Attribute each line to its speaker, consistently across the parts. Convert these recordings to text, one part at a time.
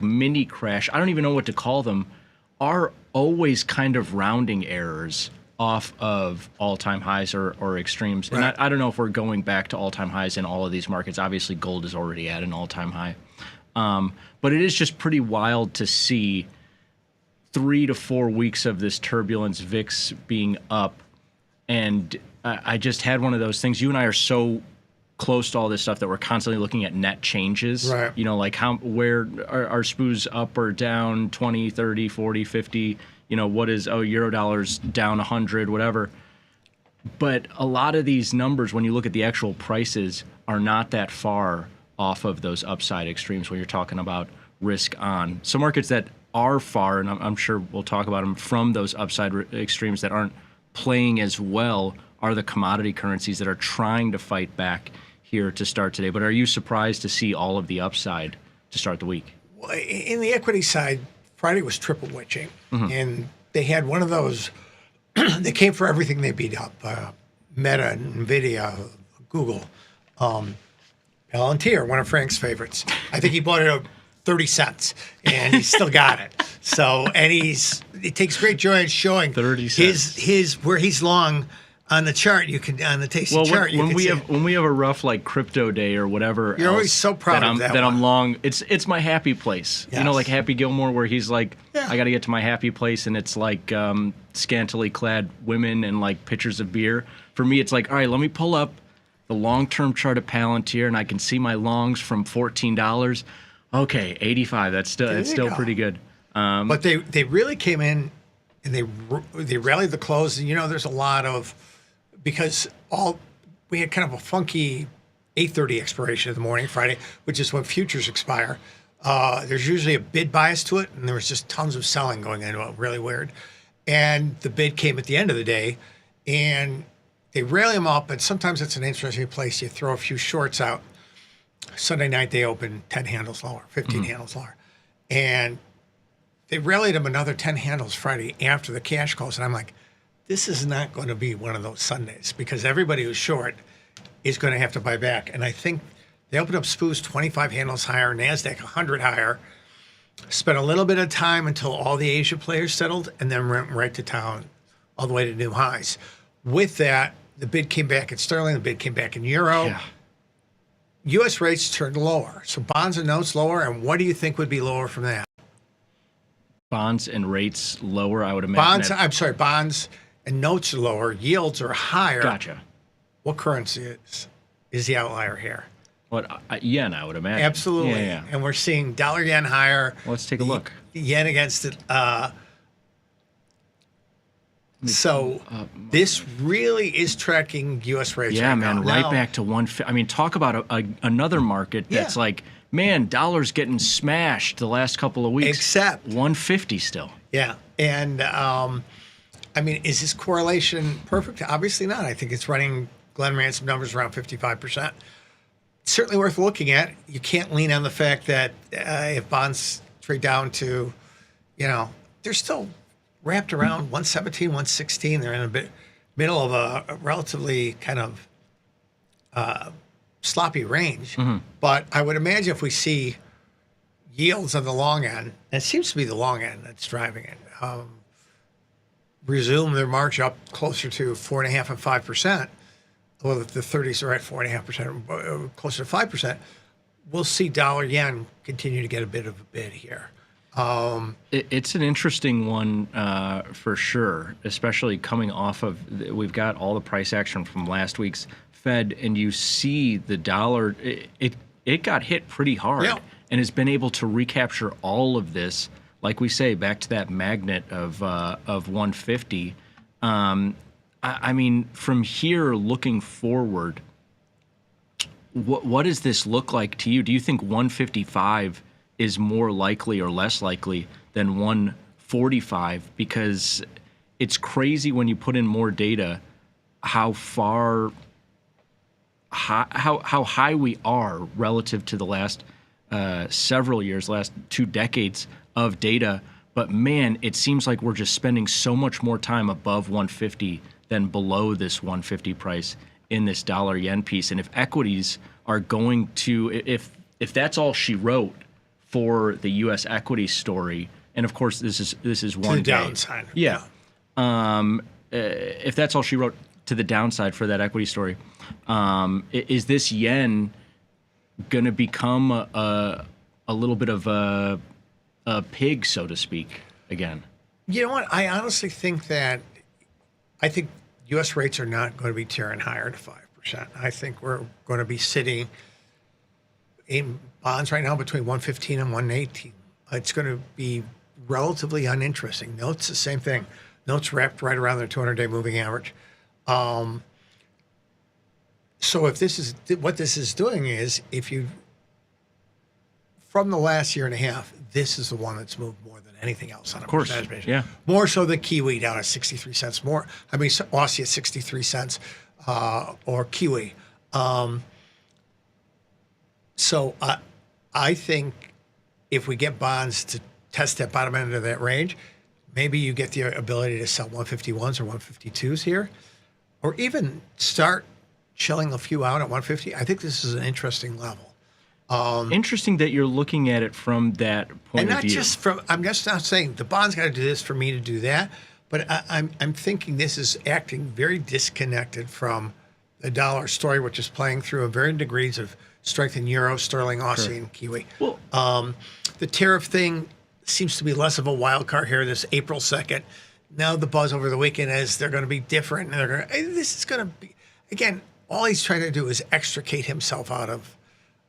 Speaker 1: mini crash, I don't even know what to call them, are always kind of rounding errors off of all-time highs or extremes.
Speaker 2: Right.
Speaker 1: And I don't know if we're going back to all-time highs in all of these markets. Obviously, gold is already at an all-time high. But it is just pretty wild to see 3 to 4 weeks of this turbulence, VIX being up. And I just had one of those things. You and I are so close to all this stuff that we're constantly looking at net changes.
Speaker 2: Right.
Speaker 1: You know, like where are SPUs up or down 20, 30, 40, 50? You know, what is, Eurodollar's down 100, whatever. But a lot of these numbers, when you look at the actual prices, are not that far off of those upside extremes when you're talking about risk on. Some markets that are far, and I'm sure we'll talk about them, from those upside extremes that aren't playing as well are the commodity currencies that are trying to fight back here to start today. But are you surprised to see all of the upside to start the week?
Speaker 2: Well, in the equity side, Friday was triple witching, and they had one of those. They came for everything they beat up: Meta, Nvidia, Google, Palantir, one of Frank's favorites. I think he bought it at 30 cents, and he still got it. So, and he takes great joy in showing
Speaker 1: 30 cents.
Speaker 2: his where he's long. On the chart, you can on the tasty chart.
Speaker 1: When we have a rough like crypto day or whatever,
Speaker 2: you're always so proud of that.
Speaker 1: I'm long. It's my happy place.
Speaker 2: Yes.
Speaker 1: You know, like Happy Gilmore, where he's like,
Speaker 2: Yeah.
Speaker 1: I got to get to my happy place, and it's like scantily clad women and like pitchers of beer. For me, it's like, all right, let me pull up the long-term chart of Palantir, and I can see my longs from $14. Okay, 85. That's still pretty good.
Speaker 2: But they really came in, and they rallied the close. And, you know, there's a lot of. Because we had kind of a funky 8:30 expiration of the morning, Friday, which is when futures expire. There's usually a bid bias to it, and there was just tons of selling going into it, really weird. And the bid came at the end of the day, and they rally them up, and sometimes it's an interesting place. You throw a few shorts out. Sunday night, they opened 10 handles lower, 15 handles lower. And they rallied them another 10 handles Friday after the cash close, and I'm like, this is not going to be one of those Sundays because everybody who's short is going to have to buy back. And I think they opened up SPUs 25 handles higher, NASDAQ 100 higher, spent a little bit of time until all the Asia players settled, and then went right to town all the way to new highs. With that, the bid came back in sterling, the bid came back in euro.
Speaker 1: Yeah.
Speaker 2: U.S. rates turned lower. So bonds and notes lower. And what do you think would be lower from that?
Speaker 1: Bonds and rates lower, I would imagine.
Speaker 2: Bonds and notes are lower, yields are higher.
Speaker 1: Gotcha.
Speaker 2: What currency is the outlier here?
Speaker 1: What yen, I would imagine.
Speaker 2: Absolutely.
Speaker 1: Yeah.
Speaker 2: And we're seeing dollar yen higher.
Speaker 1: Let's take a look.
Speaker 2: Yen against it. So this really is tracking U.S. rates.
Speaker 1: Yeah,
Speaker 2: right
Speaker 1: man,
Speaker 2: now.
Speaker 1: right
Speaker 2: Now,
Speaker 1: back to 150. I mean, talk about another market that's like, man, dollar's getting smashed the last couple of weeks.
Speaker 2: Except
Speaker 1: 150 still.
Speaker 2: Yeah, and I mean, is this correlation perfect? Obviously not. I think it's running. Glenn ran some numbers around 55%. It's certainly worth looking at. You can't lean on the fact that if bonds trade down to, you know, they're still wrapped around 117, 116. They're in middle of a relatively kind of sloppy range. But I would imagine if we see yields on the long end, and it seems to be the long end that's driving it, resume their march up closer to 4.5% and 5%. Well, if the 30s are at 4.5%, closer to 5%, we'll see dollar yen continue to get a bit of a bid here.
Speaker 1: It's an interesting one for sure, especially coming off of, we've got all the price action from last week's Fed, and you see the dollar, it got hit pretty hard and has been able to recapture all of this, like we say, back to that magnet of 150. I mean, from here looking forward, what does this look like to you? Do you think 155 is more likely or less likely than 145? Because it's crazy when you put in more data how high we are relative to the last several years, last 2 decades of data. But man, it seems like we're just spending so much more time above 150 than below this 150 price in this dollar yen piece. And if equities are going to, if that's all she wrote for the U.S. equity story. And of course, this is one
Speaker 2: the
Speaker 1: day.
Speaker 2: downside.
Speaker 1: Yeah. If that's all she wrote, to the downside for that equity story, is this yen going to become a little bit of a pig, so to speak, again?
Speaker 2: You know what? I honestly think U.S. rates are not going to be tearing higher to 5%. I think we're going to be sitting in bonds right now between 115 and 118. It's going to be relatively uninteresting. Notes, the same thing. Notes wrapped right around their 200-day moving average. So if this is what this is doing is, from the last year and a half, this is the one that's moved more than anything else on a percentage basis.
Speaker 1: Yeah.
Speaker 2: More so than Kiwi down at 63 cents. Aussie at 63 cents or Kiwi. So I think if we get bonds to test that bottom end of that range, maybe you get the ability to sell 151s or 152s here, or even start chilling a few out at 150. I think this is an interesting level.
Speaker 1: Interesting that you're looking at it from that point
Speaker 2: And
Speaker 1: of
Speaker 2: not
Speaker 1: view.
Speaker 2: just from, I'm just not saying the bond's got to do this for me to do that, but I'm thinking this is acting very disconnected from the dollar story, which is playing through in varying degrees of strength in euro, sterling, Aussie, and Kiwi.
Speaker 1: Well,
Speaker 2: The tariff thing seems to be less of a wild card here this April 2nd. Now the buzz over the weekend is they're going to be different. And this is going to be, again, all he's trying to do is extricate himself out of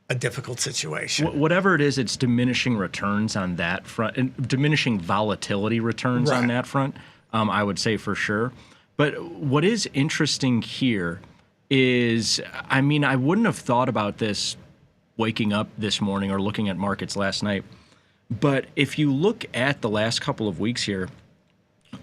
Speaker 2: a difficult situation.
Speaker 1: Whatever it is, it's diminishing returns on that front, and diminishing volatility returns on that front, I would say for sure. But what is interesting here is, I mean, I wouldn't have thought about this waking up this morning or looking at markets last night. But if you look at the last couple of weeks here,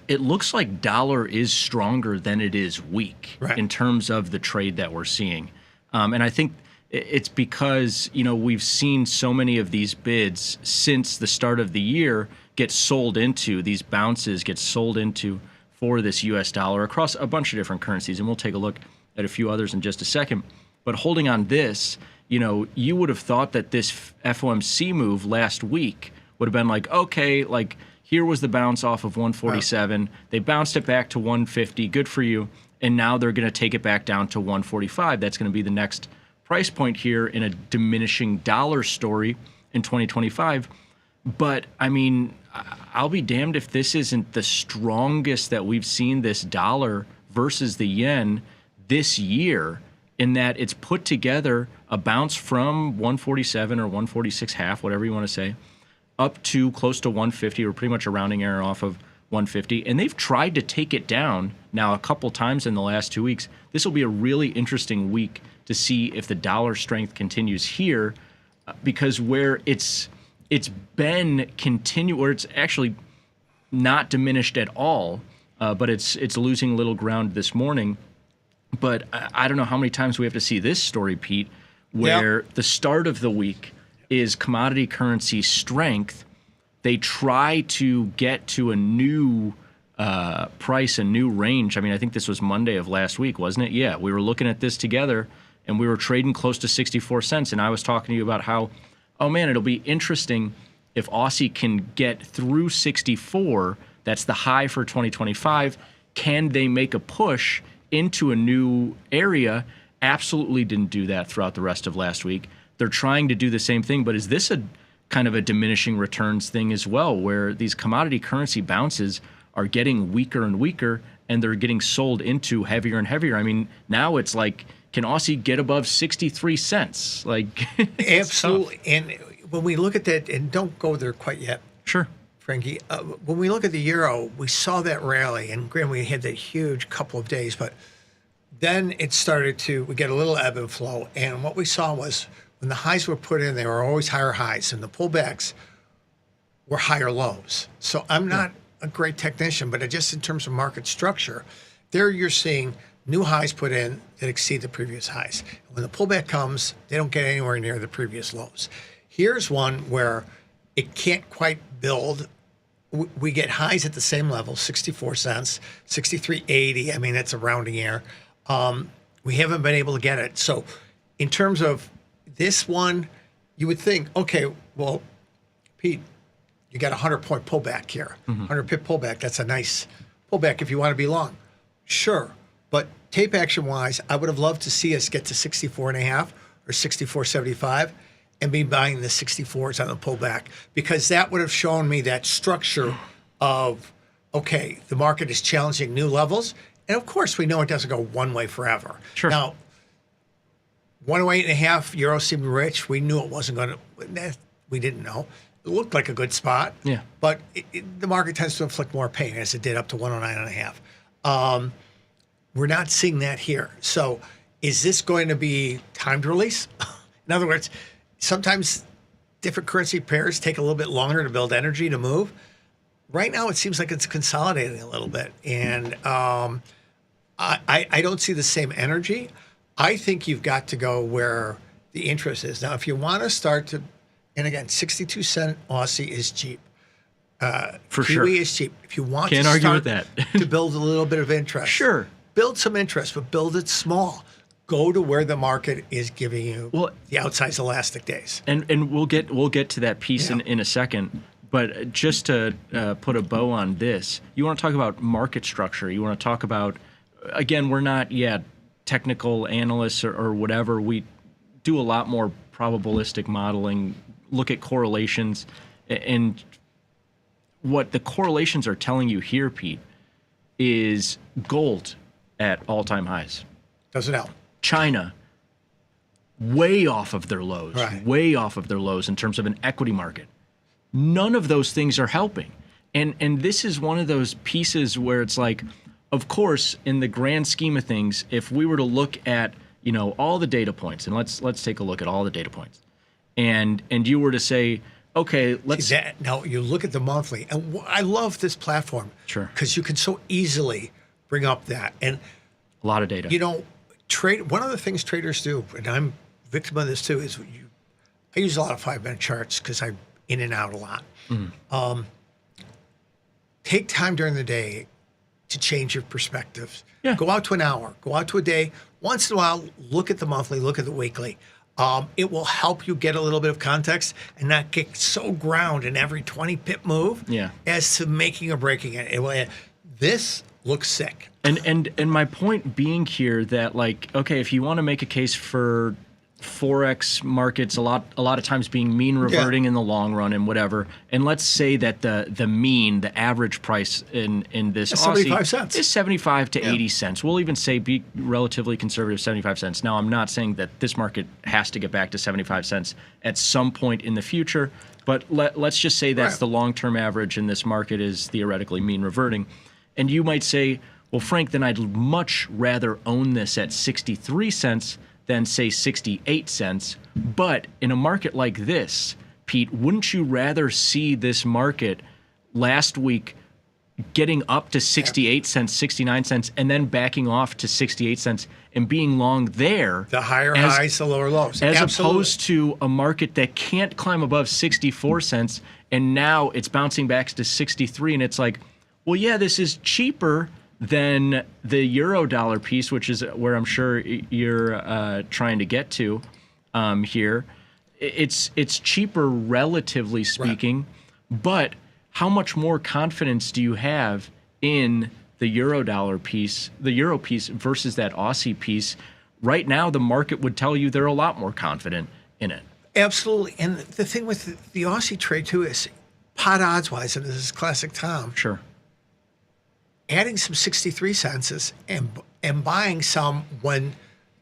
Speaker 1: it looks like dollar is stronger than it is weak in terms of the trade that we're seeing. And I think it's because, we've seen so many of these bids since the start of the year get sold into, these bounces get sold into for this U.S. dollar across a bunch of different currencies. And we'll take a look at a few others in just a second. But holding on this, you would have thought that this FOMC move last week would have been like, okay, like here was the bounce off of 147. Wow. They bounced it back to 150. Good for you. And now they're going to take it back down to 145. That's going to be the next price point here in a diminishing dollar story in 2025. But I mean, I'll be damned if this isn't the strongest that we've seen this dollar versus the yen this year, in that it's put together a bounce from 147 or 146 half, whatever you want to say, up to close to 150, or pretty much a rounding error off of 150. And they've tried to take it down now a couple times in the last 2 weeks. This will be a really interesting week to see if the dollar strength continues here, because where it's been where it's actually not diminished at all, but it's losing a little ground this morning. But I don't know how many times we have to see this story, Pete, where the start of the week is commodity currency strength. They try to get to a new price, a new range. I mean, I think this was Monday of last week, wasn't it? Yeah, we were looking at this together, and we were trading close to 64 cents. And I was talking to you about how, oh man, it'll be interesting if Aussie can get through 64. That's the high for 2025. Can they make a push into a new area? Absolutely didn't do that throughout the rest of last week. They're trying to do the same thing, but is this a kind of a diminishing returns thing as well, where these commodity currency bounces are getting weaker and weaker, and they're getting sold into heavier and heavier? I mean, now it's like, can Aussie get above 63 cents? Like,
Speaker 2: absolutely. And when we look at that, and don't go there quite yet.
Speaker 1: Sure.
Speaker 2: Frankie, when we look at the euro, we saw that rally, and granted, we had that huge couple of days, but then it started we get a little ebb and flow. And what we saw was when the highs were put in, they were always higher highs, and the pullbacks were higher lows. So I'm not a great technician, but just in terms of market structure, there you're seeing new highs put in that exceed the previous highs. When the pullback comes, they don't get anywhere near the previous lows. Here's one where it can't quite build. We get highs at the same level, 64 cents, 63.80. I mean, that's a rounding error. We haven't been able to get it. So in terms of this one, you would think, okay, well, Pete, you got a 100-point pullback here, 100-pip pullback. That's a nice pullback if you want to be long. Sure. But tape action wise, I would have loved to see us get to 64.5 or 64.75 and be buying the 64s on the pullback, because that would have shown me that structure of, okay, the market is challenging new levels. And of course, we know it doesn't go one way forever.
Speaker 1: Sure.
Speaker 2: Now, 108.5 euro seemed rich. We knew it wasn't going to, we didn't know. It looked like a good spot.
Speaker 1: Yeah.
Speaker 2: But the market tends to inflict more pain, as it did up to 109.5. We're not seeing that here. So is this going to be timed release? In other words, sometimes different currency pairs take a little bit longer to build energy to move. Right now, it seems like it's consolidating a little bit. And I don't see the same energy. I think you've got to go where the interest is. Now, if you want to start to, and again, 62-cent Aussie is cheap.
Speaker 1: For
Speaker 2: Kiwi
Speaker 1: sure.
Speaker 2: is cheap. If you want
Speaker 1: Can't
Speaker 2: to
Speaker 1: argue
Speaker 2: start
Speaker 1: with that.
Speaker 2: to build a little bit of interest,
Speaker 1: Sure.
Speaker 2: build some interest, but build it small. Go to where the market is giving you the outsized elastic days.
Speaker 1: And we'll get to that piece in a second. But just to put a bow on this, you want to talk about market structure. You want to talk about, again, we're not yet technical analysts or whatever. We do a lot more probabilistic modeling, look at correlations. And what the correlations are telling you here, Pete, is gold at all-time highs.
Speaker 2: Doesn't help.
Speaker 1: China, way off of their lows,
Speaker 2: Right.
Speaker 1: way off of their lows in terms of an equity market. None of those things are helping. And this is one of those pieces where it's like, of course, in the grand scheme of things, if we were to look at, all the data points, and let's take a look at all the data points, and you were to say, okay, let's
Speaker 2: Now you look at the monthly, and I love this platform.
Speaker 1: Sure.
Speaker 2: Because you can so easily bring up that. And
Speaker 1: a lot of data.
Speaker 2: Trade. One of the things traders do, and I'm a victim of this too, is I use a lot of 5-minute charts because I'm in and out a lot. Take time during the day to change your perspectives.
Speaker 1: Yeah.
Speaker 2: Go out to an hour. Go out to a day. Once in a while, look at the monthly. Look at the weekly. It will help you get a little bit of context and not get so ground in every 20-pip move as to making or breaking it. This looks sick.
Speaker 1: And my point being here that, like, okay, if you want to make a case for Forex markets a lot of times being mean reverting in the long run and whatever, and let's say that the mean, the average price in this
Speaker 2: It's
Speaker 1: Aussie
Speaker 2: 75 cents.
Speaker 1: is 75 to 80 cents. We'll even say be relatively conservative, 75 cents. Now, I'm not saying that this market has to get back to 75 cents at some point in the future, but let's just say that's the long-term average, and this market is theoretically mean reverting. And you might say, well, Frank, then I'd much rather own this at 63 cents than, say, 68 cents. But in a market like this, Pete, wouldn't you rather see this market last week getting up to 68 cents, 69 cents, and then backing off to 68 cents and being long there?
Speaker 2: The higher highs, the lower lows.
Speaker 1: As
Speaker 2: Absolutely.
Speaker 1: opposed to a market that can't climb above 64 cents, and now it's bouncing back to 63, and it's like, well, yeah, this is cheaper than the euro dollar piece, which is where I'm sure you're trying to get to here. It's cheaper, relatively speaking, but how much more confidence do you have in the euro dollar piece, the euro piece versus that Aussie piece? Right now, the market would tell you they're a lot more confident in it.
Speaker 2: Absolutely. And the thing with the Aussie trade, too, is pot odds-wise, and this is classic Tom,
Speaker 1: Sure.
Speaker 2: adding some 63 cents and buying some when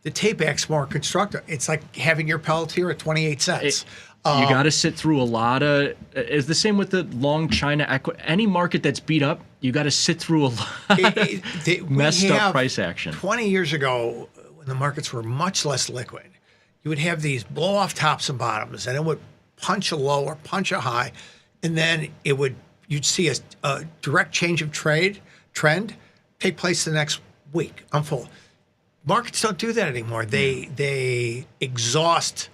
Speaker 2: the tape back's more constructive. It's like having your Pelletier at 28 cents.
Speaker 1: You got to sit through a lot of. It's the same with the long China any market that's beat up. You got to sit through a lot of messed up price action.
Speaker 2: 20 years ago, when the markets were much less liquid, you would have these blow-off tops and bottoms, and it would punch a low or punch a high, and then you'd see a direct change of trend take place the next week, unfold. Markets don't do that anymore. They exhaust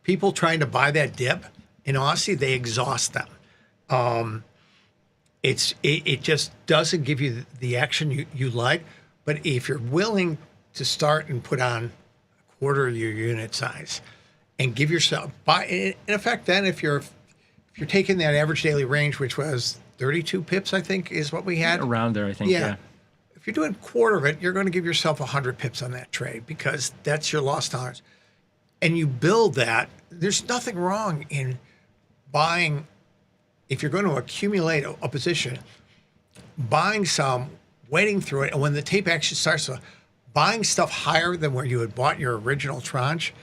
Speaker 2: people trying to buy that dip in Aussie. They exhaust them. It just doesn't give you the action you like. But if you're willing to start and put on a quarter of your unit size and give yourself in effect, then if you're if you're taking that average daily range, which was 32 pips, I think is what we had.
Speaker 1: Around there, I think, yeah.
Speaker 2: If you're doing a quarter of it, you're going to give yourself 100 pips on that trade because that's your loss tolerance. And you build that. There's nothing wrong in buying, if you're going to accumulate a position, buying some, waiting through it, and when the tape action starts, buying stuff higher than where you had bought your original tranche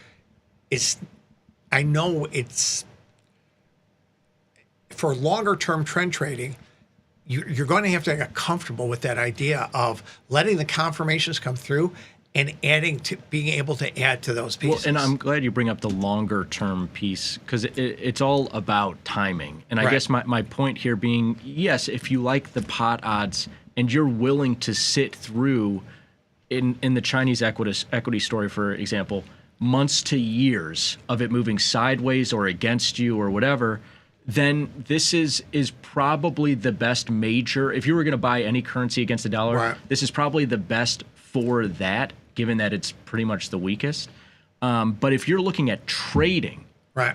Speaker 2: is, I know it's, for longer term trend trading, you're going to have to get comfortable with that idea of letting the confirmations come through and being able to add to those pieces.
Speaker 1: Well, and I'm glad you bring up the longer term piece because it's all about timing. And I guess my point here being, yes, if you like the pot odds and you're willing to sit through in the Chinese equity story, for example, months to years of it moving sideways or against you or whatever, then this is probably the best major. If you were going to buy any currency against the dollar, this is probably the best for that, given that it's pretty much the weakest. But if you're looking at trading,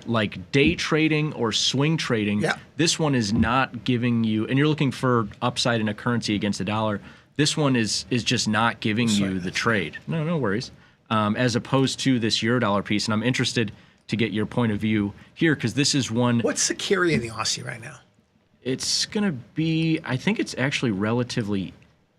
Speaker 1: like day trading or swing trading, this one is not giving you, and you're looking for upside in a currency against the dollar, this one is just not giving you the trade. No worries. As opposed to this Eurodollar piece, and I'm interested to get your point of view here because this is one.
Speaker 2: What's the carry in the Aussie right now?
Speaker 1: It's going to be, I think it's actually relatively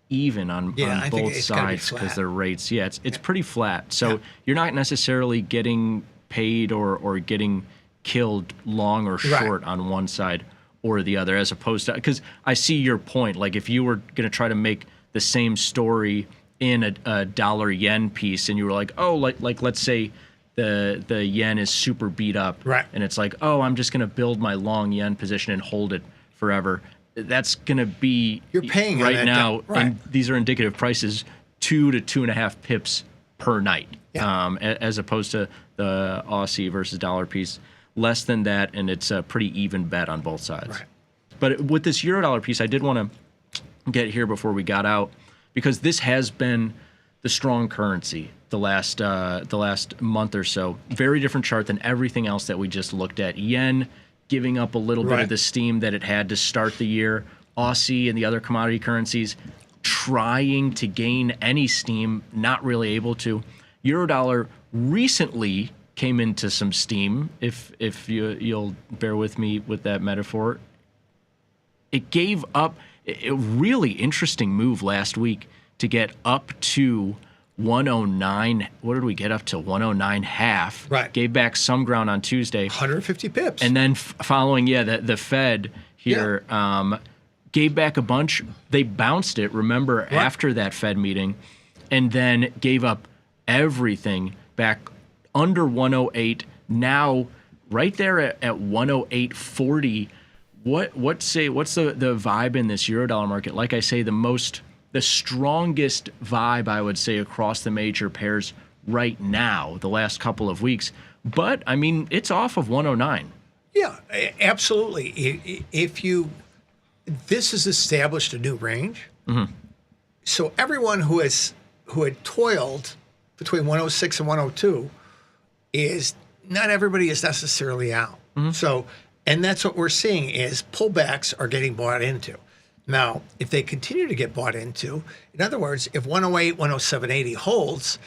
Speaker 1: even on both sides because their rates, it's pretty flat. So you're not necessarily getting paid or getting killed long or short on one side or the other, as opposed to, because I see your point. Like if you were going to try to make the same story in a dollar yen piece and you were like, oh, like let's say the yen is super beat up, and it's like, oh, I'm just going to build my long yen position and hold it forever. That's going to be,
Speaker 2: you're paying
Speaker 1: right now, and these are indicative prices, 2 to 2.5 pips per night, as opposed to the Aussie versus dollar piece, less than that, and it's a pretty even bet on both sides. But with this Eurodollar piece, I did want to get here before we got out, because this has been the strong currency the last month or so. Very different chart than everything else that we just looked at. Yen giving up a little bit of the steam that it had to start the year. Aussie and the other commodity currencies trying to gain any steam, not really able to. Eurodollar recently came into some steam, if you'll bear with me with that metaphor. It gave up a really interesting move last week to get up to 109. What did we get up to? 109 half. Gave back some ground on Tuesday.
Speaker 2: 150 pips.
Speaker 1: And then following, the Fed here gave back a bunch. They bounced it, remember, after that Fed meeting, and then gave up everything back under 108. Now, right there at 108.40. What's the vibe in this Eurodollar market? Like I say, the strongest vibe, I would say, across the major pairs right now, the last couple of weeks. But, I mean, it's off of 109.
Speaker 2: Yeah, absolutely. This has established a new range. So everyone who had toiled between 106 and 102 not everybody is necessarily out. So, and that's what we're seeing is pullbacks are getting bought into. Now, if they continue to get bought into, in other words, if 108, 107.80 holds,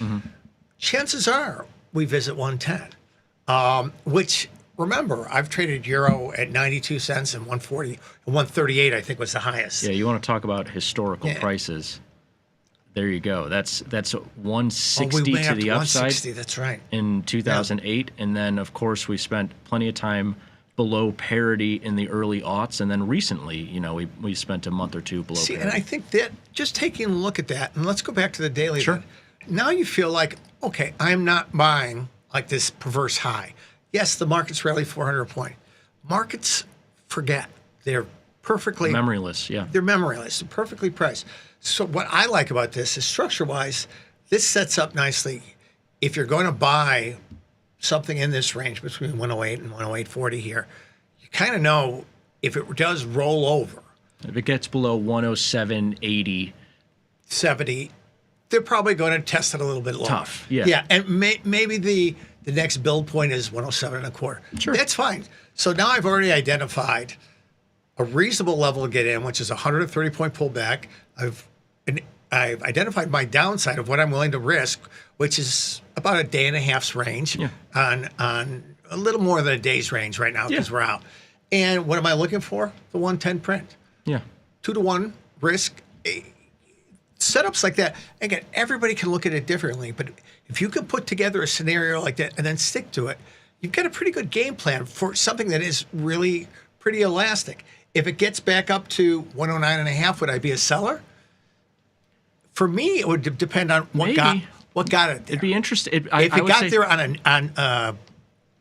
Speaker 2: chances are we visit 110, which, remember, I've traded euro at 92 cents and 140, 138, I think was the highest.
Speaker 1: Yeah, you want to talk about historical prices. There you go. That's 160 to the upside.
Speaker 2: 160, that's right.
Speaker 1: In 2008, and then, of course, we spent plenty of time below parity in the early aughts, and then recently, we spent a month or two below parity.
Speaker 2: And I think that just taking a look at that, and let's go back to the daily.
Speaker 1: Sure.
Speaker 2: Now you feel like, okay, I'm not buying like this perverse high. Yes, the market's rallied 400 point. Markets forget. They're perfectly
Speaker 1: memoryless. Yeah,
Speaker 2: they're memoryless. They're perfectly priced. So what I like about this is structure-wise, this sets up nicely. If you're going to buy something in this range between 108 and 108.40 here, you kind of know if it does roll over.
Speaker 1: If it gets below 107.80,
Speaker 2: 70, they're probably going to test it a little bit lower.
Speaker 1: Tough, yeah.
Speaker 2: Yeah, and maybe the next build point is 107 and a quarter.
Speaker 1: Sure.
Speaker 2: That's fine. So now I've already identified a reasonable level to get in, which is a 130-point pullback. I've identified my downside of what I'm willing to risk, which is about a day and a half's range on a little more than a day's range right now because we're out. And what am I looking for? The 110 print.
Speaker 1: Yeah.
Speaker 2: 2-to-1 risk. Setups like that, again, everybody can look at it differently, but if you can put together a scenario like that and then stick to it, you've got a pretty good game plan for something that is really pretty elastic. If it gets back up to 109.5, would I be a seller? For me, it would depend on what got it there.
Speaker 1: It'd be interesting.
Speaker 2: If it got there on a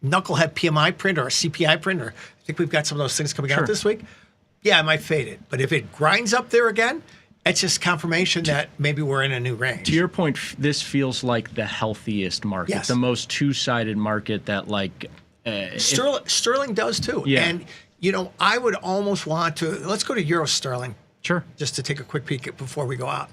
Speaker 2: knucklehead PMI print or a CPI print, or I think we've got some of those things coming out this week, I might fade it. But if it grinds up there again, it's just confirmation that maybe we're in a new range.
Speaker 1: To your point, this feels like the healthiest market, the most two-sided market that
Speaker 2: Sterling does too.
Speaker 1: Yeah.
Speaker 2: And, I would almost want to, let's go to Euro Sterling.
Speaker 1: Sure.
Speaker 2: Just to take a quick peek before we go out.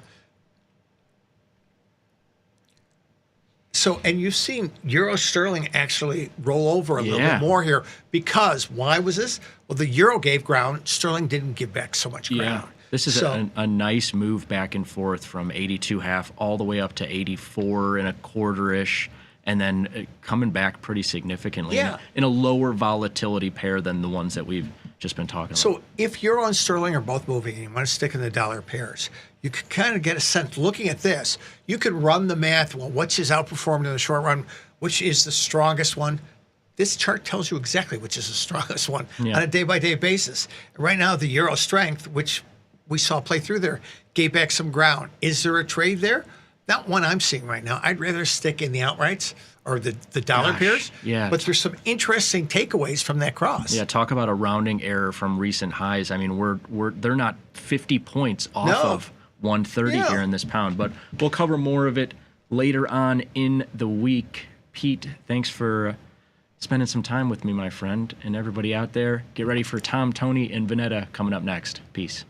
Speaker 2: So, and you've seen Euro Sterling actually roll over a little bit more here because why was this? Well, the Euro gave ground. Sterling didn't give back so much ground.
Speaker 1: Yeah. This is a nice move back and forth from 82.5 all the way up to 84 and a quarter-ish, and then coming back pretty significantly in a lower volatility pair than the ones that we've just been talking about.
Speaker 2: So if Euro and Sterling are both moving and you want to stick in the dollar pairs, you can kind of get a sense. Looking at this, you can run the math. Well, which is outperformed in the short run? Which is the strongest one? This chart tells you exactly which is the strongest one on a day-by-day basis. Right now, the Euro strength, which we saw play through there, gave back some ground. Is there a trade there? Not one I'm seeing right now. I'd rather stick in the outrights or the dollar pairs.
Speaker 1: Yeah.
Speaker 2: But there's some interesting takeaways from that cross.
Speaker 1: Yeah, talk about a rounding error from recent highs. I mean, they're not 50 points off of 130 here in this pound, but we'll cover more of it later on in the week. Pete, thanks for spending some time with me, my friend, and everybody out there. Get ready for Tom, Tony, and Vanetta coming up next. Peace.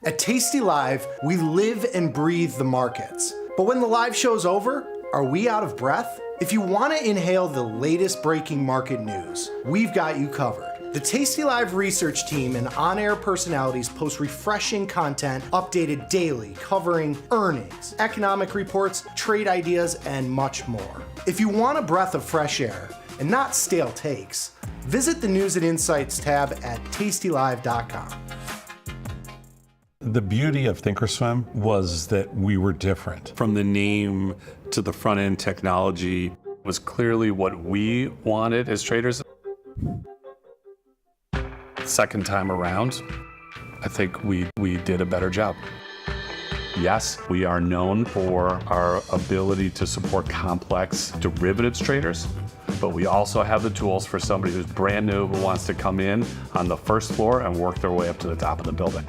Speaker 3: At tastylive, we live and breathe the markets. But when the live show's over, are we out of breath? If you want to inhale the latest breaking market news, we've got you covered. The tastylive research team and on-air personalities post refreshing content updated daily covering earnings, economic reports, trade ideas, and much more. If you want a breath of fresh air and not stale takes, visit the News and Insights tab at tastylive.com.
Speaker 4: The beauty of Thinkorswim was that we were different.
Speaker 5: From the name to the front end technology was clearly what we wanted as traders. Second time around, I think we did a better job. Yes, we are known for our ability to support complex derivatives traders, but we also have the tools for somebody who's brand new who wants to come in on the first floor and work their way up to the top of the building.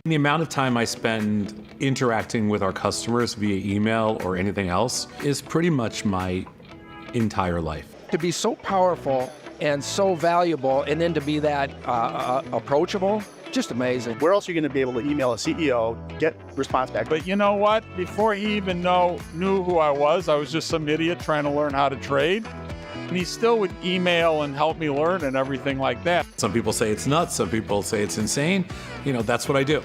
Speaker 5: The amount of time I spend interacting with our customers via email or anything else is pretty much my entire life.
Speaker 6: To be so powerful and so valuable, and then to be that approachable, just amazing.
Speaker 7: Where else are you going to be able to email a CEO, get response back?
Speaker 8: But you know what? Before he even knew who I was just some idiot trying to learn how to trade. And he still would email and help me learn and everything like that.
Speaker 5: Some people say it's nuts, some people say it's insane. That's what I do.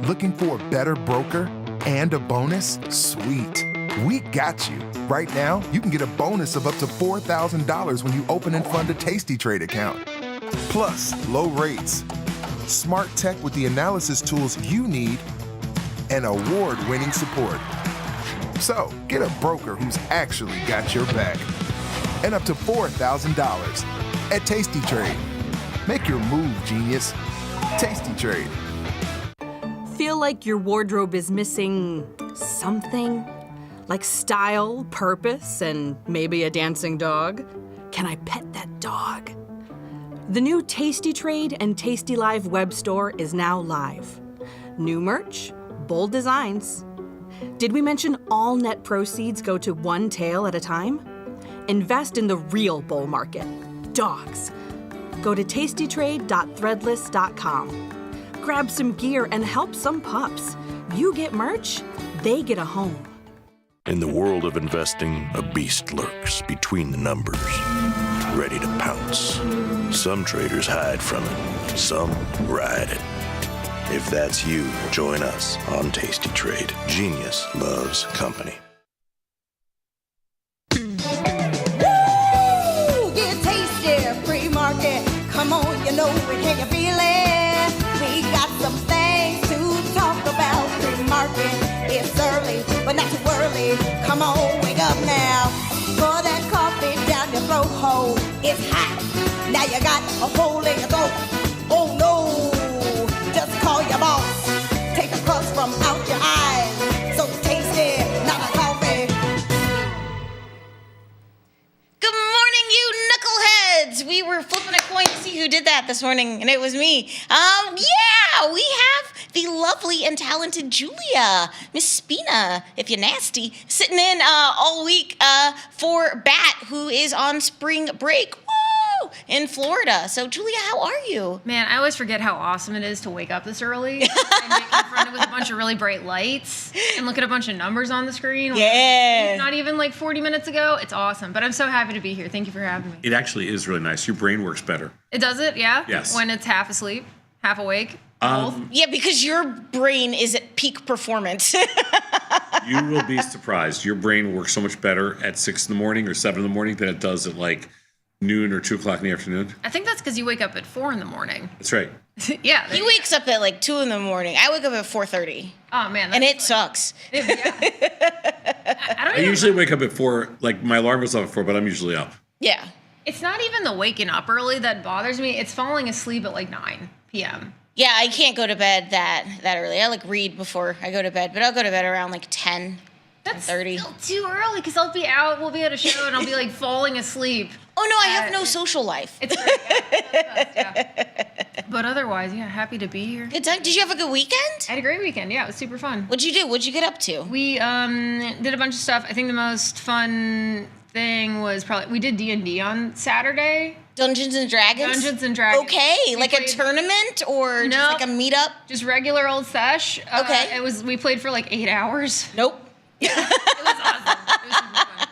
Speaker 9: Looking for a better broker and a bonus? Sweet. We got you. Right now, you can get a bonus of up to $4,000 when you open and fund a Tasty Trade account. Plus, low rates, smart tech with the analysis tools you need, and award-winning support. So, get a broker who's actually got your back. And up to $4,000 at Tasty Trade. Make your move, genius. Tasty Trade.
Speaker 10: Feel like your wardrobe is missing something? Like style, purpose, and maybe a dancing dog? Can I pet that dog? The new Tasty Trade and tastylive web store is now live. New merch, bold designs. Did we mention all net proceeds go to one tail at a time? Invest in the real bull market, dogs. Go to tastytrade.threadless.com. Grab some gear and help some pups. You get merch, they get a home.
Speaker 11: In the world of investing, a beast lurks between the numbers, ready to pounce. Some traders hide from it, some ride it. If that's you, join us on Tasty Trade. Genius loves company.
Speaker 12: Woo! Get tasty, free market. Come on, you know it, can you feel it? We got some things to talk about. Free market, it's early, but not too early. Come on, wake up now. Pour that coffee down your throat hole. It's hot. Now you got a hole in your throat. Oh no, just call your boss. Take the crust from out your eyes. So tasty, not a coffee.
Speaker 13: Good morning, you knuckleheads. We were flipping a coin to see who did that this morning, and it was me. Yeah, we have the lovely and talented Julia, Miss Spina, if you're nasty, sitting in all week for Bat, who is on spring break. In Florida. So, Julia, how are you?
Speaker 14: Man, I always forget how awesome it is to wake up this early and get confronted with a bunch of really bright lights and look at a bunch of numbers on the screen.
Speaker 13: Yeah.
Speaker 14: Not even like 40 minutes ago. It's awesome. But I'm so happy to be here. Thank you for having me.
Speaker 15: It actually is really nice. Your brain works better.
Speaker 14: It does it? Yeah?
Speaker 15: Yes.
Speaker 14: When it's half asleep, half awake.
Speaker 13: Yeah, because your brain is at peak performance.
Speaker 15: You will be surprised. Your brain works so much better at 6 in the morning or 7 in the morning than it does at like noon or 2 o'clock in the afternoon.
Speaker 14: I think that's because you wake up at 4 in the morning.
Speaker 15: That's right.
Speaker 14: Yeah.
Speaker 13: He wakes up at like 2 in the morning. I wake up at 4:30.
Speaker 14: Oh, man.
Speaker 13: And it sucks.
Speaker 14: I
Speaker 15: usually wake up at 4, like my alarm goes off at 4, but I'm usually up.
Speaker 13: Yeah.
Speaker 14: It's not even the waking up early that bothers me. It's falling asleep at like 9 p.m.
Speaker 13: Yeah, I can't go to bed that early. I like read before I go to bed, but I'll go to bed around like 10.
Speaker 14: That's
Speaker 13: 30.
Speaker 14: still too early because I'll be out, we'll be at a show, and I'll be like falling asleep.
Speaker 13: Oh no, I have no social life.
Speaker 14: It's great. Yeah. But otherwise, yeah, happy to be here.
Speaker 13: Good time. Did you have a good weekend?
Speaker 14: I had a great weekend. Yeah, it was super fun.
Speaker 13: What'd you do? What'd you get up to?
Speaker 14: We did a bunch of stuff. I think the most fun thing was probably we did D&D on Saturday.
Speaker 13: Dungeons and Dragons?
Speaker 14: Dungeons and Dragons.
Speaker 13: Okay, like a tournament or just like a meetup?
Speaker 14: Just regular old sesh.
Speaker 13: Okay.
Speaker 14: We played for like 8 hours.
Speaker 13: Nope.
Speaker 14: It was awesome. It was super fun.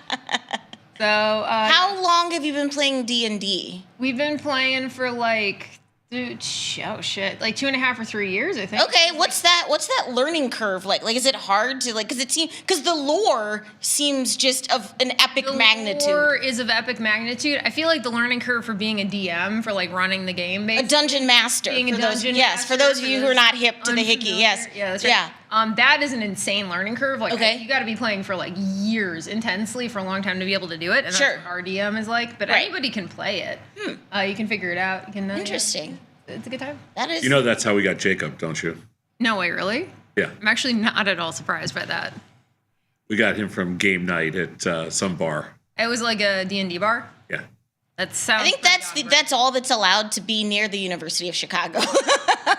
Speaker 14: So,
Speaker 13: how long have you been playing D&D?
Speaker 14: We've been playing for like, like 2.5 or 3 years, I think.
Speaker 13: Okay, what's that learning curve like? Like, is it hard to like? Because the lore seems just of an epic magnitude.
Speaker 14: The lore is of epic magnitude. I feel like the learning curve for being a DM, for like running the game, basically.
Speaker 13: A dungeon master.
Speaker 14: Being a dungeon master.
Speaker 13: Yes, for those of you who are not hip to the hickey. Yes.
Speaker 14: Yeah, that's right. Yeah. That is an insane learning curve. Like,
Speaker 13: okay.
Speaker 14: You got to be playing for like years intensely for a long time to be able to do it. And that's what our DM is like. But anybody can play it. You can figure it out. You can.
Speaker 13: Interesting.
Speaker 14: It's a good time.
Speaker 13: That is.
Speaker 15: You know that's how we got Jacob, don't you?
Speaker 14: No way, really?
Speaker 15: Yeah.
Speaker 14: I'm actually not at all surprised by that.
Speaker 15: We got him from game night at some bar.
Speaker 14: It was like a D&D bar?
Speaker 15: Yeah.
Speaker 14: That sounds.
Speaker 13: I think that's all that's allowed to be near the University of Chicago.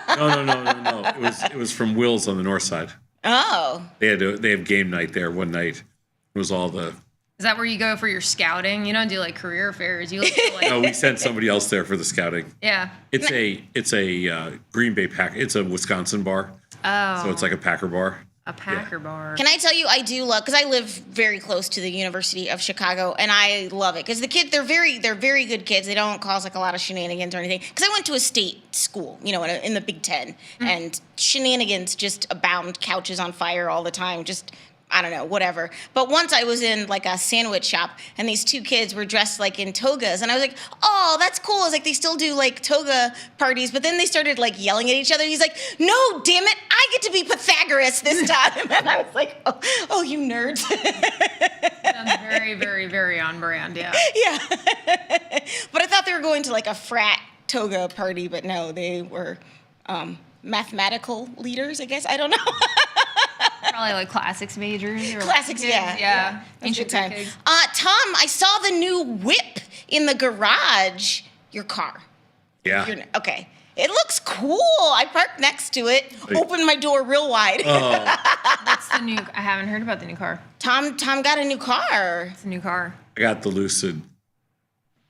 Speaker 15: No. It was from Will's on the north side.
Speaker 13: Oh.
Speaker 15: They have game night there one night. It was all the.
Speaker 14: Is that where you go for your scouting? You don't do like career fairs. You look for like.
Speaker 15: No, we sent somebody else there for the scouting.
Speaker 14: Yeah.
Speaker 15: It's a Green Bay Pack. It's a Wisconsin bar.
Speaker 14: Oh.
Speaker 15: So it's like a Packer bar.
Speaker 14: A Packer bar.
Speaker 13: Can I tell you, I do love, because I live very close to the University of Chicago, and I love it because the kids, they're very good kids. They don't cause like a lot of shenanigans or anything. Because I went to a state school, in the Big Ten, and shenanigans just abound. Couches on fire all the time. Just. I don't know, whatever. But once I was in like a sandwich shop and these two kids were dressed like in togas and I was like, oh, that's cool. It's like they still do like toga parties, but then they started like yelling at each other. He's like, no, damn it, I get to be Pythagoras this time. And I was like, oh, you nerds.
Speaker 14: Sounds very, very, very on brand, yeah.
Speaker 13: Yeah. But I thought they were going to like a frat toga party, but no, they were mathematical leaders, I guess. I don't know.
Speaker 14: Probably like classics majors. Or
Speaker 13: Classics, yeah.
Speaker 14: Yeah.
Speaker 13: Ancient
Speaker 14: Ancient
Speaker 13: time.
Speaker 14: pigs.
Speaker 13: Tom, I saw the new whip in the garage. Your car.
Speaker 15: Yeah.
Speaker 13: Okay. It looks cool. I parked next to it. Opened my door real wide.
Speaker 14: That's the new. I haven't heard about the new car.
Speaker 13: Tom got a new car.
Speaker 14: It's a new car.
Speaker 15: I got the Lucid.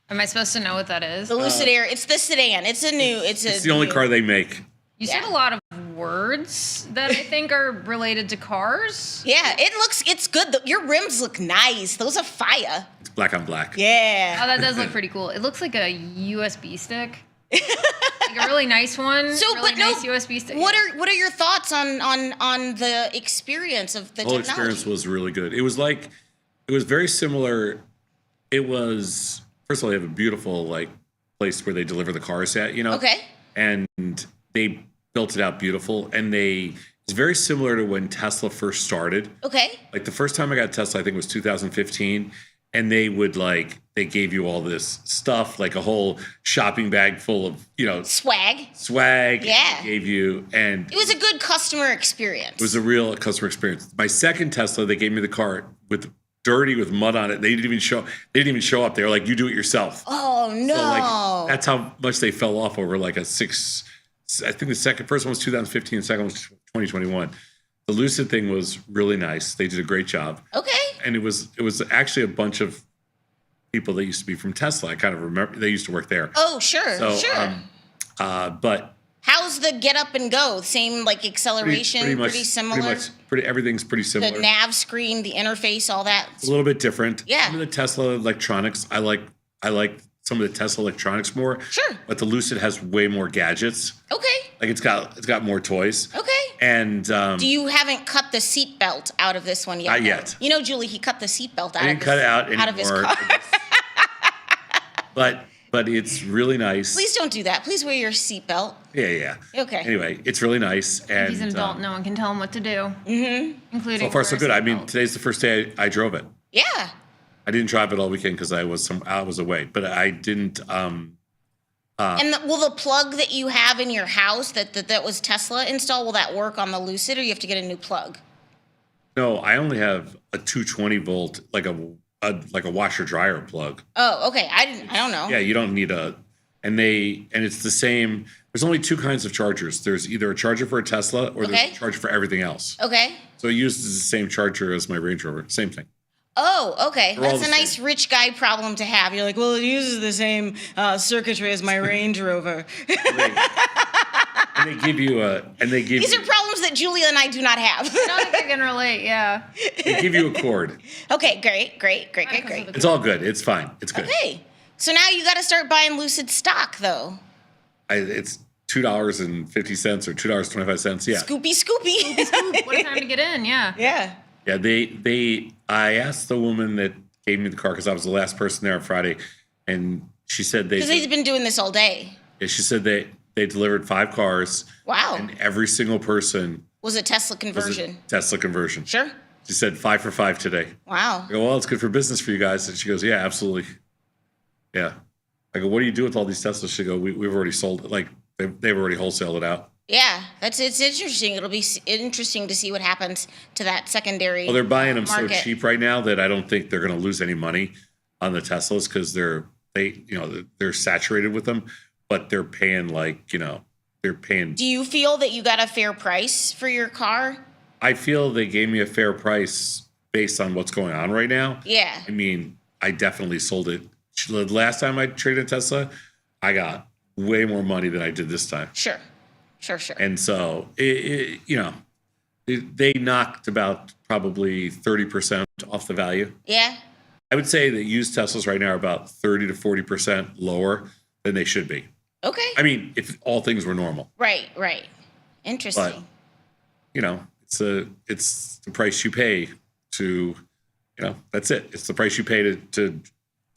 Speaker 14: Am I supposed to know what that is?
Speaker 13: The Lucid Air. It's the sedan. It's
Speaker 15: the only car they make.
Speaker 14: You said a lot of words that I think are related to cars.
Speaker 13: Yeah, it's good. Your rims look nice. Those are fire.
Speaker 15: It's black on black.
Speaker 13: Yeah.
Speaker 14: Oh, that does look pretty cool. It looks like a USB stick. Like a really nice one.
Speaker 13: So,
Speaker 14: really
Speaker 13: but no,
Speaker 14: nice USB stick.
Speaker 13: What are your thoughts on the experience of the
Speaker 15: whole
Speaker 13: technology?
Speaker 15: experience was really good. It was very similar. It was, first of all, they have a beautiful place where they deliver the cars at,
Speaker 13: Okay.
Speaker 15: And they built it out beautiful, and it's very similar to when Tesla first started.
Speaker 13: Okay.
Speaker 15: Like the first time I got a Tesla, I think it was 2015, and they gave you all this stuff, like a whole shopping bag full of,
Speaker 13: Swag.
Speaker 15: Yeah. They gave you, and
Speaker 13: It was a good customer experience.
Speaker 15: it was a real customer experience. My second Tesla, they gave me the car with dirty with mud on it. They didn't even show up. They were like, "You do it yourself."
Speaker 13: Oh no.
Speaker 15: So that's how much they fell off over like a 6. I think first one was 2015, the second one was 2021. The Lucid thing was really nice. They did a great job.
Speaker 13: Okay.
Speaker 15: And it was actually a bunch of people that used to be from Tesla. I kind of remember they used to work there.
Speaker 13: Oh, sure,
Speaker 15: So,
Speaker 13: sure.
Speaker 15: But
Speaker 13: How's the get up and go? Same acceleration, pretty similar.
Speaker 15: Everything's pretty similar.
Speaker 13: The nav screen, the interface, all that.
Speaker 15: It's a little bit different.
Speaker 13: Yeah.
Speaker 15: Some of the Tesla electronics, I like some of the Tesla electronics more.
Speaker 13: Sure.
Speaker 15: But the Lucid has way more gadgets.
Speaker 13: Okay.
Speaker 15: Like it's got more toys.
Speaker 13: Okay.
Speaker 15: And
Speaker 13: you haven't cut the seatbelt out of this one yet?
Speaker 15: Not yet.
Speaker 13: Julie, he cut the seatbelt out.
Speaker 15: I didn't cut it out
Speaker 13: of his
Speaker 15: anymore.
Speaker 13: car.
Speaker 15: But it's really nice.
Speaker 13: Please don't do that. Please wear your seatbelt.
Speaker 15: Yeah.
Speaker 13: Okay.
Speaker 15: Anyway, it's really nice. And
Speaker 14: He's an adult. No one can tell him what to do. Mm-hmm. Including.
Speaker 15: So far, so good. I mean, today's the first day I drove it.
Speaker 13: Yeah.
Speaker 15: I didn't drive it all weekend because I was away, but I didn't.
Speaker 13: And will the plug that you have in your house that was Tesla installed, will that work on the Lucid, or you have to get a new plug?
Speaker 15: No, I only have a 220 volt, like a washer dryer plug.
Speaker 13: Oh, okay. I don't know.
Speaker 15: Yeah, you don't need and it's the same. There's only two kinds of chargers. There's either a charger for a Tesla or there's a charger for everything else.
Speaker 13: Okay.
Speaker 15: So it uses the same charger as my Range Rover. Same thing.
Speaker 13: Oh, okay.
Speaker 15: They're all
Speaker 13: That's
Speaker 15: the
Speaker 13: a nice rich guy problem to have. You're like, well, it uses the same circuitry as my Range Rover.
Speaker 15: And they give you
Speaker 13: These are problems that Julia and I do not have.
Speaker 14: I don't think I can relate. Yeah.
Speaker 15: They give you a cord.
Speaker 13: Okay, great.
Speaker 15: It's all good. It's fine. It's good.
Speaker 13: Okay. So now you got to start buying Lucid stock, though.
Speaker 15: It's $2.50 or $2.25. Yeah.
Speaker 13: Scoopy.
Speaker 14: What a time to get in. Yeah.
Speaker 13: Yeah.
Speaker 15: Yeah. I asked the woman that gave me the car because I was the last person there on Friday, and she said
Speaker 13: because they've been doing this all day.
Speaker 15: Yeah, she said they delivered 5 cars.
Speaker 13: Wow.
Speaker 15: And every single person
Speaker 13: was a Tesla conversion. Sure.
Speaker 15: She said 5 for 5 today.
Speaker 13: Wow.
Speaker 15: I go, well, it's good for business for you guys. And she goes, yeah, absolutely. Yeah. I go, what do you do with all these Teslas? She go, we've already sold it. Like they've already wholesaled it out.
Speaker 13: Yeah, it's interesting. It'll be interesting to see what happens to that secondary.
Speaker 15: Well, they're buying them
Speaker 13: market.
Speaker 15: so cheap right now that I don't think they're going to lose any money on the Teslas because they're saturated with them, but they're paying they're paying.
Speaker 13: Do you feel that you got a fair price for your car?
Speaker 15: I feel they gave me a fair price based on what's going on right now.
Speaker 13: Yeah.
Speaker 15: I mean, I definitely sold it. The last time I traded a Tesla, I got way more money than I did this time.
Speaker 13: Sure.
Speaker 15: And so, they knocked about probably 30% off the value.
Speaker 13: Yeah.
Speaker 15: I would say that used Teslas right now are about 30 to 40% lower than they should be.
Speaker 13: Okay.
Speaker 15: I mean, if all things were normal.
Speaker 13: Right. Interesting.
Speaker 15: But, it's the price you pay to, that's it. It's the price you pay to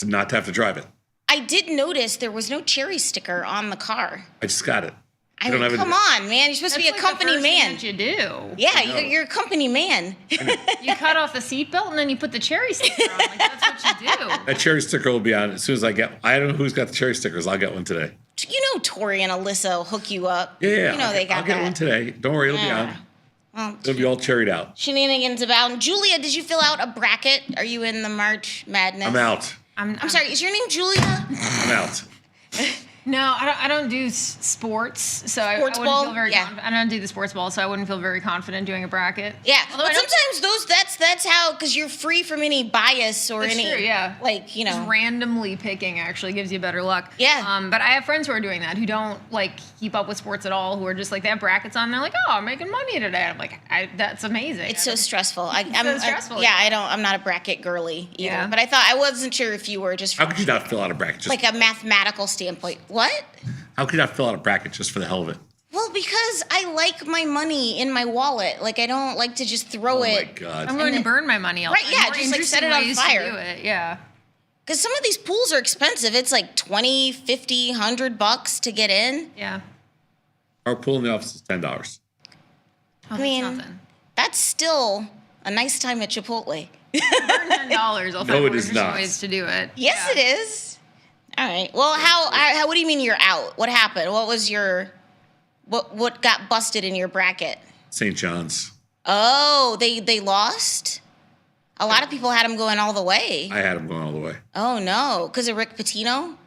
Speaker 15: not have to drive it.
Speaker 13: I did notice there was no cherry sticker on the car.
Speaker 15: I just got it.
Speaker 13: I mean, come on, man. You're supposed to be a company man.
Speaker 14: That you do.
Speaker 13: Yeah, you're a company man.
Speaker 14: You cut off the seatbelt and then you put the cherry sticker on. Like, that's what you do.
Speaker 15: That cherry sticker will be on as soon as I don't know who's got the cherry stickers. I'll get one today.
Speaker 13: Tori and Alyssa will hook you up.
Speaker 15: Yeah.
Speaker 13: They got
Speaker 15: I'll get one today. Don't worry, it'll be on.
Speaker 13: Well,
Speaker 15: It'll be all cherried out.
Speaker 13: shenanigans about. Julia, did you fill out a bracket? Are you in the March Madness?
Speaker 15: I'm out.
Speaker 13: I'm sorry. Is your name Julia?
Speaker 15: I'm out.
Speaker 14: No, I don't do sports, so I wouldn't
Speaker 13: ball?
Speaker 14: feel very.
Speaker 13: Yeah.
Speaker 14: I don't do the sports ball, so I wouldn't feel very confident doing a bracket.
Speaker 13: Yeah,
Speaker 14: Although
Speaker 13: but
Speaker 14: I don't-
Speaker 13: sometimes that's how, because you're free from any bias or
Speaker 14: That's
Speaker 13: any
Speaker 14: true, yeah.
Speaker 13: like, you know.
Speaker 14: Just randomly picking actually gives you better luck.
Speaker 13: Yeah.
Speaker 14: But I have friends who are doing that, who don't like keep up with sports at all, who are just like, they have brackets on, and they're like, oh, I'm making money today. I'm like, that's amazing.
Speaker 13: It's so stressful. I'm
Speaker 14: so stressful.
Speaker 13: I'm not a bracket girly either.
Speaker 14: Yeah.
Speaker 13: But I wasn't sure if you were just
Speaker 15: How
Speaker 13: from
Speaker 15: could you not fill out a bracket? Just,
Speaker 13: like a mathematical standpoint. What?
Speaker 15: how could you not fill out a bracket just for the hell of it?
Speaker 13: Well, because I like my money in my wallet. Like, I don't like to just throw it.
Speaker 15: Oh my God.
Speaker 14: I'm going to burn my money.
Speaker 13: Right, yeah, just like set it on fire.
Speaker 14: Do it. Yeah.
Speaker 13: Because some of these pools are expensive. It's like $20, $50, $100 to get in.
Speaker 14: Yeah.
Speaker 15: Our pool in the office is $10.
Speaker 14: Oh,
Speaker 13: I mean,
Speaker 14: nothing.
Speaker 13: that's still a nice time at Chipotle.
Speaker 14: Burn $10. I'll
Speaker 15: No,
Speaker 14: find
Speaker 15: it
Speaker 14: more
Speaker 15: is
Speaker 14: efficient
Speaker 15: not.
Speaker 14: ways to do it.
Speaker 13: Yes, it is. All right. Well, how? What do you mean you're out? What happened? What was your? What got busted in your bracket?
Speaker 15: St. John's.
Speaker 13: Oh, they lost. A lot of people had them going all the way.
Speaker 15: I had them going all the way.
Speaker 13: Oh no, because of Rick Pitino.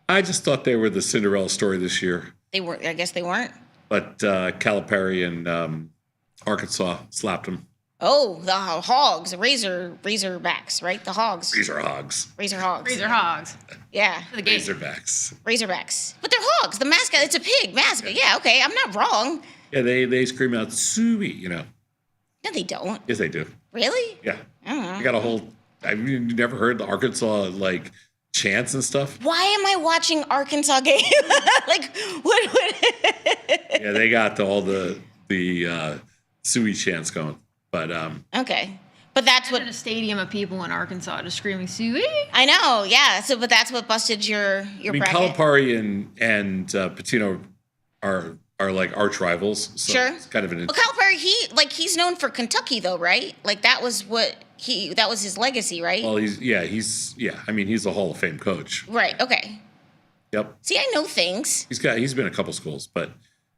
Speaker 15: I just thought they were the Cinderella story this year.
Speaker 13: They weren't. I guess they weren't.
Speaker 15: But Calipari and Arkansas slapped them.
Speaker 13: Oh, the Hogs, Razorbacks, right? The Hogs.
Speaker 15: Razor Hogs.
Speaker 13: Razor Hogs.
Speaker 14: Razor Hogs.
Speaker 13: Yeah.
Speaker 14: For the game.
Speaker 15: Razorbacks.
Speaker 13: Razorbacks. But they're hogs. The mascot, it's a pig mascot. Yeah, okay. I'm not wrong.
Speaker 15: Yeah, they scream out "Suey," you know.
Speaker 13: No, they don't.
Speaker 15: Yes, they do.
Speaker 13: Really?
Speaker 15: Yeah.
Speaker 13: I don't know.
Speaker 15: You got a whole. I mean, you never heard the Arkansas like chants and stuff.
Speaker 13: Why am I watching Arkansas game? Like, what?
Speaker 15: Yeah, they got all the Suey chants going. But
Speaker 13: Okay. But that's what.
Speaker 14: In a stadium of people in Arkansas just screaming "Suey."
Speaker 13: I know, yeah. So, but that's what busted your
Speaker 15: I mean,
Speaker 13: bracket.
Speaker 15: Calipari and Patino are like arch rivals. So
Speaker 13: Sure.
Speaker 15: It's kind of an.
Speaker 13: Well, Calipari, he's known for Kentucky though, right? Like that was his legacy, right?
Speaker 15: Well, he's I mean, he's a Hall of Fame coach.
Speaker 13: Right. Okay.
Speaker 15: Yep.
Speaker 13: See, I know things.
Speaker 15: He's been a couple schools, but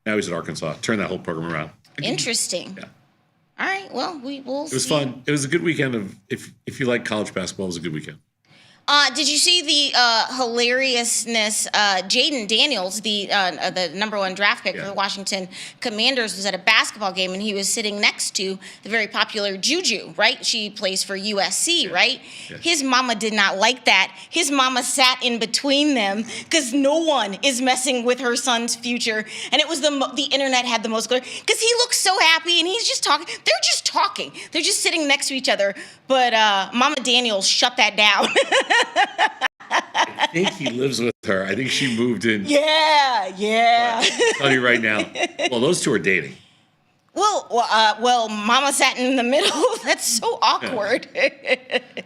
Speaker 15: now he's at Arkansas. Turned that whole program around.
Speaker 13: Interesting.
Speaker 15: Yeah.
Speaker 13: All right. Well, we'll.
Speaker 15: It was fun. It was a good weekend of if you like college basketball, it was a good weekend.
Speaker 13: Did you see the hilariousness? Jaden Daniels, the number one draft pick for the Washington Commanders, was at a basketball game and he was sitting next to the very popular Juju, right? She plays for USC, right? Yeah. His mama did not like that. His mama sat in between them because no one is messing with her son's future. And it was the internet had the most glory because he looks so happy and he's just talking. They're just talking. They're just sitting next to each other. But Mama Daniels shut that down.
Speaker 15: I think he lives with her. I think she moved in.
Speaker 13: Yeah.
Speaker 15: I'll tell you right now. Well, those two are dating.
Speaker 13: Well, Mama sat in the middle. That's so awkward.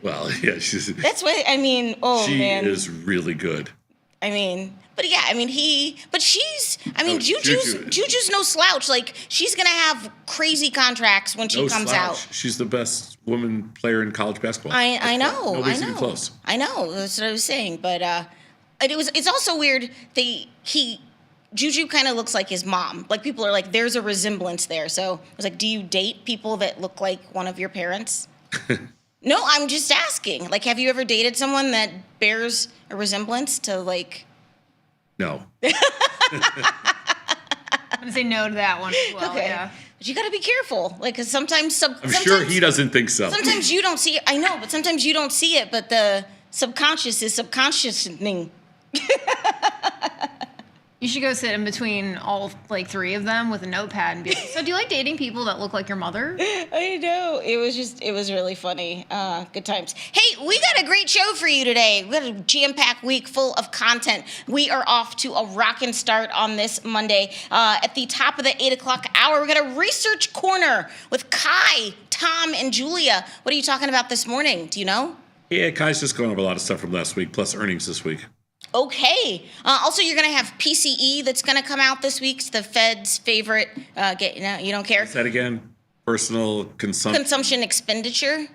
Speaker 15: Well, yeah, she's.
Speaker 13: That's what I mean. Oh man,
Speaker 15: she is really good.
Speaker 13: I mean, but yeah, I mean she's. I mean, Juju's no slouch. Like she's gonna have crazy contracts when she comes out.
Speaker 15: She's the best woman player in college basketball.
Speaker 13: I know.
Speaker 15: Nobody's
Speaker 13: I know.
Speaker 15: even close.
Speaker 13: I know. That's what I was saying. But it's also weird. Juju kind of looks like his mom. Like people are like, there's a resemblance there. So I was like, do you date people that look like one of your parents? No, I'm just asking. Like, have you ever dated someone that bears a resemblance to like?
Speaker 15: No.
Speaker 14: I'm gonna say no to that one as well.
Speaker 13: Okay.
Speaker 14: Yeah.
Speaker 13: But you got to be careful. Like, cause sometimes
Speaker 15: I'm sure he doesn't think so.
Speaker 13: Sometimes you don't see it. I know, but sometimes you don't see it. But the subconscious is subconsciousing.
Speaker 14: You should go sit in between all like three of them with a notepad and be like, so do you like dating people that look like your mother?
Speaker 13: I know. It was really funny. Good times. Hey, we got a great show for you today. We got a jam-packed week full of content. We are off to a rockin' start on this Monday. At the top of the 8 o'clock hour, we got a research corner with Kai, Tom, and Julia. What are you talking about this morning? Do you know?
Speaker 15: Yeah, Kai's just going over a lot of stuff from last week, plus earnings this week.
Speaker 13: Okay. Also, you're going to have PCE that's going to come out this week. It's the Fed's favorite. You don't care?
Speaker 15: Is that again? Personal consumption.
Speaker 13: Consumption expenditure.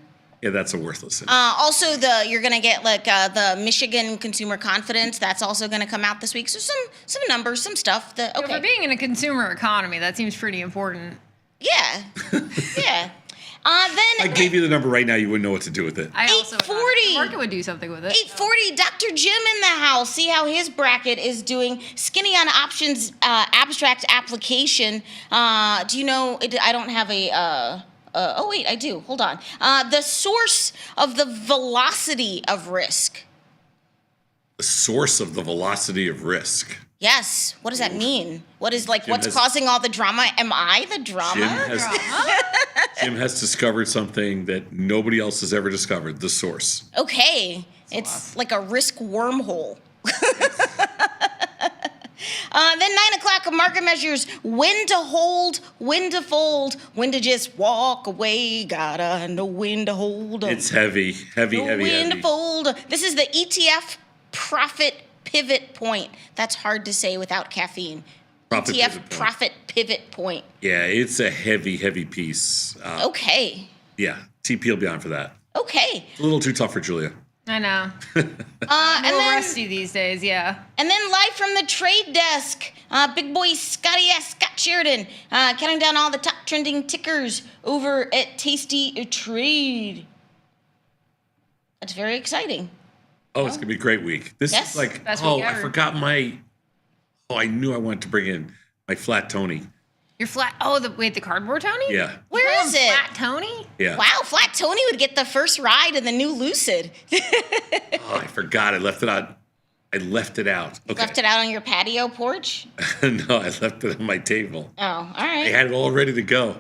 Speaker 15: Yeah, that's a worthless thing.
Speaker 13: Also, you're going to get like the Michigan consumer confidence. That's also going to come out this week. So some numbers, some stuff.
Speaker 14: For being in a consumer economy, that seems pretty important.
Speaker 13: Yeah. Yeah.
Speaker 15: I gave you the number right now. You wouldn't know what to do with it.
Speaker 14: I also
Speaker 13: 840.
Speaker 14: the market would do something with it.
Speaker 13: 840. Dr. Jim in the house. See how his bracket is doing. Skinny on options abstract application. Do you know? I don't have a. Oh wait, I do. Hold on. The source of the velocity of risk.
Speaker 15: The source of the velocity of risk.
Speaker 13: Yes. What does that mean? What is
Speaker 15: Jim
Speaker 13: what's
Speaker 15: has-
Speaker 13: causing all the drama? Am I the drama?
Speaker 15: Jim has discovered something that nobody else has ever discovered. The source.
Speaker 13: Okay. It's like a risk wormhole. Then 9 o'clock, market measures when to hold, when to fold, when to just walk away. Gotta know when to hold 'em.
Speaker 15: It's heavy.
Speaker 13: When to fold. This is the ETF profit pivot point. That's hard to say without caffeine.
Speaker 15: Profit
Speaker 13: ETF
Speaker 15: pivot point.
Speaker 13: profit pivot point.
Speaker 15: Yeah, it's a heavy piece.
Speaker 13: Okay.
Speaker 15: Yeah, TP will be on for that.
Speaker 13: Okay.
Speaker 15: It's a little too tough for Julia.
Speaker 14: I know.
Speaker 13: And
Speaker 14: I'm a little
Speaker 13: then,
Speaker 14: rusty these days, yeah.
Speaker 13: And then live from the trade desk, big boy Scott Sheridan, counting down all the top trending tickers over at Tasty Trade. That's very exciting.
Speaker 15: Oh, it's gonna be a great week. This
Speaker 13: Yes.
Speaker 15: is like,
Speaker 14: Best week
Speaker 15: I
Speaker 14: ever.
Speaker 15: forgot my. Oh, I knew I wanted to bring in my flat Tony.
Speaker 14: Your flat. Oh, the cardboard Tony.
Speaker 15: Yeah,
Speaker 13: Where is it?
Speaker 14: Flat Tony.
Speaker 15: yeah.
Speaker 13: Wow, Flat Tony would get the first ride in the new Lucid.
Speaker 15: Oh, I forgot. I left it out. I left it out. Okay.
Speaker 13: Left it out on your patio porch?
Speaker 15: No, I left it on my table.
Speaker 13: Oh, all
Speaker 15: I
Speaker 13: right.
Speaker 15: had it all ready to go.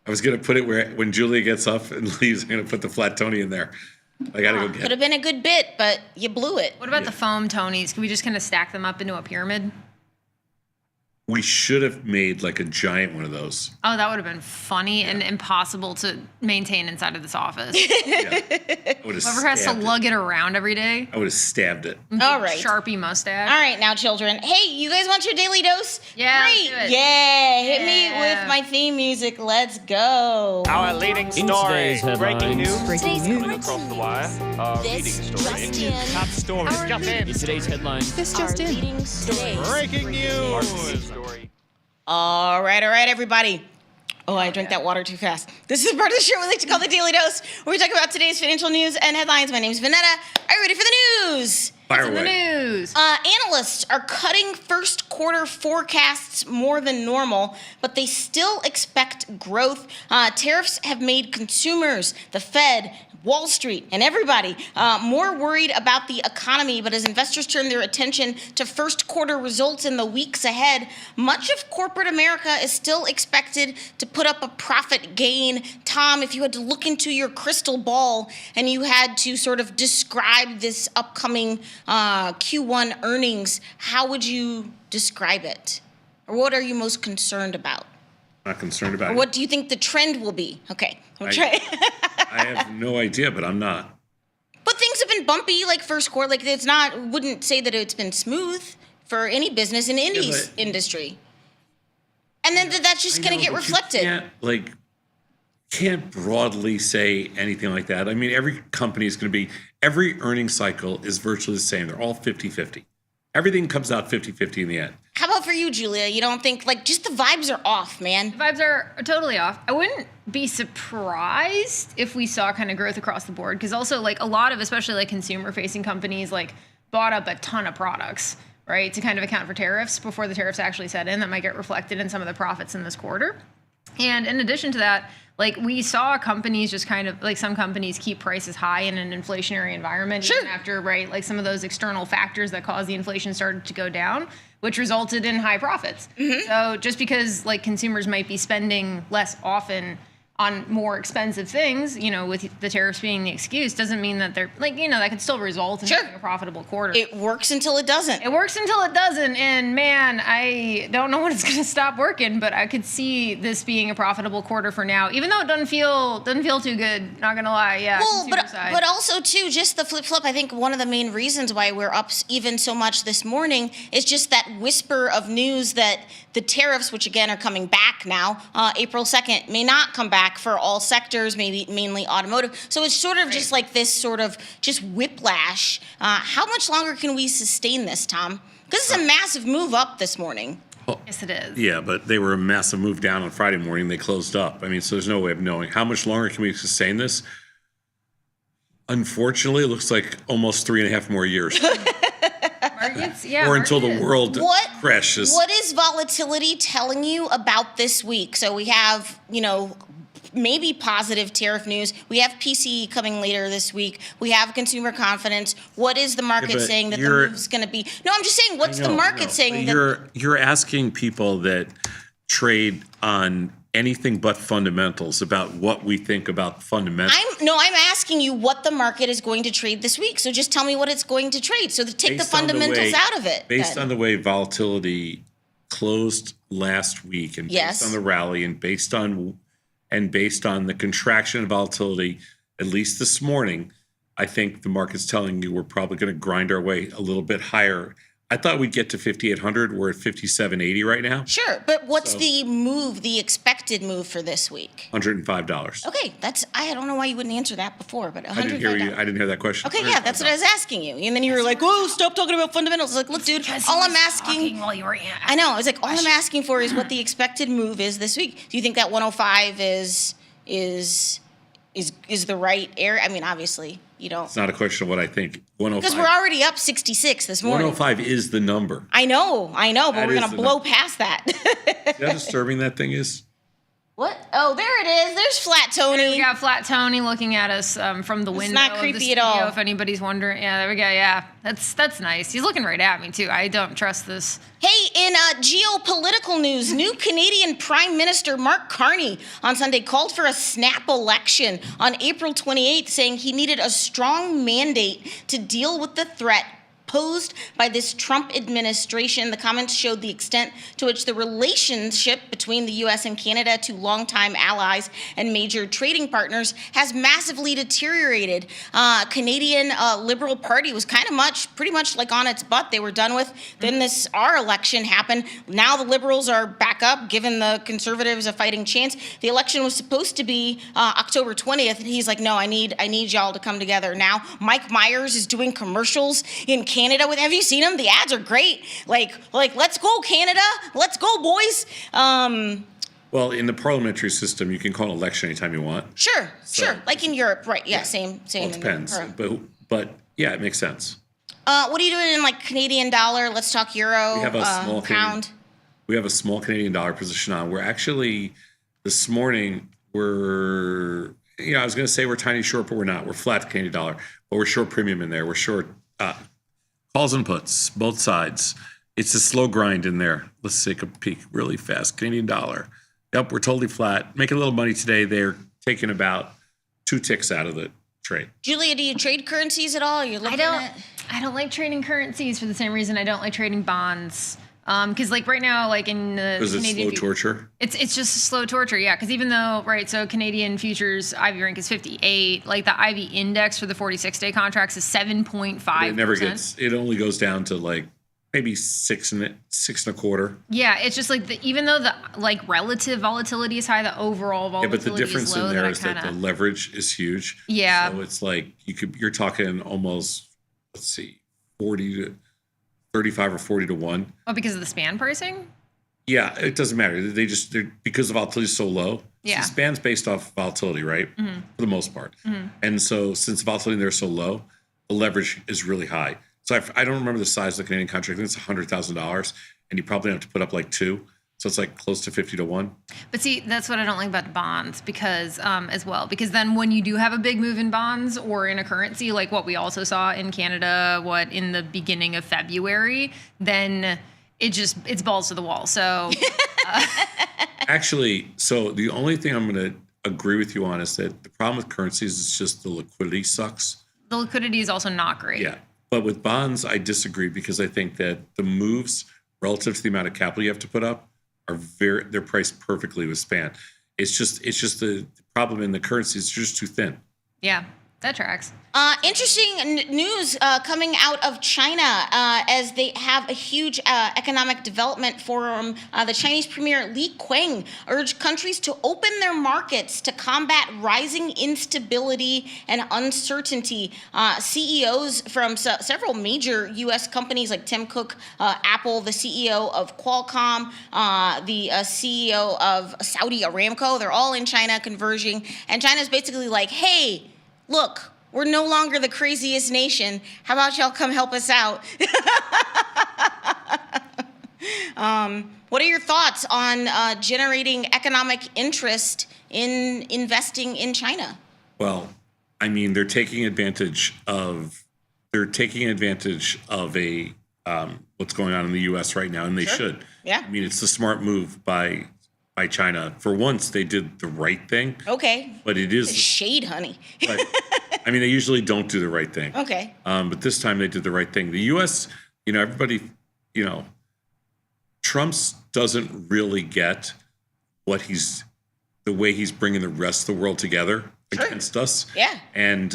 Speaker 15: I was gonna put it where when Julia gets up and leaves, I'm gonna put the flat Tony in there. I gotta go get
Speaker 13: Could
Speaker 15: it.
Speaker 13: have been a good bit, but you blew it.
Speaker 14: What about the foam Tonys? Can we just kind of stack them up into a pyramid?
Speaker 15: We should have made like a giant one of those.
Speaker 14: Oh, that would have been funny and impossible to maintain inside of this office.
Speaker 15: I would have
Speaker 14: Whoever has to
Speaker 15: stabbed it.
Speaker 14: lug it around every day.
Speaker 15: I would have stabbed it.
Speaker 13: All right.
Speaker 14: Sharpie mustache.
Speaker 13: All right, now, children. Hey, you guys want your daily dose?
Speaker 14: Yeah, let's
Speaker 13: Great.
Speaker 14: do it.
Speaker 13: Yeah. Hit me
Speaker 14: Yeah.
Speaker 13: with my theme music. Let's go.
Speaker 16: Our leading
Speaker 17: In
Speaker 16: story,
Speaker 17: today's
Speaker 16: breaking
Speaker 17: headlines.
Speaker 16: news,
Speaker 17: Breaking
Speaker 16: coming
Speaker 17: news.
Speaker 16: across the wire. Our leading story, top story. Let's jump in.
Speaker 17: In today's headlines.
Speaker 10: This just in.
Speaker 16: Breaking news.
Speaker 13: All right, everybody. Oh, I drank that water too fast. This is part of the show we like to call the Daily Dose, where we talk about today's financial news and headlines. My name's Vanetta. Are you ready for the news?
Speaker 15: Fire
Speaker 14: In the
Speaker 15: away.
Speaker 14: news.
Speaker 13: Analysts are cutting first quarter forecasts more than normal, but they still expect growth. Tariffs have made consumers, the Fed, Wall Street, and everybody more worried about the economy. But as investors turn their attention to first quarter results in the weeks ahead, much of corporate America is still expected to put up a profit gain. Tom, if you had to look into your crystal ball and you had to sort of describe this upcoming Q1 earnings, how would you describe it? Or what are you most concerned about?
Speaker 15: I'm not concerned about
Speaker 13: Or
Speaker 15: it.
Speaker 13: what do you think the trend will be? Okay, I'm
Speaker 15: I-
Speaker 13: trying.
Speaker 15: I have no idea, but I'm not.
Speaker 13: But things have been bumpy, like first quarter. Like it's not. Wouldn't say that it's been smooth for any business in any
Speaker 15: but-
Speaker 13: industry. And then that's just
Speaker 15: I
Speaker 13: going
Speaker 15: know,
Speaker 13: to get
Speaker 15: but you
Speaker 13: reflected.
Speaker 15: can't broadly say anything like that. I mean, every company is going to be, every earnings cycle is virtually the same. They're all 50-50. Everything comes out 50-50 in the end.
Speaker 13: How about for you, Julia? You don't think just the vibes are off, man?
Speaker 14: The vibes are totally off. I wouldn't be surprised if we saw kind of growth across the board, because also like a lot of especially like consumer facing companies like bought up a ton of products, right, to kind of account for tariffs before the tariffs actually set in. That might get reflected in some of the profits in this quarter. And in addition to that, like we saw companies just kind of like some companies keep prices high in an inflationary environment even after, right, like some of those external factors that caused the inflation started to go down, which resulted in high profits. So just because like consumers might be spending less often on more expensive things, you know, with the tariffs being the excuse, doesn't mean that they're like, you know, that could still result in having a profitable quarter.
Speaker 13: It works until it doesn't.
Speaker 14: It works until it doesn't. And man, I don't know when it's going to stop working, but I could see this being a profitable quarter for now, even though it doesn't feel too good. Not going to lie. Yeah.
Speaker 13: Well,
Speaker 14: consumer side.
Speaker 13: but also too, just the flip. I think one of the main reasons why we're up even so much this morning is just that whisper of news that the tariffs, which again are coming back now, April 2nd, may not come back for all sectors, maybe mainly automotive. So it's sort of just like this sort of just whiplash. How much longer can we sustain this, Tom? Because it's a massive move up this morning.
Speaker 14: Yes, it is.
Speaker 15: Yeah, but they were a massive move down on Friday morning. They closed up. I mean, so there's no way of knowing how much longer can we sustain this. Unfortunately, it looks like almost 3.5 more years.
Speaker 14: Markets, yeah.
Speaker 15: Or until the world crashes.
Speaker 13: What is volatility telling you about this week? So we have, maybe positive tariff news. We have PCE coming later this week. We have consumer confidence. What is the market saying that the move's going to be? No, I'm just saying, what's the market saying?
Speaker 15: You're asking people that trade on anything but fundamentals about what we think about fundamentals.
Speaker 13: I'm asking you what the market is going to trade this week. So just tell me what it's going to trade. So take the fundamentals out of it.
Speaker 15: Based on the way volatility closed last week, and based on the rally, and based on the contraction of volatility, at least this morning, I think the market's telling you we're probably going to grind our way a little bit higher. I thought we'd get to 5,800. We're at 5,780 right now.
Speaker 13: Sure, but what's the expected move for this week?
Speaker 15: $105.
Speaker 13: Okay, I don't know why you wouldn't answer that before, but $105.
Speaker 15: I didn't hear that question.
Speaker 13: Okay, yeah, that's what I was asking you. And then you were like, "Whoa, stop talking about fundamentals." Like, look, dude, all I'm asking.
Speaker 14: While you were
Speaker 13: I know. I was like, all I'm asking for is what the expected move is this week. Do you think that 105 is the right area? I mean, obviously, you don't.
Speaker 15: It's not a question of what I think. 105.
Speaker 13: Because we're already up 66 this morning.
Speaker 15: 105 is the number.
Speaker 13: I know, but we're going to blow past that.
Speaker 15: See how disturbing that thing is?
Speaker 13: What? Oh, there it is. There's Flat Tony.
Speaker 14: We got Flat Tony looking at us from the window.
Speaker 13: It's not creepy
Speaker 14: of the
Speaker 13: at all.
Speaker 14: If anybody's wondering, yeah, there we go. Yeah, that's nice. He's looking right at me too. I don't trust this.
Speaker 13: Hey, in geopolitical news, new Canadian Prime Minister Mark Carney on Sunday called for a snap election on April 28th, saying he needed a strong mandate to deal with the threat posed by this Trump administration. The comments showed the extent to which the relationship between the U.S. and Canada, two longtime allies and major trading partners, has massively deteriorated. Canadian Liberal Party was pretty much like on its butt. They were done with. Then our election happened. Now the Liberals are back up, giving the Conservatives a fighting chance. The election was supposed to be October 20th, and he's like, no, I need y'all to come together now. Mike Myers is doing commercials in Canada with. Have you seen them? The ads are great. Like, let's go Canada, let's go boys.
Speaker 15: Well, in the parliamentary system, you can call an election anytime you want.
Speaker 13: Sure. Like in Europe, right? Yeah, same.
Speaker 15: Well, it depends, but yeah, it makes sense.
Speaker 13: What are you doing in like Canadian dollar? Let's talk euro.
Speaker 15: We have a small
Speaker 13: pound.
Speaker 15: We have a small Canadian dollar position on. We're actually this morning. I was going to say we're tiny short, but we're not. We're flat Canadian dollar, but we're short premium in there. We're short. Calls and puts, both sides. It's a slow grind in there. Let's take a peek really fast. Canadian dollar. Yep, we're totally flat. Making a little money today. They're taking about 2 ticks out of the trade.
Speaker 13: Julia, do you trade currencies at all?
Speaker 14: I don't like trading currencies for the same reason I don't like trading bonds. Because like right now, like in the
Speaker 15: Canadian, it's slow torture.
Speaker 14: It's just slow torture, yeah. Because even though so Canadian futures IV rank is 58, like the IV index for the 46-day contracts is 7.5%.
Speaker 15: It never gets. It only goes down to like maybe 6.25.
Speaker 14: Yeah, it's just like even though the like relative volatility is high, the overall volatility is low.
Speaker 15: Yeah, but the difference in there is that the leverage is huge.
Speaker 14: Yeah.
Speaker 15: So it's like you're talking almost 40 to 35 or 40 to 1.
Speaker 14: Oh, because of the span pricing?
Speaker 15: Yeah, it doesn't matter. They're because the volatility is so low.
Speaker 14: Yeah.
Speaker 15: The span's based off volatility, right? Mm-hmm. For the most part. Mm-hmm. And so since the volatility there is so low, the leverage is really high. So I don't remember the size of the Canadian contract. I think it's $100,000, and you probably have to put up like 2. So it's like close to 50 to 1.
Speaker 14: But see, that's what I don't like about bonds because then when you do have a big move in bonds or in a currency, like what we also saw in Canada, in the beginning of February, then it's balls to the wall. So
Speaker 15: actually, so the only thing I'm going to agree with you on is that the problem with currencies is just the liquidity sucks.
Speaker 14: The liquidity is also not great.
Speaker 15: Yeah. But with bonds, I disagree because I think that the moves relative to the amount of capital you have to put up they're priced perfectly with span. It's just the problem in the currency is just too thin.
Speaker 14: Yeah. That tracks.
Speaker 13: Interesting news coming out of China as they have a huge economic development forum. The Chinese Premier Li Qiang urged countries to open their markets to combat rising instability and uncertainty. CEOs from several major U.S. companies like Tim Cook, Apple, the CEO of Qualcomm, the CEO of Saudi Aramco, they're all in China converging. And China's basically like, hey, look, we're no longer the craziest nation. How about y'all come help us out? What are your thoughts on generating economic interest in investing in China?
Speaker 15: Well, I mean, they're taking advantage of a what's going on in the U.S. right now, and they should.
Speaker 13: Yeah.
Speaker 15: I mean, it's the smart move by China. For once, they did the right thing.
Speaker 13: Okay.
Speaker 15: But it is
Speaker 13: shade, honey.
Speaker 15: But, I mean, they usually don't do the right thing.
Speaker 13: Okay.
Speaker 15: But this time they did the right thing. The U.S., everybody, Trump's doesn't really get the way he's bringing the rest of the world together against us.
Speaker 13: Yeah.
Speaker 15: And,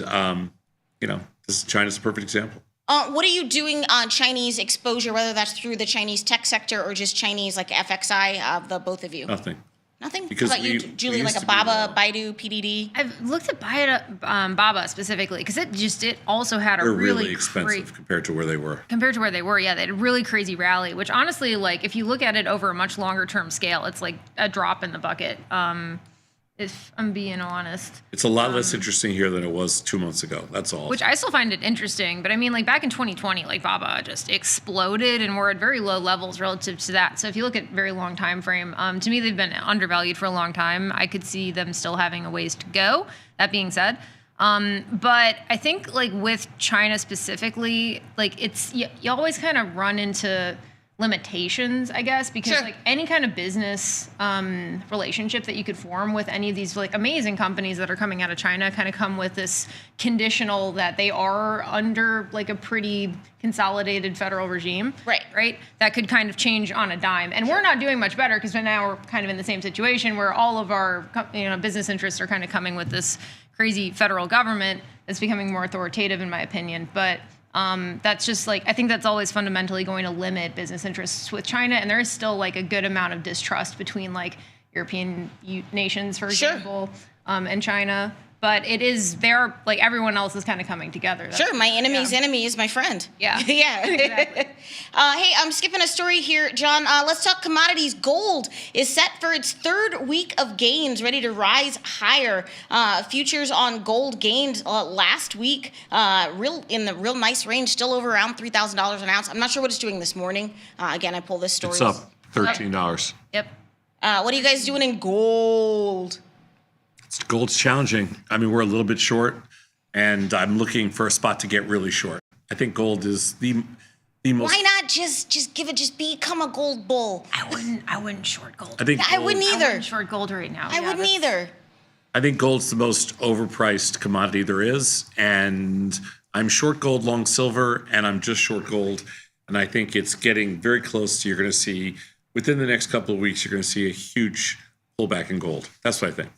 Speaker 15: China's a perfect example.
Speaker 13: What are you doing on Chinese exposure, whether that's through the Chinese tech sector or just Chinese like FXI, the both of you?
Speaker 15: Nothing.
Speaker 13: Nothing?
Speaker 15: Because
Speaker 13: How about you, Julie, like a Baba, Baidu, PDD?
Speaker 14: I've looked at Baba specifically because it also had a
Speaker 15: They're
Speaker 14: really
Speaker 15: really expensive compared to where they were.
Speaker 14: Yeah, they had a really crazy rally, which honestly, like if you look at it over a much longer term scale, it's like a drop in the bucket. If I'm being honest.
Speaker 15: It's a lot less interesting here than it was 2 months ago. That's all.
Speaker 14: Which I still find it interesting, but I mean, like back in 2020, like Baba just exploded, and we're at very low levels relative to that. So if you look at very long time frame, to me they've been undervalued for a long time. I could see them still having a ways to go. That being said, but I think like with China specifically, like it's you always kind of run into limitations, I guess, because like any kind of business relationship that you could form with any of these like amazing companies that are coming out of China kind of come with this conditional that they are under like a pretty consolidated federal regime, right? That could kind of change on a dime, and we're not doing much better because now we're kind of in the same situation where all of our business interests are kind of coming with this crazy federal government that's becoming more authoritative, in my opinion, but. That's just like, I think that's always fundamentally going to limit business interests with China. And there is still like a good amount of distrust between like European nations, for example, and China. But they're like everyone else is kind of coming together.
Speaker 13: Sure, my enemy's enemy is my friend.
Speaker 14: Yeah.
Speaker 13: Yeah.
Speaker 14: Exactly.
Speaker 13: Hey, I'm skipping a story here, John. Let's talk commodities. Gold is set for its third week of gains, ready to rise higher. Futures on gold gained last week, in the real nice range, still over around $3,000 an ounce. I'm not sure what it's doing this morning. Again, I pull this story.
Speaker 15: It's up $13.
Speaker 14: Yep.
Speaker 13: What are you guys doing in gold?
Speaker 15: Gold's challenging. I mean, we're a little bit short, and I'm looking for a spot to get really short. I think gold is the most.
Speaker 13: Why not just become a gold bull?
Speaker 14: I wouldn't short gold.
Speaker 15: I think
Speaker 13: I wouldn't either.
Speaker 14: I wouldn't short gold right now.
Speaker 13: I wouldn't either.
Speaker 15: I think gold's the most overpriced commodity there is, and I'm short gold, long silver, and I'm just short gold, and I think it's getting very close to. You're going to see within the next couple of weeks, you're going to see a huge pullback in gold. That's what I think.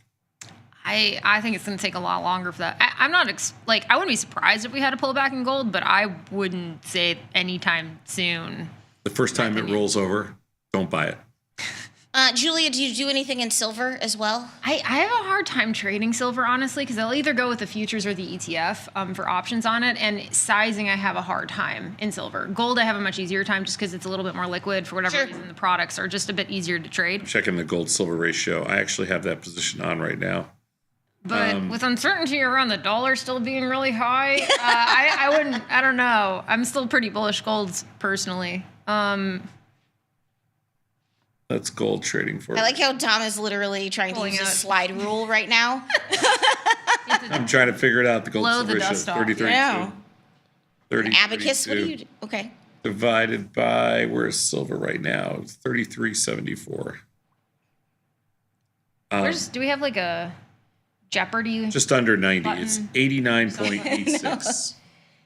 Speaker 14: I think it's going to take a lot longer for that. I'm not I wouldn't be surprised if we had a pullback in gold, but I wouldn't say it anytime soon.
Speaker 15: The first time it rolls over, don't buy it.
Speaker 13: Julia, do you do anything in silver as well?
Speaker 14: I have a hard time trading silver, honestly, because I'll either go with the futures or the ETF for options on it. And sizing, I have a hard time in silver. Gold, I have a much easier time just because it's a little bit more liquid for whatever reason. The products are just a bit easier to trade.
Speaker 15: I'm checking the gold-silver ratio. I actually have that position on right now.
Speaker 14: But with uncertainty around the dollar still being really high, I don't know. I'm still pretty bullish golds personally.
Speaker 15: That's gold trading for.
Speaker 13: I like how Tom is literally trying to use a slide rule right now.
Speaker 15: I'm trying to figure it out. The gold-silver ratio is 33.
Speaker 13: Yeah.
Speaker 15: 30.
Speaker 13: Abacus, what do you do? Okay.
Speaker 15: Divided by, where's silver right now? 33.74.
Speaker 14: Do we have like a Jeopardy?
Speaker 15: Just under 90.
Speaker 14: Button?
Speaker 15: It's 89.86.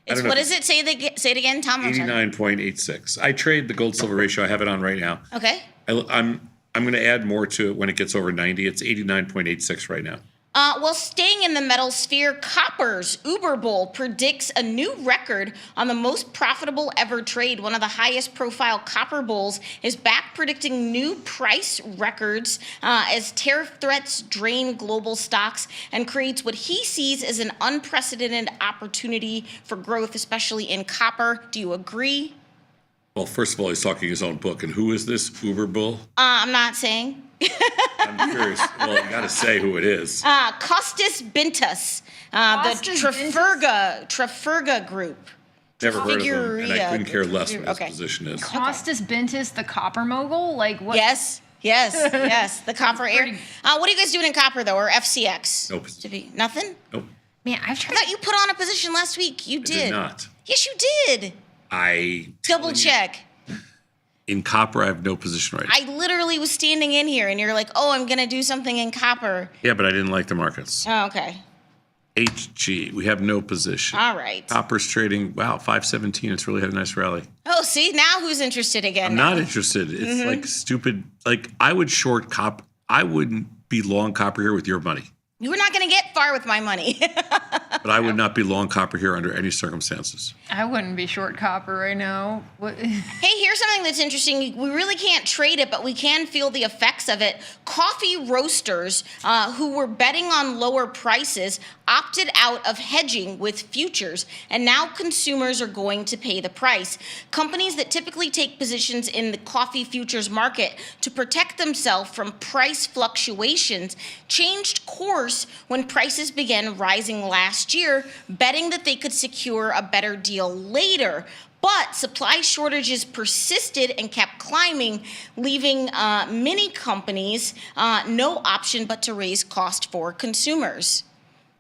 Speaker 13: What does it say? Say it again, Tom.
Speaker 15: 89.86. I trade the gold-silver ratio. I have it on right now.
Speaker 13: Okay.
Speaker 15: I'm going to add more to it when it gets over 90. It's 89.86 right now.
Speaker 13: Well, staying in the metal sphere, Copper's Uber Bull predicts a new record on the most profitable ever trade. One of the highest profile copper bulls is back predicting new price records as tariff threats drain global stocks and creates what he sees as an unprecedented opportunity for growth, especially in copper. Do you agree?
Speaker 15: Well, first of all, he's talking his own book. And who is this Uber Bull?
Speaker 13: I'm not saying.
Speaker 15: I'm curious. Well, you got to say who it is.
Speaker 13: Costas Bintas, the Trafurga Group.
Speaker 15: Never heard of him, and I couldn't care less what his position is.
Speaker 14: Costas Bintas, the copper mogul? Like what?
Speaker 13: Yes, the copper air. What are you guys doing in copper, though, or FCX?
Speaker 15: Nope.
Speaker 13: Nothing?
Speaker 15: Nope.
Speaker 14: Man, I
Speaker 13: thought you put on a position last week. You did.
Speaker 15: I did not.
Speaker 13: Yes, you did. Double check.
Speaker 15: In copper, I have no position right now.
Speaker 13: I literally was standing in here, and you're like, oh, I'm going to do something in copper.
Speaker 15: Yeah, but I didn't like the markets.
Speaker 13: Oh, okay.
Speaker 15: HG, we have no position.
Speaker 13: All right.
Speaker 15: Copper's trading, wow, 517. It's really had a nice rally.
Speaker 13: Oh, see, now who's interested again?
Speaker 15: I'm not interested. It's like stupid. Like, I would short copper. I wouldn't be long copper here with your money.
Speaker 13: You were not going to get far with my money.
Speaker 15: But I would not be long copper here under any circumstances.
Speaker 14: I wouldn't be short copper right now. What?
Speaker 13: Hey, here's something that's interesting. We really can't trade it, but we can feel the effects of it. Coffee roasters who were betting on lower prices opted out of hedging with futures, and now consumers are going to pay the price. Companies that typically take positions in the coffee futures market to protect themselves from price fluctuations changed course when prices began rising last year, betting that they could secure a better deal later. But supply shortages persisted and kept climbing, leaving many companies no option but to raise cost for consumers.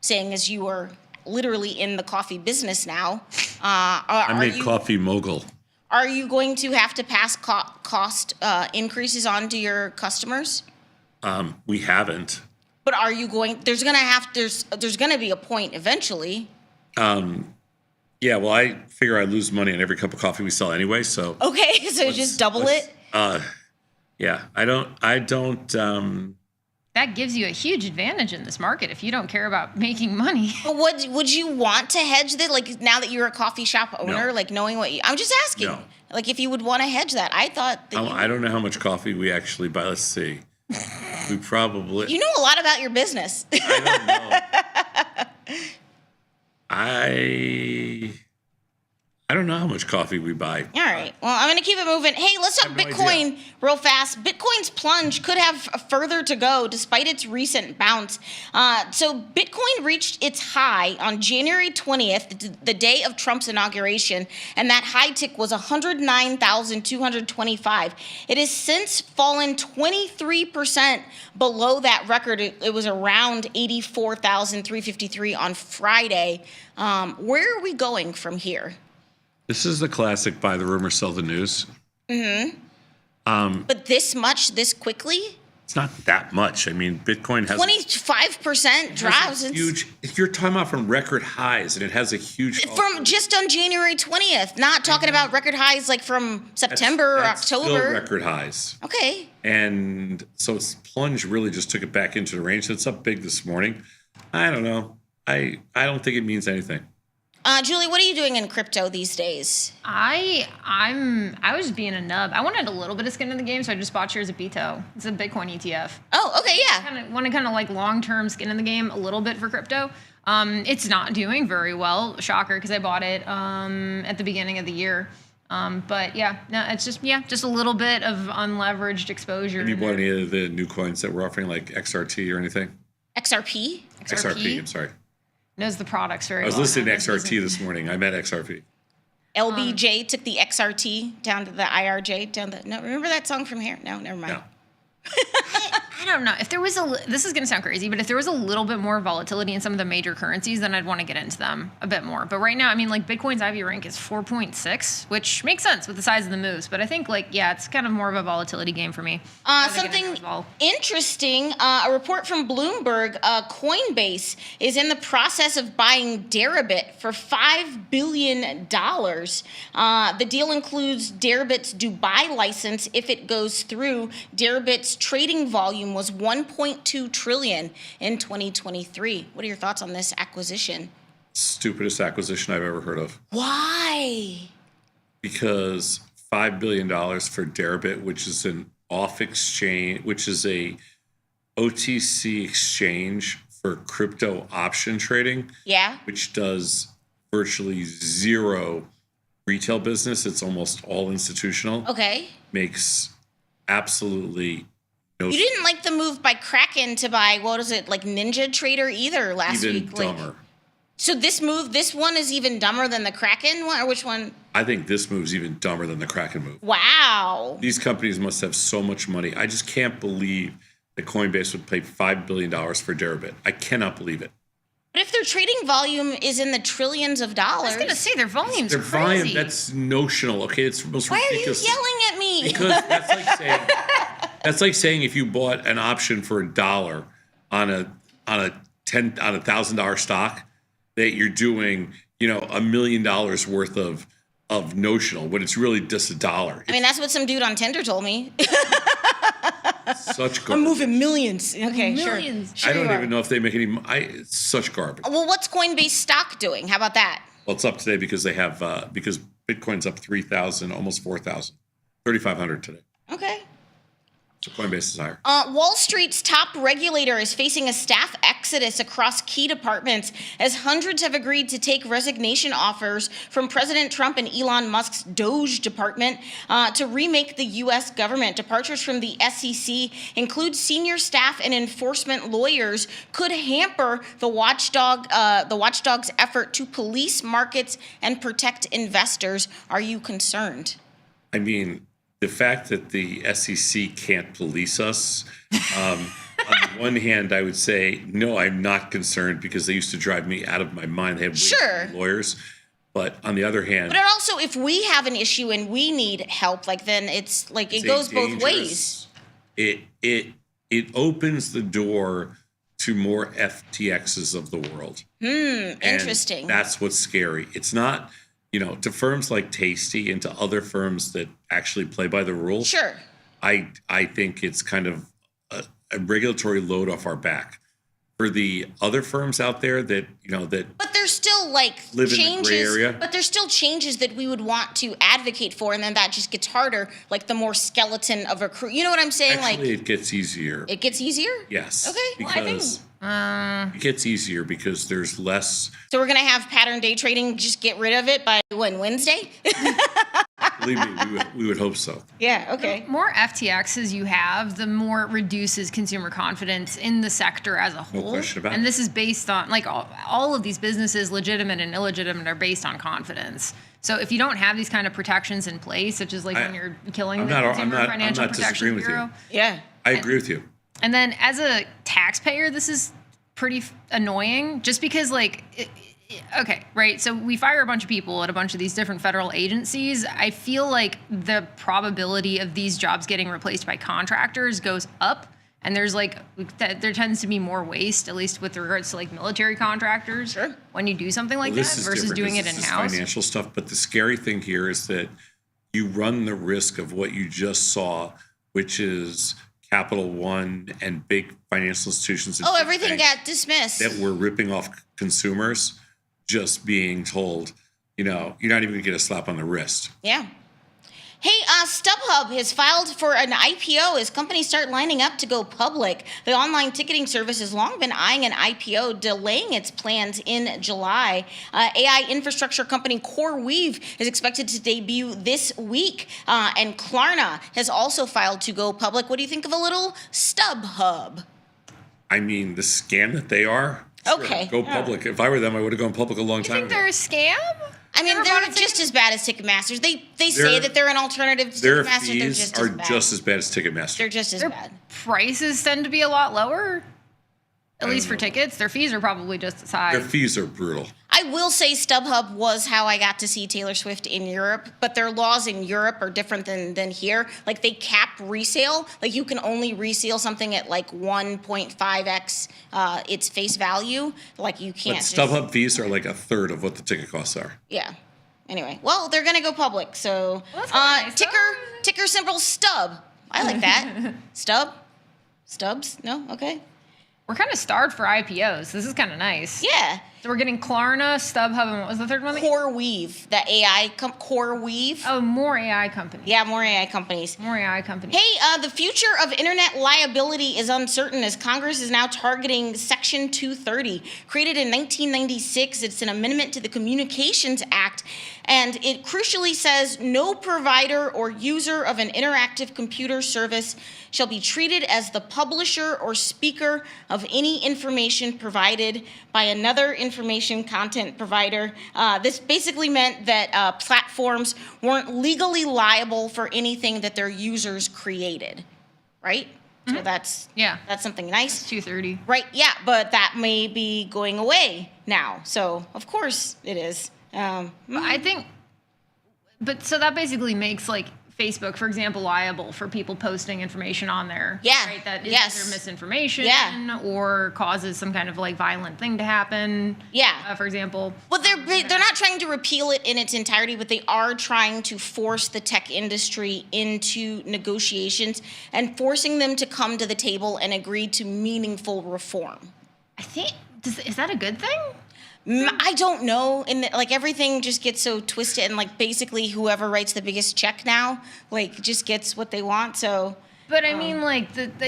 Speaker 13: Saying as you are literally in the coffee business now,
Speaker 15: I'm a coffee mogul.
Speaker 13: Are you going to have to pass cost increases on to your customers?
Speaker 15: We haven't.
Speaker 13: But are you going? There's going to be a point eventually.
Speaker 15: Yeah, well, I figure I lose money on every cup of coffee we sell anyway, so.
Speaker 13: Okay, so just double it.
Speaker 15: Yeah, I don't.
Speaker 14: That gives you a huge advantage in this market if you don't care about making money.
Speaker 13: But would you want to hedge that? Like now that you're a coffee shop owner, like knowing what I'm just asking.
Speaker 15: No.
Speaker 13: Like if you would want to hedge that, I thought. That
Speaker 15: I don't know how much coffee we actually buy. Let's see. We probably.
Speaker 13: You know a lot about your business.
Speaker 15: I don't know. I don't know how much coffee we buy.
Speaker 13: All right. Well, I'm going to keep it moving. Hey, let's talk Bitcoin real fast. Bitcoin's plunge could have further to go despite its recent bounce. So Bitcoin reached its high on January 20th, the day of Trump's inauguration, and that high tick was 109,225. It has since fallen 23% below that record. It was around 84,353 on Friday. Where are we going from here?
Speaker 15: This is the classic buy the rumor, sell the news.
Speaker 13: Mm-hmm. But this quickly?
Speaker 15: It's not that much. I mean, Bitcoin has
Speaker 13: 25% drops.
Speaker 15: Huge. If you're talking about from record highs, and it has a huge
Speaker 13: from just on January 20th. Not talking about record highs like from September or October.
Speaker 15: Still record highs.
Speaker 13: Okay.
Speaker 15: And so its plunge really just took it back into the range. So it's up big this morning. I don't know. I don't think it means anything.
Speaker 13: Julie, what are you doing in crypto these days?
Speaker 14: I was just being a nub. I wanted a little bit of skin in the game, so I just bought shares of Bito. It's a Bitcoin ETF.
Speaker 13: Oh, okay, yeah.
Speaker 14: I want to like long-term skin in the game a little bit for crypto. It's not doing very well. Shocker, because I bought it at the beginning of the year. But yeah, no, it's just a little bit of unleveraged exposure.
Speaker 15: Have you bought any of the new coins that we're offering, like XRT or anything?
Speaker 13: XRP?
Speaker 15: XRP, I'm sorry.
Speaker 14: Knows the products very well.
Speaker 15: I was listening to XRT this morning. I meant XRP.
Speaker 13: LBJ took the XRT down to the IRJ. No, remember that song from here? No, never mind.
Speaker 15: No.
Speaker 14: I don't know. If there was this is going to sound crazy, but if there was a little bit more volatility in some of the major currencies, then I'd want to get into them a bit more. But right now, I mean, like Bitcoin's IV rank is 4.6, which makes sense with the size of the moves. But I think it's kind of more of a volatility game for me.
Speaker 13: Something interesting, a report from Bloomberg, Coinbase is in the process of buying Deribit for $5 billion. The deal includes Deribit's Dubai license if it goes through. Deribit's trading volume volume was 1.2 trillion in 2023. What are your thoughts on this acquisition?
Speaker 15: Stupidest acquisition I've ever heard of.
Speaker 13: Why?
Speaker 15: Because $5 billion for Deribit, which is an off exchange, which is a OTC exchange for crypto option trading.
Speaker 13: Yeah.
Speaker 15: Which does virtually zero retail business. It's almost all institutional.
Speaker 13: Okay.
Speaker 15: Makes absolutely no
Speaker 13: You didn't like the move by Kraken to buy, what is it, like Ninja Trader either last
Speaker 15: even
Speaker 13: week?
Speaker 15: dumber.
Speaker 13: So this one is even dumber than the Kraken one, or which one?
Speaker 15: I think this move's even dumber than the Kraken move.
Speaker 13: Wow.
Speaker 15: These companies must have so much money. I just can't believe that Coinbase would pay $5 billion for Deribit. I cannot believe it.
Speaker 13: But if their trading volume is in the trillions of dollars.
Speaker 14: I was going to say their volume's
Speaker 15: Their
Speaker 14: crazy.
Speaker 15: volume, that's notional, okay? It's the most
Speaker 13: Why
Speaker 15: ridiculous.
Speaker 13: are you yelling at me?
Speaker 15: Because that's like saying if you bought an option for $1 on a $1,000 stock, that you're doing, $1 million worth of notional when it's really just $1.
Speaker 13: I mean, that's what some dude on Tinder told me.
Speaker 15: Such garbage.
Speaker 13: I'm moving millions. Okay,
Speaker 14: Millions.
Speaker 13: sure.
Speaker 15: I don't even know if they make any. It's such garbage.
Speaker 13: Well, what's Coinbase stock doing? How about that?
Speaker 15: Well, it's up today because they have because Bitcoin's up 3,000, almost 4,000, 3,500 today.
Speaker 13: Okay.
Speaker 15: So Coinbase is higher.
Speaker 13: Wall Street's top regulator is facing a staff exodus across key departments as hundreds have agreed to take resignation offers from President Trump and Elon Musk's Doge department to remake the U.S. government. Departures from the SEC include senior staff and enforcement lawyers could hamper the watchdog's effort to police markets and protect investors. Are you concerned?
Speaker 15: I mean, the fact that the SEC can't police us, on the one hand, I would say, no, I'm not concerned because they used to drive me out of my mind. They have way too many lawyers. But on the other hand,
Speaker 13: But also, if we have an issue and we need help, then it's like it goes both ways.
Speaker 15: It opens the door to more FTXs of the world.
Speaker 13: Interesting.
Speaker 15: And that's what's scary. It's not, to firms like Tasty and to other firms that actually play by the rules.
Speaker 13: Sure.
Speaker 15: I think it's kind of a regulatory load off our back. For the other firms out there that,
Speaker 13: But there's still
Speaker 15: live in the gray area.
Speaker 13: But there's still changes that we would want to advocate for, and then that just gets harder, like the more skeleton of a crew. You know what I'm saying?
Speaker 15: Actually, it gets easier.
Speaker 13: It gets easier?
Speaker 15: Yes.
Speaker 13: Okay.
Speaker 15: Because it gets easier because there's less.
Speaker 13: So we're going to have pattern day trading, just get rid of it by Wednesday?
Speaker 15: Believe me, we would hope so.
Speaker 13: Yeah, okay.
Speaker 14: The more FTXs you have, the more it reduces consumer confidence in the sector as a whole.
Speaker 15: No question about it.
Speaker 14: And this is based on, all of these businesses, legitimate and illegitimate, are based on confidence. So if you don't have these kind of protections in place, such as when you're killing the Consumer Financial Protection Bureau.
Speaker 13: Yeah.
Speaker 15: I agree with you.
Speaker 14: And then as a taxpayer, this is pretty annoying just because okay, right? So we fire a bunch of people at a bunch of these different federal agencies. I feel like the probability of these jobs getting replaced by contractors goes up. And there's there tends to be more waste, at least with regards to military contractors, when you do something like that versus doing it in-house.
Speaker 15: This is financial stuff. But the scary thing here is that you run the risk of what you just saw, which is Capital One and big financial institutions. And
Speaker 13: Everything got dismissed.
Speaker 15: That were ripping off consumers, just being told, you're not even going to get a slap on the wrist.
Speaker 13: Yeah. Hey, StubHub has filed for an IPO as companies start lining up to go public. The online ticketing service has long been eyeing an IPO, delaying its plans in July. AI infrastructure company CoreWeave is expected to debut this week, and Klarna has also filed to go public. What do you think of a little StubHub?
Speaker 15: I mean, the scam that they are.
Speaker 13: Okay.
Speaker 15: Go public. If I were them, I would have gone public a long time
Speaker 14: You think
Speaker 15: ago.
Speaker 14: they're a scam?
Speaker 13: I mean, they're just as bad as Ticketmasters. They say that they're an alternative to
Speaker 15: Their
Speaker 13: Ticketmaster. They're
Speaker 15: fees
Speaker 13: just
Speaker 15: are
Speaker 13: as bad.
Speaker 15: just as bad as Ticketmaster.
Speaker 13: They're just as bad.
Speaker 14: Prices tend to be a lot lower, at least for tickets. Their fees are probably just as high.
Speaker 15: Their fees are brutal.
Speaker 13: I will say StubHub was how I got to see Taylor Swift in Europe, but their laws in Europe are different than here. They cap resale. You can only resale something at 1.5x its face value. You can't.
Speaker 15: But StubHub fees are a third of what the ticket costs are.
Speaker 13: Yeah. Anyway, well, they're gonna go public, so
Speaker 14: nice,
Speaker 13: ticker symbol STUB. I like that. STUB. Stubs? No? Okay.
Speaker 14: We're kind of starved for IPOs. This is kind of nice.
Speaker 13: Yeah.
Speaker 14: So we're getting Klarna, StubHub, and what was the third one?
Speaker 13: CoreWeave, the AI CoreWeave.
Speaker 14: Oh, more AI companies.
Speaker 13: Yeah, more AI companies.
Speaker 14: More AI companies.
Speaker 13: Hey, the future of internet liability is uncertain as Congress is now targeting Section 230. Created in 1996, it's an amendment to the Communications Act, and it crucially says no provider or user of an interactive computer service shall be treated as the publisher or speaker of any information provided by another information content provider. This basically meant that platforms weren't legally liable for anything that their users created, right? So that's something nice.
Speaker 14: 230.
Speaker 13: Right, yeah, but that may be going away now. So of course it is.
Speaker 14: I think, but so that basically makes like Facebook, for example, liable for people posting information on there.
Speaker 13: Yeah.
Speaker 14: Right? That is
Speaker 13: Yes.
Speaker 14: either misinformation
Speaker 13: Yeah.
Speaker 14: or causes some kind of like violent thing to happen.
Speaker 13: Yeah.
Speaker 14: For example.
Speaker 13: Well, they're not trying to repeal it in its entirety, but they are trying to force the tech industry into negotiations and forcing them to come to the table and agree to meaningful reform.
Speaker 14: I think, is that a good thing?
Speaker 13: I don't know. And like everything just gets so twisted, and like basically whoever writes the biggest check now, like just gets what they want. So.
Speaker 14: But I mean, like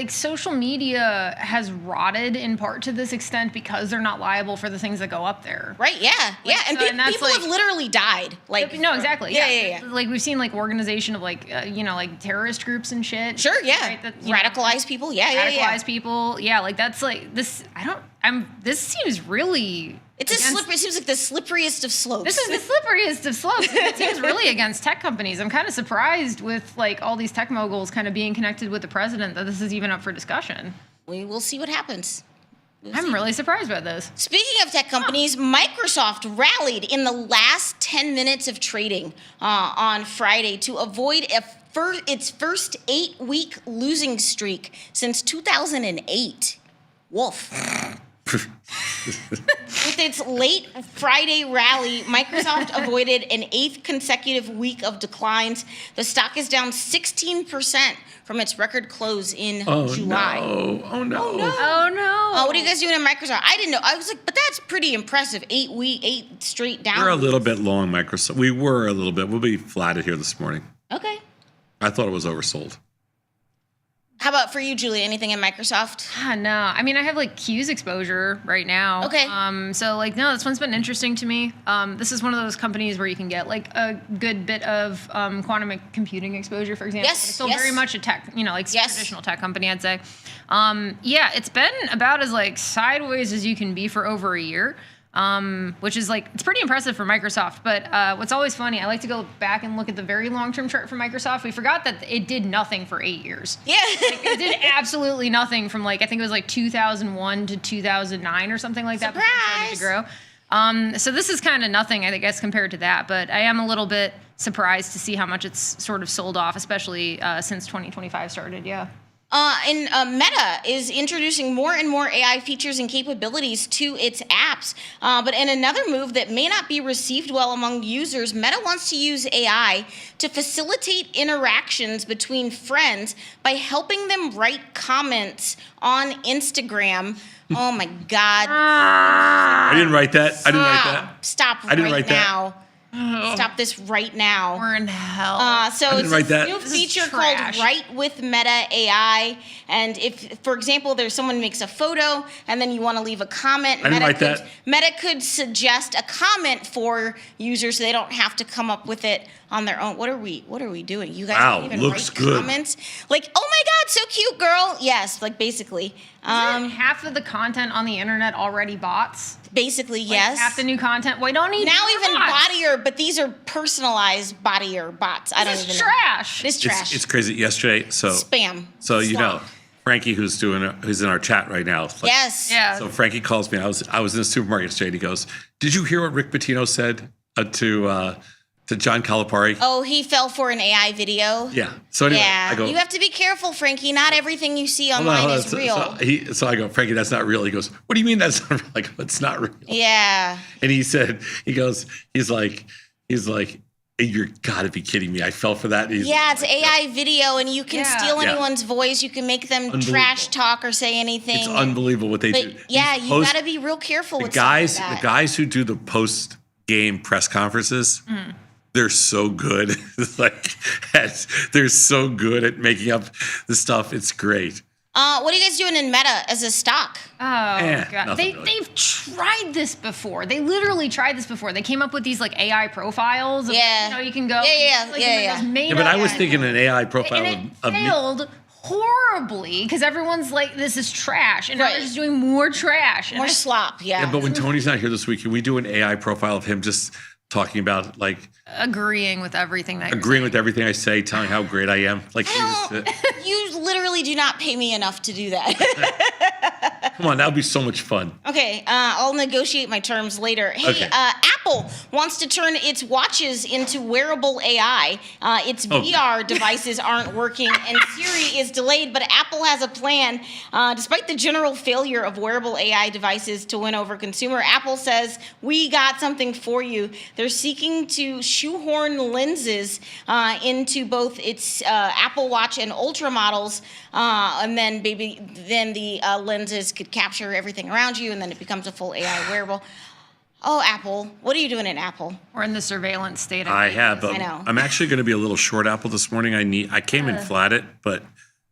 Speaker 14: social media has rotted in part to this extent because they're not liable for the things that go up there.
Speaker 13: Right? Yeah. Yeah. And people have literally died. Like.
Speaker 14: No, exactly.
Speaker 13: Yeah.
Speaker 14: Like we've seen like organization of like like terrorist groups and shit.
Speaker 13: Sure. Yeah.
Speaker 14: Right? That,
Speaker 13: radicalized people. Yeah.
Speaker 14: Radicalized people. Yeah. Like that's like this. This seems really.
Speaker 13: It seems like the slipperiest of slopes.
Speaker 14: This is the slipperiest of slopes. It seems really against tech companies. I'm kind of surprised with like all these tech moguls kind of being connected with the president that this is even up for discussion.
Speaker 13: We will see what happens.
Speaker 14: I'm really surprised by this.
Speaker 13: Speaking of tech companies, Microsoft rallied in the last 10 minutes of trading on Friday to avoid its first 8-week losing streak since 2008. Woof. With its late Friday rally, Microsoft avoided an 8th consecutive week of declines. The stock is down 16% from its record close in July.
Speaker 15: Oh no!
Speaker 13: What are you guys doing at Microsoft? I didn't know. I was like, but that's pretty impressive. 8 straight down.
Speaker 15: We're a little bit long, Microsoft. We were a little bit. We'll be flatted here this morning.
Speaker 13: Okay.
Speaker 15: I thought it was oversold.
Speaker 13: How about for you, Julie? Anything in Microsoft?
Speaker 14: No. I mean, I have like Q's exposure right now.
Speaker 13: Okay.
Speaker 14: So like, no, this one's been interesting to me. This is one of those companies where you can get like a good bit of quantum computing exposure, for example.
Speaker 13: Yes.
Speaker 14: But it's still very much a tech, traditional tech company, I'd say. It's been about as like sideways as you can be for over a year. Which is like, it's pretty impressive for Microsoft. But what's always funny, I like to go back and look at the very long-term chart for Microsoft. We forgot that it did nothing for 8 years.
Speaker 13: Yeah.
Speaker 14: Like, it did absolutely nothing from like, I think it was like 2001 to 2009 or something like that. Before it started to grow. So this is kind of nothing, I guess, compared to that. But I am a little bit surprised to see how much it's sort of sold off, especially since 2025 started, yeah.
Speaker 13: Meta is introducing more and more AI features and capabilities to its apps. But in another move that may not be received well among users, Meta wants to use AI to facilitate interactions between friends by helping them write comments on Instagram. Oh my God.
Speaker 15: I didn't write that.
Speaker 13: Stop
Speaker 15: I didn't
Speaker 13: right
Speaker 15: write that.
Speaker 13: now. Stop this right now.
Speaker 14: We're in hell.
Speaker 13: So it's a new feature called Write with Meta AI. And if, for example, there's someone makes a photo and then you want to leave a comment, Meta could suggest a comment for users so they don't have to come up with it on their own. What are we doing? You guys don't even
Speaker 15: looks
Speaker 13: write
Speaker 15: good.
Speaker 13: comments? Like, oh my God, so cute, girl. Yes, like basically.
Speaker 14: Isn't half of the content on the internet already bots?
Speaker 13: Basically, yes.
Speaker 14: Half the new content. We don't need
Speaker 13: now
Speaker 14: more
Speaker 13: even
Speaker 14: bots.
Speaker 13: Bodier, but these are personalized Bodier bots. I don't even know.
Speaker 14: Trash.
Speaker 13: It's trash.
Speaker 15: It's crazy. Yesterday,
Speaker 13: spam.
Speaker 15: So Frankie, who's in our chat right now.
Speaker 13: Yes.
Speaker 14: Yeah.
Speaker 15: So Frankie calls me. I was in the supermarket yesterday. And he goes, "Did you hear what Rick Pitino said to John Calipari?"
Speaker 13: Oh, he fell for an AI video.
Speaker 15: Yeah. So anyway, I go,
Speaker 13: you have to be careful, Frankie. Not everything you see online is real.
Speaker 15: So I go, "Frankie, that's not real." He goes, "What do you mean that's not real?" I go, "It's not real."
Speaker 13: Yeah.
Speaker 15: And he's like, You're gotta be kidding me. I fell for that.
Speaker 13: Yeah, it's AI video, and you can steal anyone's voice. You can make them trash talk or say anything.
Speaker 15: It's unbelievable what they do.
Speaker 13: Yeah, you got to be real careful with
Speaker 15: guys.
Speaker 13: stuff like that.
Speaker 15: The guys who do the post-game press conferences, they're so good. They're so good at making up the stuff. It's great.
Speaker 13: What are you guys doing in Meta as a stock?
Speaker 14: Oh, God.
Speaker 15: Nothing really.
Speaker 14: They've tried this before. They literally tried this before. They came up with these like AI profiles. Of, you can go.
Speaker 15: But I was thinking an AI profile
Speaker 14: and it
Speaker 15: of me.
Speaker 14: failed horribly because everyone's like, this is trash. And now they're just doing more trash.
Speaker 13: More slop,
Speaker 15: Yeah, but when Tony's not here this week, can we do an AI profile of him just talking about like
Speaker 14: agreeing with everything that
Speaker 15: agreeing with everything I say, telling how great I am? Like,
Speaker 13: you literally do not pay me enough to do that.
Speaker 15: come on, that would be so much fun.
Speaker 13: Okay, I'll negotiate my terms later. Hey,
Speaker 15: Okay.
Speaker 13: Apple wants to turn its watches into wearable AI. Its VR devices aren't working, and Siri is delayed, but Apple has a plan. Despite the general failure of wearable AI devices to win over consumer, Apple says, we got something for you. They're seeking to shoehorn lenses into both its Apple Watch and Ultra models, and then the lenses could capture everything around you, and then it becomes a full AI wearable. Oh, Apple, what are you doing in Apple?
Speaker 14: We're in the surveillance state.
Speaker 15: I have.
Speaker 13: I know.
Speaker 15: I'm actually going to be a little short Apple this morning. I came in flatted, but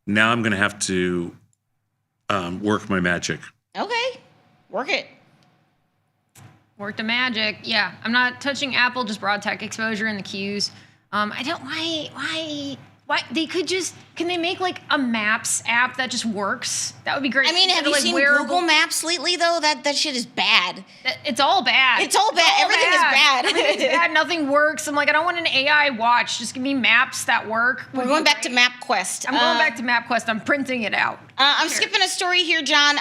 Speaker 15: now I'm going to have to work my magic.
Speaker 13: Okay, work it.
Speaker 14: Work the magic. Yeah, I'm not touching Apple, just broad tech exposure in the Qs. I don't, why they could just, can they make like a Maps app that just works? That would be great.
Speaker 13: I mean, have you seen Google Maps lately though? That shit is bad.
Speaker 14: It's all bad.
Speaker 13: It's all bad. Everything is bad.
Speaker 14: Everything's bad. Nothing works. I'm like, I don't want an AI watch. Just give me maps that work.
Speaker 13: We're going back to MapQuest.
Speaker 14: I'm going back to MapQuest. I'm printing it out.
Speaker 13: I'm skipping a story here, John.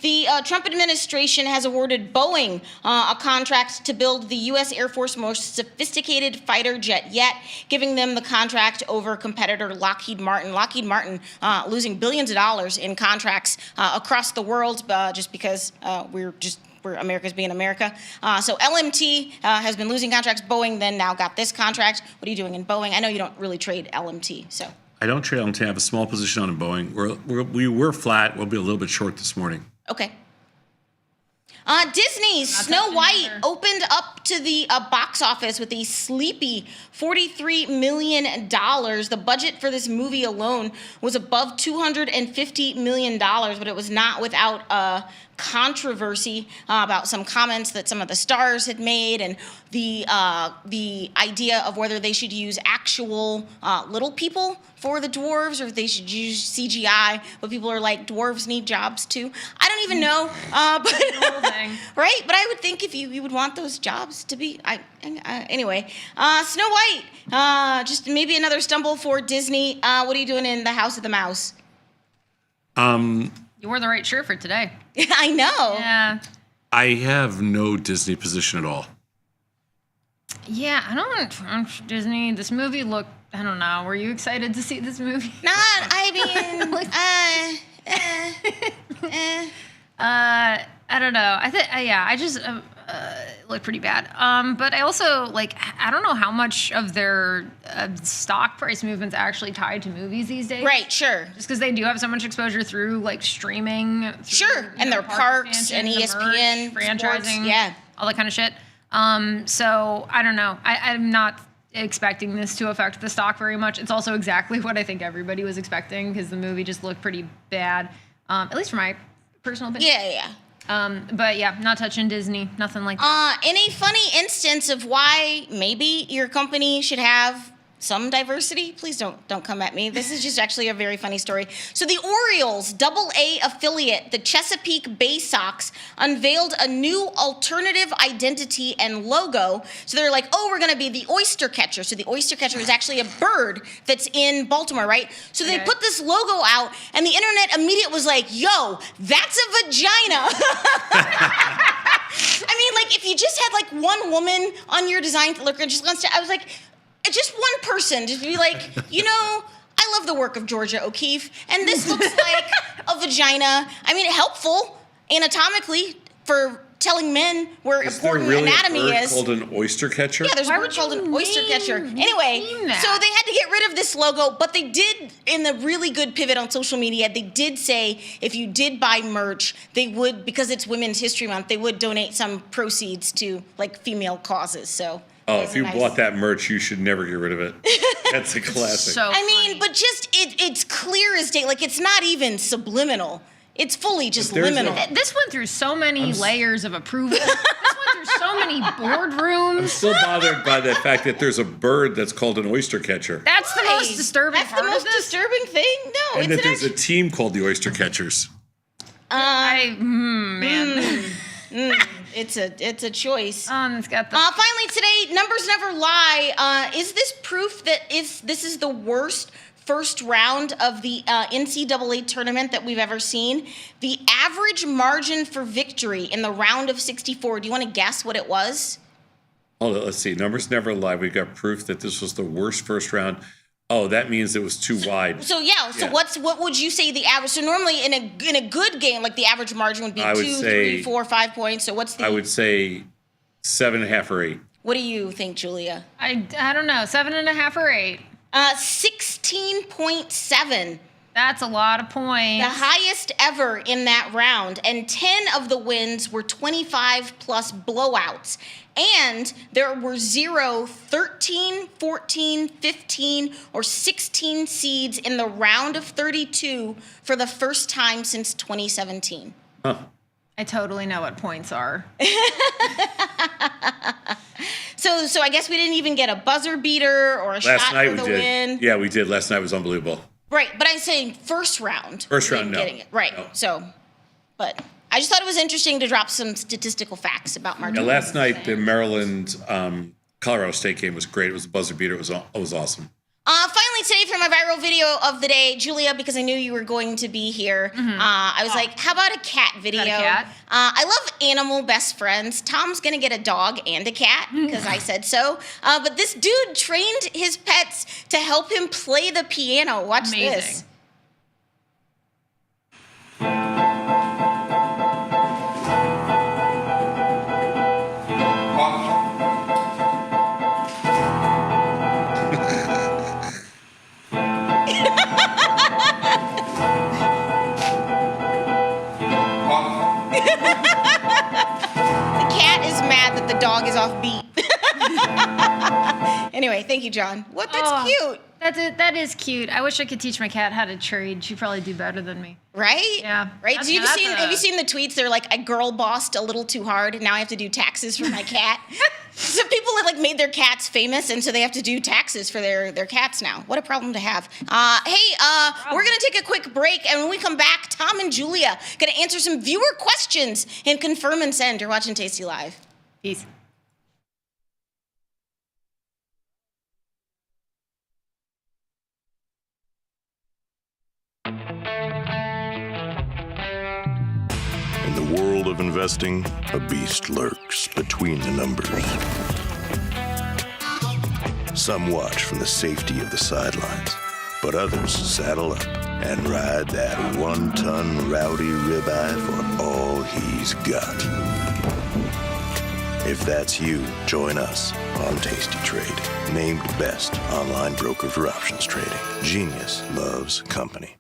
Speaker 13: The Trump administration has awarded Boeing a contract to build the U.S. Air Force's most sophisticated fighter jet yet, giving them the contract over competitor Lockheed Martin. Lockheed Martin losing billions of dollars in contracts across the world just because we're America's being America. So LMT has been losing contracts. Boeing then now got this contract. What are you doing in Boeing? I know you don't really trade LMT, so.
Speaker 15: I don't trade LMT. I have a small position on in Boeing. We were flat. We'll be a little bit short this morning.
Speaker 13: Okay. Disney's Snow White opened up to the box office with a sleepy $43 million. The budget for this movie alone was above $250 million, but it was not without controversy about some comments that some of the stars had made, and the idea of whether they should use actual little people for the dwarves or if they should use CGI. But people are like, dwarves need jobs too. I don't even know, but right? But I would think if you would want those jobs to be. Anyway, Snow White, just maybe another stumble for Disney. What are you doing in the House of the Mouse?
Speaker 14: You wore the right shirt for today.
Speaker 13: I know.
Speaker 14: Yeah.
Speaker 15: I have no Disney position at all.
Speaker 14: Yeah, I don't Disney. This movie looked, I don't know. Were you excited to see this movie?
Speaker 13: Not, I mean,
Speaker 14: I don't know. I just looked pretty bad. But I also, like, I don't know how much of their stock price movements actually tied to movies these days.
Speaker 13: Right, sure.
Speaker 14: Just because they do have so much exposure through, like, streaming.
Speaker 13: Sure, and their parks and ESPN,
Speaker 14: franchising,
Speaker 13: sports, yeah.
Speaker 14: all that kind of shit. So, I don't know. I'm not expecting this to affect the stock very much. It's also exactly what I think everybody was expecting because the movie just looked pretty bad, at least for my personal opinion.
Speaker 13: Yeah.
Speaker 14: But yeah, not touching Disney, nothing like that.
Speaker 13: In a funny instance of why maybe your company should have some diversity, please don't come at me. This is just actually a very funny story. So the Orioles AA affiliate, the Chesapeake Bay Sox, unveiled a new alternative identity and logo. So they're like, oh, we're going to be the oyster catcher. So the oyster catcher is actually a bird that's in Baltimore, right? So they put this logo out, and the internet immediately was like, yo, that's a vagina. I mean, like, if you just had like one woman on your design, I was like, just one person to be like, you know, I love the work of Georgia O'Keeffe, and this looks like a vagina. I mean, helpful anatomically for telling men where
Speaker 15: Is there
Speaker 13: important
Speaker 15: really
Speaker 13: anatomy
Speaker 15: a bird
Speaker 13: is.
Speaker 15: called an oyster catcher?
Speaker 13: Yeah, there's a bird called an oyster catcher. Anyway, so they had to get rid of this logo, but they did, in the really good pivot on social media, they did say if you did buy merch, they would, because it's Women's History Month, they would donate some proceeds to like female causes. So.
Speaker 15: Oh, if you bought that merch, you should never get rid of it. That's a classic.
Speaker 13: I mean, but just it's clear as day. Like it's not even subliminal. It's fully just liminal.
Speaker 14: This went through so many layers of approval. This went through so many boardrooms.
Speaker 15: I'm still bothered by the fact that there's a bird that's called an oyster catcher.
Speaker 14: That's the most disturbing
Speaker 13: That's the most disturbing thing? No,
Speaker 15: And that there's a team called the oyster catchers.
Speaker 13: It's a choice.
Speaker 14: It's got the
Speaker 13: finally today, numbers never lie. Is this proof that this is the worst first round of the NCAA tournament that we've ever seen? The average margin for victory in the round of 64. Do you want to guess what it was?
Speaker 15: Hold on, let's see. Numbers never lie. We got proof that this was the worst first round. Oh, that means it was too wide.
Speaker 13: So what would you say the average? So normally in a good game, like the average margin would be 2, 3, 4, 5 points. So what's the?
Speaker 15: I would say 7.5 or 8.
Speaker 13: What do you think, Julia?
Speaker 14: I don't know, 7.5 or 8.
Speaker 13: 16.7.
Speaker 14: That's a lot of points.
Speaker 13: The highest ever in that round, and 10 of the wins were 25 plus blowouts. And there were 0, 13, 14, 15, or 16 seeds in the round of 32 for the first time since 2017.
Speaker 15: Huh.
Speaker 14: I totally know what points are.
Speaker 13: So I guess we didn't even get a buzzer beater or a shot for the win.
Speaker 15: Yeah, we did. Last night was unbelievable.
Speaker 13: Right, but I'm saying first round.
Speaker 15: First round, no.
Speaker 13: Getting it. Right,
Speaker 15: No.
Speaker 13: so, but I just thought it was interesting to drop some statistical facts about Martin.
Speaker 15: Yeah, last night, the Maryland Colorado State game was great. It was a buzzer beater. It was awesome.
Speaker 13: Finally today for my viral video of the day, Julia, because I knew you were going to be here, I was like, how about a cat video?
Speaker 14: Got a cat?
Speaker 13: I love animal best friends. Tom's going to get a dog and a cat because I said so. But this dude trained his pets to help him play the piano. Watch this. The dog is off beat. Anyway, thank you, John. That's cute.
Speaker 14: That is cute. I wish I could teach my cat how to trade. She'd probably do better than me.
Speaker 13: Right?
Speaker 14: Yeah.
Speaker 13: Right? So have you seen the tweets? They're like, I girl bossed a little too hard, and now I have to do taxes for my cat. So people have made their cats famous, and so they have to do taxes for their cats now. What a problem to have. We're gonna take a quick break, and when we come back, Tom and Julia gonna answer some viewer questions and confirm and send. You're watching Tasty Live.
Speaker 14: Peace.
Speaker 11: In the world of investing, a beast lurks between the numbers. Some watch from the safety of the sidelines, but others saddle up and ride that 1-ton rowdy ribeye for all he's got. If that's you, join us on Tasty Trade, named best online broker for options trading. Genius loves company.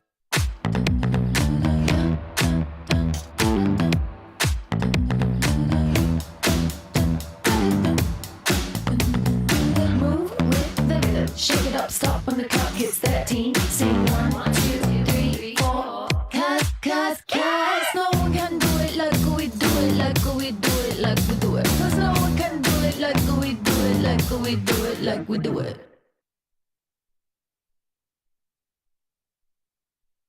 Speaker 17: Shake it up, stop when the clock hits 13. Sing 1, 2, 3, 4. Cause no one can do it like we do it, like we do it, like we do it. Cause no one can do it like we do it, like we do it, like we do it.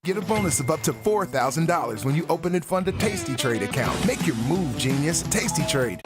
Speaker 9: Get a bonus of up to $4,000 when you open and fund a Tasty Trade account. Make your move, genius. Tasty Trade.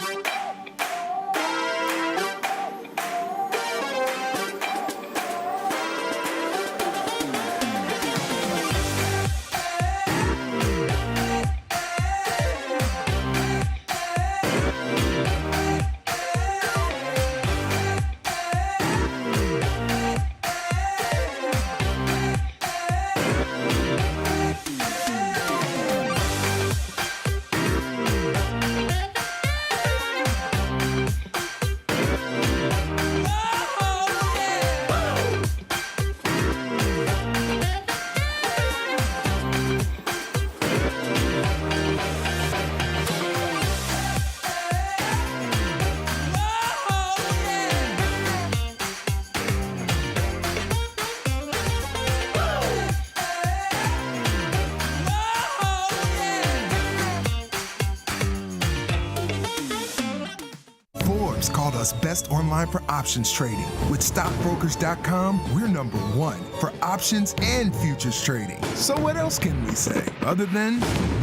Speaker 9: Forbes called us best online for options trading. With stockbrokers.com, we're number one for options and futures trading. So what else can we say other than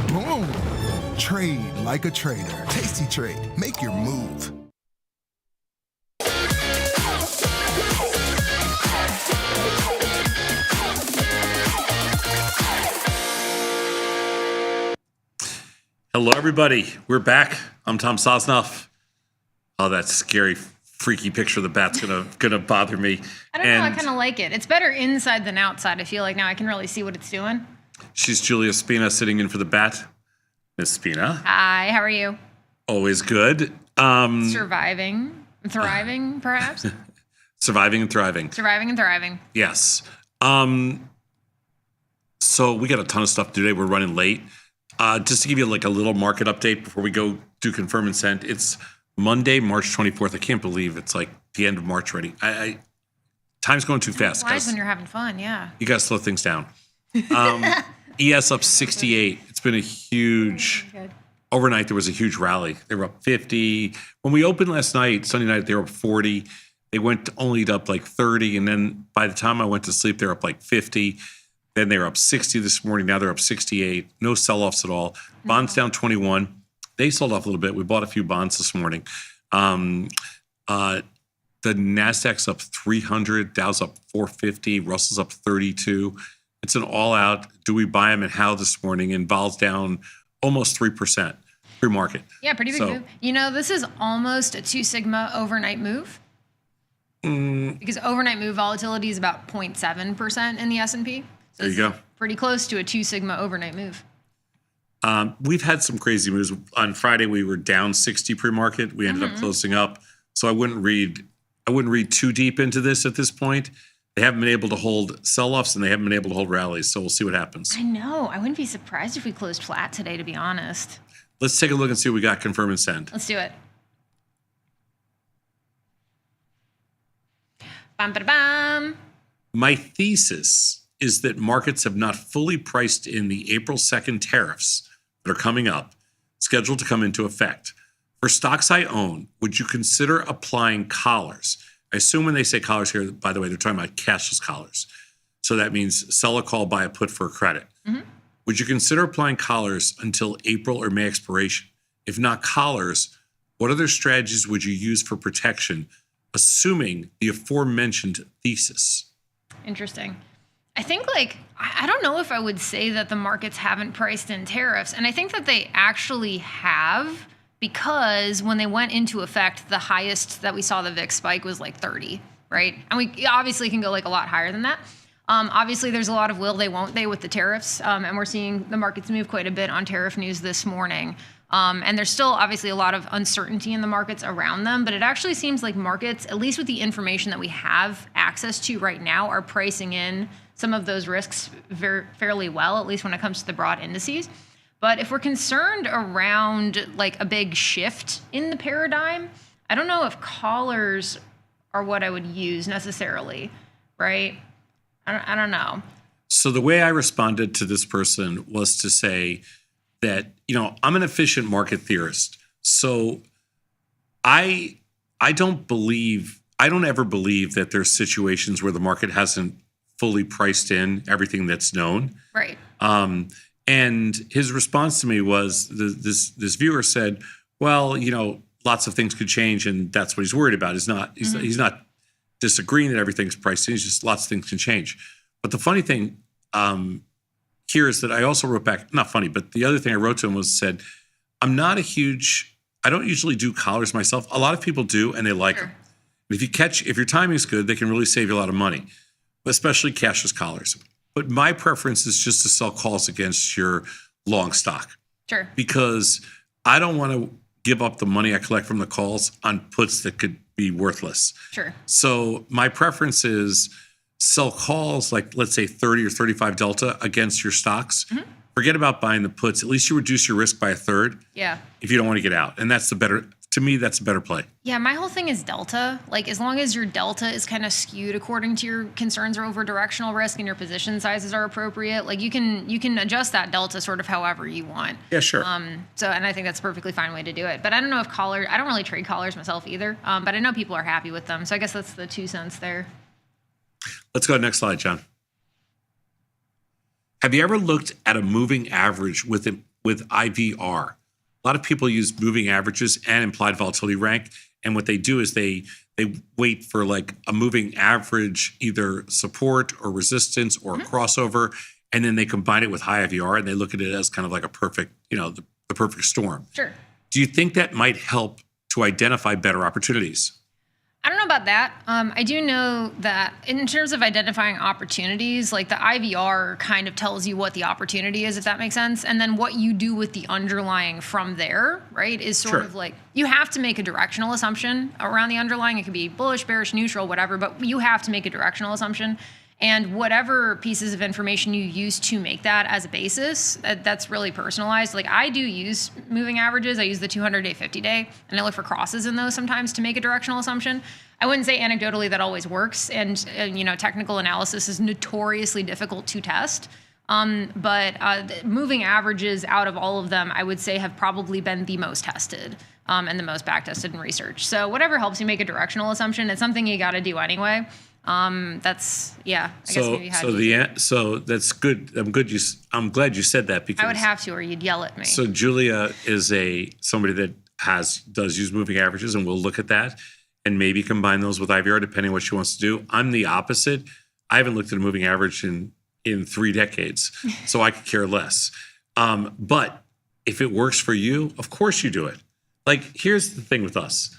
Speaker 9: boom? Trade like a trader. Tasty Trade. Make your move.
Speaker 15: Hello, everybody. We're back. I'm Tom Sosnoff. Oh, that scary, freaky picture of the bat's gonna bother me.
Speaker 14: I don't know. I kind of like it. It's better inside than outside. I feel like now I can really see what it's doing.
Speaker 15: She's Julia Spina sitting in for the bat. Miss Spina.
Speaker 14: Hi. How are you?
Speaker 15: Always good.
Speaker 14: Surviving, thriving, perhaps.
Speaker 15: Surviving and thriving.
Speaker 14: Surviving and thriving.
Speaker 15: Yes. So we got a ton of stuff today. We're running late. Just to give you like a little market update before we go do confirm and send. It's Monday, March 24th. I can't believe it's like the end of March already. Time's going too fast.
Speaker 14: Flies when you're having fun, yeah.
Speaker 15: You got to slow things down. ES up 68. It's been a huge, overnight there was a huge rally. They were up 50. When we opened last night, Sunday night, they were up 40. They went only up like 30. And then by the time I went to sleep, they were up like 50. Then they were up 60 this morning. Now they're up 68. No sell-offs at all. Bonds down 21. They sold off a little bit. We bought a few bonds this morning. The NASDAQ's up 300. Dow's up 450. Russell's up 32. It's an all-out. Do we buy them and how this morning? And Vol's down almost 3% pre-market.
Speaker 14: Yeah, pretty big move. You know, this is almost a 2 sigma overnight move. Because overnight move volatility is about 0.7% in the S&P. So
Speaker 15: there you go.
Speaker 14: Pretty close to a 2 sigma overnight move.
Speaker 15: We've had some crazy moves. On Friday, we were down 60 pre-market. We ended up closing up. So I wouldn't read too deep into this at this point. They haven't been able to hold sell-offs and they haven't been able to hold rallies. So we'll see what happens.
Speaker 14: I know. I wouldn't be surprised if we closed flat today, to be honest.
Speaker 15: Let's take a look and see what we got. Confirm and send.
Speaker 14: Let's do it. Bam, ba, bam.
Speaker 15: My thesis is that markets have not fully priced in the April 2nd tariffs that are coming up, scheduled to come into effect. For stocks I own, would you consider applying collars? I assume when they say collars here, by the way, they're talking about cashless collars. So that means sell a call, buy a put for a credit. Would you consider applying collars until April or May expiration? If not collars, what other strategies would you use for protection, assuming the aforementioned thesis?
Speaker 14: Interesting. I think, like, I don't know if I would say that the markets haven't priced in tariffs. And I think that they actually have, because when they went into effect, the highest that we saw the VIX spike was like 30, right? And we obviously can go like a lot higher than that. Obviously, there's a lot of will they, won't they with the tariffs. And we're seeing the markets move quite a bit on tariff news this morning. And there's still obviously a lot of uncertainty in the markets around them, but it actually seems like markets, at least with the information that we have access to right now, are pricing in some of those risks fairly well, at least when it comes to the broad indices. But if we're concerned around like a big shift in the paradigm, I don't know if collars are what I would use necessarily, right? I don't know.
Speaker 15: So the way I responded to this person was to say that, you know, I'm an efficient market theorist. So I don't ever believe that there's situations where the market hasn't fully priced in everything that's known.
Speaker 14: Right.
Speaker 15: And his response to me was this viewer said, well, you know, lots of things could change and that's what he's worried about. He's not disagreeing that everything's priced in. It's just lots of things can change. But the funny thing here is that I also wrote back, not funny, but the other thing I wrote to him was said, I don't usually do collars myself. A lot of people do and they like them. If your timing's good, they can really save you a lot of money, especially cashless collars. But my preference is just to sell calls against your long stock.
Speaker 14: Sure.
Speaker 15: Because I don't want to give up the money I collect from the calls on puts that could be worthless.
Speaker 14: Sure.
Speaker 15: So my preference is sell calls like, let's say 30 or 35 delta against your stocks. Forget about buying the puts. At least you reduce your risk by a third.
Speaker 14: Yeah.
Speaker 15: If you don't want to get out. And that's the better to me, that's a better play.
Speaker 14: Yeah, my whole thing is delta. Like, as long as your delta is kind of skewed according to your concerns over directional risk and your position sizes are appropriate, like you can adjust that delta sort of however you want.
Speaker 15: Yeah, sure.
Speaker 14: So, and I think that's a perfectly fine way to do it. But I don't know if I don't really trade collars myself either. But I know people are happy with them. So I guess that's the 2 cents there.
Speaker 15: Let's go to the next slide, John. Have you ever looked at a moving average with IVR? A lot of people use moving averages and implied volatility rank. And what they do is they wait for like a moving average, either support or resistance or a crossover. And then they combine it with high IVR and they look at it as kind of like a perfect, the perfect storm.
Speaker 14: Sure.
Speaker 15: Do you think that might help to identify better opportunities?
Speaker 14: I don't know about that. I do know that in terms of identifying opportunities, like the IVR kind of tells you what the opportunity is, if that makes sense. And then what you do with the underlying from there, right, is sort of like, you have to make a directional assumption around the underlying. It could be bullish, bearish, neutral, whatever, but you have to make a directional assumption. And whatever pieces of information you use to make that as a basis, that's really personalized. Like I do use moving averages. I use the 200-day, 50-day, and I look for crosses in those sometimes to make a directional assumption. I wouldn't say anecdotally that always works. And technical analysis is notoriously difficult to test. But moving averages out of all of them, I would say have probably been the most tested and the most back tested in research. So whatever helps you make a directional assumption, it's something you got to do anyway. That's so
Speaker 15: that's good. I'm glad you said that because
Speaker 14: I would have to, or you'd yell at me.
Speaker 15: So Julia is somebody that does use moving averages, and we'll look at that and maybe combine those with IVR depending on what she wants to do. I'm the opposite. I haven't looked at a moving average in 3 decades, so I could care less. But if it works for you, of course you do it. Like here's the thing with us.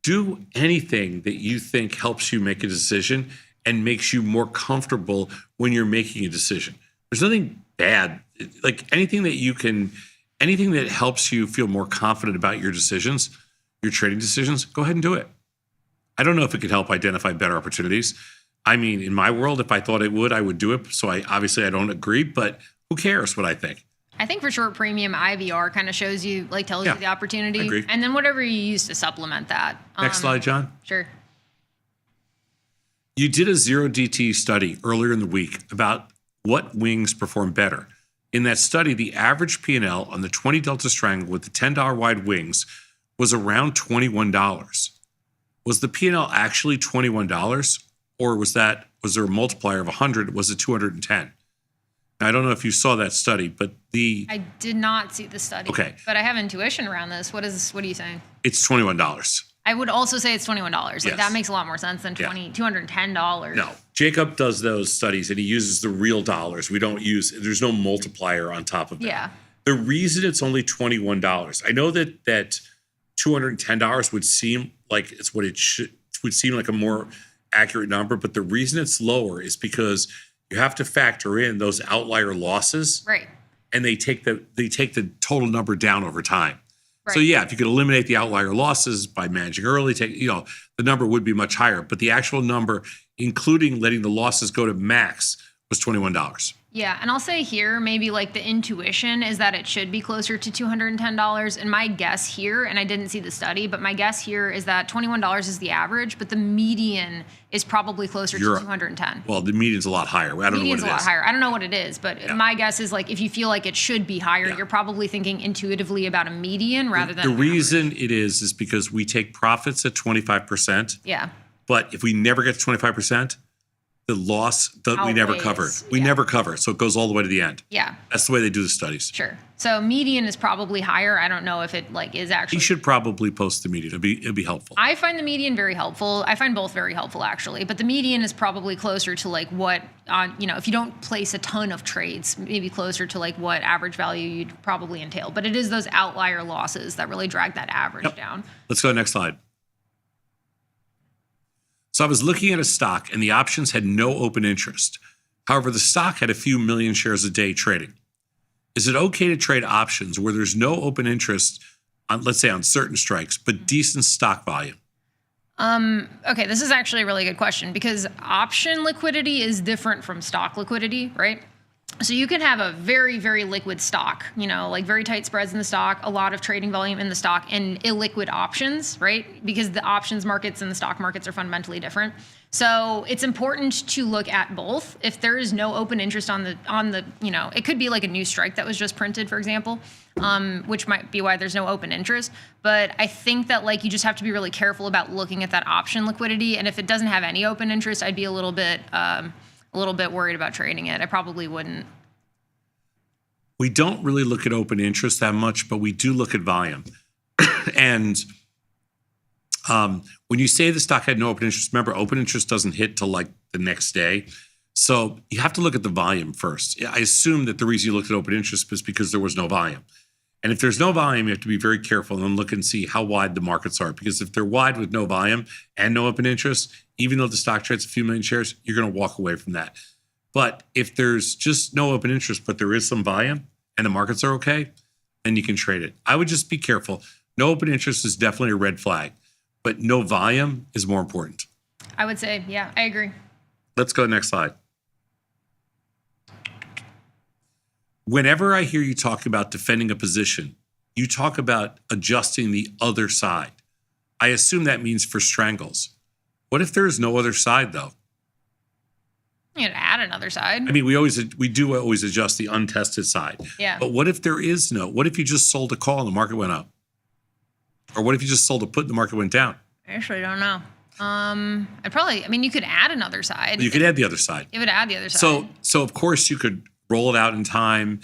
Speaker 15: Do anything that you think helps you make a decision and makes you more comfortable when you're making a decision. There's nothing bad, like anything that helps you feel more confident about your decisions, your trading decisions, go ahead and do it. I don't know if it could help identify better opportunities. I mean, in my world, if I thought it would, I would do it. So I don't agree, but who cares what I think?
Speaker 14: I think for short premium, IVR kind of shows you, tells you the opportunity.
Speaker 15: I agree.
Speaker 14: And then whatever you use to supplement that.
Speaker 15: Next slide, John.
Speaker 14: Sure.
Speaker 15: You did a 0DT study earlier in the week about what wings perform better. In that study, the average P&L on the 20 Delta Strangle with the $10 wide wings was around $21. Was the P&L actually $21? Or was there a multiplier of 100? Was it 210? I don't know if you saw that study, but
Speaker 14: I did not see the study.
Speaker 15: Okay.
Speaker 14: But I have intuition around this. What are you saying?
Speaker 15: It's $21.
Speaker 14: I would also say it's $21. Like
Speaker 15: Yes.
Speaker 14: that makes a lot more sense than $210.
Speaker 15: No. Jacob does those studies and he uses the real dollars. There's no multiplier on top of that.
Speaker 14: Yeah.
Speaker 15: The reason it's only $21, I know that $210 would seem like it's what would seem like a more accurate number, but the reason it's lower is because you have to factor in those outlier losses.
Speaker 14: Right.
Speaker 15: And they take the total number down over time.
Speaker 14: Right.
Speaker 15: So yeah, if you could eliminate the outlier losses by managing early, the number would be much higher. But the actual number, including letting the losses go to max, was $21.
Speaker 14: Yeah, and I'll say here, maybe the intuition is that it should be closer to $210. And my guess here, and I didn't see the study, but my guess here is that $21 is the average, but the median is probably closer to $210.
Speaker 15: Well, the median's a lot higher. I don't know what it is.
Speaker 14: Median's a lot higher. I don't know what it is, but my guess is if you feel like it should be higher, you're probably thinking intuitively about a median rather than
Speaker 15: the reason it is because we take profits at 25%.
Speaker 14: Yeah.
Speaker 15: But if we never get to 25%, the loss we never cover. We never cover. So it goes all the way to the end.
Speaker 14: Yeah.
Speaker 15: That's the way they do the studies.
Speaker 14: Sure. So median is probably higher. I don't know if it is actually.
Speaker 15: You should probably post the median. It'd be helpful.
Speaker 14: I find the median very helpful. I find both very helpful actually, but the median is probably closer to what if you don't place a ton of trades, maybe closer to what average value you'd probably entail. But it is those outlier losses that really drag that average down.
Speaker 15: Let's go to the next slide. So I was looking at a stock and the options had no open interest. However, the stock had a few million shares a day trading. Is it okay to trade options where there's no open interest on, let's say, on certain strikes, but decent stock volume?
Speaker 14: Okay, this is actually a really good question because option liquidity is different from stock liquidity, right? So you can have a very, very liquid stock, like very tight spreads in the stock, a lot of trading volume in the stock, and illiquid options, right? Because the options markets and the stock markets are fundamentally different. So it's important to look at both. If there is no open interest on the, it could be like a new strike that was just printed, for example, which might be why there's no open interest. But I think that you just have to be really careful about looking at that option liquidity. And if it doesn't have any open interest, I'd be a little bit worried about trading it. I probably wouldn't.
Speaker 15: We don't really look at open interest that much, but we do look at volume. And when you say the stock had no open interest, remember, open interest doesn't hit till the next day. So you have to look at the volume first. I assume that the reason you looked at open interest is because there was no volume. And if there's no volume, you have to be very careful and look and see how wide the markets are. Because if they're wide with no volume and no open interest, even though the stock trades a few million shares, you're going to walk away from that. But if there's just no open interest, but there is some volume and the markets are okay, then you can trade it. I would just be careful. No open interest is definitely a red flag, but no volume is more important.
Speaker 14: I would say, yeah, I agree.
Speaker 15: Let's go to the next slide. Whenever I hear you talk about defending a position, you talk about adjusting the other side. I assume that means for strangles. What if there is no other side, though?
Speaker 14: You can add another side.
Speaker 15: I mean, we do always adjust the untested side.
Speaker 14: Yeah.
Speaker 15: But what if there is no? What if you just sold a call and the market went up? Or what if you just sold a put and the market went down?
Speaker 14: I actually don't know. You could add another side.
Speaker 15: You could add the other side.
Speaker 14: You would add the other side.
Speaker 15: So of course you could roll it out in time.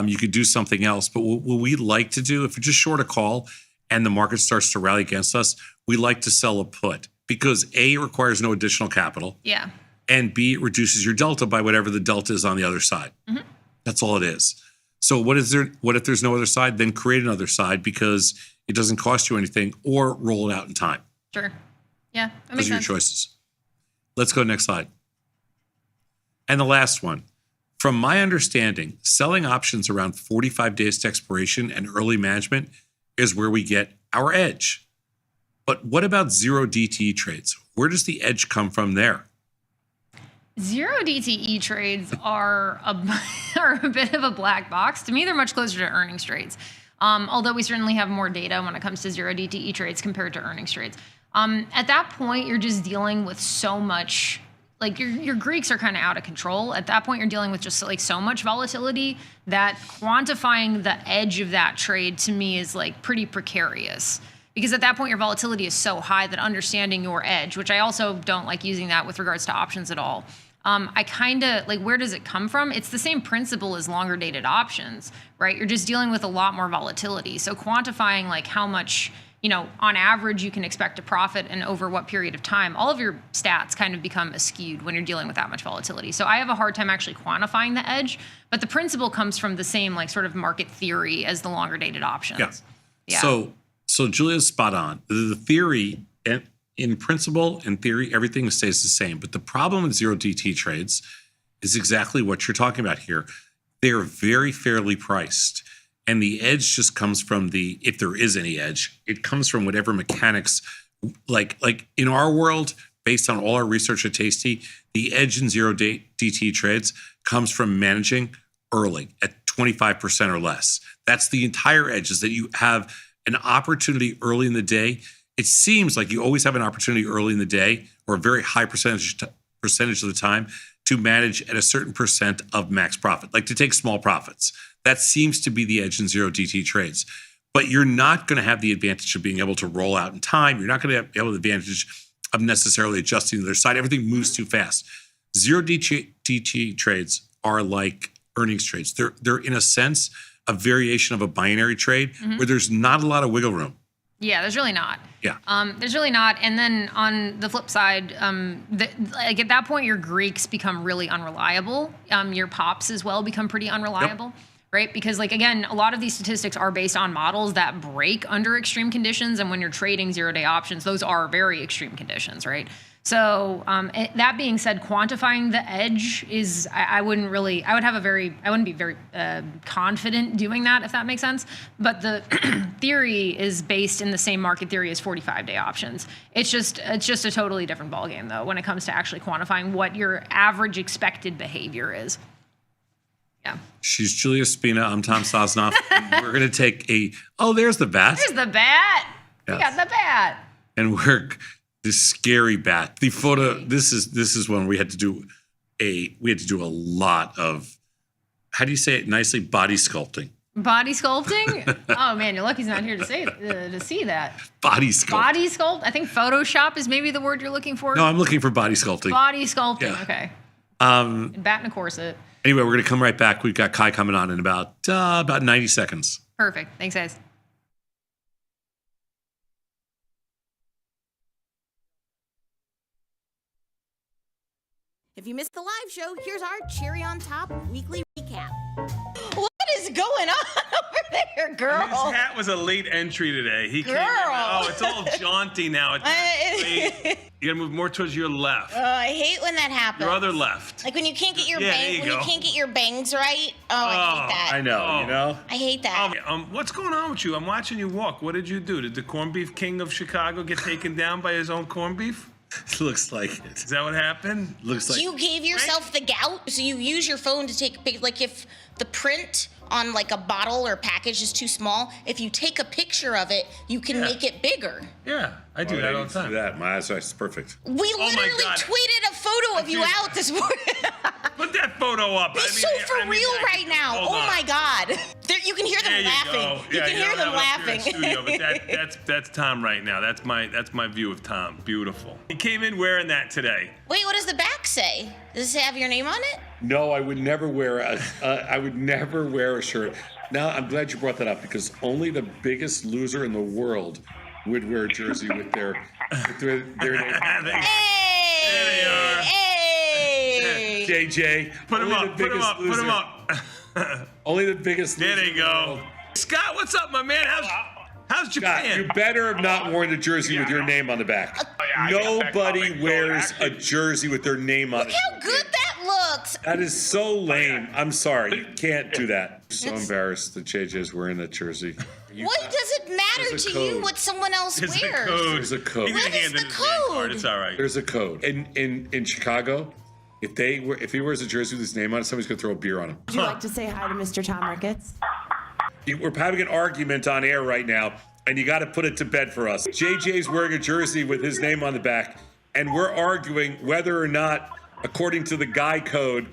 Speaker 15: You could do something else. But what we like to do, if you're just short a call and the market starts to rally against us, we like to sell a put because A, it requires no additional capital.
Speaker 14: Yeah.
Speaker 15: And B, it reduces your delta by whatever the delta is on the other side. Mm-hmm. That's all it is. So what if there's no other side? Then create another side because it doesn't cost you anything, or roll it out in time.
Speaker 14: Sure. Yeah, that
Speaker 15: Those
Speaker 14: makes
Speaker 15: are your
Speaker 14: sense.
Speaker 15: choices. Let's go to the next slide. And the last one. From my understanding, selling options around 45 days to expiration and early management is where we get our edge. But what about zero DTE trades? Where does the edge come from there?
Speaker 14: Zero DTE trades are a bit of a black box. To me, they're much closer to earnings trades. Although we certainly have more data when it comes to zero DTE trades compared to earnings trades. At that point, you're just dealing with so much, your Greeks are kind of out of control. At that point, you're dealing with just so much volatility that quantifying the edge of that trade to me is pretty precarious. Because at that point, your volatility is so high that understanding your edge, which I also don't like using that with regards to options at all. I kind of where does it come from? It's the same principle as longer dated options, right? You're just dealing with a lot more volatility. So quantifying how much, on average you can expect to profit and over what period of time, all of your stats kind of become skewed when you're dealing with that much volatility. So I have a hard time actually quantifying the edge, but the principle comes from the same sort of market theory as the longer dated options.
Speaker 15: Yeah. So Julia's spot on. The theory, in principle and theory, everything stays the same. But the problem with zero DT trades is exactly what you're talking about here. They're very fairly priced. And the edge just comes from if there is any edge, it comes from whatever mechanics, like in our world, based on all our research at Tasty, the edge in zero DT trades comes from managing early at 25% or less. That's the entire edge, is that you have an opportunity early in the day. It seems like you always have an opportunity early in the day, or a very high percentage of the time, to manage at a certain percent of max profit, to take small profits. That seems to be the edge in zero DT trades. But you're not going to have the advantage of being able to roll out in time. You're not going to have the advantage of necessarily adjusting the other side. Everything moves too fast. Zero DT trades are like earnings trades. They're in a sense a variation of a binary trade where there's not a lot of wiggle room.
Speaker 14: Yeah, there's really not.
Speaker 15: Yeah.
Speaker 14: There's really not. And then on the flip side, at that point, your Greeks become really unreliable. Your pops as well become pretty unreliable, right? Because again, a lot of these statistics are based on models that break under extreme conditions. And when you're trading zero-day options, those are very extreme conditions, right? So that being said, quantifying the edge is, I wouldn't be very confident doing that, if that makes sense. But the theory is based in the same market theory as 45-day options. It's just a totally different ballgame, though, when it comes to actually quantifying what your average expected behavior is. Yeah.
Speaker 15: She's Julia Spina. I'm Tom Sosnoff. And we're going to take there's the bat.
Speaker 14: There's the bat.
Speaker 15: Yes.
Speaker 14: We got the bat.
Speaker 15: And we're this scary bat. The photo, this is when we had to do a lot of, how do you say it nicely? Body sculpting.
Speaker 14: Body sculpting? Oh man, you're lucky he's not here to see that.
Speaker 15: Body sculpt.
Speaker 14: Body sculpt? I think Photoshop is maybe the word you're looking for.
Speaker 15: No, I'm looking for body sculpting.
Speaker 14: Body sculpting,
Speaker 15: Yeah.
Speaker 14: okay.
Speaker 15: And
Speaker 14: Bat in a corset.
Speaker 15: Anyway, we're going to come right back. We've got Kai coming on in about 90 seconds.
Speaker 14: Perfect. Thanks, guys.
Speaker 12: If you missed the live show, here's our cherry on top weekly recap.
Speaker 13: What is going on over there, girl?
Speaker 16: His hat was a late entry today. He came in.
Speaker 13: Girl.
Speaker 16: Oh, it's all jaunty now. It's you gotta move more towards your left.
Speaker 13: I hate when that happens.
Speaker 16: Your other left.
Speaker 13: Like when you can't get your
Speaker 16: Yeah, there you go.
Speaker 13: you can't get your bangs right. Oh, I hate that.
Speaker 15: I know, you know?
Speaker 13: I hate that.
Speaker 16: What's going on with you? I'm watching you walk. What did you do? Did the corned beef king of Chicago get taken down by his own corned beef?
Speaker 15: Looks like it.
Speaker 16: Is that what happened?
Speaker 15: Looks like
Speaker 13: You gave yourself the gout, so you use your phone to take a picture. Like if the print on like a bottle or package is too small, if you take a picture of it, you can make it bigger.
Speaker 16: Yeah, I do that all the time.
Speaker 15: That. My eyesight is perfect.
Speaker 13: We literally
Speaker 16: God.
Speaker 13: tweeted a photo of you out this morning.
Speaker 16: Put that photo up.
Speaker 13: Be so for real right now.
Speaker 16: Hold
Speaker 13: Oh
Speaker 16: on.
Speaker 13: my God. You can hear them
Speaker 16: There you
Speaker 13: laughing.
Speaker 16: go.
Speaker 13: You
Speaker 16: Yeah,
Speaker 13: can hear
Speaker 16: don't
Speaker 13: them
Speaker 16: have it up here in
Speaker 13: laughing.
Speaker 16: studio, but that's Tom right now. That's my view of Tom. Beautiful. He came in wearing that today.
Speaker 13: Wait, what does the back say? Does it have your name on it?
Speaker 15: No, I would never wear a shirt. Now, I'm glad you brought that up because only the biggest loser in the world would wear a jersey with their name.
Speaker 13: Hey!
Speaker 16: There they are.
Speaker 13: Hey!
Speaker 15: JJ.
Speaker 16: Put him up. Put him up. Put him up.
Speaker 15: Only the biggest loser.
Speaker 16: There they go. Scott, what's up, my man? How's Japan?
Speaker 15: Scott, you better have not worn a jersey with your name on the back. Nobody wears a jersey with their name on it.
Speaker 13: Look how good that looks.
Speaker 15: That is so lame. I'm sorry. You can't do that. I'm so embarrassed that JJ is wearing that jersey.
Speaker 13: What does it matter
Speaker 15: There's a
Speaker 13: to you
Speaker 15: code.
Speaker 13: what someone else
Speaker 16: There's a
Speaker 13: wears?
Speaker 16: code.
Speaker 15: There's a code.
Speaker 16: He's gonna
Speaker 13: What is
Speaker 16: hand
Speaker 13: the
Speaker 16: in his name card.
Speaker 13: code?
Speaker 16: It's all right.
Speaker 15: There's a code. In Chicago, if he wears a jersey with his name on it, somebody's gonna throw a beer on him.
Speaker 18: Would you like to say hi to Mr. Tom Ricketts?
Speaker 15: We're having an argument on air right now, and you got to put it to bed for us. JJ's wearing a jersey with his name on the back, and we're arguing whether or not, according to the guy code,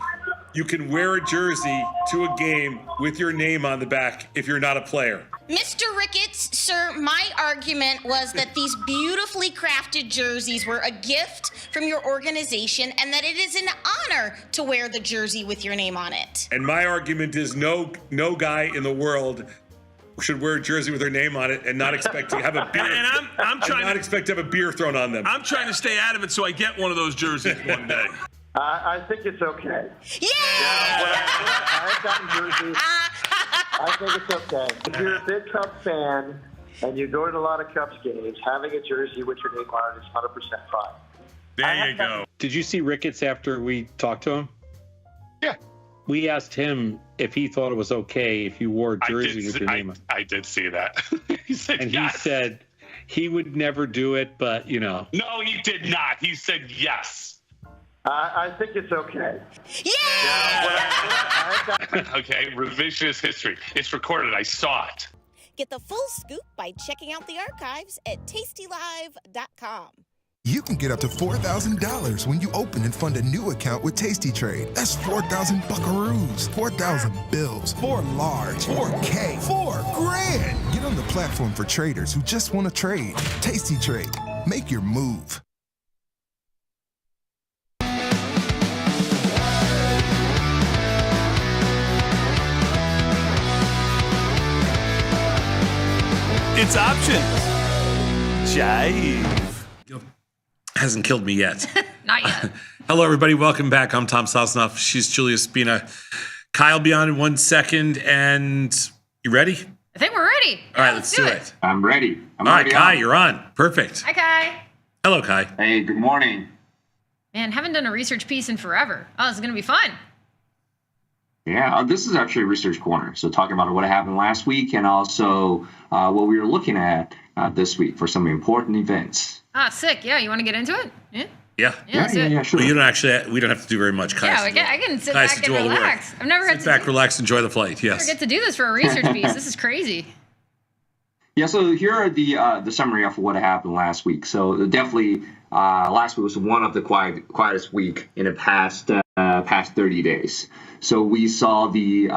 Speaker 15: you can wear a jersey to a game with your name on the back if you're not a player.
Speaker 13: Mr. Ricketts, sir, my argument was that these beautifully crafted jerseys were a gift from your organization and that it is an honor to wear the jersey with your name on it.
Speaker 15: And my argument is no guy in the world should wear a jersey with their name on it and not expect to have a beer.
Speaker 16: And I'm trying
Speaker 15: not
Speaker 16: to
Speaker 15: expect to have a beer thrown on them.
Speaker 16: I'm trying to stay out of it so I get one of those jerseys one day.
Speaker 19: I think it's okay.
Speaker 13: Yeah!
Speaker 19: I've gotten jerseys. I think it's okay. If you're a big Cubs fan and you go to a lot of Cubs games, having a jersey with your name on it is 100% fine.
Speaker 16: There you go.
Speaker 20: Did you see Ricketts after we talked to him?
Speaker 19: Yeah.
Speaker 20: We asked him if he thought it was okay if you wore a jersey with your name on.
Speaker 5: I did see that. He said
Speaker 20: And
Speaker 5: yes.
Speaker 20: he said he would never do it, but you know.
Speaker 5: No, he did not. He said yes.
Speaker 19: I think it's okay.
Speaker 5: Okay, revisionist history. It's recorded. I saw it.
Speaker 12: Get the full scoop by checking out the archives at tastylive.com.
Speaker 9: You can get up to $4,000 when you open and fund a new account with Tasty Trade. That's 4,000 buckaroos, 4,000 bills, 4 large, 4K, 4 grand. Get on the platform for traders who just want to trade. Tasty Trade. Make your move.
Speaker 16: It's options. Jive.
Speaker 15: Hasn't killed me yet.
Speaker 14: Not yet.
Speaker 15: Hello, everybody. Welcome back. I'm Tom Sosnoff. She's Julia Spina. Kyle be on in 1 second. And you ready?
Speaker 14: I think we're ready.
Speaker 15: All right, let's do it.
Speaker 21: I'm ready.
Speaker 15: All right, Kai, you're on. Perfect.
Speaker 14: Hi, Kai.
Speaker 15: Hello, Kai.
Speaker 21: Hey, good morning.
Speaker 14: Man, haven't done a research piece in forever. Oh, this is going to be fun.
Speaker 21: Yeah, this is actually a research corner. So talking about what happened last week and also what we were looking at this week for some important events.
Speaker 14: Ah, sick. Yeah, you want to get into it? Yeah.
Speaker 15: Yeah.
Speaker 21: Sure.
Speaker 15: Well, you don't actually. We don't have to do very much.
Speaker 14: Yeah, I can sit
Speaker 15: Kai's
Speaker 14: back
Speaker 15: to
Speaker 14: and
Speaker 15: do all the work.
Speaker 14: relax. I've never had
Speaker 15: Sit back, relax, enjoy the flight. Yes.
Speaker 14: never get to do this for a research piece. This is crazy.
Speaker 21: Yeah, so here are the summary of what happened last week. So definitely, last week was one of the quietest week in the past 30 days. So we saw the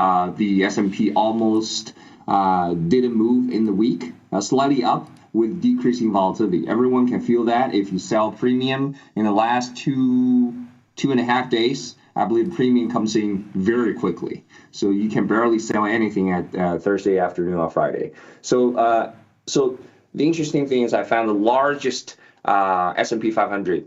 Speaker 21: S&P almost didn't move in the week, slightly up with decreasing volatility. Everyone can feel that if you sell premium in the last two and a half days. I believe premium comes in very quickly. So you can barely sell anything at Thursday afternoon or Friday. So the interesting thing is I found the largest S&P 500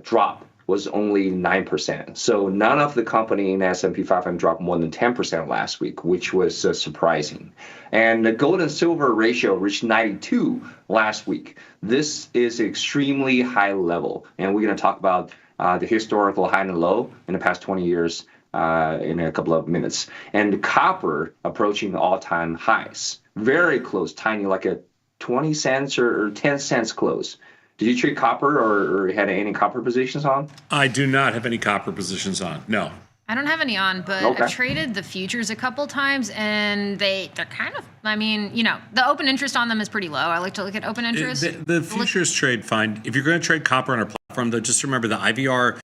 Speaker 21: drop was only 9%. So none of the company in S&P 500 dropped more than 10% last week, which was surprising. And the gold and silver ratio reached 92 last week. This is extremely high level. And we're going to talk about the historical high and low in the past 20 years in a couple of minutes. And copper approaching all-time highs. Very close, tiny, like a 20 cents or 10 cents close. Did you trade copper or had any copper positions on?
Speaker 15: I do not have any copper positions on. No.
Speaker 14: I don't have any on, but I've traded the futures a couple times, and they're kind of, I mean, the open interest on them is pretty low. I like to look at open interest.
Speaker 15: The futures trade fine. If you're going to trade copper on our platform, though, just remember the IVR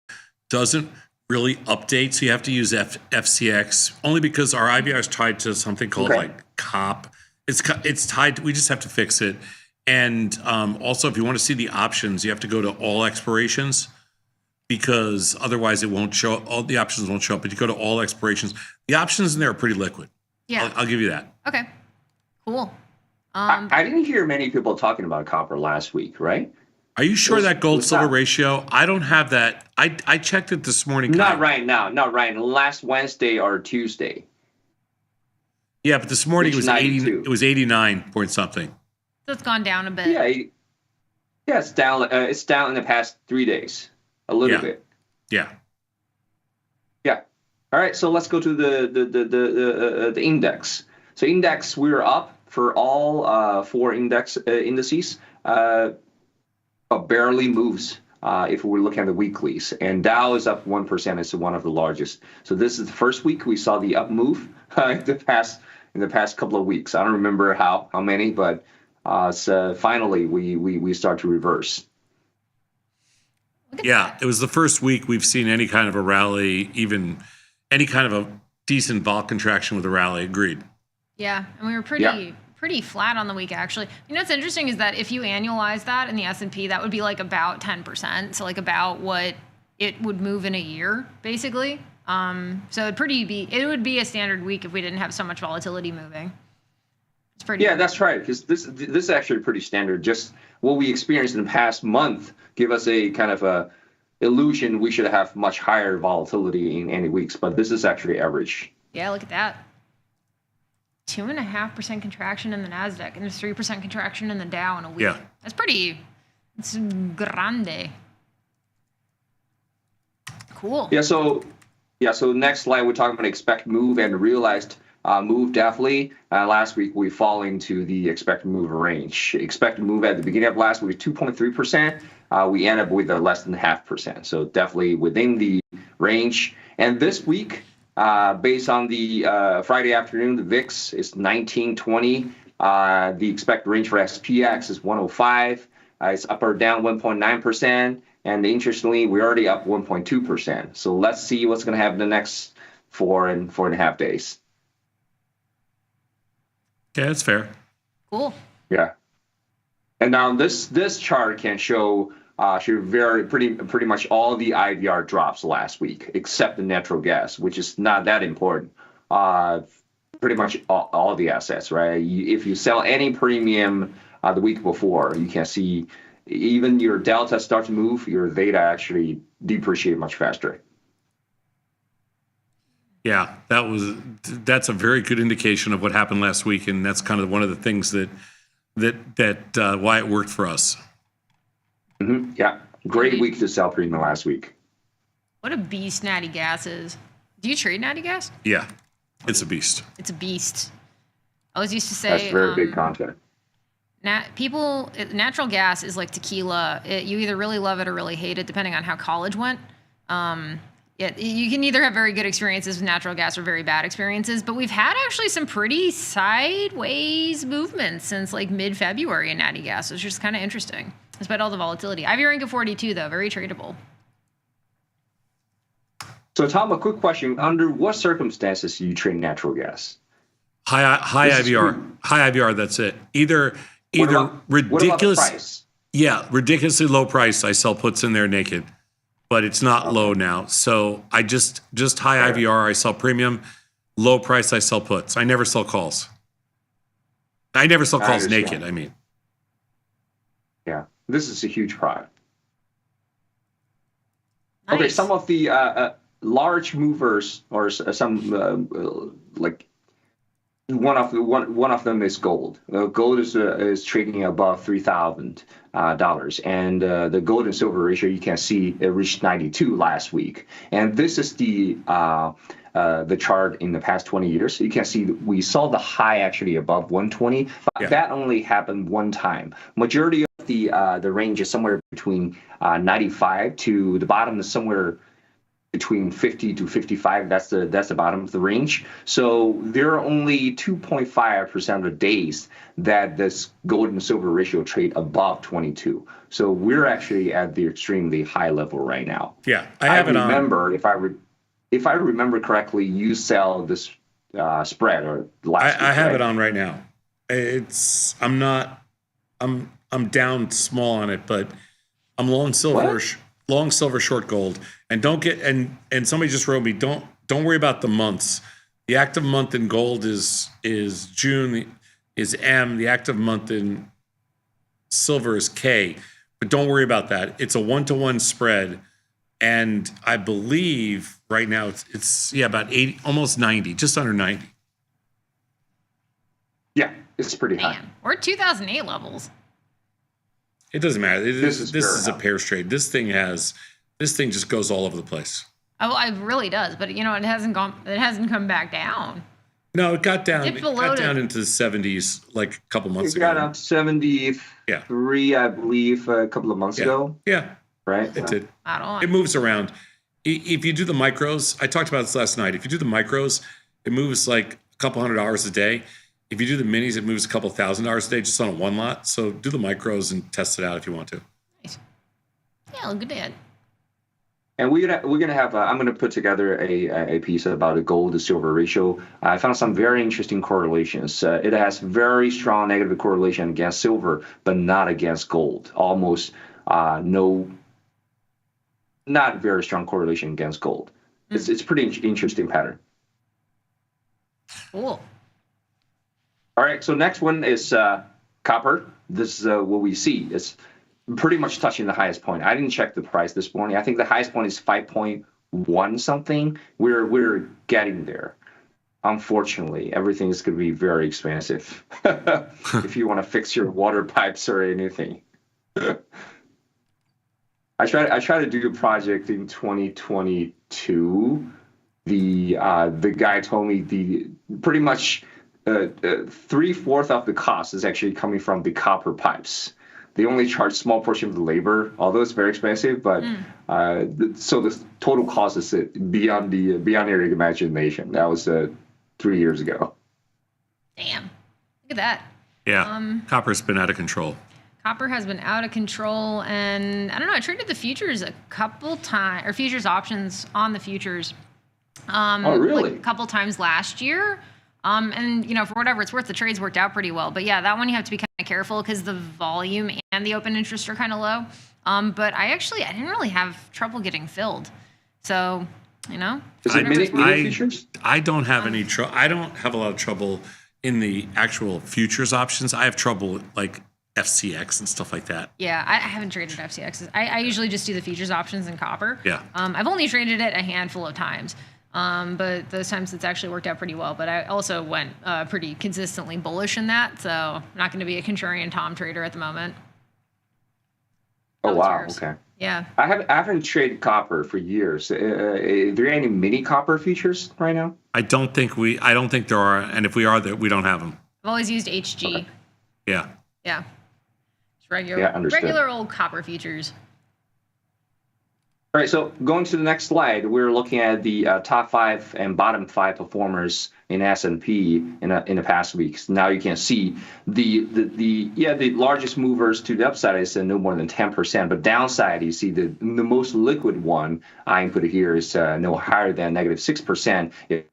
Speaker 15: doesn't really update, so you have to use FCX, only because our IVR is tied to something called like COP. It's tied. We just have to fix it. And also, if you want to see the options, you have to go to all expirations, because otherwise it won't show. All the options won't show up. But you go to all expirations. The options in there are pretty liquid.
Speaker 14: Yeah,
Speaker 15: I'll give you that.
Speaker 14: Okay, cool.
Speaker 21: I didn't hear many people talking about copper last week, right?
Speaker 15: Are you sure that gold silver ratio? I don't have that. I checked it this morning.
Speaker 21: Not right now. Last Wednesday or Tuesday.
Speaker 15: Yeah, but this morning it was 80. It was 89 point something.
Speaker 14: So it's gone down a bit.
Speaker 21: Yeah, it's down. It's down in the past 3 days, a little bit.
Speaker 15: Yeah.
Speaker 21: All right, so let's go to the index. So index, we're up for all four indices, but barely moves if we're looking at the weeklies. And Dow is up 1%. It's one of the largest. So this is the first week we saw the up move in the past couple of weeks. I don't remember how many, but so finally we start to reverse.
Speaker 15: Yeah, it was the first week we've seen any kind of a rally, even any kind of a decent vol contraction with a rally. Agreed.
Speaker 14: Yeah, and we were pretty flat on the week, actually. What's interesting is that if you annualize that in the S&P, that would be like about 10%. So like about what it would move in a year, basically. So it would be a standard week if we didn't have so much volatility moving. It's pretty.
Speaker 21: Yeah, that's right. Because this is actually pretty standard. Just what we experienced in the past month give us a kind of a illusion we should have much higher volatility in any weeks, but this is actually average.
Speaker 14: Yeah, look at that. 2.5% contraction in the Nasdaq, and there's 3% contraction in the Dow in a week.
Speaker 15: Yeah,
Speaker 14: that's pretty. It's grande. Cool.
Speaker 21: So next slide we're talking about expect move and realized move definitely. Last week we fall into the expected move range. Expected move at the beginning of last week was 2.3%. We end up with less than 0.5%. So definitely within the range. And this week, based on the Friday afternoon, the VIX is 1920. The expected range for SPX is 105. It's up or down 1.9%. And interestingly, we're already up 1.2%. So let's see what's going to happen the next 4.5 days.
Speaker 15: Yeah, that's fair.
Speaker 14: Cool.
Speaker 21: Yeah. And now this chart can show pretty much all the IVR drops last week, except the natural gas, which is not that important. Pretty much all the assets, right? If you sell any premium the week before, you can see even your delta start to move, your theta actually depreciate much faster.
Speaker 15: Yeah, that's a very good indication of what happened last week, and that's kind of one of the things that why it worked for us.
Speaker 21: Mm-hmm. Yeah, great week to sell premium last week.
Speaker 14: What a beast natty gas is. Do you trade natty gas?
Speaker 15: Yeah, it's a beast.
Speaker 14: It's a beast. I always used to say
Speaker 21: that's very big content.
Speaker 14: Natural gas is like tequila. You either really love it or really hate it, depending on how college went. You can either have very good experiences with natural gas or very bad experiences, but we've had actually some pretty sideways movements since like mid-February in natty gas, which is kind of interesting, despite all the volatility. I have your rank of 42 though, very tradable.
Speaker 21: So Tom, a quick question. Under what circumstances do you trade natural gas?
Speaker 15: High IVR, that's it. Either ridiculous,
Speaker 21: what about the price?
Speaker 15: Yeah, ridiculously low price. I sell puts in there naked, but it's not low now. So I just high IVR. I sell premium. Low price. I sell puts. I never sell calls. I never sell calls naked. I mean,
Speaker 21: yeah, this is a huge product.
Speaker 14: Nice.
Speaker 21: Okay, some of the large movers, or some like. One of them is gold. Gold is trading above $3,000, and the gold and silver ratio you can see it reached 92 last week. And this is the chart in the past 20 years. So you can see we saw the high actually above 120, but that only happened one time. Majority of the range is somewhere between 95 to the bottom is somewhere between 50 to 55, that's the bottom of the range. So there are only 2.5% of the days that this gold and silver ratio trade above 22. So we're actually at the extremely high level right now.
Speaker 15: Yeah, I remember,
Speaker 21: if I remember correctly, you sell this spread or last week,
Speaker 15: I have it on right now. I'm down small on it, but I'm long silver. Long silver, short gold, and and somebody just wrote me, don't worry about the months. The active month in gold is June, is M. The active month in silver is K, but don't worry about that. It's a 1-to-1 spread, and I believe right now it's about 80, almost 90, just under 90.
Speaker 21: Yeah, it's pretty high.
Speaker 14: We're 2008 levels.
Speaker 15: It doesn't matter. This is a pairs trade. This thing just goes all over the place.
Speaker 14: Oh, it really does. But it hasn't come back down.
Speaker 15: No, it got down. It got down into the 70s like a couple months ago.
Speaker 21: It got up 73, I believe, a couple of months ago.
Speaker 15: Yeah,
Speaker 21: right.
Speaker 15: It did. It moves around. If you do the micros, I talked about this last night. If you do the micros, it moves like a couple $100 a day. If you do the minis, it moves a couple $1,000 a day just on a one lot. So do the micros and test it out if you want to.
Speaker 14: Nice. Yeah, look at that.
Speaker 21: And we're gonna have. I'm gonna put together a piece about the gold to silver ratio. I found some very interesting correlations. It has very strong negative correlation against silver, but not against gold. Almost not very strong correlation against gold. It's pretty interesting pattern.
Speaker 14: Cool.
Speaker 21: All right, so next one is copper. This is what we see. It's pretty much touching the highest point. I didn't check the price this morning. I think the highest point is 5.1 something. We're getting there. Unfortunately, everything is going to be very expensive if you want to fix your water pipes or anything. I tried to do a project in 2022. The guy told me pretty much 3/4 of the cost is actually coming from the copper pipes. They only charge a small portion of the labor, although it's very expensive. But so the total cost is beyond your imagination. That was 3 years ago.
Speaker 14: Damn, look at that.
Speaker 15: Yeah, copper's been out of control.
Speaker 14: Copper has been out of control, and I don't know. I traded the futures a couple times, or futures options on the futures.
Speaker 21: Oh, really?
Speaker 14: Like a couple times last year. And for whatever it's worth, the trades worked out pretty well. But yeah, that one you have to be kind of careful because the volume and the open interest are kind of low. But I didn't really have trouble getting filled. So,
Speaker 21: Is it mini futures?
Speaker 15: I don't have any trouble. I don't have a lot of trouble in the actual futures options. I have trouble like FCX and stuff like that.
Speaker 14: Yeah, I haven't traded FCXs. I usually just do the futures options in copper.
Speaker 15: Yeah.
Speaker 14: I've only traded it a handful of times. But those times it's actually worked out pretty well. But I also went pretty consistently bullish in that, so I'm not going to be a contrarian Tom trader at the moment.
Speaker 21: Oh wow! Okay.
Speaker 14: Yeah.
Speaker 21: I haven't traded copper for years. Are there any mini copper features right now?
Speaker 15: I don't think there are, and if we are, we don't have them.
Speaker 14: I've always used HG.
Speaker 21: Okay.
Speaker 15: Yeah.
Speaker 14: Yeah. It's regular,
Speaker 21: Yeah, understood.
Speaker 14: regular old copper futures.
Speaker 21: All right, so going to the next slide, we're looking at the top 5 and bottom 5 performers in S&P in the past weeks. Now you can see the largest movers to the upside is no more than 10%, but downside you see the most liquid one I input here is no higher than -6%. If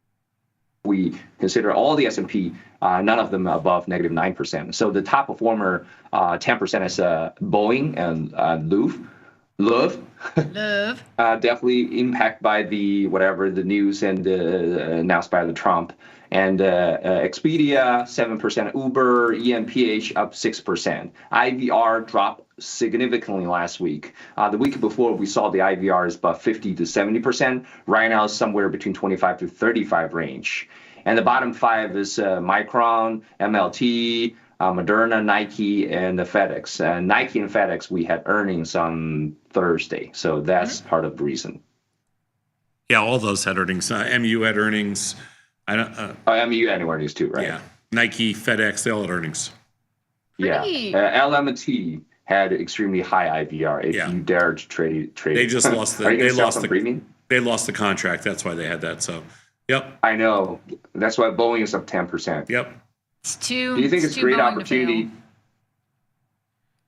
Speaker 21: we consider all the S&P, none of them above -9%. So the top performer 10% is Boeing and Love. Definitely impacted by the news and announced by the Trump. And Expedia, 7%, Uber, EMPH up 6%. IVR dropped significantly last week. The week before, we saw the IVR is about 50 to 70%. Right now, it's somewhere between 25 to 35 range. And the bottom 5 is Micron, MLT, Moderna, Nike, and the FedEx. Nike and FedEx, we had earnings on Thursday, so that's part of the reason.
Speaker 15: Yeah, all those had earnings. MU had earnings.
Speaker 21: MU had earnings too, right?
Speaker 15: Yeah, Nike, FedEx, they all had earnings.
Speaker 21: Yeah, LMT had extremely high IVR. If you dare to trade,
Speaker 15: they just lost the
Speaker 21: premium.
Speaker 15: They lost the contract. That's why they had that. So, yep.
Speaker 21: I know. That's why Boeing is up 10%.
Speaker 15: Yep.
Speaker 21: Do you think it's a great opportunity?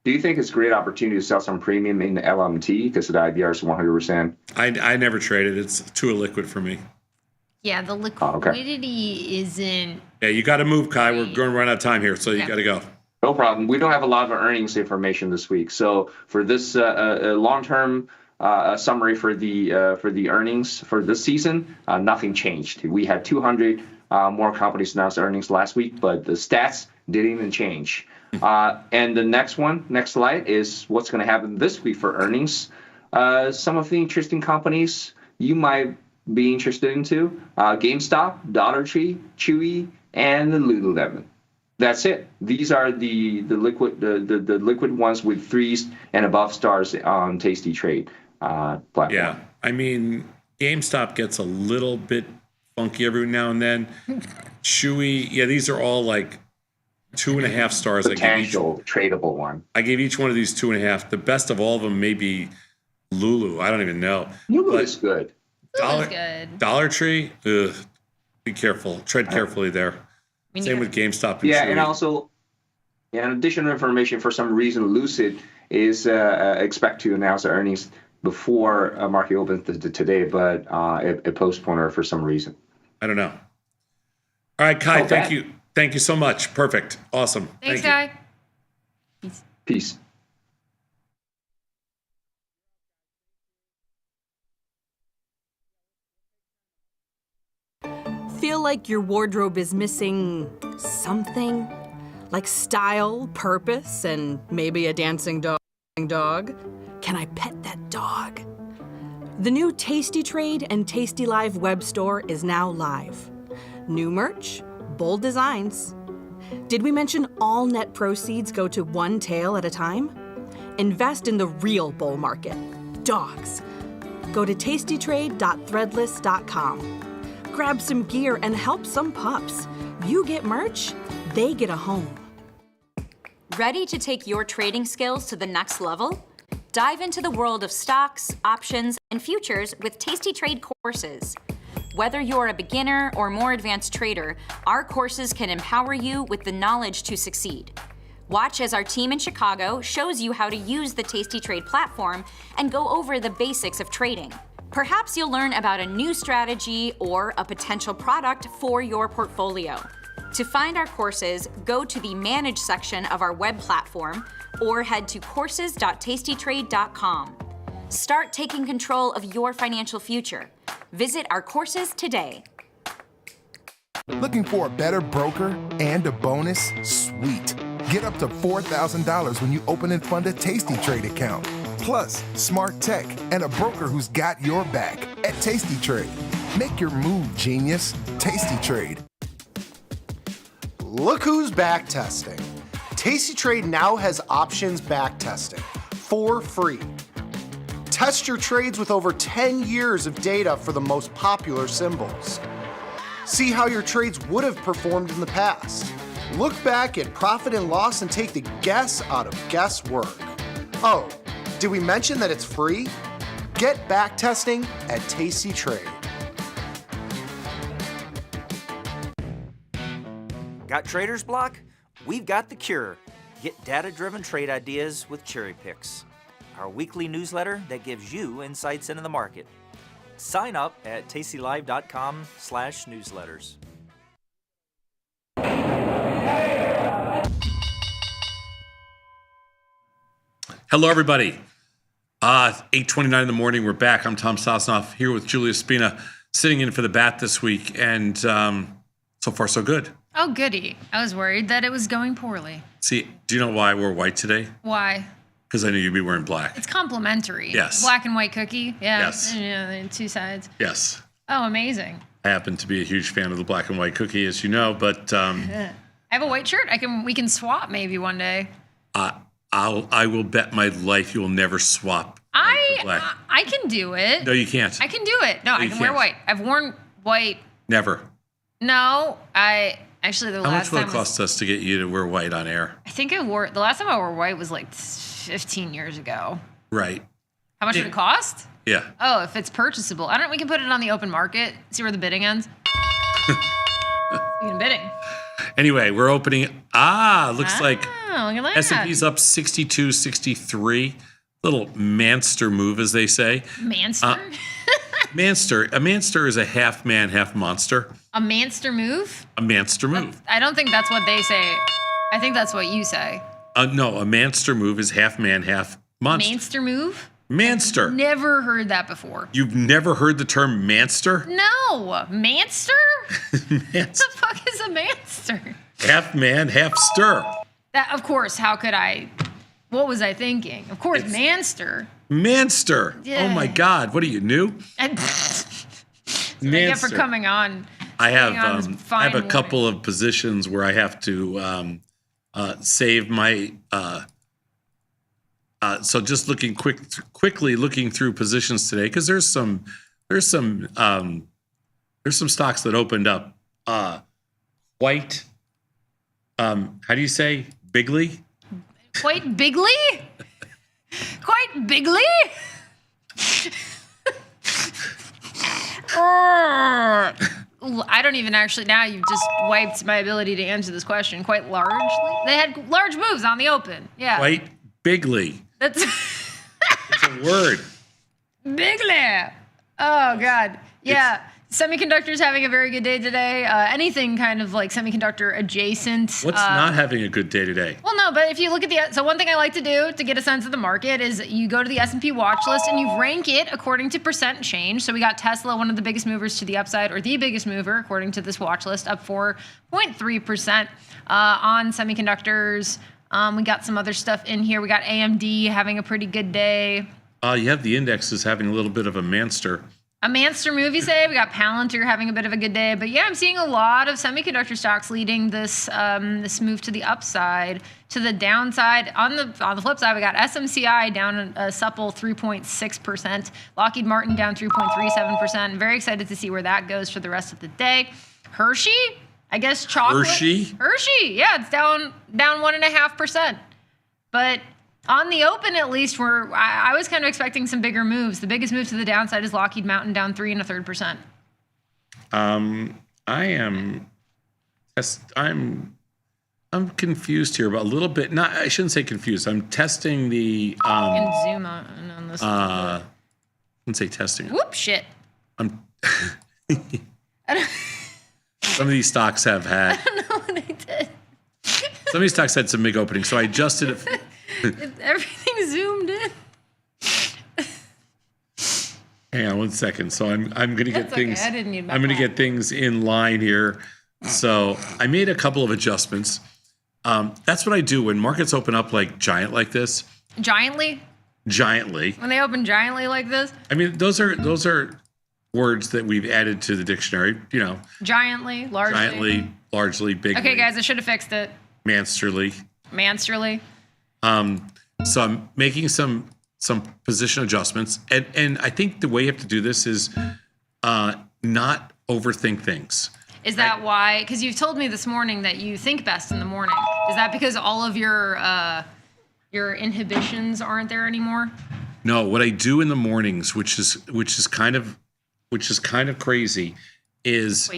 Speaker 21: Do you think it's a great opportunity to sell some premium in the LMT because the IVR is 100%?
Speaker 15: I never traded. It's too illiquid for me.
Speaker 14: Yeah, the liquidity isn't.
Speaker 15: Yeah, you got to move, Kai. We're going to run out of time here, so you got to go.
Speaker 21: No problem. We don't have a lot of earnings information this week, so for this long-term summary for the earnings for this season, nothing changed. We had 200 more companies announced earnings last week, but the stats didn't even change. And the next slide is what's going to happen this week for earnings. Some of the interesting companies you might be interested into: GameStop, Dollar Tree, Chewy, and the Lululemon. That's it. These are the liquid ones with 3s and above stars on Tasty Trade platform.
Speaker 15: Yeah, I mean, GameStop gets a little bit funky every now and then. Chewy, yeah, these are all like 2.5 stars.
Speaker 21: Potential tradable one.
Speaker 15: I gave each one of these 2.5. The best of all of them may be Lulu. I don't even know.
Speaker 21: Lulu is good.
Speaker 15: Dollar Tree, ugh, be careful. Tread carefully there. Same with GameStop. And Chewy.
Speaker 21: And also, additional information, for some reason, Lucid is expect to announce their earnings before market opens today, but it postponed for some reason.
Speaker 15: I don't know. All right, Kai, thank you. Thank you so much. Perfect. Awesome.
Speaker 14: Thanks, Kai.
Speaker 21: Peace.
Speaker 10: Feel like your wardrobe is missing something? Like style, purpose, and maybe a dancing dog? Can I pet that dog? The new Tasty Trade and tastylive web store is now live. New merch, bold designs. Did we mention all net proceeds go to one tail at a time? Invest in the real bull market, dogs. Go to tastytrade.threadless.com. Grab some gear and help some pups. You get merch, they get a home.
Speaker 2: Ready to take your trading skills to the next level? Dive into the world of stocks, options, and futures with Tasty Trade courses. Whether you're a beginner or more advanced trader, our courses can empower you with the knowledge to succeed. Watch as our team in Chicago shows you how to use the Tasty Trade platform and go over the basics of trading. Perhaps you'll learn about a new strategy or a potential product for your portfolio. To find our courses, go to the Manage section of our web platform or head to courses.tastytrade.com. Start taking control of your financial future. Visit our courses today.
Speaker 9: Looking for a better broker and a bonus? Sweet. Get up to $4,000 when you open and fund a Tasty Trade account. Plus, smart tech and a broker who's got your back at Tasty Trade. Make your move, genius. Tasty Trade.
Speaker 3: Look who's back testing. Tasty Trade now has options back testing for free. Test your trades with over 10 years of data for the most popular symbols. See how your trades would have performed in the past. Look back at profit and loss and take the guess out of guesswork. Oh, did we mention that it's free? Get back testing at Tasty Trade.
Speaker 1: Got trader's block? We've got the cure. Get data-driven trade ideas with Cherry Picks, our weekly newsletter that gives you insights into the market. Sign up at tastylive.com/newsletters.
Speaker 15: Hello, everybody. 8:29 in the morning. We're back. I'm Tom Sosnoff here with Julia Spina, sitting in for the bat this week, and so far so good.
Speaker 14: Oh, goody. I was worried that it was going poorly.
Speaker 15: See, do you know why I wore white today?
Speaker 14: Why?
Speaker 15: Because I knew you'd be wearing black.
Speaker 14: It's complimentary.
Speaker 15: Yes.
Speaker 14: Black and white cookie. Yeah.
Speaker 15: Yes.
Speaker 14: Yeah, two sides.
Speaker 15: Yes.
Speaker 14: Oh, amazing.
Speaker 15: I happen to be a huge fan of the black and white cookie, as you know, but
Speaker 14: I have a white shirt. We can swap maybe one day.
Speaker 15: I will bet my life you will never swap white for black.
Speaker 14: I can do it.
Speaker 15: No, you can't.
Speaker 14: I can do it. No, I can wear
Speaker 15: can't.
Speaker 14: white. I've worn white.
Speaker 15: Never.
Speaker 14: No, actually the
Speaker 15: How
Speaker 14: last
Speaker 15: much will
Speaker 14: time
Speaker 15: it cost us to get you to wear white on air?
Speaker 14: I think the last time I wore white was like 15 years ago.
Speaker 15: Right.
Speaker 14: How much would it cost?
Speaker 15: Yeah.
Speaker 14: Oh, if it's purchasable. We can put it on the open market, see where the bidding ends. Speaking of bidding.
Speaker 15: Anyway, we're opening. Looks like
Speaker 14: look at that.
Speaker 15: S&P's up 62, 63. Little manster move, as they say.
Speaker 14: Manster?
Speaker 15: Manster. A manster is a half man, half monster.
Speaker 14: A manster move?
Speaker 15: A manster move.
Speaker 14: I don't think that's what they say. I think that's what you say.
Speaker 15: No, a manster move is half man, half monster.
Speaker 14: Manster move?
Speaker 15: Manster.
Speaker 14: Never heard that before.
Speaker 15: You've never heard the term manster?
Speaker 14: No. Manster? What the fuck is a manster?
Speaker 15: Half man, half stir.
Speaker 14: That, of course, how could I? What was I thinking? Of course, manster.
Speaker 15: Manster.
Speaker 14: Yeah.
Speaker 15: Oh my God. What are you, new?
Speaker 14: That's what I get for coming on.
Speaker 15: I have a
Speaker 14: fine
Speaker 15: couple of positions where I have to save my. So just quickly looking through positions today, because there's some stocks that opened up quite. How do you say bigly?
Speaker 14: Quite bigly? Quite bigly? I don't even actually, now you've just wiped my ability to answer this question. Quite largely? They had large moves on the open. Yeah.
Speaker 15: Quite bigly.
Speaker 14: That's
Speaker 15: It's a word.
Speaker 14: bigly. Oh, God. Yeah. Semiconductors having a very good day today. Anything kind of like semiconductor adjacent.
Speaker 15: What's not having a good day today?
Speaker 14: Well, no, but if you look at so one thing I like to do to get a sense of the market is you go to the S&P watch list and you rank it according to percent change. So we got Tesla, one of the biggest movers to the upside, or the biggest mover according to this watch list, up 4.3% on semiconductors. We got some other stuff in here. We got AMD having a pretty good day.
Speaker 15: You have the indexes having a little bit of a manster.
Speaker 14: A manster move, you say? We got Palantir having a bit of a good day. But yeah, I'm seeing a lot of semiconductor stocks leading this this move to the upside. To the downside, on the flip side, we got SMCI down a supple 3.6%. Lockheed Martin down 3.37%. Very excited to see where that goes for the rest of the day. Hershey? I guess chocolate. Hershey, yeah, it's down 1.5%. But on the open, at least, I was kind of expecting some bigger moves. The biggest move to the downside is Lockheed Martin down 3.33%.
Speaker 15: I'm confused here, but a little bit. Not, I shouldn't say confused. I'm testing the.
Speaker 14: You can zoom on this.
Speaker 15: I wouldn't say testing.
Speaker 14: Whoop, shit.
Speaker 15: Some of these stocks have had.
Speaker 14: I don't know what I did.
Speaker 15: Some of these stocks had some big openings, so I adjusted it.
Speaker 14: Everything zoomed in.
Speaker 15: Hang on 1 second. So I'm going to get things.
Speaker 14: Okay. I didn't need my
Speaker 15: I'm going to
Speaker 14: phone.
Speaker 15: get things in line here. So I made a couple of adjustments. That's what I do when markets open up like giant like this.
Speaker 14: Giantly?
Speaker 15: Giantly.
Speaker 14: When they open giantly like this?
Speaker 15: I mean, those are words that we've added to the dictionary. You know,
Speaker 14: Giantly, largely.
Speaker 15: giantly, largely, bigly,
Speaker 14: Okay, guys, I should have fixed it.
Speaker 15: mansterly.
Speaker 14: Mansterly.
Speaker 15: So I'm making some position adjustments, and I think the way you have to do this is not overthink things.
Speaker 14: Is that why? Because you've told me this morning that you think best in the morning. Is that because all of your inhibitions aren't there anymore?
Speaker 15: No, what I do in the mornings, which is kind of crazy, is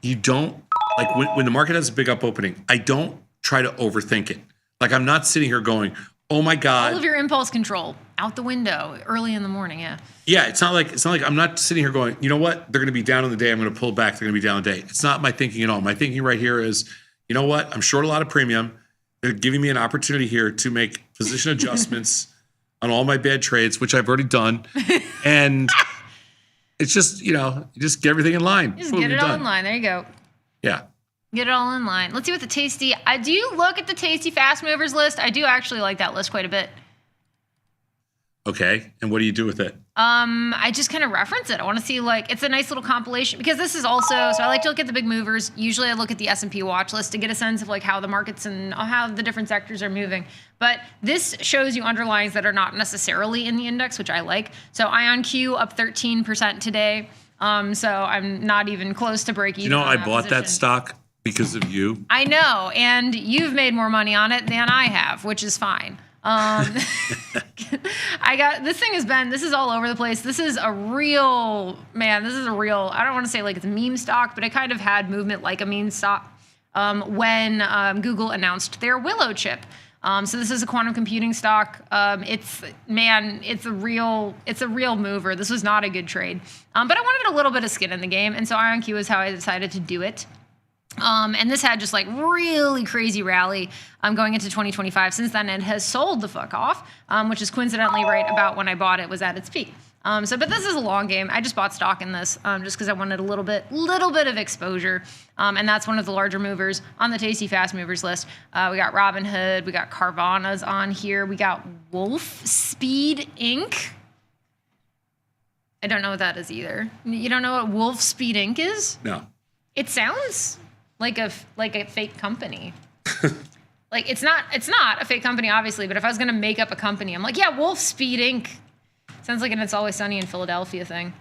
Speaker 15: you don't like when the market has a big up opening. I don't try to overthink it. Like I'm not sitting here going, "Oh my God!"
Speaker 14: All of your impulse control out the window early in the morning. Yeah.
Speaker 15: Yeah, it's not like I'm not sitting here going, "You know what? They're going to be down on the day. I'm going to pull back. They're going to be down on the day." It's not my thinking at all. My thinking right here is, you know what? I'm short a lot of premium. They're giving me an opportunity here to make position adjustments on all my bad trades, which I've already done. And it's just, you just get everything in line.
Speaker 14: Just get it all in line. There you go.
Speaker 15: Yeah.
Speaker 14: Get it all in line. Let's see what the Tasty. Do you look at the Tasty Fast Movers list? I do actually like that list quite a bit.
Speaker 15: Okay. And what do you do with it?
Speaker 14: I just kind of reference it. I want to see it's a nice little compilation because this is also, so I like to look at the big movers. Usually I look at the S&P watch list to get a sense of how the markets and how the different sectors are moving. But this shows you underlyings that are not necessarily in the index, which I like. So IonQ up 13% today. So I'm not even close to break even.
Speaker 15: I bought that stock because of you.
Speaker 14: I know. And you've made more money on it than I have, which is fine. This is all over the place. This is a real, I don't want to say it's a meme stock, but it kind of had movement like a meme stock when Google announced their Willow chip. So this is a quantum computing stock. It's a real mover. This was not a good trade. But I wanted a little bit of skin in the game. And so IonQ is how I decided to do it. And this had just really crazy rally going into 2025. Since then, it has sold the fuck off, which is coincidentally right about when I bought it was at its peak. But this is a long game. I just bought stock in this just because I wanted a little bit of exposure. And that's one of the larger movers on the Tasty Fast Movers list. We got Robinhood. We got Carvana's on here. We got Wolf Speed Inc. I don't know what that is either. You don't know what Wolf Speed Inc. is?
Speaker 15: No.
Speaker 14: It sounds like a fake company. It's not a fake company, obviously, but if I was gonna make up a company, I'm Wolf Speed Inc. Sounds like an It's Always Sunny in Philadelphia thing.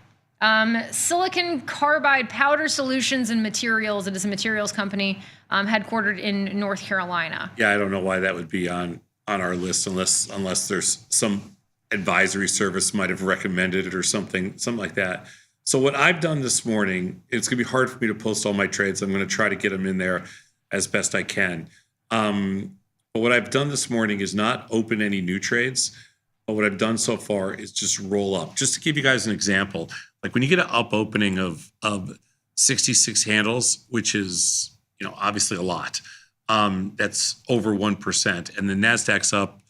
Speaker 14: Silicon Carbide Powder Solutions and Materials. It is a materials company headquartered in North Carolina.
Speaker 15: Yeah, I don't know why that would be on our list unless there's some advisory service might have recommended it or something like that. So what I've done this morning, it's going to be hard for me to post all my trades. I'm going to try to get them in there as best I can. But what I've done this morning is not open any new trades. But what I've done so far is just roll up. Just to give you guys an example, when you get an up opening of 66 handles, which is obviously a lot, that's over 1%, and the Nasdaq's up.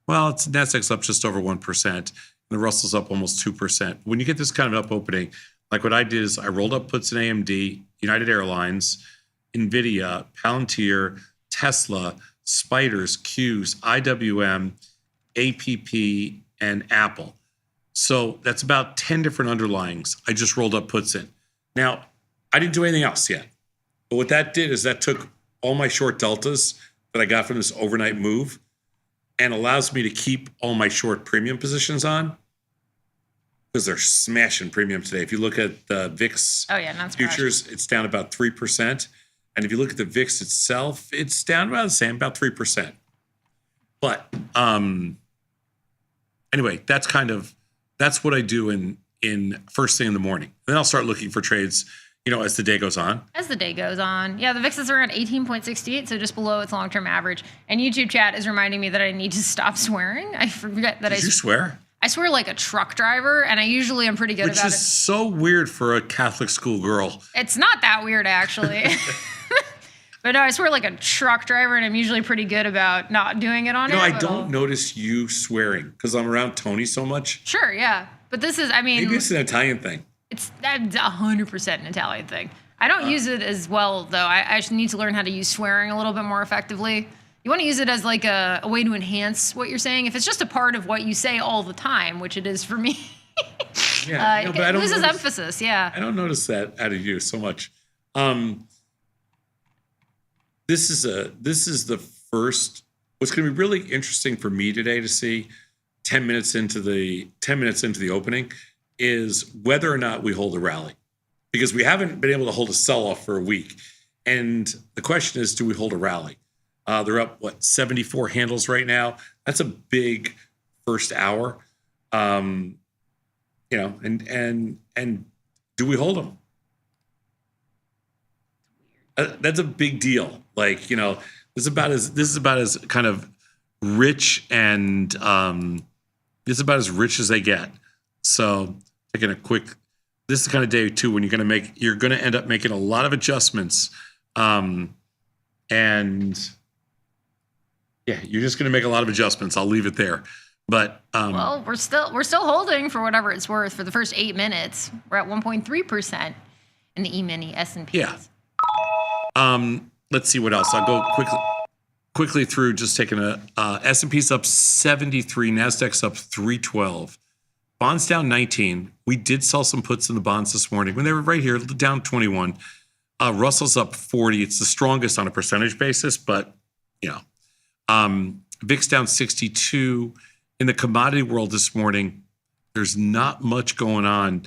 Speaker 15: Well, Nasdaq's up just over 1%. And the Russell's up almost 2%. When you get this kind of up opening, what I did is I rolled up puts in AMD, United Airlines, NVIDIA, Palantir, Tesla, Spiders, Qs, IWM, APP, and Apple. So that's about 10 different underlyings I just rolled up puts in. Now, I didn't do anything else yet. But what that did is that took all my short deltas that I got from this overnight move and allows me to keep all my short premium positions on because they're smashing premium today. If you look at the VIX futures, it's down about 3%. And if you look at the VIX itself, it's down about the same, about 3%. But anyway, that's what I do in first thing in the morning. Then I'll start looking for trades, as the day goes on.
Speaker 14: As the day goes on. Yeah, the VIX is around 18.68, so just below its long-term average. And YouTube chat is reminding me that I need to stop swearing. I forget that
Speaker 15: Did you swear?
Speaker 14: I swear like a truck driver, and I usually am pretty good about it.
Speaker 15: Which is so weird for a Catholic school girl.
Speaker 14: It's not that weird, actually. But no, I swear like a truck driver, and I'm usually pretty good about not doing it on air.
Speaker 15: I don't notice you swearing because I'm around Tony so much.
Speaker 14: Sure, yeah. But this is,
Speaker 15: maybe it's an Italian thing.
Speaker 14: It's 100% an Italian thing. I don't use it as well, though. I just need to learn how to use swearing a little bit more effectively. You want to use it as a way to enhance what you're saying. If it's just a part of what you say all the time, which it is for me,
Speaker 15: yeah, but
Speaker 14: it loses emphasis. Yeah,
Speaker 15: I don't notice that out of you so much. This is the first. What's going to be really interesting for me today to see 10 minutes into the opening is whether or not we hold a rally, because we haven't been able to hold a sell-off for a week. And the question is, do we hold a rally? They're up, 74 handles right now. That's a big first hour. And do we hold them? That's a big deal. This is about as kind of rich and this is about as rich as they get. So taking a quick, this is the kind of day too when you're going to end up making a lot of adjustments, and yeah, you're just going to make a lot of adjustments. I'll leave it there. But
Speaker 14: well, we're still holding for whatever it's worth for the first 8 minutes. We're at 1.3% in the E-mini S&P.
Speaker 15: Yeah. Let's see what else. I'll go quickly through. Just taking S&P's up 73, Nasdaq's up 312, bonds down 19. We did sell some puts in the bonds this morning when they were right here, down 21. Russell's up 40. It's the strongest on a percentage basis, but VIX down 62. In the commodity world this morning, there's not much going on.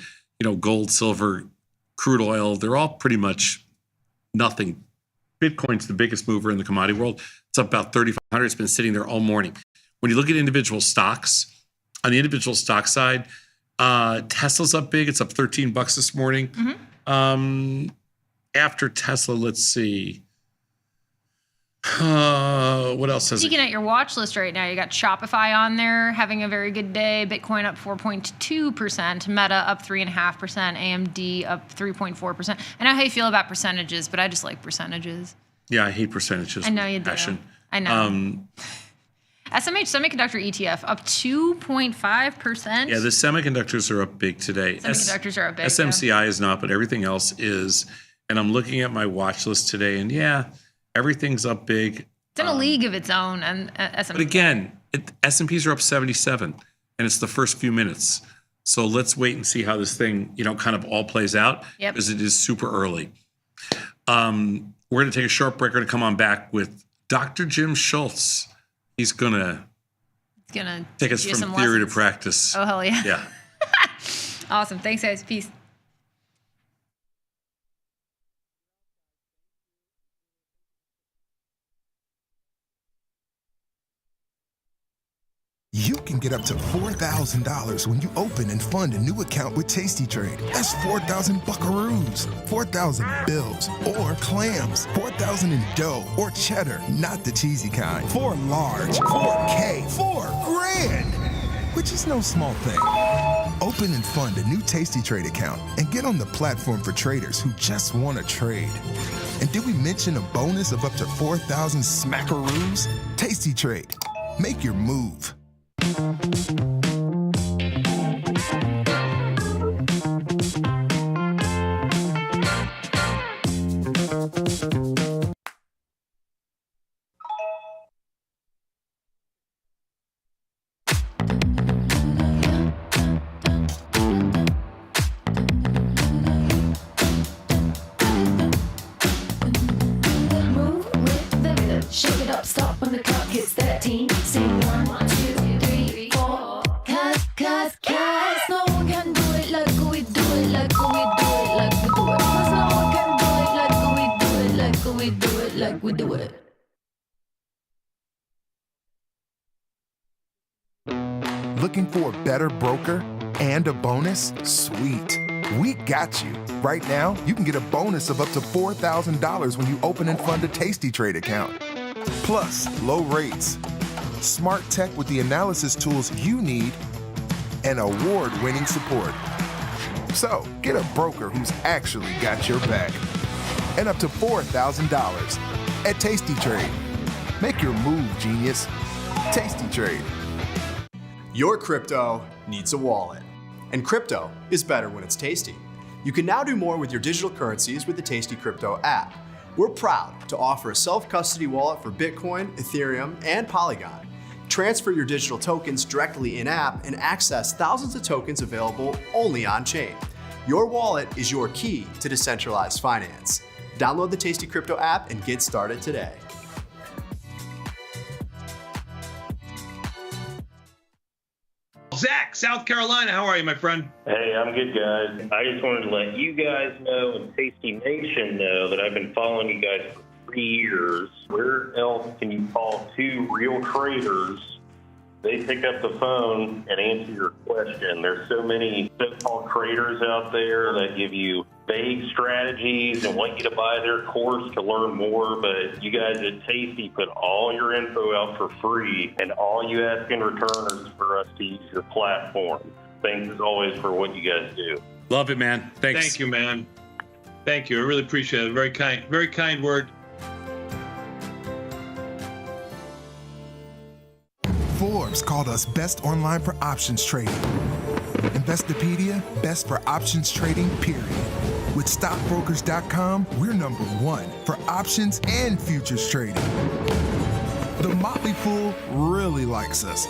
Speaker 15: Gold, silver, crude oil, they're all pretty much nothing. Bitcoin's the biggest mover in the commodity world. It's up about 3,500. It's been sitting there all morning. When you look at individual stocks, on the individual stock side, Tesla's up big. It's up $13 this morning. Mm-hmm. After Tesla, let's see. What else has
Speaker 14: Speaking at your watch list right now, you got Shopify on there having a very good day. Bitcoin up 4.2%, Meta up 3.5%, AMD up 3.4%. I know how you feel about percentages, but I just like percentages.
Speaker 15: Yeah, I hate percentages.
Speaker 14: I know you do.
Speaker 15: Passion.
Speaker 14: I know. SMH Semiconductor ETF up 2.5%.
Speaker 15: Yeah, the semiconductors are up big today.
Speaker 14: Semiconductors are up big.
Speaker 15: SMCI is not, but everything else is. And I'm looking at my watch list today, and yeah, everything's up big.
Speaker 14: It's in a league of its own, and S&P.
Speaker 15: But again, S&Ps are up 77, and it's the first few minutes. So let's wait and see how this thing, kind of all plays out, because it is super early. We're going to take a short break. We're going to come on back with Dr. Jim Schultz. He's going to take us from theory to practice.
Speaker 14: Oh, hell yeah.
Speaker 15: Yeah.
Speaker 14: Awesome. Thanks, guys. Peace.
Speaker 9: You can get up to $4,000 when you open and fund a new account with tastytrade. That's 4,000 buckaroos, 4,000 bills, or clams, 4,000 in dough or cheddar, not the cheesy kind. 4 large, 4K, 4 grand, which is no small thing. Open and fund a new tastytrade account and get on the platform for traders who just want to trade. And did we mention a bonus of up to 4,000 smackaroos? Tastytrade. Make your move.
Speaker 17: Shake it up, stop when the clock hits 13. Sing 1, 2, 3, 4. Cause no one can do it like we do it, like we do it, like we do it. Cause no one can do it like we do it, like we do it, like we do it.
Speaker 9: Looking for a better broker and a bonus? Sweet. We got you. Right now, you can get a bonus of up to $4,000 when you open and fund a tastytrade account. Plus, low rates, smart tech with the analysis tools you need, and award-winning support. So, get a broker who's actually got your back. And up to $4,000 at tastytrade. Make your move, genius. tastytrade.
Speaker 4: Your crypto needs a wallet. And crypto is better when it's tasty. You can now do more with your digital currencies with the Tasty Crypto app. We're proud to offer a self-custody wallet for Bitcoin, Ethereum, and Polygon. Transfer your digital tokens directly in-app and access thousands of tokens available only on-chain. Your wallet is your key to decentralized finance. Download the Tasty Crypto app and get started today.
Speaker 6: Zach, South Carolina. How are you, my friend?
Speaker 22: Hey, I'm good, guys. I just wanted to let you guys know and Tasty Nation know that I've been following you guys for 3 years. Where else can you call two real traders? They pick up the phone and answer your question. There's so many so-called traders out there that give you vague strategies and want you to buy their course to learn more, but you guys at Tasty put all your info out for free, and all you ask in return is for us to use your platform. Thanks as always for what you guys do.
Speaker 15: Love it, man. Thanks.
Speaker 6: Thank you, man. Thank you. I really appreciate it. Very kind word.
Speaker 9: Forbes called us best online for options trading. Investopedia, best for options trading, period. With stockbrokers.com, we're number one for options and futures trading. The Motley Fool really likes us.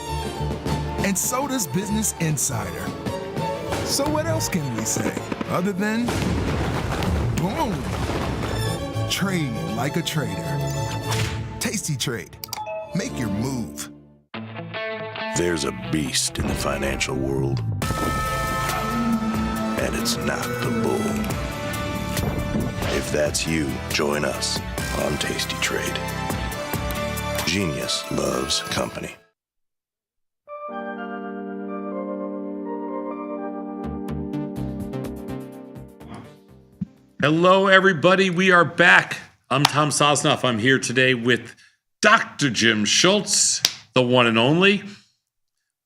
Speaker 9: And so does Business Insider. So what else can we say other than boom? Trade like a trader. Tasty Trade. Make your move.
Speaker 11: There's a beast in the financial world, and it's not the bull. If that's you, join us on Tasty Trade. Genius loves company.
Speaker 15: Hello, everybody. We are back. I'm Tom Sosnoff. I'm here today with Dr. Jim Schultz, the one and only.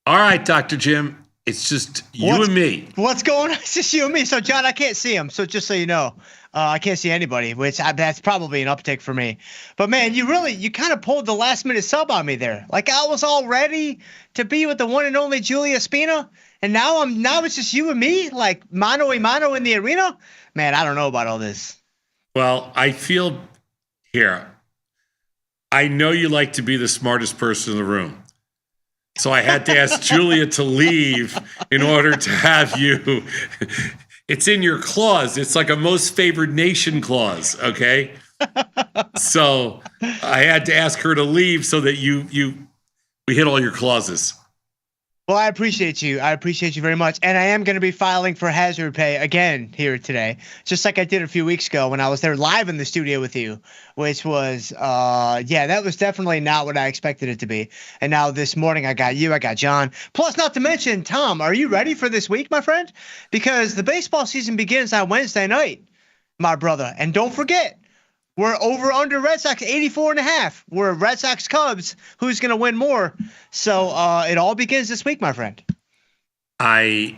Speaker 15: All right, Dr. Jim, it's just you and me.
Speaker 23: What's going on? It's just you and me. So, John, I can't see him. So just so you know, I can't see anybody, which that's probably an uptick for me. But, man, you kind of pulled the last-minute sub on me there. Like, I was all ready to be with the one and only Julia Spina, and now it's just you and me, like mano a mano in the arena? Man, I don't know about all this.
Speaker 15: Well, I feel here. I know you like to be the smartest person in the room. So I had to ask Julia to leave in order to have you. It's in your clause. It's like a most favored nation clause, okay? So I had to ask her to leave so that we hit all your clauses.
Speaker 23: Well, I appreciate you. I appreciate you very much. And I am going to be filing for hazard pay again here today, just like I did a few weeks ago when I was there live in the studio with you, which was, that was definitely not what I expected it to be. And now this morning I got you, I got John. Plus, not to mention, Tom, are you ready for this week, my friend? Because the baseball season begins on Wednesday night, my brother. And don't forget, we're over under Red Sox 84.5. We're Red Sox Cubs. Who's going to win more? So it all begins this week, my friend.
Speaker 15: I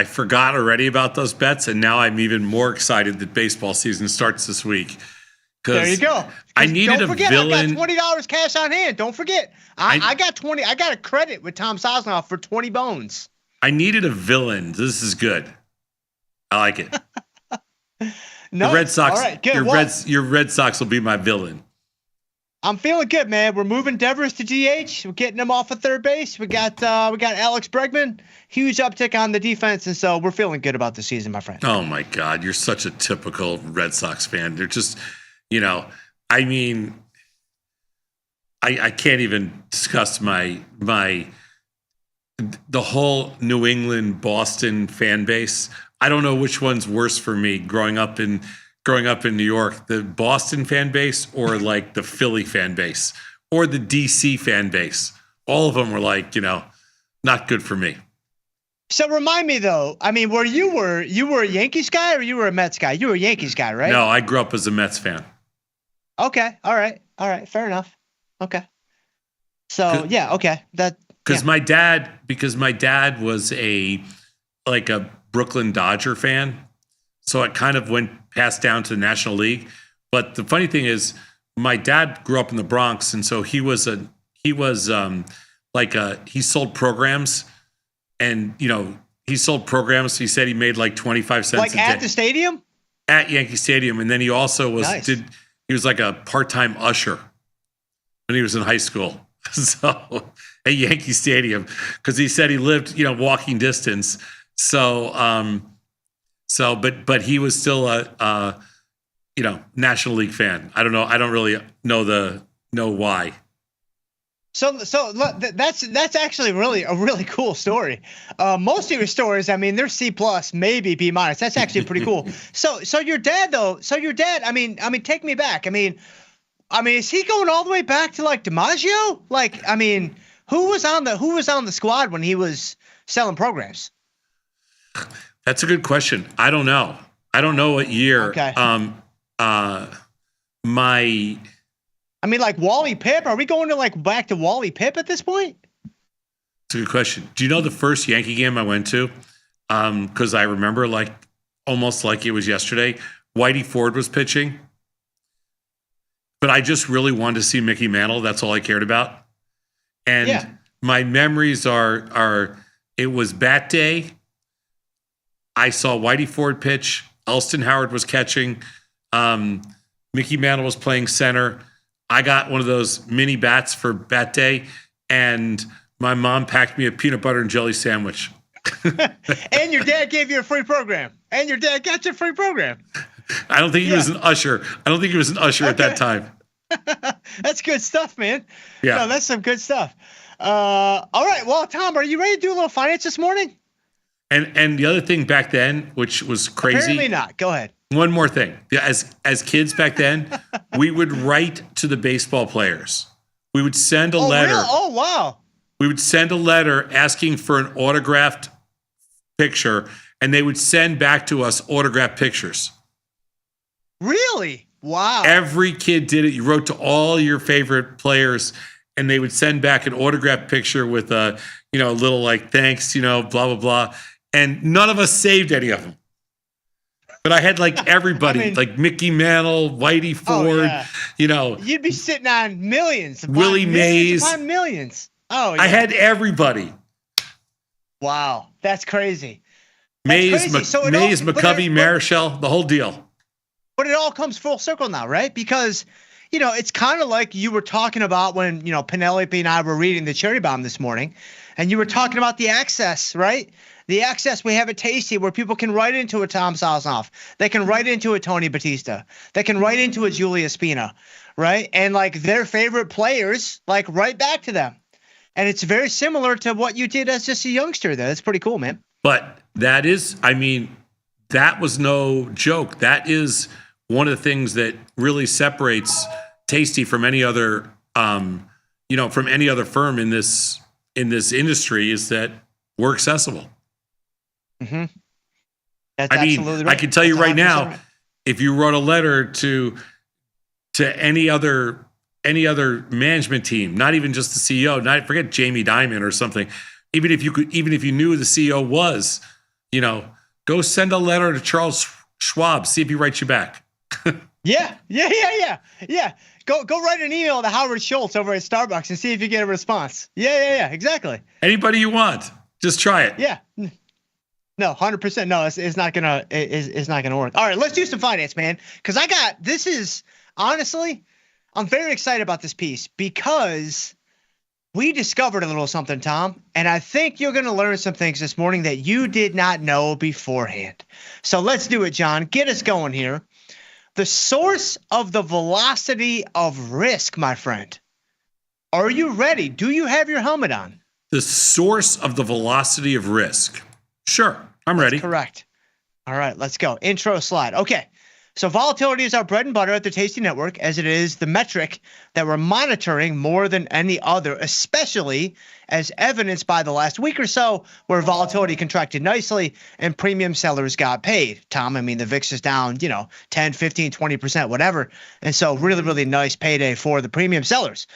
Speaker 15: forgot already about those bets, and now I'm even more excited that baseball season starts this week.
Speaker 23: There you go.
Speaker 15: I needed a villain.
Speaker 23: I got $20 cash on hand. Don't forget, I got 20. I got a credit with Tom Sosnoff for 20 bones.
Speaker 15: I needed a villain. This is good. I like it.
Speaker 23: No,
Speaker 15: the Red Sox.
Speaker 23: All right, good.
Speaker 15: Your Red Sox will be my villain.
Speaker 23: I'm feeling good, man. We're moving Devers to DH. We're getting him off of third base. We got Alex Bregman. Huge uptick on the defense, and so we're feeling good about the season, my friend.
Speaker 15: Oh my God, you're such a typical Red Sox fan. They're just, I can't even discuss the whole New England Boston fan base. I don't know which one's worse for me growing up in New York, the Boston fan base or like the Philly fan base or the DC fan base. All of them were like, not good for me.
Speaker 23: So remind me though, I mean, you were a Yankees guy or you were a Mets guy? You were a Yankees guy, right?
Speaker 15: No, I grew up as a Mets fan.
Speaker 23: Okay. All right. Fair enough. Okay. So yeah. Okay.
Speaker 15: Because my dad was a Brooklyn Dodger fan. So it kind of passed down to the National League. But the funny thing is my dad grew up in the Bronx. And so he sold programs and, he sold programs. He said he made like 25 cents a day.
Speaker 23: Like at the stadium?
Speaker 15: At Yankee Stadium. And then he also he was like a part-time usher when he was in high school. So at Yankee Stadium, because he said he lived, walking distance. So, but he was still a National League fan. I don't know. I don't really know why.
Speaker 23: So look, that's actually really a really cool story. Most of your stories, I mean, they're C+, maybe B-. That's actually pretty cool. So your dad though, I mean, take me back. I mean, is he going all the way back to like DiMaggio? Like, I mean, who was on the squad when he was selling programs?
Speaker 15: That's a good question. I don't know. I don't know what year.
Speaker 23: Okay. I mean, like Wally Pipp. Are we going to like back to Wally Pipp at this point?
Speaker 15: It's a good question. Do you know the first Yankee game I went to? Because I remember like almost like it was yesterday. Whitey Ford was pitching, but I just really wanted to see Mickey Mantle. That's all I cared about. And my memories are it was bat day. I saw Whitey Ford pitch. Elston Howard was catching. Mickey Mantle was playing center. I got one of those mini bats for bat day, and my mom packed me a peanut butter and jelly sandwich.
Speaker 23: And your dad gave you a free program. And your dad got you a free program.
Speaker 15: I don't think he was an usher. At that time.
Speaker 23: That's good stuff, man.
Speaker 15: Yeah.
Speaker 23: No, that's some good stuff. All right. Well, Tom, are you ready to do a little finance this morning?
Speaker 15: And the other thing back then, which was crazy.
Speaker 23: Apparently not. Go ahead.
Speaker 15: One more thing. As kids back then, we would write to the baseball players. We would send a letter.
Speaker 23: Really? Oh, wow.
Speaker 15: We would send a letter asking for an autographed picture, and they would send back to us autographed pictures.
Speaker 23: Really? Wow.
Speaker 15: Every kid did it. You wrote to all your favorite players, and they would send back an autographed picture with a little like thanks, blah, blah, blah. And none of us saved any of them. But I had like everybody, like Mickey Mantle, Whitey Ford,
Speaker 23: You'd be sitting on millions.
Speaker 15: Willie Mays.
Speaker 23: Millions. Oh, yeah.
Speaker 15: I had everybody.
Speaker 23: Wow. That's crazy.
Speaker 15: Mays, McCovey, Marichal, the whole deal.
Speaker 23: But it all comes full circle now, right? Because, it's kind of like you were talking about when, Penelope and I were reading the Cherry Bomb this morning, and you were talking about the access, right? The access we have at Tasty where people can write into a Tom Sosnoff. They can write into a Tony Batista. They can write into a Julia Spina, right? And like their favorite players, like write back to them. And it's very similar to what you did as just a youngster there. That's pretty cool, man.
Speaker 15: But that was no joke. That is one of the things that really separates Tasty from any other, from any other firm in this industry is that we're accessible.
Speaker 23: Mm-hmm. That's absolutely right.
Speaker 15: I can tell you right now, if you wrote a letter to any other management team, not even just the CEO, forget Jamie Dimon or something, even if you knew who the CEO was, go send a letter to Charles Schwab, see if he writes you back.
Speaker 23: Yeah. Go write an email to Howard Schultz over at Starbucks and see if you get a response. Yeah, exactly.
Speaker 15: Anybody you want, just try it.
Speaker 23: Yeah. No, 100%. No, it's not gonna work. All right, let's do some finance, man. Because honestly, I'm very excited about this piece because we discovered a little something, Tom, and I think you're gonna learn some things this morning that you did not know beforehand. So let's do it, John. Get us going here. The source of the velocity of risk, my friend. Are you ready? Do you have your helmet on?
Speaker 15: The source of the velocity of risk. Sure, I'm ready.
Speaker 23: Correct. All right, let's go. Intro slide. Okay, so volatility is our bread and butter at the Tasty Network, as it is the metric that we're monitoring more than any other, especially as evidenced by the last week or so, where volatility contracted nicely and premium sellers got paid. Tom, the VIX is down, 10, 15, 20%, whatever. And so really, really nice payday for the premium sellers.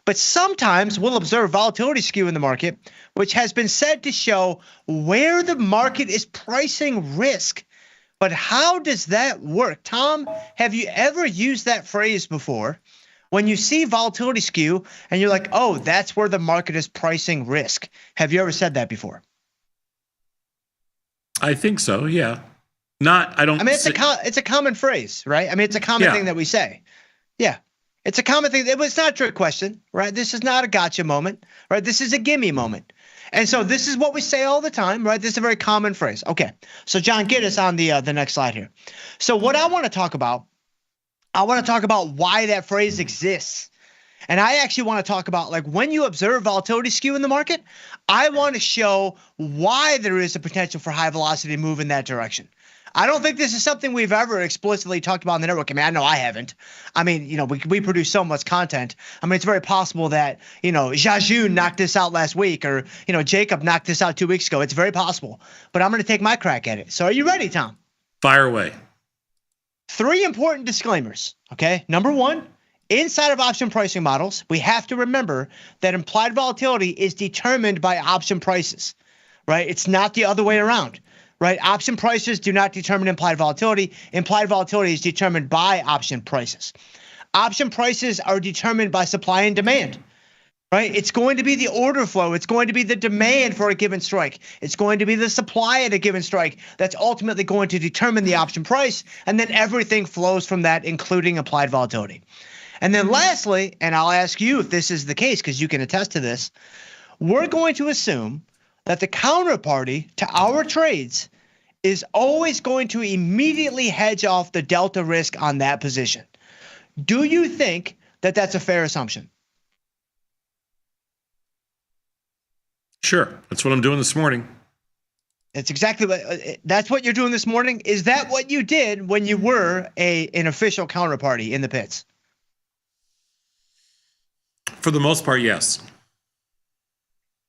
Speaker 23: But sometimes we'll observe volatility skew in the market, which has been said to show where the market is pricing risk. But how does that work? Tom, have you ever used that phrase before? When you see volatility skew and you're like, oh, that's where the market is pricing risk. Have you ever said that before?
Speaker 15: I think so, yeah.
Speaker 23: It's a common phrase, right? It's a common thing that we say. Yeah. It's a common thing. It's not a trick question, right? This is not a gotcha moment, right? This is a gimme moment. And so this is what we say all the time, right? This is a very common phrase. Okay. So John, get us on the next slide here. So what I want to talk about why that phrase exists. And I actually want to talk about, like, when you observe volatility skew in the market, I want to show why there is a potential for high velocity move in that direction. I don't think this is something we've ever explicitly talked about on the network. I mean, I know I haven't. I mean, we produce so much content. I mean, it's very possible that, Jajun knocked this out last week, or, Jacob knocked this out 2 weeks ago. It's very possible. But I'm going to take my crack at it. So are you ready, Tom?
Speaker 15: Fire away.
Speaker 23: 3 important disclaimers, okay? Number 1, inside of option pricing models, we have to remember that implied volatility is determined by option prices, right? It's not the other way around. Right? Option prices do not determine implied volatility. Implied volatility is determined by option prices. Option prices are determined by supply and demand. Right? It's going to be the order flow. It's going to be the demand for a given strike. It's going to be the supply at a given strike that's ultimately going to determine the option price, and then everything flows from that, including implied volatility. And then lastly, and I'll ask you if this is the case because you can attest to this, we're going to assume that the counterparty to our trades is always going to immediately hedge off the delta risk on that position. Do you think that that's a fair assumption?
Speaker 15: Sure. That's what I'm doing this morning.
Speaker 23: It's exactly that's what you're doing this morning. Is that what you did when you were an official counterparty in the pits?
Speaker 15: For the most part, yes.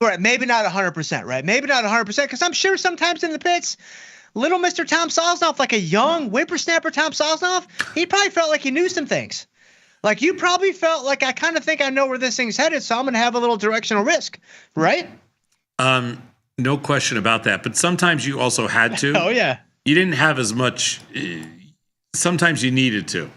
Speaker 23: Right, maybe not 100%, right? Maybe not 100%, because I'm sure sometimes in the pits, little Mr. Tom Sosnoff, like a young whippersnapper Tom Sosnoff, he probably felt like he knew some things. Like you probably felt like, I kind of think I know where this thing's headed, so I'm going to have a little directional risk, right?
Speaker 15: No question about that. But sometimes you also had to.
Speaker 23: Oh, yeah.
Speaker 15: You didn't have as much. Sometimes you needed to.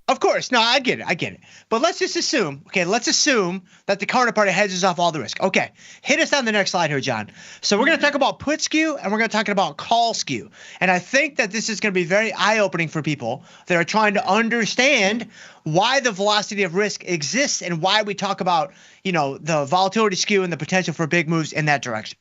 Speaker 23: Of course. No, I get it. But let's just assume, that the counterparty hedges off all the risk. Okay. Hit us on the next slide here, John. So we're going to talk about put skew and we're going to talk about call skew. And I think that this is going to be very eye-opening for people that are trying to understand why the velocity of risk exists and why we talk about, the volatility skew and the potential for big moves in that direction.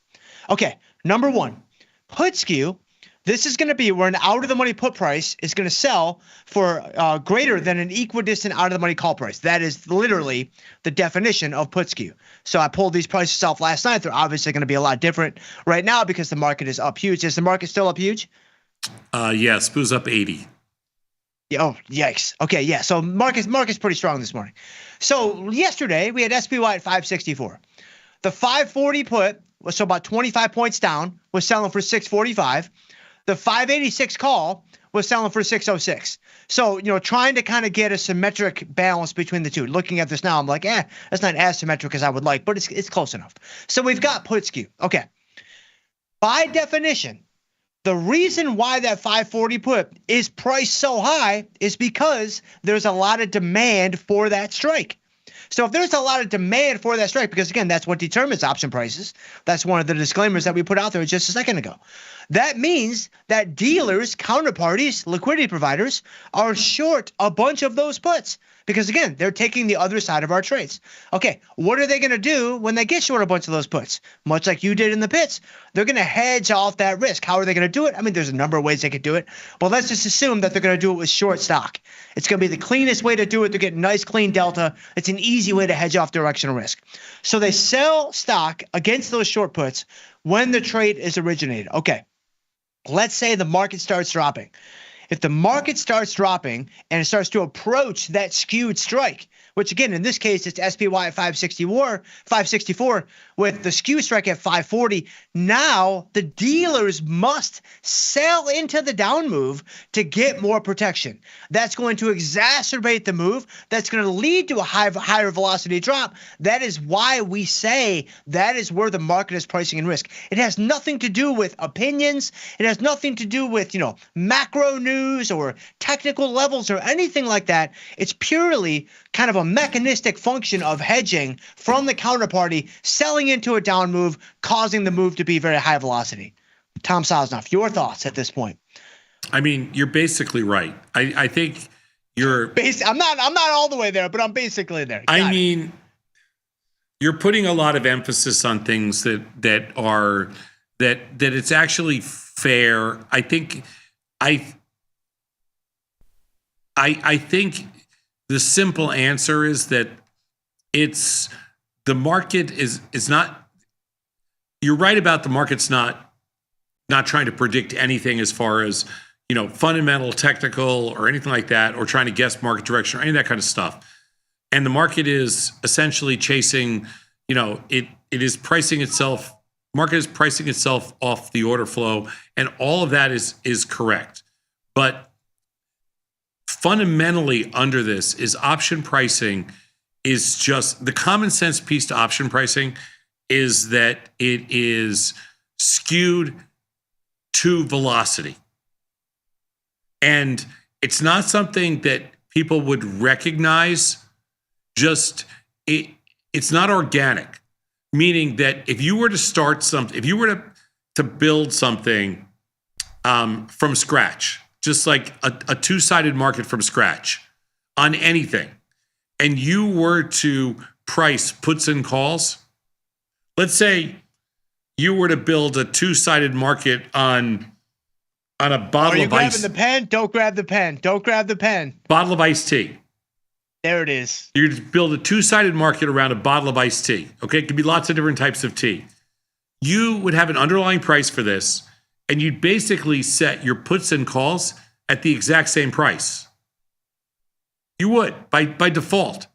Speaker 23: Okay. Number 1, put skew. This is going to be where an out-of-the-money put price is going to sell for greater than an equidistant out-of-the-money call price. That is literally the definition of put skew. So I pulled these prices off last night. They're obviously going to be a lot different right now because the market is up huge. Is the market still up huge?
Speaker 15: Yes, SPOO's up 80.
Speaker 23: Yeah, oh, yikes. Okay, yeah. So market's pretty strong this morning. So yesterday we had SPY at 564. The 540 put was so about 25 points down, was selling for 645. The 586 call was selling for 606. So, trying to kind of get a symmetric balance between the two. Looking at this now, I'm like, that's not as symmetric as I would like, but it's close enough. So we've got put skew. Okay. By definition, the reason why that 540 put is priced so high is because there's a lot of demand for that strike. So if there's a lot of demand for that strike, because again, that's what determines option prices. That's one of the disclaimers that we put out there just a second ago. That means that dealers, counterparties, liquidity providers are short a bunch of those puts because, again, they're taking the other side of our trades. Okay, what are they going to do when they get short a bunch of those puts? Much like you did in the pits, they're going to hedge off that risk. How are they going to do it? I mean, there's a number of ways they could do it, but let's just assume that they're going to do it with short stock. It's going to be the cleanest way to do it to get nice, clean delta. It's an easy way to hedge off directional risk. So they sell stock against those short puts when the trade is originated. Okay. Let's say the market starts dropping. If the market starts dropping and it starts to approach that skewed strike, which again, in this case, it's SPY at 564 with the skew strike at 540. Now the dealers must sell into the down move to get more protection. That's going to exacerbate the move. That's going to lead to a higher velocity drop. That is why we say that is where the market is pricing in risk. It has nothing to do with opinions. It has nothing to do with, macro news or technical levels or anything like that. It's purely kind of a mechanistic function of hedging from the counterparty, selling into a down move, causing the move to be very high velocity. Tom Sosnoff, your thoughts at this point?
Speaker 15: I mean, you're basically right. I think you're.
Speaker 23: I'm not all the way there, but I'm basically there.
Speaker 15: I mean, you're putting a lot of emphasis on things that it's actually fair. I think the simple answer is that it's the market is not. You're right about the market's not trying to predict anything as far as, you know, fundamental, technical, or anything like that, or trying to guess market direction or any of that kind of stuff. And the market is essentially chasing, you know, it is pricing itself. Market is pricing itself off the order flow, and all of that is correct. But fundamentally under this is option pricing is just the common sense piece to option pricing is that it is skewed to velocity. And it's not something that people would recognize. Just it's not organic. Meaning that if you were to start something, if you were to build something from scratch, just like a two-sided market from scratch on anything, and you were to price puts and calls, let's say you were to build a two-sided market on a bottle of ice.
Speaker 23: Are you grabbing the pen? Don't grab the pen. Don't grab the pen.
Speaker 15: Bottle of iced tea.
Speaker 23: There it is.
Speaker 15: You build a two-sided market around a bottle of iced tea. Okay, it could be lots of different types of tea. You would have an underlying price for this, and you'd basically set your puts and calls at the exact same price. You would by default.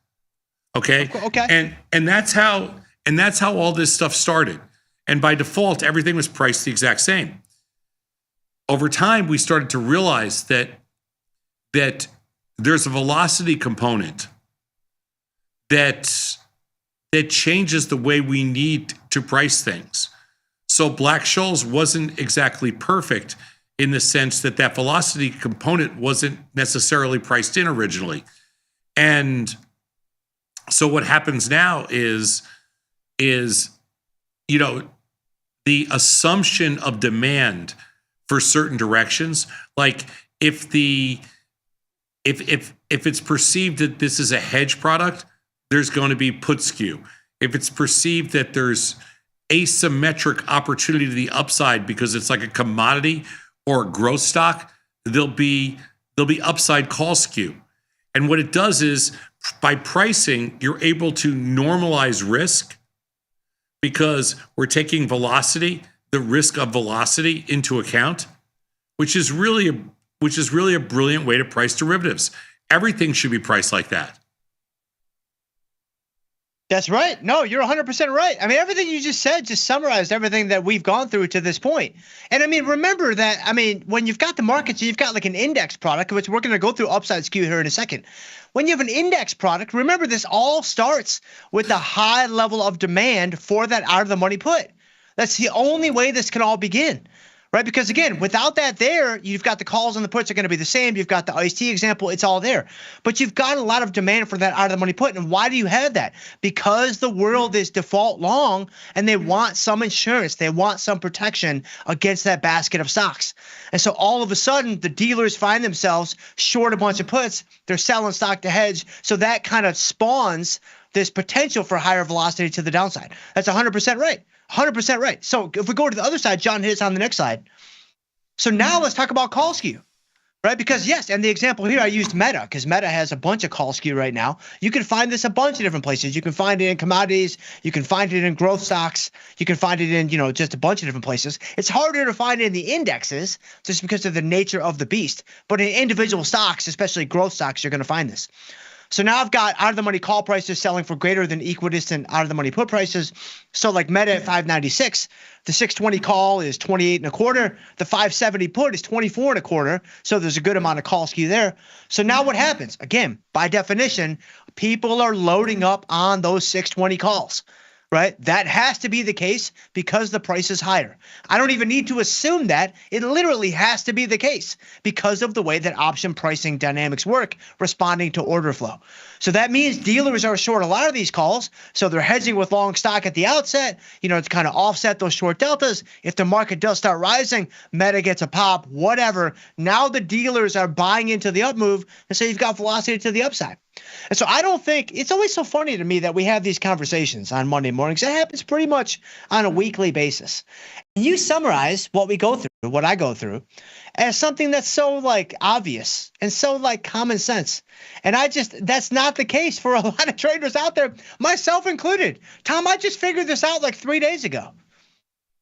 Speaker 15: Okay.
Speaker 23: Okay.
Speaker 15: And that's how all this stuff started. And by default, everything was priced the exact same. Over time, we started to realize that there's a velocity component that changes the way we need to price things. So Black-Scholes wasn't exactly perfect in the sense that velocity component wasn't necessarily priced in originally. And so what happens now is you know, the assumption of demand for certain directions, like if it's perceived that this is a hedge product, there's going to be put skew. If it's perceived that there's asymmetric opportunity to the upside because it's like a commodity or a growth stock, there'll be upside call skew. And what it does is by pricing, you're able to normalize risk because we're taking velocity, the risk of velocity into account, which is really a brilliant way to price derivatives. Everything should be priced like that.
Speaker 23: That's right. No, you're 100% right. I mean, everything you just said just summarized everything that we've gone through to this point. And I mean, remember that, I mean, when you've got the markets, you've got like an index product, which we're going to go through upside skew here in a second. When you have an index product, remember this all starts with a high level of demand for that out of the money put. That's the only way this can all begin. Right? Because again, without that there, you've got the calls and the puts are going to be the same. You've got the iced tea example. It's all there. But you've got a lot of demand for that out of the money put. And why do you have that? Because the world is default long and they want some insurance. They want some protection against that basket of stocks. And so all of a sudden, the dealers find themselves short a bunch of puts. They're selling stock to hedge. So that kind of spawns this potential for higher velocity to the downside. That's 100% right. 100% right. So if we go to the other side, John hits on the next slide. So now let's talk about call skew, right? Because yes, and the example here I used Meta because Meta has a bunch of call skew right now. You can find this a bunch of different places. You can find it in commodities. You can find it in growth stocks. You can find it in, you know, just a bunch of different places. It's harder to find it in the indexes just because of the nature of the beast. But in individual stocks, especially growth stocks, you're going to find this. So now I've got out of the money call prices selling for greater than equidistant out of the money put prices. So like Meta at 596, the 620 call is 28 and a quarter. The 570 put is 24 and a quarter. So there's a good amount of call skew there. So now what happens? Again, by definition, people are loading up on those 620 calls. Right? That has to be the case because the price is higher. I don't even need to assume that. It literally has to be the case because of the way that option pricing dynamics work, responding to order flow. So that means dealers are short a lot of these calls. So they're hedging with long stock at the outset, you know, to kind of offset those short deltas. If the market does start rising, Meta gets a pop, whatever. Now the dealers are buying into the up move. And so you've got velocity to the upside. And so I don't think it's always so funny to me that we have these conversations on Monday mornings. It happens pretty much on a weekly basis. And you summarize what we go through. what I go through, as something that's so like obvious and so like common sense. And that's not the case for a lot of traders out there, myself included. Tom, I just figured this out like 3 days ago.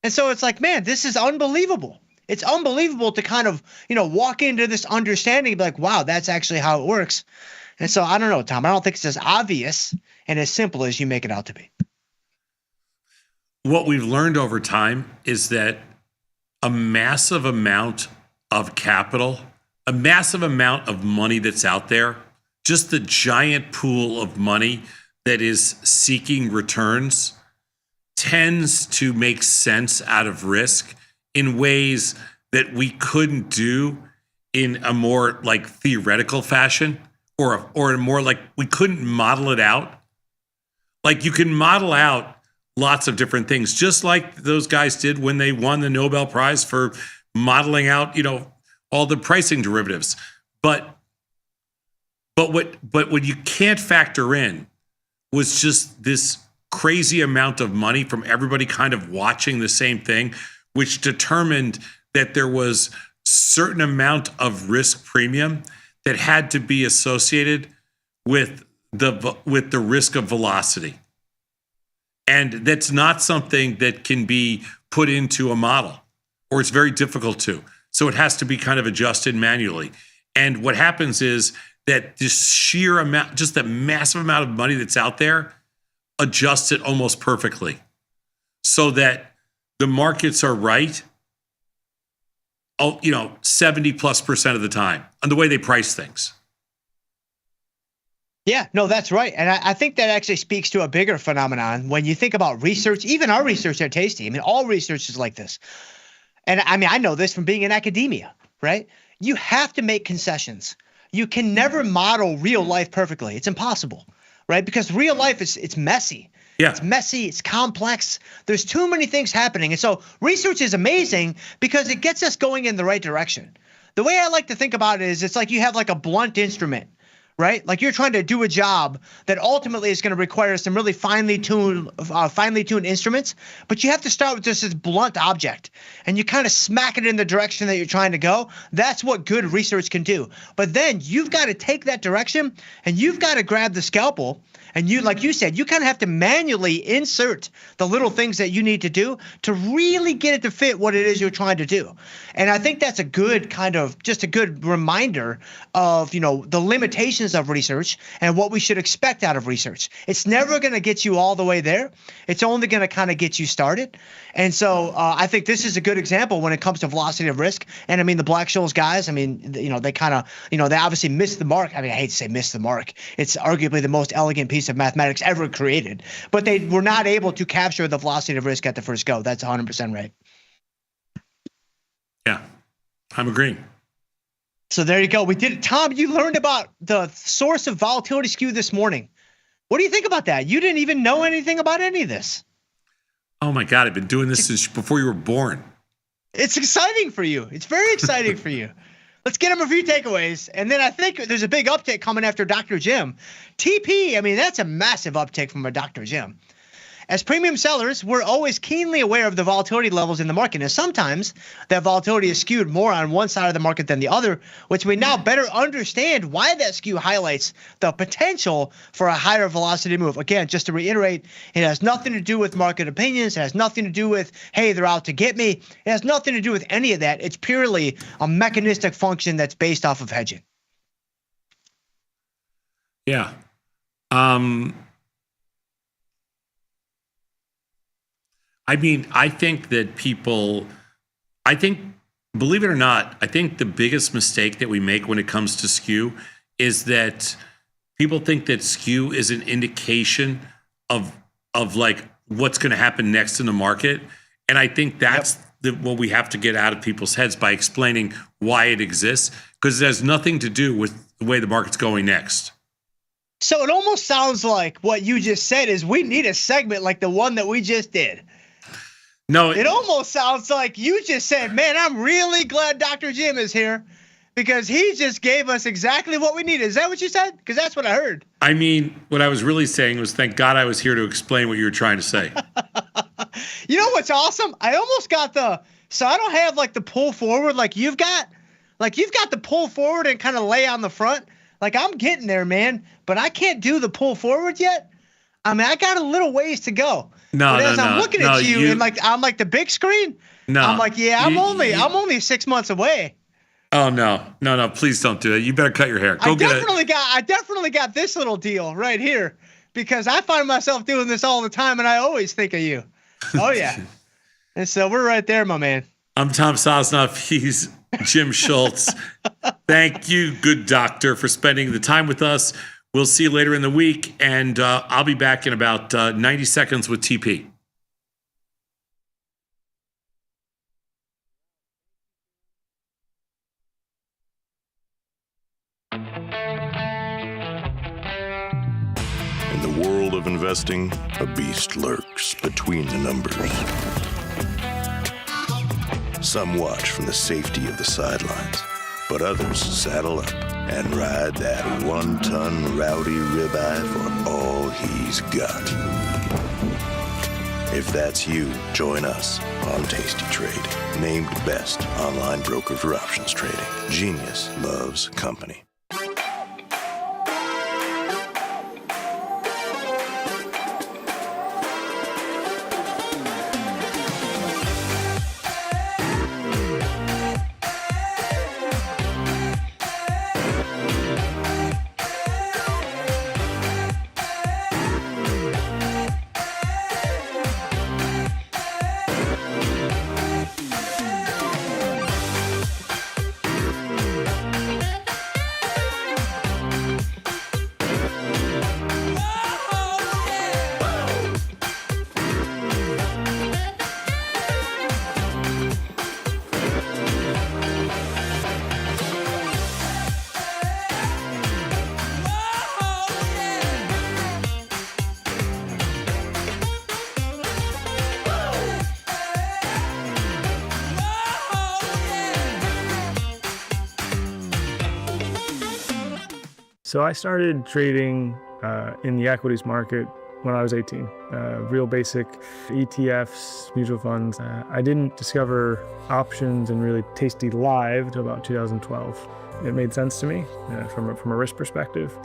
Speaker 23: And so it's like, man, this is unbelievable. It's unbelievable to kind of, walk into this understanding and be like, wow, that's actually how it works. And so I don't know, Tom, I don't think it's as obvious and as simple as you make it out to be.
Speaker 15: What we've learned over time is that a massive amount of capital, a massive amount of money that's out there, just the giant pool of money that is seeking returns tends to make sense out of risk in ways that we couldn't do in a more like theoretical fashion or more like we couldn't model it out. Like you can model out lots of different things, just like those guys did when they won the Nobel Prize for modeling out, all the pricing derivatives. But what you can't factor in was just this crazy amount of money from everybody kind of watching the same thing, which determined that there was certain amount of risk premium that had to be associated with the risk of velocity. And that's not something that can be put into a model, or it's very difficult to. So it has to be kind of adjusted manually. And what happens is that this sheer amount, just the massive amount of money that's out there, adjusts it almost perfectly so that the markets are right, 70+% of the time on the way they price things.
Speaker 23: Yeah, no, that's right. And I think that actually speaks to a bigger phenomenon when you think about research, even our research at Tasty. I mean, all research is like this. And I mean, I know this from being in academia, right? You have to make concessions. You can never model real life perfectly. It's impossible, right? Because real life it's messy.
Speaker 15: Yeah.
Speaker 23: It's messy. It's complex. There's too many things happening. And so research is amazing because it gets us going in the right direction. The way I like to think about it is it's like you have like a blunt instrument, right? Like you're trying to do a job that ultimately is going to require some really finely tuned instruments, but you have to start with just this blunt object and you kind of smack it in the direction that you're trying to go. That's what good research can do. But then you've got to take that direction and you've got to grab the scalpel. And you, like you said, you kind of have to manually insert the little things that you need to do to really get it to fit what it is you're trying to do. And I think that's a good kind of just a good reminder of, the limitations of research and what we should expect out of research. It's never going to get you all the way there. It's only going to kind of get you started. And so I think this is a good example when it comes to velocity of risk. And I mean, the Black-Scholes guys, I mean, they kind of, they obviously missed the mark. I mean, I hate to say missed the mark. It's arguably the most elegant piece of mathematics ever created, but they were not able to capture the velocity of risk at the first go. That's 100% right.
Speaker 15: Yeah, I'm agreeing.
Speaker 23: So there you go. We did it. Tom, you learned about the source of volatility skew this morning. What do you think about that? You didn't even know anything about any of this.
Speaker 15: Oh my God, I've been doing this since before you were born.
Speaker 23: It's exciting for you. It's very exciting for you. Let's get him a few takeaways. And then I think there's a big uptick coming after Dr. Jim. TP, I mean, that's a massive uptick from a Dr. Jim. As premium sellers, we're always keenly aware of the volatility levels in the market. And sometimes that volatility is skewed more on one side of the market than the other, which we now better understand why that skew highlights the potential for a higher velocity move. Again, just to reiterate, it has nothing to do with market opinions. It has nothing to do with, hey, they're out to get me. It has nothing to do with any of that. It's purely a mechanistic function that's based off of hedging.
Speaker 15: Yeah. I mean, I think that believe it or not, I think the biggest mistake that we make when it comes to skew is that people think that skew is an indication of like what's going to happen next in the market. And I think that's what we have to get out of people's heads by explaining why it exists, because it has nothing to do with the way the market's going next.
Speaker 23: So it almost sounds like what you just said is we need a segment like the one that we just did.
Speaker 15: No,
Speaker 23: it almost sounds like you just said, man, I'm really glad Dr. Jim is here because he just gave us exactly what we needed. Is that what you said? Because that's what I heard.
Speaker 15: I mean, what I was really saying was thank God I was here to explain what you were trying to say.
Speaker 23: You know what's awesome? I almost got the So I don't have like the pull forward like you've got. Like you've got the pull forward and kind of lay on the front. Like I'm getting there, man, but I can't do the pull forward yet. I mean, I got a little ways to go.
Speaker 15: No,
Speaker 23: but as
Speaker 15: no,
Speaker 23: I'm
Speaker 15: no,
Speaker 23: looking
Speaker 15: no,
Speaker 23: at you and like I'm like the big screen.
Speaker 15: No,
Speaker 23: I'm like, yeah, I'm only 6 months away.
Speaker 15: Oh no, please don't do it. You better cut your hair. Go get it.
Speaker 23: I definitely got this little deal right here because I find myself doing this all the time and I always think of you. Oh yeah. And so we're right there, my man.
Speaker 15: I'm Tom Sosnoff. He's Jim Schultz. Thank you, good doctor, for spending the time with us. We'll see you later in the week, and I'll be back in about 90 seconds with TP.
Speaker 11: In the world of investing, a beast lurks between the numbers. Some watch from the safety of the sidelines, but others saddle up and ride that 1-ton rowdy ribeye for all he's got. If that's you, join us on Tasty Trade, named best online broker for options trading. Genius loves company.
Speaker 7: So I started trading in the equities market when I was 18. Real basic ETFs, mutual funds. I didn't discover options and really tastylive until about 2012. It made sense to me from a risk perspective.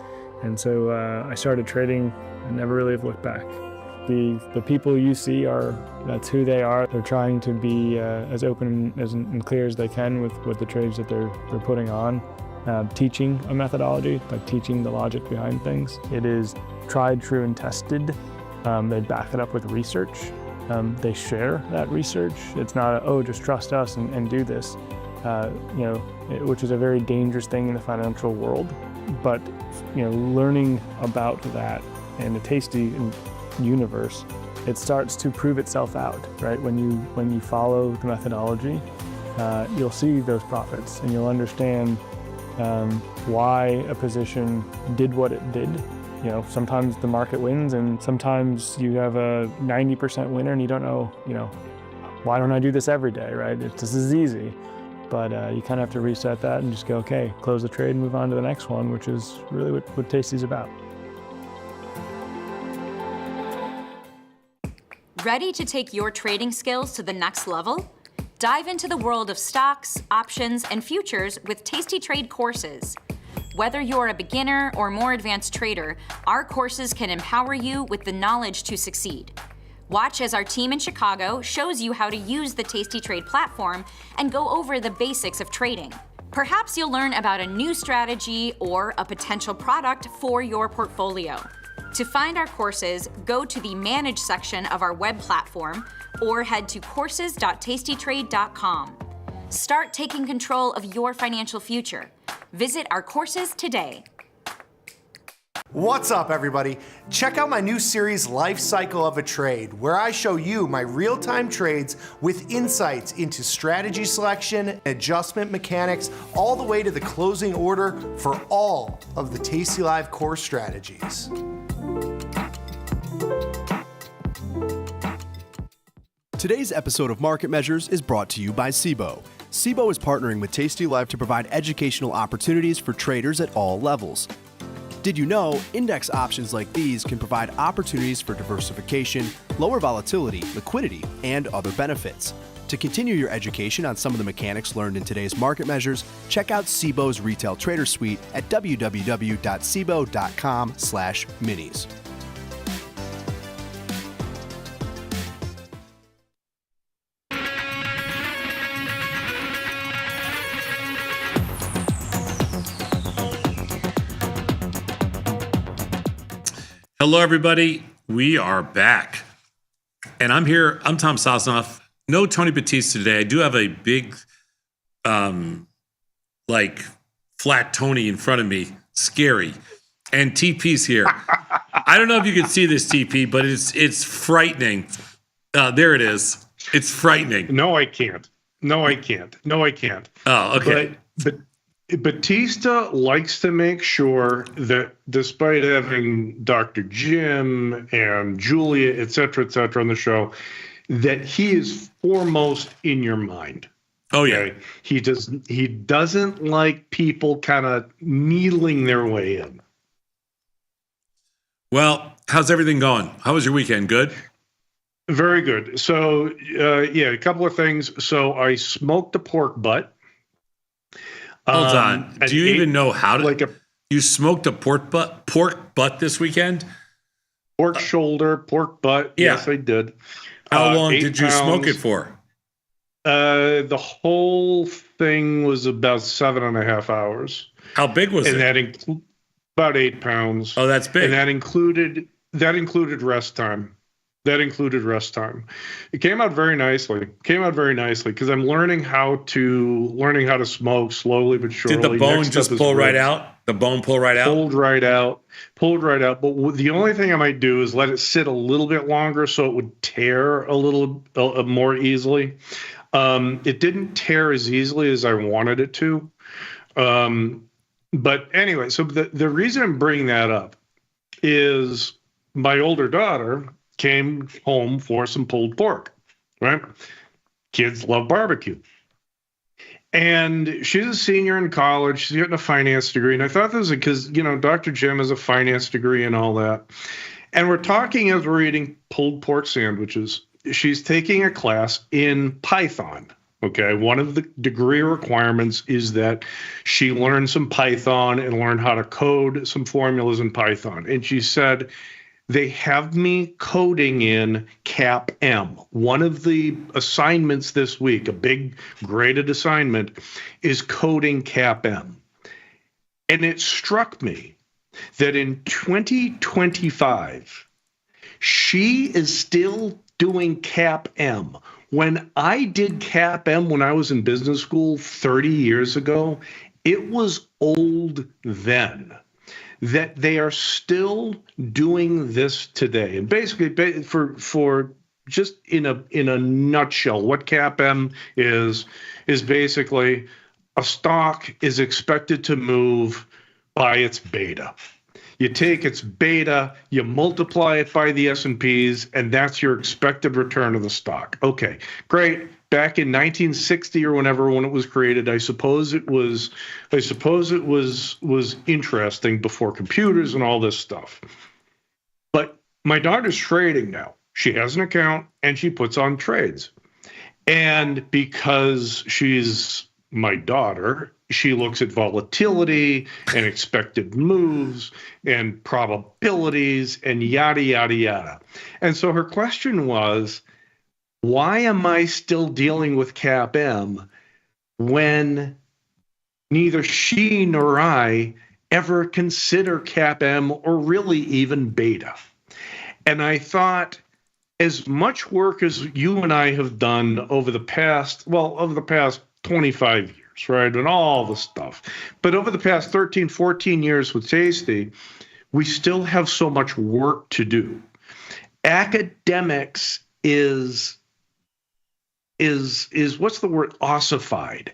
Speaker 7: And so I started trading and never really have looked back. The people you see that's who they are. They're trying to be as open and clear as they can with the trades that they're putting on. Teaching a methodology, like teaching the logic behind things. It is tried, true, and tested. They back it up with research. They share that research. It's not just trust us and do this, which is a very dangerous thing in the financial world. But learning about that in the Tasty universe, it starts to prove itself out, right? When you follow the methodology, you'll see those profits and you'll understand why a position did what it did. Sometimes the market wins and sometimes you have a 90% winner and you don't know, why don't I do this every day, right? This is easy. But you kind of have to reset that and just go, okay, close the trade and move on to the next one, which is really what Tasty's about.
Speaker 2: Ready to take your trading skills to the next level? Dive into the world of stocks, options, and futures with Tasty Trade courses. Whether you're a beginner or more advanced trader, our courses can empower you with the knowledge to succeed. Watch as our team in Chicago shows you how to use the Tasty Trade platform and go over the basics of trading. Perhaps you'll learn about a new strategy or a potential product for your portfolio. To find our courses, go to the Manage section of our web platform or head to courses.tastytrade.com. Start taking control of your financial future. Visit our courses today.
Speaker 3: What's up, everybody? Check out my new series, Life Cycle of a Trade, where I show you my real-time trades with insights into strategy selection, adjustment mechanics, all the way to the closing order for all of the tastylive core strategies.
Speaker 4: Today's episode of Market Measures is brought to you by SIBO. SIBO is partnering with tastylive to provide educational opportunities for traders at all levels. Did you know index options like these can provide opportunities for diversification, lower volatility, liquidity, and other benefits? To continue your education on some of the mechanics learned in today's market measures, check out SIBO's Retail Trader Suite at www.sibo.com/minis.
Speaker 15: Hello, everybody. We are back. And I'm here. I'm Tom Sosnoff. No Tony Batista today. I do have a big, flat Tony in front of me. Scary. And TP's here. I don't know if you can see this, TP, but it's frightening. There it is. It's frightening.
Speaker 8: No, I can't.
Speaker 15: Oh, okay.
Speaker 8: But Batista likes to make sure that despite having Dr. Jim and Julia, et cetera, on the show, that he is foremost in your mind.
Speaker 15: Oh, yeah.
Speaker 8: He doesn't like people kind of needling their way in.
Speaker 15: Well, how's everything going? How was your weekend? Good?
Speaker 8: Very good. So, a couple of things. So I smoked a pork butt.
Speaker 15: Hold on. Do you even know how to? You smoked a pork butt this weekend?
Speaker 8: Pork shoulder, pork butt.
Speaker 15: Yeah.
Speaker 8: Yes, I did.
Speaker 15: How long did you smoke it for?
Speaker 8: The whole thing was about 7.5 hours.
Speaker 15: How big was it?
Speaker 8: And about 8 pounds.
Speaker 15: Oh, that's big.
Speaker 8: And that included rest time. It came out very nicely. Because I'm learning how to smoke slowly but surely.
Speaker 15: Did the bone just pull right out? The bone pull right out?
Speaker 8: Pulled right out. But the only thing I might do is let it sit a little bit longer so it would tear a little more easily. It didn't tear as easily as I wanted it to. But anyway, so the reason I'm bringing that up is my older daughter came home for some pulled pork, right? Kids love barbecue. And she's a senior in college. She's getting a finance degree. And I thought this was because, Dr. Jim has a finance degree and all that. And we're talking as we're eating pulled pork sandwiches. She's taking a class in Python. Okay. One of the degree requirements is that she learn some Python and learn how to code some formulas in Python. And she said, they have me coding in CAPM. One of the assignments this week, a big graded assignment, is coding CAPM. And it struck me that in 2025, she is still doing CAPM. When I did CAPM when I was in business school 30 years ago, it was old then. That they are still doing this today. And basically, for just in a nutshell, what CAPM is basically a stock is expected to move by its beta. You take its beta, you multiply it by the S&Ps, and that's your expected return of the stock. Okay, great. Back in 1960 or whenever when it was created, I suppose it was interesting before computers and all this stuff. But my daughter's trading now. She has an account and she puts on trades. And because she's my daughter, she looks at volatility and expected moves and probabilities and yada, yada, yada. And so her question was, why am I still dealing with CAPM when neither she nor I ever consider CAPM or really even beta? And I thought, as much work as you and I have done over the past 25 years, right, and all the stuff, but over the past 13, 14 years with Tasty, we still have so much work to do. Academics is what's the word? Ossified.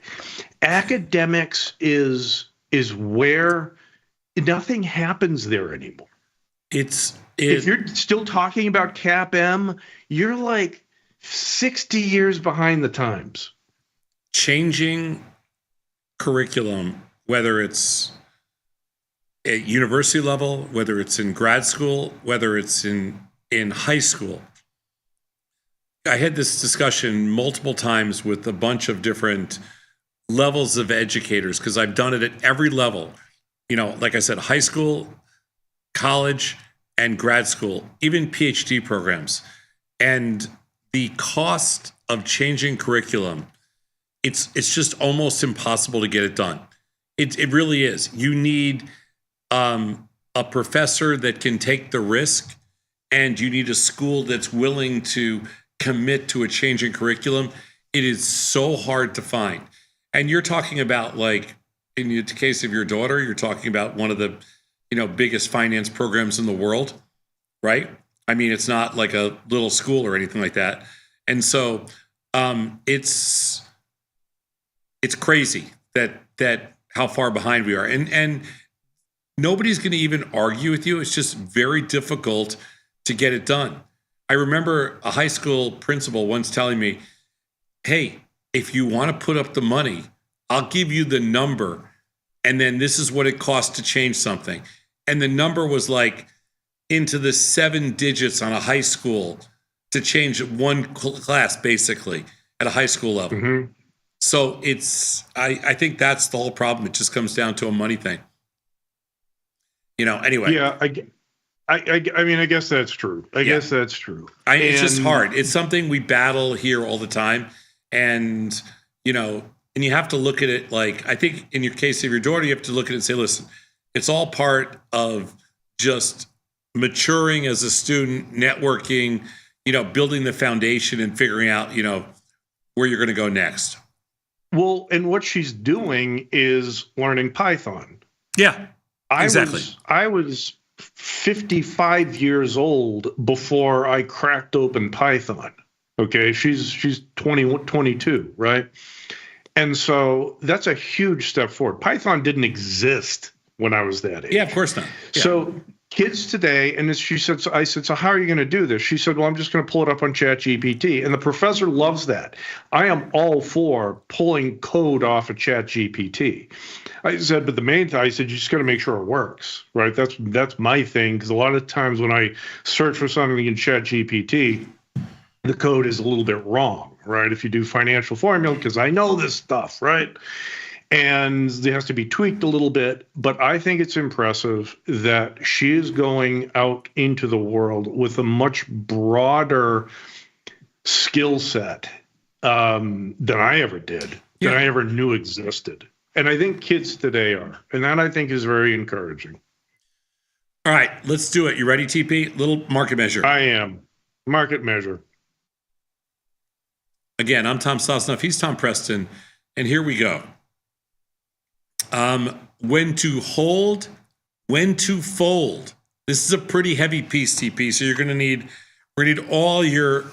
Speaker 8: Academics is where nothing happens there anymore. If you're still talking about CAPM, you're like 60 years behind the times.
Speaker 15: Changing curriculum, whether it's at university level, whether it's in grad school, whether it's in high school, I had this discussion multiple times with a bunch of different levels of educators because I've done it at every level. You know, like I said, high school, college, and grad school, even PhD programs. And the cost of changing curriculum, it's just almost impossible to get it done. It really is. You need a professor that can take the risk, and you need a school that's willing to commit to a changing curriculum. It is so hard to find. And you're talking about, like, in the case of your daughter, you're talking about one of the, biggest finance programs in the world, right? I mean, it's not like a little school or anything like that. And so it's crazy that how far behind we are. And nobody's going to even argue with you. It's just very difficult to get it done. I remember a high school principal once telling me, hey, if you want to put up the money, I'll give you the number, and then this is what it costs to change something. And the number was like into the 7 digits on a high school to change one class, basically, at a high school level. Mm-hmm. So I think that's the whole problem. It just comes down to a money thing. Anyway.
Speaker 8: Yeah, I mean, I guess that's true. I guess that's true.
Speaker 15: It's just hard. It's something we battle here all the time. And, and you have to look at it like, I think in your case of your daughter, you have to look at it and say, listen, it's all part of just maturing as a student, networking, building the foundation and figuring out, where you're going to go next.
Speaker 8: Well, and what she's doing is learning Python.
Speaker 15: Yeah, exactly.
Speaker 8: I was 55 years old before I cracked open Python. Okay, she's 22, right? And so that's a huge step forward. Python didn't exist when I was that age.
Speaker 15: Yeah, of course not. Yeah.
Speaker 8: So kids today, and she said, I said, so how are you going to do this? She said, well, I'm just going to pull it up on ChatGPT. And the professor loves that. I am all for pulling code off of ChatGPT. I said, but the main thing, I said, you just got to make sure it works, right? That's my thing, because a lot of times when I search for something in ChatGPT, the code is a little bit wrong, right? If you do financial formula, because I know this stuff, right? And it has to be tweaked a little bit, but I think it's impressive that she is going out into the world with a much broader skill set than I ever did, than I ever knew existed. And I think kids today are, and that I think is very encouraging.
Speaker 15: All right, let's do it. You ready, TP? Little market measure.
Speaker 8: I am. Market measure.
Speaker 15: Again, I'm Tom Sosnoff. He's Tom Preston. And here we go. When to hold, when to fold. This is a pretty heavy piece, TP. So we're gonna need all your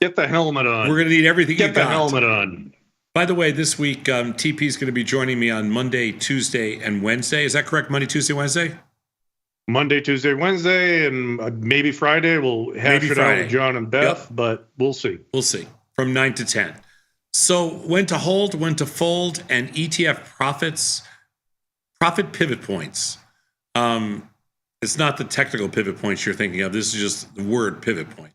Speaker 8: get the helmet on.
Speaker 15: We're gonna need everything you got.
Speaker 8: Get the helmet on.
Speaker 15: By the way, this week TP is gonna be joining me on Monday, Tuesday, and Wednesday. Is that correct? Monday, Tuesday, Wednesday?
Speaker 8: Monday, Tuesday, Wednesday, and maybe Friday. We'll hash it out with John and Beth, but we'll see.
Speaker 15: We'll see. From 9 to 10. So when to hold, when to fold, and ETF profit pivot points. It's not the technical pivot points you're thinking of. This is just the word pivot point.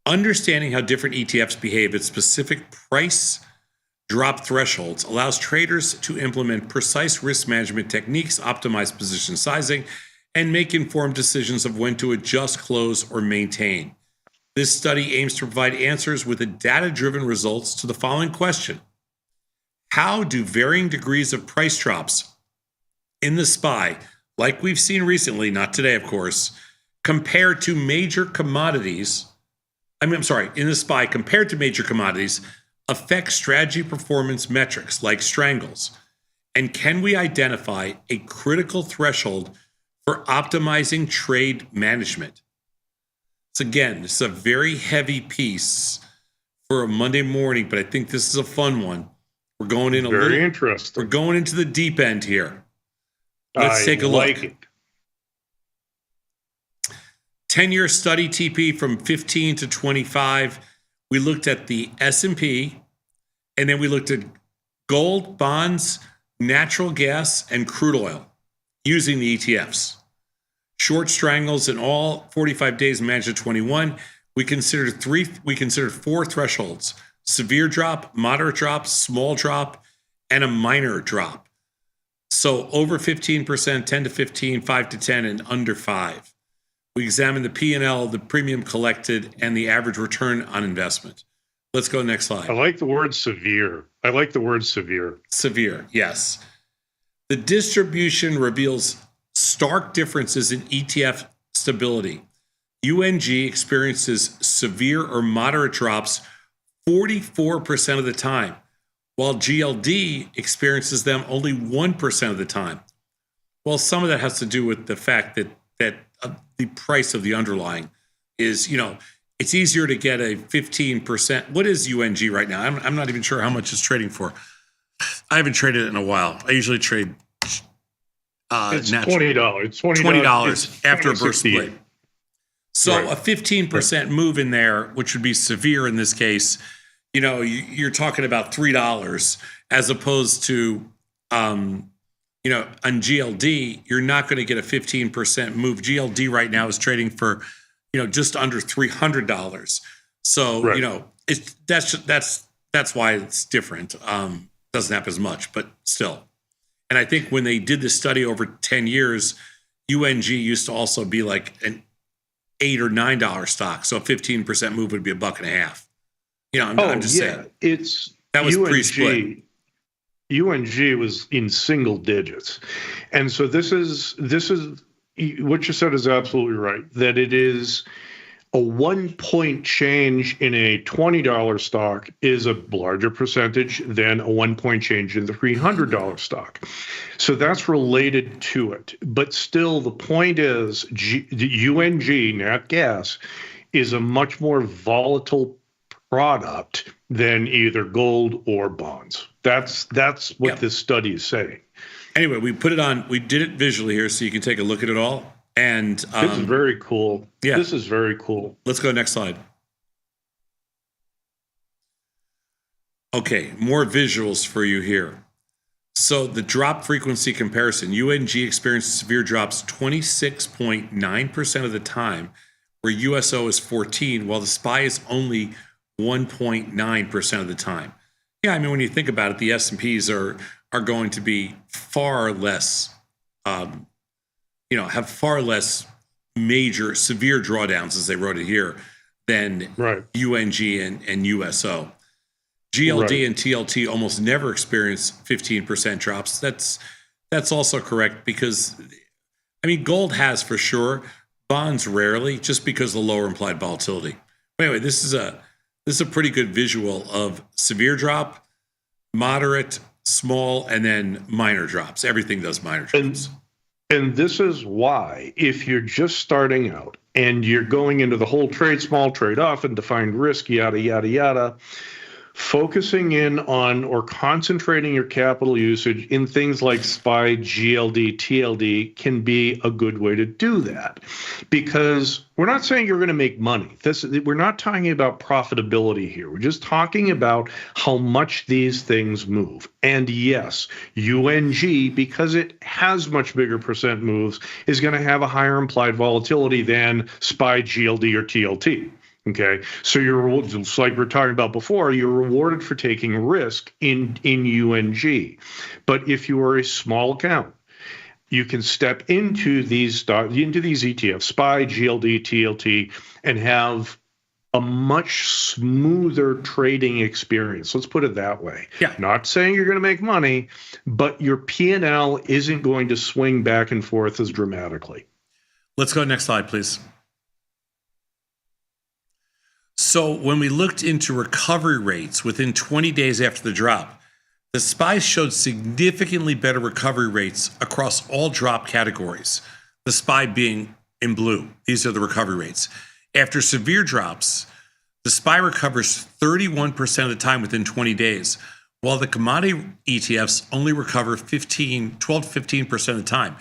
Speaker 15: Understanding how different ETFs behave at specific price drop thresholds allows traders to implement precise risk management techniques, optimize position sizing, and make informed decisions of when to adjust, close, or maintain. This study aims to provide answers with data-driven results to the following question. How do varying degrees of price drops in the SPY, like we've seen recently, not today, of course, compare to major commodities, in the SPY, compared to major commodities, affect strategy performance metrics like strangles? And can we identify a critical threshold for optimizing trade management? So again, this is a very heavy piece for a Monday morning, but I think this is a fun one. We're going in
Speaker 8: very interesting.
Speaker 15: We're going into the deep end here. Let's take a look.
Speaker 8: It.
Speaker 15: 10-year study, TP, from 15 to 25. We looked at the S&P, and then we looked at gold, bonds, natural gas, and crude oil using the ETFs. Short strangles in all 45 days managed at 21. we considered four thresholds: severe drop, moderate drop, small drop, and a minor drop. So over 15%, 10 to 15, 5 to 10, and under 5. We examined the P&L, the premium collected, and the average return on investment. Let's go next slide.
Speaker 8: I like the word severe. Severe,
Speaker 15: yes. The distribution reveals stark differences in ETF stability. UNG experiences severe or moderate drops 44% of the time, while GLD experiences them only 1% of the time. Well, some of that has to do with the fact that the price of the underlying is, it's easier to get a 15%. What is UNG right now? I'm not even sure how much it's trading for. I haven't traded it in a while. I usually trade
Speaker 8: it's $20.
Speaker 15: $20 after a burst split. So
Speaker 8: Right.
Speaker 15: a 15% move in there, which would be severe in this case, you're talking about $3 as opposed to, on GLD, you're not going to get a 15% move. GLD right now is trading for, just under $300. So,
Speaker 8: Right.
Speaker 15: that's why it's different. Doesn't happen as much, but still. And I think when they did this study over 10 years, UNG used to also be like an $8 or $9 stock. So a 15% move would be $1.50. I'm just saying. That was pre-split.
Speaker 8: UNG was in single digits. And so this is what you said is absolutely right, that it is a 1 point change in a $20 stock is a larger percentage than a 1 point change in the $300 stock. So that's related to it. But still, the point is the UNG, nat gas, is a much more volatile product than either gold or bonds. That's what this study is saying.
Speaker 15: Anyway, we did it visually here so you can take a look at it all. And
Speaker 8: this is very cool.
Speaker 15: Yeah.
Speaker 8: This is very cool.
Speaker 15: Let's go next slide. Okay, more visuals for you here. So the drop frequency comparison, UNG experienced severe drops 26.9% of the time, where USO is 14, while the SPY is only 1.9% of the time. Yeah, I mean, when you think about it, the S&Ps are going to be far less, have far less major, severe drawdowns, as they wrote it here, than UNG and USO. GLD and TLT almost never experience 15% drops. That's also correct because, gold has for sure, bonds rarely, just because of the lower implied volatility. But anyway, this is a pretty good visual of severe drop, moderate, small, and then minor drops. Everything does minor drops.
Speaker 8: And this is why, if you're just starting out and you're going into the whole trade, small trade, often defined risk, yada, yada, yada, focusing in on or concentrating your capital usage in things like SPY, GLD, TLD can be a good way to do that. Because we're not saying you're going to make money. We're not talking about profitability here. We're just talking about how much these things move. And yes, UNG, because it has much bigger percent moves, is going to have a higher implied volatility than SPY, GLD, or TLT. Okay, so you're just like we were talking about before, you're rewarded for taking risk in UNG. But if you are a small account, you can step into these ETFs, SPY, GLD, TLT, and have a much smoother trading experience. Let's put it that way.
Speaker 15: Yeah.
Speaker 8: Not saying you're going to make money, but your P&L isn't going to swing back and forth as dramatically.
Speaker 15: Let's go next slide, please. So when we looked into recovery rates within 20 days after the drop, the SPY showed significantly better recovery rates across all drop categories, the SPY being in blue. These are the recovery rates. After severe drops, the SPY recovers 31% of the time within 20 days, while the commodity ETFs only recover 12 to 15% of the time.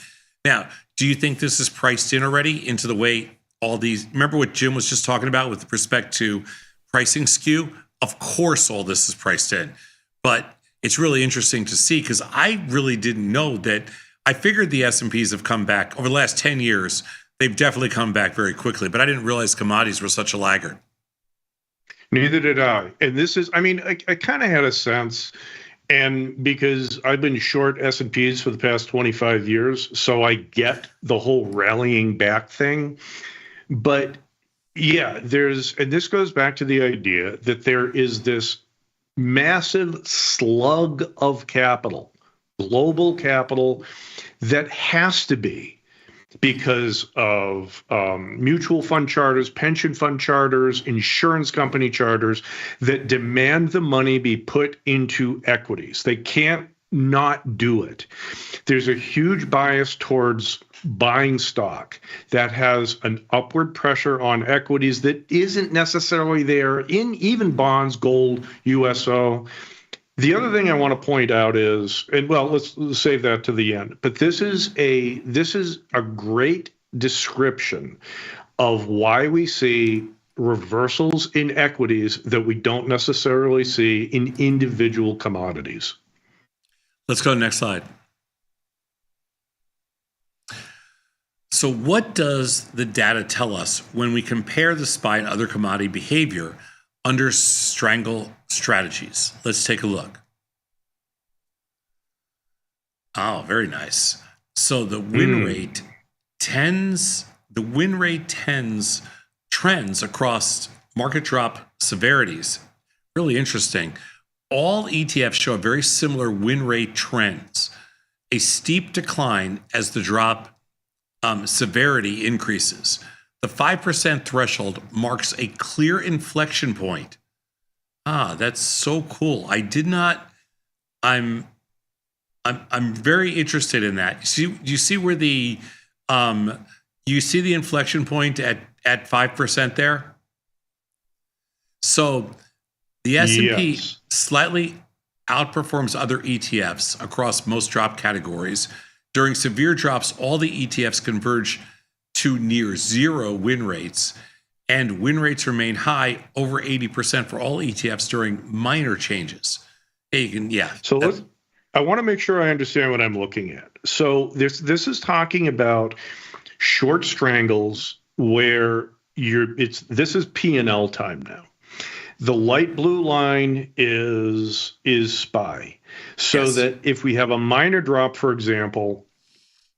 Speaker 15: Now, do you think this is priced in already into the way all these, remember what Jim was just talking about with respect to pricing skew? Of course, all this is priced in, but it's really interesting to see because I really didn't know that. I figured the S&Ps have come back over the last 10 years. they've definitely come back very quickly. But I didn't realize commodities were such a laggard.
Speaker 8: Neither did I. And this is, I mean, I kind of had a sense, and because I've been short S&Ps for the past 25 years, so I get the whole rallying back thing. But yeah, and this goes back to the idea that there is this massive slug of capital, global capital, that has to be because of mutual fund charters, pension fund charters, insurance company charters that demand the money be put into equities. They can't not do it. There's a huge bias towards buying stock that has an upward pressure on equities that isn't necessarily there in even bonds, gold, USO. The other thing I want to point out is, and well, let's save that to the end, but this is a great description of why we see reversals in equities that we don't necessarily see in individual commodities.
Speaker 15: Let's go to the next slide. So what does the data tell us when we compare the SPY and other commodity behavior under strangle strategies? Let's take a look. Oh, very nice. So the win rate trends across market drop severities. Really interesting. All ETFs show a very similar win rate trends, a steep decline as the drop severity increases. The 5% threshold marks a clear inflection point. Ah, that's so cool. I'm very interested in that. You see where the you see the inflection point at 5% there? So the S&P slightly outperforms other ETFs across most drop categories. During severe drops, all the ETFs converge to near zero win rates, and win rates remain high, over 80% for all ETFs during minor changes.
Speaker 8: So I want to make sure I understand what I'm looking at. So this is talking about short strangles where this is P&L time now. The light blue line is SPY. So that if we have a minor drop, for example,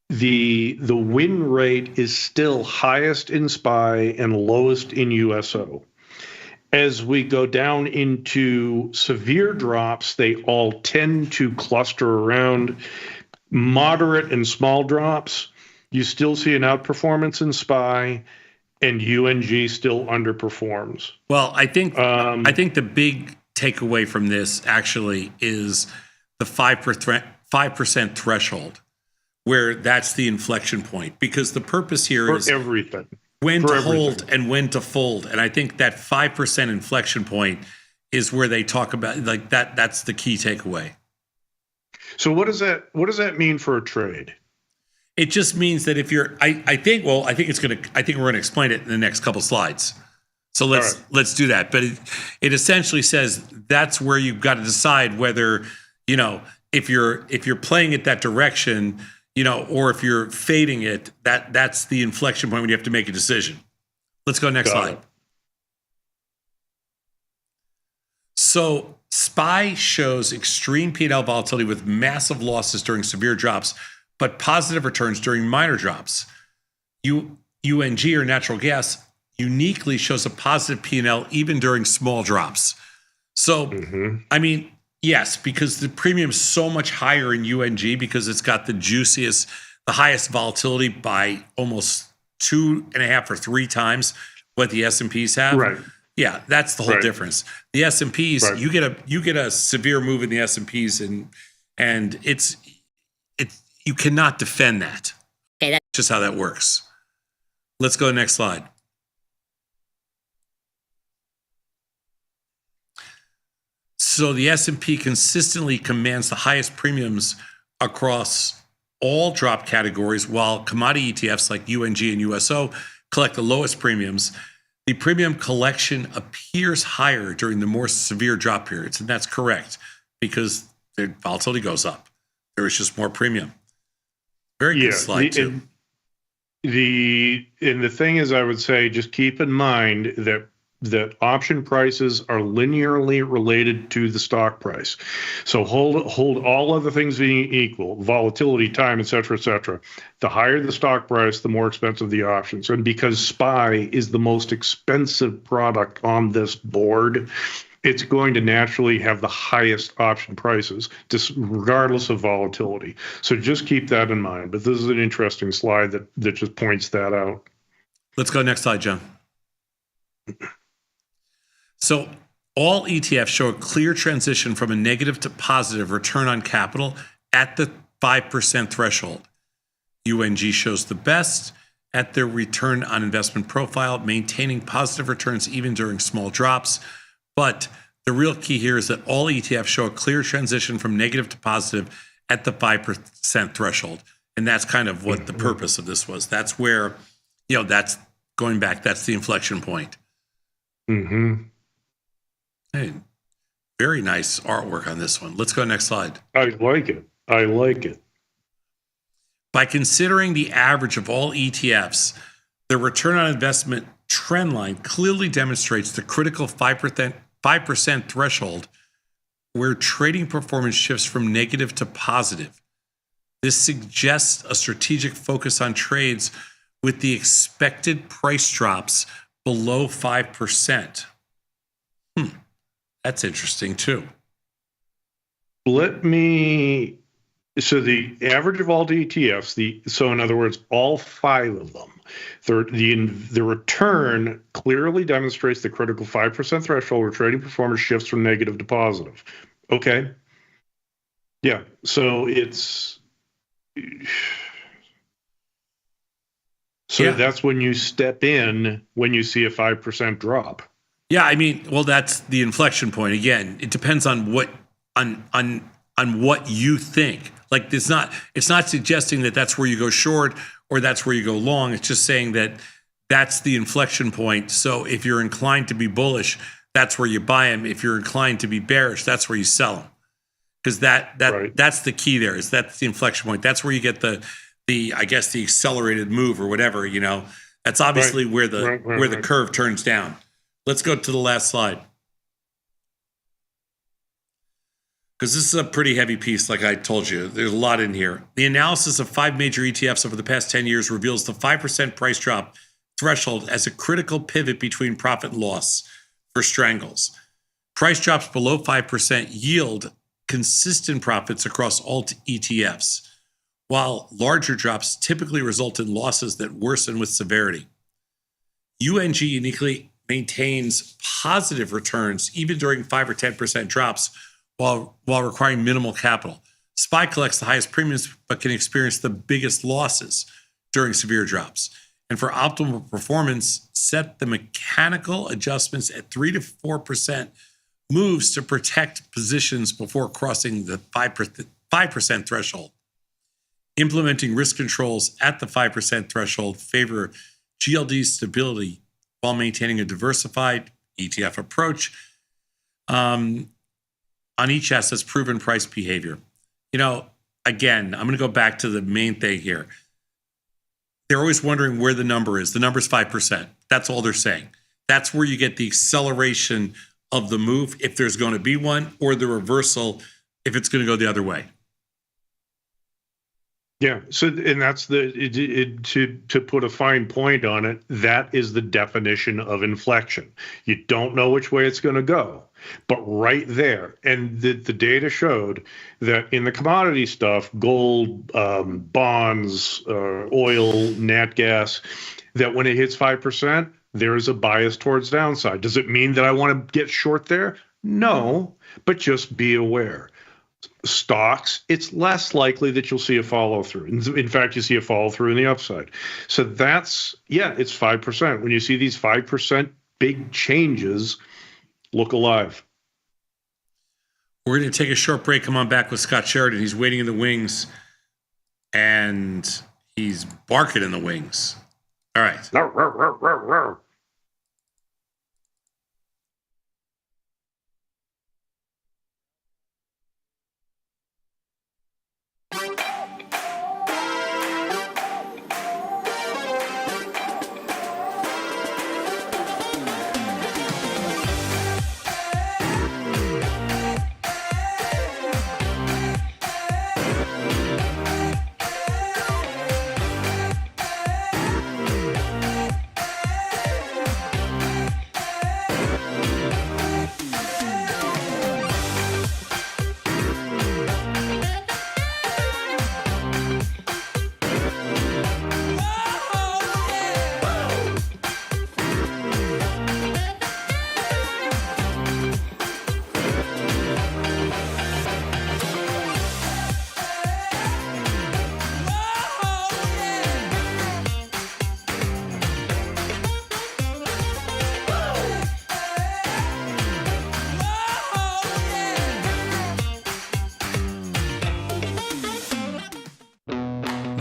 Speaker 8: the win rate is still highest in SPY and lowest in USO. As we go down into severe drops, they all tend to cluster around moderate and small drops. You still see an outperformance in SPY, and UNG still underperforms.
Speaker 15: Well, I think the big takeaway from this actually is the 5% threshold, where that's the inflection point, because the purpose here is
Speaker 8: everything.
Speaker 15: When to hold and when to fold. And I think that 5% inflection point is where they talk about like that. That's the key takeaway.
Speaker 8: So what does that mean for a trade?
Speaker 15: It just means that if you're, I think we're going to explain it in the next couple slides. So let's do that. But it essentially says that's where you've got to decide whether, if you're playing it that direction, or if you're fading it, that's the inflection point when you have to make a decision. Let's go next slide. So SPY shows extreme P&L volatility with massive losses during severe drops, but positive returns during minor drops. UNG, or natural gas, uniquely shows a positive P&L even during small drops. So, I mean, yes, because the premium is so much higher in UNG because it's got the highest volatility by almost 2.5 or 3 times what the S&Ps have.
Speaker 8: Right.
Speaker 15: Yeah, that's the whole difference. The S&Ps, you get a severe move in the S&Ps, and it's you cannot defend that. Okay, that's just how that works. Let's go to the next slide. So the S&P consistently commands the highest premiums across all drop categories, while commodity ETFs like UNG and USO collect the lowest premiums. The premium collection appears higher during the more severe drop periods, and that's correct because the volatility goes up. There is just more premium. Very good slide, too.
Speaker 8: the thing is, I would say, just keep in mind that option prices are linearly related to the stock price. So hold all other things being equal, volatility, time, et cetera, the higher the stock price, the more expensive the options. And because SPY is the most expensive product on this board, it's going to naturally have the highest option prices, just regardless of volatility. So just keep that in mind. But this is an interesting slide that just points that out.
Speaker 15: Let's go next slide, John. So all ETFs show a clear transition from a negative to positive return on capital at the 5% threshold. UNG shows the best at their return on investment profile, maintaining positive returns even during small drops. But the real key here is that all ETFs show a clear transition from negative to positive at the 5% threshold. And that's kind of what the purpose of this was. That's where, that's going back, that's the inflection point.
Speaker 8: Mm-hmm.
Speaker 15: Hey, very nice artwork on this one. Let's go next slide.
Speaker 8: I like it.
Speaker 15: By considering the average of all ETFs, the return on investment trend line clearly demonstrates the critical 5% threshold where trading performance shifts from negative to positive. This suggests a strategic focus on trades with the expected price drops below 5%. That's interesting too.
Speaker 8: So the average of all the ETFs, so in other words, all 5 of them, the return clearly demonstrates the critical 5% threshold where trading performance shifts from negative to positive. Okay. Yeah. So that's when you step in when you see a 5% drop.
Speaker 15: Yeah, I mean, well, that's the inflection point. Again, it depends on what you think. Like it's not suggesting that that's where you go short or that's where you go long. It's just saying that that's the inflection point. So if you're inclined to be bullish, that's where you buy them. If you're inclined to be bearish, that's where you sell them. Because that's the key there. That's the inflection point. That's where you get the I guess the accelerated move or whatever. That's obviously where the curve turns down. Let's go to the last slide. Because this is a pretty heavy piece, like I told you. There's a lot in here. The analysis of 5 major ETFs over the past 10 years reveals the 5% price drop threshold as a critical pivot between profit and loss for strangles. Price drops below 5% yield consistent profits across all ETFs, while larger drops typically result in losses that worsen with severity. UNG uniquely maintains positive returns even during 5 or 10% drops while requiring minimal capital. SPY collects the highest premiums but can experience the biggest losses during severe drops. And for optimal performance, set the mechanical adjustments at 3 to 4% moves to protect positions before crossing the 5% threshold. Implementing risk controls at the 5% threshold favor GLD stability while maintaining a diversified ETF approach on each asset's proven price behavior. Again, I'm going to go back to the main thing here. They're always wondering where the number is. The number's 5%. That's all they're saying. That's where you get the acceleration of the move, if there's going to be one, or the reversal, if it's going to go the other way.
Speaker 8: Yeah. So, and that's to put a fine point on it, that is the definition of inflection. You don't know which way it's going to go, but right there. And the data showed that in the commodity stuff, gold, bonds, oil, nat gas, that when it hits 5%, there is a bias towards downside. Does it mean that I want to get short there? No, but just be aware. Stocks, it's less likely that you'll see a follow through. In fact, you see a follow through in the upside. So it's 5%. When you see these 5% big changes, look alive.
Speaker 15: We're going to take a short break. Come on back with Scott Sheridan. He's waiting in the wings and he's barking in the wings. All right.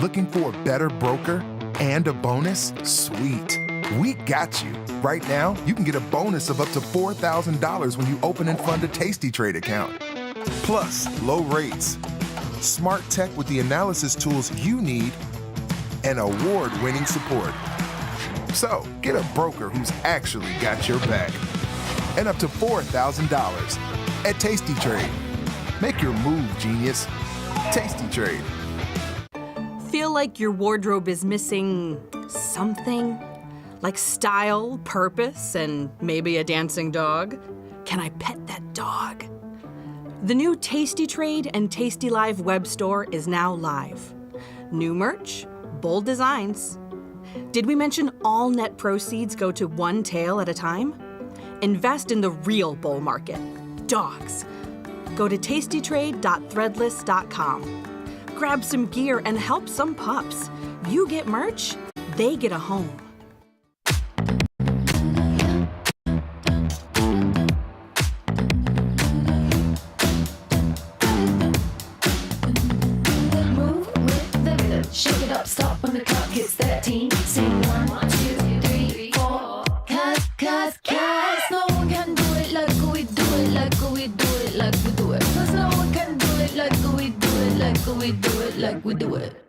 Speaker 9: Looking for a better broker and a bonus? Sweet. We got you. Right now, you can get a bonus of up to $4,000 when you open and fund a Tasty Trade account. Plus, low rates, smart tech with the analysis tools you need, and award-winning support. So, get a broker who's actually got your back. And up to $4,000 at Tasty Trade. Make your move, genius. Tasty Trade.
Speaker 10: Feel like your wardrobe is missing something? Like style, purpose, and maybe a dancing dog? Can I pet that dog? The new Tasty Trade and tastylive web store is now live. New merch, bold designs. Did we mention all net proceeds go to one tail at a time? Invest in the real bull market, dogs. Go to tastytrade.threadless.com. Grab some gear and help some pups. You get merch, they get a home.
Speaker 17: Move with the rhythm. Shake it up, stop when the clock hits 13. Sing 1, 2, 3, 4. Cause no one can do it like we do it, like we do it, like we do it. Cause no one can do it like we do it, like we do it, like we do it.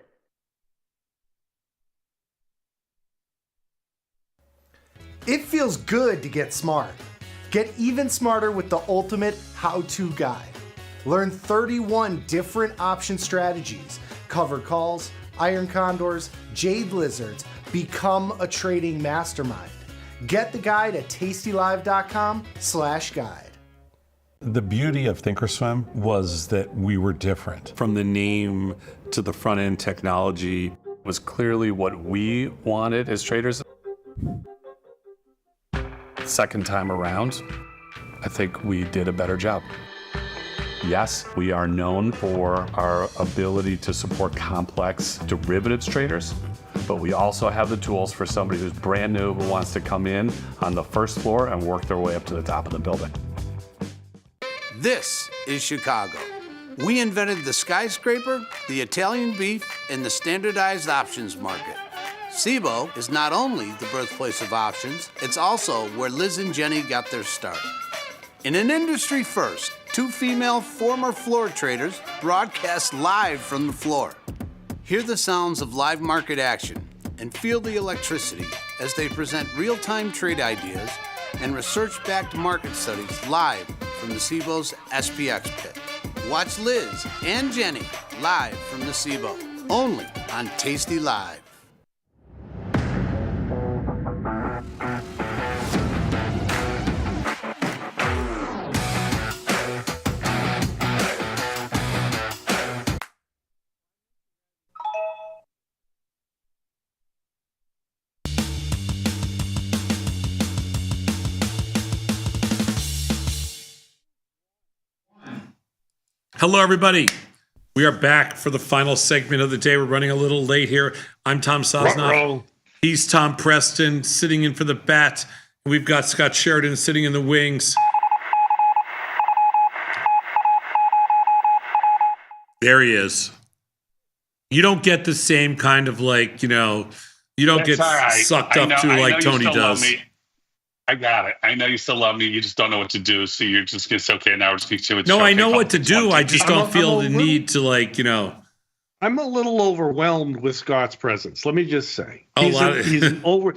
Speaker 3: It feels good to get smart. Get even smarter with the ultimate how-to guide. Learn 31 different option strategies, cover calls, iron condors, jade lizards. Become a trading mastermind. Get the guide at tastylive.com/guide.
Speaker 5: The beauty of Thinkorswim was that we were different. From the name to the front end technology was clearly what we wanted as traders. Second time around, I think we did a better job. Yes, we are known for our ability to support complex derivatives traders, but we also have the tools for somebody who's brand new who wants to come in on the first floor and work their way up to the top of the building.
Speaker 13: This is Chicago. We invented the skyscraper, the Italian beef, and the standardized options market. SIBO is not only the birthplace of options, it's also where Liz and Jenny got their start. In an industry first, 2 female former floor traders broadcast live from the floor. Hear the sounds of live market action and feel the electricity as they present real-time trade ideas and research-backed market studies live from the SIBO's SPX pit. Watch Liz and Jenny live from the SIBO, only on Tasty Live.
Speaker 15: Hello, everybody. We are back for the final segment of the day. We're running a little late here. I'm Tom Sosnoff. He's Tom Preston, sitting in for the bat. We've got Scott Sheridan sitting in the wings. There he is. You don't get the same kind of like, you don't get sucked up to like Tony does.
Speaker 18: I got it. I know you still love me. You just don't know what to do. So you're just going to say, okay, now we're just going to
Speaker 15: No, I know what to do. I just don't feel the need to like,
Speaker 8: I'm a little overwhelmed with Scott's presence. Let me just say. He's over.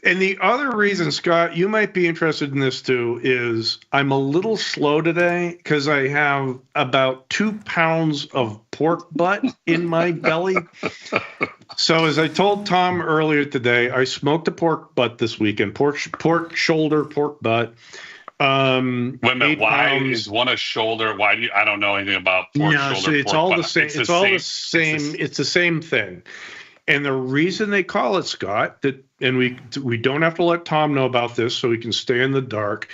Speaker 8: And the other reason, Scott, you might be interested in this too, is I'm a little slow today because I have about 2 pounds of pork butt in my belly. So as I told Tom earlier today, I smoked a pork butt this weekend, pork shoulder, pork butt.
Speaker 18: Wait a minute, why is one a shoulder? Why do you? I don't know anything about pork shoulder.
Speaker 8: So it's
Speaker 18: pork
Speaker 8: all
Speaker 18: butt.
Speaker 8: the same. It's all the same. It's the same thing. And the reason they call it, Scott, and we don't have to let Tom know about this, so we can stay in the dark.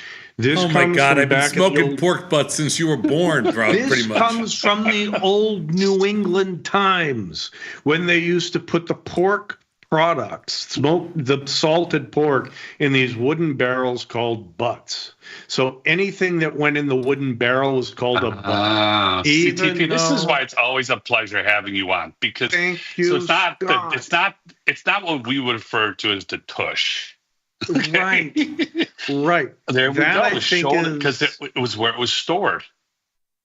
Speaker 15: Oh my God! I've been smoking pork butt since you were born, bro. Pretty much.
Speaker 8: This comes from the old New England times when they used to put the pork products, the salted pork in these wooden barrels called butts. So anything that went in the wooden barrel was called a butt.
Speaker 18: CTP, this is why it's always a pleasure having you on, because
Speaker 8: thank you,
Speaker 18: so it's not what we would refer to as the tush.
Speaker 8: Right.
Speaker 18: There we
Speaker 8: That,
Speaker 18: go.
Speaker 8: I think,
Speaker 18: Because it was where it was stored.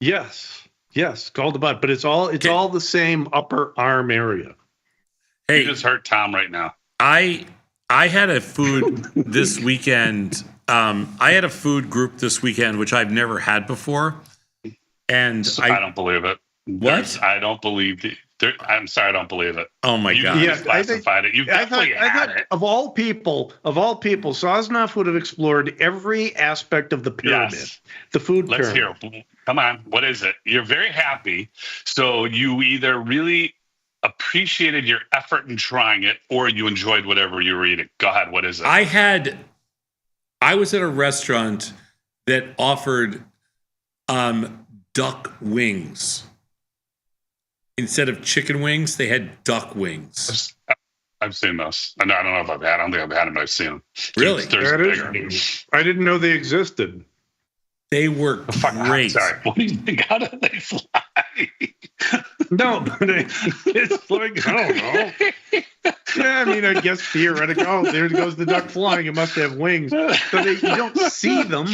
Speaker 8: Yes, called the butt, but it's all the same upper arm area.
Speaker 18: Hey, you just hurt Tom right now.
Speaker 12: I had a food this weekend. I had a food group this weekend, which I've never had before. And
Speaker 18: I don't believe it.
Speaker 12: What?
Speaker 18: I don't believe it. I'm sorry, I don't believe it.
Speaker 12: Oh my God!
Speaker 18: You classified it. You definitely had it.
Speaker 8: Of all people, Sosnoff would have explored every aspect of the pyramid.
Speaker 18: Yes.
Speaker 8: The food
Speaker 18: Let's
Speaker 8: pyramid.
Speaker 18: hear. Come on, what is it? You're very happy, so you either really appreciated your effort in trying it, or you enjoyed whatever you were eating. Go ahead. What is it?
Speaker 12: I was at a restaurant that offered duck wings. Instead of chicken wings, they had duck wings.
Speaker 18: I've seen those. I don't know about that. I don't think I've had them, but I've seen them.
Speaker 12: Really?
Speaker 8: I didn't know they existed.
Speaker 12: They were great.
Speaker 18: Sorry. What do you think? How do they fly?
Speaker 8: No, but it's like, I don't know. Yeah, I mean, I guess theoretical. Oh, there goes the duck flying. It must have wings. So you don't see them.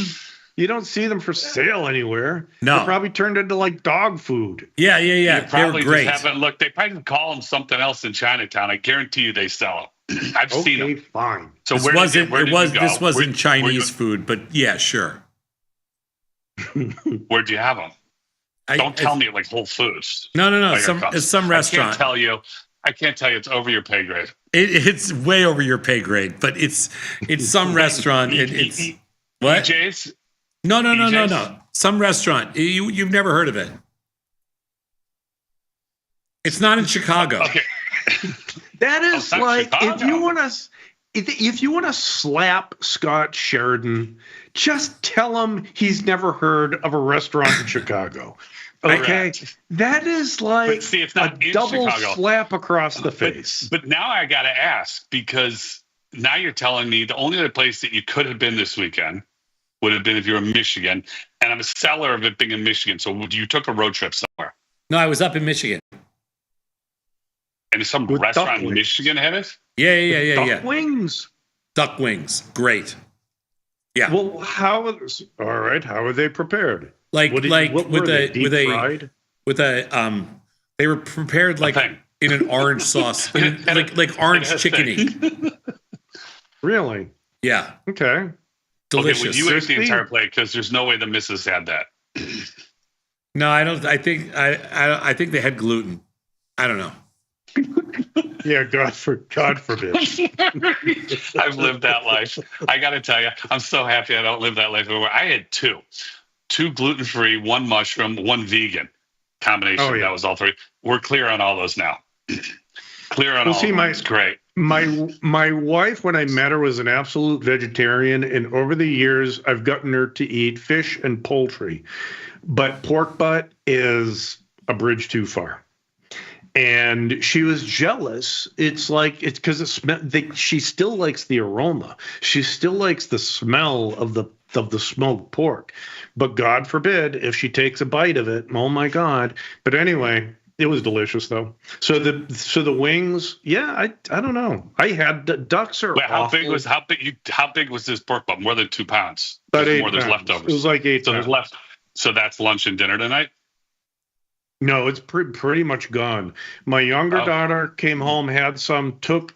Speaker 8: You don't see them for sale anywhere.
Speaker 12: No.
Speaker 8: They're probably turned into like dog food.
Speaker 12: Yeah.
Speaker 18: You
Speaker 12: They
Speaker 18: probably
Speaker 12: were great.
Speaker 18: just haven't looked. They probably call them something else in Chinatown. I guarantee you they sell them. I've seen them.
Speaker 8: Fine.
Speaker 18: So
Speaker 12: This wasn't Chinese food, but yeah, sure.
Speaker 18: Where'd you have them? Don't tell me like Whole Foods.
Speaker 12: No. It's some restaurant.
Speaker 18: I can't tell you. It's over your pay grade.
Speaker 12: It's way over your pay grade, but it's some restaurant. It's what?
Speaker 18: EJ's?
Speaker 12: No. Some restaurant. You've never heard of it. It's not in Chicago.
Speaker 18: Okay.
Speaker 8: That is like
Speaker 18: Chicago.
Speaker 8: if you want to slap Scott Sheridan, just tell him he's never heard of a restaurant in Chicago. Okay, that is like
Speaker 18: it's not
Speaker 8: a
Speaker 18: in
Speaker 8: double
Speaker 18: Chicago.
Speaker 8: slap across the face.
Speaker 18: But now I got to ask, because now you're telling me the only other place that you could have been this weekend would have been if you were in Michigan, and I'm a seller of it being in Michigan. So you took a road trip somewhere.
Speaker 12: No, I was up in Michigan.
Speaker 18: And some restaurant in Michigan had it?
Speaker 12: Yeah.
Speaker 8: Duck wings.
Speaker 12: Duck wings. Great. Yeah.
Speaker 8: Well, how are they prepared?
Speaker 12: They were prepared like
Speaker 18: Okay.
Speaker 12: in an orange sauce, like orange chickeny.
Speaker 8: Really?
Speaker 12: Yeah.
Speaker 8: Okay.
Speaker 12: Delicious.
Speaker 18: Okay, well, you ate the entire plate because there's no way the missus had that.
Speaker 12: No, I don't. I think they had gluten. I don't know.
Speaker 8: Yeah, God forbid.
Speaker 18: I've lived that life. I got to tell you, I'm so happy I don't live that life anymore. I had two gluten-free, one mushroom, one vegan combination.
Speaker 8: Oh, yeah.
Speaker 18: That was all three. We're clear on all those now. Clear on all of them. It's great.
Speaker 8: My wife, when I met her, was an absolute vegetarian, and over the years, I've gotten her to eat fish and poultry, but pork butt is a bridge too far. And she was jealous. It's because she still likes the aroma. She still likes the smell of the smoked pork. But God forbid if she takes a bite of it. Oh my God! But anyway, it was delicious though. So the wings, yeah. I don't know. I had ducks are.
Speaker 18: Wait, how big was this pork butt? More than 2 pounds.
Speaker 8: About 8
Speaker 18: more. There's
Speaker 8: pounds.
Speaker 18: leftovers.
Speaker 8: It was like 8
Speaker 18: So
Speaker 8: pounds.
Speaker 18: there's left. So that's lunch and dinner tonight.
Speaker 8: No, it's pretty much gone. My younger daughter came home, had some, took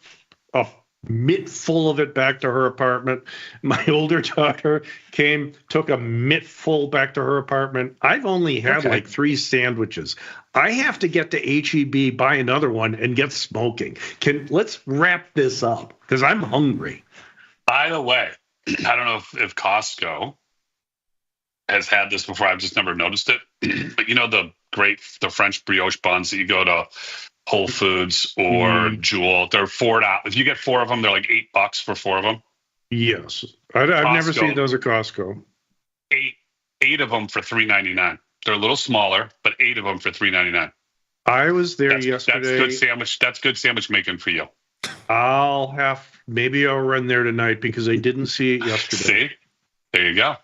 Speaker 8: a mitt full of it back to her apartment. My older daughter came, took a mitt full back to her apartment. I've only had like 3 sandwiches. I have to get to H-E-B, buy another one, and get smoking. Let's wrap this up because I'm hungry.
Speaker 18: By the way, I don't know if Costco has had this before. I've just never noticed it. But you know the French brioche buns that you go to Whole Foods or Jewel, they're $4. If you get 4 of them, they're like $8 for 4 of them.
Speaker 8: Yes, I've never seen those at Costco.
Speaker 18: 8 of them for $3.99. They're a little smaller, but 8 of them for $3.99.
Speaker 8: I was there yesterday.
Speaker 18: That's good sandwich making for you.
Speaker 8: Maybe I'll run there tonight because I didn't see it yesterday.
Speaker 18: See? There you go.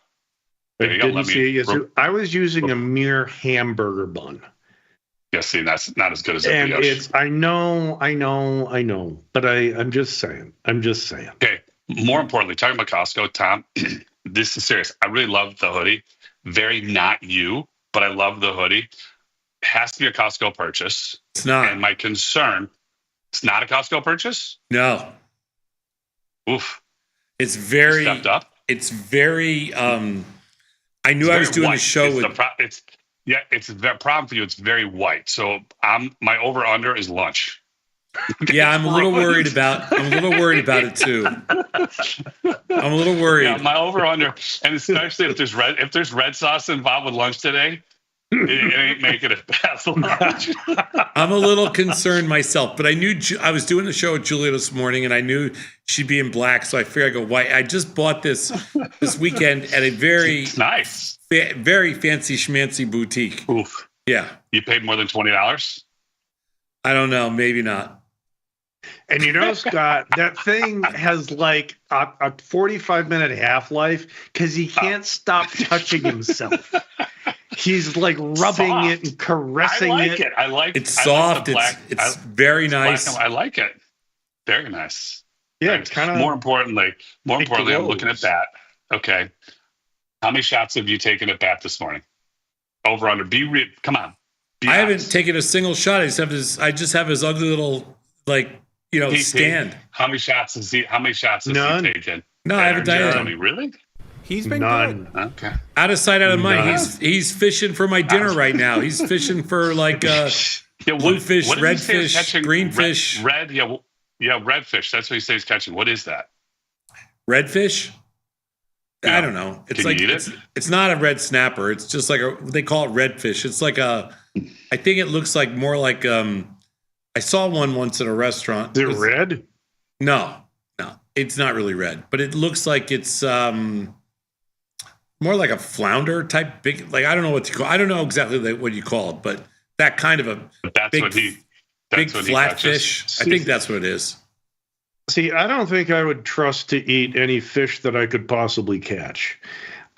Speaker 8: I didn't see it yesterday. I was using a mere hamburger bun.
Speaker 18: Yeah, see, that's not as good as a
Speaker 8: And
Speaker 18: brioche.
Speaker 8: I know. But I'm just saying.
Speaker 18: Okay. More importantly, talking about Costco, Tom, this is serious. I really love the hoodie. Very not you, but I love the hoodie. It has to be a Costco purchase.
Speaker 12: It's not.
Speaker 18: And my concern, it's not a Costco purchase?
Speaker 12: No.
Speaker 18: Oof.
Speaker 12: It's very
Speaker 18: You stepped up.
Speaker 12: It's very I knew I was doing a show with
Speaker 18: it's the problem for you. It's very white. So my over under is lunch.
Speaker 12: Yeah, I'm a little worried about it too. I'm a little worried.
Speaker 18: Yeah, my over under, and especially if there's red sauce involved with lunch today, it ain't making it past lunch.
Speaker 12: I'm a little concerned myself, but I knew I was doing the show with Julia this morning, and I knew she'd be in black, so I figured I'd go white. I just bought this weekend at a very
Speaker 18: nice,
Speaker 12: very fancy schmancy boutique.
Speaker 18: Oof.
Speaker 12: Yeah.
Speaker 18: You paid more than $20?
Speaker 12: I don't know, maybe not.
Speaker 8: And Scott, that thing has like a 45-minute half-life because he can't stop touching himself. He's like rubbing
Speaker 18: soft.
Speaker 8: it and caressing
Speaker 18: I like it. I like
Speaker 12: it's soft. It's very nice.
Speaker 18: I like it. Very nice.
Speaker 8: Yeah,
Speaker 18: Very
Speaker 8: it's kind of.
Speaker 18: More importantly, I'm looking at that. Okay. How many shots have you taken at bat this morning? Over under. Come on.
Speaker 12: I haven't taken a single shot. I just have his ugly little stand.
Speaker 18: How many shots has he taken?
Speaker 12: No, I haven't done it.
Speaker 18: Tony, really?
Speaker 3: He's been good.
Speaker 18: Okay.
Speaker 12: Out of sight, out of mind. He's fishing for my dinner right now. He's fishing for like blue fish, red fish, green fish.
Speaker 18: Red, redfish. That's what he says he's catching. What is that?
Speaker 12: Redfish?
Speaker 18: Yeah.
Speaker 12: I don't know. It's
Speaker 18: Can
Speaker 12: like
Speaker 18: you eat
Speaker 12: it's not a red snapper. It's just like they call it redfish. It's like I think it looks like more like I saw one once at a restaurant.
Speaker 8: Is it red?
Speaker 12: No, it's not really red, but it looks like it's more like a flounder type big. Like I don't know what you call. I don't know exactly what you call it, but that kind of a big flat fish. I think that's what it is.
Speaker 8: See, I don't think I would trust to eat any fish that I could possibly catch.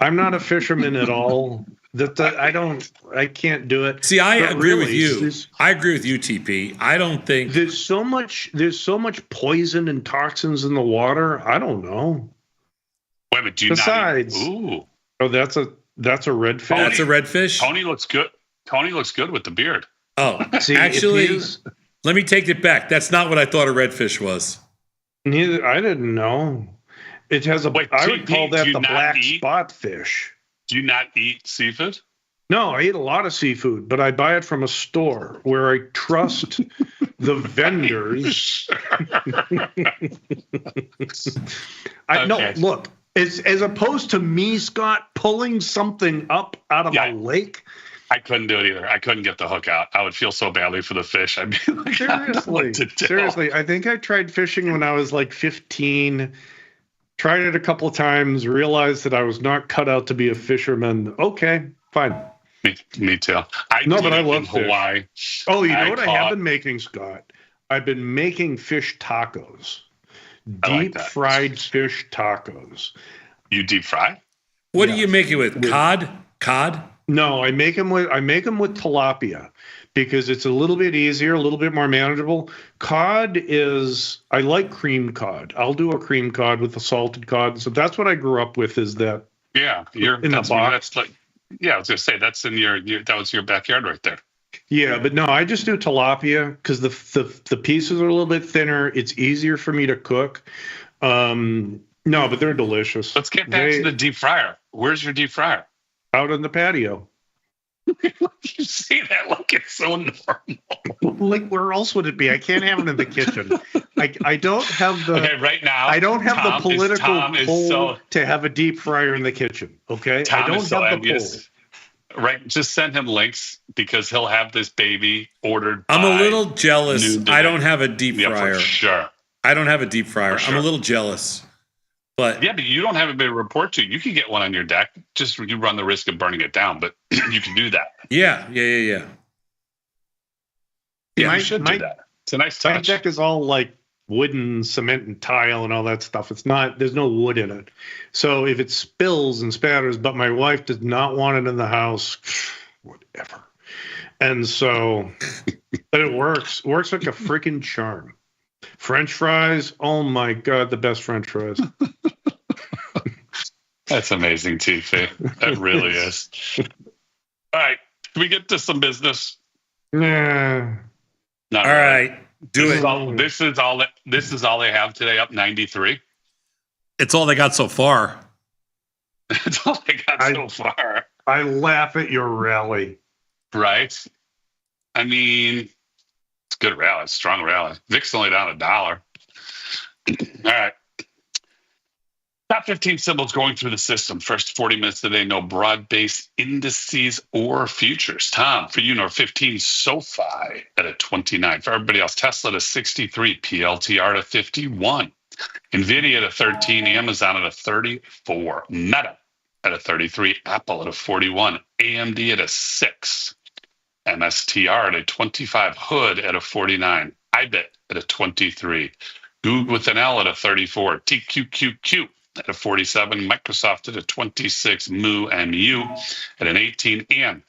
Speaker 8: I'm not a fisherman at all. I can't do it.
Speaker 12: See, I agree with you. I agree with you, TP. I don't think
Speaker 8: there's so much poison and toxins in the water. I don't know.
Speaker 18: Wait a minute,
Speaker 8: Besides,
Speaker 18: ooh.
Speaker 8: Oh, that's a redfish.
Speaker 12: That's a redfish.
Speaker 18: Tony looks good. Tony looks good with the beard.
Speaker 12: Oh, actually, let me take it back. That's not what I thought a redfish was.
Speaker 8: Neither I didn't know. It has I would call that the black spot fish.
Speaker 18: Do you not eat seafood?
Speaker 8: No, I eat a lot of seafood, but I buy it from a store where I trust the vendors. No, look, as opposed to me, Scott, pulling something up out of a lake.
Speaker 18: I couldn't do it either. I couldn't get the hook out. I would feel so badly for the fish. I'd be like,
Speaker 8: seriously, I think I tried fishing when I was like 15. Tried it a couple of times, realized that I was not cut out to be a fisherman. Okay, fine.
Speaker 18: Me too.
Speaker 8: But I love
Speaker 18: Hawaii.
Speaker 8: Oh, you know what I have been making, Scott? I've been making fish tacos. Deep fried fish tacos.
Speaker 18: You deep fry?
Speaker 12: What do you make it with? Cod?
Speaker 8: No, I make them with tilapia because it's a little bit easier, a little bit more manageable. Cod I like creamed cod. I'll do a creamed cod with a salted cod. So that's what I grew up with. Is that?
Speaker 18: Yeah,
Speaker 8: in the box.
Speaker 18: I was gonna say that's in that was your backyard right there.
Speaker 8: Yeah, but no, I just do tilapia because the pieces are a little bit thinner. It's easier for me to cook. No, but they're delicious.
Speaker 18: Let's get back to the deep fryer. Where's your deep fryer?
Speaker 8: Out on the patio.
Speaker 18: You see that? Look, it's so normal.
Speaker 8: Like, where else would it be? I can't have it in the kitchen. I don't have the.
Speaker 18: Okay, right now.
Speaker 8: I don't have the political pull to have a deep fryer in the kitchen. Okay, I don't have the pull.
Speaker 18: Right, just send him links because he'll have this baby ordered.
Speaker 12: I'm a little jealous. I don't have a deep fryer.
Speaker 18: For sure.
Speaker 12: I don't have a deep fryer. Sure. I'm a little jealous. But
Speaker 18: you don't have a bit of report to. You can get one on your deck. Just you run the risk of burning it down, but you can do that.
Speaker 12: Yeah.
Speaker 18: Yeah, you should do that. It's a nice touch.
Speaker 8: My deck is all like wooden cement and tile and all that stuff. It's not, there's no wood in it. So if it spills and spatters, but my wife does not want it in the house, whatever. And so, but it works. It works like a freaking charm. French fries, oh my God, the best French fries.
Speaker 18: That's amazing, TP. That really is. All right. Can we get to some business?
Speaker 8: Nah.
Speaker 18: Not
Speaker 12: All
Speaker 18: really.
Speaker 12: right. Do it.
Speaker 18: This is all they have today, up 93.
Speaker 12: It's all they got so far.
Speaker 18: That's all they got so far.
Speaker 8: I laugh at your rally.
Speaker 18: Right? I mean, it's a good rally. It's a strong rally. VIX only down $1. All right. Top 15 symbols going through the system. First 40 minutes today, no broad-based indices or futures. Tom, for you, no 15, SoFi at a 29. For everybody else, Tesla at a 63, PLTR at a 51, NVIDIA at a 13, Amazon at a 34, Meta at a 33, Apple at a 41, AMD at a 6, MSTR at a 25, Hood at a 49, IBIT at a 23, Google with an L at a 34, TQQQ at a 47, Microsoft at a 26, MU at an 18, and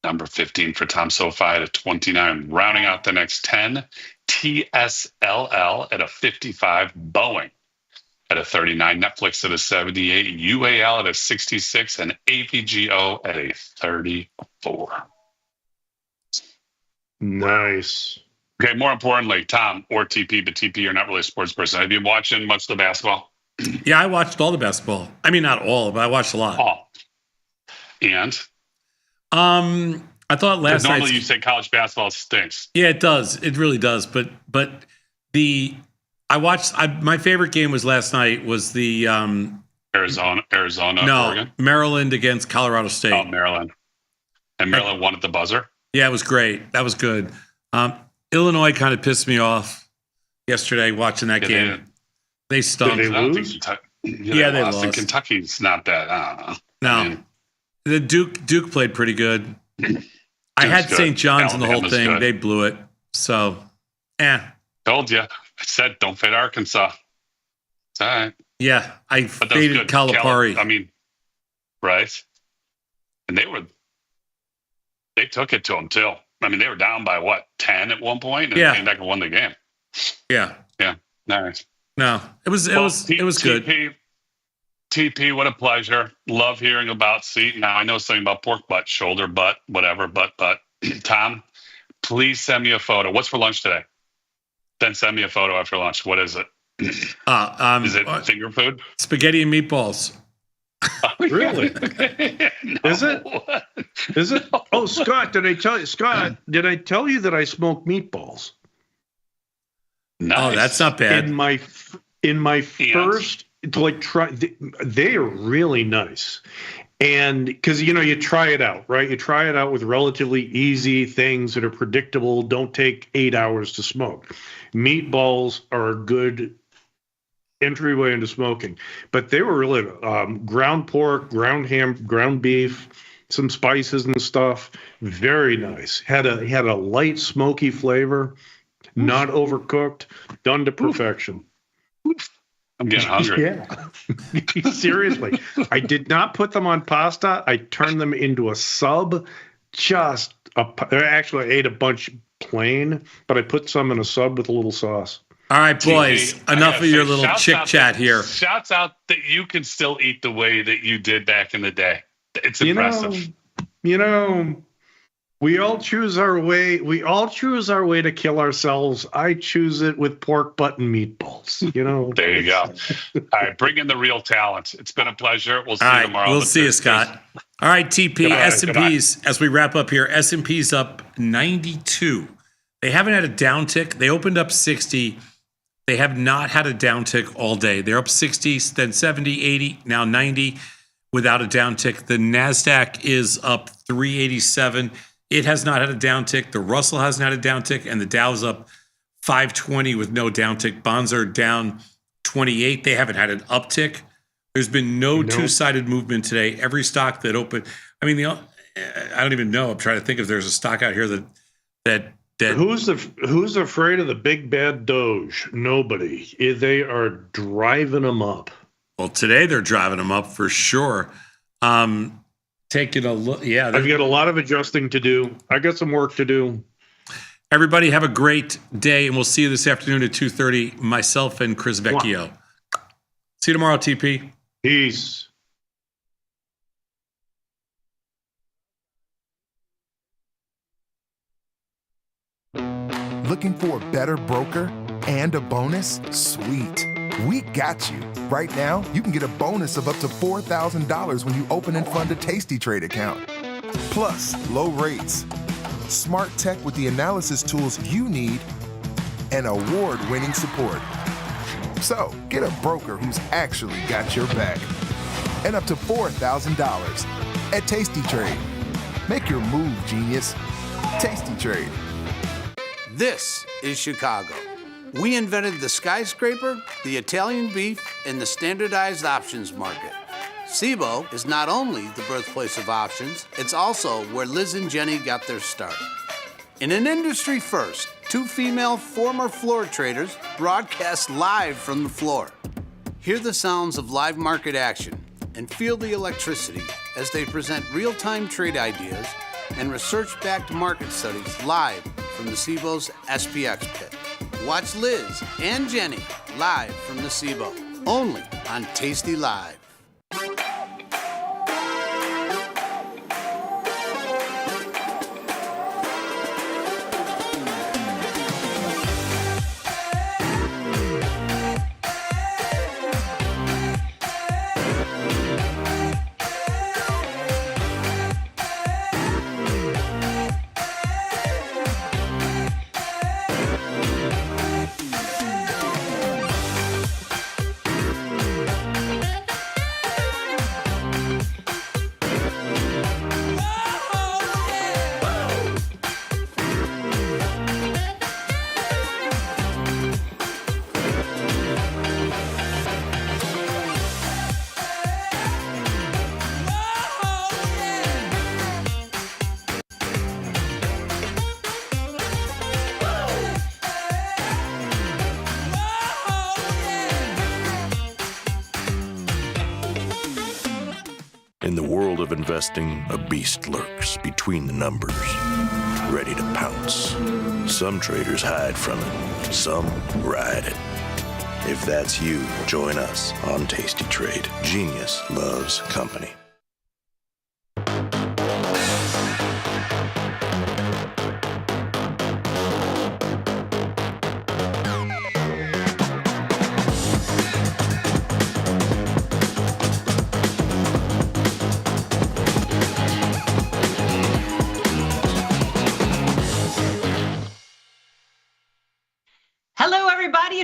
Speaker 18: number 15 for Tom SoFi at a 29. Rounding out the next 10, TSLL at a 55, Boeing at a 39, Netflix at a 78, UAL at a 66, and AVGO at a 34.
Speaker 8: Nice.
Speaker 18: Okay, more importantly, Tom or TP, but TP, you're not really a sports person. Have you been watching much of the basketball?
Speaker 12: Yeah, I watched all the basketball. I mean, not all, but I watched a lot.
Speaker 18: Oh. And?
Speaker 12: I thought last night.
Speaker 18: Normally you say college basketball stinks.
Speaker 12: Yeah, it does. It really does. But my favorite game was last night was the
Speaker 18: Arizona, Oregon?
Speaker 12: Maryland against Colorado State.
Speaker 18: Oh, Maryland. And Maryland won at the buzzer?
Speaker 12: Yeah, it was great. That was good. Illinois kind of pissed me off yesterday watching that game. They stunk.
Speaker 18: Did they lose?
Speaker 12: Yeah, they lost.
Speaker 18: And Kentucky's not that. I don't know.
Speaker 12: No.
Speaker 18: I mean,
Speaker 12: The Duke played pretty good. I had
Speaker 18: good.
Speaker 12: St. John's in the whole
Speaker 18: Alabama's
Speaker 12: thing.
Speaker 18: good.
Speaker 12: They blew it. So,
Speaker 18: Told you. I said don't fade Arkansas. It's all right.
Speaker 12: Yeah, I
Speaker 18: But that was
Speaker 12: faded
Speaker 18: good.
Speaker 12: Calipari.
Speaker 18: I mean, right? And they took it to them too. I mean, they were down by what, 10 at one point, and came back and won the game.
Speaker 12: Yeah.
Speaker 18: Yeah. Nice.
Speaker 12: No, it was good.
Speaker 18: TP, what a pleasure. Love hearing about now I know something about pork butt, shoulder butt, whatever, but Tom, please send me a photo. What's for lunch today? Then send me a photo after lunch. What is it? Is it finger food?
Speaker 12: Spaghetti and meatballs.
Speaker 8: Really?
Speaker 18: No.
Speaker 8: Is it? Is it? Oh, Scott, did I tell you that I smoke meatballs?
Speaker 18: Nice.
Speaker 12: Oh, that's not bad.
Speaker 8: In my first they are really nice. And because you try it out, right? You try it out with relatively easy things that are predictable, don't take 8 hours to smoke. Meatballs are a good entryway into smoking, but they were really ground pork, ground ham, ground beef, some spices and stuff. Very nice. Had a light smoky flavor, not overcooked, done to perfection.
Speaker 18: I'm getting hungry.
Speaker 8: Yeah. Seriously. I did not put them on pasta. I turned them into a sub. Actually, I ate a bunch plain, but I put some in a sub with a little sauce.
Speaker 12: All right, boys, enough of your little chick chat here.
Speaker 18: Shouts out that you can still eat the way that you did back in the day. It's impressive.
Speaker 8: We all choose our way. We all choose our way to kill ourselves. I choose it with pork butt and meatballs.
Speaker 18: There you go. All right, bring in the real talent. It's been a pleasure. We'll see
Speaker 12: All
Speaker 18: you
Speaker 12: right,
Speaker 18: tomorrow.
Speaker 12: we'll see you, Scott. All right, TP,
Speaker 18: Goodbye.
Speaker 12: S&Ps, as we wrap up here, S&P's up 92. They haven't had a downtick. They opened up 60. They have not had a downtick all day. They're up 60, then 70, 80, now 90 without a downtick. The NASDAQ is up 387. It has not had a downtick. The Russell hasn't had a downtick, and the Dow's up 520 with no downtick. Bonds are down 28. They haven't had an uptick. There's been no two-sided movement today. Every stock that opened, I mean, I don't even know. I'm trying to think if there's a stock out here that Dead.
Speaker 8: Who's afraid of the big bad Doge? Nobody. They are driving them up.
Speaker 12: Well, today they're driving them up for sure. Taking a look. Yeah.
Speaker 8: I've got a lot of adjusting to do. I got some work to do.
Speaker 12: Everybody have a great day, and we'll see you this afternoon at 2:30, myself and Chris Vecchio. See you tomorrow, TP.
Speaker 8: Peace.
Speaker 9: Looking for a better broker and a bonus? Sweet. We got you. Right now, you can get a bonus of up to $4,000 when you open and fund a Tasty Trade account. Plus, low rates, smart tech with the analysis tools you need, and award-winning support. So, get a broker who's actually got your back. And up to $4,000 at Tasty Trade. Make your move, genius. Tasty Trade.
Speaker 13: This is Chicago. We invented the skyscraper, the Italian beef, and the standardized options market. SIBO is not only the birthplace of options, it's also where Liz and Jenny got their start. In an industry first, two female former floor traders broadcast live from the floor. Hear the sounds of live market action and feel the electricity as they present real-time trade ideas and research-backed market studies live from the SIBO's SPX pit. Watch Liz and Jenny live from the SIBO, only on Tasty Live.
Speaker 11: In the world of investing, a beast lurks between the numbers, ready to pounce. Some traders hide from it, some ride it. If that's you, join us on Tasty Trade. Genius loves company.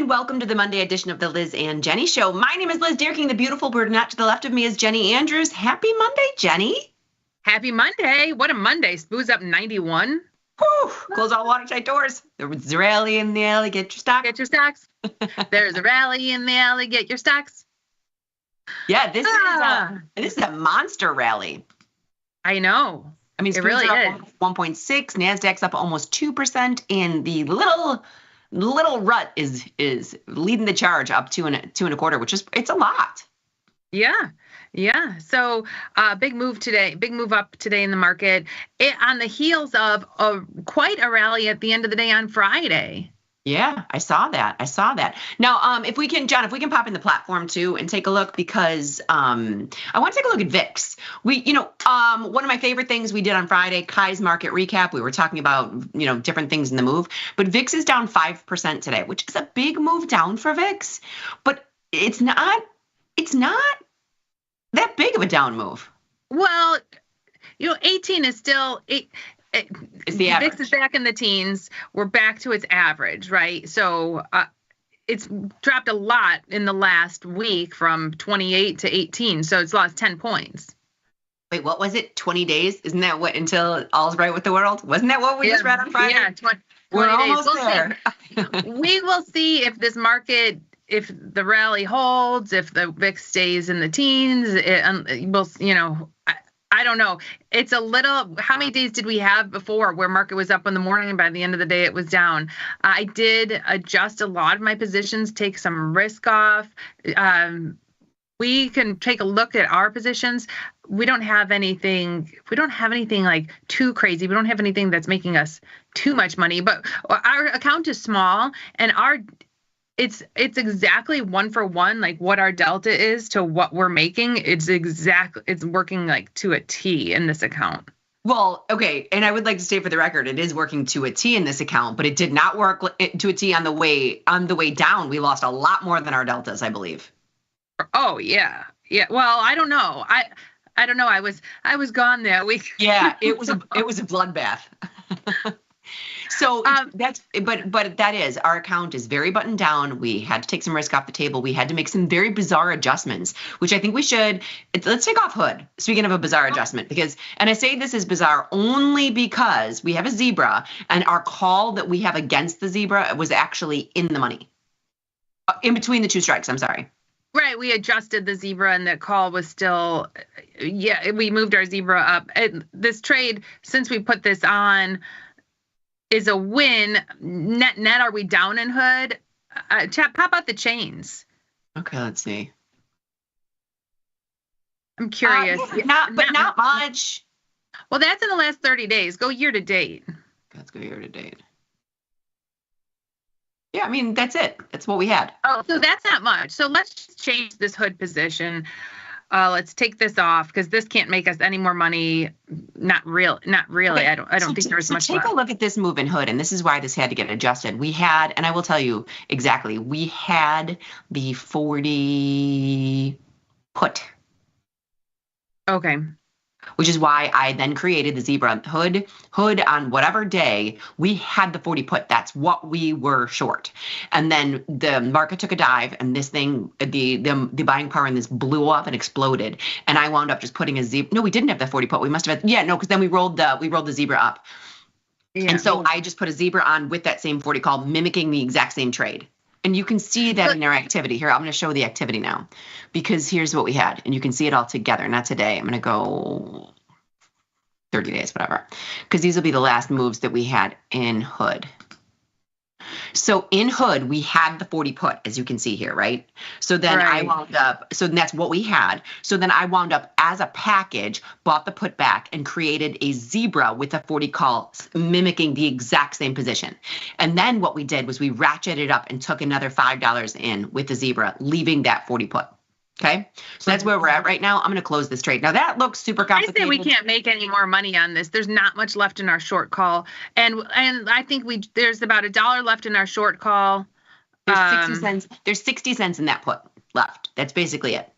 Speaker 16: Welcome to the Monday edition of the Liz and Jenny Show. My name is Liz Deerking, the beautiful brunette. To the left of me is Jenny Andrews. Happy Monday, Jenny.
Speaker 19: Happy Monday. What a Monday. Booze up 91.
Speaker 16: Whew. Close all watertight doors. There's a rally in the alley. Get your stock.
Speaker 19: Get your stocks. There's a rally in the alley. Get your stocks.
Speaker 16: Yeah, this is a monster rally.
Speaker 19: I know.
Speaker 16: I mean,
Speaker 19: it really is.
Speaker 16: 1.6. NASDAQ's up almost 2%. And the little rut is leading the charge up 2.25, which is, it's a lot.
Speaker 19: Yeah. So big move today, big move up today in the market on the heels of quite a rally at the end of the day on Friday.
Speaker 16: Yeah, I saw that. Now, if we can pop in the platform too and take a look, because I want to take a look at VIX. One of my favorite things we did on Friday, Kai's market recap, we were talking about, different things in the move, but VIX is down 5% today, which is a big move down for VIX, but it's not that big of a down move.
Speaker 19: Well, 18 is still
Speaker 16: It's the average.
Speaker 19: VIX is back in the teens. We're back to its average, right? So it's dropped a lot in the last week from 28 to 18. So it's lost 10 points.
Speaker 16: Wait, what was it? 20 days? Isn't that what, until all's right with the world? Wasn't that what we just read on Friday?
Speaker 19: Yeah, 20
Speaker 16: We're
Speaker 19: days.
Speaker 16: almost there.
Speaker 19: We will see if this market, if the rally holds, if the VIX stays in the teens. I don't know. It's a little, how many days did we have before where market was up in the morning and by the end of the day it was down? I did adjust a lot of my positions, take some risk off. We can take a look at our positions. We don't have anything like too crazy. We don't have anything that's making us too much money, but our account is small and it's exactly 1-for-1, like what our delta is to what we're making. It's working like to a T in this account.
Speaker 16: Well, okay, and I would like to state for the record, it is working to a T in this account, but it did not work to a T on the way down. We lost a lot more than our deltas, I believe.
Speaker 19: Oh yeah. Well, I don't know. I don't know. I was gone that week.
Speaker 16: Yeah, it was a bloodbath. So but that is, our account is very buttoned down. We had to take some risk off the table. We had to make some very bizarre adjustments, which I think we should. Let's take off Hood. Speaking of a bizarre adjustment, and I say this is bizarre only because we have a zebra, and our call that we have against the zebra was actually in the money, in between the two strikes. I'm sorry.
Speaker 19: Right, we adjusted the zebra and the call was still, we moved our zebra up. This trade, since we put this on, is a win. Net, are we down in Hood? Chat, pop out the chains.
Speaker 16: Okay, let's see.
Speaker 19: I'm curious.
Speaker 16: Not much.
Speaker 19: Well, that's in the last 30 days. Go year to date.
Speaker 16: Let's go year to date. Yeah, I mean, that's it. That's what we had.
Speaker 19: Oh, so that's not much. So let's just change this Hood position. Let's take this off because this can't make us any more money. Not really. Okay. I don't think there's much left.
Speaker 16: Take a look at this move in Hood, and this is why this had to get adjusted. We had, and I will tell you exactly, we had the 40 put.
Speaker 19: Okay.
Speaker 16: Which is why I then created the zebra Hood on whatever day we had the 40 put. That's what we were short. And then the market took a dive and this thing, the buying power in this blew up and exploded. And I wound up just putting a zebra. No, we didn't have the 40 put. We must have had, because then we rolled the zebra up. Yeah. And so I just put a zebra on with that same 40 call, mimicking the exact same trade. And you can see that in our activity. Here, I'm going to show the activity now because here's what we had. And you can see it all together. Not today. I'm going to go 30 days, whatever, because these will be the last moves that we had in Hood. So in Hood, we had the 40 put, as you can see here, right? So then I wound up, so that's what we had. So then I wound up as a package, bought the put back and created a zebra with a 40 call, mimicking the exact same position. And then what we did was we ratcheted up and took another $5 in with the zebra, leaving that 40 put. Okay, so that's where we're at right now. I'm going to close this trade. Now that looks super complicated.
Speaker 19: I say we can't make any more money on this. There's not much left in our short call, and I think there's about $1 left in our short call.
Speaker 16: There's 60 cents. There's 60 cents in that put left. That's basically it.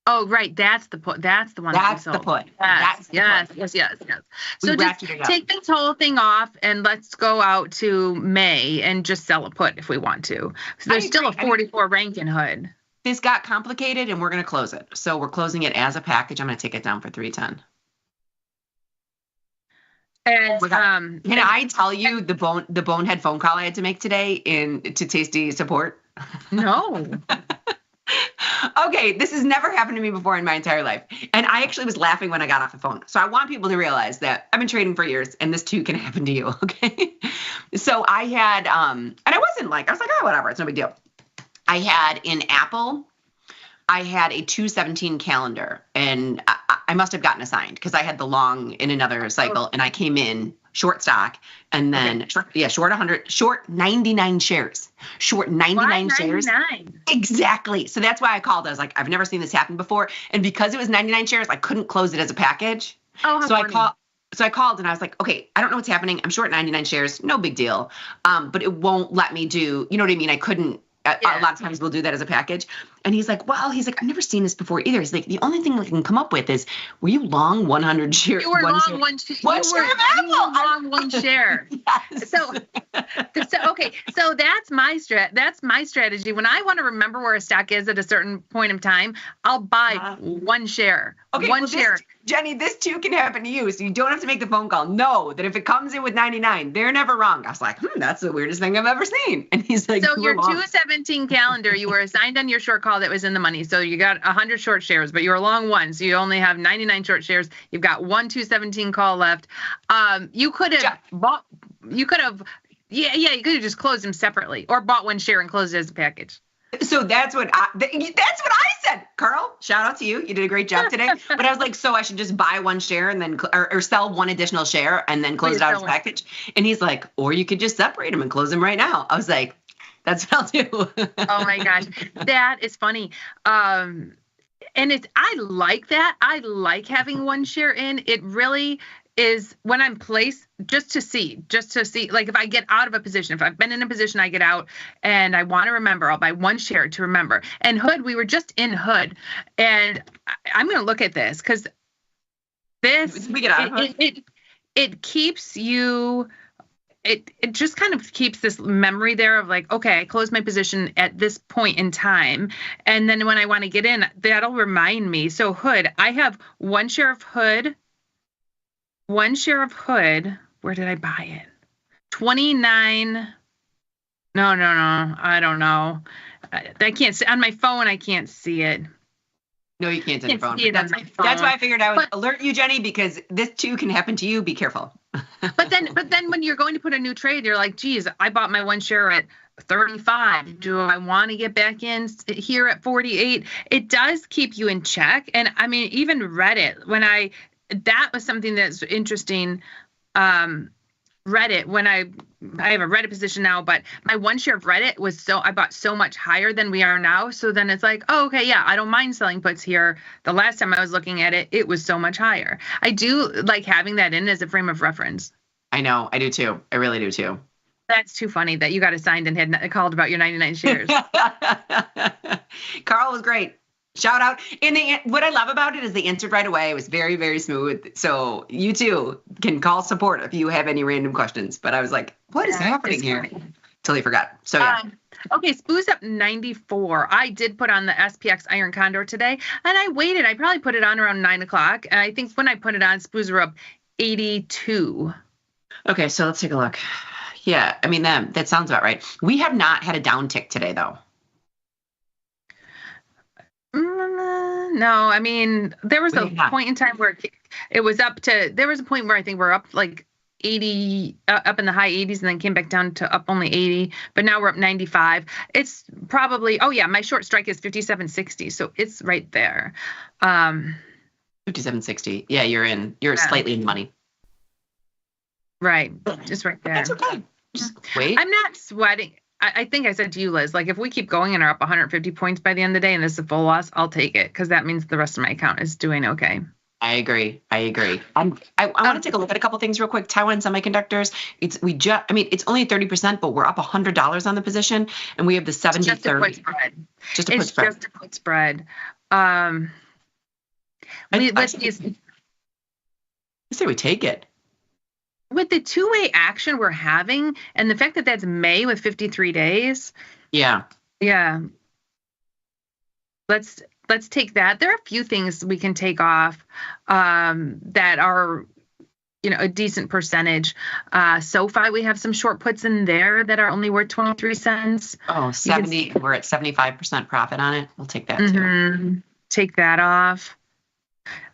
Speaker 19: Oh, right. That's the put. That's the one.
Speaker 16: That's the put.
Speaker 19: Yes. So just take this whole thing off and let's go out to May and just sell a put if we want to. So there's still a 44 rank in Hood.
Speaker 16: This got complicated and we're going to close it. So we're closing it as a package. I'm going to take it down for 310.
Speaker 19: And
Speaker 16: can I tell you the bonehead phone call I had to make today to Tasty support?
Speaker 19: No.
Speaker 16: Okay, this has never happened to me before in my entire life. And I actually was laughing when I got off the phone. So I want people to realize that I've been trading for years and this too can happen to you, okay? So I had, and I was like, oh, whatever, it's no big deal. I had in Apple, I had a 217 calendar and I must have gotten assigned because I had the long in another cycle and I came in short stock and then short 100, short 99 shares, short 99 shares. Exactly. So that's why I called. I was like, I've never seen this happen before. And because it was 99 shares, I couldn't close it as a package.
Speaker 19: Oh, how funny.
Speaker 16: So I called and I was like, okay, I don't know what's happening. I'm short 99 shares. No big deal. But it won't let me do, you know what I mean? I couldn't. A lot of times we'll do that as a package. And he's like, I've never seen this before either. He's like, the only thing I can come up with is, were you long 100 shares?
Speaker 19: You were long one share. You were long one share.
Speaker 16: Yes.
Speaker 19: So okay. So that's my strategy. When I want to remember where a stock is at a certain point in time, I'll buy one share.
Speaker 16: Okay, one share. Jenny, this too can happen to you. So you don't have to make the phone call. Know that if it comes in with 99, they're never wrong. I was like, that's the weirdest thing I've ever seen. And he's like,
Speaker 19: so your 217 calendar, you were assigned on your short call. call that was in the money. So you got 100 short shares, but you were long one. So you only have 99 short shares. You've got one 217 call left. You could have bought, you could have just closed them separately or bought one share and closed it as a package.
Speaker 16: So that's what I said, Carl. Shout out to you. You did a great job today. But I was like, so I should just buy one share and then or sell one additional share and then close it out as a package. And he's like, or you could just separate them and close them right now. I was like, that's what I'll do.
Speaker 19: Oh my gosh, that is funny. And I like that. I like having one share in. It really is when I'm placed just to see, like if I get out of a position, if I've been in a position, I get out and I want to remember, I'll buy one share to remember. And Hood, we were just in Hood and I'm going to look at this because this,
Speaker 16: we get out of Hood.
Speaker 19: It keeps you, it just kind of keeps this memory there of like, okay, I closed my position at this point in time. And then when I want to get in, that'll remind me. So Hood, I have one share of Hood. One share of Hood. Where did I buy it? 29. No. I don't know. I can't see on my phone. I can't see it.
Speaker 16: No, you can't see your phone. That's why I figured I would alert you, Jenny, because this too can happen to you. Be careful.
Speaker 19: But then when you're going to put a new trade, you're like, geez, I bought my one share at 35. Do I want to get back in here at 48? It does keep you in check. And I mean, even Reddit, that was something that's interesting. Reddit, when I have a Reddit position now, but my one share of Reddit was I bought so much higher than we are now. So then it's like, oh, okay, yeah, I don't mind selling puts here. The last time I was looking at it, it was so much higher. I do like having that in as a frame of reference.
Speaker 16: I know, I do too. I really do too.
Speaker 19: That's too funny that you got assigned and had called about your 99 shares.
Speaker 16: Carl was great. Shout out. And what I love about it is they answered right away. It was very, very smooth. So you too can call support if you have any random questions. But I was like, what is happening here? Totally forgot. So yeah.
Speaker 19: Okay, SPOO's up 94. I did put on the SPX Iron Condor today, and I waited. I probably put it on around 9 o'clock. And I think when I put it on, SPOOs were up 82.
Speaker 16: Okay, so let's take a look. Yeah, I mean, that sounds about right. We have not had a downtick today, though.
Speaker 19: No, I mean, there was a point in time where it was there was a point where I think we're up like 80, up in the high 80s and then came back down to up only 80, but now we're up 95. It's probably, oh yeah, my short strike is 57.60. So it's right there.
Speaker 16: 57.60. Yeah, you're slightly in the money.
Speaker 19: Right. Just right there.
Speaker 16: That's okay. Just wait.
Speaker 19: I'm not sweating. I think I said to you, Liz, like if we keep going and are up 150 points by the end of the day and this is a full loss, I'll take it because that means the rest of my account is doing okay.
Speaker 16: I agree. I want to take a look at a couple things real quick. Taiwan Semiconductors. It's only 30%, but we're up $100 on the position, and we have the 70-30.
Speaker 19: Just a put spread.
Speaker 16: Just a put spread.
Speaker 19: Just a put spread.
Speaker 16: I say we take it.
Speaker 19: With the two-way action we're having, and the fact that that's May with 53 days.
Speaker 16: Yeah.
Speaker 19: Yeah. Let's take that. There are a few things we can take off that are, a decent percentage. SoFi, we have some short puts in there that are only worth 23 cents.
Speaker 16: Oh, 70. We're at 75% profit on it. We'll take that too.
Speaker 19: Take that off.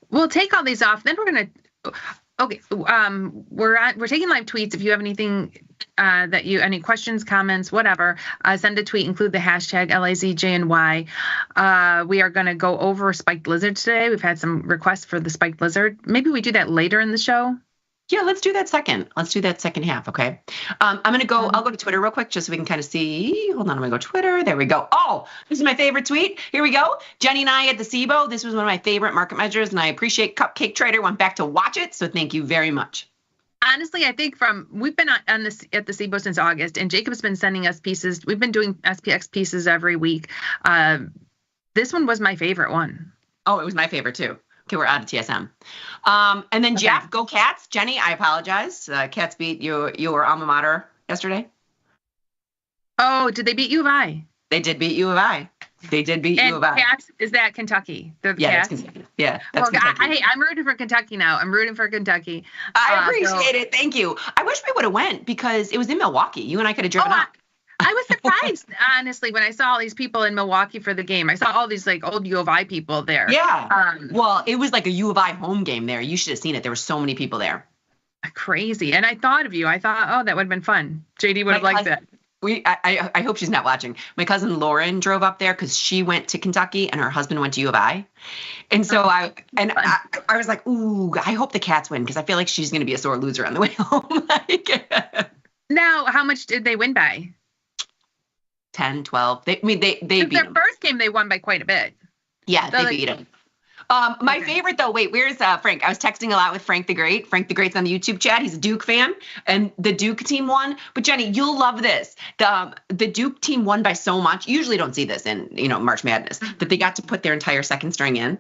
Speaker 19: We'll take all these off. Then we're going to... Okay, we're taking live tweets. If you have anything any questions, comments, whatever, send a tweet. Include the hashtag LIZJNY. We are going to go over spiked lizard today. We've had some requests for the spiked lizard. Maybe we do that later in the show.
Speaker 16: Yeah, let's do that second. Let's do that second half. Okay. I'll go to Twitter real quick just so we can kind of see. Hold on. I'm going to go Twitter. There we go. Oh, this is my favorite tweet. Here we go. Jenny and I at the SIBO. This was one of my favorite market measures, and I appreciate Cupcake Trader went back to watch it. So thank you very much.
Speaker 19: Honestly, I think we've been on this at the SIBO since August, and Jacob's been sending us pieces. We've been doing SPX pieces every week. This one was my favorite one.
Speaker 16: Oh, it was my favorite too. Okay, we're out of TSM. And then Jeff, go Cats. Jenny, I apologize. Cats beat your alma mater yesterday.
Speaker 19: Oh, did they beat U of I?
Speaker 16: They did beat U of I. They did beat U of I.
Speaker 19: Cats, is that Kentucky?
Speaker 16: That's Kentucky. Yeah, that's Kentucky.
Speaker 19: I'm rooting for Kentucky now. I'm rooting for Kentucky.
Speaker 16: I appreciate it. Thank you. I wish we would have went because it was in Milwaukee. You and I could have driven up.
Speaker 19: I was surprised, honestly, when I saw all these people in Milwaukee for the game. I saw all these like old U of I people there.
Speaker 16: Yeah. Well, it was like a U of I home game there. You should have seen it. There were so many people there.
Speaker 19: Crazy. And I thought of you. I thought, oh, that would have been fun. JD would have liked that.
Speaker 16: I hope she's not watching. My cousin Lauren drove up there because she went to Kentucky and her husband went to U of I. And so I was like, ooh, I hope the Cats win because I feel like she's going to be a sore loser on the way home.
Speaker 19: Now, how much did they win by?
Speaker 16: 10, 12. They beat
Speaker 19: their
Speaker 16: them.
Speaker 19: first game, they won by quite a bit.
Speaker 16: Yeah, they beat them. My favorite though, wait, where's Frank? I was texting a lot with Frank the Great. Frank the Great's on the YouTube chat. He's a Duke fan, and the Duke team won. But Jenny, you'll love this. The Duke team won by so much. You usually don't see this in March Madness, that they got to put their entire second string in.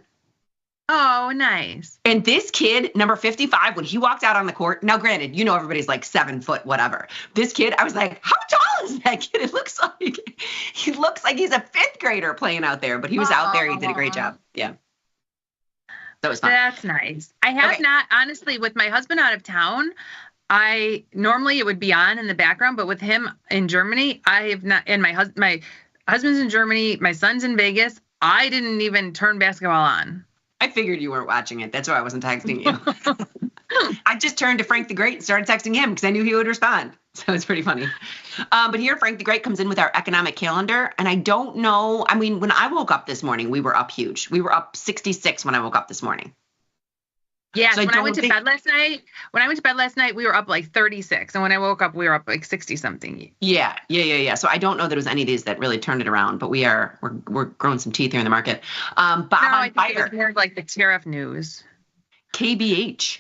Speaker 19: Oh, nice.
Speaker 16: And this kid, number 55, when he walked out on the court, now granted, everybody's like 7 foot, whatever. This kid, I was like, how tall is that kid? It looks like he's a 5th grader playing out there, but he was out there. He did a great job. Yeah. That was fun.
Speaker 19: That's nice. I have not, honestly, with my husband out of town, normally it would be on in the background, but with him in Germany, I have not, and my husband's in Germany, my son's in Vegas, I didn't even turn basketball on.
Speaker 16: I figured you weren't watching it. That's why I wasn't texting you. I just turned to Frank the Great and started texting him because I knew he would respond. So it's pretty funny. But here, Frank the Great comes in with our economic calendar. And I don't know. I mean, when I woke up this morning, we were up huge. We were up 66 when I woke up this morning.
Speaker 19: Yeah, so when I went to bed last night, we were up like 36. And when I woke up, we were up like 60 something.
Speaker 16: Yeah. So I don't know that it was any of these that really turned it around, but we're growing some teeth here in the market. Bob
Speaker 19: I
Speaker 16: on
Speaker 19: think it was more of like the tariff news.
Speaker 16: KBH.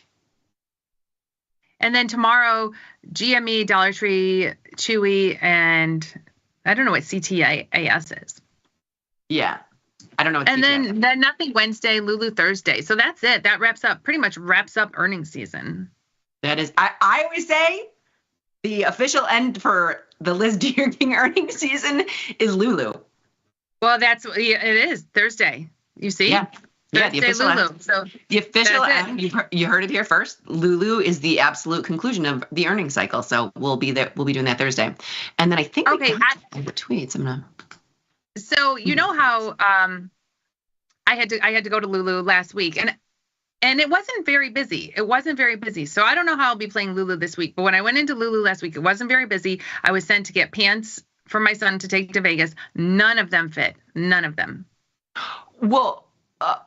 Speaker 19: And then tomorrow, GME, Dollar Tree, Chewy, and I don't know what CTAS is.
Speaker 16: Yeah. I don't know.
Speaker 19: And then nothing Wednesday, Lulu Thursday. So that's it. That pretty much wraps up earnings season.
Speaker 16: That is, I always say the official end for the Liz Deer King earnings season is Lulu.
Speaker 19: Well, it is Thursday. You see?
Speaker 16: Yeah. Yeah, the official
Speaker 19: Lulu.
Speaker 16: end.
Speaker 19: So
Speaker 16: the official end, you heard it here first. Lulu is the absolute conclusion of the earnings cycle. So we'll be there. We'll be doing that Thursday. And then I think we got the tweets.
Speaker 19: So you know how I had to go to Lulu last week and it wasn't very busy. So I don't know how I'll be playing Lulu this week. But when I went into Lulu last week, it wasn't very busy. I was sent to get pants for my son to take to Vegas. None of them fit. None of them.
Speaker 16: Well,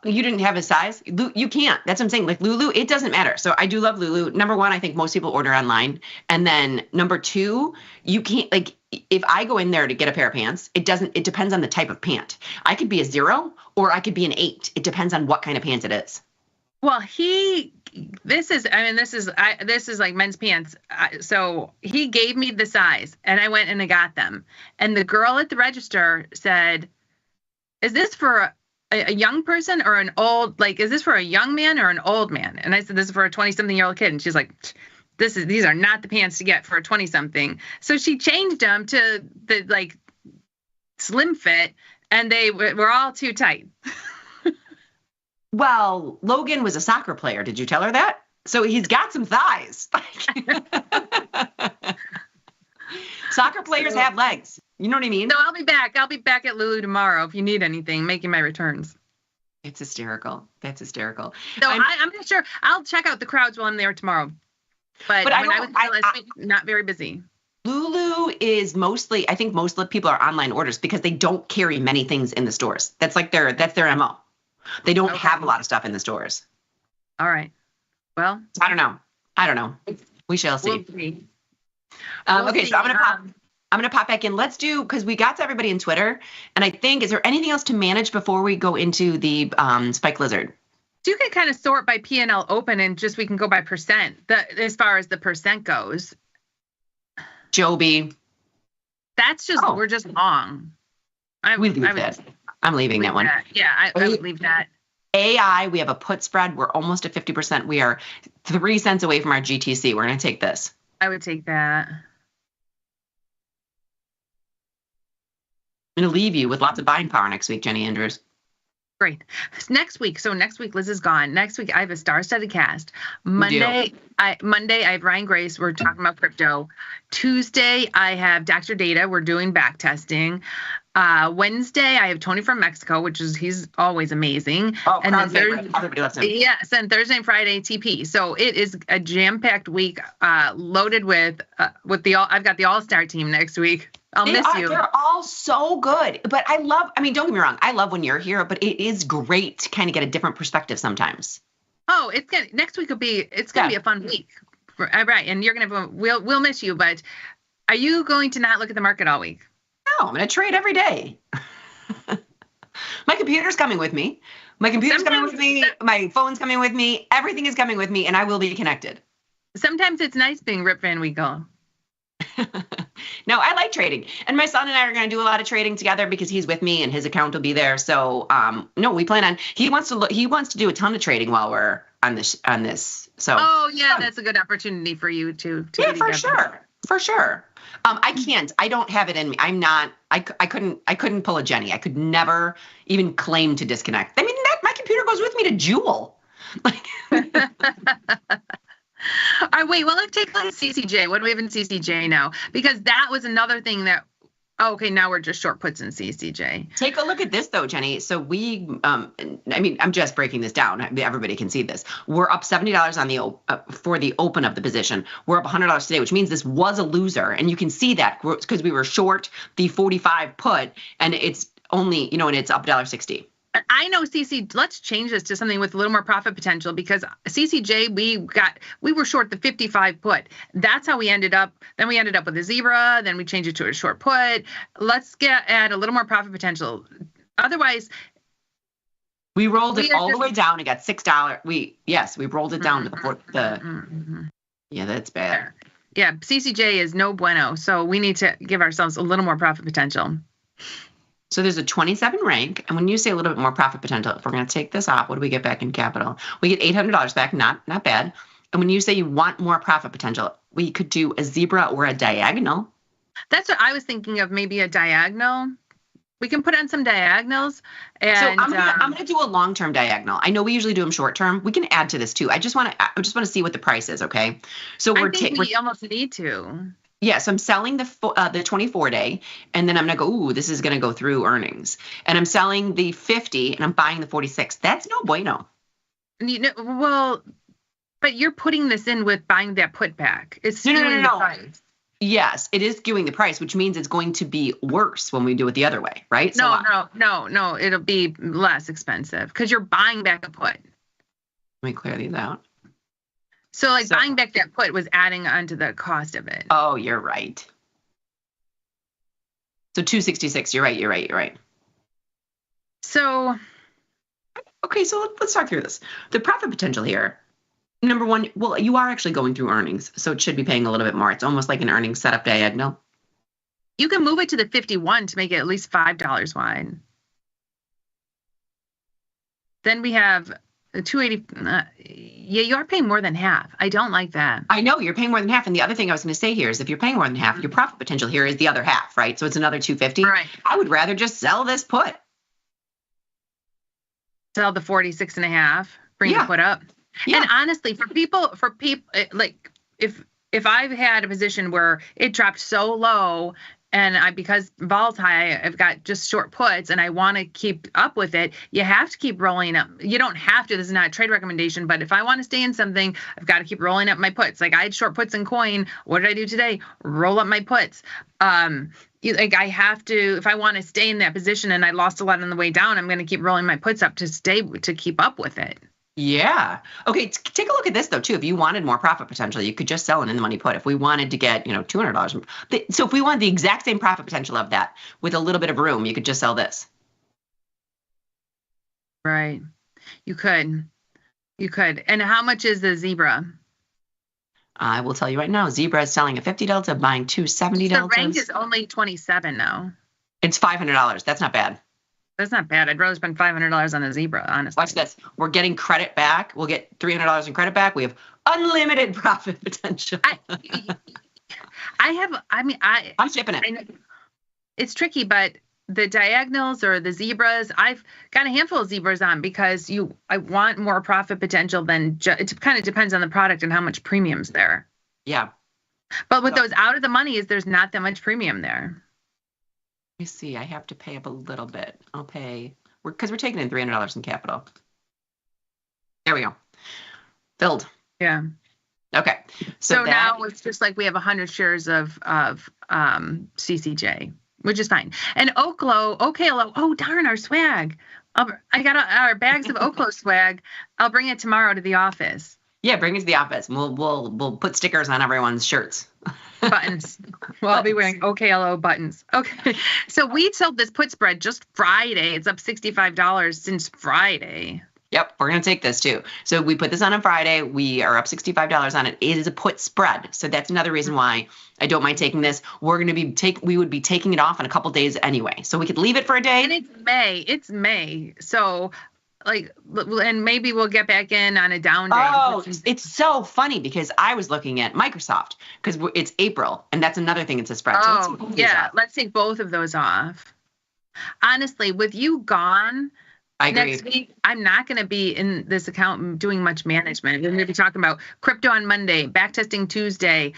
Speaker 16: you didn't have a size. You can't. That's what I'm saying. Like Lulu, it doesn't matter. So I do love Lulu. Number one, I think most people order online. And then number two, you can't, like, if I go in there to get a pair of pants, it depends on the type of pant. I could be a 0 or I could be an 8. It depends on what kind of pants it is.
Speaker 19: Well, this is like men's pants. So he gave me the size and I went and I got them. And the girl at the register said, is this for a young person or an old, like, is this for a young man or an old man? And I said, this is for a 20-something-year-old kid. And she's like, these are not the pants to get for a 20-something. So she changed them to the like slim fit and they were all too tight.
Speaker 16: Well, Logan was a soccer player. Did you tell her that? So he's got some thighs. Soccer players have legs. You know what I mean?
Speaker 19: No, I'll be back. I'll be back at Lulu tomorrow if you need anything, making my returns.
Speaker 16: It's hysterical. That's hysterical.
Speaker 19: So I'm not sure. I'll check out the crowds while I'm there tomorrow. But I was there last week, not very busy.
Speaker 16: Lulu is mostly, I think most of the people are online orders because they don't carry many things in the stores. That's their MO. They don't have a lot of stuff in the stores.
Speaker 19: All right. Well,
Speaker 16: I don't know. We shall see.
Speaker 19: We'll see.
Speaker 16: Okay, so I'm gonna pop back in. Let's do, because we got to everybody in Twitter, and I think, is there anything else to manage before we go into the Spike Lizard?
Speaker 19: So you can kind of sort by P&L open and just we can go by percent. As far as the percent goes.
Speaker 16: Joby.
Speaker 19: That's just we're just long.
Speaker 16: I'm leaving that one.
Speaker 19: Yeah, I would leave that.
Speaker 16: AI, we have a put spread. We're almost at 50%. We are 3 cents away from our GTC. We're going to take this.
Speaker 19: I would take that.
Speaker 16: I'm going to leave you with lots of buying power next week, Jenny Andrews.
Speaker 19: Great. Next week. So next week, Liz is gone. Next week, I have a star-studded cast. Monday, I have Ryan Grace. We're talking about crypto. Tuesday, I have Dr. Data. We're doing back testing. Wednesday, I have Tony from Mexico, he's always amazing.
Speaker 16: Oh,
Speaker 19: and then
Speaker 16: favorite. Everybody loves him.
Speaker 19: Yes, and Thursday and Friday, TP. So it is a jam-packed week, loaded with I've got the all-star team next week. I'll miss you.
Speaker 16: They're all so good. But don't get me wrong, I love when you're here, but it is great to kind of get a different perspective sometimes.
Speaker 19: Oh, next week it's gonna be a fun week. Right, and we'll miss you, but are you going to not look at the market all week?
Speaker 16: No, I'm gonna trade every day. My computer's coming with me. Coming with me. My phone's coming with me. Everything is coming with me, and I will be connected.
Speaker 19: Sometimes it's nice being Rip Van Winkle.
Speaker 16: No, I like trading. And my son and I are going to do a lot of trading together because he's with me and his account will be there. So, no, we plan on, he wants to do a ton of trading while we're on this. So.
Speaker 19: Oh yeah, that's a good opportunity for you to
Speaker 16: yeah, for sure. I don't have it in me. I couldn't pull a Jenny. I could never even claim to disconnect. I mean, my computer goes with me to Jewel.
Speaker 19: All right, wait, well, let's take like CCJ. What do we have in CCJ now? Because that was another thing that, okay, now we're just short puts in CCJ.
Speaker 16: Take a look at this though, Jenny. So I'm just breaking this down. Everybody can see this. We're up $70 on for the open of the position. We're up $100 today, which means this was a loser. And you can see that because we were short the 45 put and it's only, and it's up $1.60.
Speaker 19: I know let's change this to something with a little more profit potential because CCJ, we were short the 55 put. That's how we ended up. Then we ended up with a zebra. Then we changed it to a short put. Let's add a little more profit potential. Otherwise,
Speaker 16: we rolled it all the way down. It got $6. We rolled it down to the yeah, that's bad.
Speaker 19: Yeah, CCJ is no bueno. So we need to give ourselves a little more profit potential.
Speaker 16: So there's a 27 rank. And when you say a little bit more profit potential, if we're going to take this off, what do we get back in capital? We get $800 back, not bad. And when you say you want more profit potential, we could do a zebra or a diagonal.
Speaker 19: That's what I was thinking of, maybe a diagonal. We can put on some diagonals. And
Speaker 16: so I'm gonna do a long-term diagonal. I know we usually do them short-term. We can add to this too. I just want to see what the price is, okay? So
Speaker 19: we almost need to.
Speaker 16: Yeah, so I'm selling the 24-day, and then I'm going to go, this is going to go through earnings. And I'm selling the 50, and I'm buying the 46. That's no bueno.
Speaker 19: Well, but you're putting this in with buying that put back. It's skewing the price.
Speaker 16: Yes, it is skewing the price, which means it's going to be worse when we do it the other way, right?
Speaker 19: No. It'll be less expensive because you're buying back a put.
Speaker 16: Let me clear these out.
Speaker 19: So buying back that put was adding onto the cost of it.
Speaker 16: Oh, you're right. So 266. You're right.
Speaker 19: So,
Speaker 16: okay. So let's talk through this. The profit potential here. Number one, well, you are actually going through earnings, so it should be paying a little bit more. It's almost like an earnings setup diagonal.
Speaker 19: You can move it to the 51 to make it at least $5 wide. Then we have 280. Yeah, you are paying more than half. I don't like that.
Speaker 16: I know you're paying more than half. And the other thing I was going to say here is if you're paying more than half, your profit potential here is the other half, right? So it's another 250.
Speaker 19: Right.
Speaker 16: I would rather just sell this put.
Speaker 19: Sell the 46 and a half, bring the put up. Yeah. And honestly, for people, like if I've had a position where it dropped so low and because vol's high, I've got just short puts and I want to keep up with it, you have to keep rolling up. You don't have to. This is not a trade recommendation, but if I want to stay in something, I've got to keep rolling up my puts. Like I had short puts in coin. What did I do today? Roll up my puts. I have to, if I want to stay in that position and I lost a lot on the way down, I'm going to keep rolling my puts up to keep up with it.
Speaker 16: Yeah. Okay. Take a look at this though, too. If you wanted more profit potential, you could just sell an in the money put. If we wanted to get, $200. So if we wanted the exact same profit potential of that with a little bit of room, you could just sell this.
Speaker 19: Right. You could. And how much is the zebra?
Speaker 16: I will tell you right now, zebra is selling a 50 delta, buying 270 deltas.
Speaker 19: The rank is only 27 now.
Speaker 16: It's $500. That's not bad.
Speaker 19: That's not bad. I'd rather spend $500 on a zebra, honestly.
Speaker 16: Watch this. We're getting credit back. We'll get $300 in credit back. We have unlimited profit potential.
Speaker 19: I'm shipping it.
Speaker 16: I know.
Speaker 19: It's tricky, but the diagonals or the zebras, I've got a handful of zebras on because I want more profit potential than it kind of depends on the product and how much premium's there.
Speaker 16: Yeah.
Speaker 19: But with those out of the money is there's not that much premium there.
Speaker 16: Let me see. I have to pay up a little bit. I'll pay because we're taking in $300 in capital. There we go. Filled.
Speaker 19: Yeah.
Speaker 16: Okay.
Speaker 19: So now it's just like we have 100 shares of CCJ, which is fine. And OKLO. Oh darn, our swag. I got our bags of Oklo swag. I'll bring it tomorrow to the office.
Speaker 16: Yeah, bring it to the office. We'll put stickers on everyone's shirts.
Speaker 19: Buttons. Well, I'll be wearing OKLO buttons. Okay. So we sold this put spread just Friday. It's up $65 since Friday.
Speaker 16: Yep, we're going to take this too. So we put this on Friday. We are up $65 on it. It is a put spread. So that's another reason why I don't mind taking this. We're going to we would be taking it off in a couple days anyway. So we could leave it for a day.
Speaker 19: And it's May. So and maybe we'll get back in on a down day.
Speaker 16: Oh, it's so funny because I was looking at Microsoft because it's April and that's another thing. It's a spread.
Speaker 19: Oh, yeah. Let's take both of those off. Honestly, with you gone,
Speaker 16: I agree.
Speaker 19: Next week, I'm not going to be in this account doing much management. We're going to be talking about crypto on Monday, backtesting Tuesday.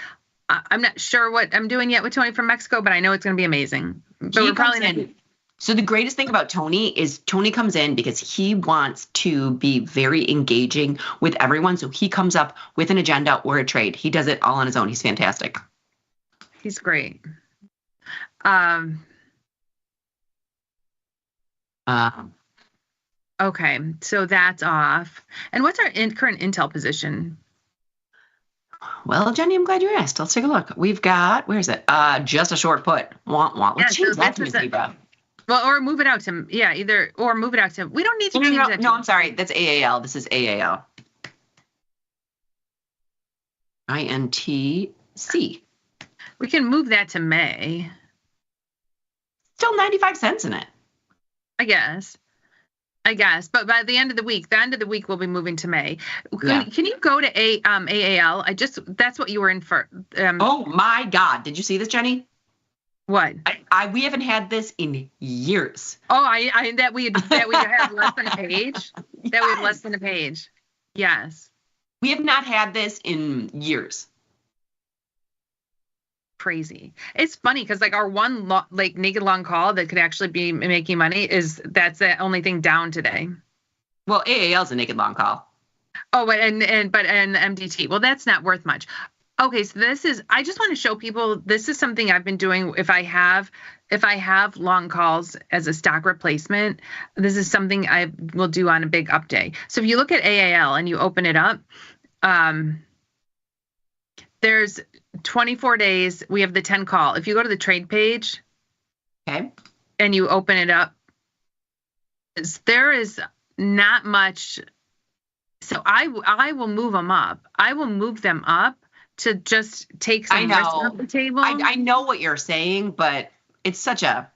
Speaker 19: I'm not sure what I'm doing yet with Tony from Mexico, but I know it's going to be amazing. But we're probably not.
Speaker 16: So the greatest thing about Tony is Tony comes in because he wants to be very engaging with everyone. So he comes up with an agenda or a trade. He does it all on his own. He's fantastic.
Speaker 19: He's great. Okay, so that's off. And what's our current Intel position?
Speaker 16: Well, Jenny, I'm glad you asked. Let's take a look. We've got, where is it? Just a short put. Let's change that to Zebra.
Speaker 19: Well, or move it out to, or move it out to, we don't need to change that.
Speaker 16: No, I'm sorry. That's AAL. This is AAL. INTC.
Speaker 19: We can move that to May.
Speaker 16: Still 95 cents in it.
Speaker 19: I guess. But by the end of the week, we'll be moving to May. Can you go to AAL? That's what you were in for.
Speaker 16: Oh my God. Did you see this, Jenny?
Speaker 19: What?
Speaker 16: We haven't had this in years.
Speaker 19: Oh, that we have less than a page? Yes. That we have less than a page. Yes.
Speaker 16: We have not had this in years.
Speaker 19: Crazy. It's funny because our one naked long call that could actually be making money that's the only thing down today.
Speaker 16: Well, AAL is a naked long call.
Speaker 19: Oh, but MDT. Well, that's not worth much. Okay, so I just want to show people this is something I've been doing. If I have long calls as a stock replacement, this is something I will do on a big up day. So if you look at AAL and you open it up, there's 24 days. We have the 10 call. If you go to the trade page,
Speaker 16: okay,
Speaker 19: and you open it up, there is not much. So I will move them up. I will move them up to just take some risk off the table.
Speaker 16: I know what you're saying, but it's such a.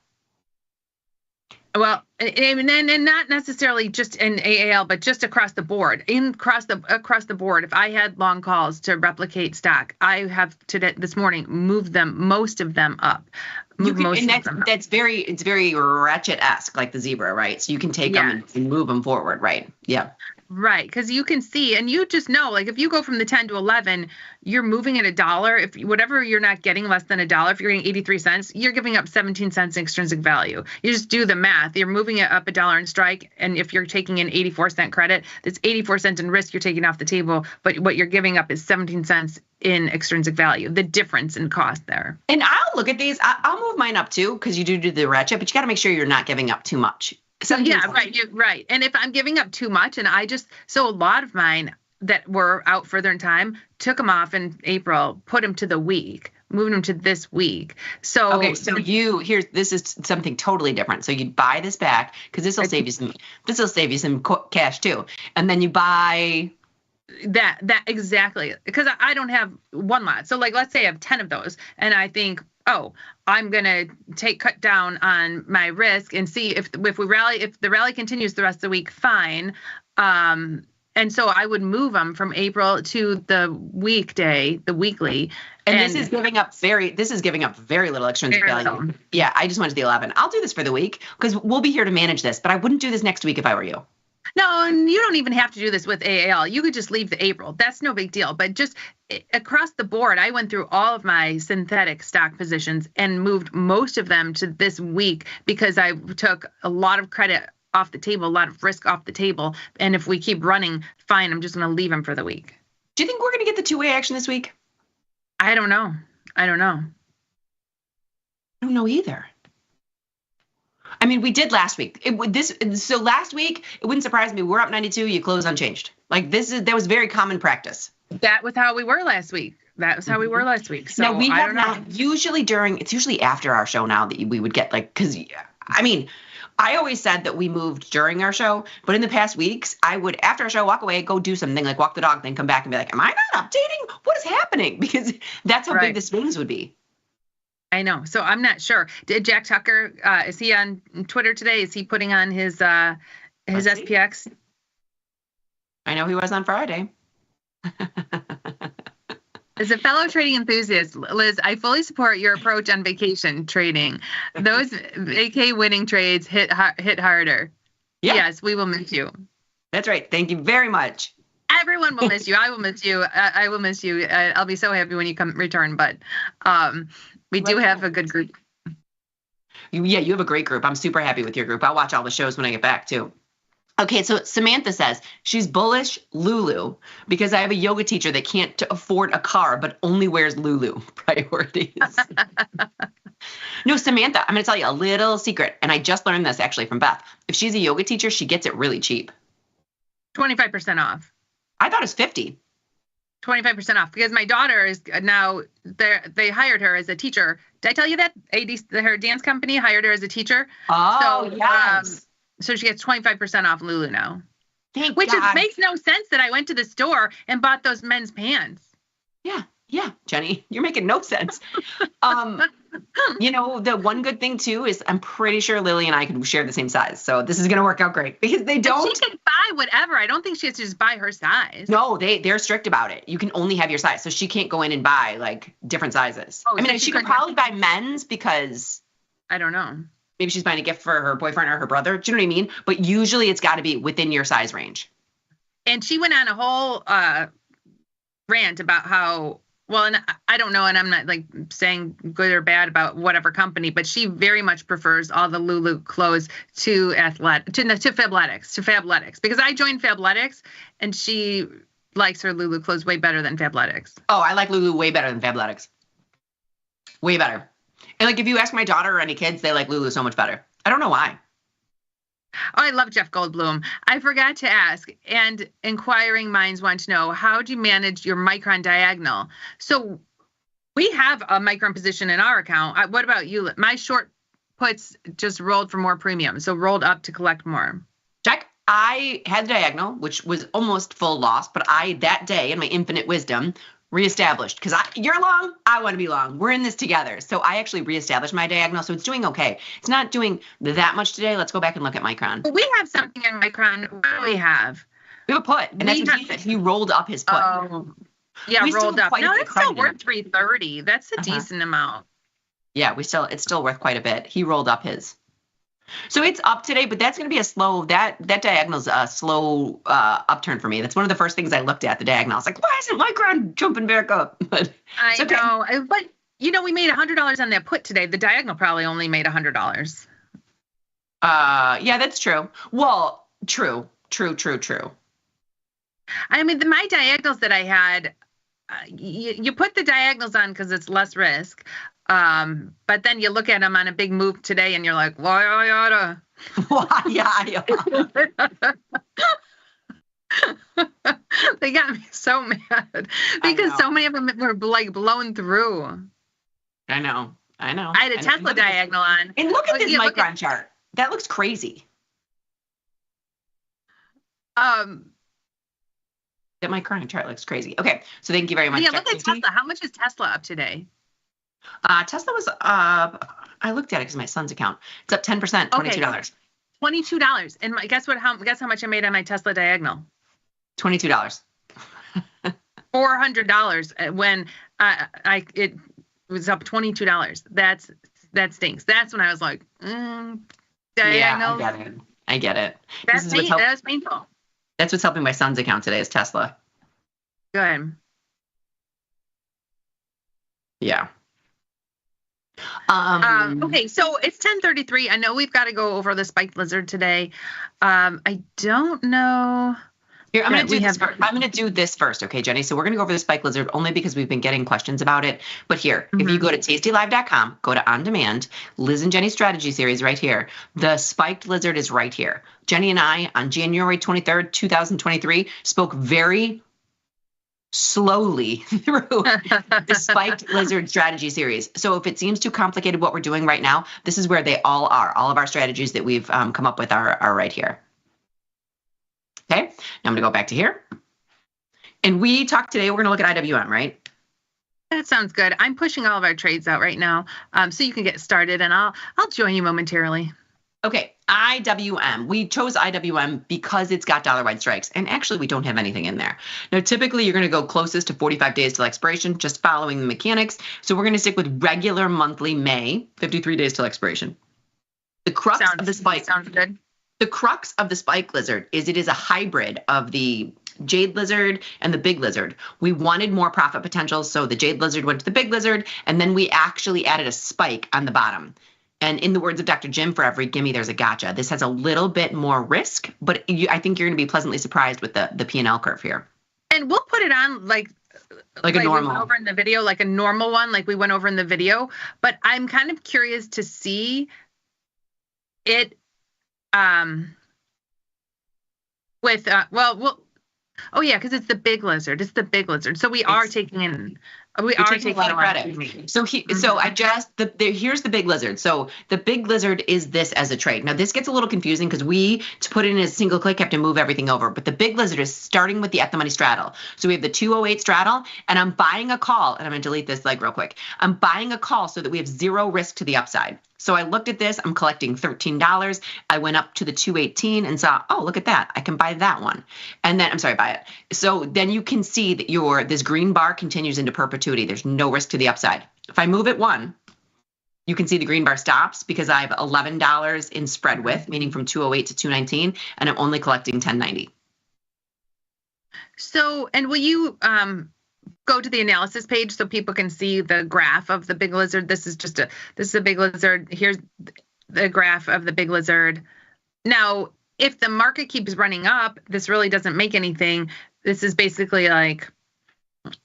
Speaker 19: Well, and not necessarily just in AAL, but just across the board. Across the board, if I had long calls to replicate stock, I have this morning moved most of them up.
Speaker 16: It's very ratchet-esque, like the zebra, right? So you can take them and move them forward, right? Yeah.
Speaker 19: Right, because you can see, and you just know, if you go from the 10 to 11, you're moving at $1. If whatever you're not getting less than $1, if you're getting 83 cents, you're giving up 17 cents in extrinsic value. You just do the math. You're moving it up $1 in strike, and if you're taking an 84-cent credit, that's 84 cents in risk you're taking off the table, but what you're giving up is 17 cents in extrinsic value, the difference in cost there.
Speaker 16: And I'll look at these. I'll move mine up too, because you do the ratchet, but you got to make sure you're not giving up too much.
Speaker 19: Right. And if I'm giving up too much, and so a lot of mine that were out further in time, took them off in April, put them to the week, moved them to this week. So
Speaker 16: okay, so this is something totally different. So you buy this back because this will save you some cash too, and then you buy.
Speaker 19: That exactly, because I don't have one lot. So let's say I have 10 of those, and I think, I'm gonna cut down on my risk and see if the rally continues the rest of the week, fine. And so I would move them from April to the weekday, the weekly.
Speaker 16: And this is giving up very little extrinsic value.
Speaker 19: Little.
Speaker 16: Yeah, I just went to the 11. I'll do this for the week because we'll be here to manage this, but I wouldn't do this next week if I were you.
Speaker 19: No, and you don't even have to do this with AAL. You could just leave the April. That's no big deal. But just across the board, I went through all of my synthetic stock positions and moved most of them to this week because I took a lot of credit off the table, a lot of risk off the table. And if we keep running, fine, I'm just going to leave them for the week.
Speaker 16: Do you think we're going to get the two-way action this week?
Speaker 19: I don't know.
Speaker 16: I don't know either. I mean, we did last week. So last week, it wouldn't surprise me. We're up 92. You close unchanged. Like that was very common practice.
Speaker 19: That was how we were last week. So
Speaker 16: now we
Speaker 19: I
Speaker 16: have
Speaker 19: don't
Speaker 16: not
Speaker 19: know.
Speaker 16: it's usually after our show now that we would get because I mean, I always said that we moved during our show, but in the past weeks, I would after our show walk away, go do something like walk the dog, then come back and be like, am I not updating? What is happening? Because that's how big the swings would be.
Speaker 19: I know. So I'm not sure. Did Jack Tucker, is he on Twitter today? Is he putting on his SPX?
Speaker 16: I know he was on Friday.
Speaker 19: As a fellow trading enthusiast, Liz, I fully support your approach on vacation trading. Those AK winning trades hit harder.
Speaker 16: Yeah.
Speaker 19: Yes, we will miss you.
Speaker 16: That's right. Thank you very much.
Speaker 19: Everyone will miss you. I will miss you. I will miss you. I'll be so happy when you return. But we do have a good group.
Speaker 16: Yeah, you have a great group. I'm super happy with your group. I'll watch all the shows when I get back too. Okay, so Samantha says she's bullish Lulu because I have a yoga teacher that can't afford a car but only wears Lulu priorities. No, Samantha, I'm going to tell you a little secret, and I just learned this actually from Beth. If she's a yoga teacher, she gets it really cheap.
Speaker 19: 25% off.
Speaker 16: I thought it was 50.
Speaker 19: 25% off because my daughter is now they hired her as a teacher. Did I tell you that her dance company hired her as a teacher?
Speaker 16: Oh,
Speaker 19: so,
Speaker 16: yes.
Speaker 19: So she gets 25% off Lulu now.
Speaker 16: Thank
Speaker 19: Which
Speaker 16: God.
Speaker 19: makes no sense that I went to the store and bought those men's pants.
Speaker 16: Yeah, Jenny, you're making no sense. The one good thing too is I'm pretty sure Lily and I could share the same size. So this is going to work out great because they don't.
Speaker 19: But she can buy whatever. I don't think she has to just buy her size.
Speaker 16: No, they're strict about it. You can only have your size. So she can't go in and buy like different sizes.
Speaker 19: Oh,
Speaker 16: I mean,
Speaker 19: so
Speaker 16: she could probably buy men's because
Speaker 19: I don't know.
Speaker 16: Maybe she's buying a gift for her boyfriend or her brother. Do you know what I mean? But usually it's got to be within your size range.
Speaker 19: And she went on a whole rant about how, well, and I don't know, and I'm not like saying good or bad about whatever company, but she very much prefers all the Lulu clothes to Fabletics, because I joined Fabletics and she likes her Lulu clothes way better than Fabletics.
Speaker 16: Oh, I like Lulu way better than Fabletics. Way better. And like if you ask my daughter or any kids, they like Lulu so much better. I don't know why.
Speaker 19: Oh, I love Jeff Goldblum. I forgot to ask, and inquiring minds want to know, how do you manage your Micron diagonal? So we have a Micron position in our account. What about you? My short puts just rolled for more premium, so rolled up to collect more.
Speaker 16: Check. I had the diagonal, which was almost full loss, but I, that day, in my infinite wisdom, reestablished, because you're long, I want to be long. We're in this together. So I actually reestablished my diagonal, so it's doing okay. It's not doing that much today. Let's go back and look at Micron.
Speaker 19: We have something in Micron. What do we have?
Speaker 16: We have a put, and that's what he said. He rolled up his put.
Speaker 19: Yeah,
Speaker 16: We
Speaker 19: rolled
Speaker 16: still
Speaker 19: up.
Speaker 16: quite
Speaker 19: No,
Speaker 16: a bit
Speaker 19: it's still
Speaker 16: credited.
Speaker 19: worth 330. That's a decent amount.
Speaker 16: Yeah, it's still worth quite a bit. He rolled up his. So it's up today, but that's going to be a slow, that diagonal's a slow upturn for me. That's one of the first things I looked at, the diagonal. I was like, why isn't Micron jumping back up? But
Speaker 19: I know, but we made $100 on that put today. The diagonal probably only made $100.
Speaker 16: Yeah, that's true. Well, true.
Speaker 19: I mean, my diagonals that I had, you put the diagonals on because it's less risk. But then you look at them on a big move today and you're like, why I oughta? They got me so mad because so many of them were like blown through.
Speaker 16: I know.
Speaker 19: I had a Tesla diagonal on.
Speaker 16: And look at this Micron chart. That looks crazy. That Micron chart looks crazy. Okay, so thank you very much.
Speaker 19: Yeah, look at Tesla. How much is Tesla up today?
Speaker 16: Tesla was up. I looked at it because my son's account. It's up 10%, $22.
Speaker 19: $22. And guess how much I made on my Tesla diagonal?
Speaker 16: $22.
Speaker 19: $400 when it was up $22. That stinks. That's when I was like,
Speaker 16: Yeah,
Speaker 19: I know.
Speaker 16: I get it.
Speaker 19: That's painful.
Speaker 16: That's what's helping my son's account today is Tesla.
Speaker 19: Good.
Speaker 16: Yeah.
Speaker 19: Okay, so it's 10:33. I know we've got to go over the spiked lizard today. I don't know.
Speaker 16: Here, I'm going to do this first, okay, Jenny? So we're going to go over the spike lizard only because we've been getting questions about it. But here, if you go to tastylive.com, go to on demand, Liz and Jenny's strategy series right here. The spiked lizard is right here. Jenny and I on January 23rd, 2023 spoke very slowly through the spiked lizard strategy series. So if it seems too complicated what we're doing right now, this is where they all are. All of our strategies that we've come up with are right here. Okay, now I'm going to go back to here. And we talked today, we're going to look at IWM, right?
Speaker 19: That sounds good. I'm pushing all of our trades out right now, so you can get started, and I'll join you momentarily.
Speaker 16: Okay, IWM. We chose IWM because it's got dollar-wide strikes, and actually we don't have anything in there. Now, typically you're going to go closest to 45 days till expiration, just following the mechanics. So we're going to stick with regular monthly May, 53 days till expiration. The crux of the spike.
Speaker 19: Sounds good.
Speaker 16: The crux of the spike lizard is it is a hybrid of the jade lizard and the big lizard. We wanted more profit potential, so the jade lizard went to the big lizard, and then we actually added a spike on the bottom. And in the words of Dr. Jim, for every gimme, there's a gotcha. This has a little bit more risk, but I think you're going to be pleasantly surprised with the P&L curve here.
Speaker 19: And we'll put it on like
Speaker 16: a normal.
Speaker 19: We went over in the video, like a normal one, like we went over in the video. But I'm kind of curious to see it with because it's the big lizard. It's the big lizard. So we are taking in. We are taking a lot of credit.
Speaker 16: So here's the big lizard. So the big lizard is this as a trade. Now this gets a little confusing because to put it in a single click have to move everything over. But the big lizard is starting with the at the money straddle. So we have the 208 straddle, and I'm buying a call, and I'm going to delete this leg real quick. I'm buying a call so that we have zero risk to the upside. So I looked at this, I'm collecting $13. I went up to the 218 and saw, oh, look at that. I can buy that one. And then, buy it. So then you can see that this green bar continues into perpetuity. There's no risk to the upside. If I move it one, you can see the green bar stops because I have $11 in spread width, meaning from 208 to 219, and I'm only collecting $10.90.
Speaker 19: So, and will you go to the analysis page so people can see the graph of the big lizard? This is a big lizard. Here's the graph of the big lizard. Now, if the market keeps running up, this really doesn't make anything. This is basically like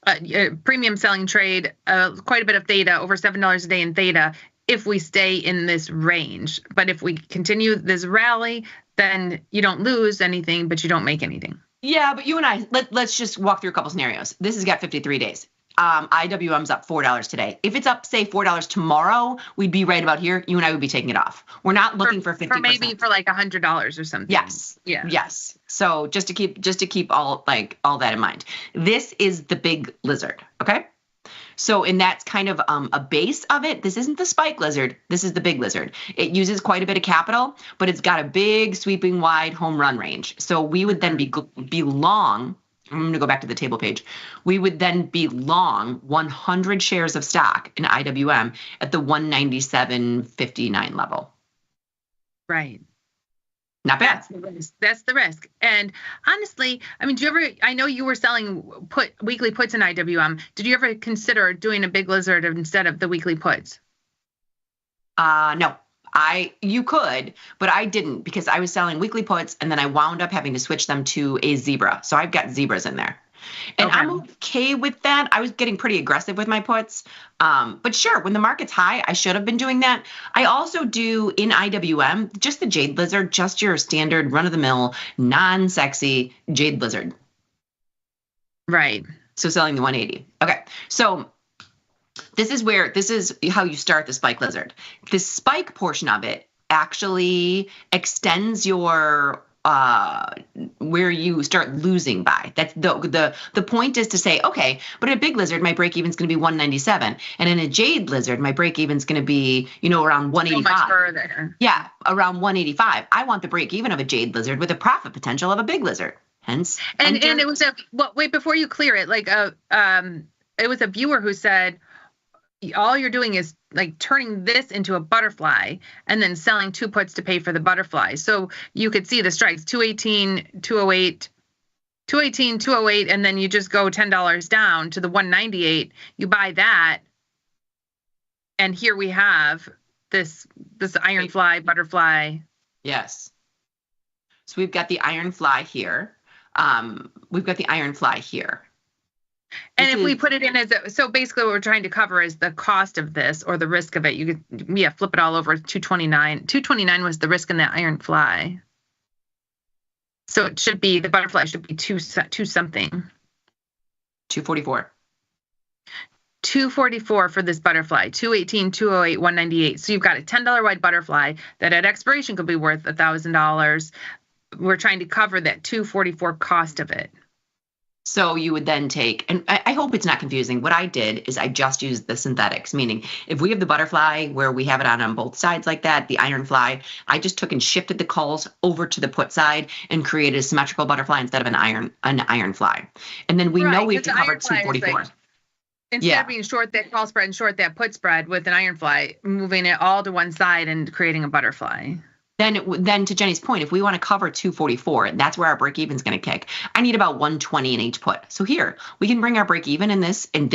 Speaker 19: a premium selling trade, quite a bit of theta, over $7 a day in theta, if we stay in this range. But if we continue this rally, then you don't lose anything, but you don't make anything.
Speaker 16: Yeah, but you and I, let's just walk through a couple scenarios. This has got 53 days. IWM's up $4 today. If it's up, say, $4 tomorrow, we'd be right about here. You and I would be taking it off. We're not looking for 50%.
Speaker 19: Maybe for like $100 or something.
Speaker 16: Yes.
Speaker 19: Yeah.
Speaker 16: Yes. So just to keep all that in mind. This is the big lizard. Okay. So, and that's kind of a base of it. This isn't the spike lizard. This is the big lizard. It uses quite a bit of capital, but it's got a big, sweeping, wide home run range. So we would then be long. I'm going to go back to the table page. We would then be long 100 shares of stock in IWM at the 197.59 level.
Speaker 19: Right.
Speaker 16: Not bad.
Speaker 19: That's the risk. And honestly, I know you were selling weekly puts in IWM. Did you ever consider doing a big lizard instead of the weekly puts?
Speaker 16: No. You could, but I didn't because I was selling weekly puts and then I wound up having to switch them to a zebra. So I've got zebras in there. And okay. I'm okay with that. I was getting pretty aggressive with my puts. But sure, when the market's high, I should have been doing that. I also do in IWM, just the jade lizard, just your standard run-of-the-mill, non-sexy jade lizard.
Speaker 19: Right.
Speaker 16: So selling the 180. Okay. So this is how you start the spike lizard. The spike portion of it actually extends your where you start losing by. That's the point is to say, okay, but in a big lizard, my break even is going to be 197, and in a jade lizard, my break even is going to be around 185.
Speaker 19: So much further.
Speaker 16: Yeah, around 185. I want the break even of a jade lizard with a profit potential of a big lizard. Hence,
Speaker 19: and it was wait, before you clear it, like it was a viewer who said, all you're doing is like turning this into a butterfly and then selling 2 puts to pay for the butterfly. So you could see the strikes, 218, 208, 218, 208, and then you just go $10 down to the 198. You buy that, and here we have this iron fly, butterfly.
Speaker 16: Yes. So we've got the iron fly here. We've got the iron fly here.
Speaker 19: And if we put it in so basically what we're trying to cover is the cost of this or the risk of it. You could, flip it all over 229. 229 was the risk in the iron fly. So it should be, the butterfly should be two something.
Speaker 16: 244.
Speaker 19: 244 for this butterfly, 218, 208, 198. So you've got a $10 wide butterfly that at expiration could be worth $1,000. We're trying to cover that 244 cost of it.
Speaker 16: So you would then take, and I hope it's not confusing. What I did is I just used the synthetics, meaning if we have the butterfly where we have it on both sides like that, the iron fly, I just took and shifted the calls over to the put side and created a symmetrical butterfly instead of an iron fly. And then we know we have to cover 244.
Speaker 19: Instead of being short that call spread and short that put spread with an iron fly, moving it all to one side and creating a butterfly.
Speaker 16: Then to Jenny's point, if we want to cover 244, that's where our break even is going to kick. I need about 120 in each put. So here we can bring our break even in this get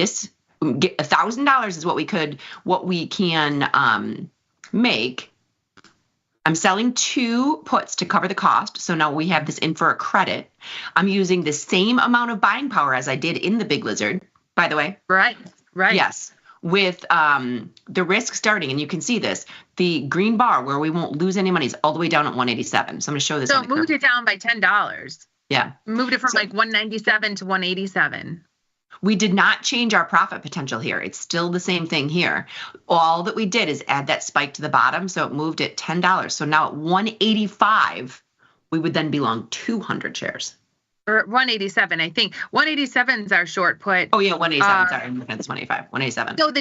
Speaker 16: $1,000 is what we can make. I'm selling 2 puts to cover the cost. So now we have this in for a credit. I'm using the same amount of buying power as I did in the Big Lizard, by the way.
Speaker 19: Right.
Speaker 16: Yes. With the risk starting, and you can see this, the green bar where we won't lose any money is all the way down at 187. So I'm going to show this.
Speaker 19: So it moved it down by $10.
Speaker 16: Yeah.
Speaker 19: Moved it from like 197 to 187.
Speaker 16: We did not change our profit potential here. It's still the same thing here. All that we did is add that spike to the bottom. So it moved at $10. So now at 185, we would then be long 200 shares.
Speaker 19: Or 187, I think. 187 is our short put.
Speaker 16: Oh yeah, 187. Sorry, I'm looking at this 185. 187.
Speaker 19: So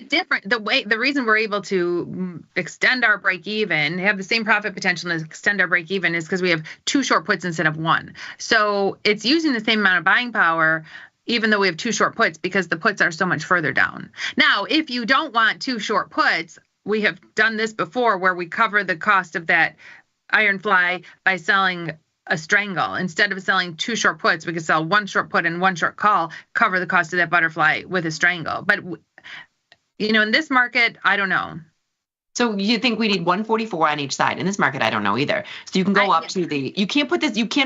Speaker 19: the reason we're able to extend our break even, have the same profit potential and extend our break even is because we have 2 short puts instead of 1. So it's using the same amount of buying power, even though we have 2 short puts, because the puts are so much further down. Now, if you don't want 2 short puts, we have done this before where we cover the cost of that iron fly by selling a strangle. Instead of selling 2 short puts, we could sell 1 short put and 1 short call, cover the cost of that butterfly with a strangle. But, in this market, I don't know.
Speaker 16: So you think we need 144 on each side? In this market, I don't know either. So you can go up to you can't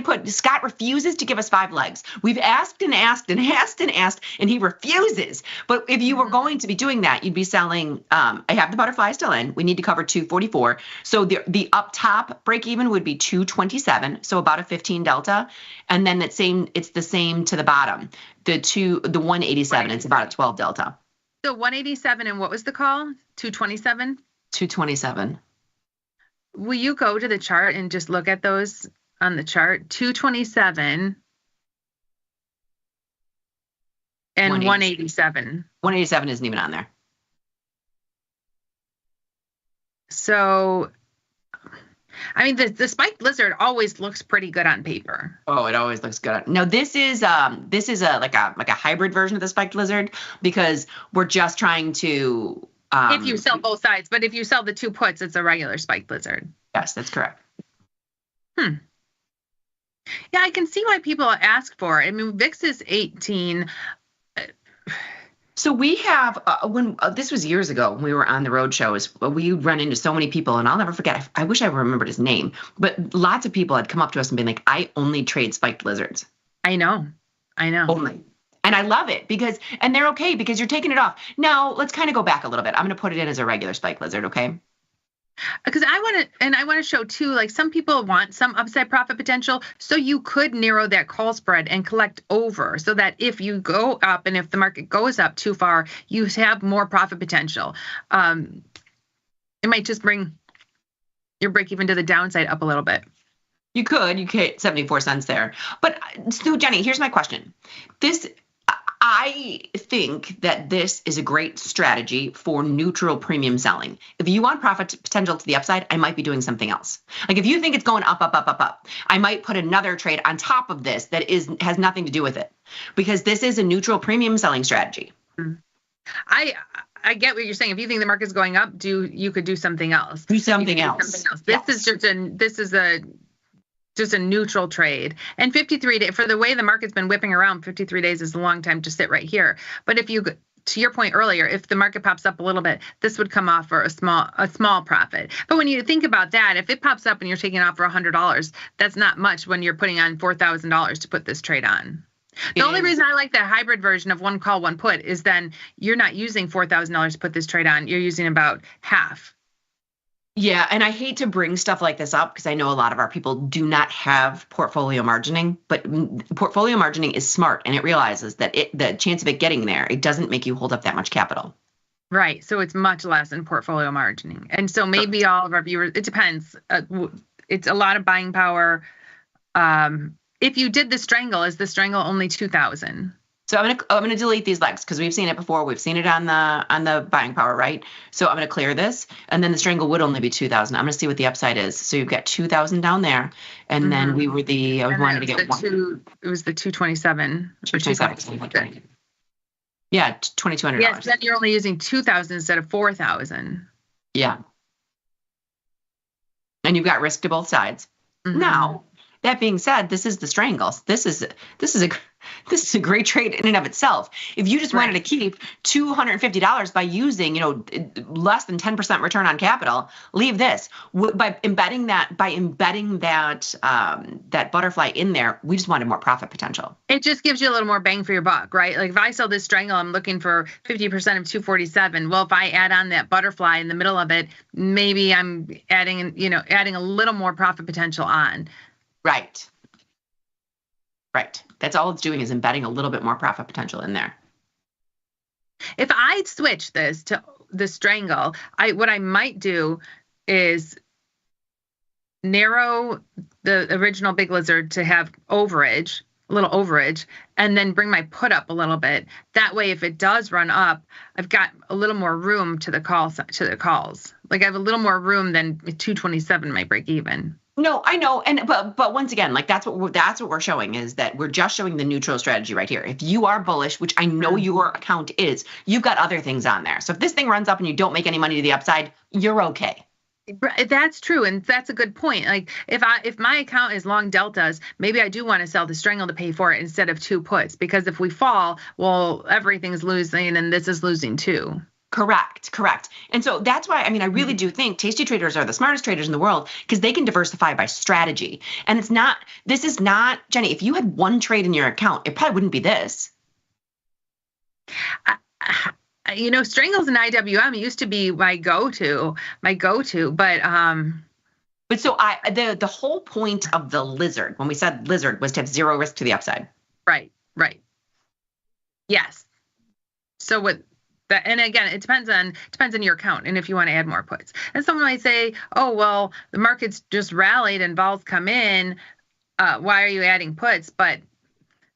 Speaker 16: put Scott refuses to give us 5 legs. We've asked and asked and asked and asked, and he refuses. But if you were going to be doing that, you'd be selling, I have the butterfly still in. We need to cover 244. So the up top break even would be 227. So about a 15 delta. And then it's the same to the bottom. The 187, it's about a 12 delta.
Speaker 19: So 187, and what was the call? 227?
Speaker 16: 227.
Speaker 19: Will you go to the chart and just look at those on the chart? 227 and 187.
Speaker 16: 187 isn't even on there.
Speaker 19: So, I mean, the spiked lizard always looks pretty good on paper.
Speaker 16: Oh, it always looks good. No, this is like a hybrid version of the spiked lizard because we're just trying to.
Speaker 19: If you sell both sides, but if you sell the 2 puts, it's a regular spiked lizard.
Speaker 16: Yes, that's correct.
Speaker 19: Yeah, I can see why people ask for it. I mean, VIX is 18.
Speaker 16: So we have, this was years ago when we were on the road shows, we run into so many people, and I'll never forget, I wish I remembered his name, but lots of people had come up to us and been like, I only trade spiked lizards.
Speaker 19: I know.
Speaker 16: Only. And I love it and they're okay because you're taking it off. Now, let's kind of go back a little bit. I'm going to put it in as a regular spike lizard, okay?
Speaker 19: Because I want to show too, like some people want some upside profit potential. So you could narrow that call spread and collect over so that if you go up and if the market goes up too far, you have more profit potential. It might just bring your break even to the downside up a little bit.
Speaker 16: You get 74 cents there. But so Jenny, here's my question. I think that this is a great strategy for neutral premium selling. If you want profit potential to the upside, I might be doing something else. Like if you think it's going up, up, up, up, up, I might put another trade on top of this that has nothing to do with it, because this is a neutral premium selling strategy.
Speaker 19: I get what you're saying. If you think the market's going up, you could do something else.
Speaker 16: Do something else.
Speaker 19: This is just a neutral trade. And 53 days, for the way the market's been whipping around, 53 days is a long time to sit right here. But if you, to your point earlier, if the market pops up a little bit, this would come off for a small profit. But when you think about that, if it pops up and you're taking off for $100, that's not much when you're putting on $4,000 to put this trade on. The only reason I like the hybrid version of one call, one put is then you're not using $4,000 to put this trade on. You're using about half.
Speaker 16: Yeah, and I hate to bring stuff like this up because I know a lot of our people do not have portfolio margining, but portfolio margining is smart, and it realizes that the chance of it getting there, it doesn't make you hold up that much capital.
Speaker 19: Right, so it's much less in portfolio margining. And so maybe all of our viewers, it depends. It's a lot of buying power. If you did the strangle, is the strangle only 2,000?
Speaker 16: So I'm gonna delete these legs because we've seen it before. We've seen it on the buying power, right? So I'm gonna clear this, and then the strangle would only be 2,000. I'm gonna see what the upside is. So you've got 2,000 down there, and then we were I wanted to get one.
Speaker 19: It was the 227.
Speaker 16: 227. Yeah, $2,200.
Speaker 19: Yes, then you're only using 2,000 instead of 4,000.
Speaker 16: Yeah. And you've got risk to both sides. Now, that being said, this is the strangles. This is a great trade in and of itself. If you just wanted to keep $250 by using, less than 10% return on capital, leave this. By embedding that butterfly in there, we just wanted more profit potential.
Speaker 19: It just gives you a little more bang for your buck, right? Like if I sell this strangle, I'm looking for 50% of 247. Well, if I add on that butterfly in the middle of it, maybe I'm adding a little more profit potential on.
Speaker 16: Right. That's all it's doing is embedding a little bit more profit potential in there.
Speaker 19: If I'd switch this to the strangle, what I might do is narrow the original big lizard to have a little overage, and then bring my put up a little bit. That way, if it does run up, I've got a little more room to the calls. Like I have a little more room than 227 might break even.
Speaker 16: No, I know, but once again, like that's what we're showing is that we're just showing the neutral strategy right here. If you are bullish, which I know your account is, you've got other things on there. So if this thing runs up and you don't make any money to the upside, you're okay.
Speaker 19: That's true, and that's a good point. Like if my account is long deltas, maybe I do want to sell the strangle to pay for it instead of two puts, because if we fall, well, everything's losing and this is losing too.
Speaker 16: Correct. And so that's why, I really do think tasty traders are the smartest traders in the world because they can diversify by strategy. And this is not, Jenny, if you had one trade in your account, it probably wouldn't be this.
Speaker 19: Strangles and IWM used to be my go-to, but
Speaker 16: so the whole point of the lizard, when we said lizard, was to have zero risk to the upside.
Speaker 19: Right. Yes. So what? And again, it depends on your account and if you want to add more puts. And someone might say, oh, well, the market's just rallied and vols come in. Why are you adding puts? But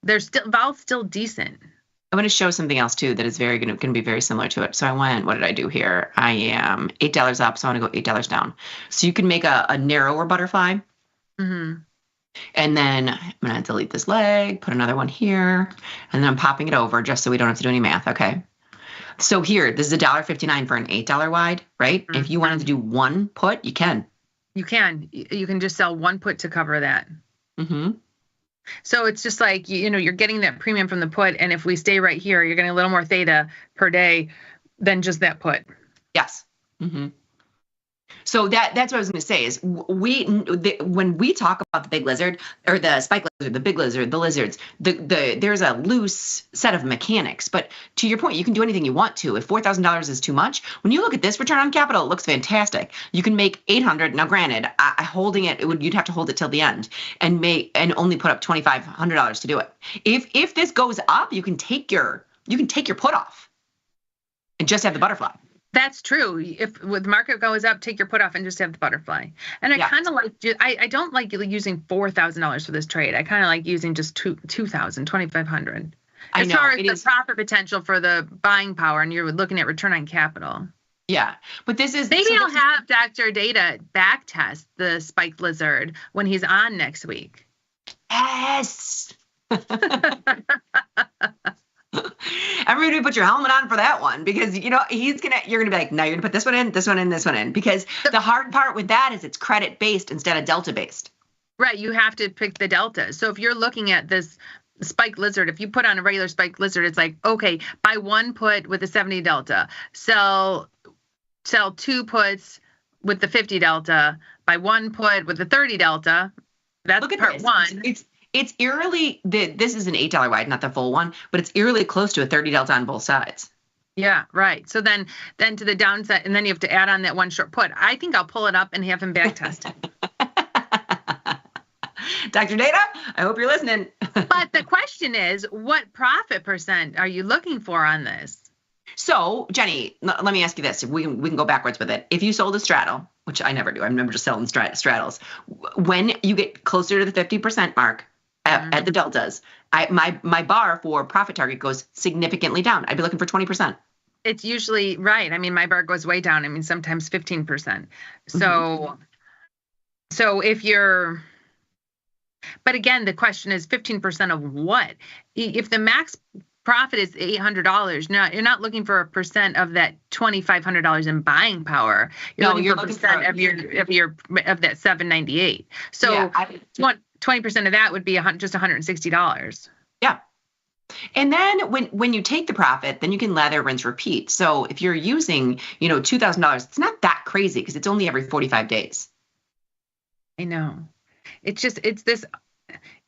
Speaker 19: vols still decent.
Speaker 16: I'm going to show something else too that is going to be very similar to it. So what did I do here? I am $8 up, so I want to go $8 down. So you can make a narrower butterfly. And then I'm going to delete this leg, put another one here, and then I'm popping it over just so we don't have to do any math, okay? So here, this is $1.59 for an $8 wide, right? If you wanted to do one put, you can.
Speaker 19: You can just sell one put to cover that. So it's just like, you're getting that premium from the put. And if we stay right here, you're getting a little more theta per day than just that put.
Speaker 16: Yes. So that's what I was going to say is when we talk about the big lizard or the spike lizard, the big lizard, the lizards, there's a loose set of mechanics. But to your point, you can do anything you want to. If $4,000 is too much, when you look at this return on capital, it looks fantastic. You can make $800. Now, granted, holding you'd have to hold it till the end and only put up $2,500 to do it. If this goes up, you can take your put off and just have the butterfly.
Speaker 19: That's true. If the market goes up, take your put off and just have the butterfly. And I kind of like, I don't like using $4,000 for this trade. I kind of like using just $2,000, $2,500. As far as the profit potential for the buying power, and you're looking at return on capital.
Speaker 16: Yeah, but this is
Speaker 19: maybe I'll have Dr. Data back test the spiked lizard when he's on next week.
Speaker 16: Yes. Everybody put your helmet on for that one, because you're gonna be like, no, you're gonna put this one in, this one in, this one in, because the hard part with that is it's credit based instead of delta based.
Speaker 19: Right, you have to pick the delta. So if you're looking at this spiked lizard, if you put on a regular spiked lizard, it's like, okay, buy one put with a 70 delta, sell 2 puts with the 50 delta, buy one put with the 30 delta. That's part one.
Speaker 16: It's eerily, this is an $8 wide, not the full one, but it's eerily close to a 30 delta on both sides.
Speaker 19: Yeah, right. So then to the downside, and then you have to add on that one short put. I think I'll pull it up and have him back tested.
Speaker 16: Dr. Data, I hope you're listening.
Speaker 19: But the question is, what profit percent are you looking for on this?
Speaker 16: So, Jenny, let me ask you this. We can go backwards with it. If you sold a straddle, which I never do, I remember just selling straddles. When you get closer to the 50% mark at the deltas, my bar for profit target goes significantly down. I'd be looking for 20%.
Speaker 19: It's usually right. I mean, my bar goes way down. I mean, sometimes 15%. So if you're, but again, the question is 15% of what? If the max profit is $800, now you're not looking for a percent of that $2,500 in buying power. You're looking for a percent of that $798. So yeah, 20% of that would be just $160.
Speaker 16: Yeah. And then when you take the profit, then you can lather, rinse, repeat. So if you're using, $2,000, it's not that crazy because it's only every 45 days.
Speaker 19: I know. It's this,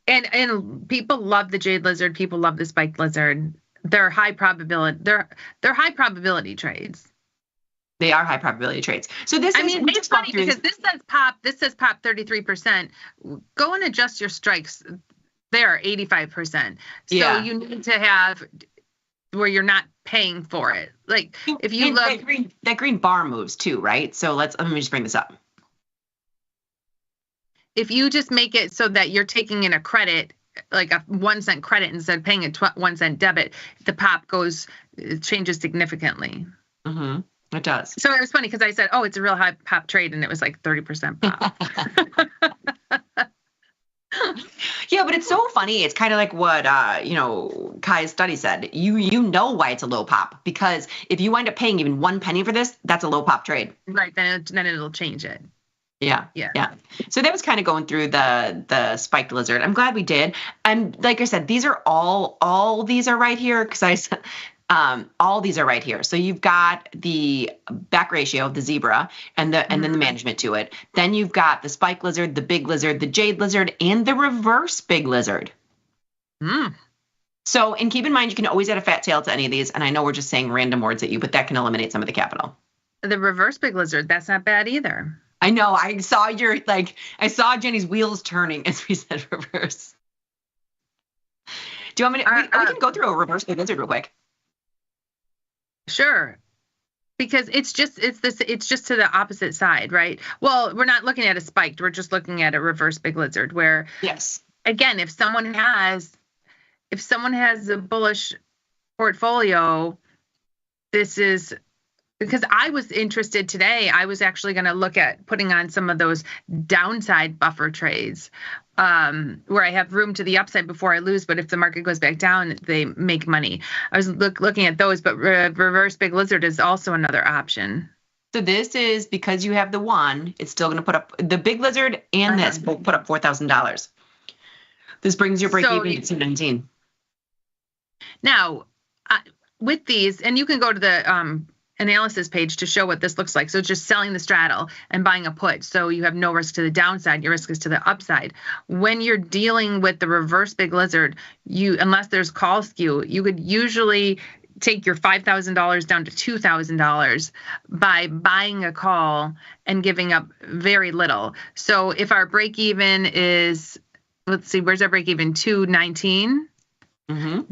Speaker 19: and people love the jade lizard. People love the spiked lizard. They're high probability. They're high probability trades.
Speaker 16: They are high probability trades. So
Speaker 19: it's funny because this says pop 33%. Go and adjust your strikes. They're 85%. So you need to have where you're not paying for it. Like if you look,
Speaker 16: that green bar moves too, right? So let me just bring this up.
Speaker 19: If you just make it so that you're taking in a credit, like a 1 cent credit instead of paying a 1 cent debit, the pop changes significantly.
Speaker 16: Mm-hmm. It does.
Speaker 19: So it was funny because I said, "Oh, it's a real high pop trade," and it was like 30% pop.
Speaker 16: Yeah, but it's so funny. It's kind of like what Kai's study said. You know why it's a low pop, because if you wind up paying even 1 penny for this, that's a low pop trade.
Speaker 19: Right. Then it'll change it.
Speaker 16: Yeah. So that was kind of going through the spiked lizard. I'm glad we did. And like I said, these are all these are right here because all these are right here. So you've got the back ratio of the zebra and then the management to it. Then you've got the spike lizard, the big lizard, the jade lizard, and the reverse big lizard. So, and keep in mind, you can always add a fat tail to any of these. And I know we're just saying random words at you, but that can eliminate some of the capital.
Speaker 19: The reverse big lizard, that's not bad either.
Speaker 16: I know. I saw Jenny's wheels turning as we said reverse. Do you want me to, we can go through a reverse big lizard real quick.
Speaker 19: Sure. Because it's just to the opposite side, right? Well, we're not looking at a spiked, we're just looking at a reverse big lizard where,
Speaker 16: yes,
Speaker 19: again, if someone has a bullish portfolio, this is because I was interested today. I was actually going to look at putting on some of those downside buffer trades where I have room to the upside before I lose. But if the market goes back down, they make money. I was looking at those, but reverse big lizard is also another option.
Speaker 16: So this is because you have the one, it's still going to put up the big lizard and this will put up $4,000. This brings your break even to 219.
Speaker 19: Now, with these, and you can go to the analysis page to show what this looks like. So just selling the straddle and buying a put. So you have no risk to the downside. Your risk is to the upside. When you're dealing with the reverse big lizard, unless there's call skew, you could usually take your $5,000 down to $2,000 by buying a call and giving up very little. So if our break even is, let's see, where's our break even? 219.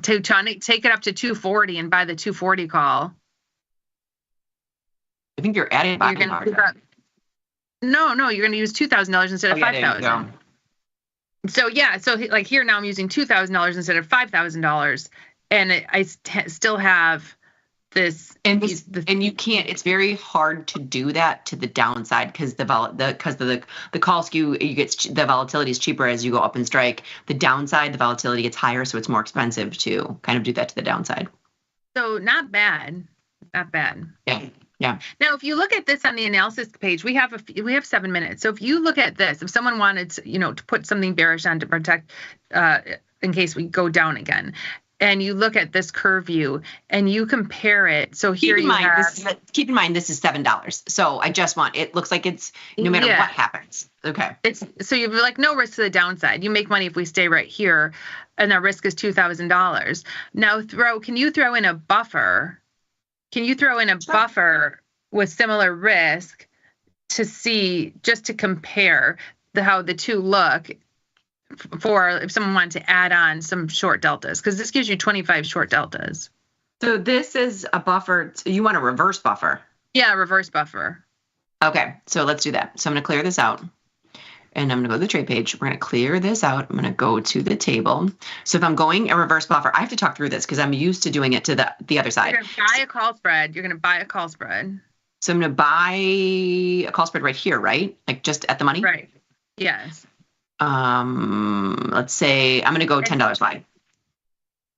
Speaker 19: Take it up to 240 and buy the 240 call.
Speaker 16: I think you're adding buying power.
Speaker 19: No, you're going to use $2,000 instead of $5,000. So like here now I'm using $2,000 instead of $5,000. and still have this.
Speaker 16: And you can't. It's very hard to do that to the downside because the call skew, you get the volatility is cheaper as you go up in strike. The downside, the volatility gets higher, so it's more expensive to kind of do that to the downside.
Speaker 19: So not bad.
Speaker 16: Yeah. Yeah.
Speaker 19: Now, if you look at this on the analysis page, we have 7 minutes. So if you look at this, if someone wanted to, to put something bearish on to protect in case we go down again, and you look at this curve view and you compare it. So here
Speaker 16: keep in mind this is $7. So I just want, it looks like it's no matter what happens. Okay.
Speaker 19: So you've like no risk to the downside. You make money if we stay right here, and our risk is $2,000. Now can you throw in a buffer? Can you throw in a buffer with similar risk to see, just to compare how the two look for if someone wanted to add on some short deltas? Because this gives you 25 short deltas.
Speaker 16: So this is a buffer. You want a reverse buffer?
Speaker 19: Yeah, reverse buffer.
Speaker 16: Okay, so let's do that. So I'm going to clear this out. And I'm going to go to the trade page. We're going to clear this out. I'm going to go to the table. So if I'm going a reverse buffer, I have to talk through this because I'm used to doing it to the other side.
Speaker 19: You're going to buy a call spread. You're going to buy a call spread.
Speaker 16: So I'm going to buy a call spread right here, right? Like just at the money?
Speaker 19: Right. Yes.
Speaker 16: Let's say I'm going to go $10 wide.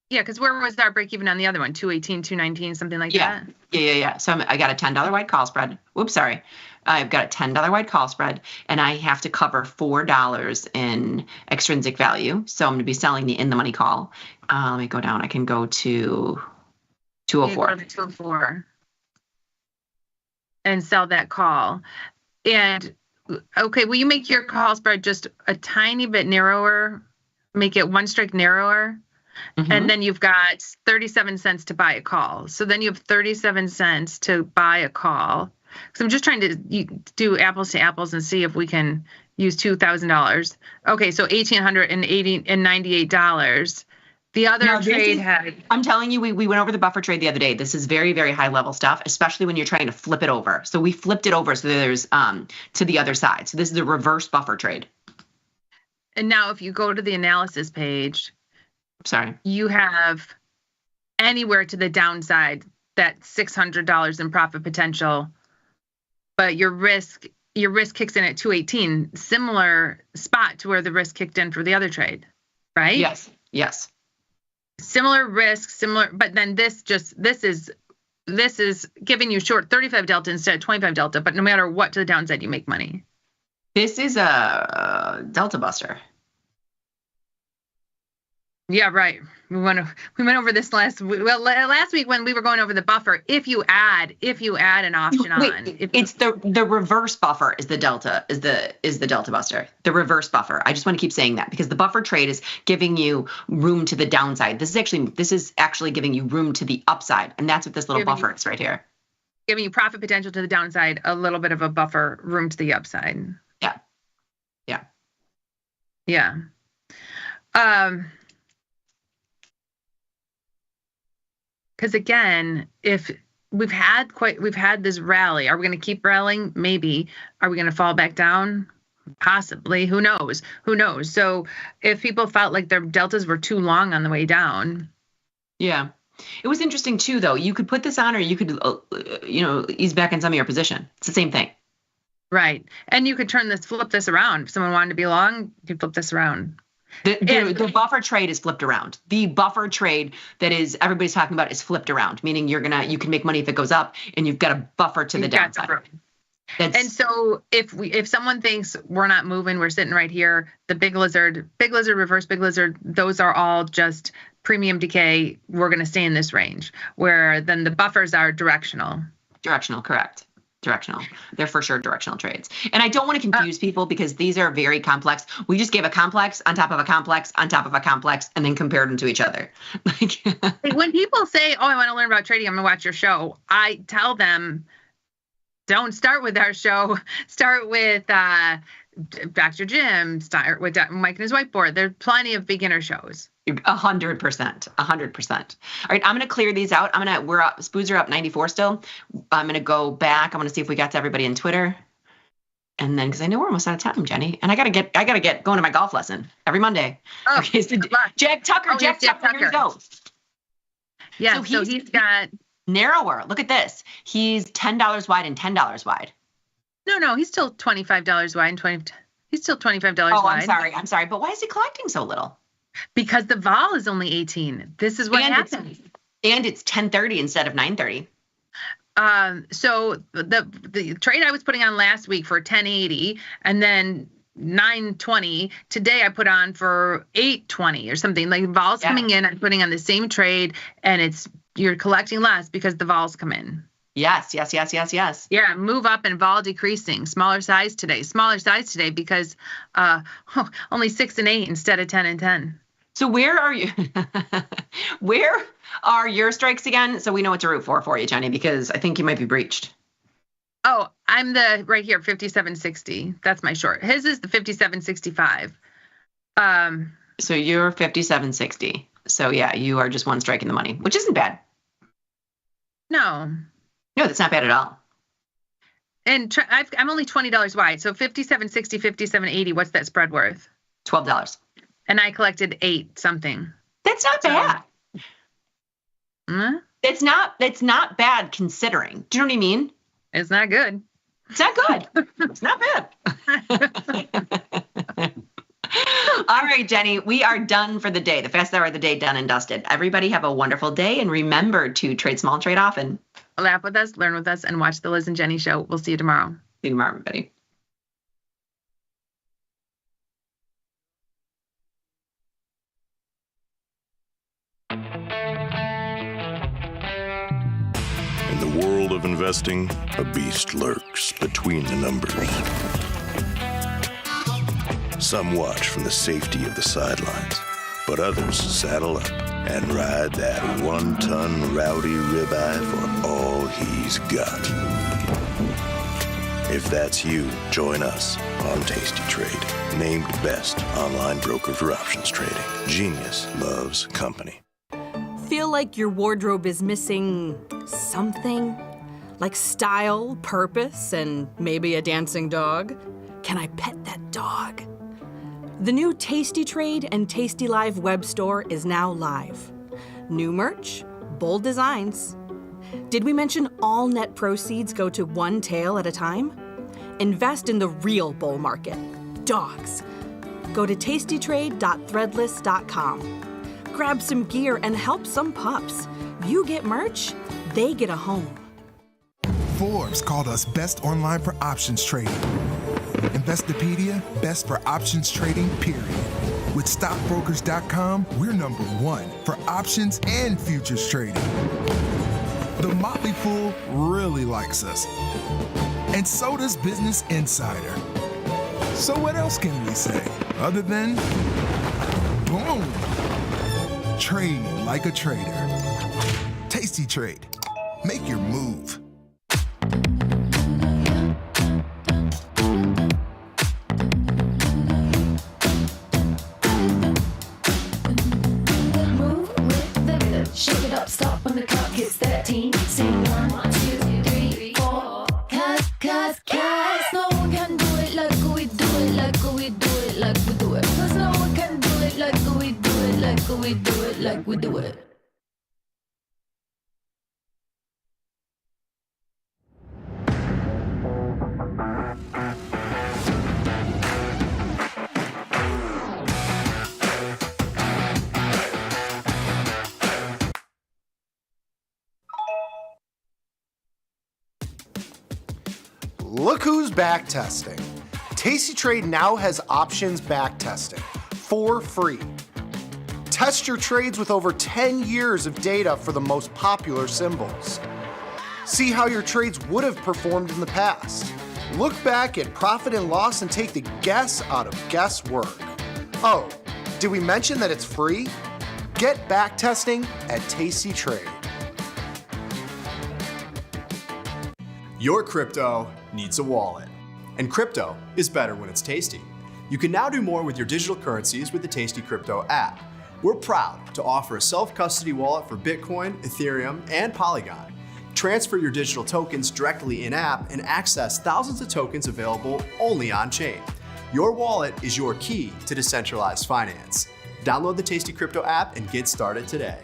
Speaker 19: Yeah, because where was our break even on the other one? 218, 219, something like that?
Speaker 16: Yeah. So I got a $10 wide call spread. Whoops, sorry. I've got a $10 wide call spread, and I have to cover $4 in extrinsic value. So I'm going to be selling the in-the-money call. Let me go down. I can go to 204.
Speaker 19: Go to 204 and sell that call. And okay, will you make your call spread just a tiny bit narrower? Make it one strike narrower. Mm-hmm. And then you've got 37 cents to buy a call. So then you have 37 cents to buy a call. So I'm just trying to do apples to apples and see if we can use $2,000. Okay, so $1,898. The other trade had.
Speaker 16: I'm telling you, we went over the buffer trade the other day. This is very, very high level stuff, especially when you're trying to flip it over. So we flipped it over so there's to the other side. So this is a reverse buffer trade.
Speaker 19: And now if you go to the analysis page, you have anywhere to the downside that $600 in profit potential. But your risk kicks in at 218, similar spot to where the risk kicked in for the other trade, right?
Speaker 16: Yes.
Speaker 19: Similar risk, but then this is giving you short 35 delta instead of 25 delta, but no matter what to the downside, you make money.
Speaker 16: This is a delta buster.
Speaker 19: Yeah, right. We went over this last week when we were going over the buffer. If you add an option on,
Speaker 16: it's the reverse buffer is the delta buster. The reverse buffer. I just want to keep saying that because the buffer trade is giving you room to the downside. This is actually giving you room to the upside, and that's what this little buffer is right here.
Speaker 19: Giving you profit potential to the downside, a little bit of a buffer, room to the upside. Yeah. Because again, if we've had this rally, are we going to keep rallying? Maybe. Are we going to fall back down? Possibly. Who knows? So if people felt like their deltas were too long on the way down.
Speaker 16: Yeah. It was interesting too, though. You could put this on or you could, ease back in some of your position. It's the same thing.
Speaker 19: Right. And you could flip this around. If someone wanted to be long, you could flip this around.
Speaker 16: The buffer trade is flipped around. The buffer trade that is everybody's talking about is flipped around, meaning you can make money if it goes up, and you've got a buffer to the downside.
Speaker 19: And so if someone thinks we're not moving, we're sitting right here, the big lizard, reverse big lizard, those are all just premium decay. We're going to stay in this range, where then the buffers are directional.
Speaker 16: Correct. Directional. They're for sure directional trades. And I don't want to confuse people because these are very complex. We just gave a complex on top of a complex on top of a complex and then compared them to each other.
Speaker 19: When people say, I want to learn about trading, I'm going to watch your show, I tell them, don't start with our show. Start with Dr. Jim. Start with Mike and his whiteboard. There's plenty of beginner shows.
Speaker 16: 100%. All right, I'm going to clear these out. We're up. Spoos are up 94 still. I'm going to go back. I'm going to see if we got to everybody in Twitter. And then, because I know we're almost out of time, Jenny, and I gotta get going to my golf lesson every Monday.
Speaker 19: Oh,
Speaker 16: okay, so Jack Tucker, here we go.
Speaker 19: Yeah, so he's got
Speaker 16: narrower. Look at this. He's $10 wide and $10 wide.
Speaker 19: No, he's still $25 wide and he's still $25
Speaker 16: Oh,
Speaker 19: wide.
Speaker 16: I'm sorry. But why is he collecting so little?
Speaker 19: Because the vol is only 18. This is what happens.
Speaker 16: And it's 10:30 instead of 9:30.
Speaker 19: So the trade I was putting on last week for 1080 and then 920, today I put on for 820 or something. Like vol's coming in, I'm putting on the same trade, and you're collecting less because the vols come in.
Speaker 16: Yes.
Speaker 19: Yeah, move up and vol decreasing. Smaller size today because only 6 and 8 instead of 10 and 10.
Speaker 16: So where are you? Where are your strikes again? So we know what to root for you, Jenny, because I think you might be breached.
Speaker 19: Oh, I'm right here, 57.60. That's my short. His is the 57.65.
Speaker 16: So you're 57.60. So yeah, you are just one strike in the money, which isn't bad.
Speaker 19: No,
Speaker 16: that's not bad at all.
Speaker 19: And I'm only $20 wide. So 57.60, 57.80. What's that spread worth?
Speaker 16: $12.
Speaker 19: And I collected 8 something.
Speaker 16: That's not bad. It's not bad considering. Do you know what I mean?
Speaker 19: It's not good.
Speaker 16: It's not good. It's not bad. All right, Jenny, we are done for the day. The fast hour of the day done and dusted. Everybody have a wonderful day, and remember to trade small, trade often.
Speaker 19: Laugh with us, learn with us, and watch the Liz and Jenny show. We'll see you tomorrow.
Speaker 16: See you tomorrow, everybody.
Speaker 11: In the world of investing, a beast lurks between the numbers. Some watch from the safety of the sidelines, but others saddle up and ride that 1-ton rowdy ribeye for all he's got. If that's you, join us on Tasty Trade, named best online broker for options trading. Genius loves company.
Speaker 10: Feel like your wardrobe is missing something? Like style, purpose, and maybe a dancing dog? Can I pet that dog? The new Tasty Trade and tastylive web store is now live. New merch, bold designs. Did we mention all net proceeds go to one tail at a time? Invest in the real bull market, dogs. Go to tastytrade.threadless.com. Grab some gear and help some pups. You get merch, they get a home.
Speaker 9: Forbes called us best online for options trading. Investopedia, best for options trading, period. With stockbrokers.com, we're number 1 for options and futures trading. The Motley Fool really likes us. And so does Business Insider. So what else can we say other than boom? Trade like a trader. Tasty Trade. Make your move.
Speaker 17: Shake it up, stop when the clock hits 13. Sing 1, 2, 3, 4. Cause no one can do it like we do it, like we do it, like we do it. Cause no one can do it like we do it, like we do it, like we do it.
Speaker 3: Look who's back testing. Tasty Trade now has options back testing for free. Test your trades with over 10 years of data for the most popular symbols. See how your trades would have performed in the past. Look back at profit and loss and take the guess out of guesswork. Oh, did we mention that it's free? Get back testing at Tasty Trade.
Speaker 4: Your crypto needs a wallet. And crypto is better when it's tasty. You can now do more with your digital currencies with the Tasty Crypto app. We're proud to offer a self-custody wallet for Bitcoin, Ethereum, and Polygon. Transfer your digital tokens directly in-app and access thousands of tokens available only on-chain. Your wallet is your key to decentralized finance. Download the Tasty Crypto app and get started today.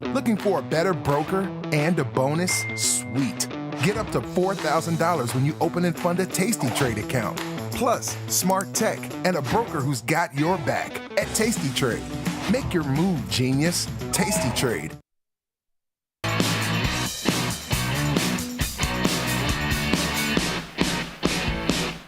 Speaker 9: Looking for a better broker and a bonus? Sweet. Get up to $4,000 when you open and fund a Tasty Trade account. Plus, smart tech and a broker who's got your back at Tasty Trade. Make your move, genius. Tasty Trade.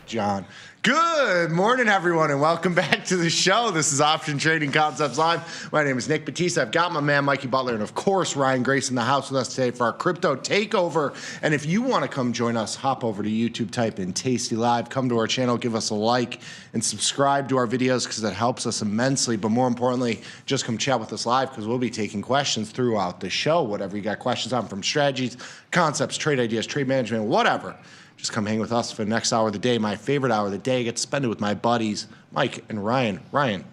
Speaker 3: John. Good morning, everyone, and welcome back to the show. This is Option Trading Concepts Live. My name is Nick Batista. I've got my man, Mikey Butler, and of course, Ryan Grace in the house with us today for our crypto takeover. And if you want to come join us, hop over to YouTube, type in Tasty Live, come to our channel, give us a like, and subscribe to our videos because that helps us immensely. But more importantly, just come chat with us live because we'll be taking questions throughout the show. Whatever you got questions on, from strategies, concepts, trade ideas, trade management, whatever. Just come hang with us for the next hour of the day, my favorite hour of the day. I get to spend it with my buddies, Mike and Ryan. Ryan,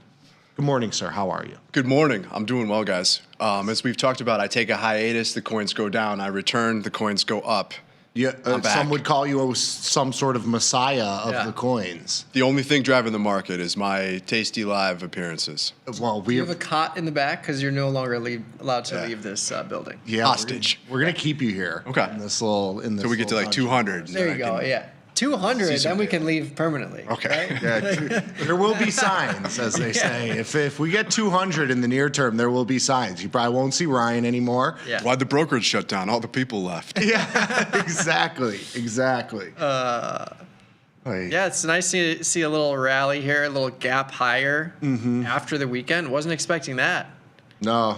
Speaker 3: good morning, sir. How are you?
Speaker 4: Good morning. I'm doing well, guys. As we've talked about, I take a hiatus, the coins go down. I return, the coins go up.
Speaker 3: Yeah, some would call you some sort of messiah of the coins.
Speaker 4: The only thing driving the market is my Tasty Live appearances.
Speaker 3: Well,
Speaker 1: Do you have a cot in the back because you're no longer allowed to leave this building?
Speaker 3: Yeah,
Speaker 4: hostage.
Speaker 3: We're gonna keep you here.
Speaker 4: Okay.
Speaker 3: In this little.
Speaker 4: So we get to like 200.
Speaker 1: There you go. Yeah. 200, then we can leave permanently.
Speaker 4: Okay.
Speaker 1: Right?
Speaker 3: Yeah, there will be signs, as they say. If we get 200 in the near term, there will be signs. You probably won't see Ryan anymore.
Speaker 1: Yeah.
Speaker 4: Why'd the brokerage shut down? All the people left.
Speaker 3: Yeah, exactly.
Speaker 1: Yeah, it's nice to see a little rally here, a little gap higher after the weekend. Wasn't expecting that.
Speaker 3: No.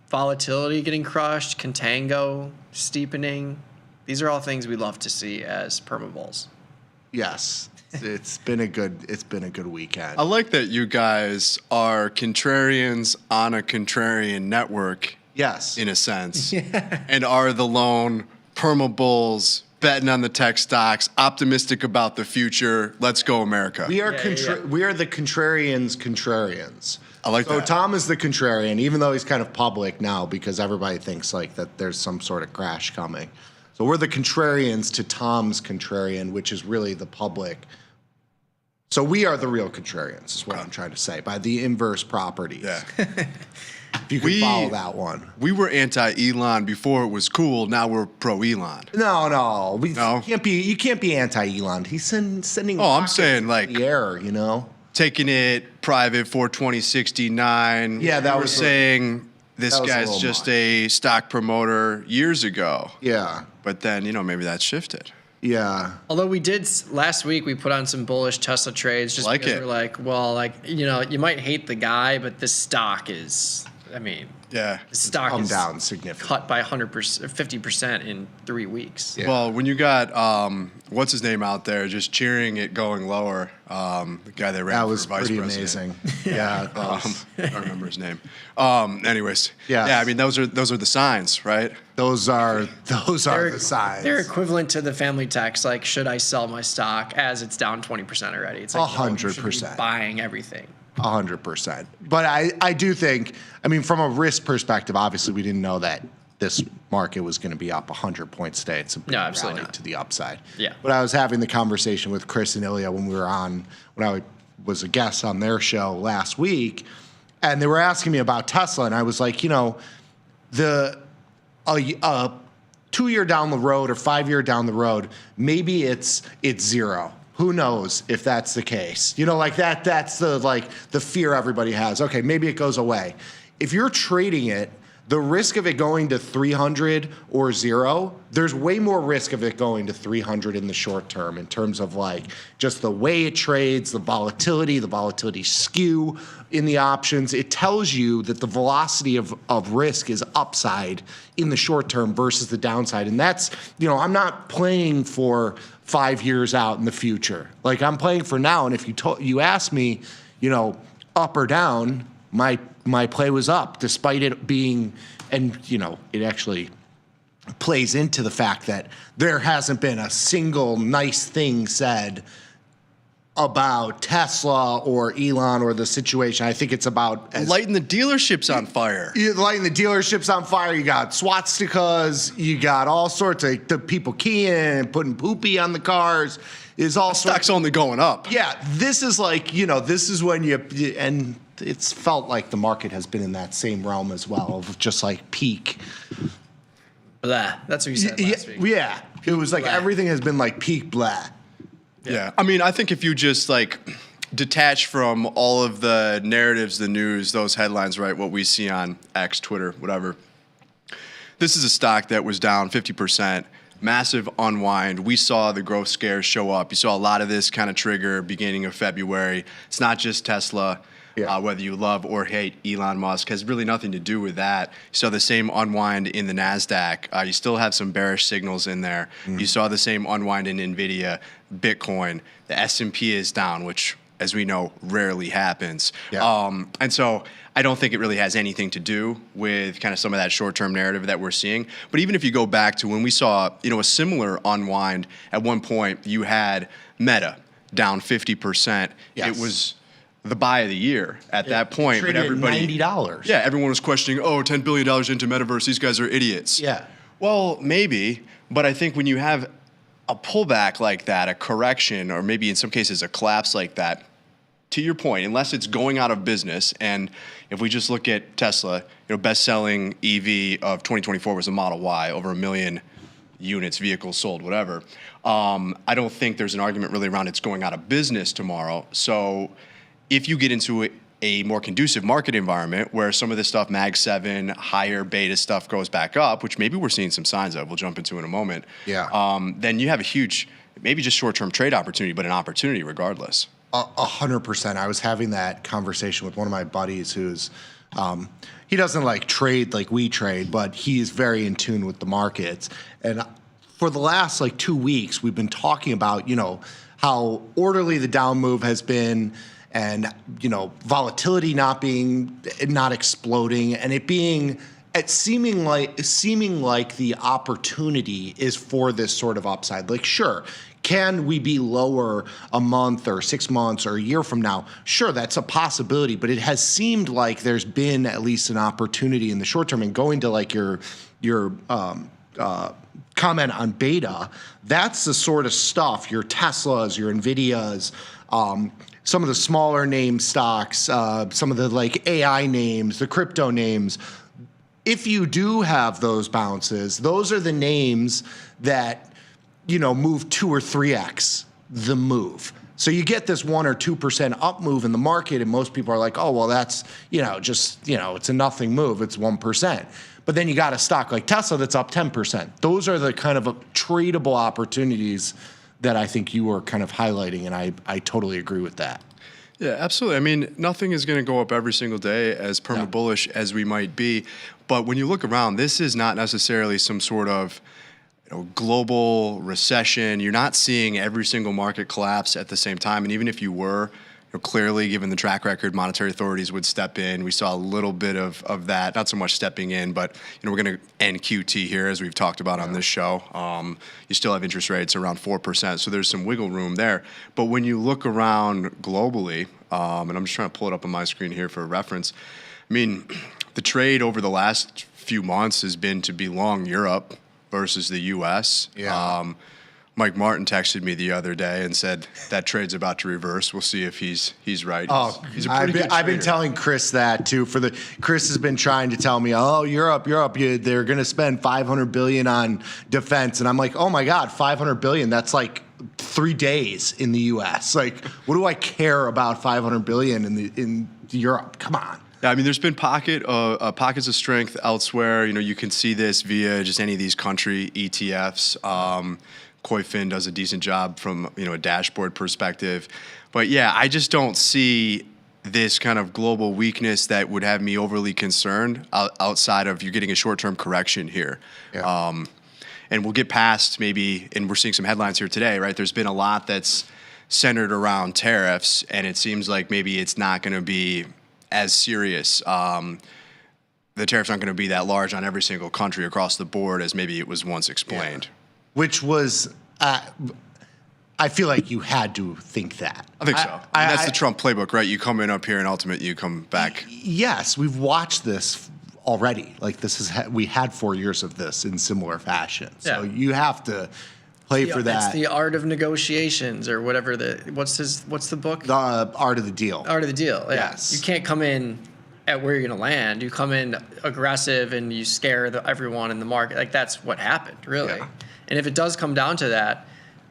Speaker 1: Volatility getting crushed, contango steepening. These are all things we love to see as permabulls.
Speaker 3: Yes. It's been a good weekend.
Speaker 4: I like that you guys are contrarians on a contrarian network.
Speaker 3: Yes.
Speaker 4: In a sense. And are the lone permabulls betting on the tech stocks, optimistic about the future. Let's go, America.
Speaker 3: We are we are the contrarians.
Speaker 4: I like that.
Speaker 3: So Tom is the contrarian, even though he's kind of public now because everybody thinks like that there's some sort of crash coming. So we're the contrarians to Tom's contrarian, which is really the public. So we are the real contrarians, is what I'm trying to say, by the inverse properties.
Speaker 4: Yeah.
Speaker 3: If you could follow that one.
Speaker 4: We were anti-Elon before it was cool. Now we're pro-Elon.
Speaker 3: No. You can't be anti-Elon. He's sending.
Speaker 4: Oh, I'm saying like
Speaker 3: the air, you know,
Speaker 4: taking it private for 2069.
Speaker 3: Yeah, that
Speaker 4: we were
Speaker 3: was
Speaker 4: saying this guy's just a stock promoter years ago.
Speaker 3: Yeah.
Speaker 4: But then, maybe that shifted.
Speaker 3: Yeah.
Speaker 1: Although we did last week, we put on some bullish Tesla trades just because we're like, well, you might hate the guy, but this stock is, the stock
Speaker 3: come
Speaker 1: is
Speaker 3: down significantly,
Speaker 1: cut by 100%, 50% in 3 weeks.
Speaker 3: Yeah.
Speaker 4: Well, when you got what's his name out there just cheering it going lower, the guy that ran for vice president.
Speaker 3: That was pretty amazing. Yeah.
Speaker 4: I don't remember his name. Anyways. Yeah. Those are the signs, right?
Speaker 3: Those are the signs.
Speaker 1: They're equivalent to the family text, like, should I sell my stock as it's down 20% already? It's like
Speaker 3: 100%.
Speaker 1: Buying everything.
Speaker 3: 100%. But I do think, from a risk perspective, obviously we didn't know that this market was going to be up 100 points today. It's a big rally to the upside.
Speaker 1: Yeah.
Speaker 3: But I was having the conversation with Chris and Ilya when I was a guest on their show last week, and they were asking me about Tesla, and I was like, the 2 year down the road or 5 year down the road, maybe it's zero. Who knows if that's the case? That's the fear everybody has. Okay, maybe it goes away. If you're trading it, the risk of it going to 300 or zero, there's way more risk of it going to 300 in the short term in terms of just the way it trades, the volatility skew in the options. It tells you that the velocity of risk is upside in the short term versus the downside. And that's, I'm not playing for 5 years out in the future. I'm playing for now. And if you ask me, up or down, my play was up despite it being, and it actually plays into the fact that there hasn't been a single nice thing said about Tesla or Elon or the situation. I think it's about
Speaker 4: lighting the dealerships on fire.
Speaker 3: Lighting the dealerships on fire. You got swastikas. You got all sorts of the people keying and putting poopy on the cars.
Speaker 14: is all
Speaker 4: stock's only going up.
Speaker 14: Yeah, this is like, this is when and it's felt like the market has been in that same realm as well of just like peak.
Speaker 1: Blah. That's what you said last week.
Speaker 14: Yeah, it was like everything has been like peak blah.
Speaker 4: Yeah. I mean, I think if you just like detach from all of the narratives, the news, those headlines, right, what we see on X, Twitter, whatever, this is a stock that was down 50%. Massive unwind. We saw the growth scares show up. You saw a lot of this kind of trigger beginning of February. It's not just Tesla. Whether you love or hate Elon Musk has really nothing to do with that. You saw the same unwind in the NASDAQ. You still have some bearish signals in there. You saw the same unwind in NVIDIA, Bitcoin. The S&P is down, which, as we know, rarely happens. And so I don't think it really has anything to do with kind of some of that short-term narrative that we're seeing. But even if you go back to when we saw, a similar unwind, at one point you had Meta down 50%.
Speaker 14: Yes.
Speaker 4: It was the buy of the year at that point. But everybody,
Speaker 14: $90.
Speaker 4: Yeah, everyone was questioning, $10 billion into metaverse, these guys are idiots.
Speaker 14: Yeah.
Speaker 4: Well, maybe, but I think when you have a pullback like that, a correction, or maybe in some cases a collapse like that, to your point, unless it's going out of business, and if we just look at Tesla, best-selling EV of 2024 was a Model Y, over 1 million units, vehicles sold, whatever. I don't think there's an argument really around it's going out of business tomorrow. So if you get into a more conducive market environment where some of this stuff, Mag 7, higher beta stuff goes back up, which maybe we're seeing some signs of, we'll jump into in a moment, then you have a huge, maybe just short-term trade opportunity, but an opportunity regardless.
Speaker 14: 100%. I was having that conversation with one of my buddies who's, he doesn't like trade like we trade, but he's very in tune with the markets. And for the last 2 weeks, we've been talking about, how orderly the down move has been, and volatility not exploding, and seeming like the opportunity is for this sort of upside. Like, sure, can we be lower a month or 6 months or a year from now? Sure, that's a possibility, but it has seemed like there's been at least an opportunity in the short term. And going to your comment on beta, that's the sort of stuff, your Teslas, your NVIDIAs, some of the smaller name stocks, some of the AI names, the crypto names. If you do have those bounces, those are the names that move 2 or 3x the move. So you get this 1 or 2% up move in the market, and most people are like, oh, well, that's, it's a nothing move. It's 1%. But then you got a stock like Tesla that's up 10%. Those are the kind of tradable opportunities that I think you were kind of highlighting, and I totally agree with that.
Speaker 4: Yeah, absolutely. I mean, nothing is going to go up every single day as perma-bullish as we might be. But when you look around, this is not necessarily some sort of global recession. You're not seeing every single market collapse at the same time. And even if you were, clearly, given the track record, monetary authorities would step in. We saw a little bit of that, not so much stepping in, but we're going to end QT here, as we've talked about on this show. You still have interest rates around 4%, so there's some wiggle room there. But when you look around globally, and I'm just trying to pull it up on my screen here for reference, I mean, the trade over the last few months has been to be long Europe versus the U.S. Mike Martin texted me the other day and said that trade's about to reverse. We'll see if he's right. He's a pretty good
Speaker 14: I've been
Speaker 4: trader.
Speaker 14: telling Chris that too. Chris has been trying to tell me, Europe, they're going to spend $500 billion on defense, and I'm like, oh my God, $500 billion. That's like 3 days in the U.S. Like, what do I care about $500 billion in Europe? Come on.
Speaker 4: Yeah, I mean, there's been pockets of strength elsewhere. You can see this via just any of these country ETFs. Koifin does a decent job from a dashboard perspective, but yeah, I just don't see this kind of global weakness that would have me overly concerned outside of you're getting a short-term correction here. Yeah. And we'll get past maybe, and we're seeing some headlines here today, right? There's been a lot that's centered around tariffs, and it seems like maybe it's not going to be as serious. The tariffs aren't going to be that large on every single country across the board as maybe it was once explained.
Speaker 14: Yeah. Which was, I feel like you had to think that.
Speaker 4: I think so. That's the Trump playbook, right? You come in up here, and ultimately you come back.
Speaker 14: Yes, we've watched this already. Like we had 4 years of this in similar fashion. So you have to play for that.
Speaker 1: It's the art of negotiations or whatever what's the book?
Speaker 14: The art of the deal.
Speaker 1: Art of the deal. Yeah.
Speaker 14: Yes.
Speaker 1: You can't come in at where you're going to land. You come in aggressive and you scare everyone in the market. Like that's what happened, really. Yeah. And if it does come down to that,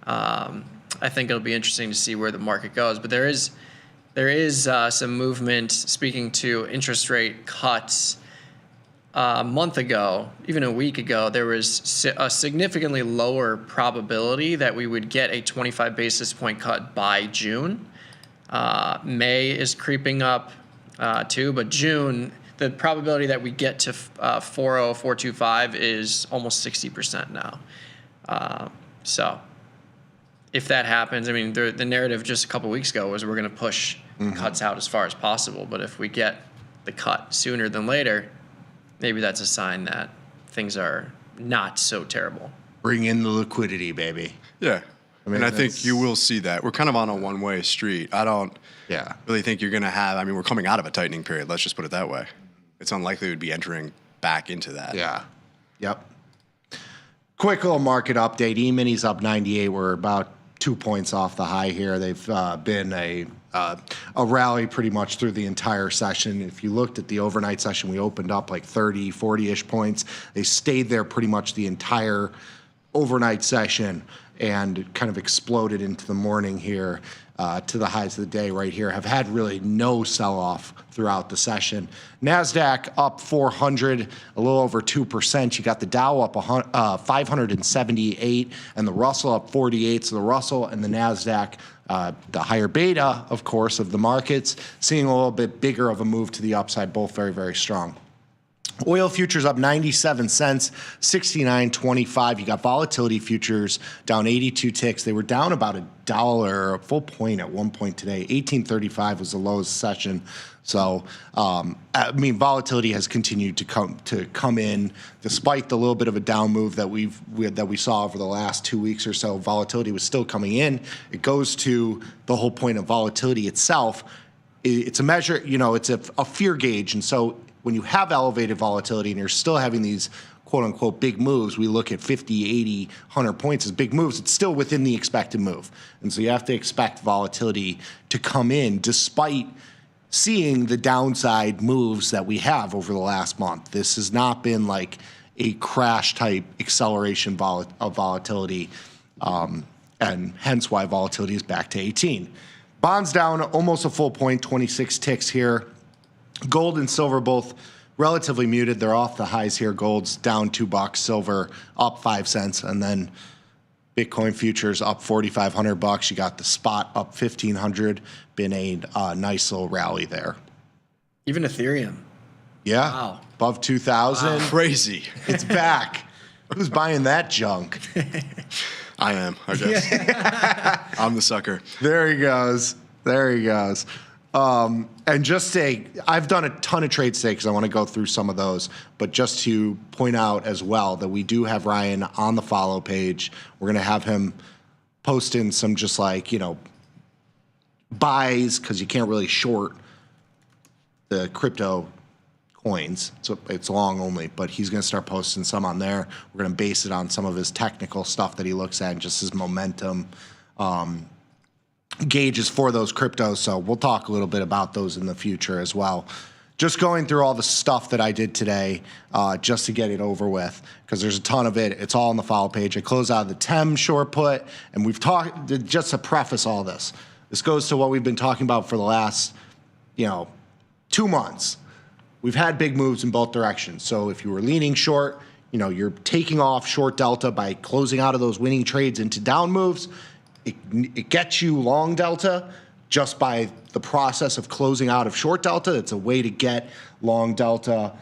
Speaker 1: I think it'll be interesting to see where the market goes. But there is some movement. Speaking to interest rate cuts. A month ago, even a week ago, there was a significantly lower probability that we would get a 25 basis point cut by June. May is creeping up too, but June, the probability that we get to 4.25 is almost 60% now. So if that happens, I mean, the narrative just a couple weeks ago was we're going to push cuts out as far as possible. But if we get the cut sooner than later, maybe that's a sign that things are not so terrible.
Speaker 14: Bring in the liquidity, baby.
Speaker 4: Yeah. I think you will see that. We're kind of on a one-way street. I don't really think you're going to have, we're coming out of a tightening period. Let's just put it that way. It's unlikely we'd be entering back into that.
Speaker 14: Yeah. Yep. Quick little market update. E-minis up 98. We're about 2 points off the high here. They've been a rally pretty much through the entire session. If you looked at the overnight session, we opened up like 30, 40-ish points. They stayed there pretty much the entire overnight session and kind of exploded into the morning here to the highs of the day right here. Have had really no sell-off throughout the session. NASDAQ up 400, a little over 2%. You got the Dow up 578 and the Russell up 48. So the Russell and the NASDAQ, the higher beta, of course, of the markets, seeing a little bit bigger of a move to the upside, both very, very strong. Oil futures up 97 cents, 69.25. You got volatility futures down 82 ticks. They were down about $1, a full point at one point today. 18.35 was the lowest session. So, volatility has continued to come in despite the little bit of a down move that we saw over the last 2 weeks or so. Volatility was still coming in. It goes to the whole point of volatility itself. It's a measure, it's a fear gauge, and so when you have elevated volatility and you're still having these quote unquote big moves, we look at 50, 80, 100 points as big moves, it's still within the expected move. And so you have to expect volatility to come in despite seeing the downside moves that we have over the last month. This has not been like a crash type acceleration of volatility, and hence why volatility is back to 18. Bonds down almost a full point, 26 ticks here. Gold and silver both relatively muted. They're off the highs here. Gold's down $2, silver up 5 cents, and then Bitcoin futures up $4,500. You got the spot up 1,500. Been a nice little rally there.
Speaker 1: Even Ethereum.
Speaker 14: Yeah.
Speaker 1: Wow.
Speaker 14: Above 2,000.
Speaker 4: Wow. Crazy.
Speaker 14: It's back. Who's buying that junk?
Speaker 4: I am, I guess. I'm the sucker.
Speaker 14: There he goes. And just I've done a ton of trades today because I want to go through some of those, but just to point out as well that we do have Ryan on the follow page. We're going to have him post in some just buys because you can't really short the crypto coins. So it's long only, but he's going to start posting some on there. We're going to base it on some of his technical stuff that he looks at and just his momentum gauges for those cryptos. So we'll talk a little bit about those in the future as well. Just going through all the stuff that I did today just to get it over with, because there's a ton of it. It's all on the follow page. I close out the TEM short put, and we've talked, just to preface all this, this goes to what we've been talking about for the last 2 months. We've had big moves in both directions. So if you were leaning short, you're taking off short delta by closing out of those winning trades into down moves. It gets you long delta just by the process of closing out of short delta. It's a way to get long delta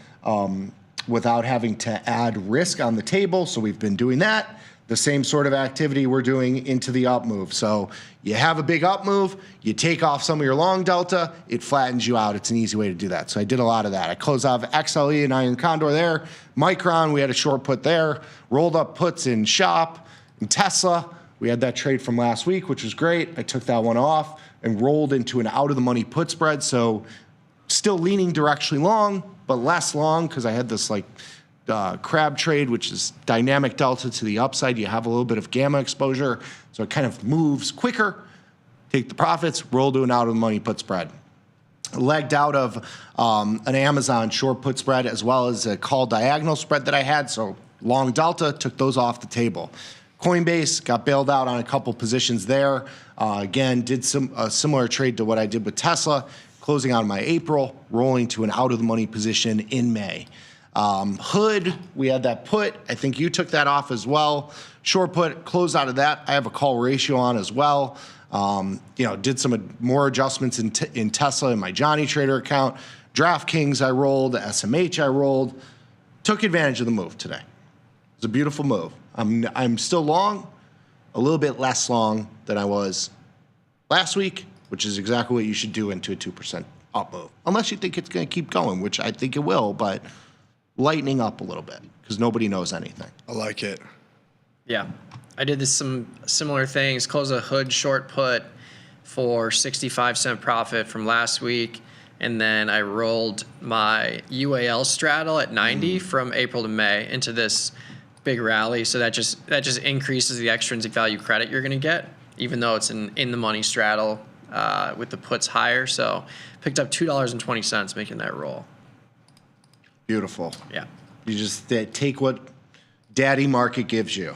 Speaker 14: without having to add risk on the table. So we've been doing that. The same sort of activity we're doing into the up move. So you have a big up move, you take off some of your long delta, it flattens you out. It's an easy way to do that. So I did a lot of that. I closed out of XLE and Iron Condor there. Micron, we had a short put there. Rolled up puts in Shop and Tesla. We had that trade from last week, which was great. I took that one off and rolled into an out-of-the-money put spread. So still leaning directionally long, but less long because I had this crab trade, which is dynamic delta to the upside. You have a little bit of gamma exposure, so it kind of moves quicker. Take the profits, roll to an out of the money put spread. Legged out of an Amazon short put spread as well as a call diagonal spread that I had, so long delta, took those off the table. Coinbase got bailed out on a couple positions there. Again, did a similar trade to what I did with Tesla, closing out in my April, rolling to an out of the money position in May. Hood, we had that put. I think you took that off as well. Short put, closed out of that. I have a call ratio on as well. Did some more adjustments in Tesla in my Johnny Trader account. DraftKings I rolled, SMH I rolled. Took advantage of the move today. It was a beautiful move. I'm still long, a little bit less long than I was last week, which is exactly what you should do into a 2% up move. Unless you think it's going to keep going, which I think it will, but lightening up a little bit because nobody knows anything.
Speaker 4: I like it.
Speaker 1: Yeah. I did some similar things. Close a Hood short put for 65-cent profit from last week. And then I rolled my UAL straddle at 90 from April to May into this big rally. So that just increases the extrinsic value credit you're going to get, even though it's in the money straddle with the puts higher. So picked up $2.20 making that roll.
Speaker 14: Beautiful.
Speaker 1: Yeah.
Speaker 14: You just take what daddy market gives you,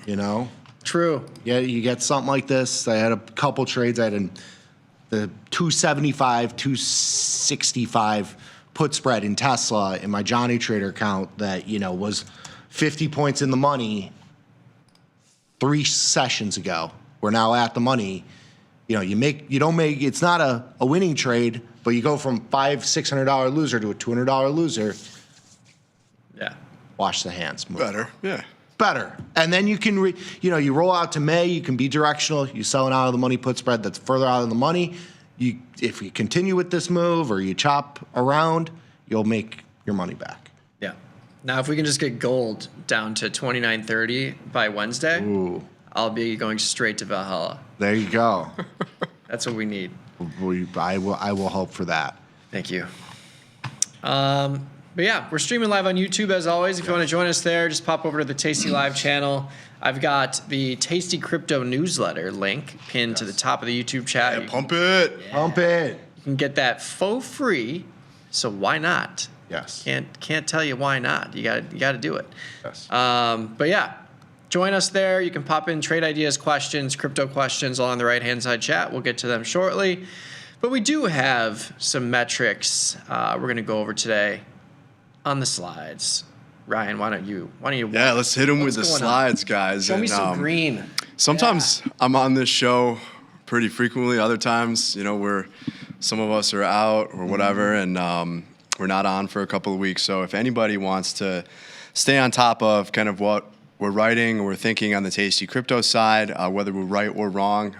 Speaker 14: you know?
Speaker 1: True.
Speaker 14: Yeah, you get something like this. I had a couple trades. I had the 275, 265 put spread in Tesla in my Johnny Trader account that, was 50 points in the money 3 sessions ago. We're now at the money. It's not a winning trade, but you go from $600 loser to a $200 loser.
Speaker 1: Yeah.
Speaker 14: Wash the hands. Move.
Speaker 4: Better. Yeah.
Speaker 14: Better. And then you can, you roll out to May, you can be directional. You sell an out of the money put spread that's further out of the money. If you continue with this move or you chop around, you'll make your money back.
Speaker 1: Yeah. Now, if we can just get gold down to 29.30 by Wednesday, I'll be going straight to Valhalla.
Speaker 14: There you go.
Speaker 1: That's what we need.
Speaker 14: I will hope for that.
Speaker 1: Thank you. But yeah, we're streaming live on YouTube as always. If you want to join us there, just pop over to the Tasty Live channel. I've got the Tasty Crypto newsletter link pinned to the top of the YouTube chat.
Speaker 4: Yeah, pump it.
Speaker 1: Yeah.
Speaker 14: Pump it.
Speaker 1: You can get that for free. So why not?
Speaker 14: Yes.
Speaker 1: Can't tell you why not. You got to do it.
Speaker 14: Yes.
Speaker 1: But yeah, join us there. You can pop in trade ideas, questions, crypto questions all on the right-hand side chat. We'll get to them shortly. But we do have some metrics we're going to go over today on the slides. Ryan, why don't you?
Speaker 4: Yeah, let's hit them with the slides, guys.
Speaker 1: Show me some green.
Speaker 4: Sometimes I'm on this show pretty frequently. Other times, some of us are out or whatever, and we're not on for a couple of weeks. So if anybody wants to stay on top of kind of what we're writing or we're thinking on the Tasty Crypto side, whether we're right or wrong,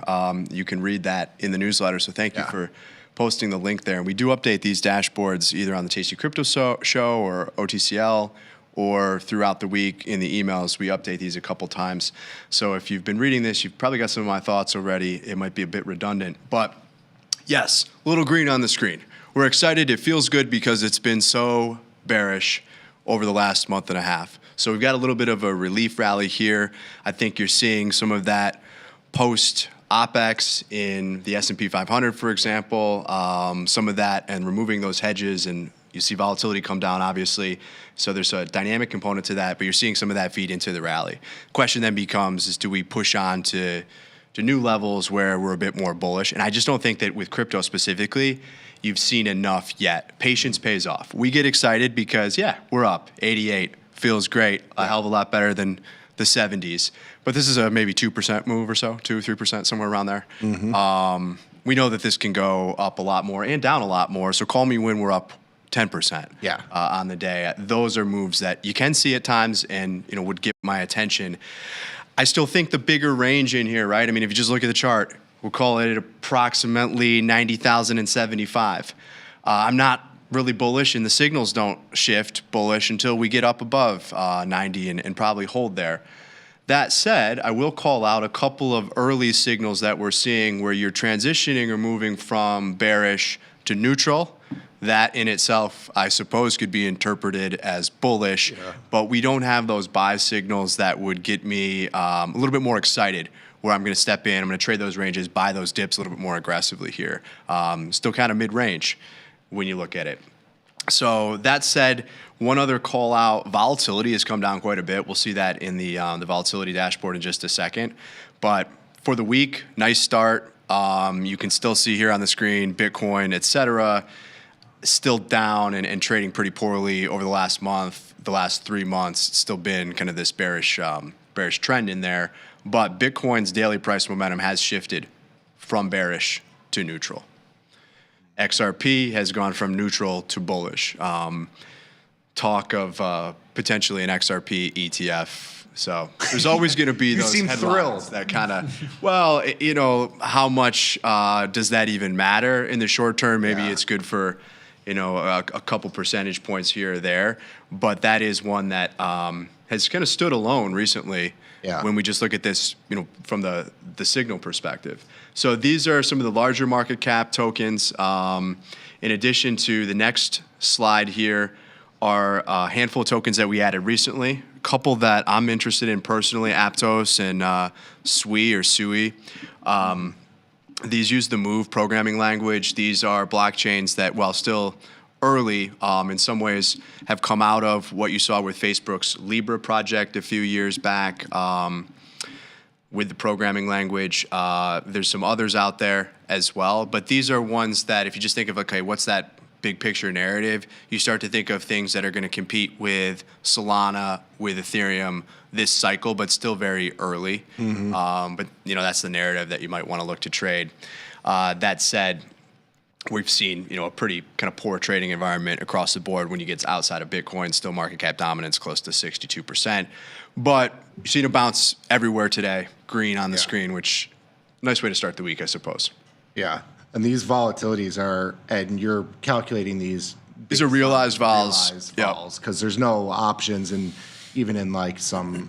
Speaker 4: you can read that in the newsletter. So thank you for posting the link there. And we do update these dashboards either on the Tasty Crypto show or OTCL or throughout the week in the emails. We update these a couple times. So if you've been reading this, you've probably got some of my thoughts already. It might be a bit redundant, but yes, a little green on the screen. We're excited. It feels good because it's been so bearish over the last month and a half. So we've got a little bit of a relief rally here. I think you're seeing some of that post OPEX in the S&P 500, for example, some of that and removing those hedges, and you see volatility come down, obviously. So there's a dynamic component to that, but you're seeing some of that feed into the rally. Question then becomes, do we push on to new levels where we're a bit more bullish? And I just don't think that with crypto specifically, you've seen enough yet. Patience pays off. We get excited because, we're up 88, feels great, a hell of a lot better than the 70s. But this is a maybe 2% move or so, 2-3%, somewhere around there.
Speaker 14: Mm-hmm.
Speaker 4: We know that this can go up a lot more and down a lot more. So call me when we're up 10% on the day. Those are moves that you can see at times and would get my attention. I still think the bigger range in here, right? I mean, if you just look at the chart, we'll call it approximately 90,075. I'm not really bullish, and the signals don't shift bullish until we get up above 90 and probably hold there. That said, I will call out a couple of early signals that we're seeing where you're transitioning or moving from bearish to neutral. that in itself, I suppose, could be interpreted as bullish, but we don't have those buy signals that would get me a little bit more excited, where I'm going to step in, I'm going to trade those ranges, buy those dips a little bit more aggressively here. Still kind of mid-range when you look at it. So that said, one other call out, volatility has come down quite a bit. We'll see that in the volatility dashboard in just a second. But for the week, nice start. You can still see here on the screen, Bitcoin, et cetera, still down and trading pretty poorly over the last month, the last 3 months. It's still been kind of this bearish trend in there. But Bitcoin's daily price momentum has shifted from bearish to neutral. XRP has gone from neutral to bullish. Talk of potentially an XRP ETF. So there's always going to be those headlines that kind of, well, you know, how much does that even matter in the short term? Maybe it's good for, you know, a couple percentage points here or there. But that is one that has kind of stood alone recently when we just look at this, you know, from the signal perspective. So these are some of the larger market cap tokens. In addition to the next slide here are a handful of tokens that we added recently. A couple that I'm interested in personally, Aptos and SUI. These use the Move programming language. These are blockchains that, while still early, in some ways have come out of what you saw with Facebook's Libra project a few years back with the programming language. There's some others out there as well, but these are ones that if you just think of, okay, what's that big picture narrative, you start to think of things that are going to compete with Solana, with Ethereum this cycle, but still very early. But you know, that's the narrative that you might want to look to trade. That said, we've seen, you know, a pretty kind of poor trading environment across the board when you get outside of Bitcoin, still market cap dominance close to 62%. But you've seen a bounce everywhere today, green on the screen, which nice way to start the week, I suppose.
Speaker 14: Yeah. And these volatilities are, and you're calculating these.
Speaker 4: These are realized vols.
Speaker 14: Because there's no options. And even in like some,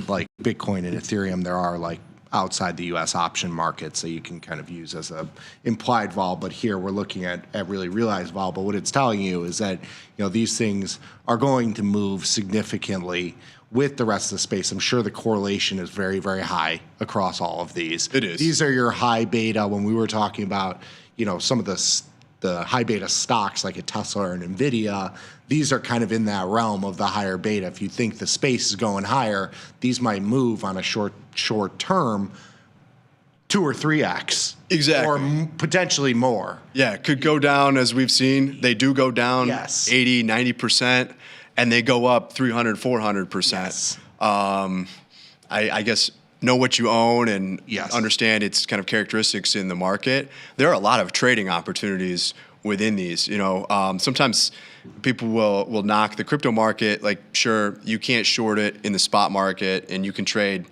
Speaker 14: like Bitcoin and Ethereum, there are like outside the U.S. option markets that you can kind of use as a implied vol. But here we're looking at really realized vol. But what it's telling you is that, you know, these things are going to move significantly with the rest of the space. I'm sure the correlation is very, very high across all of these.
Speaker 4: It is.
Speaker 14: These are your high beta. When we were talking about, you know, some of the high beta stocks like a Tesla or an NVIDIA, these are kind of in that realm of the higher beta. If you think the space is going higher, these might move on a short term 2 or 3x.
Speaker 4: Exactly.
Speaker 14: Or potentially more.
Speaker 4: Yeah, could go down as we've seen. They do go down 80, 90%. And they go up 300, 400%. I guess know what you own and understand its kind of characteristics in the market. There are a lot of trading opportunities within these. You know, sometimes people will knock the crypto market. Like, sure, you can't short it in the spot market, and you can trade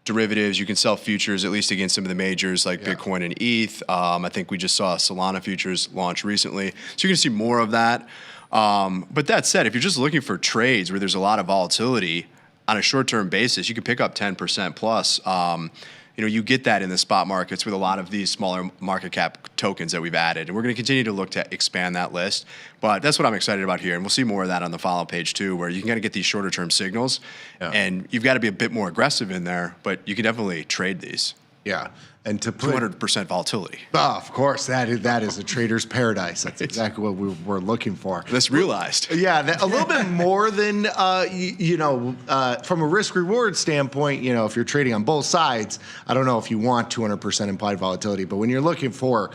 Speaker 4: derivatives. You can sell futures, at least against some of the majors like Bitcoin and ETH. I think we just saw Solana futures launch recently. So you're going to see more of that. But that said, if you're just looking for trades where there's a lot of volatility on a short-term basis, you can pick up 10% plus. You know, you get that in the spot markets with a lot of these smaller market cap tokens that we've added. And we're going to continue to look to expand that list. But that's what I'm excited about here. And we'll see more of that on the follow page too, where you can kind of get these shorter-term signals. And you've got to be a bit more aggressive in there, but you can definitely trade these.
Speaker 14: Yeah. And to put
Speaker 4: 200% volatility.
Speaker 14: Oh, of course, that is a trader's paradise. That's exactly what we were looking for.
Speaker 4: That's realized.
Speaker 14: Yeah, a little bit more than from a risk reward standpoint. You know, if you're trading on both sides, I don't know if you want 200% implied volatility, but when you're looking for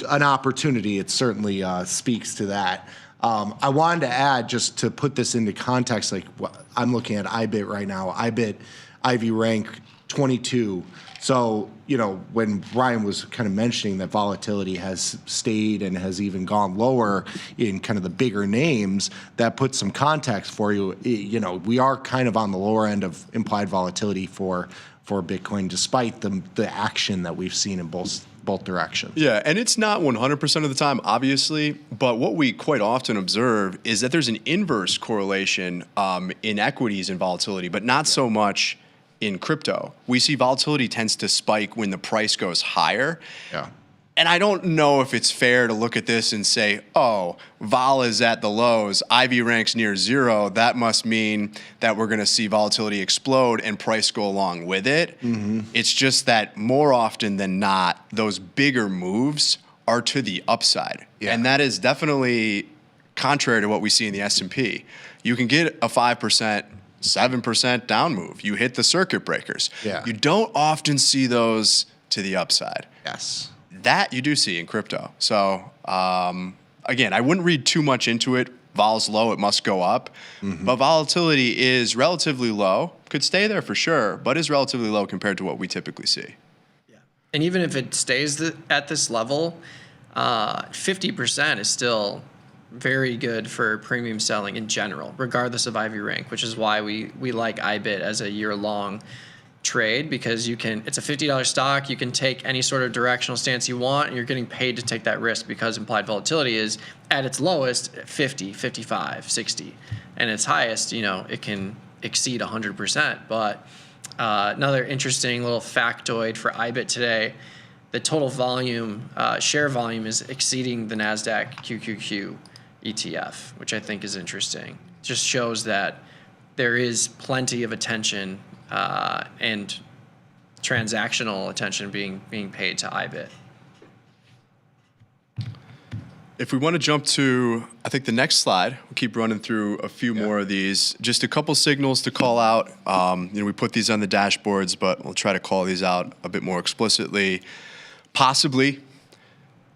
Speaker 14: an opportunity, it certainly speaks to that. I wanted to add, just to put this into context, like I'm looking at IBIT right now. IBIT, Ivy rank 22. So, you know, when Ryan was kind of mentioning that volatility has stayed and has even gone lower in kind of the bigger names, that puts some context for you. You know, we are kind of on the lower end of implied volatility for Bitcoin, despite the action that we've seen in both directions.
Speaker 4: Yeah, and it's not 100% of the time, obviously, but what we quite often observe is that there's an inverse correlation in equities and volatility, but not so much in crypto. We see volatility tends to spike when the price goes higher. And I don't know if it's fair to look at this and say, oh, vol is at the lows, IV ranks near zero. That must mean that we're going to see volatility explode and price go along with it. It's just that more often than not, those bigger moves are to the upside. And that is definitely contrary to what we see in the S&P. You can get a 5%, 7% down move. You hit the circuit breakers. You don't often see those to the upside. That you do see in crypto. So again, I wouldn't read too much into it. Vol's low, it must go up. But volatility is relatively low. Could stay there for sure, but is relatively low compared to what we typically see.
Speaker 1: And even if it stays at this level, 50% is still very good for premium selling in general, regardless of IV rank, which is why we like IBIT as a year-long trade, because it's a $50 stock. You can take any sort of directional stance you want, and you're getting paid to take that risk because implied volatility is at its lowest 50, 55, 60, and its highest, it can exceed 100%. But another interesting little factoid for IBIT today, the total volume, share volume is exceeding the NASDAQ QQQ ETF, which I think is interesting. Just shows that there is plenty of attention and transactional attention being paid to IBIT.
Speaker 4: If we want to jump to, I think, the next slide, we'll keep running through a few more of these. Just a couple signals to call out. We put these on the dashboards, but we'll try to call these out a bit more explicitly. Possibly,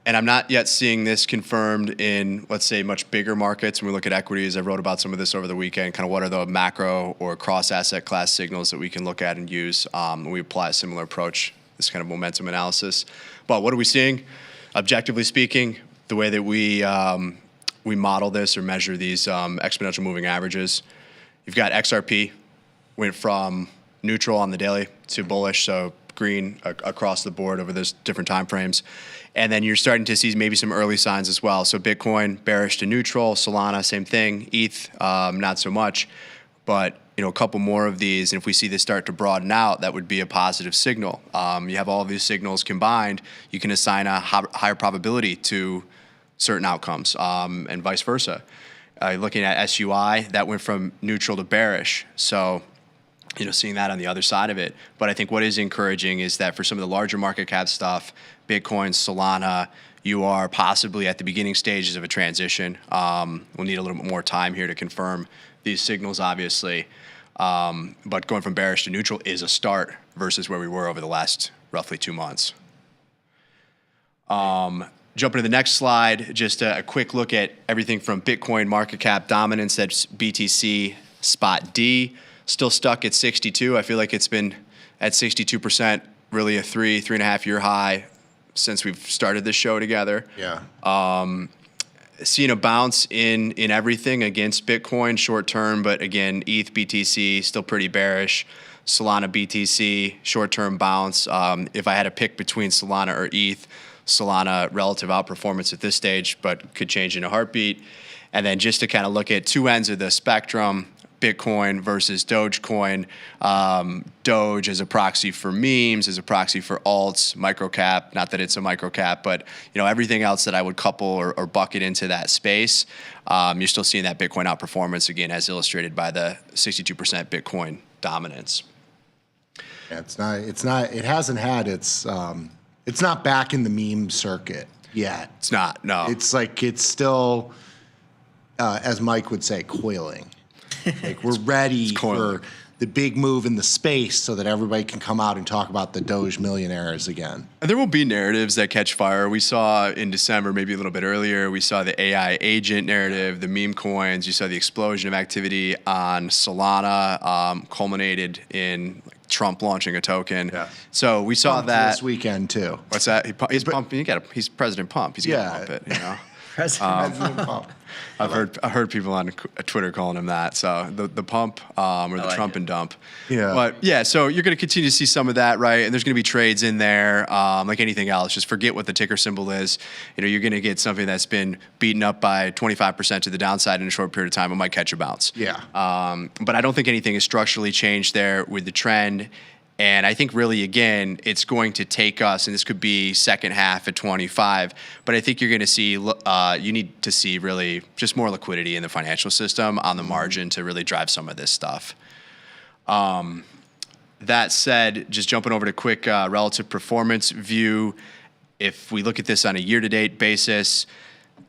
Speaker 4: and I'm not yet seeing this confirmed in, let's say, much bigger markets. When we look at equities, I wrote about some of this over the weekend, kind of what are the macro or cross-asset class signals that we can look at and use when we apply a similar approach, this kind of momentum analysis. But what are we seeing? Objectively speaking, the way that we model this or measure these exponential moving averages, you've got XRP, went from neutral on the daily to bullish, so green across the board over those different time frames. And then you're starting to see maybe some early signs as well. So Bitcoin, bearish to neutral. Solana, same thing. ETH, not so much. But a couple more of these, and if we see this start to broaden out, that would be a positive signal. You have all of these signals combined, you can assign a higher probability to certain outcomes, and vice versa. Looking at SUI, that went from neutral to bearish. So seeing that on the other side of it. But I think what is encouraging is that for some of the larger market cap stuff, Bitcoin, Solana, you are possibly at the beginning stages of a transition. We'll need a little bit more time here to confirm these signals, obviously. But going from bearish to neutral is a start versus where we were over the last roughly 2 months. Jumping to the next slide, just a quick look at everything from Bitcoin market cap dominance, that's BTC spot D. Still stuck at 62. I feel like it's been at 62%, really a 3.5 year high since we've started this show together. Seeing a bounce in everything against Bitcoin short term, but again, ETH, BTC, still pretty bearish. Solana, BTC, short term bounce. If I had to pick between Solana or ETH, Solana relative outperformance at this stage, but could change in a heartbeat. And then just to kind of look at two ends of the spectrum, Bitcoin versus Dogecoin. Doge as a proxy for memes, as a proxy for alts, microcap. Not that it's a microcap, but everything else that I would couple or bucket into that space. You're still seeing that Bitcoin outperformance again, as illustrated by the 62% Bitcoin dominance.
Speaker 14: Yeah, it hasn't had it's not back in the meme circuit yet.
Speaker 4: It's not. No.
Speaker 14: It's still, as Mike would say, coiling. Like we're ready for the big move in the space so that everybody can come out and talk about the Doge millionaires again.
Speaker 4: And there will be narratives that catch fire. We saw in December, maybe a little bit earlier, we saw the AI agent narrative, the meme coins. You saw the explosion of activity on Solana, culminated in Trump launching a token. Yeah. So we saw that
Speaker 14: this weekend too.
Speaker 4: What's that? He's pumping. He's President Pump. He's gonna pump it.
Speaker 1: President Pump.
Speaker 4: I've heard people on Twitter calling him that. So the pump or the Trump and dump.
Speaker 14: Yeah.
Speaker 4: But yeah, so you're going to continue to see some of that, right? And there's going to be trades in there, like anything else. Just forget what the ticker symbol is. You're going to get something that's been beaten up by 25% to the downside in a short period of time. It might catch a bounce.
Speaker 14: Yeah.
Speaker 4: But I don't think anything has structurally changed there with the trend. And I think really, again, it's going to take us, and this could be second half of 25, but I think you're going to see, you need to see really just more liquidity in the financial system on the margin to really drive some of this stuff. That said, just jumping over to quick relative performance view, if we look at this on a year-to-date basis,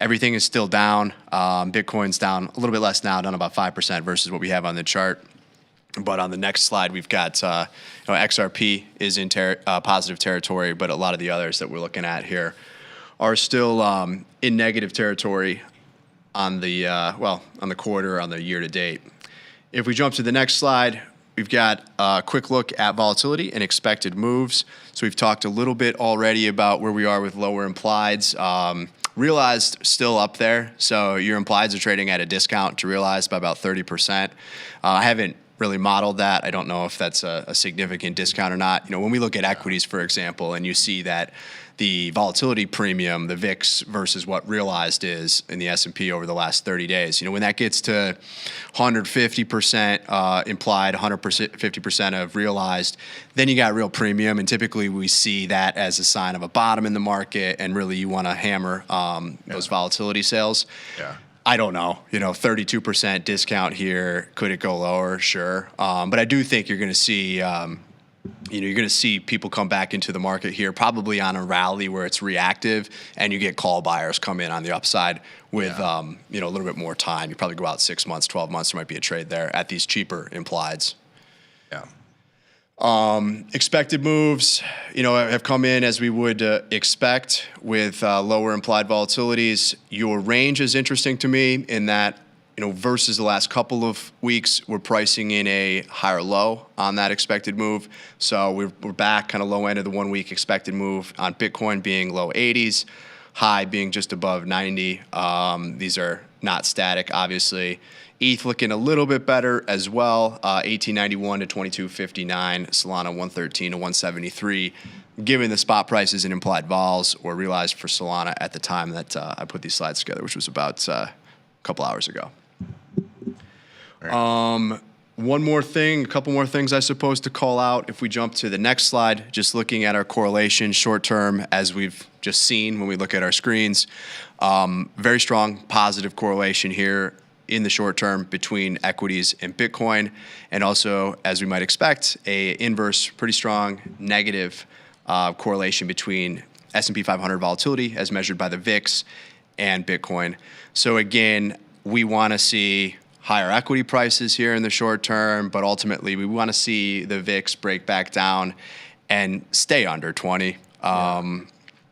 Speaker 4: everything is still down. Bitcoin's down a little bit less now, down about 5% versus what we have on the chart. But on the next slide, we've got XRP is in positive territory, but a lot of the others that we're looking at here are still in negative territory on the on the quarter, on the year to date. If we jump to the next slide, we've got a quick look at volatility and expected moves. So we've talked a little bit already about where we are with lower implieds. Realized still up there, so your implieds are trading at a discount to realized by about 30%. I haven't really modeled that. I don't know if that's a significant discount or not. When we look at equities, for example, and you see that the volatility premium, the VIX versus what realized is in the S&P over the last 30 days, when that gets to 150% implied, 150% of realized, then you got real premium. And typically we see that as a sign of a bottom in the market, and really you want to hammer those volatility sales.
Speaker 14: Yeah.
Speaker 4: I don't know, 32% discount here. Could it go lower? Sure. But I do think you're going to see, you're going to see people come back into the market here, probably on a rally where it's reactive, and you get call buyers come in on the upside with, a little bit more time. You probably go out 6 months, 12 months. There might be a trade there at these cheaper implieds.
Speaker 14: Yeah.
Speaker 4: Expected moves, have come in as we would expect with lower implied volatilities. Your range is interesting to me in that, versus the last couple of weeks, we're pricing in a higher low on that expected move. So we're back kind of low end of the 1 week expected move on Bitcoin being low 80s, high being just above 90. These are not static, obviously. ETH looking a little bit better as well, 1891 to 2259, Solana 113 to 173, given the spot prices and implied vols or realized for Solana at the time that I put these slides together, which was about a couple hours ago. One more thing, a couple more things I suppose to call out. If we jump to the next slide, just looking at our correlation short term, as we've just seen when we look at our screens, very strong positive correlation here in the short term between equities and Bitcoin, and also, as we might expect, a inverse, pretty strong negative correlation between S&P 500 volatility as measured by the VIX and Bitcoin. So again, we want to see higher equity prices here in the short term, but ultimately we want to see the VIX break back down and stay under 20.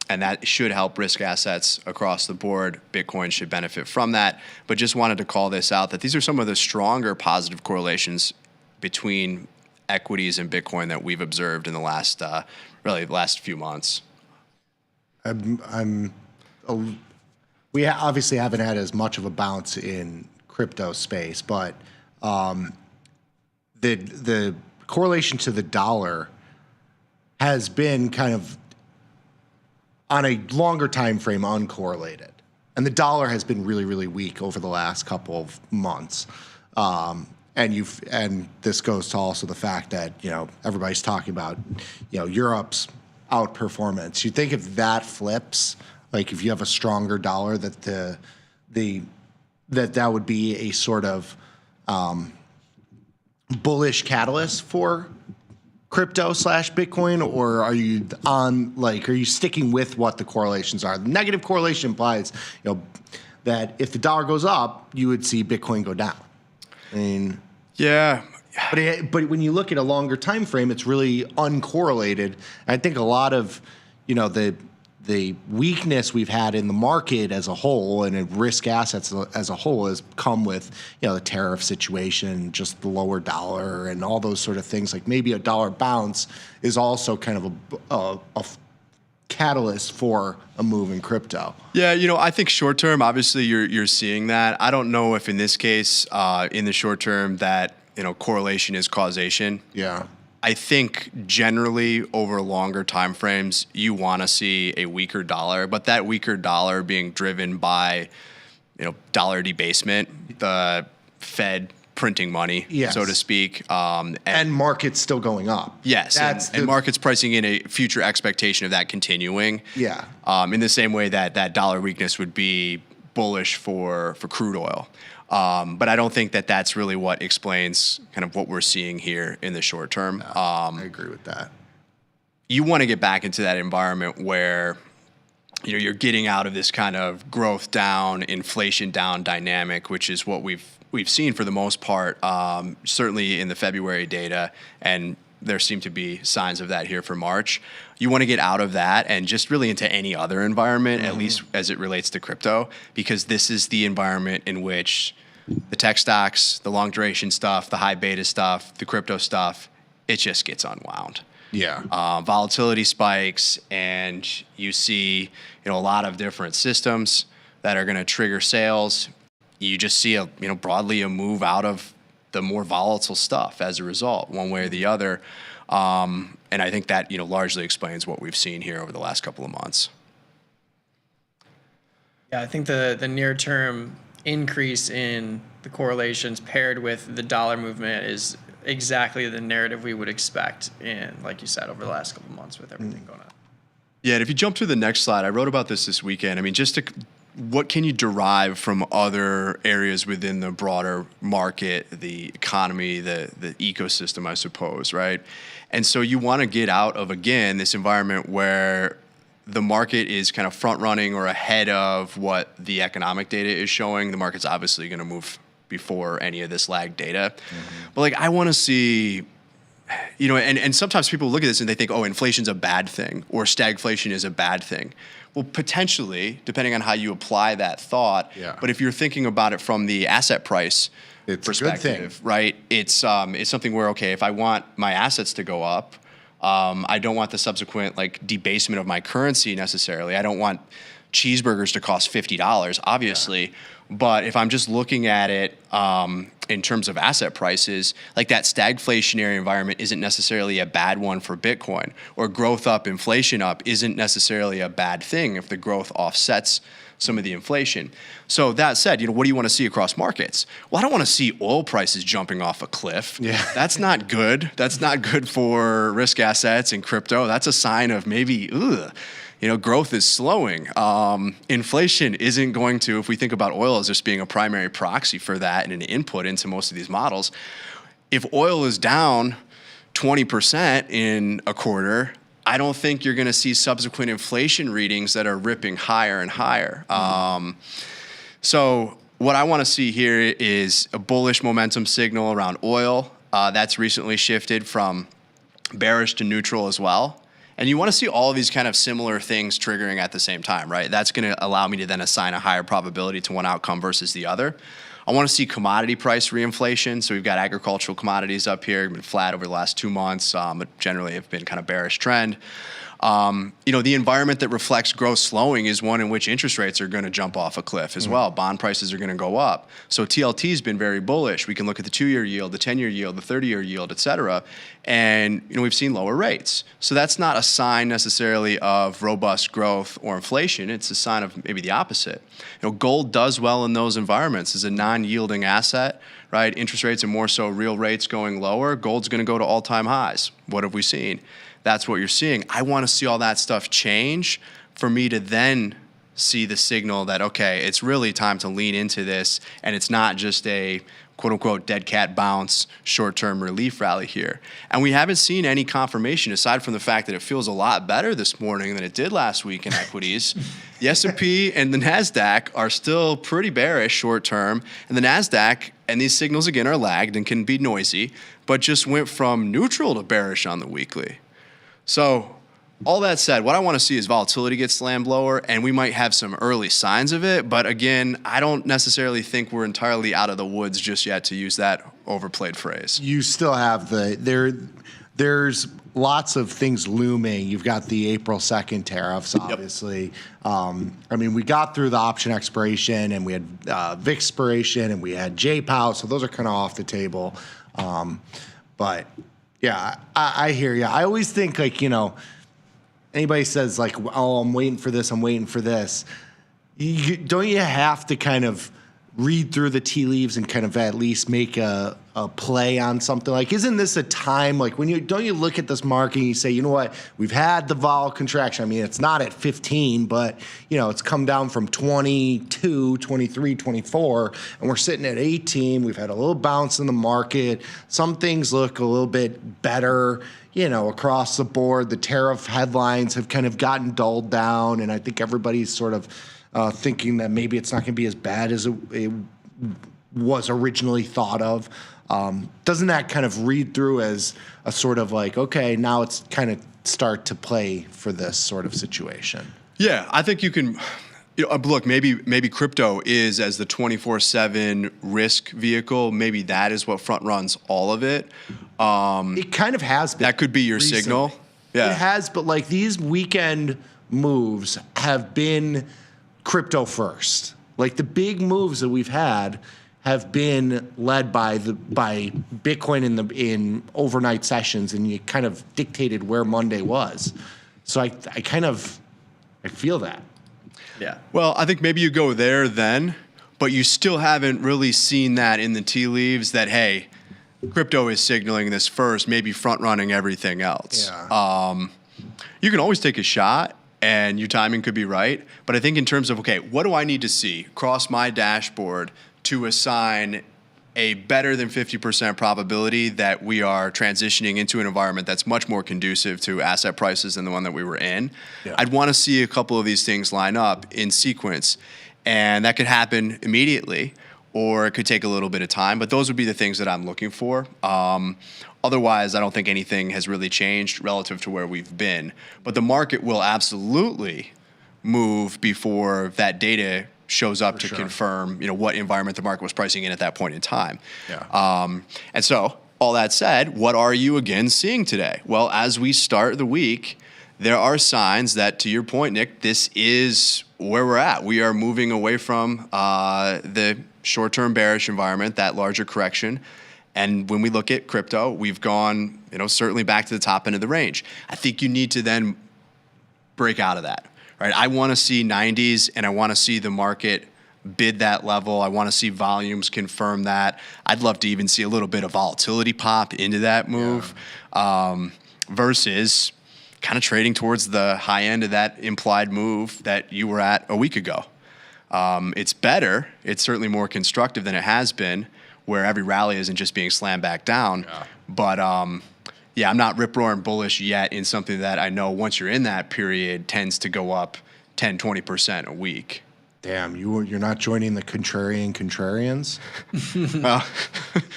Speaker 4: And that should help risk assets across the board. Bitcoin should benefit from that. But just wanted to call this out, that these are some of the stronger positive correlations between equities and Bitcoin that we've observed in the last, really the last few months.
Speaker 14: We obviously haven't had as much of a bounce in crypto space, but the correlation to the dollar has been kind of on a longer time frame uncorrelated, and the dollar has been really, really weak over the last couple of months. And this goes to also the fact that everybody's talking about Europe's outperformance. You think if that flips, like if you have a stronger dollar, that that would be a sort of bullish catalyst for crypto / Bitcoin, or are you sticking with what the correlations are? The negative correlation implies, that if the dollar goes up, you would see Bitcoin go down. I mean,
Speaker 4: yeah.
Speaker 14: But when you look at a longer time frame, it's really uncorrelated. I think a lot of, the weakness we've had in the market as a whole and in risk assets as a whole has come with, the tariff situation, just the lower dollar and all those sort of things. Like maybe a dollar bounce is also kind of a catalyst for a move in crypto.
Speaker 4: Yeah, I think short term, obviously you're seeing that. I don't know if in this case, in the short term, that correlation is causation.
Speaker 14: Yeah.
Speaker 4: I think generally over longer time frames, you want to see a weaker dollar, but that weaker dollar being driven by, dollar debasement, the Fed printing money,
Speaker 3: Yes.
Speaker 4: so to speak.
Speaker 3: And market's still going up.
Speaker 4: Yes, and market's pricing in a future expectation of that continuing.
Speaker 3: Yeah.
Speaker 4: In the same way that dollar weakness would be bullish for crude oil. But I don't think that's really what explains kind of what we're seeing here in the short term.
Speaker 3: I agree with that.
Speaker 4: You want to get back into that environment where you're getting out of this kind of growth down, inflation down dynamic, which is what we've seen for the most part, certainly in the February data, and there seem to be signs of that here for March. You want to get out of that and just really into any other environment, at least as it relates to crypto, because this is the environment in which the tech stocks, the long duration stuff, the high beta stuff, the crypto stuff, it just gets unwound.
Speaker 3: Yeah.
Speaker 4: Volatility spikes, and you see, a lot of different systems that are going to trigger sales. You just see broadly a move out of the more volatile stuff as a result, one way or the other. And I think that, largely explains what we've seen here over the last couple of months.
Speaker 1: Yeah, I think the near-term increase in the correlations paired with the dollar movement is exactly the narrative we would expect in, like you said, over the last couple of months with everything going on.
Speaker 4: Yeah, and if you jump to the next slide, I wrote about this weekend. I mean, what can you derive from other areas within the broader market, the economy, the ecosystem, I suppose, right? And so you want to get out of, again, this environment where the market is kind of front running or ahead of what the economic data is showing. The market's obviously going to move before any of this lag data. But I want to see, and sometimes people look at this and they think, oh, inflation's a bad thing or stagflation is a bad thing. Well, potentially, depending on how you apply that thought.
Speaker 3: Yeah.
Speaker 4: But if you're thinking about it from the asset price perspective, right? It's something where, okay, if I want my assets to go up, I don't want the subsequent debasement of my currency necessarily. I don't want cheeseburgers to cost $50, obviously. Yeah. But if I'm just looking at it in terms of asset prices, that stagflationary environment isn't necessarily a bad one for Bitcoin, or growth up, inflation up isn't necessarily a bad thing if the growth offsets some of the inflation. So that said, what do you want to see across markets? Well, I don't want to see oil prices jumping off a cliff.
Speaker 3: Yeah.
Speaker 4: That's not good. That's not good for risk assets and crypto. That's a sign of maybe, growth is slowing. Inflation isn't going to, if we think about oil as just being a primary proxy for that and an input into most of these models, if oil is down 20% in a quarter, I don't think you're going to see subsequent inflation readings that are ripping higher and higher. So what I want to see here is a bullish momentum signal around oil. That's recently shifted from bearish to neutral as well. And you want to see all of these kind of similar things triggering at the same time, right? That's going to allow me to then assign a higher probability to one outcome versus the other. I want to see commodity price reinflation. So we've got agricultural commodities up here, been flat over the last 2 months, but generally have been kind of bearish trend. The environment that reflects growth slowing is one in which interest rates are going to jump off a cliff as well. Bond prices are going to go up. So TLT has been very bullish. We can look at the 2-year yield, the 10-year yield, the 30-year yield, et cetera. And, we've seen lower rates. So that's not a sign necessarily of robust growth or inflation. It's a sign of maybe the opposite. Gold does well in those environments as a non-yielding asset, right? Interest rates and more so real rates going lower. Gold's going to go to all-time highs. What have we seen? That's what you're seeing. I want to see all that stuff change for me to then see the signal that, okay, it's really time to lean into this, and it's not just a quote-unquote dead cat bounce, short-term relief rally here. And we haven't seen any confirmation, aside from the fact that it feels a lot better this morning than it did last week in equities. The S&P and the NASDAQ are still pretty bearish short-term, and the NASDAQ, and these signals, again, are lagged and can be noisy, but just went from neutral to bearish on the weekly. So all that said, what I want to see is volatility get slammed lower, and we might have some early signs of it. But again, I don't necessarily think we're entirely out of the woods just yet, to use that overplayed phrase.
Speaker 3: You still have there's lots of things looming. You've got the April 2nd tariffs, obviously. Yep. We got through the option expiration, and we had VIX expiration, and we had JPOW, so those are kind of off the table. But yeah, I hear you. I always think anybody says oh, I'm waiting for this, don't you have to kind of
Speaker 14: read through the tea leaves and kind of at least make a play on something? Like, isn't this a time, like don't you look at this market and you say, you know what, we've had the vol contraction. I mean, it's not at 15, but it's come down from 22, 23, 24, and we're sitting at 18. We've had a little bounce in the market. Some things look a little bit better, across the board. The tariff headlines have kind of gotten dulled down, and I think everybody's sort of thinking that maybe it's not going to be as bad as it was originally thought of. Doesn't that kind of read through as a sort of like, okay, now it's kind of start to play for this sort of situation?
Speaker 4: Yeah, I think you can. Look, maybe crypto is as the 24/7 risk vehicle. Maybe that is what front runs all of it.
Speaker 14: It kind of has been.
Speaker 4: That could be your
Speaker 14: recently.
Speaker 4: signal. Yeah,
Speaker 14: it has, but like these weekend moves have been crypto first. Like the big moves that we've had have been led by Bitcoin in overnight sessions, and you kind of dictated where Monday was. So I feel that.
Speaker 1: Yeah.
Speaker 4: Well, I think maybe you go there then, but you still haven't really seen that in the tea leaves that, hey, crypto is signaling this first, maybe front running everything else.
Speaker 14: Yeah.
Speaker 4: You can always take a shot and your timing could be right. But I think in terms of, okay, what do I need to see across my dashboard to assign a better than 50% probability that we are transitioning into an environment that's much more conducive to asset prices than the one that we were in. Yeah. I'd want to see a couple of these things line up in sequence, and that could happen immediately, or it could take a little bit of time, but those would be the things that I'm looking for. Otherwise, I don't think anything has really changed relative to where we've been. But the market will absolutely move before that data shows up to confirm, what environment the market was pricing in at that point in time.
Speaker 14: Yeah.
Speaker 4: And so, all that said, what are you again seeing today? Well, as we start the week, there are signs that, to your point, Nick, this is where we're at. We are moving away from the short-term bearish environment, that larger correction. And when we look at crypto, we've gone, certainly back to the top end of the range. I think you need to then break out of that. Right, I want to see 90s, and I want to see the market bid that level. I want to see volumes confirm that. I'd love to even see a little bit of volatility pop into that move, versus kind of trading towards the high end of that implied move that you were at a week ago. It's better. It's certainly more constructive than it has been, where every rally isn't just being slammed back down. Yeah. But yeah, I'm not rip-roaring bullish yet in something that I know once you're in that period tends to go up 10, 20% a week.
Speaker 14: Damn, you're not joining the contrarians?
Speaker 4: Well,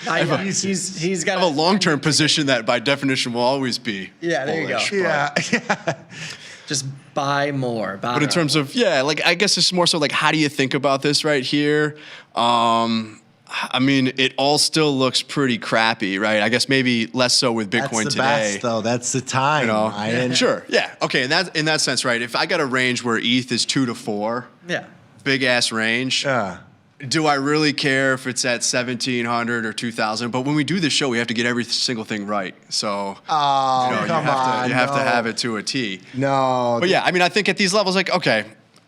Speaker 1: he's got
Speaker 4: a long-term position that by definition will always be bullish,
Speaker 1: you go. Yeah. Just buy more.
Speaker 4: But in terms of, I guess it's more so like, how do you think about this right here? I mean, it all still looks pretty crappy, right? I guess maybe less so with Bitcoin
Speaker 14: That's the
Speaker 4: today.
Speaker 14: best, though. That's the time.
Speaker 4: Sure. Yeah. Okay. In that sense, right? If I got a range where ETH is 2 to 4, big ass range. Do I really care if it's at 1,700 or 2,000? But when we do this show, we have to get every single thing right. So
Speaker 14: you
Speaker 4: have to have it to a T.
Speaker 14: No.
Speaker 4: But yeah, I mean, I think at these levels, like, okay,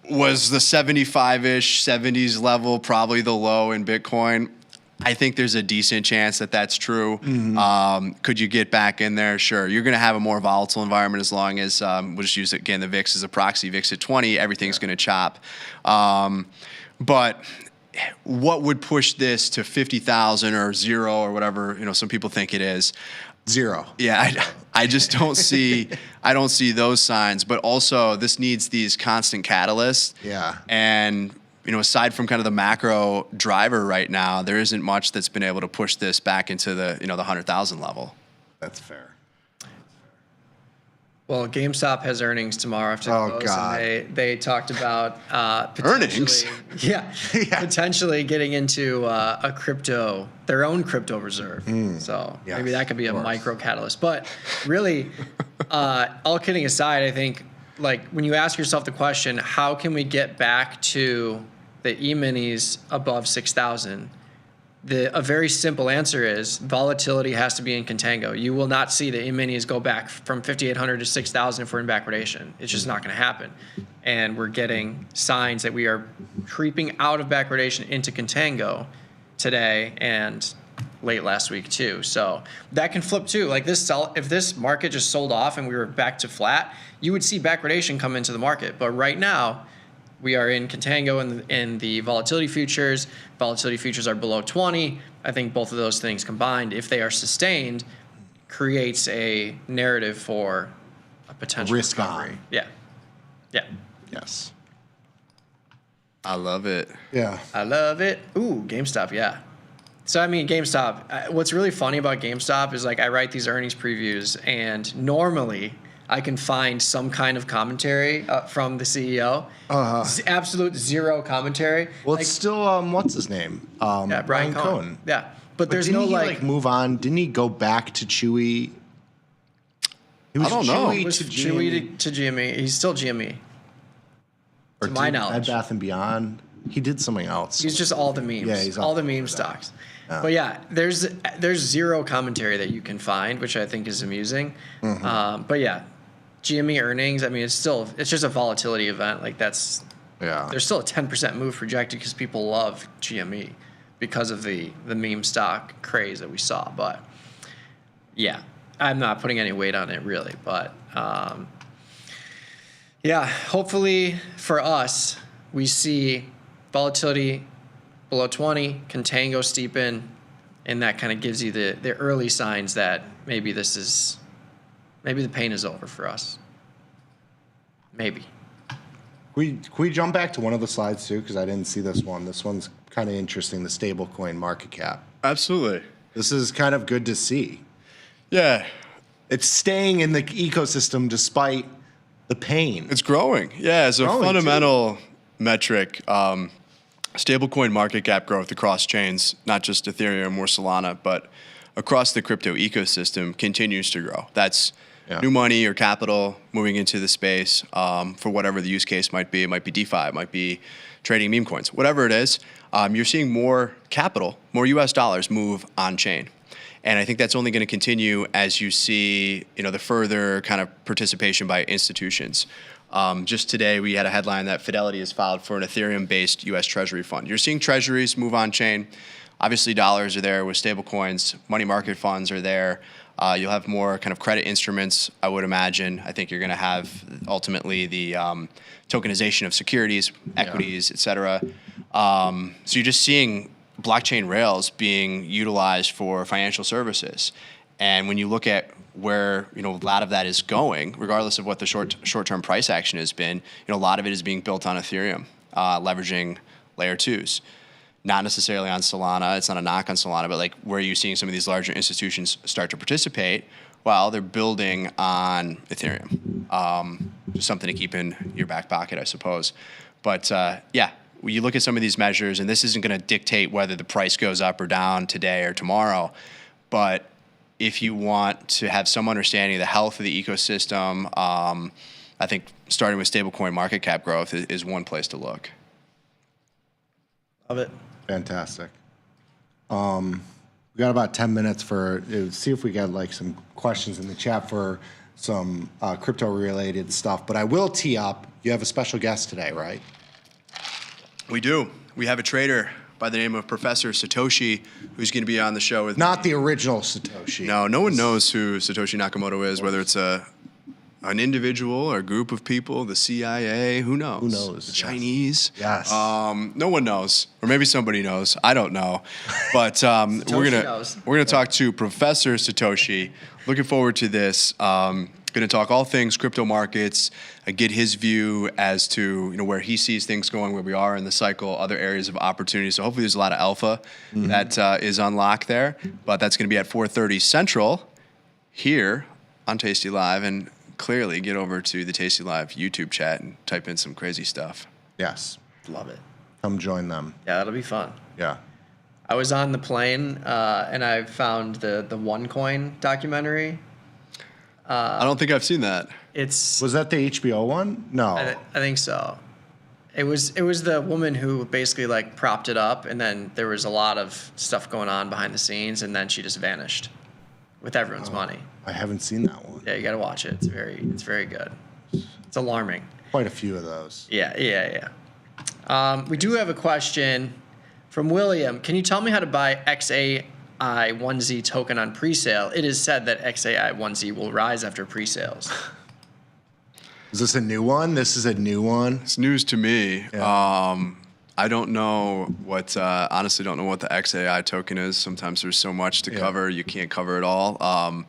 Speaker 4: was the 75-ish, 70s level probably the low in Bitcoin? I think there's a decent chance that that's true. Mm-hmm. Could you get back in there? Sure. You're going to have a more volatile environment as long as, we'll just use, again, the VIX as a proxy. VIX at 20, everything's going to chop. But what would push this to 50,000 or 0 or whatever, some people think it is?
Speaker 14: 0.
Speaker 4: Yeah, I just don't see I don't see those signs. But also, this needs these constant catalysts.
Speaker 14: Yeah.
Speaker 4: And aside from kind of the macro driver right now, there isn't much that's been able to push this back into the the 100,000 level.
Speaker 14: That's fair.
Speaker 1: Well, GameStop has earnings tomorrow after close, and they talked about
Speaker 4: earnings.
Speaker 1: Potentially getting into their own crypto reserve. So maybe that could be a micro catalyst. But really, all kidding aside, I think when you ask yourself the question, how can we get back to the E-minis above 6,000? a very simple answer is volatility has to be in contango. You will not see the E-minis go back from 5,800 to 6,000 if we're in backwardation. It's just not going to happen. And we're getting signs that we are creeping out of backwardation into contango today and late last week too. So that can flip too. Like if this market just sold off and we were back to flat, you would see backwardation come into the market. But right now, we are in contango in the volatility futures. Volatility futures are below 20. I think both of those things combined, if they are sustained, creates a narrative for a potential
Speaker 14: risk
Speaker 1: recovery.
Speaker 14: on.
Speaker 1: Yeah. Yeah.
Speaker 14: Yes.
Speaker 20: I love it.
Speaker 14: Yeah.
Speaker 1: I love it. Ooh, GameStop, yeah. So, I mean, GameStop, what's really funny about GameStop is like I write these earnings previews, and normally I can find some kind of commentary from the CEO. Absolute zero commentary.
Speaker 14: Well, it's still, what's his name?
Speaker 1: Yeah, Brian Cohen. Yeah. But there's
Speaker 14: didn't
Speaker 1: no
Speaker 14: he,
Speaker 1: like
Speaker 14: move on? Didn't he go back to Chewy? He was
Speaker 20: I don't know.
Speaker 1: He was Chewy to GME. He's still GME.
Speaker 14: Or
Speaker 1: to my
Speaker 14: did
Speaker 1: knowledge.
Speaker 14: Bed Bath & Beyond. He did something else.
Speaker 1: He's just all the memes.
Speaker 14: Yeah, he's
Speaker 1: all the meme stocks.
Speaker 14: Yeah.
Speaker 1: But yeah, there's zero commentary that you can find, which I think is amusing. But yeah, GME earnings, I mean, it's just a volatility event. Like there's still a 10% move projected because people love GME because of the meme stock craze that we saw. But yeah, I'm not putting any weight on it really. But yeah, hopefully for us, we see volatility below 20, contango steepen, and that kind of gives you the early signs that maybe the pain is over for us. Maybe.
Speaker 14: Can we jump back to one of the slides too? Because I didn't see this one. This one's kind of interesting, the stablecoin market cap.
Speaker 20: Absolutely.
Speaker 14: This is kind of good to see.
Speaker 20: Yeah.
Speaker 14: It's staying in the ecosystem despite the pain.
Speaker 20: It's growing. Yeah, as a fundamental metric, stablecoin market cap growth across chains, not just Ethereum or Solana, but across the crypto ecosystem continues to grow. That's new money or capital moving into the space for whatever the use case might be. It might be DeFi, it might be trading meme coins, whatever it is. You're seeing more capital, more US dollars move on chain. And I think that's only going to continue as you see, the further kind of participation by institutions. Just today, we had a headline that Fidelity has filed for an Ethereum-based U.S. Treasury fund. You're seeing treasuries move on chain. Obviously, dollars are there with stable coins. Money market funds are there. You'll have more kind of credit instruments, I would imagine. I think you're going to have ultimately the tokenization of securities, equities, et cetera. So you're just seeing blockchain rails being utilized for financial services. And when you look at where a lot of that is going, regardless of what the short-term price action has been, a lot of it is being built on Ethereum, leveraging layer 2s. Not necessarily on Solana. It's not a knock on Solana, but like where are you seeing some of these larger institutions start to participate? Well, they're building on Ethereum. Just something to keep in your back pocket, I suppose. But yeah, when you look at some of these measures, and this isn't going to dictate whether the price goes up or down today or tomorrow, but if you want to have some understanding of the health of the ecosystem, I think starting with stablecoin market cap growth is one place to look.
Speaker 1: Love it.
Speaker 14: Fantastic. We got about 10 minutes see if we got like some questions in the chat for some crypto-related stuff. But I will tee up. You have a special guest today, right?
Speaker 20: We do. We have a trader by the name of Professor Satoshi, who's going to be on the show with
Speaker 14: Not the original Satoshi.
Speaker 20: No one knows who Satoshi Nakamoto is, whether it's an individual or a group of people, the CIA, who knows?
Speaker 14: Who knows?
Speaker 20: The Chinese?
Speaker 14: Yes.
Speaker 20: No one knows, or maybe somebody knows. I don't know, but we're gonna talk to Professor Satoshi. Looking forward to this. Going to talk all things crypto markets, get his view as to where he sees things going, where we are in the cycle, other areas of opportunity. So hopefully there's a lot of alpha that is unlocked there. But that's going to be at 4:30 Central here on Tasty Live, and clearly get over to the Tasty Live YouTube chat and type in some crazy stuff.
Speaker 14: Yes.
Speaker 1: Love it.
Speaker 14: Come join them.
Speaker 1: Yeah, that'll be fun.
Speaker 14: Yeah.
Speaker 1: I was on the plane and I found the OneCoin documentary.
Speaker 20: I don't think I've seen that.
Speaker 14: Was that the HBO one? No.
Speaker 1: I think so. It was the woman who basically like propped it up, and then there was a lot of stuff going on behind the scenes, and then she just vanished with everyone's money.
Speaker 14: I haven't seen that one.
Speaker 1: Yeah, you got to watch it. It's very good. It's alarming.
Speaker 14: Quite a few of those.
Speaker 1: Yeah. We do have a question from William. Can you tell me how to buy XAI1Z token on presale? It is said that XAI1Z will rise after presales.
Speaker 14: Is this a new one? This is a new one.
Speaker 20: It's news to me. I don't know what, honestly, don't know what the XAI token is. Sometimes there's so much to cover, you can't cover it all.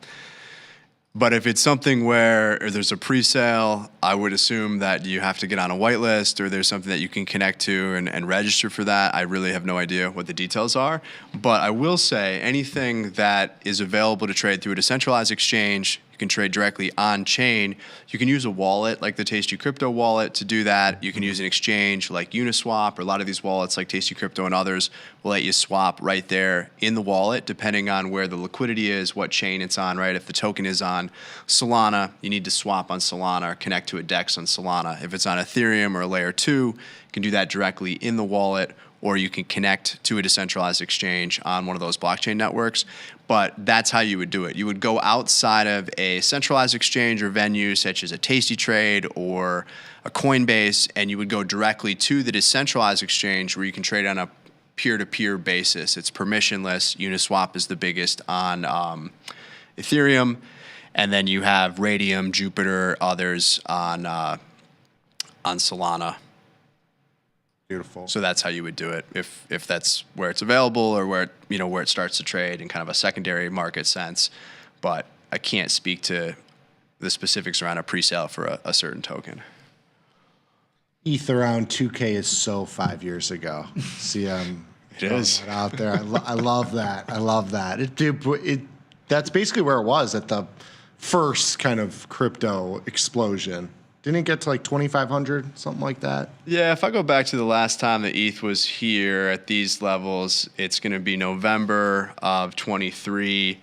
Speaker 20: But if it's something where there's a pre-sale, I would assume that you have to get on a whitelist, or there's something that you can connect to and register for that. I really have no idea what the details are. But I will say anything that is available to trade through a decentralized exchange, you can trade directly on chain. You can use a wallet like the Tasty Crypto wallet to do that. You can use an exchange like Uniswap, or a lot of these wallets like Tasty Crypto and others will let you swap right there in the wallet, depending on where the liquidity is, what chain it's on, right? If the token is on Solana, you need to swap on Solana or connect to a DEX on Solana. If it's on Ethereum or Layer 2, you can do that directly in the wallet, or you can connect to a decentralized exchange on one of those blockchain networks. But that's how you would do it. You would go outside of a centralized exchange or venue such as a Tasty Trade or a Coinbase, and you would go directly to the decentralized exchange where you can trade on a peer-to-peer basis. It's permissionless. Uniswap is the biggest on Ethereum, and then you have Radium, Jupiter, others on Solana.
Speaker 14: Beautiful.
Speaker 20: So that's how you would do it if that's where it's available, or where it starts to trade in kind of a secondary market sense. But I can't speak to the specifics around a pre-sale for a certain token.
Speaker 14: ETH around 2K is so 5 years ago. See, it
Speaker 20: is
Speaker 14: out there. I love that. I love that. That's basically where it was at the first kind of crypto explosion. Didn't it get to like 2,500, something like that?
Speaker 20: Yeah, if I go back to the last time that ETH was here at these levels, it's going to be November of 23.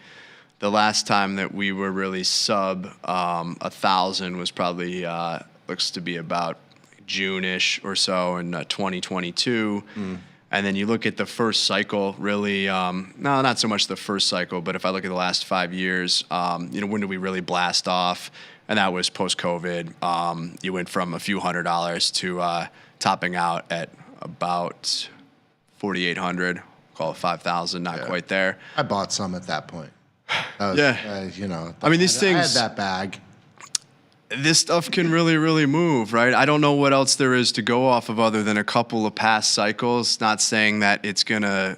Speaker 20: The last time that we were really sub 1,000 was probably, looks to be about June-ish or so in 2022. And then you look at the first cycle, really, no, not so much the first cycle, but if I look at the last 5 years, when did we really blast off? And that was post-COVID. You went from a few $100s to topping out at about 4,800, call it 5,000, not quite there.
Speaker 14: I bought some at that point.
Speaker 20: I mean, these things.
Speaker 14: I had that bag.
Speaker 20: This stuff can really, really move, right? I don't know what else there is to go off of other than a couple of past cycles. Not saying that it's going to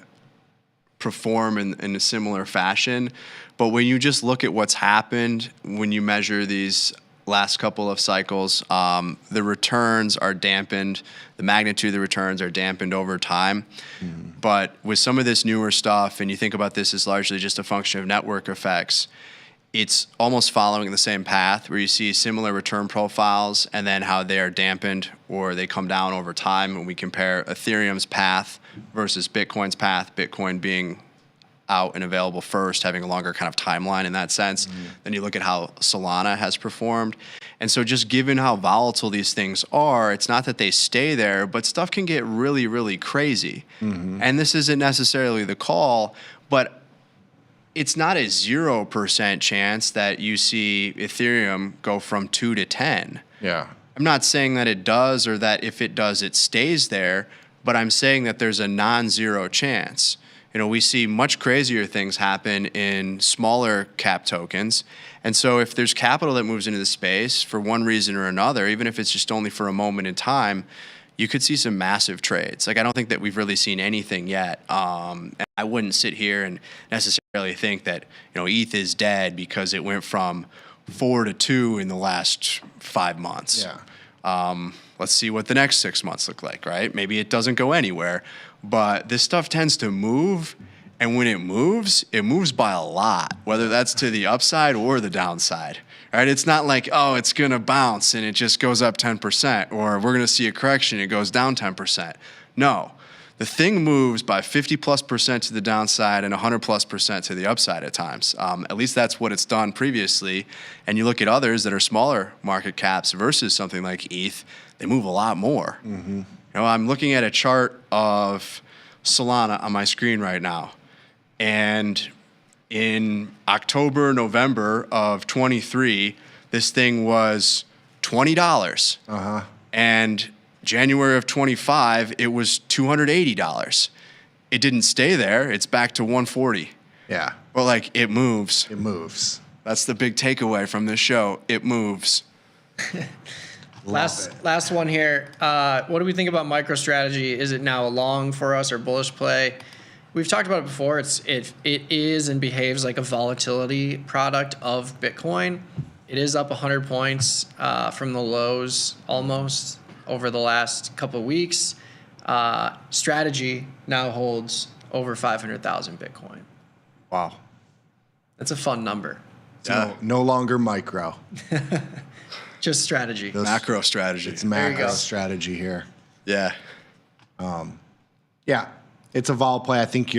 Speaker 20: perform in a similar fashion. But when you just look at what's happened, when you measure these last couple of cycles, the returns are dampened. The magnitude of the returns are dampened over time. But with some of this newer stuff, and you think about this as largely just a function of network effects, it's almost following the same path where you see similar return profiles and then how they are dampened or they come down over time. When we compare Ethereum's path versus Bitcoin's path, Bitcoin being out and available first, having a longer kind of timeline in that sense. Then you look at how Solana has performed. And so just given how volatile these things are, it's not that they stay there, but stuff can get really, really crazy. And this isn't necessarily the call, but it's not a 0% chance that you see Ethereum go from 2 to 10.
Speaker 14: Yeah.
Speaker 20: I'm not saying that it does, or that if it does, it stays there, but I'm saying that there's a non-zero chance. We see much crazier things happen in smaller cap tokens. And so if there's capital that moves into the space for one reason or another, even if it's just only for a moment in time, you could see some massive trades. Like, I don't think that we've really seen anything yet. And I wouldn't sit here and necessarily think that, ETH is dead because it went from 4 to 2 in the last 5 months.
Speaker 14: Yeah.
Speaker 20: Let's see what the next 6 months look like, right? Maybe it doesn't go anywhere. But this stuff tends to move, and when it moves by a lot, whether that's to the upside or the downside, right? It's not like, oh, it's going to bounce and it just goes up 10%, or we're going to see a correction, it goes down 10%. No, the thing moves by 50+% to the downside and 100+% to the upside at times. At least that's what it's done previously. And you look at others that are smaller market caps versus something like ETH, they move a lot more.
Speaker 3: Mm-hmm.
Speaker 20: You know, I'm looking at a chart of Solana on my screen right now. And in October, November of 23, this thing was $20.
Speaker 3: Uh-huh.
Speaker 20: And January of 25, it was $280. It didn't stay there. It's back to 140.
Speaker 3: Yeah.
Speaker 20: Well, like, it moves.
Speaker 3: It moves.
Speaker 20: That's the big takeaway from this show. It moves.
Speaker 1: Last one here. What do we think about MicroStrategy? Is it now a long for us or bullish play? We've talked about it before. It is and behaves like a volatility product of Bitcoin. It is up 100 points from the lows almost over the last couple of weeks. Strategy now holds over 500,000 Bitcoin.
Speaker 20: Wow.
Speaker 1: That's a fun number.
Speaker 3: No longer micro.
Speaker 1: Just strategy.
Speaker 20: Macro strategy.
Speaker 3: It's macro strategy here.
Speaker 20: Yeah.
Speaker 3: Yeah. It's a vol play. I think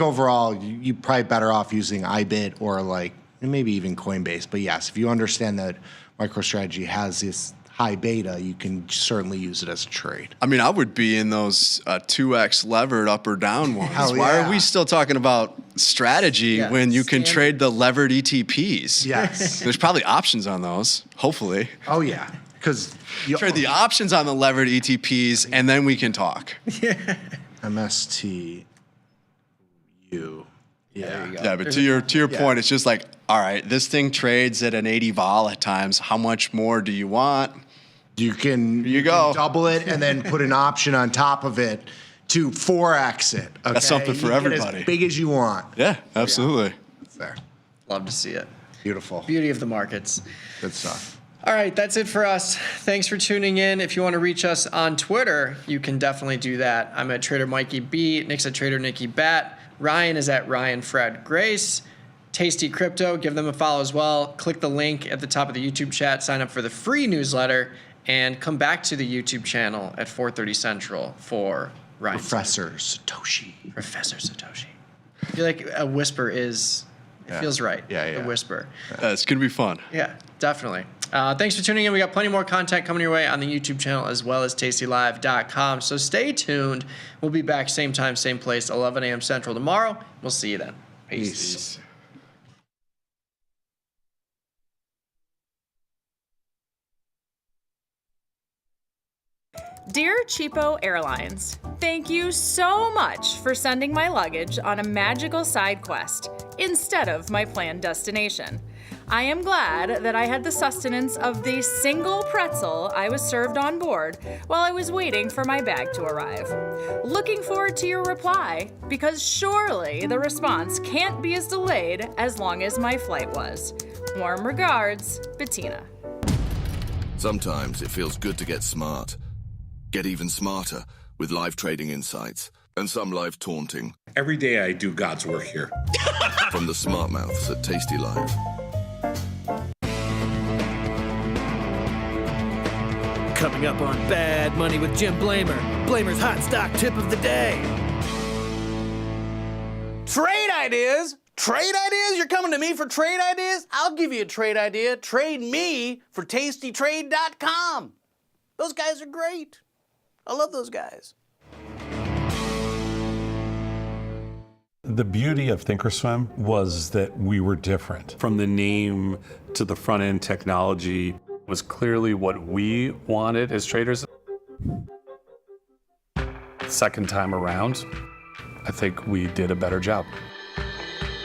Speaker 3: overall you're probably better off using iBit or like maybe even Coinbase. But yes, if you understand that MicroStrategy has this high beta, you can certainly use it as a trade.
Speaker 20: I mean, I would be in those 2x levered up or down ones.
Speaker 3: Hell
Speaker 20: Why
Speaker 3: yeah.
Speaker 20: are we still talking about strategy when you can trade the levered ETPs?
Speaker 3: Yes.
Speaker 20: There's probably options on those, hopefully.
Speaker 3: Oh, yeah. Because you
Speaker 20: trade the options on the levered ETPs, and then we can talk.
Speaker 3: MSTU. Yeah.
Speaker 20: Yeah, but to your point, it's just like, all right, this thing trades at an 80 vol at times. How much more do you want?
Speaker 3: You can double it and then put an option on top of it to Forex it. Okay?
Speaker 20: That's something for
Speaker 3: You can get
Speaker 20: everybody.
Speaker 3: as big as you want.
Speaker 20: Yeah, absolutely.
Speaker 3: It's there.
Speaker 1: Love to see it.
Speaker 3: Beautiful.
Speaker 1: Beauty of the markets.
Speaker 3: Good stuff.
Speaker 1: All right, that's it for us. Thanks for tuning in. If you want to reach us on Twitter, you can definitely do that. I'm at Trader Mikey B. Nick's at Trader Nicky Bat. Ryan is at Ryan Fred Grace. Tasty Crypto, give them a follow as well. Click the link at the top of the YouTube chat. Sign up for the free newsletter. And come back to the YouTube channel at 4:30 Central for Ryan.
Speaker 3: Professor Satoshi.
Speaker 1: Professor Satoshi. I feel like a whisper is, it feels right.
Speaker 3: Yeah.
Speaker 1: A whisper.
Speaker 20: It's going to be fun.
Speaker 1: Yeah, definitely. Thanks for tuning in. We got plenty more content coming your way on the YouTube channel as well as tastylive.com. So stay tuned. We'll be back same time, same place, 11 a.m. Central tomorrow. We'll see you then. Peace.
Speaker 6: Dear Cheapo Airlines, thank you so much for sending my luggage on a magical side quest instead of my planned destination. I am glad that I had the sustenance of the single pretzel I was served on board while I was waiting for my bag to arrive. Looking forward to your reply, because surely the response can't be as delayed as long as my flight was. Warm regards, Bettina.
Speaker 21: Sometimes it feels good to get smart. Get even smarter with live trading insights and some live taunting.
Speaker 12: Every day I do God's work here.
Speaker 21: From the smart mouths at tastylive.
Speaker 22: Coming up on Bad Money with Jim Blamer. Blamer's hot stock tip of the day.
Speaker 24: Trade ideas? Trade ideas? You're coming to me for trade ideas? I'll give you a trade idea. Trade me for tastytrade.com. Those guys are great. I love those guys.
Speaker 5: The beauty of Thinkorswim was that we were different.
Speaker 12: From the name to the front end technology was clearly what we wanted as traders.
Speaker 5: Second time around, I think we did a better job.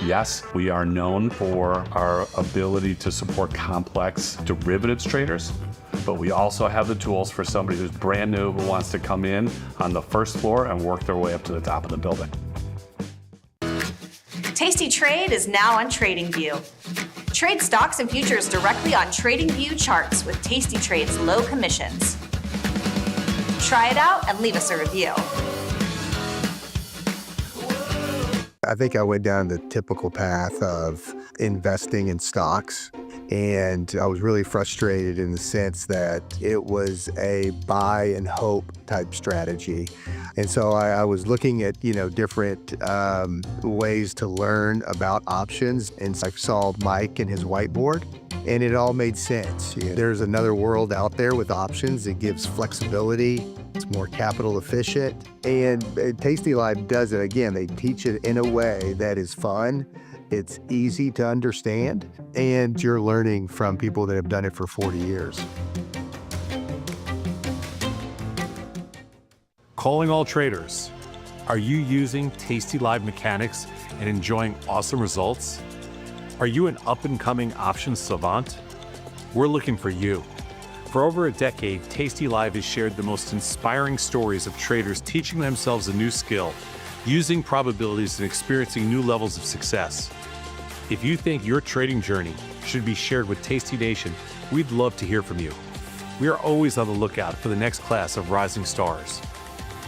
Speaker 5: Yes, we are known for our ability to support complex derivatives traders, but we also have the tools for somebody who's brand new who wants to come in on the first floor and work their way up to the top of the building.
Speaker 2: Tasty Trade is now on TradingView. Trade stocks and futures directly on TradingView charts with Tasty Trade's low commissions. Try it out and leave us a review.
Speaker 25: I think I went down the typical path of investing in stocks
Speaker 7: And I was really frustrated in the sense that it was a buy and hope type strategy. And so I was looking at, different ways to learn about options. And I saw Mike and his whiteboard, and it all made sense. There's another world out there with options. It gives flexibility. It's more capital efficient. And tastylive does it again. They teach it in a way that is fun. It's easy to understand, and you're learning from people that have done it for 40 years.
Speaker 5: Calling all traders. Are you using tastylive mechanics and enjoying awesome results? Are you an up-and-coming options savant? We're looking for you. For over a decade, tastylive has shared the most inspiring stories of traders teaching themselves a new skill, using probabilities and experiencing new levels of success. If you think your trading journey should be shared with Tasty Nation, we'd love to hear from you. We are always on the lookout for the next class of rising stars.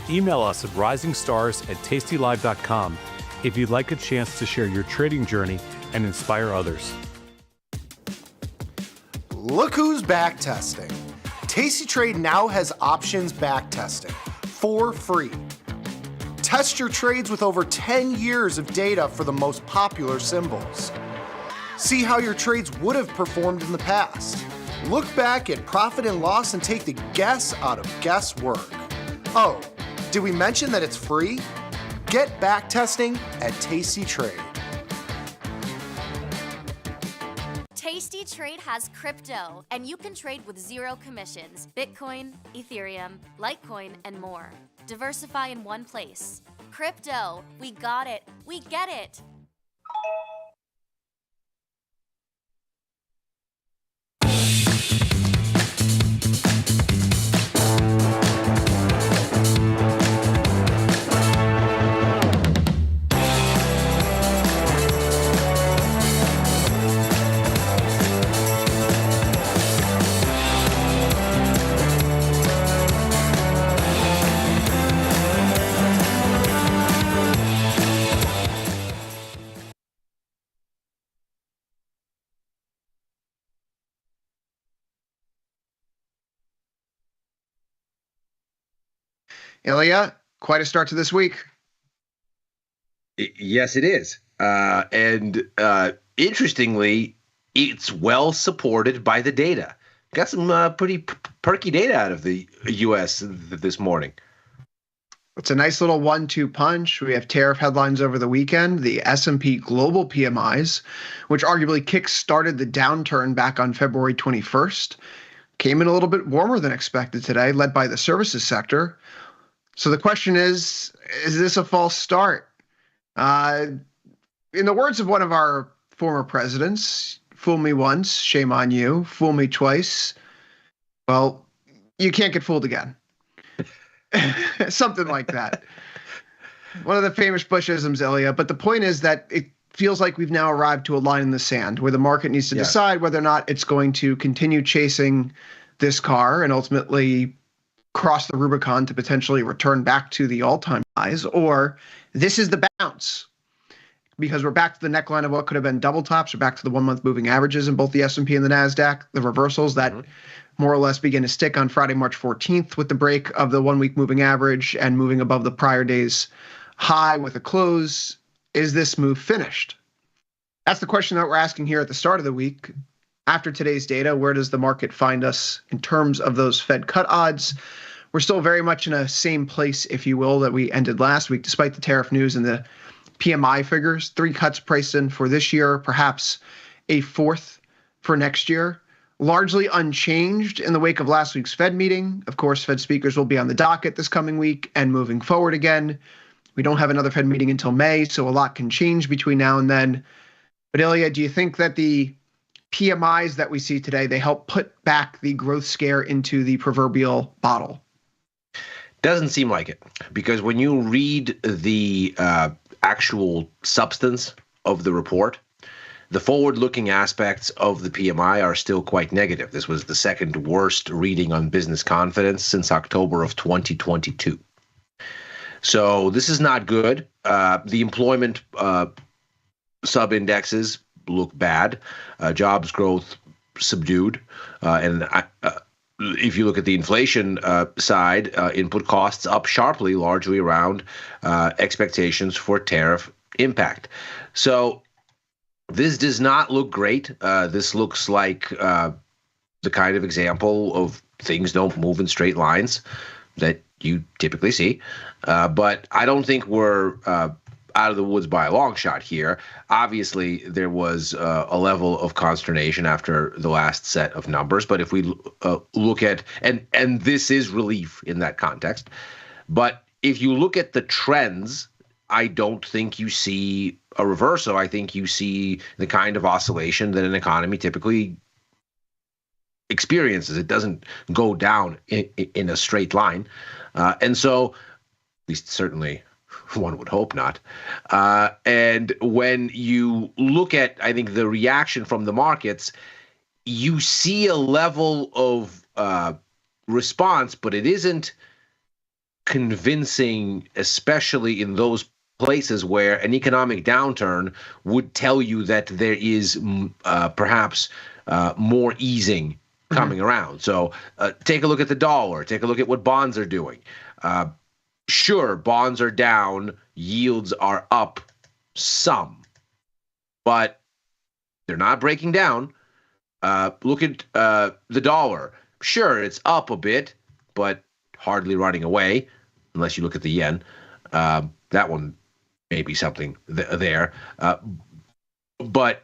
Speaker 5: Email us at risingstars@tastylive.com if you'd like a chance to share your trading journey and inspire others.
Speaker 3: Look who's back testing. Tasty Trade now has options back testing for free. Test your trades with over 10 years of data for the most popular symbols. See how your trades would have performed in the past. Look back at profit and loss and take the guess out of guesswork. Oh, did we mention that it's free? Get back testing at Tasty Trade.
Speaker 15: Tasty Trade has crypto, and you can trade with zero commissions. Bitcoin, Ethereum, Litecoin, and more. Diversify in one place. Crypto, we got it. We get it.
Speaker 18: Ilya, quite a start to this week.
Speaker 23: Yes, it is. Interestingly, it's well supported by the data. Got some pretty perky data out of the U.S. this morning.
Speaker 18: It's a nice little 1-2 punch. We have tariff headlines over the weekend, the S&P global PMIs, which arguably kick-started the downturn back on February 21st, came in a little bit warmer than expected today, led by the services sector. So the question is this a false start? In the words of one of our former presidents, fool me once, shame on you. Fool me twice, well, you can't get fooled again. Something like that. One of the famous Bushisms, Ilya. But the point is that it feels like we've now arrived to a line in the sand where the market needs to decide whether or not it's going to continue chasing this car and ultimately cross the Rubicon to potentially return back to the all-time highs, or this is the bounce. Because we're back to the neckline of what could have been double tops. We're back to the 1-month moving averages in both the S&P and the NASDAQ, the reversals that more or less begin to stick on Friday, March 14th with the break of the 1-week moving average and moving above the prior day's high with a close. Is this move finished? That's the question that we're asking here at the start of the week. After today's data, where does the market find us in terms of those Fed cut odds? We're still very much in a same place, if you will, that we ended last week, despite the tariff news and the PMI figures. 3 cuts priced in for this year, perhaps a 4th for next year. Largely unchanged in the wake of last week's Fed meeting. Of course, Fed speakers will be on the docket this coming week and moving forward again. We don't have another Fed meeting until May, so a lot can change between now and then. But Ilya, do you think that the PMIs that we see today, they help put back the growth scare into the proverbial bottle?
Speaker 23: Doesn't seem like it, because when you read the actual substance of the report, the forward-looking aspects of the PMI are still quite negative. This was the second worst reading on business confidence since October of 2022. So this is not good. The employment sub-indexes look bad. Jobs growth subdued. If you look at the inflation side, input costs up sharply, largely around expectations for tariff impact. So this does not look great. This looks like the kind of example of things don't move in straight lines that you typically see. But I don't think we're out of the woods by a long shot here. Obviously, there was a level of consternation after the last set of numbers. But if we look at, and this is relief in that context, but if you look at the trends, I don't think you see a reversal. I think you see the kind of oscillation that an economy typically experiences. It doesn't go down in a straight line. And so, at least certainly one would hope not. And when you look at, I think, the reaction from the markets, you see a level of response, but it isn't convincing, especially in those places where an economic downturn would tell you that there is perhaps more easing coming around. So take a look at the dollar. Take a look at what bonds are doing. Sure, bonds are down, yields are up some, but they're not breaking down. Look at the dollar. Sure, it's up a bit, but hardly running away, unless you look at the yen. That one may be something there. But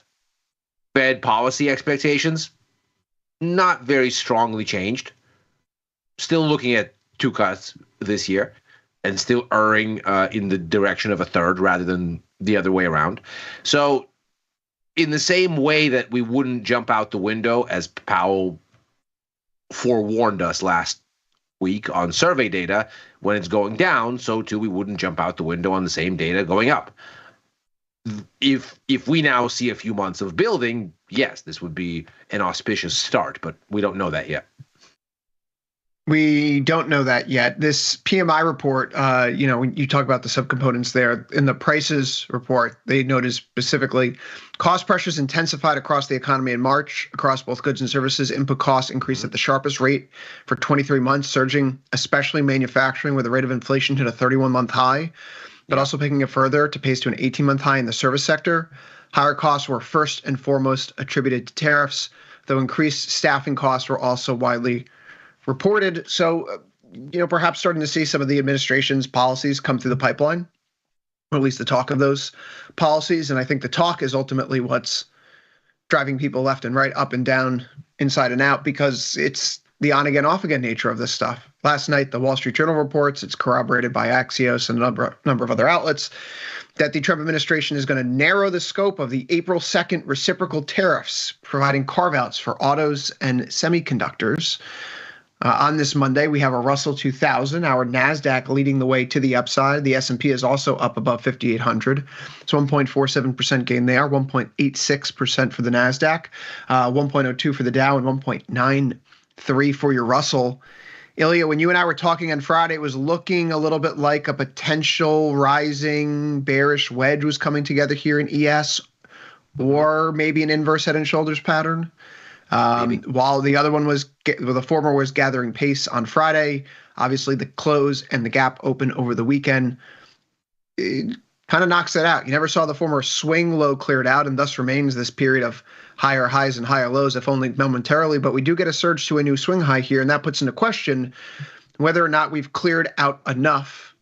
Speaker 23: Fed policy expectations, not very strongly changed. Still looking at 2 cuts this year, and still erring in the direction of a third rather than the other way around. So in the same way that we wouldn't jump out the window, as Powell forewarned us last week on survey data, when it's going down, so too we wouldn't jump out the window on the same data going up. If we now see a few months of building, yes, this would be an auspicious start, but we don't know that yet.
Speaker 18: We don't know that yet. This PMI report, when you talk about the subcomponents there, in the prices report, they noted specifically cost pressures intensified across the economy in March. Across both goods and services, input costs increased at the sharpest rate for 23 months, surging especially manufacturing, where the rate of inflation hit a 31-month high, but also picking it further to pace to an 18-month high in the service sector. Higher costs were first and foremost attributed to tariffs, though increased staffing costs were also widely reported. So, perhaps starting to see some of the administration's policies come through the pipeline, or at least the talk of those policies. And I think the talk is ultimately what's driving people left and right, up and down, inside and out, because it's the on again, off again nature of this stuff. Last night, the Wall Street Journal reports, it's corroborated by Axios and a number of other outlets, that the Trump administration is going to narrow the scope of the April 2nd reciprocal tariffs, providing carve-outs for autos and semiconductors. On this Monday, we have a Russell 2000, our NASDAQ leading the way to the upside. The S&P is also up above 5,800. It's 1.47% gain there, 1.86% for the NASDAQ, 1.02 for the Dow, and 1.93 for your Russell. Ilya, when you and I were talking on Friday, it was looking a little bit like a potential rising bearish wedge was coming together here in ES, or maybe an inverse head and shoulders pattern. While the other one the former was gathering pace on Friday, obviously the close and the gap open over the weekend, it kind of knocks it out. You never saw the former swing low cleared out, and thus remains this period of higher highs and higher lows, if only momentarily. But we do get a surge to a new swing high here, and that puts into question whether or not we've cleared out enough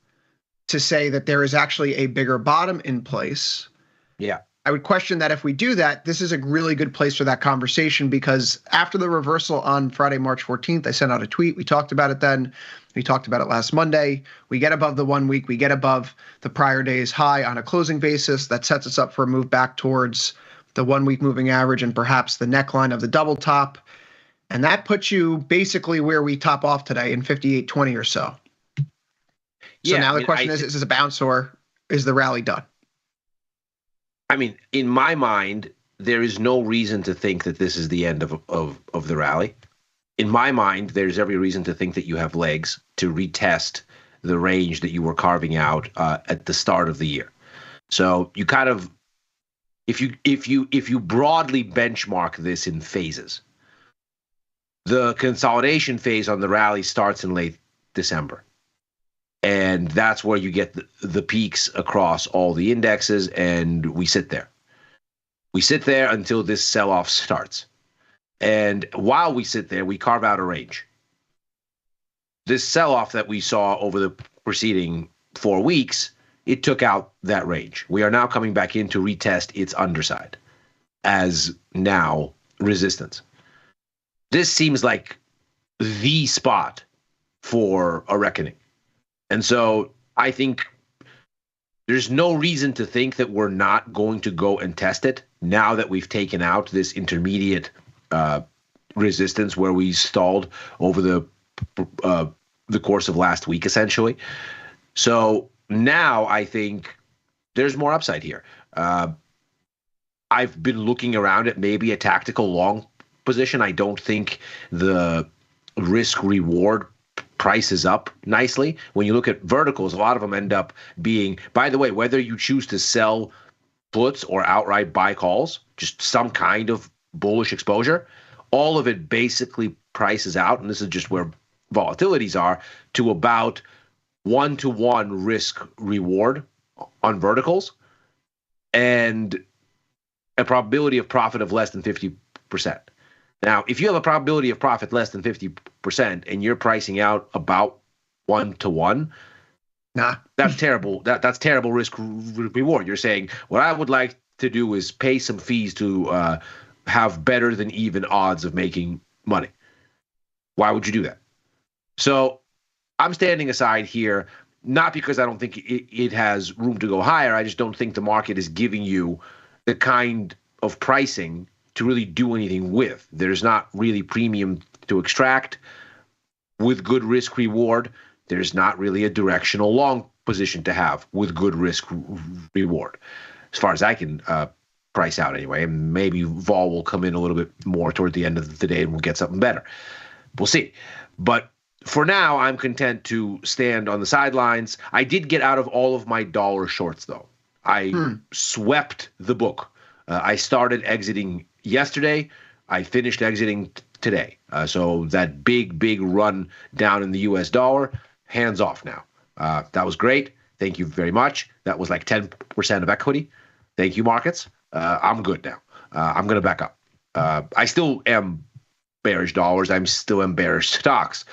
Speaker 18: to say that there is actually a bigger bottom in place.
Speaker 23: Yeah.
Speaker 18: I would question that if we do that, this is a really good place for that conversation, because after the reversal on Friday, March 14th, I sent out a tweet. We talked about it then. We talked about it last Monday. We get above the 1 week. We get above the prior day's high on a closing basis. That sets us up for a move back towards the 1 week moving average and perhaps the neckline of the double top. And that puts you basically where we top off today in 58.20 or so. So now the question is this a bounce or is the rally done?
Speaker 23: I mean, in my mind, there is no reason to think that this is the end of the rally. In my mind, there's every reason to think that you have legs to retest the range that you were carving out at the start of the year. So you kind of, if you broadly benchmark this in phases, The consolidation phase on the rally starts in late December. And that's where you get the peaks across all the indexes, and we sit there. We sit there until this sell-off starts. And while we sit there, we carve out a range. This sell-off that we saw over the preceding 4 weeks, it took out that range. We are now coming back in to retest its underside as now resistance. This seems like the spot for a reckoning. And so I think there's no reason to think that we're not going to go and test it now that we've taken out this intermediate resistance where we stalled over the course of last week, essentially. So now I think there's more upside here. I've been looking around at maybe a tactical long position. I don't think the risk reward prices up nicely. When you look at verticals, a lot of them end up being, by the way, whether you choose to sell puts or outright buy calls, just some kind of bullish exposure, all of it basically prices out, and this is just where volatilities are, to about 1-to-1 risk reward on verticals and a probability of profit of less than 50%. Now, if you have a probability of profit less than 50% and you're pricing out about 1-to-1, that's terrible. That's terrible risk reward. You're saying, what I would like to do is pay some fees to have better than even odds of making money. Why would you do that? So I'm standing aside here, not because I don't think it has room to go higher. I just don't think the market is giving you the kind of pricing to really do anything with. There's not really premium to extract with good risk reward. There's not really a directional long position to have with good risk reward, as far as I can price out anyway. And maybe vol will come in a little bit more toward the end of the day and we'll get something better. We'll see. But for now, I'm content to stand on the sidelines. I did get out of all of my dollar shorts, though. I swept the book. I started exiting yesterday. I finished exiting today. So that big run down in the US dollar, hands off now. That was great. Thank you very much. That was like 10% of equity. Thank you, markets. I'm good now. I'm going to back up. I still am bearish dollars. I'm still am bearish stocks.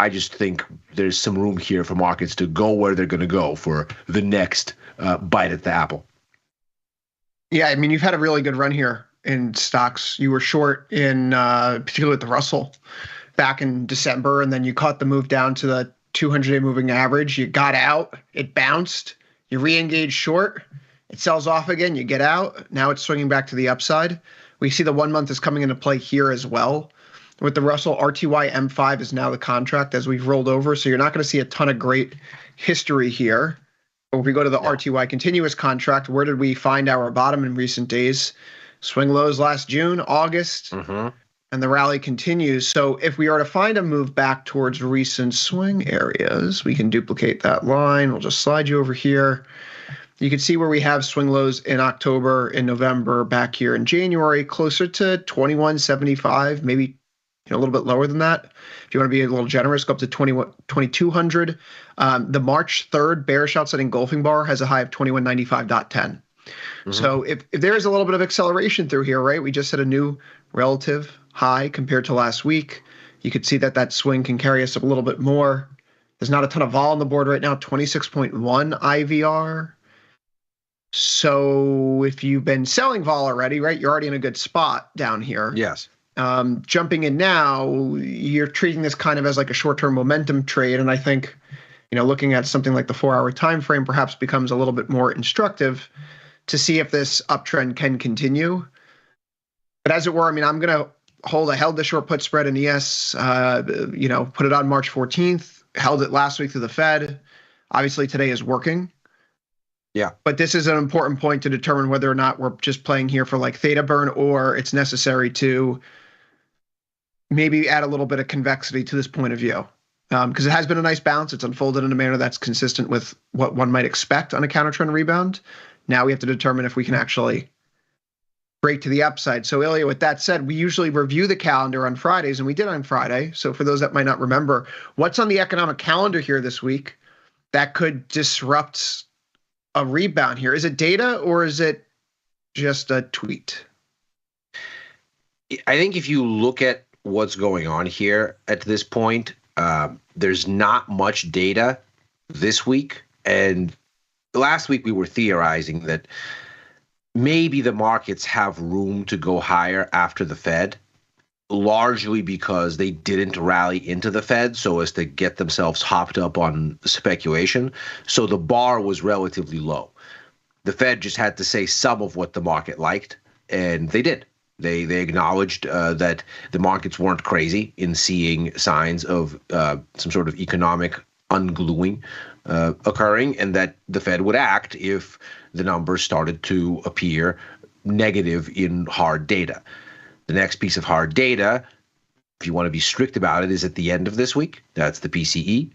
Speaker 23: I just think there's some room here for markets to go where they're going to go for the next bite at the apple.
Speaker 18: Yeah, I mean, you've had a really good run here in stocks. You were short in particularly with the Russell back in December, and then you caught the move down to the 200-day moving average. You got out, it bounced, you re-engaged short, it sells off again, you get out. Now it's swinging back to the upside. We see the 1 month is coming into play here as well. With the Russell, RTY M5 is now the contract as we've rolled over, so you're not going to see a ton of great history here. If we go to the RTY continuous contract, where did we find our bottom in recent days? Swing lows last June, August, and the rally continues. So if we are to find a move back towards recent swing areas, we can duplicate that line. We'll just slide you over here. You can see where we have swing lows in October, in November, back here in January, closer to 2175, maybe a little bit lower than that. If you want to be a little generous, go up to 2200. The March 3rd bearish outside engulfing bar has a high of 2195.10. So if there is a little bit of acceleration through here, right? We just hit a new relative high compared to last week. You could see that that swing can carry us up a little bit more. There's not a ton of vol on the board right now, 26.1 IVR. So if you've been selling vol already, right, you're already in a good spot down here.
Speaker 23: Yes.
Speaker 18: Jumping in now, you're treating this kind of as like a short-term momentum trade, and I think, looking at something like the 4-hour time frame perhaps becomes a little bit more instructive to see if this uptrend can continue. But as it were, I mean, I'm going to held the short put spread in ES, put it on March 14th, held it last week through the Fed. Obviously, today is working.
Speaker 23: Yeah.
Speaker 18: But this is an important point to determine whether or not we're just playing here for like theta burn, or it's necessary to maybe add a little bit of convexity to this point of view. Because it has been a nice bounce. It's unfolded in a manner that's consistent with what one might expect on a counter trend rebound. Now we have to determine if we can actually break to the upside. So Ilya, with that said, we usually review the calendar on Fridays, and we did on Friday. So for those that might not remember, what's on the economic calendar here this week that could disrupt a rebound here? Is it data or is it just a tweet?
Speaker 23: I think if you look at what's going on here at this point, there's not much data this week. And last week we were theorizing that maybe the markets have room to go higher after the Fed, largely because they didn't rally into the Fed so as to get themselves hopped up on speculation. So the bar was relatively low. The Fed just had to say some of what the market liked, and they did. They acknowledged that the markets weren't crazy in seeing signs of some sort of economic ungluing occurring, and that the Fed would act if the numbers started to appear negative in hard data. The next piece of hard data, if you want to be strict about it, is at the end of this week. That's the PCE.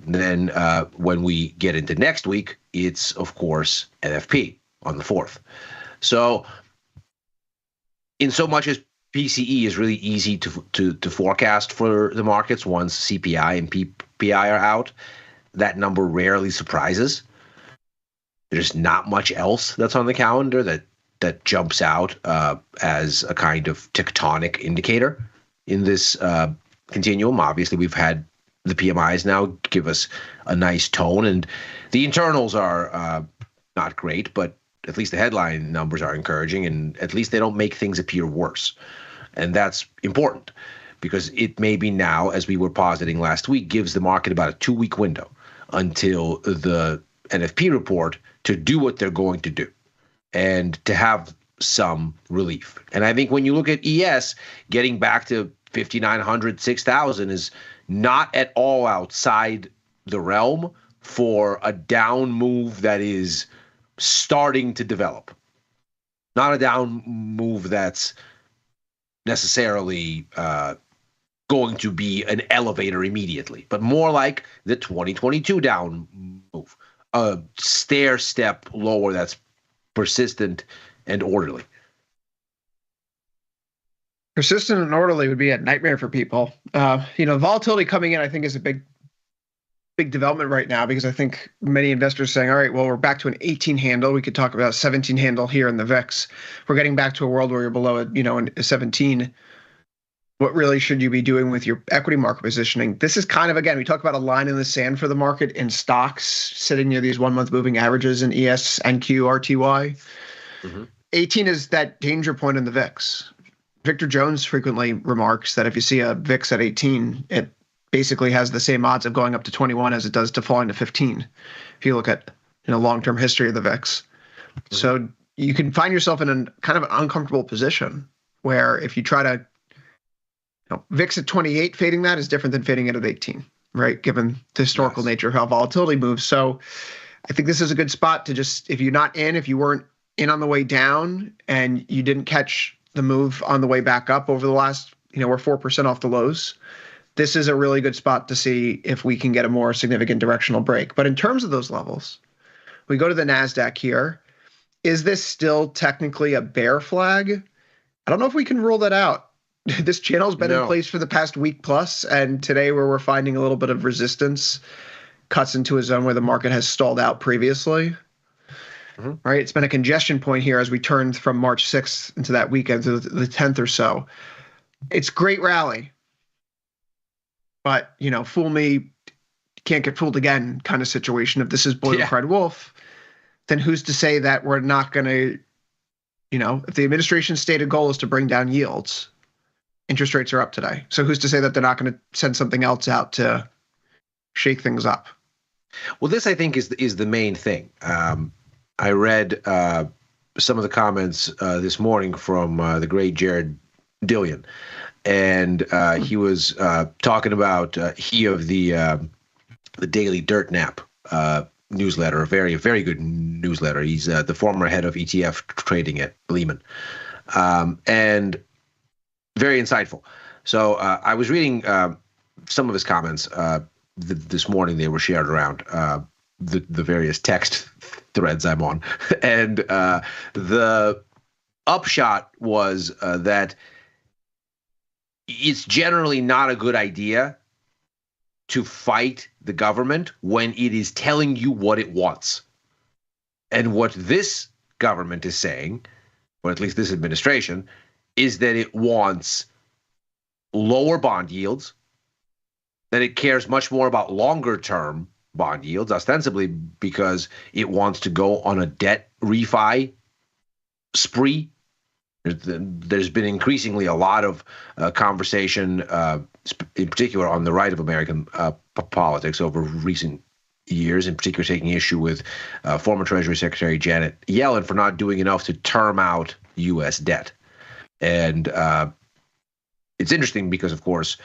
Speaker 23: Then when we get into next week, it's, of course, NFP on the 4th. So in so much as PCE is really easy to forecast for the markets once CPI and PPI are out, that number rarely surprises. There's not much else that's on the calendar that jumps out as a kind of tectonic indicator in this continuum. Obviously, we've had the PMIs now give us a nice tone, and the internals are not great, but at least the headline numbers are encouraging, and at least they don't make things appear worse. And that's important because it may be now, as we were positing last week, gives the market about a 2-week window until the NFP report to do what they're going to do and to have some relief. And I think when you look at ES, getting back to 5,900, 6,000 is not at all outside the realm for a down move that is starting to develop. Not a down move that's necessarily going to be an elevator immediately, but more like the 2022 down move, a stair step lower that's persistent and orderly.
Speaker 18: Persistent and orderly would be a nightmare for people. Volatility coming in, I think, is a big development right now, because I think many investors are saying, all right, well, we're back to an 18 handle. We could talk about 17 handle here in the VIX. We're getting back to a world where you're below a 17. What really should you be doing with your equity market positioning? This is kind of, again, we talk about a line in the sand for the market in stocks sitting near these 1-month moving averages in ES, NQ, RTY. Mm-hmm. 18 is that danger point in the VIX. Victor Jones frequently remarks that if you see a VIX at 18, it basically has the same odds of going up to 21 as it does to falling to 15. If you look at long-term history of the VIX. Mm-hmm. So you can find yourself in a kind of an uncomfortable position where if you try to, VIX at 28, fading that is different than fading it at 18, right? Given the historical nature of how volatility moves. So I think this is a good spot to just, if you're not in, if you weren't in on the way down and you didn't catch the move on the way back up over the last, we're 4% off the lows. This is a really good spot to see if we can get a more significant directional break. But in terms of those levels, we go to the NASDAQ here. Is this still technically a bear flag? I don't know if we can rule that out. This channel's been in place for the past week plus, and today where we're finding a little bit of resistance cuts into a zone where the market has stalled out previously. Mm-hmm. Right? It's been a congestion point here as we turned from March 6th into that weekend to the 10th or so. It's great rally. But, fool me, can't get fooled again kind of situation. If this is Boy Who Cried Wolf, then who's to say that we're not going to, if the administration's stated goal is to bring down yields, interest rates are up today. So who's to say that they're not going to send something else out to shake things up?
Speaker 23: Well, this, I think, is the main thing. I read some of the comments this morning from the great Jared Dillian. And he was talking about he of the Daily Dirt Nap newsletter, a very, very good newsletter. He's the former head of ETF trading at Lehman, and very insightful. So I was reading some of his comments this morning. They were shared around the various text threads I'm on, and the upshot was that it's generally not a good idea to fight the government when it is telling you what it wants. And what this government is saying, or at least this administration, is that it wants lower bond yields, that it cares much more about longer term bond yields, ostensibly because it wants to go on a debt refi spree. There's been increasingly a lot of conversation, in particular on the right of American politics over recent years, in particular taking issue with former Treasury Secretary Janet Yellen for not doing enough to term out U.S. debt. And it's interesting because, of course,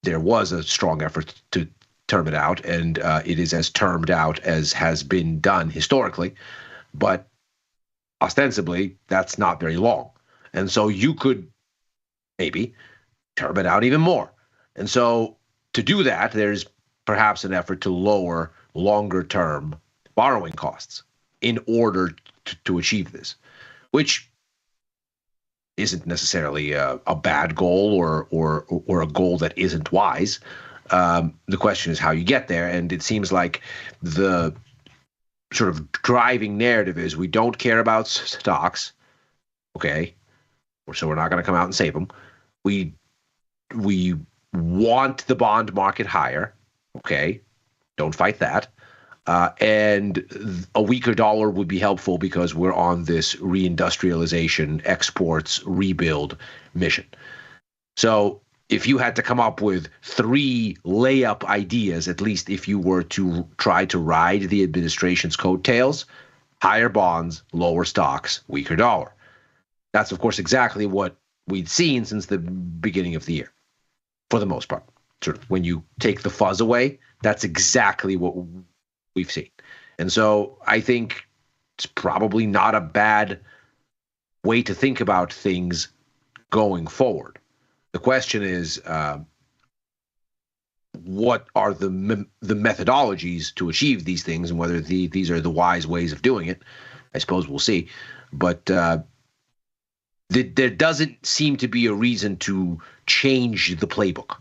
Speaker 23: there was a strong effort to term it out, and it is as termed out as has been done historically. But ostensibly, that's not very long. And so you could maybe term it out even more. And so to do that, there's perhaps an effort to lower longer-term borrowing costs in order to achieve this, which isn't necessarily a bad goal or a goal that isn't wise. The question is how you get there, and it seems like the sort of driving narrative is we don't care about stocks, okay, so we're not going to come out and save them. We want the bond market higher, okay, don't fight that. And a weaker dollar would be helpful because we're on this reindustrialization, exports, rebuild mission. So if you had to come up with 3 layup ideas, at least if you were to try to ride the administration's coattails, higher bonds, lower stocks, weaker dollar. That's, of course, exactly what we'd seen since the beginning of the year, for the most part. Sort of when you take the fuzz away, that's exactly what we've seen. And so I think it's probably not a bad way to think about things going forward. The question is, what are the methodologies to achieve these things, and whether these are the wise ways of doing it? I suppose we'll see. But there doesn't seem to be a reason to change the playbook.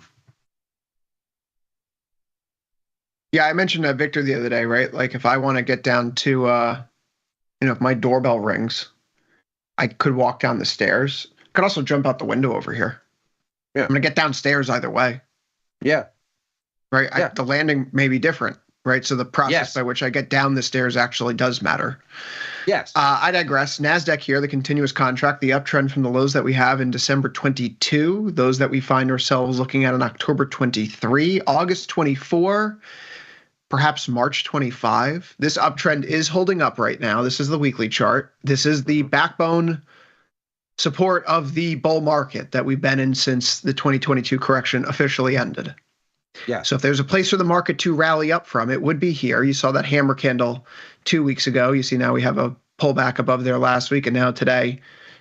Speaker 18: Yeah, I mentioned that Victor the other day, right? Like if I want to get down to, if my doorbell rings, I could walk down the stairs. Could also jump out the window over here. Yeah. I'm going to get downstairs either way.
Speaker 23: Yeah.
Speaker 18: Right? Yeah. The landing may be different, right? So the process by which I get down the stairs actually does matter.
Speaker 23: Yes.
Speaker 18: I digress. NASDAQ here, the continuous contract, the uptrend from the lows that we have in December 22, those that we find ourselves looking at in October 23, August 24, perhaps March 25. This uptrend is holding up right now. This is the weekly chart. This is the backbone support of the bull market that we've been in since the 2022 correction officially ended.
Speaker 23: Yeah.
Speaker 18: So if there's a place for the market to rally up from, it would be here. You saw that hammer candle 2 weeks ago. You see now we have a pullback above there last week, and now today,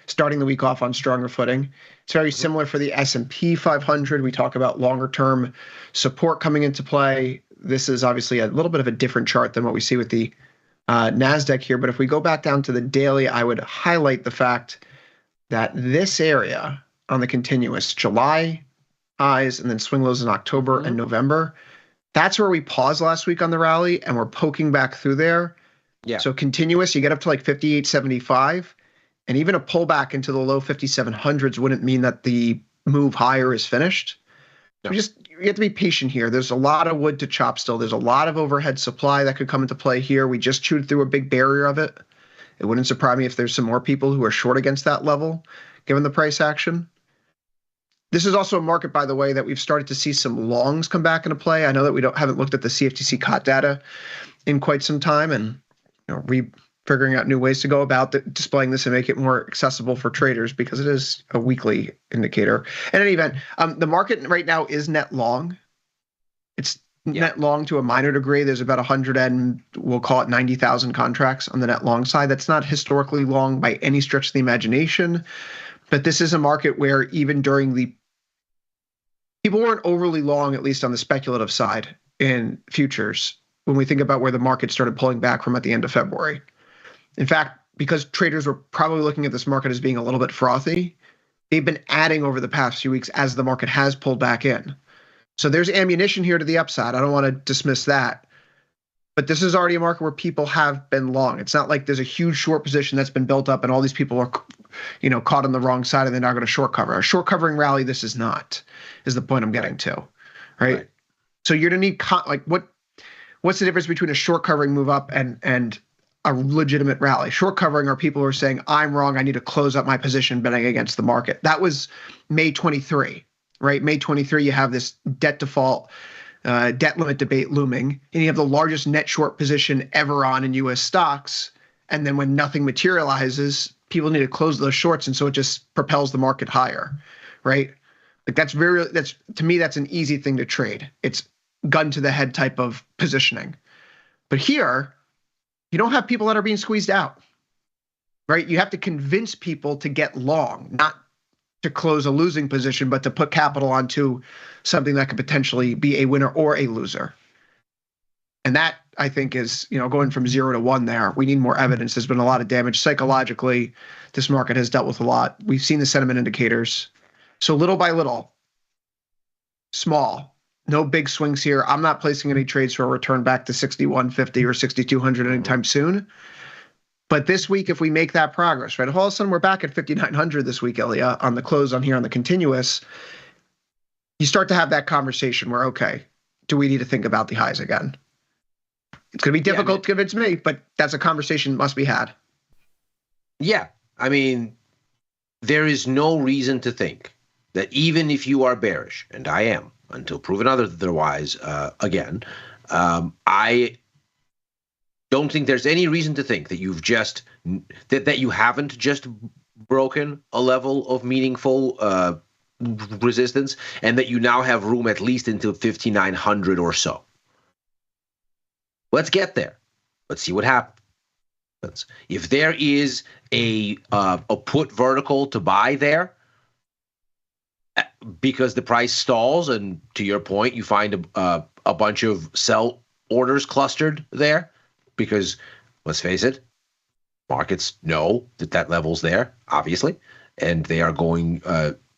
Speaker 18: starting the week off on stronger footing. It's very similar for the S&P 500. We talk about longer-term support coming into play. This is obviously a little bit of a different chart than what we see with the NASDAQ here. But if we go back down to the daily, I would highlight the fact that this area on the continuous, July highs and then swing lows in October and November, that's where we paused last week on the rally, and we're poking back through there.
Speaker 23: Yeah.
Speaker 18: So continuous, you get up to like 58.75, and even a pullback into the low 5700s wouldn't mean that the move higher is finished. No. You have to be patient here. There's a lot of wood to chop still. There's a lot of overhead supply that could come into play here. We just chewed through a big barrier of it. It wouldn't surprise me if there's some more people who are short against that level, given the price action. This is also a market, by the way, that we've started to see some longs come back into play. I know that we haven't looked at the CFTC COT data in quite some time, and figuring out new ways to go about displaying this and make it more accessible for traders because it is a weekly indicator. In any event, the market right now is net long. It's net long to a minor degree. There's about 100 and we'll call it 90,000 contracts on the net long side. That's not historically long by any stretch of the imagination, but this is a market where even during the people weren't overly long, at least on the speculative side in futures, when we think about where the market started pulling back from at the end of February. In fact, because traders were probably looking at this market as being a little bit frothy, they've been adding over the past few weeks as the market has pulled back in. So there's ammunition here to the upside. I don't want to dismiss that. But this is already a market where people have been long. It's not like there's a huge short position that's been built up and all these people are, caught on the wrong side and they're not going to short cover. A short covering rally, this is not, is the point I'm getting to, right? So you're going to need, what's the difference between a short covering move up and a legitimate rally? Short covering are people who are saying, I'm wrong, I need to close up my position betting against the market. That was May 23, right? May 23, you have this debt default, debt limit debate looming, and you have the largest net short position ever on in U.S. stocks. And then when nothing materializes, people need to close those shorts, and so it just propels the market higher, right? Like that's to me, that's an easy thing to trade. It's gun to the head type of positioning. But here, you don't have people that are being squeezed out, right? You have to convince people to get long, not to close a losing position, but to put capital onto something that could potentially be a winner or a loser. And that, I think, is, going from 0 to 1 there. We need more evidence. There's been a lot of damage. Psychologically, this market has dealt with a lot. We've seen the sentiment indicators. So little by little, small, no big swings here. I'm not placing any trades for a return back to 6150 or 6200 anytime soon. But this week, if we make that progress, right? If all of a sudden we're back at 5,900 this week, Ilya, on the close on here on the continuous, you start to have that conversation where, okay, do we need to think about the highs again? It's going to be difficult to convince me, but that's a conversation that must be had.
Speaker 23: Yeah. I mean, there is no reason to think that even if you are bearish, and I am, until proven otherwise, again, I don't think there's any reason to think that you've just that you haven't just broken a level of meaningful resistance, and that you now have room at least until 5,900 or so. Let's get there. Let's see what happens. If there is a put vertical to buy there, because the price stalls, and to your point, you find a bunch of sell orders clustered there, because let's face it, markets know that level's there, obviously, and they are going.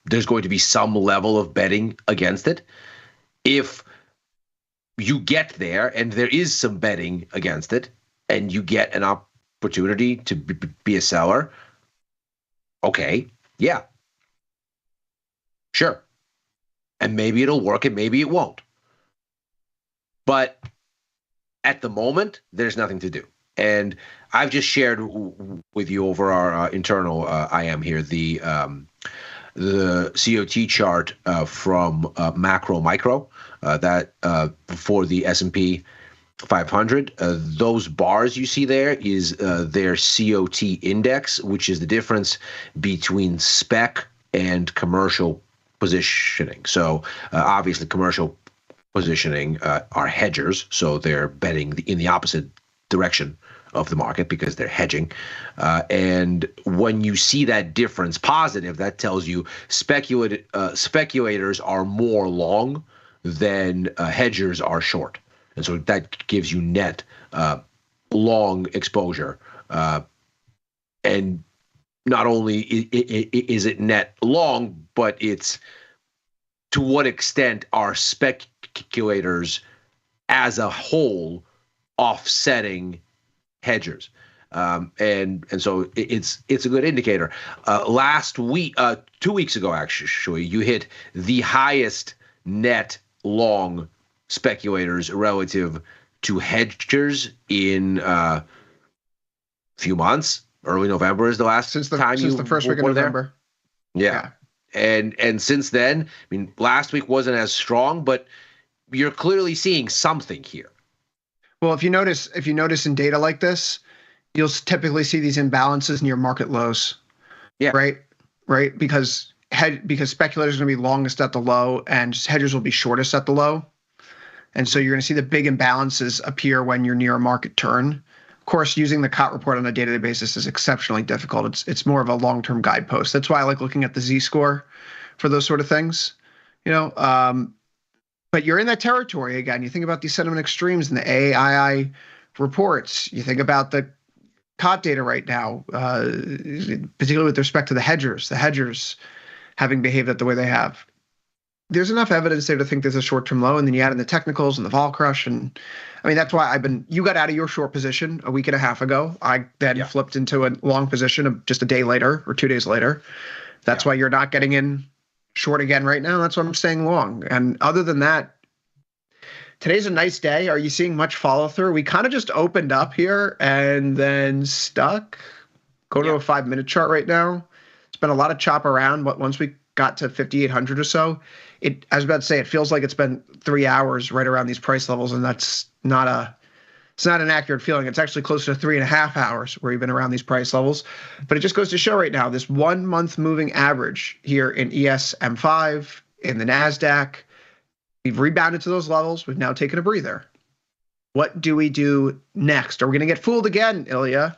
Speaker 23: There's going to be some level of betting against it. If you get there and there is some betting against it, and you get an opportunity to be a seller, okay, yeah. Sure. And maybe it'll work and maybe it won't. But at the moment, there's nothing to do. And I've just shared with you over our internal IM here the COT chart from macro micro that for the S&P 500. Those bars you see there is their COT index, which is the difference between spec and commercial positioning. So obviously commercial positioning are hedgers, so they're betting in the opposite direction of the market because they're hedging. And when you see that difference positive, that tells you speculators are more long than hedgers are short. And so that gives you net long exposure. And not only is it net long, but it's to what extent are speculators as a whole offsetting hedgers. And so it's a good indicator. Last week, 2 weeks ago, actually, you hit the highest net long speculators relative to hedgers in a few months. Early November is the last since the
Speaker 18: first week of November.
Speaker 23: Yeah. And since then, I mean, last week wasn't as strong, but you're clearly seeing something here.
Speaker 18: Well, if you notice in data like this, you'll typically see these imbalances in your market lows.
Speaker 23: Yeah.
Speaker 18: Right. Because speculators are going to be longest at the low, and hedgers will be shortest at the low. And so you're going to see the big imbalances appear when you're near a market turn. Of course, using the COT report on a day-to-day basis is exceptionally difficult. It's more of a long-term guidepost. That's why I like looking at the Z-score for those sort of things. But you're in that territory again. You think about these sentiment extremes and the AII reports. You think about the hot data right now, particularly with respect to the hedgers having behaved the way they have. There's enough evidence there to think there's a short-term low, and then you add in the technicals and the vol crush, and I mean that's why you got out of your short position a week and a half ago. I then flipped into a long position just a day later or 2 days later. That's why you're not getting in short again right now. That's why I'm staying long. And other than that, today's a nice day. Are you seeing much follow through? We kind of just opened up here and then stuck. Go to a 5-minute chart right now. It's been a lot of chop around, but once we got to 5,800 or so, I was about to say, it feels like it's been 3 hours right around these price levels, and it's not an accurate feeling. It's actually closer to 3.5 hours where you've been around these price levels. But it just goes to show right now, this 1 month moving average here in ES-M5, in the NASDAQ, we've rebounded to those levels. We've now taken a breather. What do we do next? Are we going to get fooled again, Ilya?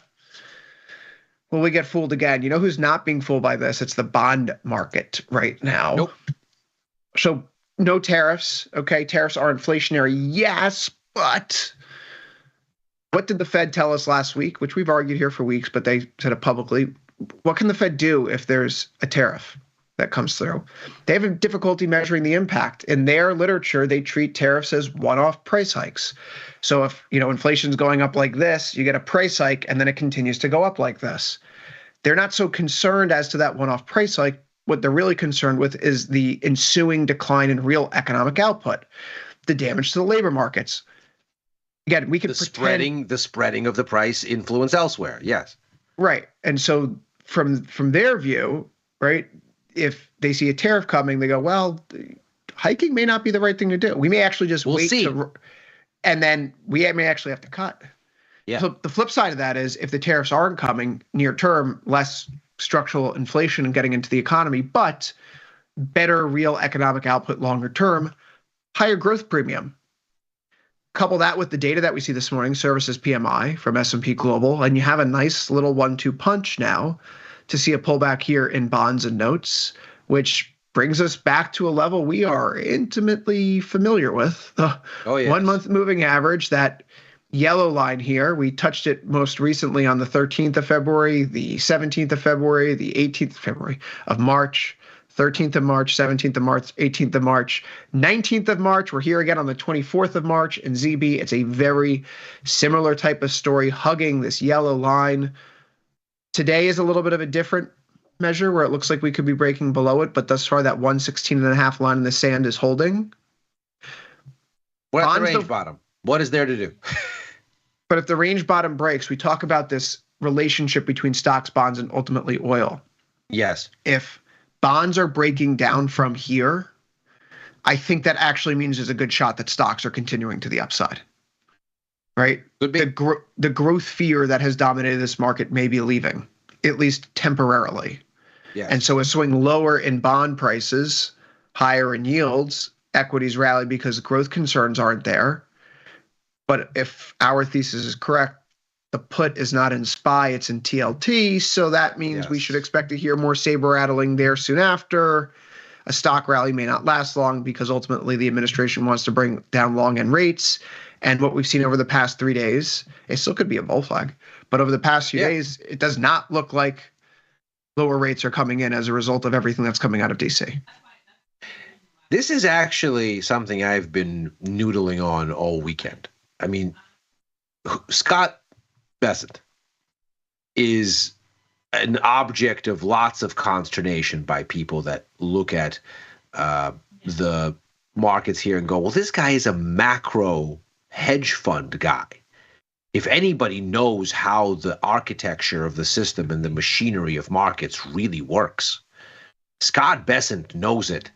Speaker 18: Will we get fooled again? You know who's not being fooled by this? It's the bond market right now.
Speaker 23: Nope.
Speaker 18: So no tariffs. Okay, tariffs are inflationary. Yes, but what did the Fed tell us last week, which we've argued here for weeks, but they said it publicly? What can the Fed do if there's a tariff that comes through? They have a difficulty measuring the impact. In their literature, they treat tariffs as one-off price hikes. So if, inflation's going up like this, you get a price hike and then it continues to go up like this. They're not so concerned as to that one-off price hike. What they're really concerned with is the ensuing decline in real economic output, the damage to the labor markets. Again, we could
Speaker 23: the spreading of the price influence elsewhere. Yes.
Speaker 18: Right. And so from their view, right, if they see a tariff coming, they go, well, hiking may not be the right thing to do. We may actually just wait and then we may actually have to cut.
Speaker 23: Yeah.
Speaker 18: So the flip side of that is if the tariffs aren't coming near term, less structural inflation and getting into the economy, but better real economic output longer term, higher growth premium. Couple that with the data that we see this morning, services PMI from S&P Global, and you have a nice little 1-2 punch now to see a pullback here in bonds and notes, which brings us back to a level we are intimately familiar with. The 1 month moving average, that yellow line here, we touched it most recently on the 13th of February, the 17th of February, the 18th of February of March, 13th of March, 17th of March, 18th of March, 19th of March. We're here again on the 24th of March in ZB. It's a very similar type of story, hugging this yellow line. Today is a little bit of a different measure where it looks like we could be breaking below it, but thus far that 116.5 line in the sand is holding.
Speaker 23: We're at the range bottom. What is there to do?
Speaker 18: But if the range bottom breaks, we talk about this relationship between stocks, bonds, and ultimately oil.
Speaker 23: Yes.
Speaker 18: If bonds are breaking down from here, I think that actually means there's a good shot that stocks are continuing to the upside. Right?
Speaker 23: Could be.
Speaker 18: The growth fear that has dominated this market may be leaving, at least temporarily.
Speaker 23: Yes.
Speaker 18: And so a swing lower in bond prices, higher in yields, equities rally because growth concerns aren't there. But if our thesis is correct, the put is not in SPY, it's in TLT. So that means we should expect to hear more saber rattling there soon after. A stock rally may not last long because ultimately the administration wants to bring down long end rates. And what we've seen over the past 3 days, it still could be a bull flag. But over the past few days, it does not look like lower rates are coming in as a result of everything that's coming out of DC.
Speaker 23: This is actually something I've been noodling on all weekend. I mean, Scott Bessent is an object of lots of consternation by people that look at the markets here and go, well, this guy is a macro hedge fund guy. If anybody knows how the architecture of the system and the machinery of markets really works, Scott Bessent knows it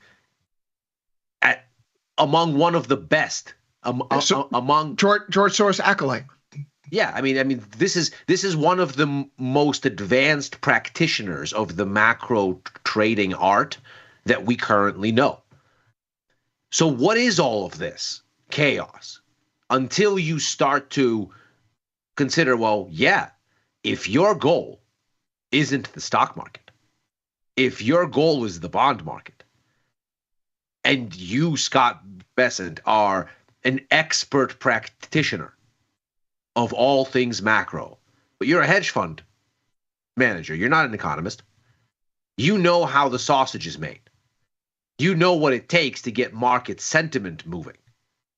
Speaker 23: among one of the best. Among
Speaker 18: George Soros acolyte.
Speaker 23: Yeah, I mean, this is one of the most advanced practitioners of the macro trading art that we currently know. So what is all of this chaos? Until you start to consider, well, yeah, if your goal isn't the stock market, if your goal is the bond market, and you, Scott Bessent, are an expert practitioner of all things macro, But you're a hedge fund manager. You're not an economist. You know how the sausage is made. You know what it takes to get market sentiment moving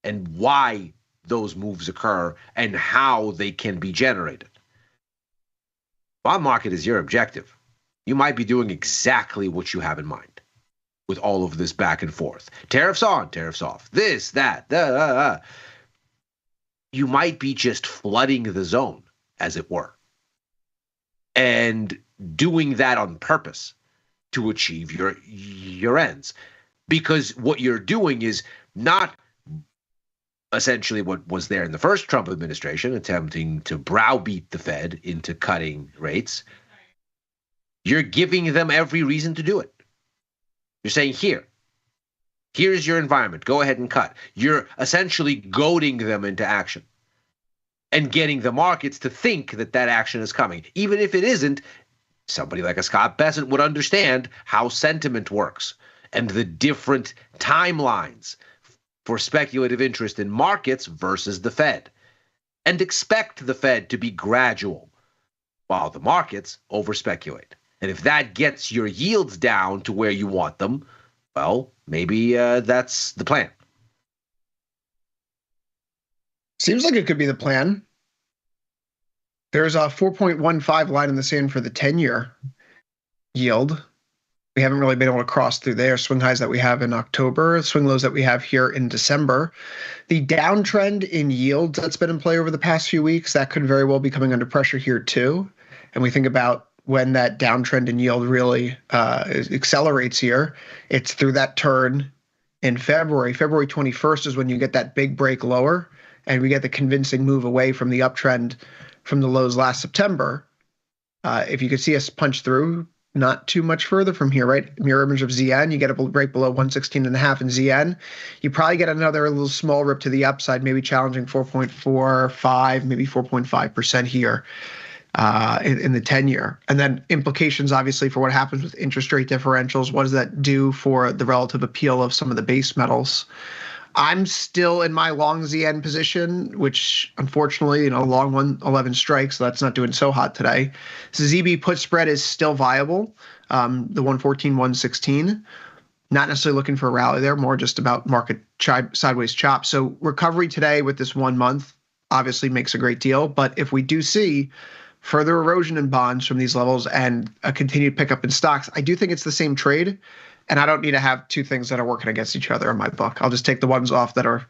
Speaker 23: and why those moves occur and how they can be generated. Bond market is your objective. You might be doing exactly what you have in mind with all of this back and forth. Tariffs on, tariffs off, this, that, You might be just flooding the zone, as it were, and doing that on purpose to achieve your ends. Because what you're doing is not essentially what was there in the first Trump administration, attempting to browbeat the Fed into cutting rates. You're giving them every reason to do it. You're saying, here's your environment. Go ahead and cut. You're essentially goading them into action and getting the markets to think that that action is coming. Even if it isn't, somebody like a Scott Bessent would understand how sentiment works and the different timelines for speculative interest in markets versus the Fed, and expect the Fed to be gradual while the markets over-speculate. And if that gets your yields down to where you want them, well, maybe that's the plan.
Speaker 18: Seems like it could be the plan. There's a 4.15 line in the sand for the 10-year yield. We haven't really been able to cross through there. Swing highs that we have in October, swing lows that we have here in December. The downtrend in yields that's been in play over the past few weeks, that could very well be coming under pressure here too. And we think about when that downtrend in yield really accelerates here, it's through that turn in February. February 21st is when you get that big break lower, and we get the convincing move away from the uptrend from the lows last September. If you could see us punch through, not too much further from here, right? Mirror image of ZN, you get a break below 116.5 in ZN. You probably get another little small rip to the upside, maybe challenging 4.45, maybe 4.5% here in the 10-year. And then implications, obviously, for what happens with interest rate differentials. What does that do for the relative appeal of some of the base metals? I'm still in my long ZN position, which unfortunately, long 111 strikes, so that's not doing so hot today. So ZB put spread is still viable, the 114, 116. Not necessarily looking for a rally there, more just about market sideways chop. So recovery today with this 1 month obviously makes a great deal. But if we do see further erosion in bonds from these levels and a continued pickup in stocks, I do think it's the same trade. And I don't need to have two things that are working against each other in my book. I'll just take the ones off that are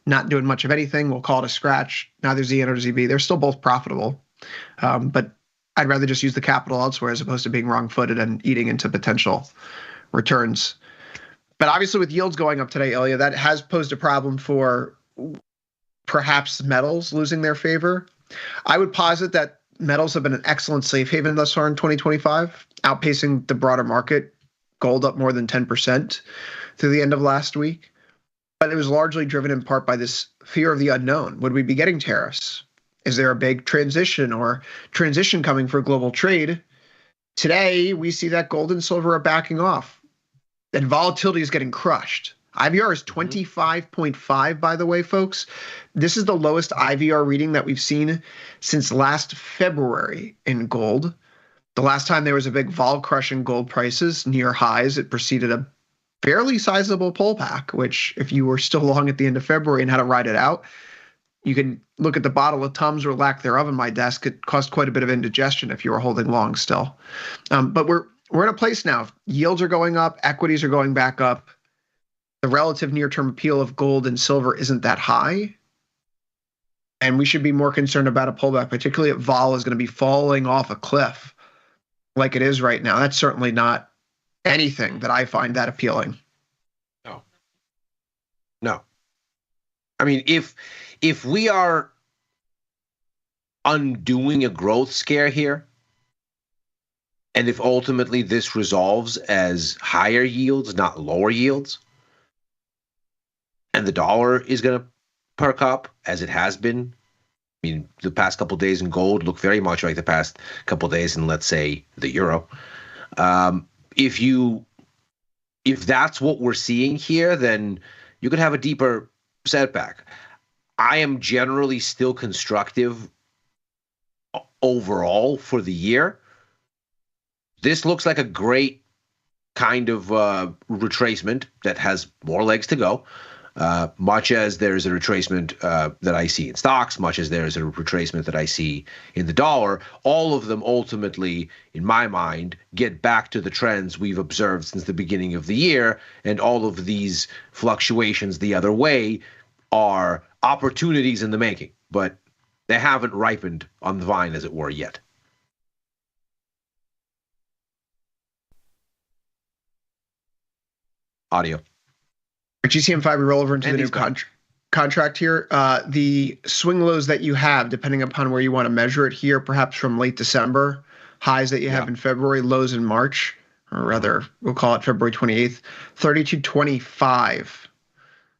Speaker 18: not doing much of anything. We'll call it a scratch. Neither ZN or ZB. They're still both profitable. But I'd rather just use the capital elsewhere as opposed to being wrong-footed and eating into potential returns. But obviously with yields going up today, Ilya, that has posed a problem for perhaps metals losing their favor. I would posit that metals have been an excellent safe haven thus far in 2025, outpacing the broader market. Gold up more than 10% through the end of last week. But it was largely driven in part by this fear of the unknown. Would we be getting tariffs? Is there a big transition coming for global trade? Today, we see that gold and silver are backing off. And volatility is getting crushed. IVR is 25.5, by the way, folks. This is the lowest IVR reading that we've seen since last February in gold. The last time there was a big vol crush in gold prices near highs, it preceded a fairly sizable pullback, which if you were still long at the end of February and had to ride it out, you can look at the bottle of Tums or lack thereof in my desk. It caused quite a bit of indigestion if you were holding long still. But we're in a place now. Yields are going up. Equities are going back up. The relative near-term appeal of gold and silver isn't that high. And we should be more concerned about a pullback, particularly if vol is going to be falling off a cliff like it is right now. That's certainly not anything that I find that appealing.
Speaker 23: No. I mean, if we are undoing a growth scare here, and if ultimately this resolves as higher yields, not lower yields, and the dollar is going to perk up as it has been. I mean, the past couple of days in gold look very much like the past couple of days in, let's say, the euro. If that's what we're seeing here, then you could have a deeper setback. I am generally still constructive overall for the year, this looks like a great kind of retracement that has more legs to go. Much as there's a retracement that I see in stocks, much as there's a retracement that I see in the dollar, all of them ultimately, in my mind, get back to the trends we've observed since the beginning of the year, and all of these fluctuations the other way are opportunities in the making, but they haven't ripened on the vine, as it were, yet. Audio.
Speaker 18: GCM5, we roll over into the new contract here. The swing lows that you have, depending upon where you want to measure it here, perhaps from late December, highs that you have in February, lows in March, or rather, we'll call it February 28th, 32.25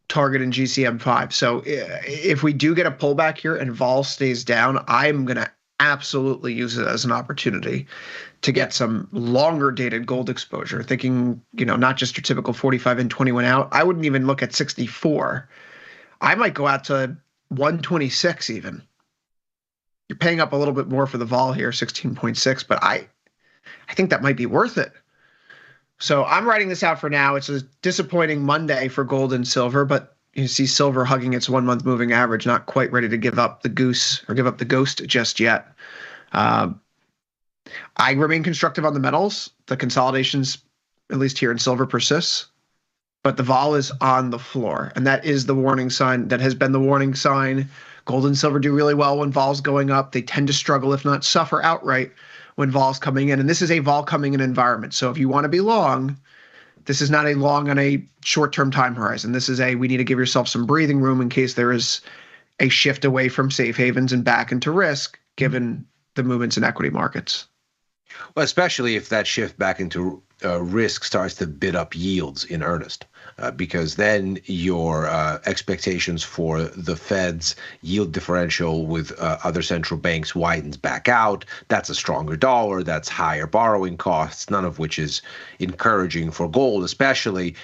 Speaker 18: target in GCM5. So if we do get a pullback here and vol stays down, I'm going to absolutely use it as an opportunity to get some longer dated gold exposure, thinking, not just your typical 45 in, 21 out. I wouldn't even look at 64. I might go out to 126 even. You're paying up a little bit more for the vol here, 16.6, but I think that might be worth it. So I'm writing this out for now. It's a disappointing Monday for gold and silver, but you see silver hugging its 1 month moving average, not quite ready to give up the goose or give up the ghost just yet. I remain constructive on the metals. The consolidations, at least here in silver, persists, but the vol is on the floor, and that is the warning sign. That has been the warning sign. Gold and silver do really well when vol's going up. They tend to struggle, if not suffer outright, when vol's coming in. And this is a vol coming in environment. So if you want to be long, this is not a long on a short-term time horizon. This is we need to give yourself some breathing room in case there is a shift away from safe havens and back into risk, given the movements in equity markets.
Speaker 23: Well, especially if that shift back into risk starts to bid up yields in earnest, because then your expectations for the Fed's yield differential with other central banks widens back out. That's a stronger dollar. That's higher borrowing costs, none of which is encouraging for gold, especially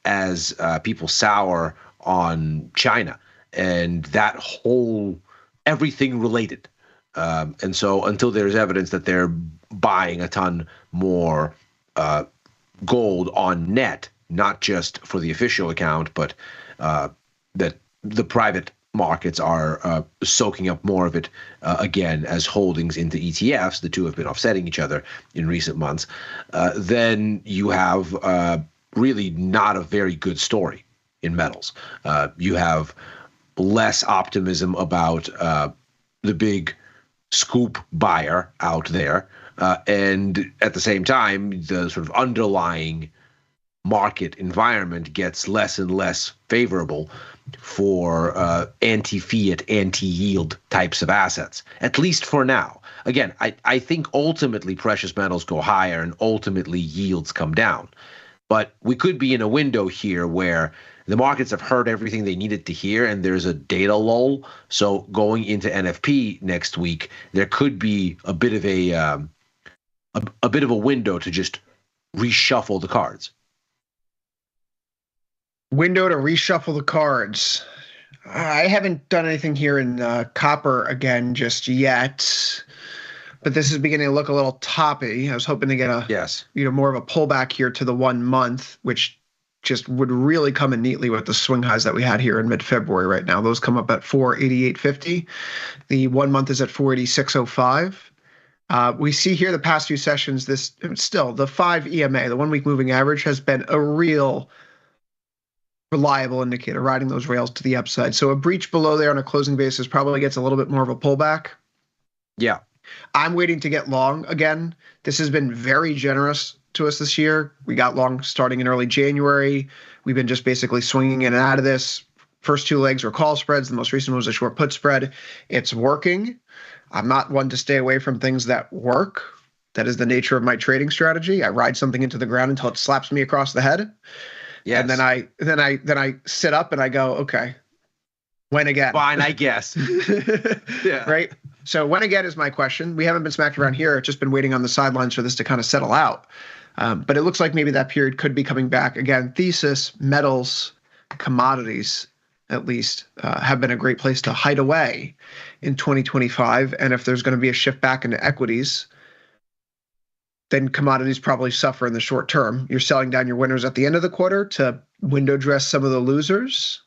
Speaker 23: as people sour on China and that whole everything related. And so until there's evidence that they're buying a ton more gold on net, not just for the official account, but that the private markets are soaking up more of it again as holdings into ETFs, the two have been offsetting each other in recent months, then you have really not a very good story in metals. You have less optimism about the big scoop buyer out there. And at the same time, the sort of underlying market environment gets less and less favorable for anti-fiat, anti-yield types of assets, at least for now. Again, I think ultimately precious metals go higher and ultimately yields come down. But we could be in a window here where the markets have heard everything they needed to hear, and there's a data lull. So going into NFP next week, there could be a bit of a window to just reshuffle the cards.
Speaker 18: Window to reshuffle the cards. I haven't done anything here in copper again just yet, but this is beginning to look a little toppy. I was hoping to get more of a pullback here to the 1 month, which just would really come in neatly with the swing highs that we had here in mid-February right now. Those come up at 488.50. The 1 month is at 486.05. We see here the past few sessions, the 5 EMA, the 1 week moving average, has been a real reliable indicator, riding those rails to the upside. So a breach below there on a closing basis probably gets a little bit more of a pullback.
Speaker 23: Yeah.
Speaker 18: I'm waiting to get long again. This has been very generous to us this year. We got long starting in early January. We've been just basically swinging in and out of this. First 2 legs were call spreads. The most recent one was a short put spread. It's working. I'm not one to stay away from things that work. That is the nature of my trading strategy. I ride something into the ground until it slaps me across the head. Yes. And then I sit up and I go, okay, when again?
Speaker 23: Fine, I guess.
Speaker 18: Yeah. Right? So when again is my question. We haven't been smacked around here. It's just been waiting on the sidelines for this to kind of settle out. But it looks like maybe that period could be coming back. Again, thesis, metals, commodities, at least, have been a great place to hide away in 2025. And if there's going to be a shift back into equities, then commodities probably suffer in the short term. You're selling down your winners at the end of the quarter to window dress some of the losers.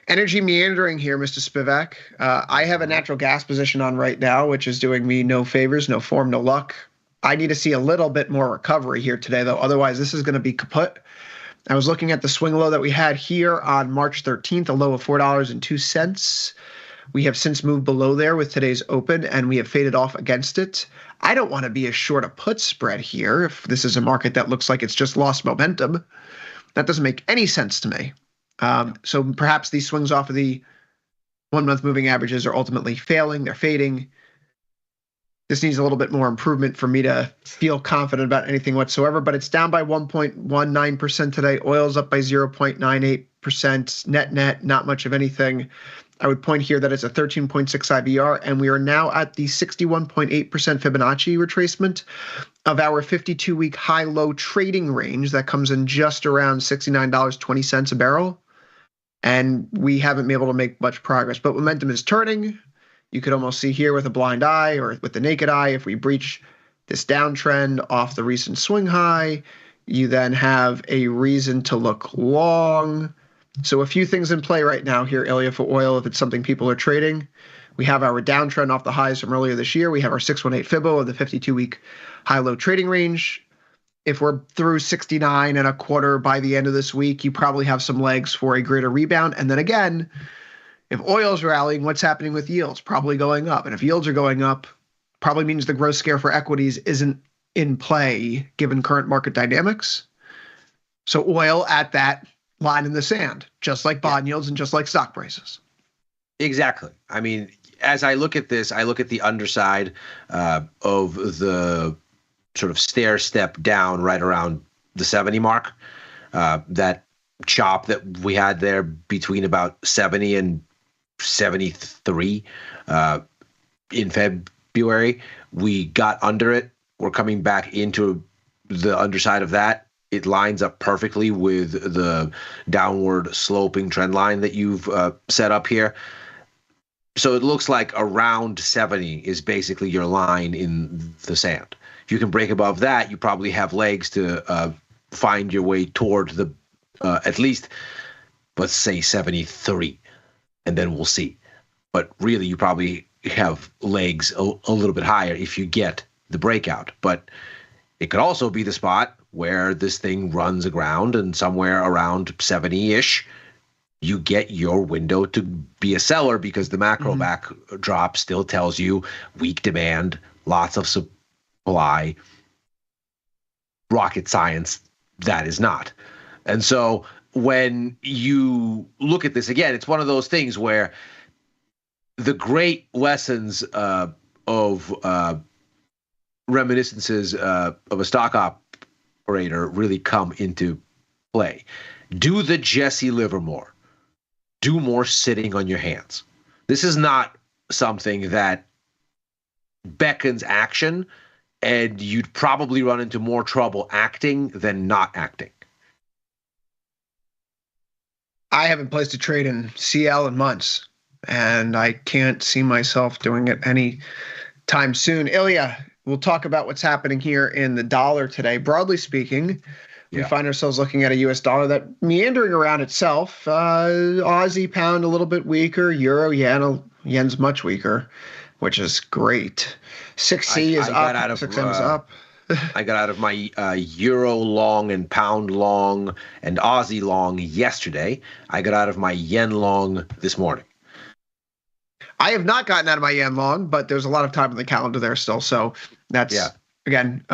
Speaker 18: Energy meandering here, Mr. Spivak. I have a natural gas position on right now, which is doing me no favors, no form, no luck. I need to see a little bit more recovery here today, though. Otherwise, this is going to be kaput. I was looking at the swing low that we had here on March 13th, a low of $4.02. We have since moved below there with today's open, and we have faded off against it. I don't want to be a short a put spread here if this is a market that looks like it's just lost momentum. That doesn't make any sense to me. So perhaps these swings off of the 1 month moving averages are ultimately failing. They're fading. This needs a little bit more improvement for me to feel confident about anything whatsoever, but it's down by 1.19% today. Oil's up by 0.98%. Net, not much of anything. I would point here that it's a 13.6 IBR, and we are now at the 61.8% Fibonacci retracement of our 52-week high-low trading range that comes in just around $69.20 a barrel. And we haven't been able to make much progress, but momentum is turning. You could almost see here with a blind eye or with the naked eye, if we breach this downtrend off the recent swing high, you then have a reason to look long. So a few things in play right now here, Ilya, for oil, if it's something people are trading. We have our downtrend off the highs from earlier this year. We have our 618 Fibo of the 52-week high-low trading range. If we're through 69 and a quarter by the end of this week, you probably have some legs for a greater rebound. And then again, if oil's rallying, what's happening with yields? Probably going up. And if yields are going up, probably means the growth scare for equities isn't in play given current market dynamics. So oil at that line in the sand, just like bond yields and just like stock prices.
Speaker 23: Exactly. I mean, as I look at this, I look at the underside of the sort of stair step down right around the 70 mark. That chop that we had there between about 70 and 73 in February, we got under it. We're coming back into the underside of that. It lines up perfectly with the downward sloping trend line that you've set up here. So it looks like around 70 is basically your line in the sand. If you can break above that, you probably have legs to find your way toward the at least, let's say 73, and then we'll see. But really, you probably have legs a little bit higher if you get the breakout. But it could also be the spot where this thing runs aground, and somewhere around 70-ish, you get your window to be a seller because the macro backdrop still tells you weak demand, lots of supply. Rocket science, that is not. And so when you look at this again, it's one of those things where the great lessons of reminiscences of a stock operator really come into play. Do the Jesse Livermore. Do more sitting on your hands. This is not something that beckons action, and you'd probably run into more trouble acting than not acting.
Speaker 18: I haven't placed a trade in CL in months, and I can't see myself doing it any time soon. Ilya, we'll talk about what's happening here in the dollar today. Broadly speaking, we find ourselves looking at a U.S. dollar that meandering around itself. Aussie pound a little bit weaker. Euro yen's much weaker, which is great. 6C is up. 6M is up.
Speaker 23: I got out of my euro long and pound long and Aussie long yesterday. I got out of my yen long this morning.
Speaker 18: I have not gotten out of my yen long, but there's a lot of time on the calendar there still. So that's, again,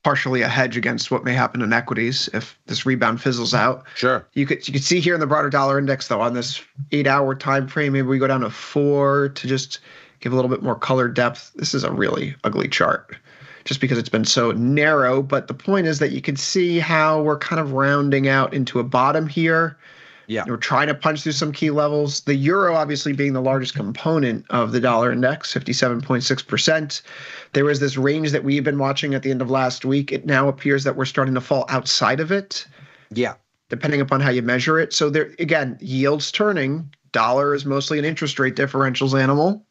Speaker 18: partially a hedge against what may happen in equities if this rebound fizzles out.
Speaker 23: Sure.
Speaker 18: You could see here in the broader dollar index, though, on this 8-hour time frame, maybe we go down to 4 to just give a little bit more color depth. This is a really ugly chart just because it's been so narrow. But the point is that you can see how we're kind of rounding out into a bottom here.
Speaker 23: Yeah.
Speaker 18: We're trying to punch through some key levels. The euro obviously being the largest component of the dollar index, 57.6%. There was this range that we've been watching at the end of last week. It now appears that we're starting to fall outside of it.
Speaker 23: Yeah.
Speaker 18: depending upon how you measure it. So there, again, yields turning. Dollar is mostly an interest rate differentials animal.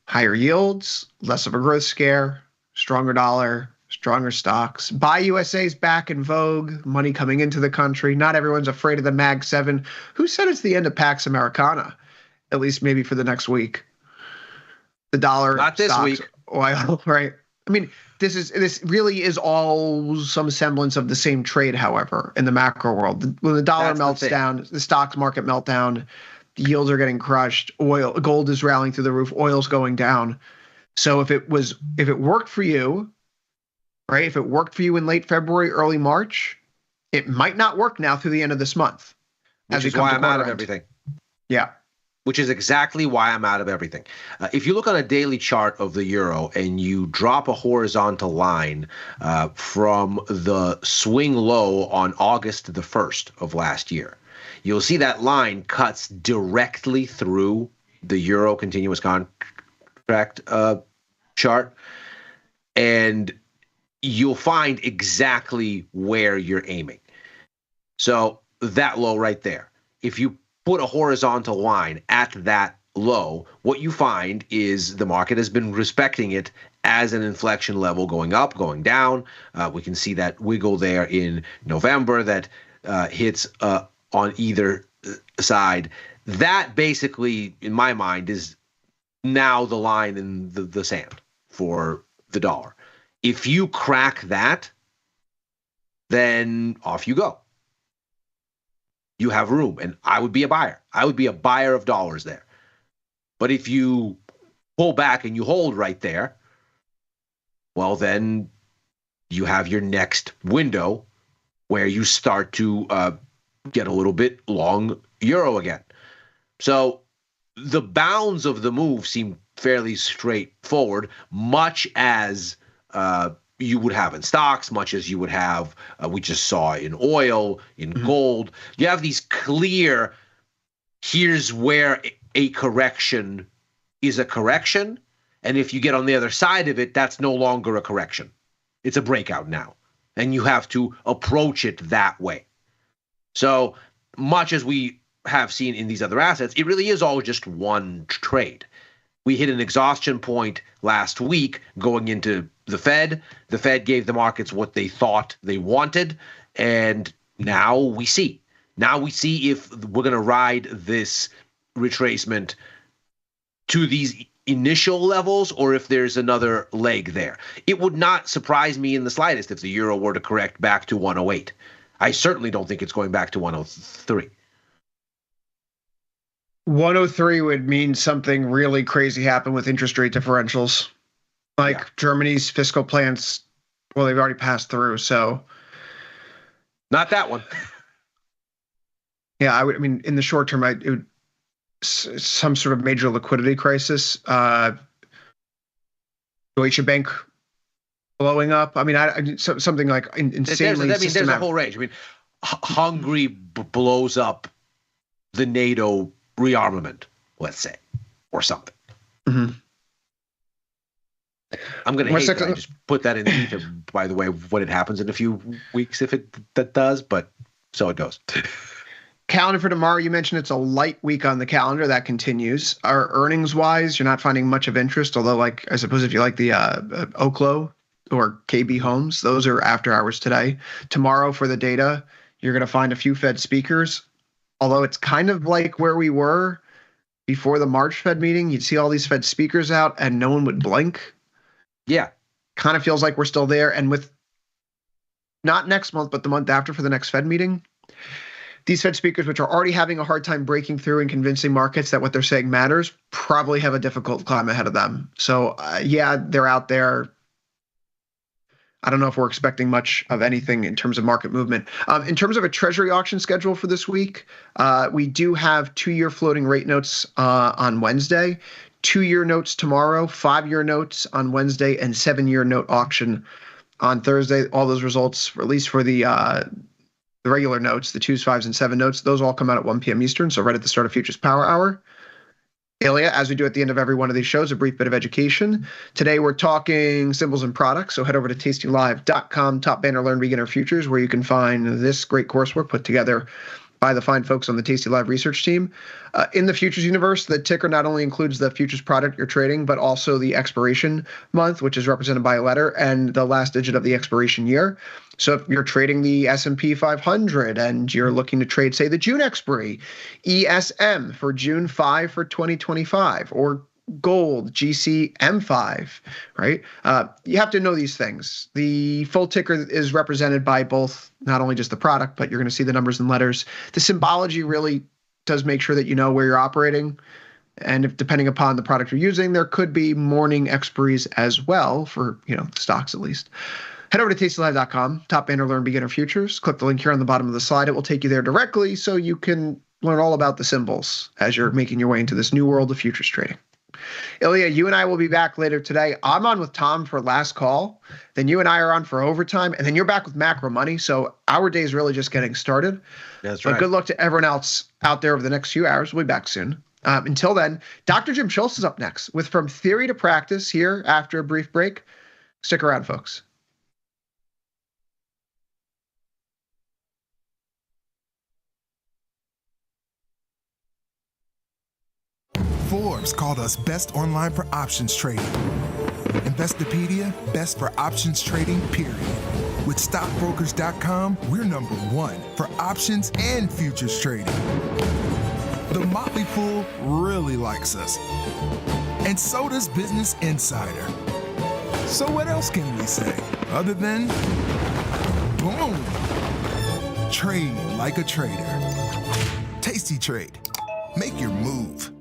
Speaker 18: Higher yields, less of a growth scare, stronger dollar, stronger stocks. Buy USA is back in vogue, money coming into the country. Not everyone's afraid of the Mag 7. Who said it's the end of Pax Americana? At least maybe for the next week. The dollar,
Speaker 23: not this
Speaker 18: stocks,
Speaker 23: week,
Speaker 18: oil, right? I mean, this really is all some semblance of the same trade, however, in the macro world. When the dollar melts down, the stock market meltdown, yields are getting crushed, gold is rallying through the roof, oil's going down. So if it worked for you, right? If it worked for you in late February, early March, it might not work now through the end of this month.
Speaker 23: Which is why I'm out of everything.
Speaker 18: Yeah.
Speaker 23: Which is exactly why I'm out of everything. If you look on a daily chart of the euro and you drop a horizontal line from the swing low on August the 1st of last year, you'll see that line cuts directly through the euro continuous contract chart, and you'll find exactly where you're aiming. So that low right there. If you put a horizontal line at that low, what you find is the market has been respecting it as an inflection level, going up, going down. We can see that wiggle there in November that hits on either side. That basically, in my mind, is now the line in the sand for the dollar. If you crack that, then off you go. You have room, and I would be a buyer. I would be a buyer of dollars there. But if you pull back and you hold right there, well, then you have your next window where you start to get a little bit long euro again. So the bounds of the move seem fairly straightforward, much as you would have in stocks, much as you would have, we just saw in oil, in gold. You have these clear, here's where a correction is a correction. And if you get on the other side of it, that's no longer a correction. It's a breakout now. And you have to approach it that way. So much as we have seen in these other assets, it really is all just one trade. We hit an exhaustion point last week going into the Fed. The Fed gave the markets what they thought they wanted, and now we see. Now we see if we're going to ride this retracement to these initial levels or if there's another leg there. It would not surprise me in the slightest if the euro were to correct back to 108. I certainly don't think it's going back to 103.
Speaker 18: 103 would mean something really crazy happened with interest rate differentials. Like Germany's fiscal plans, well, they've already passed through, so.
Speaker 23: Not that one.
Speaker 18: Yeah, I mean, in the short term, it would, some sort of major liquidity crisis. Deutsche Bank blowing up. I mean, something like insanely.
Speaker 23: There's a whole range. I mean, Hungary blows up the NATO rearmament, let's say, or something.
Speaker 18: Mm-hmm.
Speaker 23: I'm going to hate that I just put that in the ether, by the way, when it happens in a few weeks, if that does, but so it goes.
Speaker 18: Calendar for tomorrow, you mentioned it's a light week on the calendar. That continues. Our earnings-wise, you're not finding much of interest, although, like, I suppose if you like the Oklo or KB Homes, those are after hours today. Tomorrow for the data, you're going to find a few Fed speakers, although it's kind of like where we were before the March Fed meeting. You'd see all these Fed speakers out and no one would blink.
Speaker 23: Yeah.
Speaker 18: Kind of feels like we're still there. And with not next month, but the month after for the next Fed meeting, these Fed speakers, which are already having a hard time breaking through and convincing markets that what they're saying matters, probably have a difficult climb ahead of them. So, yeah, they're out there. I don't know if we're expecting much of anything in terms of market movement. In terms of a treasury auction schedule for this week, we do have 2-year floating rate notes on Wednesday, 2-year notes tomorrow, 5-year notes on Wednesday, and 7-year note auction on Thursday. All those results released for the regular notes, the 2s, 5s, and 7 notes, those all come out at 1 p.m. Eastern, so right at the start of Futures Power Hour. Ilya, as we do at the end of every one of these shows, a brief bit of education. Today we're talking symbols and products, so head over to tastylive.com, top banner Learn Beginner Futures, where you can find this great coursework put together by the fine folks on the Tasty Live research team. In the futures universe, the ticker not only includes the futures product you're trading, but also the expiration month, which is represented by a letter, and the last digit of the expiration year. So if you're trading the S&P 500 and you're looking to trade, say, the June expiry, ESM for June 5 for 2025, or gold, GCM5, right? You have to know these things. The full ticker is represented by both, not only just the product, but you're going to see the numbers and letters. The symbology really does make sure that you know where you're operating. And if, depending upon the product you're using, there could be morning expiries as well for, stocks at least. Head over to tastylive.com, top banner Learn Beginner Futures. Click the link here on the bottom of the slide. It will take you there directly so you can learn all about the symbols as you're making your way into this new world of futures trading. Ilya, you and I will be back later today. I'm on with Tom for last call. Then you and I are on for overtime. And then you're back with Macro Money. So our day is really just getting started.
Speaker 23: That's right.
Speaker 18: But good luck to everyone else out there over the next few hours. We'll be back soon. Until then, Dr. Jim Schultz is up next with From Theory to Practice here after a brief break. Stick around, folks.
Speaker 9: Forbes called us best online for options trading. Investopedia, best for options trading, period. With stockbrokers.com, we're number one for options and futures trading. The Motley Fool really likes us. And so does Business Insider. So what else can we say other than boom? Trade like a trader. Tasty Trade. Make your move.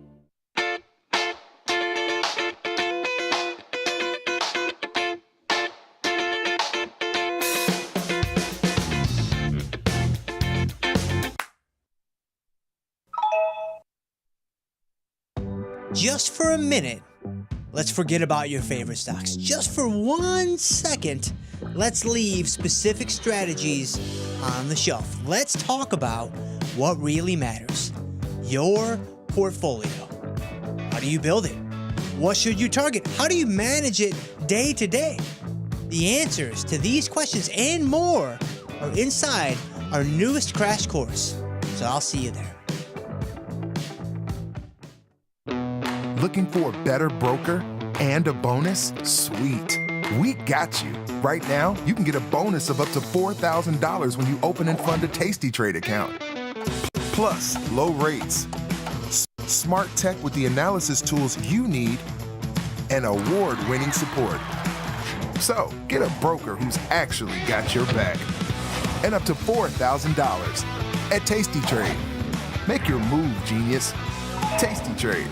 Speaker 8: Just for a minute, let's forget about your favorite stocks. Just for 1 second, let's leave specific strategies on the shelf. Let's talk about what really matters. Your portfolio. How do you build it? What should you target? How do you manage it day to day? The answers to these questions and more are inside our newest crash course. So I'll see you there.
Speaker 9: Looking for a better broker and a bonus? Sweet. We got you. Right now, you can get a bonus of up to $4,000 when you open and fund a Tasty Trade account. Plus, low rates, smart tech with the analysis tools you need, and award-winning support. So, get a broker who's actually got your back. And up to $4,000 at Tasty Trade. Make your move, genius. Tasty Trade.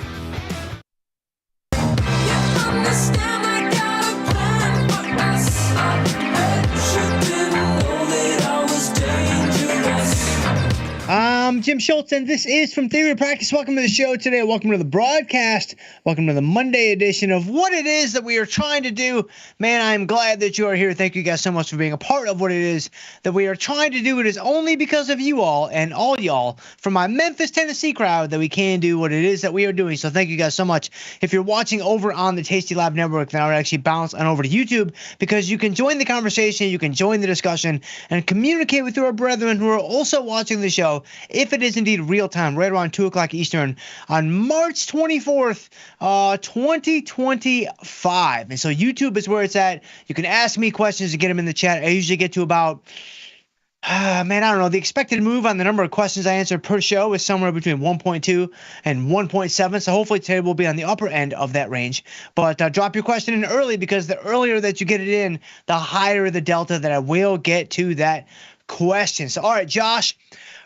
Speaker 8: I'm Jim Schultz, and this is From Theory to Practice. Welcome to the show today. Welcome to the broadcast. Welcome to the Monday edition of what it is that we are trying to do. Man, I'm glad that you are here. Thank you guys so much for being a part of what it is that we are trying to do. It is only because of you all and all y'all from my Memphis, Tennessee crowd that we can do what it is that we are doing. So thank you guys so much. If you're watching over on the Tasty Lab Network, then I would actually bounce on over to YouTube because you can join the conversation, you can join the discussion, and communicate with your brethren who are also watching the show if it is indeed real time, right around 2 o'clock Eastern on March 24th, 2025. And so YouTube is where it's at. You can ask me questions to get them in the chat. I usually get to about, I don't know. The expected move on the number of questions I answer per show is somewhere between 1.2 and 1.7. So hopefully today will be on the upper end of that range. But drop your question in early because the earlier that you get it in, the higher the delta that I will get to that question. So, all right, Josh,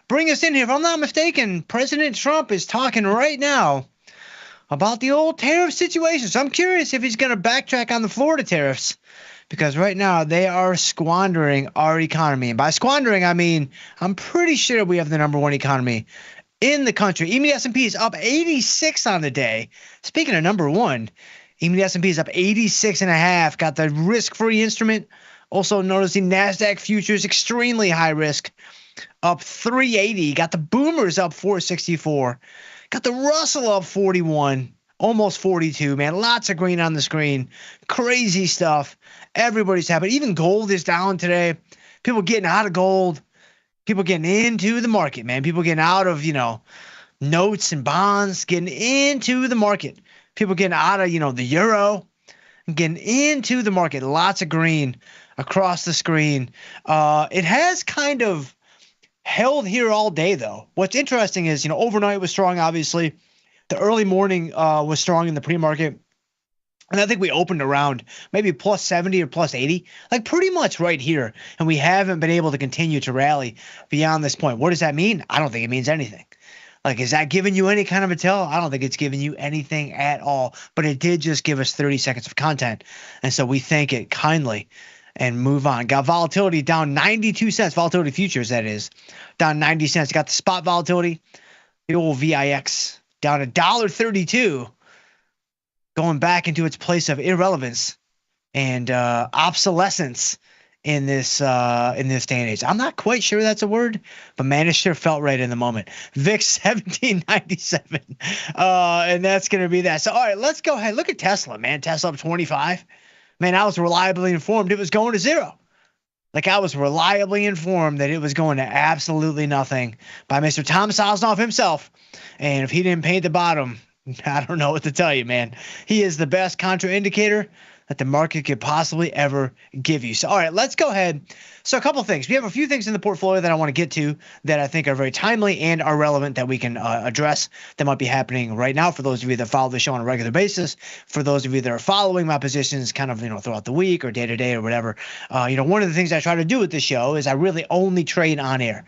Speaker 8: bring us in here. If I'm not mistaken, President Trump is talking right now about the old tariff situation. So I'm curious if he's going to backtrack on the Florida tariffs because right now they are squandering our economy. And by squandering, I mean I'm pretty sure we have the number one economy in the country. Even the S&P is up 86 on the day. Speaking of number one, even the S&P is up 86.5. Got the risk-free instrument. Also notice the NASDAQ futures, extremely high risk, up 380. Got the boomers up 464. Got the Russell up 41, almost 42, man. Lots of green on the screen. Crazy stuff. Everybody's happy. Even gold is down today. People getting out of gold. People getting into the market, man. People getting out of, notes and bonds, getting into the market. People getting out of, the euro, getting into the market. Lots of green across the screen. It has kind of held here all day, though. What's interesting is, overnight was strong, obviously. The early morning was strong in the pre-market. And I think we opened around maybe plus 70 or plus 80, like pretty much right here. And we haven't been able to continue to rally beyond this point. What does that mean? I don't think it means anything. Like, is that giving you any kind of a tell? I don't think it's giving you anything at all. But it did just give us 30 seconds of content. And so we thank it kindly and move on. Got volatility down 92 cents. Volatility futures, that is, down 90 cents. Got the spot volatility, the old VIX, down $1.32. Going back into its place of irrelevance and obsolescence in this day and age. I'm not quite sure that's a word, but man, it sure felt right in the moment. VIX 1797, and that's gonna be that. So all right, let's go ahead. Look at Tesla, man. Tesla up 25. Man, I was reliably informed it was going to zero. Like, I was reliably informed that it was going to absolutely nothing by Mr. Tom Sosnoff himself. And if he didn't paint the bottom, I don't know what to tell you, man. He is the best contraindicator that the market could possibly ever give you. So, all right, let's go ahead. So a couple things. We have a few things in the portfolio that I want to get to that I think are very timely and are relevant that we can address that might be happening right now for those of you that follow the show on a regular basis. For those of you that are following my positions kind of, throughout the week or day to day or whatever, one of the things I try to do with this show is I really only trade on air.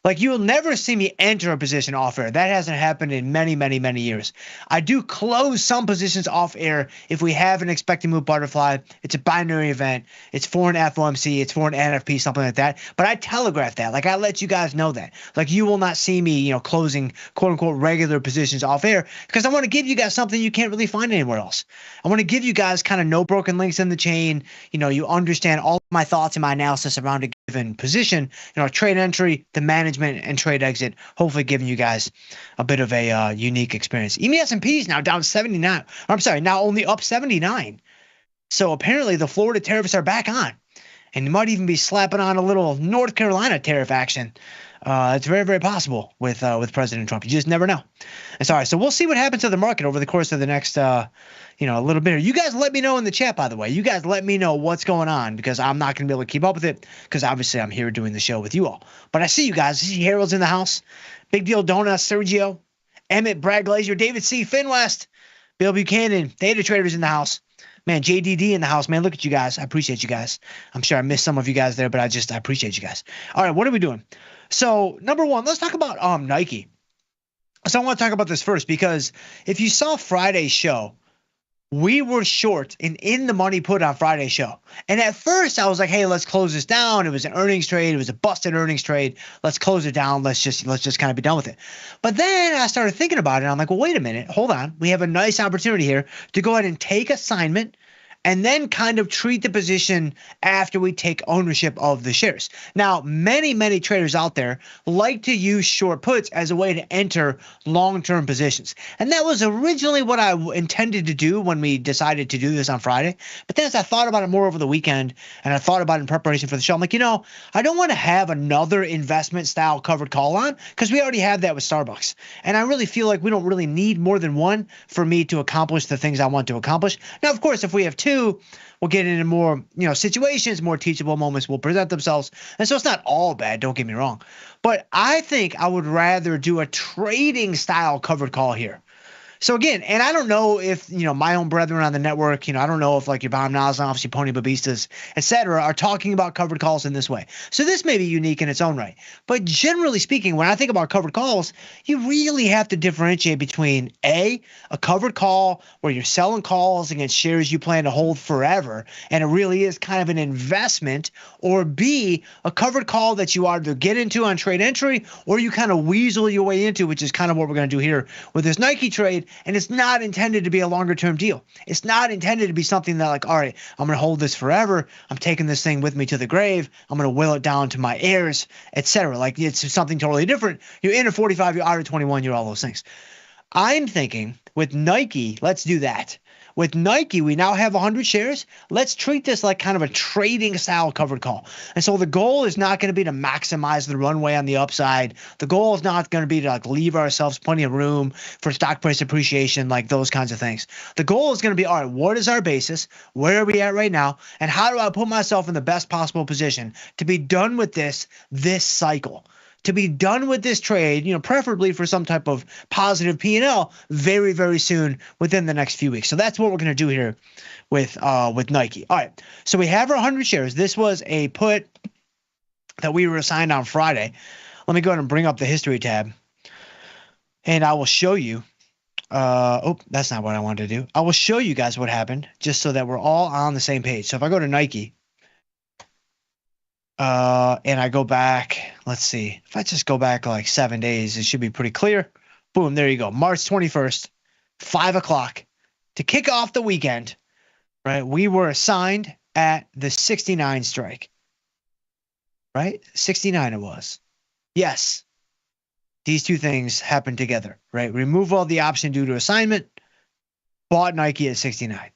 Speaker 8: Like, you will never see me enter a position off air. That hasn't happened in many, many, many years. I do close some positions off air if we have an expecting move butterfly. It's a binary event. It's for an FOMC. It's for an NFP, something like that. But I telegraph that. Like, I let you guys know that. Like, you will not see me, closing quote unquote regular positions off air because I want to give you guys something you can't really find anywhere else. I want to give you guys kind of no broken links in the chain. You understand all of my thoughts and my analysis around a given position, trade entry, the management, and trade exit, hopefully giving you guys a bit of a unique experience. Even the S&P is now down 79. I'm sorry, now only up 79. So apparently the Florida tariffs are back on. And you might even be slapping on a little North Carolina tariff action. It's very, very possible with President Trump. You just never know. And sorry, so we'll see what happens to the market over the course of the next a little bit. You guys let me know in the chat, by the way. You guys let me know what's going on because I'm not going to be able to keep up with it because obviously I'm here doing the show with you all. But I see you guys. I see Harold's in the house. Big Deal Donuts, Sergio, Emmett, Brad Glazier, David C., Finn West, Bill Buchanan, Data Traders in the house. Man, JDD in the house, man. Look at you guys. I appreciate you guys. I'm sure I missed some of you guys there, but I appreciate you guys. All right, what are we doing? So, number one, let's talk about Nike. So I want to talk about this first because if you saw Friday's show, we were short and in the money put on Friday's show. And at first I was like, hey, let's close this down. It was an earnings trade. It was a busted earnings trade. Let's close it down. Let's just kind of be done with it. But then I started thinking about it. I'm like, well, wait a minute. Hold on. We have a nice opportunity here to go ahead and take assignment and then kind of treat the position after we take ownership of the shares. Now, many, many traders out there like to use short puts as a way to enter long-term positions. And that was originally what I intended to do when we decided to do this on Friday. But then as I thought about it more over the weekend and I thought about it in preparation for the show, I'm like, I don't want to have another investment style covered call on because we already have that with Starbucks. And I really feel like we don't really need more than one for me to accomplish the things I want to accomplish. Now, of course, if we have two, we'll get into more, situations, more teachable moments will present themselves. And so it's not all bad, don't get me wrong. But I think I would rather do a trading style covered call here. So again, and I don't know if, my own brethren on the network, I don't know if like your Bomb Naslan, obviously Pony Babistas, etc., are talking about covered calls in this way. So this may be unique in its own right. But generally speaking, when I think about covered calls, you really have to differentiate between a covered call where you're selling calls against shares you plan to hold forever, and it really is kind of an investment, or B, a covered call that you either get into on trade entry or you kind of weasel your way into, which is kind of what we're going to do here with this Nike trade. And it's not intended to be a longer term deal. It's not intended to be something that like, all right, I'm going to hold this forever. I'm taking this thing with me to the grave. I'm going to will it down to my heirs, etc. Like, it's something totally different. You're in at 45, you're out at 21, you're all those things. I'm thinking with Nike, let's do that. With Nike, we now have 100 shares. Let's treat this like kind of a trading style covered call. And so the goal is not going to be to maximize the runway on the upside. The goal is not going to be to like leave ourselves plenty of room for stock price appreciation, like those kinds of things. The goal is going to be, all right, what is our basis? Where are we at right now? And how do I put myself in the best possible position to be done with this cycle? To be done with this trade, preferably for some type of positive P&L very, very soon within the next few weeks. So that's what we're going to do here with Nike. All right. So we have our 100 shares. This was a put that we were assigned on Friday. Let me go ahead and bring up the history tab, and I will show you. That's not what I wanted to do. I will show you guys what happened just so that we're all on the same page. So if I go to Nike, and I go back, let's see, if I just go back like 7 days, it should be pretty clear. Boom, there you go. March 21st, 5 o'clock to kick off the weekend, right? We were assigned at the 69 strike, right? 69 it was. Yes. These two things happened together, right? Removal of the option due to assignment, bought Nike at 69.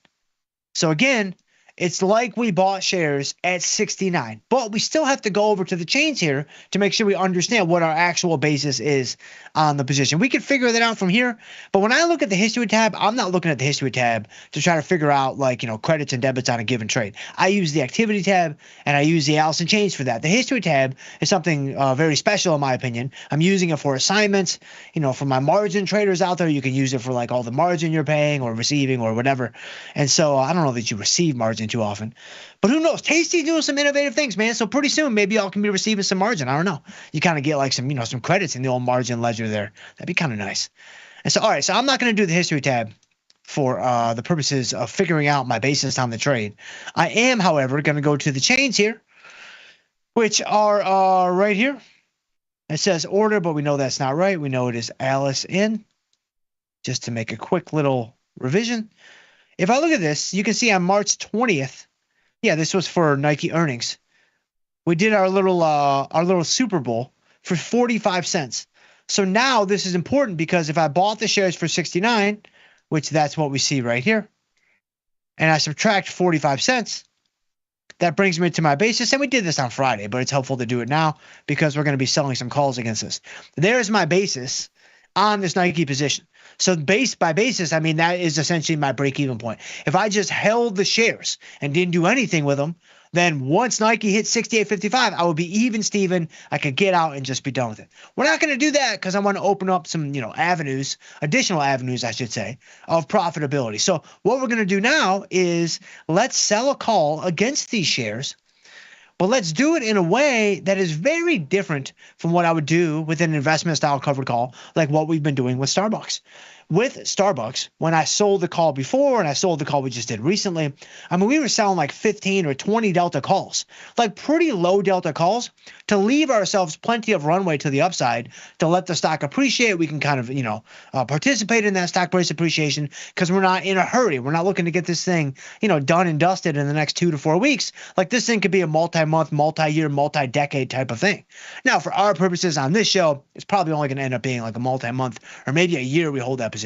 Speaker 8: So again, it's like we bought shares at 69, but we still have to go over to the chains here to make sure we understand what our actual basis is on the position. We can figure that out from here, but when I look at the history tab, I'm not looking at the history tab to try to figure out credits and debits on a given trade. I use the activity tab and I use the Allison chains for that. The history tab is something very special in my opinion. I'm using it for assignments, for my margin traders out there. You can use it for like all the margin you're paying or receiving or whatever. And so I don't know that you receive margin too often, but who knows? Tasty's doing some innovative things, man. So pretty soon, maybe y'all can be receiving some margin. I don't know. You kind of get like some, some credits in the old margin ledger there. That'd be kind of nice. And so, all right. So I'm not going to do the history tab for the purposes of figuring out my basis on the trade. I am, however, going to go to the chains here, which are right here. It says order, but we know that's not right. We know it is Alice in. Just to make a quick little revision. If I look at this, you can see on March 20th, yeah, this was for Nike earnings. We did our little Super Bowl for 45 cents. So now this is important because if I bought the shares for 69, which that's what we see right here, and I subtract 45 cents, that brings me to my basis. And we did this on Friday, but it's helpful to do it now because we're going to be selling some calls against this. There's my basis on this Nike position. So base by basis, I mean, that is essentially my break-even point. If I just held the shares and didn't do anything with them, then once Nike hit 68.55, I would be even, Steven. I could get out and just be done with it. We're not going to do that because I want to open up some, avenues, additional avenues, I should say, of profitability. So what we're going to do now is let's sell a call against these shares, but let's do it in a way that is very different from what I would do with an investment style covered call, like what we've been doing with Starbucks. With Starbucks, when I sold the call before and I sold the call we just did recently, I mean, we were selling like 15 or 20 delta calls, like pretty low delta calls to leave ourselves plenty of runway to the upside to let the stock appreciate. We can kind of, participate in that stock price appreciation because we're not in a hurry. We're not looking to get this thing, done and dusted in the next 2 to 4 weeks. Like this thing could be a multi-month, multi-year, multi-decade type of thing. Now, for our purposes on this show, it's probably only going to end up being like a multi-month or maybe a year we hold that position.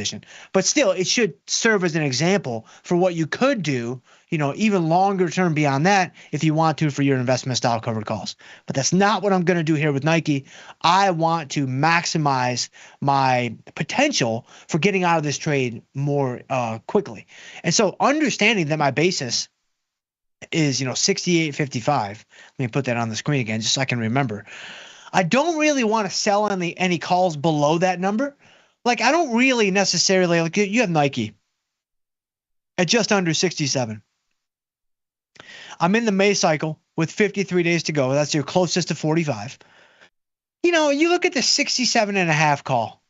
Speaker 8: But still, it should serve as an example for what you could do, even longer term beyond that if you want to for your investment style covered calls. But that's not what I'm going to do here with Nike. I want to maximize my potential for getting out of this trade more quickly. And so understanding that my basis is, 68.55. Let me put that on the screen again just so I can remember. I don't really want to sell any calls below that number. Like, I don't really necessarily, like, you have Nike at just under 67. I'm in the May cycle with 53 days to go. That's your closest to 45. You look at the 67.5 call.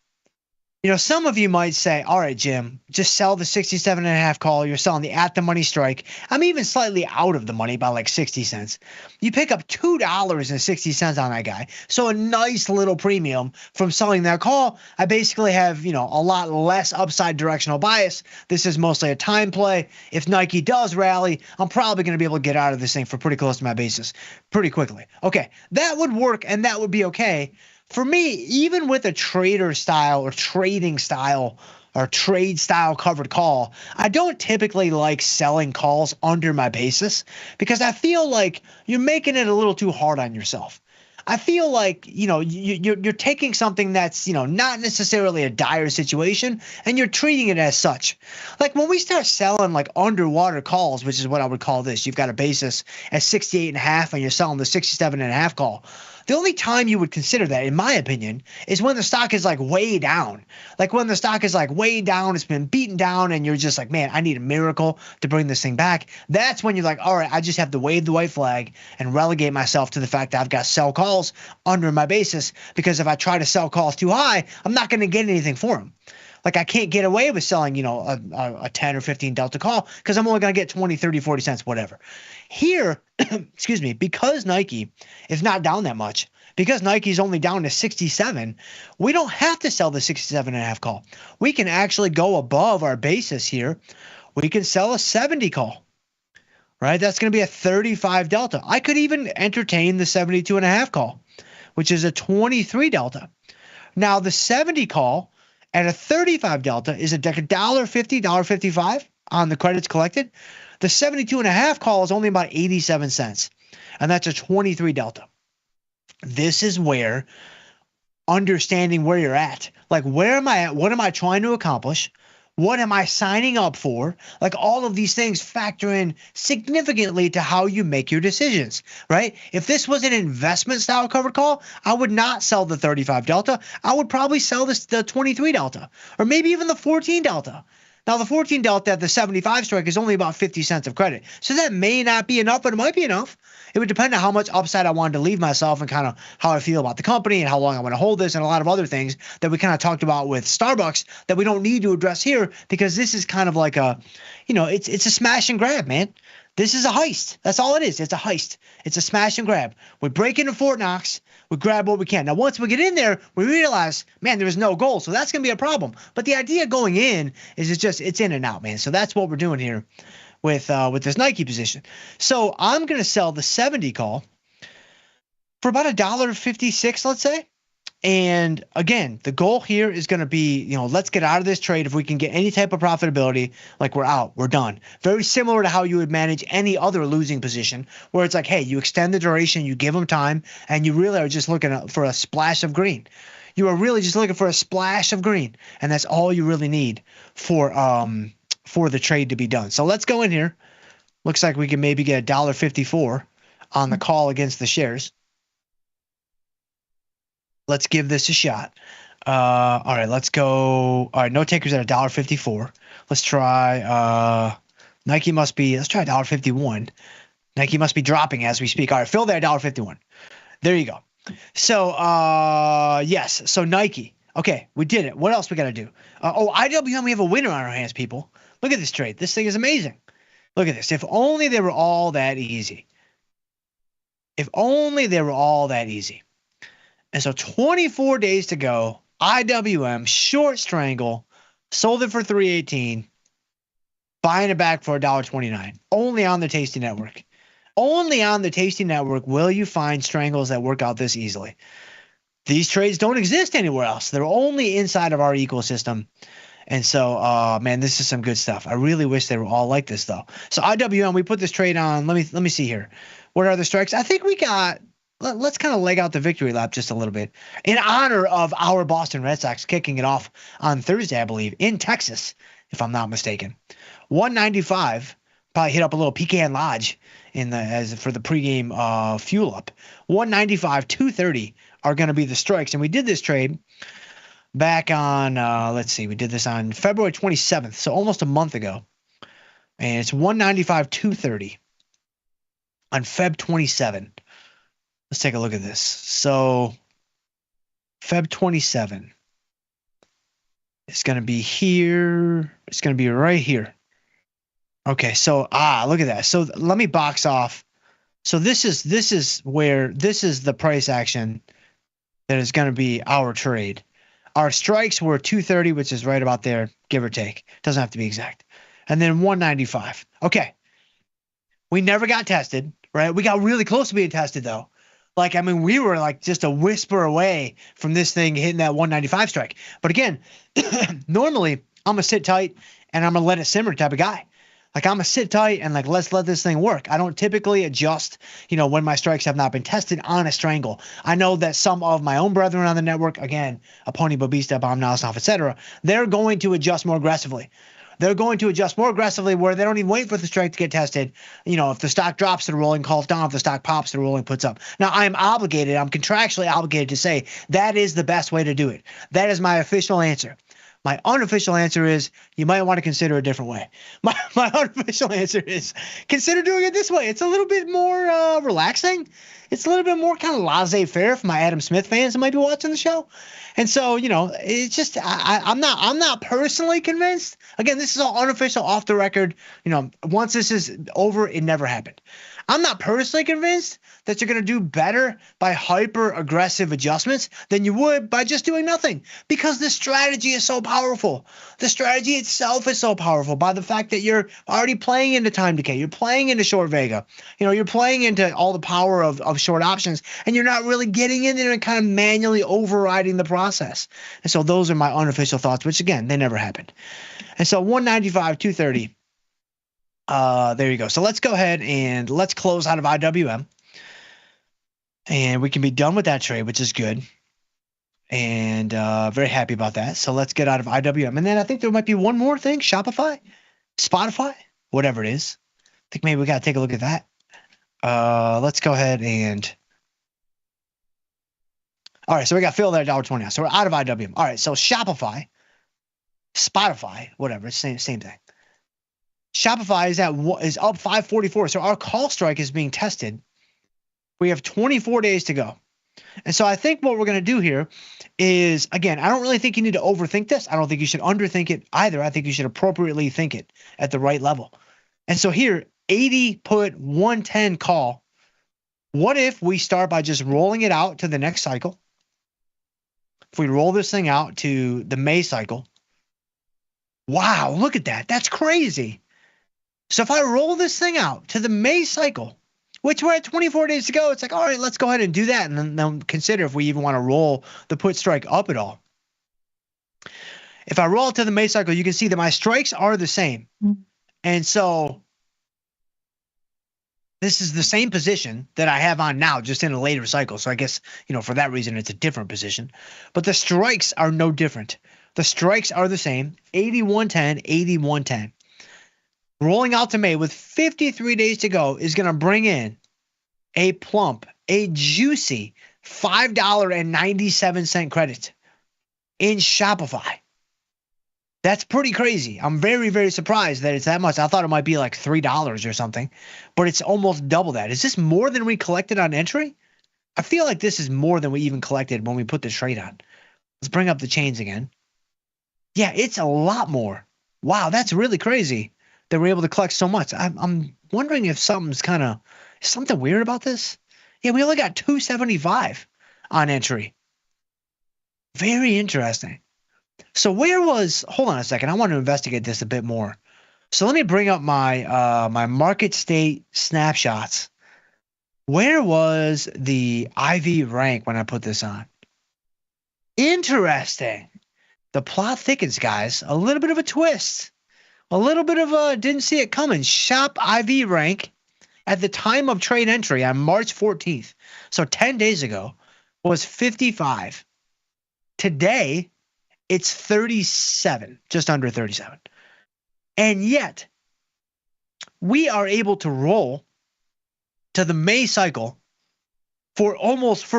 Speaker 8: Some of you might say, all right, Jim, just sell the 67.5 call. You're selling the at the money strike. I'm even slightly out of the money by like 60 cents. You pick up $2.60 on that guy. So a nice little premium from selling that call. I basically have, a lot less upside directional bias. This is mostly a time play. If Nike does rally, I'm probably going to be able to get out of this thing for pretty close to my basis pretty quickly. Okay, that would work and that would be okay For me, even with a trader style or trading style or trade style covered call, I don't typically like selling calls under my basis because I feel like you're making it a little too hard on yourself. I feel like, you're taking something that's, not necessarily a dire situation and you're treating it as such. Like when we start selling like underwater calls, which is what I would call this, you've got a basis at 68.5 and you're selling the 67.5 call. The only time you would consider that, in my opinion, is when the stock is like way down. Like when the stock is like way down, it's been beaten down, and you're just like, man, I need a miracle to bring this thing back. That's when you're like, all right, I just have to wave the white flag and relegate myself to the fact that I've got to sell calls under my basis, because if I try to sell calls too high, I'm not going to get anything for them. Like I can't get away with selling, a 10 or 15 delta call because I'm only going to get 20, 30, 40 cents, whatever. Here, excuse me, because Nike is not down that much, because Nike's only down to 67, we don't have to sell the 67.5 call. We can actually go above our basis here. We can sell a 70 call, right? That's going to be a 35 delta. I could even entertain the 72.5 call, which is a 23 delta. Now the 70 call at a 35 delta is a $1.50, $1.55 on the credits collected. The 72.5 call is only about 87 cents, and that's a 23 delta. This is where understanding where you're at, like where am I at? What am I trying to accomplish? What am I signing up for? Like all of these things factor in significantly to how you make your decisions, right? If this was an investment style covered call, I would not sell the 35 delta. I would probably sell the 23 delta, or maybe even the 14 delta. Now the 14 delta at the 75 strike is only about 50 cents of credit. So that may not be enough, but it might be enough. It would depend on how much upside I wanted to leave myself and kind of how I feel about the company and how long I want to hold this and a lot of other things that we kind of talked about with Starbucks that we don't need to address here, because this is kind of like a, it's a smash and grab, man. This is a heist. That's all it is. It's a heist. It's a smash and grab. We break into Fort Knox. We grab what we can. Now, once we get in there, we realize, man, there is no goal. So that's going to be a problem. But the idea going in is it's in and out, man. So that's what we're doing here with this Nike position. So I'm going to sell the 70 call for about $1.56, let's say. And again, the goal here is going to be, let's get out of this trade. If we can get any type of profitability, like we're out, we're done. Very similar to how you would manage any other losing position, where it's like, hey, you extend the duration, you give them time, and you really are just looking for a splash of green. You are really just looking for a splash of green, and that's all you really need for the trade to be done. So let's go in here. Looks like we can maybe get $1.54 on the call against the shares. Let's give this a shot. All right, let's go. All right, no takers at $1.54. Let's try. Nike must be. Let's try $1.51. Nike must be dropping as we speak. All right, fill there $1.51. There you go. So yes. So Nike. Okay, we did it. What else we got to do? IWM. We have a winner on our hands, people. Look at this trade. This thing is amazing. Look at this. If only they were all that easy. If only they were all that easy. And so 24 days to go, IWM, short strangle, sold it for $3.18, buying it back for $1.29, only on the Tasty Network. Only on the Tasty Network will you find strangles that work out this easily. These trades don't exist anywhere else. They're only inside of our ecosystem. And so, man, this is some good stuff. I really wish they were all like this, though. So IWM, we put this trade on. Let me see here. What are the strikes? I think we got... Let's kind of leg out the victory lap just a little bit in honor of our Boston Red Sox kicking it off on Thursday, I believe, in Texas, if I'm not mistaken. 195, probably hit up a little Pecan Lodge for the pregame fuel up. 195, 230 are going to be the strikes, and we did this trade back on. Let's see, we did this on February 27th, so almost a month ago, and it's 195, 230 on Feb 27. Let's take a look at this. So Feb 27 is going to be here. It's going to be right here. Okay, so look at that. So let me box off. So this is the price action that is going to be our trade. Our strikes were 230, which is right about there, give or take. Doesn't have to be exact. And then 195. Okay. We never got tested, right? We got really close to being tested though. Like, I mean, we were like just a whisper away from this thing hitting that 195 strike. But again, normally I'm a sit tight and I'm gonna let it simmer type of guy. Like, I'm a sit tight and like, let's let this thing work. I don't typically adjust, when my strikes have not been tested on a strangle. I know that some of my own brethren on the network, again, Aponi, Babista, Bomb, Nalsnoff, etc., they're going to adjust more aggressively. They're going to adjust more aggressively where they don't even wait for the strike to get tested. If the stock drops, they're rolling calls down. If the stock pops, they're rolling puts up. Now, I'm contractually obligated to say that is the best way to do it. That is my official answer. My unofficial answer is you might want to consider a different way. My unofficial answer is consider doing it this way. It's a little bit more relaxing. It's a little bit more kind of laissez-faire for my Adam Smith fans that might be watching the show. And so, it's just I'm not personally convinced. Again, this is all unofficial, off the record. Once this is over, it never happened. I'm not personally convinced that you're going to do better by hyper aggressive adjustments than you would by just doing nothing, because the strategy is so powerful. The strategy itself is so powerful by the fact that you're already playing into time decay. You're playing into short Vega. You're playing into all the power of short options, and you're not really getting in there and kind of manually overriding the process. And so those are my unofficial thoughts, which again, they never happened. And so 195, 230. There you go. So let's go ahead and let's close out of IWM. And we can be done with that trade, which is good. And very happy about that. So let's get out of IWM. And then I think there might be one more thing. Shopify, Spotify, whatever it is. I think maybe we got to take a look at that. Let's go ahead and... All right, so we got Phil there at $1.20 now. So we're out of IWM. All right, so Shopify, Spotify, whatever, it's same thing. Shopify is up 544. So our call strike is being tested. We have 24 days to go. And so I think what we're going to do here is, again, I don't really think you need to overthink this. I don't think you should underthink it either. I think you should appropriately think it at the right level. And so here, 80 put, 110 call. What if we start by just rolling it out to the next cycle? If we roll this thing out to the May cycle. Wow, look at that. That's crazy. So if I roll this thing out to the May cycle, which we're at 24 days to go, it's like, all right, let's go ahead and do that. And then consider if we even want to roll the put strike up at all. If I roll it to the May cycle, you can see that my strikes are the same. And so this is the same position that I have on now, just in a later cycle. So I guess, for that reason, it's a different position. But the strikes are no different. The strikes are the same, 80-110, 80-110. Rolling out to May with 53 days to go is going to bring in a plump, a juicy $5.97 credit in Shopify. That's pretty crazy. I'm very, very surprised that it's that much. I thought it might be like $3 or something, but it's almost double that. Is this more than we collected on entry? I feel like this is more than we even collected when we put the trade on. Let's bring up the chains again. Yeah, it's a lot more. Wow, that's really crazy that we're able to collect so much. I'm wondering if something weird about this. Yeah, we only got 275 on entry. Very interesting. So hold on a second. I want to investigate this a bit more. So let me bring up my my market state snapshots. Where was the IV rank when I put this on? Interesting. The plot thickens, guys. A little bit of a twist. A little bit of a didn't see it coming. Shop IV rank at the time of trade entry on March 14th, so 10 days ago, was 55. Today, it's 37, just under 37. And yet, we are able to roll to the May cycle for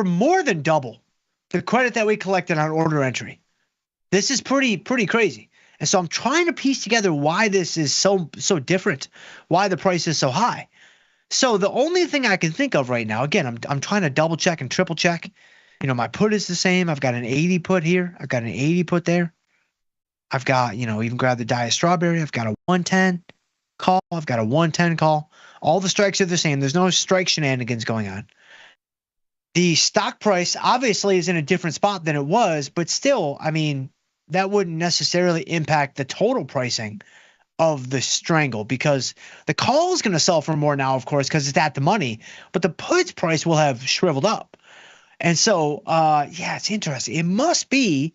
Speaker 8: more than double the credit that we collected on order entry. This is pretty crazy. And so I'm trying to piece together why this is so different, why the price is so high. So the only thing I can think of right now, again, I'm trying to double check and triple check. My put is the same. I've got an 80 put here. I've got an 80 put there. I've got, even grab the Diet Strawberry. I've got a 110 call. I've got a 110 call. All the strikes are the same. There's no strike shenanigans going on. The stock price obviously is in a different spot than it was, but still, that wouldn't necessarily impact the total pricing of the strangle, because the call is going to sell for more now, of course, because it's at the money, but the puts price will have shriveled up. And so, yeah, it's interesting. It must be,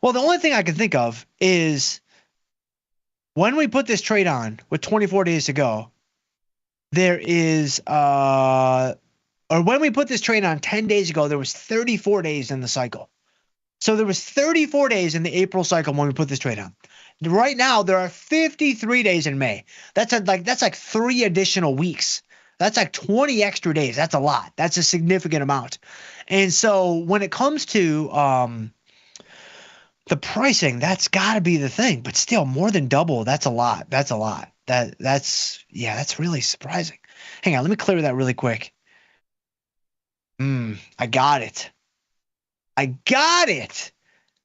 Speaker 8: well, the only thing I can think of is when we put this trade on with 24 days to go, there is, or when we put this trade on 10 days ago, there was 34 days in the cycle. So there was 34 days in the April cycle when we put this trade on. Right now, there are 53 days in May. That's like 3 additional weeks. That's like 20 extra days. That's a lot. That's a significant amount. And so when it comes to the pricing, that's got to be the thing. But still, more than double, that's a lot. That's a lot. That's really surprising. Hang on, let me clear that really quick. I got it.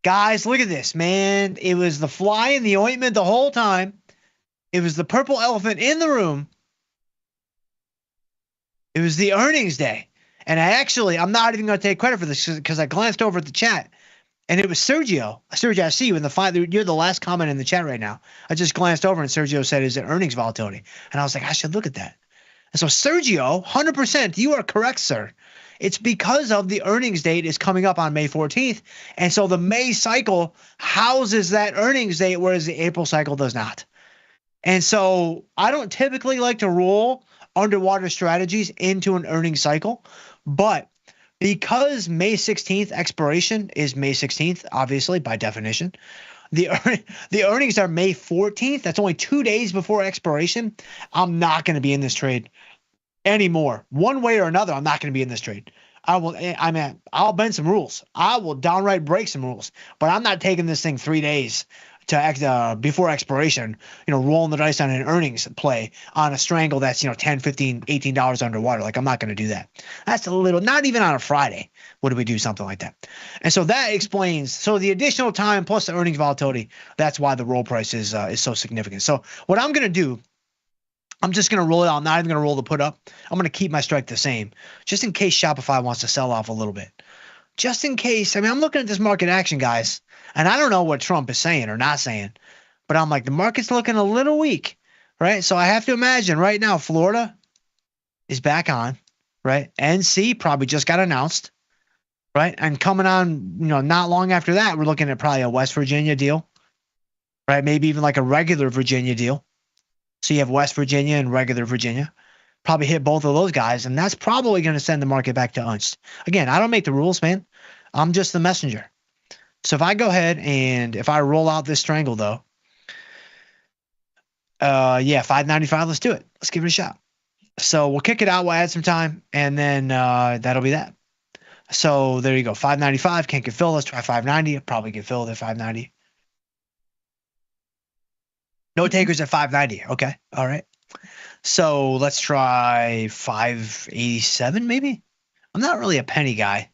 Speaker 8: Guys, look at this, man. It was the fly in the ointment the whole time. It was the purple elephant in the room. It was the earnings day. And I'm not even going to take credit for this because I glanced over at the chat. And it was Sergio. Sergio, I see you in you're the last comment in the chat right now. I just glanced over and Sergio said, is it earnings volatility? And I was like, I should look at that. And so Sergio, 100%, you are correct, sir. It's because of the earnings date is coming up on May 14th. And so the May cycle houses that earnings date, whereas the April cycle does not. And so I don't typically like to roll underwater strategies into an earnings cycle, but because May 16th expiration is May 16th, obviously, by definition, the earnings are May 14th. That's only 2 days before expiration. I'm not going to be in this trade anymore. One way or another, I'm not going to be in this trade. I'll bend some rules. I will downright break some rules, but I'm not taking this thing 3 days to before expiration, rolling the dice on an earnings play on a strangle that's, $10, $15, $18 underwater. Like, I'm not going to do that. That's a little, not even on a Friday would we do something like that. And so that explains, so the additional time plus the earnings volatility, that's why the roll price is so significant. So what I'm going to do, I'm just going to roll it out. I'm not even going to roll the put up. I'm going to keep my strike the same, just in case Shopify wants to sell off a little bit. Just in case. I mean, I'm looking at this market action, guys, and I don't know what Trump is saying or not saying, but I'm like, the market's looking a little weak, right? So I have to imagine right now Florida is back on, right? NC probably just got announced, right? And coming on, not long after that, we're looking at probably a West Virginia deal, right? Maybe even like a regular Virginia deal. So you have West Virginia and regular Virginia. Probably hit both of those guys, and that's probably going to send the market back to unched. Again, I don't make the rules, man. I'm just the messenger. So if I go ahead and if I roll out this strangle, though, 595, let's do it. Let's give it a shot. So we'll kick it out. We'll add some time, and then that'll be that. So there you go. 595, can't get filled. Let's try 590. I'll probably get filled at 590. No takers at 590. Okay. All right. So let's try 587 maybe. I'm not really a penny guy.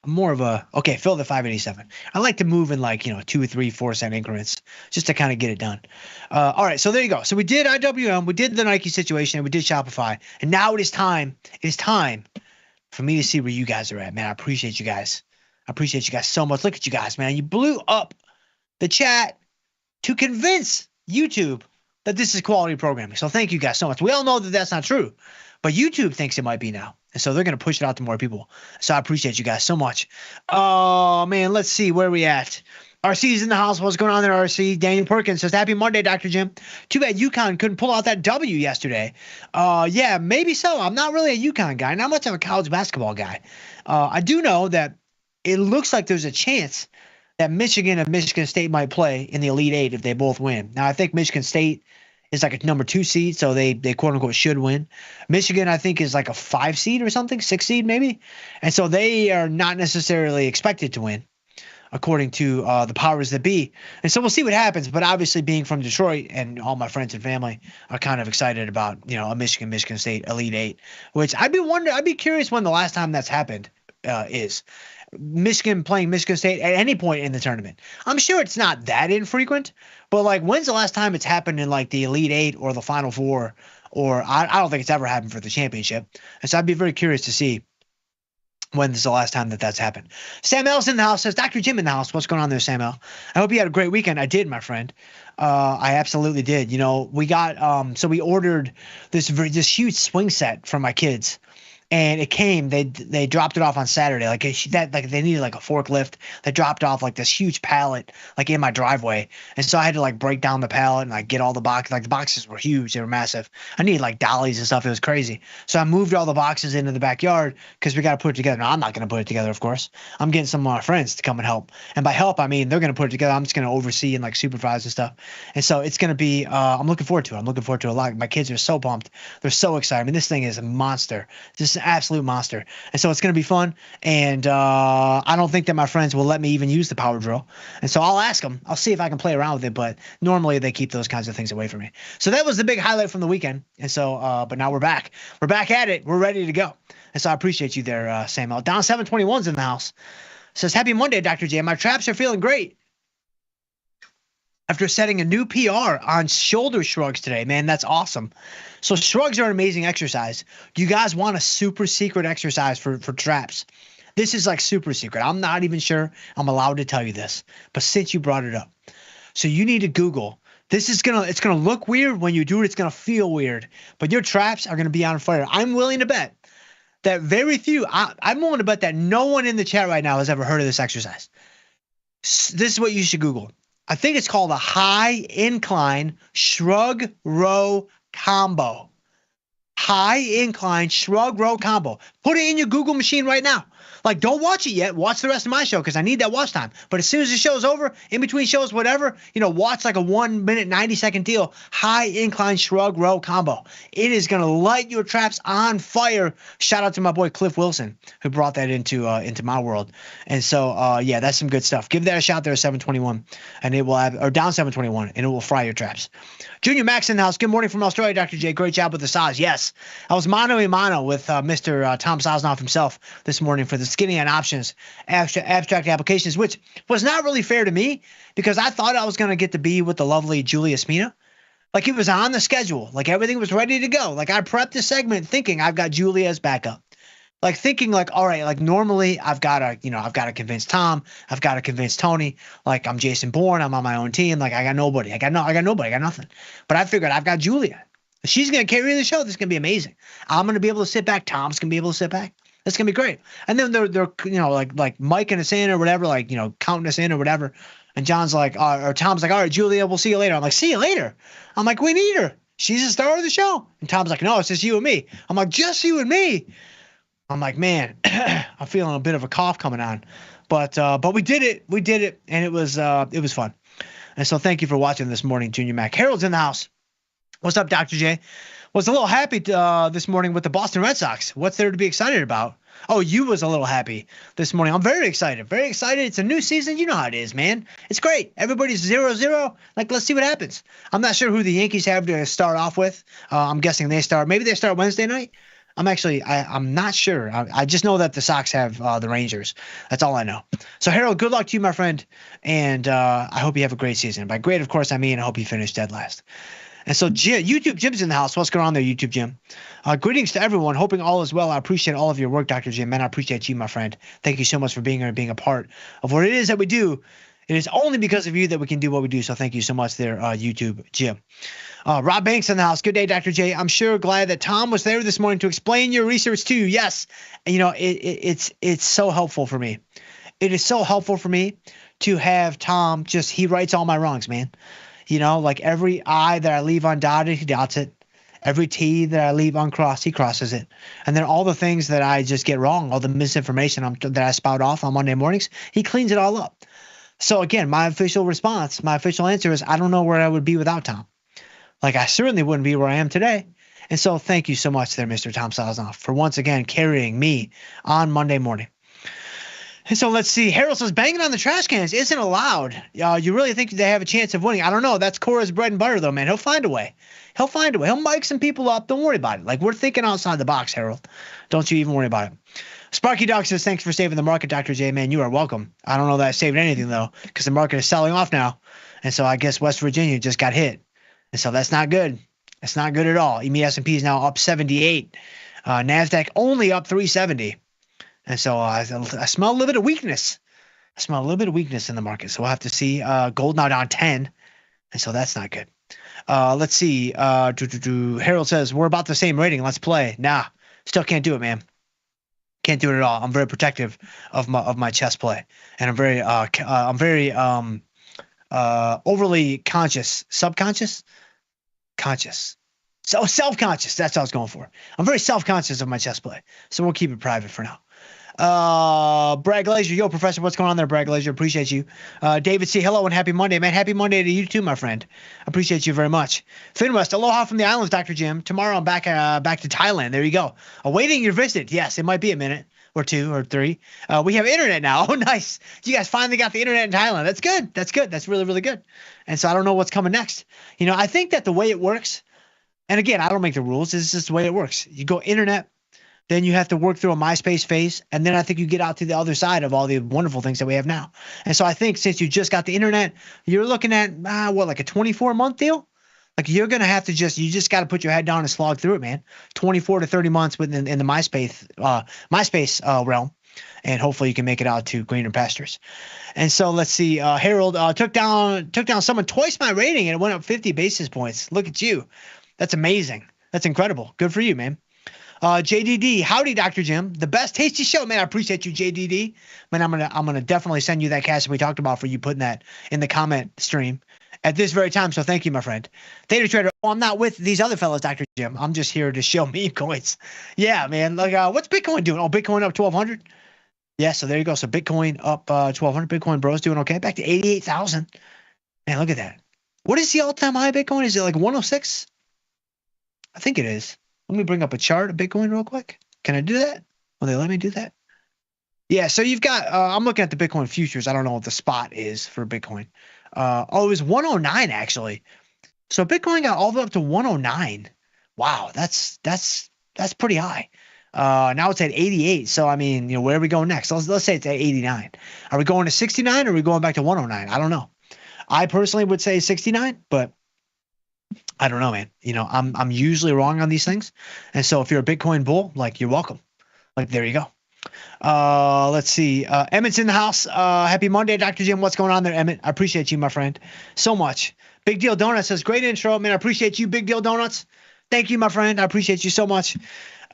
Speaker 8: I'm more of fill the 587. I like to move in 2, 3, 4 cent increments just to kind of get it done. All right, so there you go. So we did IWM, we did the Nike situation, we did Shopify, and now it is time for me to see where you guys are at, man. I appreciate you guys. I appreciate you guys so much. Look at you guys, man. You blew up the chat to convince YouTube that this is quality programming. So thank you guys so much. We all know that that's not true, but YouTube thinks it might be now. And so they're going to push it out to more people. So I appreciate you guys so much. Oh, man, let's see where we at. RC's in the house. What's going on there, RC? Daniel Perkins says, happy Monday, Dr. Jim. Too bad UConn couldn't pull out that W yesterday. Yeah, maybe so. I'm not really a UConn guy. Not much of a college basketball guy. I do know that it looks like there's a chance that Michigan and Michigan State might play in the Elite Eight if they both win. Now, I think Michigan State is like a number 2 seed, so they quote unquote should win. Michigan, I think, is like a 5 seed or something, 6 seed maybe. And so they are not necessarily expected to win, according to the powers that be. And so we'll see what happens. But obviously, being from Detroit and all my friends and family are kind of excited about, a Michigan State Elite Eight, which I'd be curious when the last time that's happened is. Michigan playing Michigan State at any point in the tournament. I'm sure it's not that infrequent, but when's the last time it's happened in the Elite Eight or the Final Four? Or I don't think it's ever happened for the championship. And so I'd be very curious to see When's the last time that that's happened? Sam L's in the house, says, Dr. Jim in the house. What's going on there, Sam L? I hope you had a great weekend. I did, my friend. I absolutely did. You know, we got, so we ordered this huge swing set for my kids. And it came, they dropped it off on Saturday. Like they needed like a forklift. They dropped off like this huge pallet, like in my driveway. And so I had to like break down the pallet and like get all the boxes. Like the boxes were huge. They were massive. I needed like dollies and stuff. It was crazy. So I moved all the boxes into the backyard because we got to put it together. Now, I'm not going to put it together, of course. I'm getting some of my friends to come and help. And by help, I mean, they're going to put it together. I'm just going to oversee and like supervise and stuff. And so it's going to be, I'm looking forward to it. I'm looking forward to it a lot. My kids are so pumped. They're so excited. I mean, this thing is a monster. Just an absolute monster. And so it's going to be fun. And I don't think that my friends will let me even use the power drill. And so I'll ask them. I'll see if I can play around with it. But normally they keep those kinds of things away from me. So that was the big highlight from the weekend. And so, but now we're back. We're back at it. We're ready to go. And so I appreciate you there, Samuel. Down 721's in the house. Says, happy Monday, Dr. J. My traps are feeling great after setting a new PR on shoulder shrugs today. Man, that's awesome. So shrugs are an amazing exercise. You guys want a super secret exercise for traps. This is like super secret. I'm not even sure I'm allowed to tell you this, but since you brought it up. So you need to Google. It's gonna look weird when you do it. It's gonna feel weird, but your traps are gonna be on fire. I'm willing to bet that very few, I'm willing to bet that no one in the chat right now has ever heard of this exercise. This is what you should Google. I think it's called a high incline shrug row combo. High incline shrug row combo. Put it in your Google machine right now. Like, don't watch it yet. Watch the rest of my show because I need that watch time. But as soon as the show's over, in between shows, whatever, watch like a 1 minute, 90-second deal. High incline shrug row combo. It is going to light your traps on fire. Shout out to my boy Cliff Wilson who brought that into my world. And so, yeah, that's some good stuff. Give that a shot there at 721 and it will have, or down 721 and it will fry your traps. Junior Max in the house. Good morning from Australia, Dr. J. Great job with the size. Yes, I was mano a mano with Mr. Tom Sosnoff himself this morning for the skinny on options abstract applications, which was not really fair to me because I thought I was going to get to be with the lovely Julia Smina. Like it was on the schedule. Like everything was ready to go. Like I prepped the segment thinking I've got Julia as backup. Like thinking like, all right, like normally I've got to convince Tom. I've got to convince Tony. Like I'm Jason Bourne. I'm on my own team. Like I got nobody. I got nobody. I got nothing. But I figured I've got Julia. She's going to carry the show. This is going to be amazing. I'm going to be able to sit back. Tom's going to be able to sit back. That's going to be great. And then they're like micing us in or whatever, like, counting us in or whatever. And John's like, or Tom's like, all right, Julia, we'll see you later. I'm like, see you later. I'm like, we need her. She's the star of the show. And Tom's like, no, it's just you and me. I'm like, just you and me. I'm like, man, I'm feeling a bit of a cough coming on. But we did it. We did it. And it was fun. And so thank you for watching this morning, Junior Mac. Harold's in the house. What's up, Dr. J? Was a little happy this morning with the Boston Red Sox. What's there to be excited about? Oh, you was a little happy this morning. I'm very excited. Very excited. It's a new season. You know how it is, man. It's great. Everybody's 0-0. Like, let's see what happens. I'm not sure who the Yankees have to start off with. I'm guessing maybe they start Wednesday night. I'm not sure. I just know that the Sox have the Rangers. That's all I know. So, Harold, good luck to you, my friend. And I hope you have a great season. By great, of course, I mean I hope you finish dead last. And so YouTube Jim's in the house. What's going on there, YouTube Jim? Greetings to everyone. Hoping all is well. I appreciate all of your work, Dr. Jim. Man, I appreciate you, my friend. Thank you so much for being here and being a part of what it is that we do. It is only because of you that we can do what we do. So thank you so much there, YouTube Jim. Rob Banks in the house. Good day, Dr. J. I'm sure glad that Tom was there this morning to explain your research to you. Yes. And, it's so helpful for me. It is so helpful for me to have Tom he writes all my wrongs, man. Like every I that I leave undotted, he dots it. Every T that I leave uncrossed, he crosses it. And then all the things that I just get wrong, all the misinformation that I spout off on Monday mornings, he cleans it all up. So again, my official answer is I don't know where I would be without Tom. Like I certainly wouldn't be where I am today. And so thank you so much there, Mr. Tom Sosnoff, for once again carrying me on Monday morning. And so let's see. Harold says, banging on the trash cans isn't allowed. You really think they have a chance of winning? I don't know. That's Cora's bread and butter, though, man. He'll find a way. He'll mic some people up. Don't worry about it. Like, we're thinking outside the box, Harold. Don't you even worry about it. Sparky Dog says, thanks for saving the market, Dr. J. Man, you are welcome. I don't know that I saved anything, though, because the market is selling off now. And so I guess West Virginia just got hit. And so that's not good. That's not good at all. EMI S&P is now up 78. NASDAQ only up 370. And so I smell a little bit of weakness. I smell a little bit of weakness in the market. So we'll have to see. Gold now down 10. And so that's not good. Let's see. Harold says, we're about the same rating. Let's play. Nah, still can't do it, man. Can't do it at all. I'm very protective of my chess play. And I'm very overly conscious. Subconscious? Conscious. So self-conscious. That's what I was going for. I'm very self-conscious of my chess play. So we'll keep it private for now. Brad Glazier, yo, Professor, what's going on there, Brad Glazier? Appreciate you. David C, hello and happy Monday, man. Happy Monday to you too, my friend. Appreciate you very much. Finwest, aloha from the islands, Dr. Jim. Tomorrow I'm back to Thailand. There you go. Awaiting your visit. Yes, it might be a minute or 2 or 3. We have internet now. Oh, nice. You guys finally got the internet in Thailand. That's good. That's good. That's really, really good. And so I don't know what's coming next. You know, I think that the way it works, and again, I don't make the rules. This is just the way it works. You go internet, then you have to work through a MySpace phase, and then I think you get out to the other side of all the wonderful things that we have now. And so I think since you just got the internet, you're looking at like a 24-month deal? Like you're gonna have to you just got to put your head down and slog through it, man. 24 to 30 months in the MySpace realm, and hopefully you can make it out to greener pastures. And so let's see. Harold took down someone twice my rating, and it went up 50 basis points. Look at you. That's amazing. That's incredible. Good for you, man. JDD, howdy, Dr. Jim. The best tasty show, man. I appreciate you, JDD. Man, I'm gonna definitely send you that cash that we talked about for you putting that in the comment stream at this very time. So thank you, my friend. Theta Trader. Oh, I'm not with these other fellas, Dr. Jim. I'm just here to show meme coins. Yeah, man. Like, what's Bitcoin doing? Oh, Bitcoin up 1,200. Yeah, so there you go. So Bitcoin up 1,200. Bitcoin Bro's doing okay. Back to 88,000. Man, look at that. What is the all-time high Bitcoin? Is it like 106? I think it is. Let me bring up a chart of Bitcoin real quick. Can I do that? Will they let me do that? Yeah, so you've got, I'm looking at the Bitcoin futures. I don't know what the spot is for Bitcoin. It was 109 actually. So Bitcoin got all the way up to 109. Wow, that's pretty high. Now it's at 88. So I mean, where are we going next? Let's say it's at 89. Are we going to 69 or are we going back to 109? I don't know. I personally would say 69, but I don't know, man. I'm usually wrong on these things. And so if you're a Bitcoin bull, like, you're welcome. Like, there you go. Let's see. Emmett's in the house. Happy Monday, Dr. Jim. What's going on there, Emmett? I appreciate you, my friend, so much. Big Deal Donuts says, great intro, man. I appreciate you, Big Deal Donuts. Thank you, my friend. I appreciate you so much.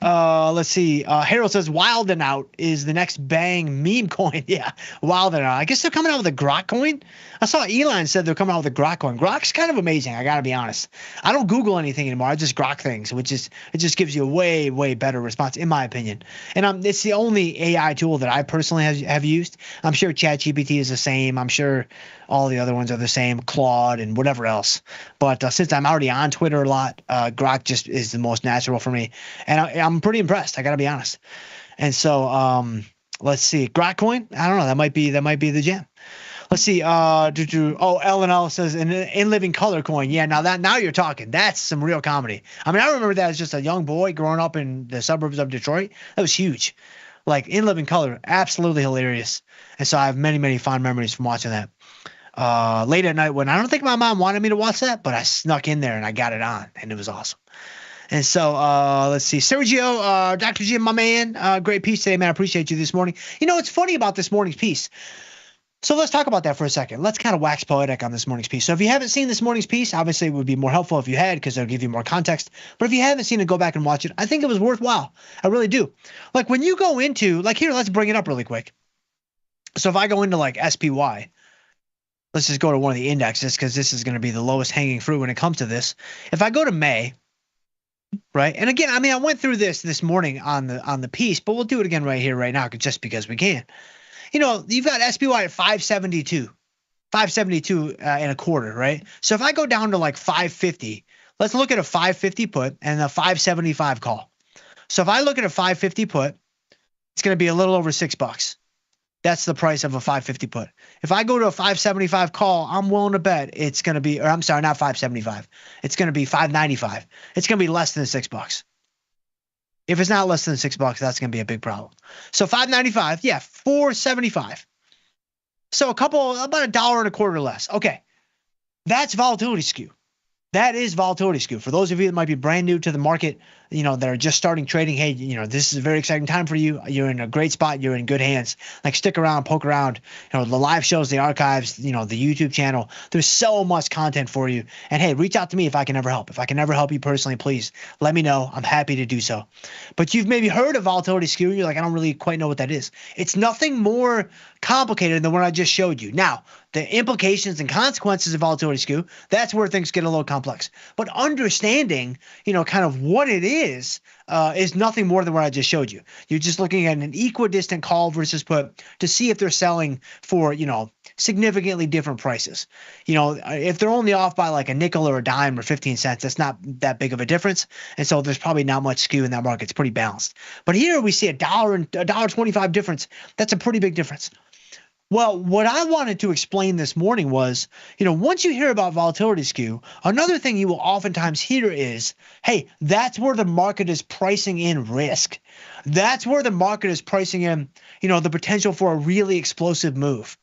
Speaker 8: Let's see. Harold says Wild and Out is the next bang meme coin. Yeah, Wild and Out. I guess they're coming out with a Grok coin. I saw Elon said they're coming out with a Grok coin. Grok's kind of amazing. I gotta be honest. I don't Google anything anymore. I just Grok things, it just gives you a way, way better response, in my opinion. And it's the only AI tool that I personally have used. I'm sure ChatGPT is the same. I'm sure all the other ones are the same, Claude and whatever else. But since I'm already on Twitter a lot, Grok just is the most natural for me. And I'm pretty impressed. I got to be honest. And so let's see. Grok coin? I don't know. That might be the jam. Let's see. L&L says an in living color coin. Yeah, now you're talking. That's some real comedy. I mean, I remember that as just a young boy growing up in the suburbs of Detroit. That was huge. Like, in living color, absolutely hilarious. And so I have many, many fond memories from watching that. Late at night when I don't think my mom wanted me to watch that, but I snuck in there and I got it on, and it was awesome. And so let's see. Sergio, Dr. Jim, my man, great piece today, man. I appreciate you this morning. It's funny about this morning's piece. So let's talk about that for a second. Let's kind of wax poetic on this morning's piece. So if you haven't seen this morning's piece, obviously it would be more helpful if you had, because it'll give you more context. But if you haven't seen it, go back and watch it. I think it was worthwhile. I really do. Like, when you go into, like, here, let's bring it up really quick. So if I go into like SPY, let's just go to one of the indexes, because this is going to be the lowest hanging fruit when it comes to this. If I go to May, right? And again, I mean, I went through this morning on the piece, but we'll do it again right here, right now, just because we can. You've got SPY at 572 and a quarter, right? So if I go down to like 550, let's look at a 550 put and a 575 call. So if I look at a 550 put, it's going to be a little over $6. That's the price of a 550 put. If I go to a 575 call, I'm willing to bet it's going to be, or I'm sorry, not 575. It's going to be 595. It's going to be less than $6. If it's not less than $6, that's going to be a big problem. So 595, yeah, 475. So about $1.25 less. Okay. That's volatility skew. That is volatility skew. For those of you that might be brand new to the market, that are just starting trading, hey, this is a very exciting time for you. You're in a great spot. You're in good hands. Like, stick around, poke around. The live shows, the archives, the YouTube channel. There's so much content for you. And hey, reach out to me if I can ever help. If I can ever help you personally, please let me know. I'm happy to do so. But you've maybe heard of volatility skew. You're like, I don't really quite know what that is. It's nothing more complicated than what I just showed you. Now, the implications and consequences of volatility skew, that's where things get a little complex. But understanding, kind of what it is nothing more than what I just showed you. You're just looking at an equidistant call versus put to see if they're selling for, significantly different prices. If they're only off by like a nickel or a dime or 15 cents, that's not that big of a difference. And so there's probably not much skew in that market. It's pretty balanced. But here we see $1 and $1.25 difference. That's a pretty big difference. Well, what I wanted to explain this morning was, once you hear about volatility skew, another thing you will oftentimes hear is, hey, that's where the market is pricing in risk. That's where the market is pricing in, the potential for a really explosive move.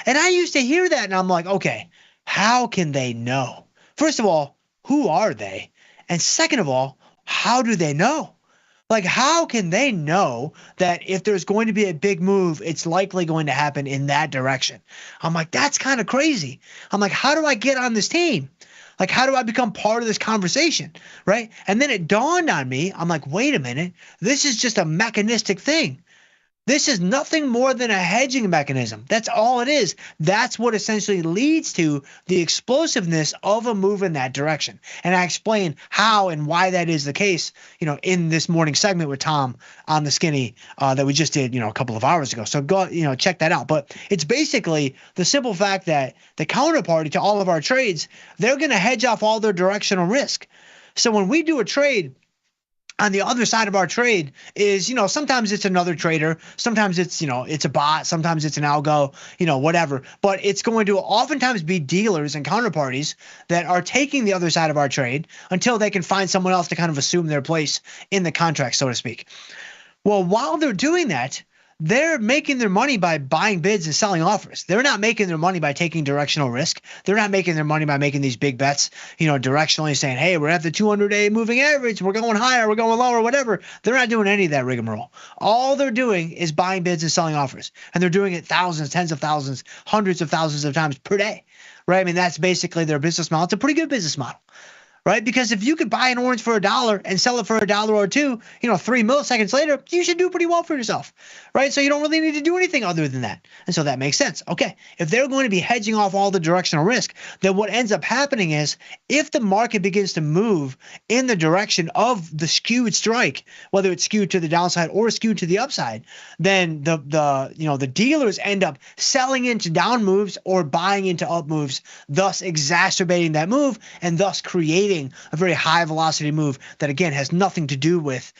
Speaker 8: And I used to hear that and I'm like, okay, how can they know? First of all, who are they? And second of all, how do they know? Like, how can they know that if there's going to be a big move, it's likely going to happen in that direction? I'm like, that's kind of crazy. I'm like, how do I get on this team? Like, how do I become part of this conversation, right? And then it dawned on me, I'm like, wait a minute, this is just a mechanistic thing. This is nothing more than a hedging mechanism. That's all it is. That's what essentially leads to the explosiveness of a move in that direction. And I explain how and why that is the case, in this morning segment with Tom on the Skinny that we just did, a couple of hours ago. So go, check that out. But it's basically the simple fact that the counterparty to all of our trades, they're going to hedge off all their directional risk. So when we do a trade, on the other side of our trade is, sometimes it's another trader, sometimes it's, it's a bot, sometimes it's an algo, whatever. But it's going to oftentimes be dealers and counterparties that are taking the other side of our trade until they can find someone else to kind of assume their place in the contract, so to speak. Well, while they're doing that, they're making their money by buying bids and selling offers. They're not making their money by taking directional risk. They're not making their money by making these big bets, directionally saying, hey, we're at the 200-day moving average. We're going higher. We're going lower, whatever. They're not doing any of that rigmarole. All they're doing is buying bids and selling offers. And they're doing it thousands, tens of thousands, hundreds of thousands of times per day, right? I mean, that's basically their business model. It's a pretty good business model. Right? Because if you could buy an orange for $1 and sell it for $1 or $2, 3 milliseconds later, you should do pretty well for yourself. Right? So you don't really need to do anything other than that. And so that makes sense. Okay. If they're going to be hedging off all the directional risk, then what ends up happening is if the market begins to move in the direction of the skewed strike, whether it's skewed to the downside or skewed to the upside, then the dealers end up selling into down moves or buying into up moves, thus exacerbating that move and thus creating a very high velocity move that again has nothing to do with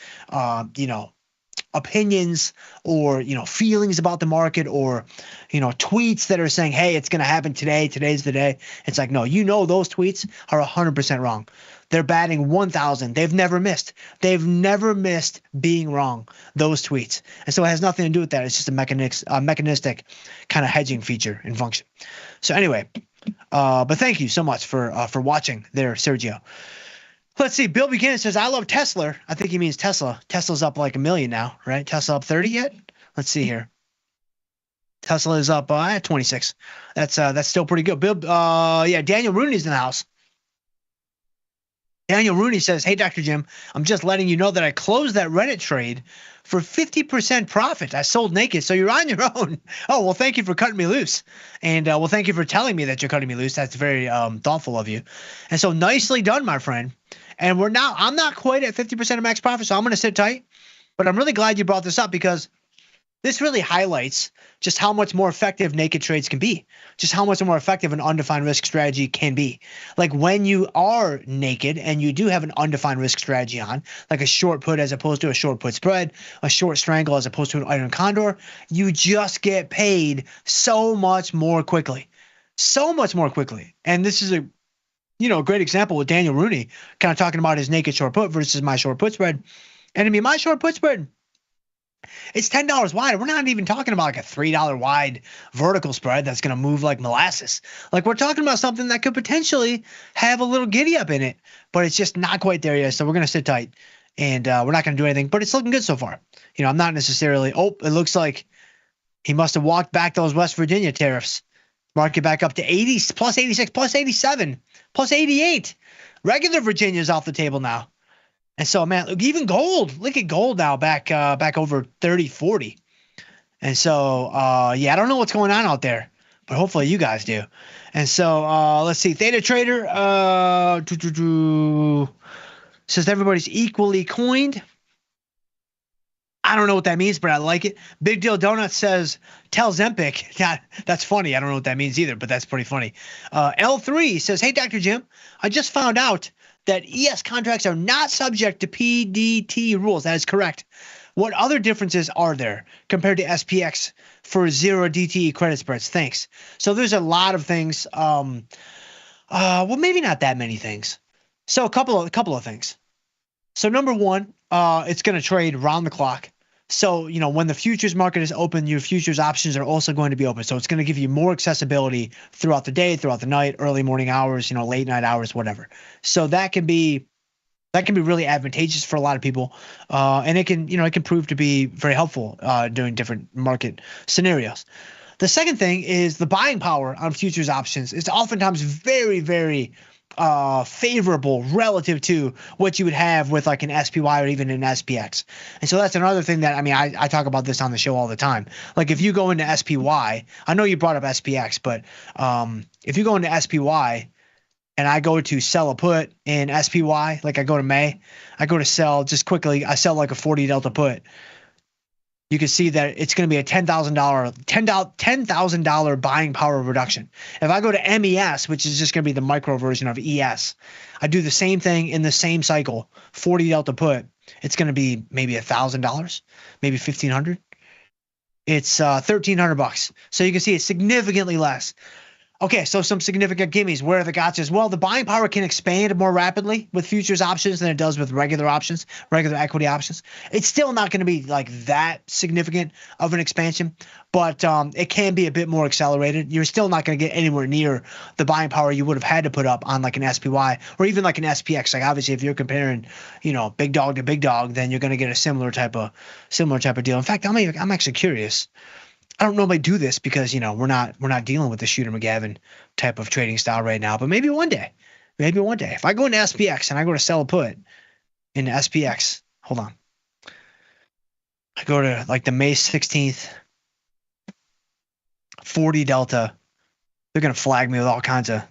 Speaker 8: opinions or feelings about the market or tweets that are saying, hey, it's going to happen today, today's the day. It's like, no, those tweets are 100% wrong. They're batting 1,000. They've never missed being wrong, those tweets. And so it has nothing to do with that. It's just a mechanistic kind of hedging feature and function. So anyway, but thank you so much for watching there, Sergio. Let's see. Bill Buchanan says, I love Tesla. I think he means Tesla. Tesla's up like 1 million now, right? Tesla up 30 yet? Let's see here. Tesla is up at 26. That's still pretty good. Bill, Daniel Rooney's in the house. Daniel Rooney says, hey, Dr. Jim, I'm just letting you know that I closed that Reddit trade for 50% profit. I sold naked, so you're on your own. Oh, well, thank you for cutting me loose. And, well, thank you for telling me that you're cutting me loose. That's very thoughtful of you. And so nicely done, my friend. And I'm not quite at 50% of max profit, so I'm going to sit tight. But I'm really glad you brought this up because this really highlights just how much more effective naked trades can be, just how much more effective an undefined risk strategy can be. Like when you are naked and you do have an undefined risk strategy on, like a short put as opposed to a short put spread, a short strangle as opposed to an iron condor, you just get paid so much more quickly. So much more quickly. And this is a great example with Daniel Rooney kind of talking about his naked short put versus my short put spread. And I mean, my short put spread, it's $10 wide. We're not even talking about like a $3 wide vertical spread that's going to move like molasses. Like we're talking about something that could potentially have a little giddy up in it, but it's just not quite there yet. So we're going to sit tight and we're not going to do anything, but it's looking good so far. You know, I'm not necessarily, oh, it looks like he must have walked back those West Virginia tariffs. Market back up to 80, plus 86, plus 87, plus 88. Regular Virginia's off the table now. And so, man, look, even gold. Look at gold now back over 30, 40. And so, yeah, I don't know what's going on out there, but hopefully you guys do. And so, let's see. Theta Trader says everybody's equally coined. I don't know what that means, but I like it. Big Deal Donut says, tell Zempic. That's funny. I don't know what that means either, but that's pretty funny. L3 says, hey, Dr. Jim, I just found out that ES contracts are not subject to PDT rules. That is correct. What other differences are there compared to SPX for zero DTE credit spreads? Thanks. So there's a lot of things. Well, maybe not that many things. So a couple of things. So number one, it's going to trade round the clock. So, you know, when the futures market is open, your futures options are also going to be open. So it's going to give you more accessibility throughout the day, throughout the night, early morning hours, you know, late night hours, whatever. So that can be really advantageous for a lot of people. And it can prove to be very helpful during different market scenarios. The second thing is the buying power on futures options is oftentimes very, very favorable relative to what you would have with like an SPY or even an SPX. And so that's another thing that, I mean, I talk about this on the show all the time. Like if you go into SPY, I know you brought up SPX, but if you go into SPY and I go to sell a put in SPY, like I go to May, I go to sell just quickly, I sell like a 40 delta put. You can see that it's going to be a $10,000 buying power reduction. If I go to MES, which is just going to be the micro version of ES, I do the same thing in the same cycle, 40 delta put. It's going to be maybe $1,000, maybe $1,500. It's $1,300. So you can see it's significantly less. Okay, so some significant gimmies. Where are the gotchas? Well, the buying power can expand more rapidly with futures options than it does with regular options, regular equity options. It's still not going to be like that significant of an expansion, but it can be a bit more accelerated. You're still not going to get anywhere near the buying power you would have had to put up on like an SPY or even like an SPX. Like obviously, if you're comparing, you know, big dog to big dog, then you're going to get a similar type of deal. In fact, I'm actually curious. I don't normally do this because, you know, we're not dealing with the Shooter McGavin type of trading style right now, but maybe one day, if I go into SPX and I go to sell a put in SPX, hold on. I go to like the May 16th, 40 delta. They're going to flag me with all kinds of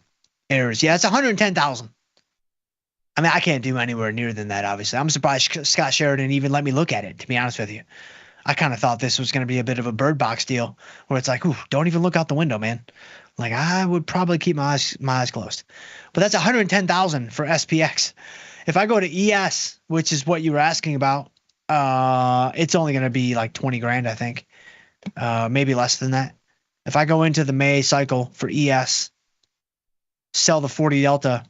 Speaker 8: errors. Yeah, it's 110,000. I mean, I can't do anywhere near than that, obviously. I'm surprised Scott Sheridan even let me look at it, to be honest with you. I kind of thought this was going to be a bit of a bird box deal where it's like, ooh, don't even look out the window, man. Like I would probably keep my eyes closed. But that's 110,000 for SPX. If I go to ES, which is what you were asking about, it's only going to be like 20 grand, I think. Maybe less than that. If I go into the May cycle for ES, sell the 40 delta,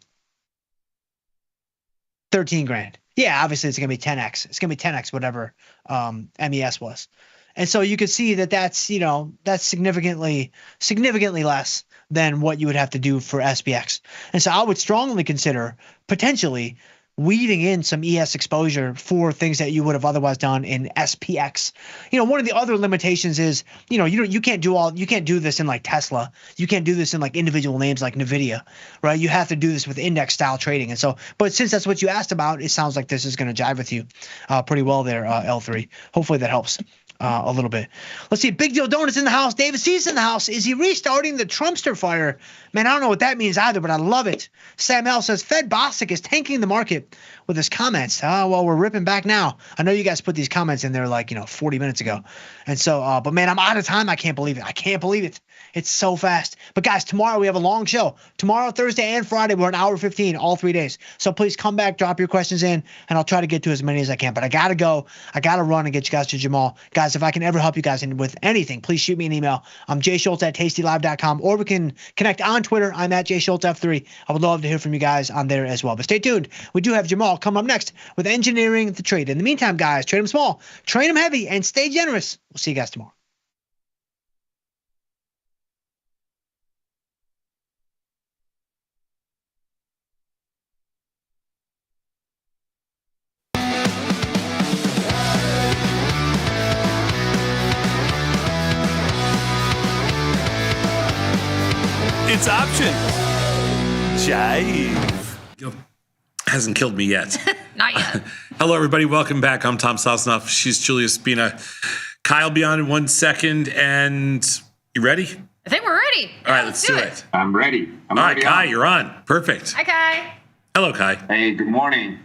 Speaker 8: 13 grand. Yeah, obviously it's going to be 10x. It's going to be 10x whatever MES was. And so you can see that that's significantly less than what you would have to do for SPX. And so I would strongly consider potentially weeding in some ES exposure for things that you would have otherwise done in SPX. You know, one of the other limitations is, you can't do this in like Tesla. You can't do this in like individual names like NVIDIA, right? You have to do this with index style trading. And so, but since that's what you asked about, it sounds like this is going to jive with you pretty well there, L3. Hopefully that helps. A little bit. Let's see. Big Deal Donuts in the house. David C's in the house. Is he restarting the Trumpster fire? Man, I don't know what that means either, but I love it. Sam L says Fed Bostic is tanking the market with his comments. Well, we're ripping back now. I know you guys put these comments in there like 40 minutes ago, and so. But man, I'm out of time. I can't believe it. It's so fast. But guys, tomorrow we have a long show. Tomorrow, Thursday, and Friday, we're an hour 15, all 3 days. So please come back, drop your questions in, and I'll try to get to as many as I can. But I got to go. I got to run and get you guys to Jamal. Guys, if I can ever help you guys with anything, please shoot me an email. I'm jschultz@tastylive.com, or we can connect on Twitter. I'm at jschultzf3. I would love to hear from you guys on there as well. But stay tuned. We do have Jamal come up next with engineering the trade. In the meantime, guys, trade them small, trade them heavy, and stay generous. We'll see you guys tomorrow.
Speaker 12: It's option. Jive. Hasn't killed me yet.
Speaker 2: Not yet.
Speaker 12: Hello, everybody. Welcome back. I'm Tom Sosnoff. She's Julia Spina. Kyle will be on in 1 second. And you ready?
Speaker 2: I think we're ready.
Speaker 12: All right, let's do it.
Speaker 11: I'm ready.
Speaker 12: All right, Kai, you're on. Perfect.
Speaker 2: Hi, Kai.
Speaker 12: Hello, Kai.
Speaker 11: Hey, good morning.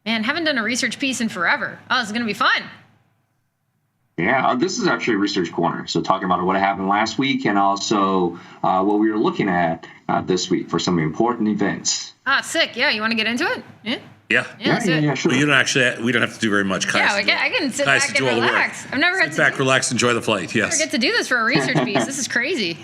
Speaker 2: Man, haven't done a research piece in forever. Oh, this is going to be fun.
Speaker 11: Yeah, this is actually a research corner. So talking about what happened last week and also what we were looking at this week for some important events.
Speaker 2: Ah, sick. Yeah, you want to get into it? Yeah.
Speaker 12: Yeah.
Speaker 11: Sure.
Speaker 12: Well, we don't have to do very much.
Speaker 2: Yeah, I can sit back and relax. I've never had
Speaker 12: sit back, relax, enjoy the flight. Yes.
Speaker 2: never get to do this for a research piece. This is crazy.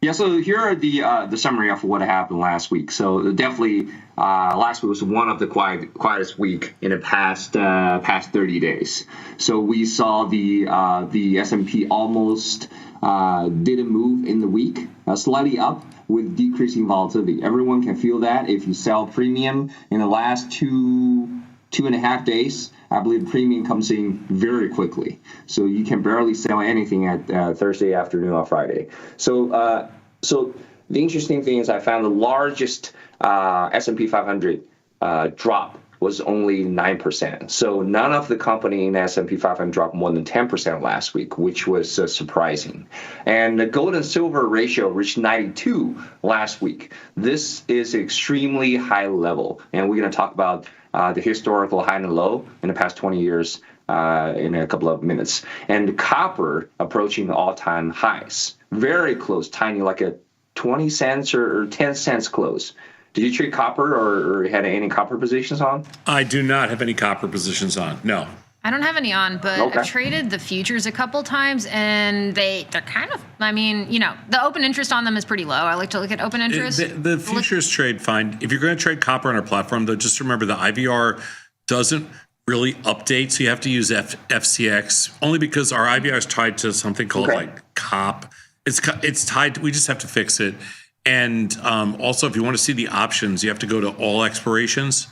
Speaker 11: Yeah, so here are the summary of what happened last week. So definitely, last week was one of the quietest week in the past 30 days. So we saw the S&P almost didn't move in the week, slightly up with decreasing volatility. Everyone can feel that if you sell premium in the last two and a half days. I believe premium comes in very quickly. So you can barely sell anything at Thursday afternoon or Friday. So the interesting thing is I found the largest S&P 500 drop was only 9%. So none of the company in S&P 500 dropped more than 10% last week, which was surprising. And the gold and silver ratio reached 92 last week. This is extremely high level. And we're going to talk about the historical high and low in the past 20 years in a couple of minutes. And copper approaching all-time highs. Very close, tiny, like a 20 cents or 10 cents close. Did you trade copper or had any copper positions on?
Speaker 12: I do not have any copper positions on. No.
Speaker 2: I don't have any on, but
Speaker 11: Okay.
Speaker 2: I've traded the futures a couple times, and they're kind of, I mean, the open interest on them is pretty low. I like to look at open interest.
Speaker 12: The futures trade fine. If you're going to trade copper on our platform, though, just remember the IVR doesn't really update, so you have to use FCX, only because our IVR is tied to something called like COP. It's tied. We just have to fix it. And also, if you want to see the options, you have to go to all expirations,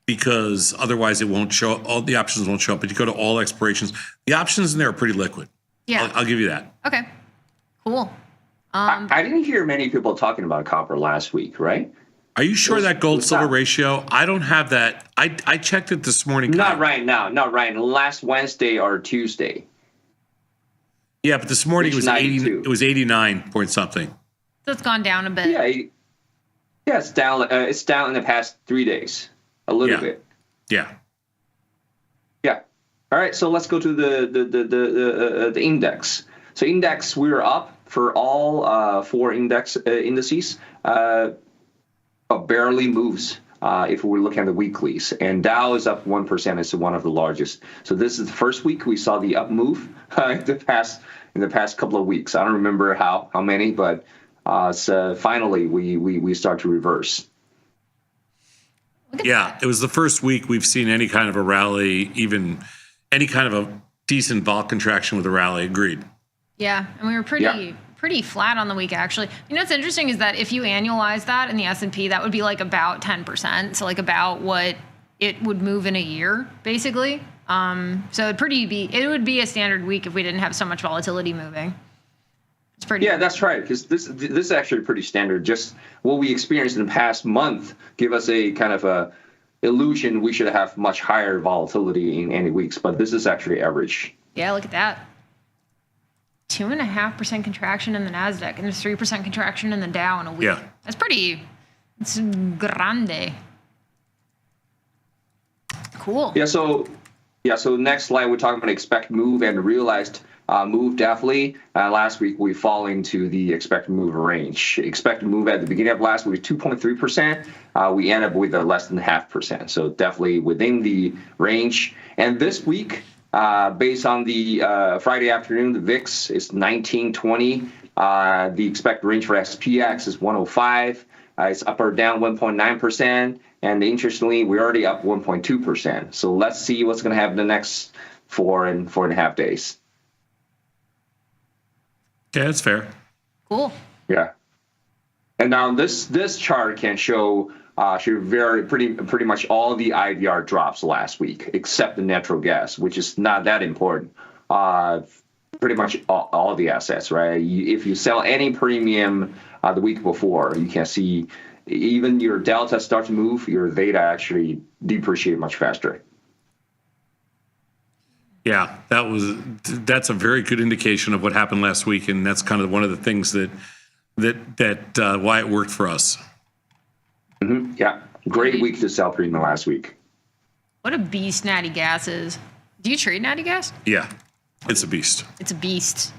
Speaker 12: because otherwise it won't show. All the options won't show up. But you go to all expirations. The options in there are pretty liquid.
Speaker 2: Yeah.
Speaker 12: I'll give you that.
Speaker 2: Okay. Cool.
Speaker 11: I didn't hear many people talking about copper last week, right?
Speaker 12: Are you sure that gold silver ratio? I don't have that. I checked it this morning.
Speaker 11: Not right now. Last Wednesday or Tuesday.
Speaker 12: Yeah, but this morning it was
Speaker 11: 92.
Speaker 12: It was 89 point something.
Speaker 2: So it's gone down a bit.
Speaker 11: Yeah, it's down. It's down in the past 3 days, a little bit.
Speaker 12: Yeah.
Speaker 11: Yeah. All right. So let's go to the index. So index, we're up for all 4 indices, but barely moves. If we're looking at the weeklies, and Dow is up 1%. It's one of the largest. So this is the first week we saw the up move in the past couple of weeks. I don't remember how many, but so finally we start to reverse.
Speaker 12: Yeah, it was the first week we've seen any kind of a rally, even any kind of a decent vol contraction with a rally. Agreed.
Speaker 2: Yeah, and we were pretty flat on the week, actually. What's interesting is that if you annualize that in the S&P, that would be like about 10%. So like about what it would move in a year, basically. So it would be a standard week if we didn't have so much volatility moving. It's pretty.
Speaker 11: Yeah, that's right. Because this is actually pretty standard. Just what we experienced in the past month give us a kind of a illusion we should have much higher volatility in any weeks, but this is actually average.
Speaker 2: Yeah, look at that. 2.5% contraction in the Nasdaq, and there's 3% contraction in the Dow in a week.
Speaker 12: Yeah,
Speaker 2: that's pretty. It's grande. Cool.
Speaker 11: Yeah. So next slide we're talking about expect move and realized move. Definitely last week we fall into the expected move range. Expected move at the beginning of last week was 2.3%. We end up with less than 0.5%. So definitely within the range. And this week, based on the Friday afternoon, the VIX is 1920. The expected range for SPX is 105. It's up or down 1.9%. And interestingly, we're already up 1.2%. So let's see what's going to happen the next 4.5 days.
Speaker 12: Yeah, that's fair.
Speaker 2: Cool.
Speaker 11: Yeah. And now this chart can show pretty much all the IVR drops last week, except the natural gas, which is not that important. pretty much all the assets, right? If you sell any premium the week before, you can see even your delta start to move, your theta actually depreciate much faster.
Speaker 12: Yeah, that's a very good indication of what happened last week, and that's kind of one of the things that why it worked for us.
Speaker 11: Mm-hmm. Yeah, great week to sell premium last week.
Speaker 10: What a beast natty gas is. Do you trade natty gas?
Speaker 12: Yeah, it's a beast.
Speaker 10: It's a beast.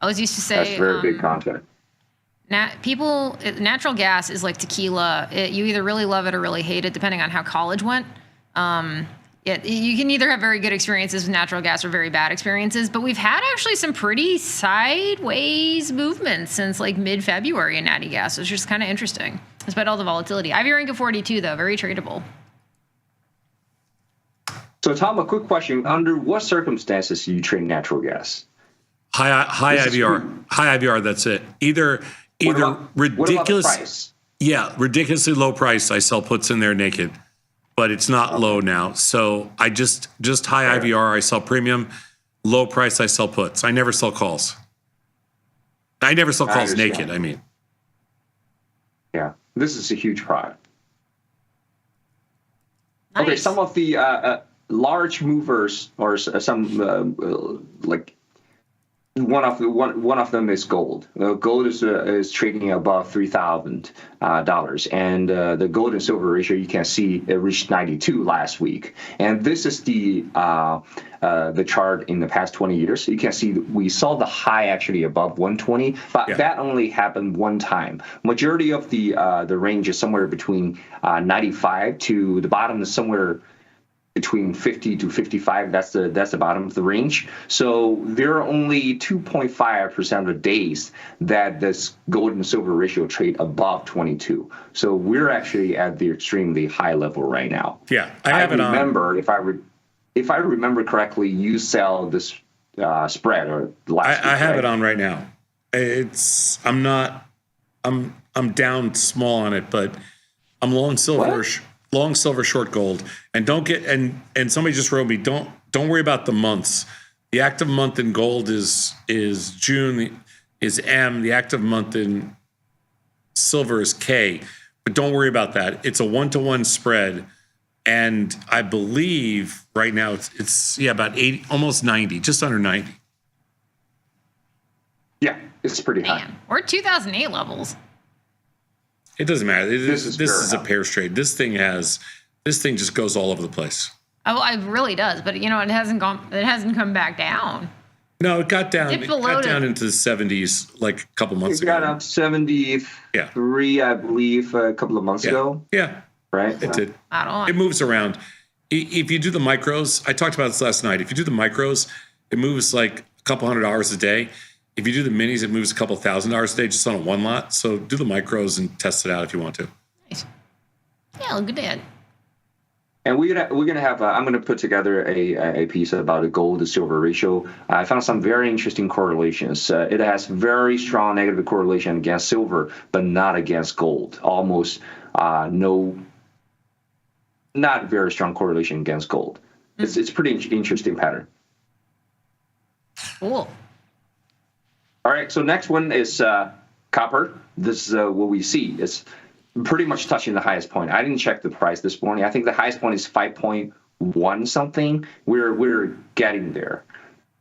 Speaker 10: I always used to say
Speaker 11: that's very big content.
Speaker 10: Natural gas is like tequila. You either really love it or really hate it, depending on how college went. You can either have very good experiences with natural gas or very bad experiences, but we've had actually some pretty sideways movements since like mid-February in natty gas, which is kind of interesting, despite all the volatility. IV rank of 42, though, very tradable.
Speaker 11: So, Tom, a quick question. Under what circumstances do you trade natural gas?
Speaker 12: High IVR. High IVR, that's it. Either ridiculous.
Speaker 11: What about the price?
Speaker 12: Yeah, ridiculously low price. I sell puts in there naked. But it's not low now. So I just high IVR, I sell premium. Low price, I sell puts. I never sell calls. I never sell calls naked, I mean.
Speaker 11: Yeah, this is a huge product.
Speaker 10: Nice.
Speaker 11: Okay, some of the large movers, or some like one of them is gold. Gold is trading above $3,000, and the gold and silver ratio, you can see it reached 92 last week. And this is the chart in the past 20 years. So you can see we saw the high actually above 120, but that only happened one time. Majority of the range is somewhere between 95 to the bottom is somewhere between 50 to 55, that's the bottom of the range. So there are only 2.5% of the days that this gold and silver ratio trade above 22. So we're actually at the extremely high level right now.
Speaker 12: Yeah, I remember,
Speaker 11: if I remember correctly, you sell this spread or last.
Speaker 12: I have it on right now. I'm down small on it, but I'm long silver.
Speaker 11: What?
Speaker 12: Long silver, short gold, and and somebody just wrote me, don't worry about the months. The active month in gold is June, is M. The active month in silver is K, but don't worry about that. It's a 1-to-1 spread, and I believe right now it's about 80, almost 90, just under 90.
Speaker 11: Yeah, it's pretty high.
Speaker 10: We're at 2008 levels.
Speaker 12: It doesn't matter. This is a pairs trade. This thing just goes all over the place.
Speaker 10: Oh, it really does. But it hasn't come back down.
Speaker 12: No, it got down.
Speaker 10: It
Speaker 12: got down into the 70s like a couple months ago.
Speaker 11: It got up 73, I believe, a couple of months ago.
Speaker 12: Yeah,
Speaker 11: right.
Speaker 12: It did. It moves around. If you do the micros, I talked about this last night. If you do the micros, it moves like a couple $100 a day. If you do the minis, it moves a couple $1,000 a day just on a one lot. So do the micros and test it out if you want to.
Speaker 10: Nice. Yeah, look at that.
Speaker 11: And we're gonna have. I'm gonna put together a piece about a gold to silver ratio. I found some very interesting correlations. It has very strong negative correlation against silver, but not against gold. Almost not very strong correlation against gold. It's pretty interesting pattern.
Speaker 10: Cool.
Speaker 11: All right, so next one is copper. This is what we see. It's pretty much touching the highest point. I didn't check the price this morning. I think the highest point is 5.1 something. We're getting there.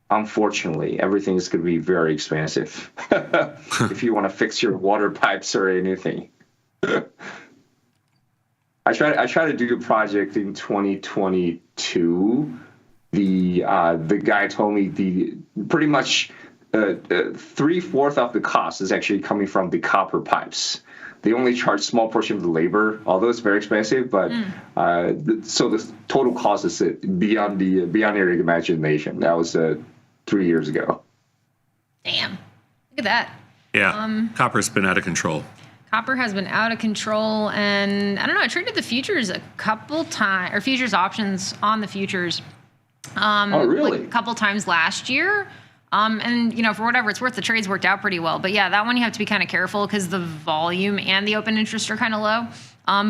Speaker 11: Unfortunately, everything is going to be very expensive if you want to fix your water pipes or anything. I tried to do a project in 2022. The guy told me pretty much 3/4 of the cost is actually coming from the copper pipes. They only charge small portion of the labor, although it's very expensive. But so the total cost is beyond your imagination. That was 3 years ago.
Speaker 10: Damn, look at that.
Speaker 12: Yeah, copper's been out of control.
Speaker 10: Copper has been out of control, and I don't know. I traded the futures a couple times, or futures options on the futures.
Speaker 11: Oh, really?
Speaker 10: Like a couple times last year. And for whatever it's worth, the trades worked out pretty well. But yeah, that one you have to be kind of careful because the volume and the open interest are kind of low.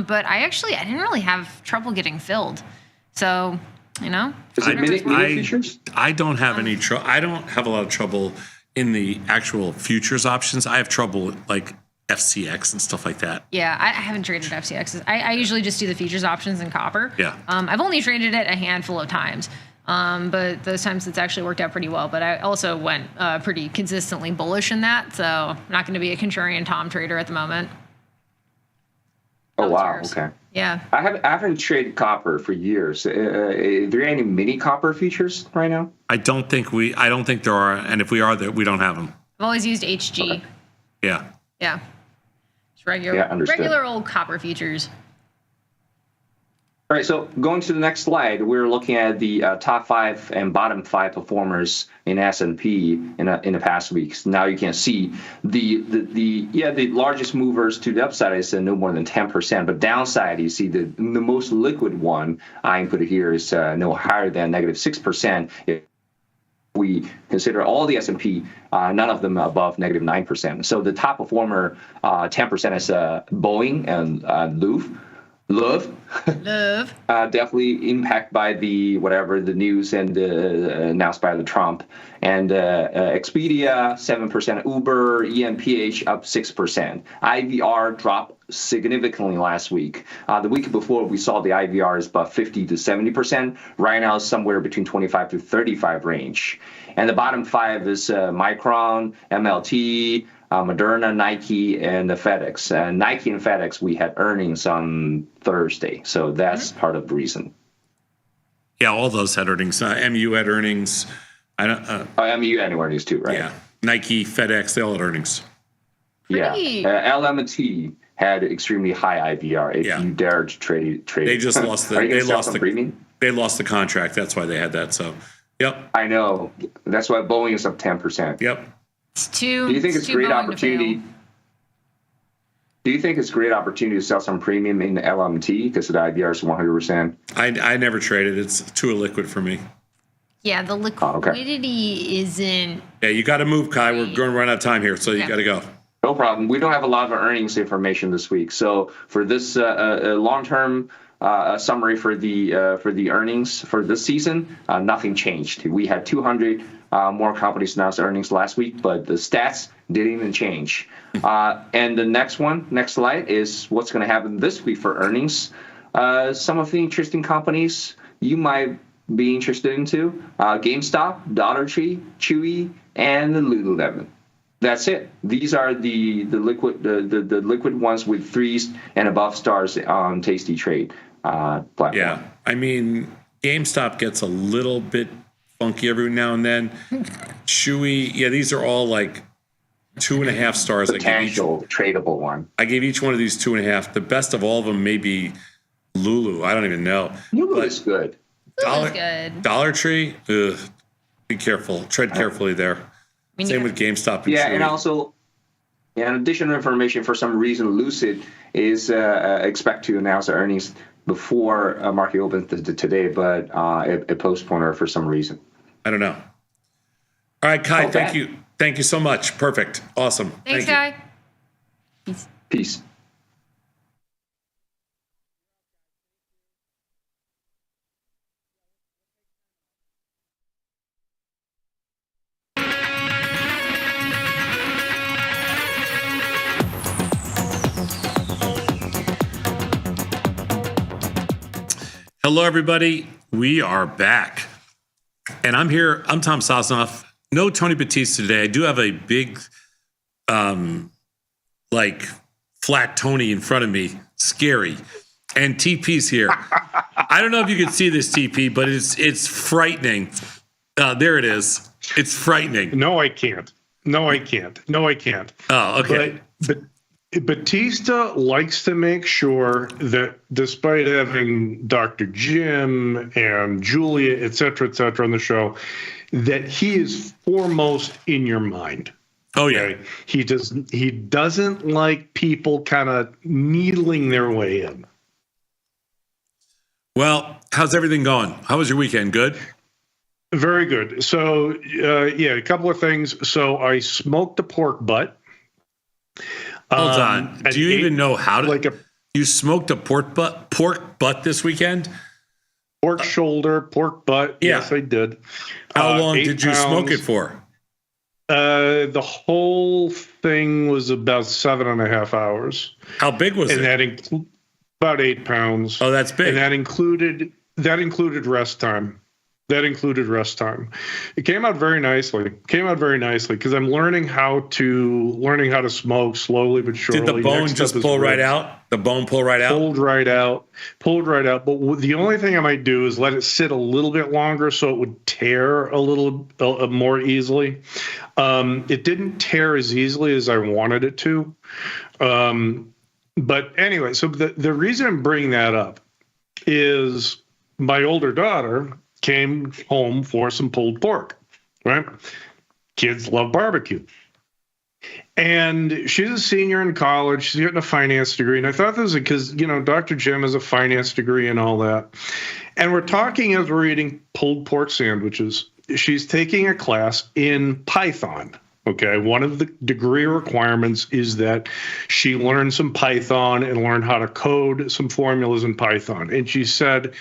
Speaker 10: But I didn't really have trouble getting filled. So You know?
Speaker 12: I don't have any trouble. I don't have a lot of trouble in the actual futures options. I have trouble like FCX and stuff like that.
Speaker 10: Yeah, I haven't traded FCXs. I usually just do the futures options in copper.
Speaker 12: Yeah.
Speaker 10: I've only traded it a handful of times, but those times it's actually worked out pretty well. But I also went pretty consistently bullish in that, so I'm not going to be a contrarian Tom trader at the moment.
Speaker 11: Oh wow! Okay.
Speaker 10: Yeah.
Speaker 11: I haven't traded copper for years. Are there any mini copper features right now?
Speaker 12: I don't think there are, and if we are, that we don't have them.
Speaker 10: I've always used HG.
Speaker 12: Okay. Yeah.
Speaker 10: Yeah. Just regular
Speaker 11: understood.
Speaker 10: old copper futures.
Speaker 11: All right, so going to the next slide, we're looking at the top 5 and bottom 5 performers in S&P in the past weeks. Now you can see the largest movers to the upside is no more than 10%, but downside you see the most liquid one I input here is no higher than -6%. If we consider all the S&P, none of them above -9%. So the top performer 10% is Boeing and Love. Definitely impacted by the news and announced by the Trump. And Expedia, 7%, Uber, EMPH up 6%. IVR dropped significantly last week. The week before, we saw the IVR is about 50 to 70%. Right now, it's somewhere between 25 to 35 range. And the bottom 5 is Micron, MLT, Moderna, Nike, and the FedEx. Nike and FedEx, we had earnings on Thursday, so that's part of the reason.
Speaker 12: Yeah, all those had earnings. MU had earnings.
Speaker 11: MU had earnings too, right?
Speaker 12: Yeah, Nike, FedEx, they all had earnings.
Speaker 11: Yeah, LMT had extremely high IVR. If you dared to trade,
Speaker 12: they just lost they lost the contract. That's why they had that. So, yep.
Speaker 11: I know. That's why Boeing is up 10%.
Speaker 12: Yep.
Speaker 11: Do you think it's a great opportunity? Do you think it's a great opportunity to sell some premium in the LMT because the IVR is 100%?
Speaker 12: I never traded. It's too illiquid for me.
Speaker 10: Yeah, the liquidity isn't.
Speaker 12: Yeah, you got to move, Kai. We're going to run out of time here, so you got to go.
Speaker 11: No problem. We don't have a lot of earnings information this week, so for this long-term summary for the earnings for this season, nothing changed. We had 200 more companies announced earnings last week, but the stats didn't even change. And the next slide, is what's going to happen this week for earnings. Some of the interesting companies you might be interested into: GameStop, Dollar Tree, Chewy, and the Lululemon. That's it. These are the liquid ones with 3s and above stars on Tasty Trade platform.
Speaker 12: Yeah, I mean, GameStop gets a little bit funky every now and then. Chewy, yeah, these are all like 2.5 stars.
Speaker 11: Potential tradable one.
Speaker 12: I gave each one of these 2.5. The best of all of them may be Lulu. I don't even know.
Speaker 11: Lulu is good.
Speaker 12: Dollar Tree, be careful. Tread carefully there. Same with GameStop. And Chewy.
Speaker 11: And also, in additional information, for some reason, Lucid is expect to announce their earnings before market opens today, but it postponed her for some reason.
Speaker 12: I don't know. All right, Kai, thank you. Thank you so much. Perfect. Awesome.
Speaker 10: Thanks,
Speaker 12: Thank
Speaker 10: Kai.
Speaker 11: Peace.
Speaker 12: Hello, everybody. We are back. And I'm here. I'm Tom Sosnoff. No Tony Batista today. I do have a big, flat Tony in front of me. Scary. And TP's here. I don't know if you can see this, TP, but it's frightening. There it is. It's frightening.
Speaker 13: No, I can't. Oh, okay. But Batista likes to make sure that despite having Dr. Jim and Julia, et cetera, on the show, that he is foremost in your mind.
Speaker 12: Oh, yeah.
Speaker 13: He doesn't like people kind of needling their way in.
Speaker 12: Well, how's everything going? How was your weekend? Good?
Speaker 13: Very good. So, a couple of things. So I smoked a pork butt.
Speaker 12: Hold on. Do you even know how to? You smoked a pork butt this weekend?
Speaker 13: Pork shoulder, pork butt.
Speaker 12: Yeah.
Speaker 13: Yes, I did.
Speaker 12: How long
Speaker 13: 8
Speaker 12: did you smoke
Speaker 13: pounds.
Speaker 12: it for?
Speaker 13: The whole thing was about 7.5 hours.
Speaker 12: How big was
Speaker 13: and
Speaker 12: it?
Speaker 13: That about 8 pounds.
Speaker 12: Oh, that's big.
Speaker 13: And that included rest time. It came out very nicely. Because I'm learning how to smoke slowly but surely.
Speaker 12: Did the bone
Speaker 13: Next
Speaker 12: just
Speaker 13: step is
Speaker 12: pull right
Speaker 13: ribs.
Speaker 12: out? The bone pull right out?
Speaker 13: Pulled right out. But the only thing I might do is let it sit a little bit longer so it would tear a little more easily. It didn't tear as easily as I wanted it to. But anyway, so the reason I'm bringing that up is my older daughter came home for some pulled pork, right? Kids love barbecue. And she's a senior in college. She's getting a finance degree. And I thought this was because, Dr. Jim has a finance degree and all that. And we're talking as we're eating pulled pork sandwiches. She's taking a class in Python. Okay. One of the degree requirements is that she learn some Python and learn how to code some formulas in Python. And she said,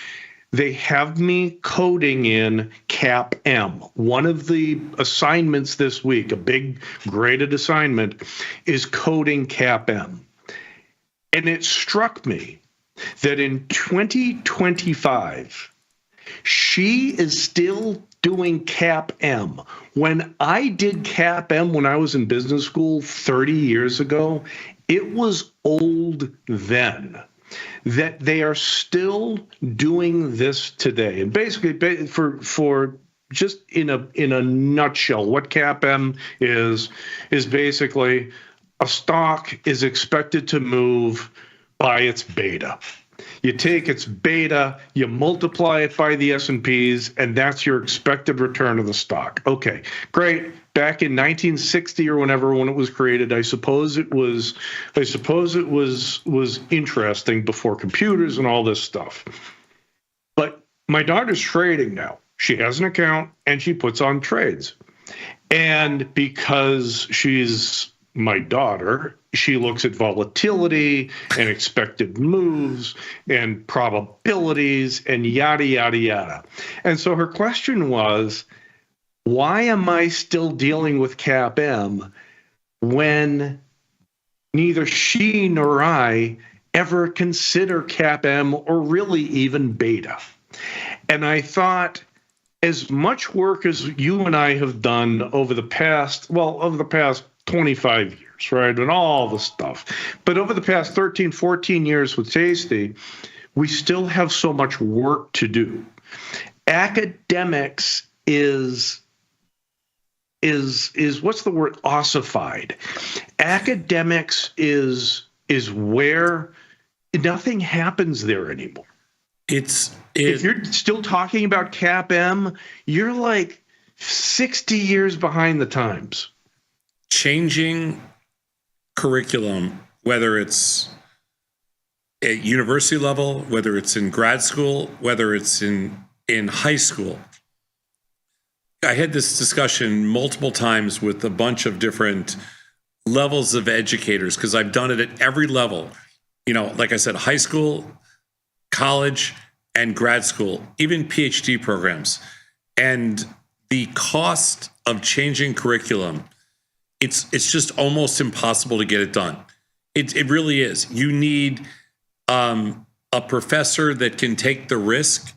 Speaker 13: they have me coding in CAP-M. One of the assignments this week, a big graded assignment, is coding CAP-M. And it struck me that in 2025, she is still doing CAP-M. When I did CAP-M when I was in business school 30 years ago, it was old then. That they are still doing this today. And basically, for just in a nutshell, what CAP-M is basically a stock is expected to move by its beta. You take its beta, you multiply it by the S&Ps, and that's your expected return of the stock. Okay, great. Back in 1960 or whenever when it was created, I suppose it was interesting before computers and all this stuff. But my daughter's trading now. She has an account and she puts on trades. And because she's my daughter, she looks at volatility and expected moves and probabilities and yada, yada, yada. And so her question was, why am I still dealing with CAP-M when neither she nor I ever consider CAP-M or really even beta? And I thought, as much work as you and I have done over the past 25 years, right, and all the stuff, but over the past 13, 14 years with Tasty, we still have so much work to do. Academics is what's the word? Ossified. Academics is where nothing happens there anymore. If you're still talking about CAP-M, you're like 60 years behind the times.
Speaker 12: Changing curriculum, whether it's at university level, whether it's in grad school, whether it's in high school. I had this discussion multiple times with a bunch of different levels of educators because I've done it at every level. Like I said, high school, college, and grad school, even PhD programs. And the cost of changing curriculum, it's just almost impossible to get it done. It really is. You need a professor that can take the risk,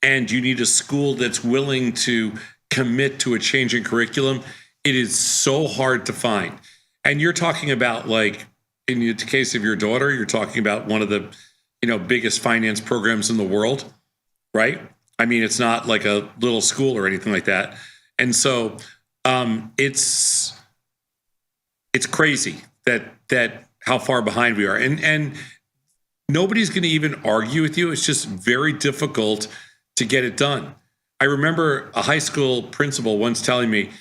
Speaker 12: and you need a school that's willing to commit to a changing curriculum. It is so hard to find. And you're talking about, like, in the case of your daughter, you're talking about one of the biggest finance programs in the world, right? I mean, it's not like a little school or anything like that. And so it's crazy that how far behind we are. And nobody's going to even argue with you. It's just very difficult to get it done. I remember a high school principal once telling me,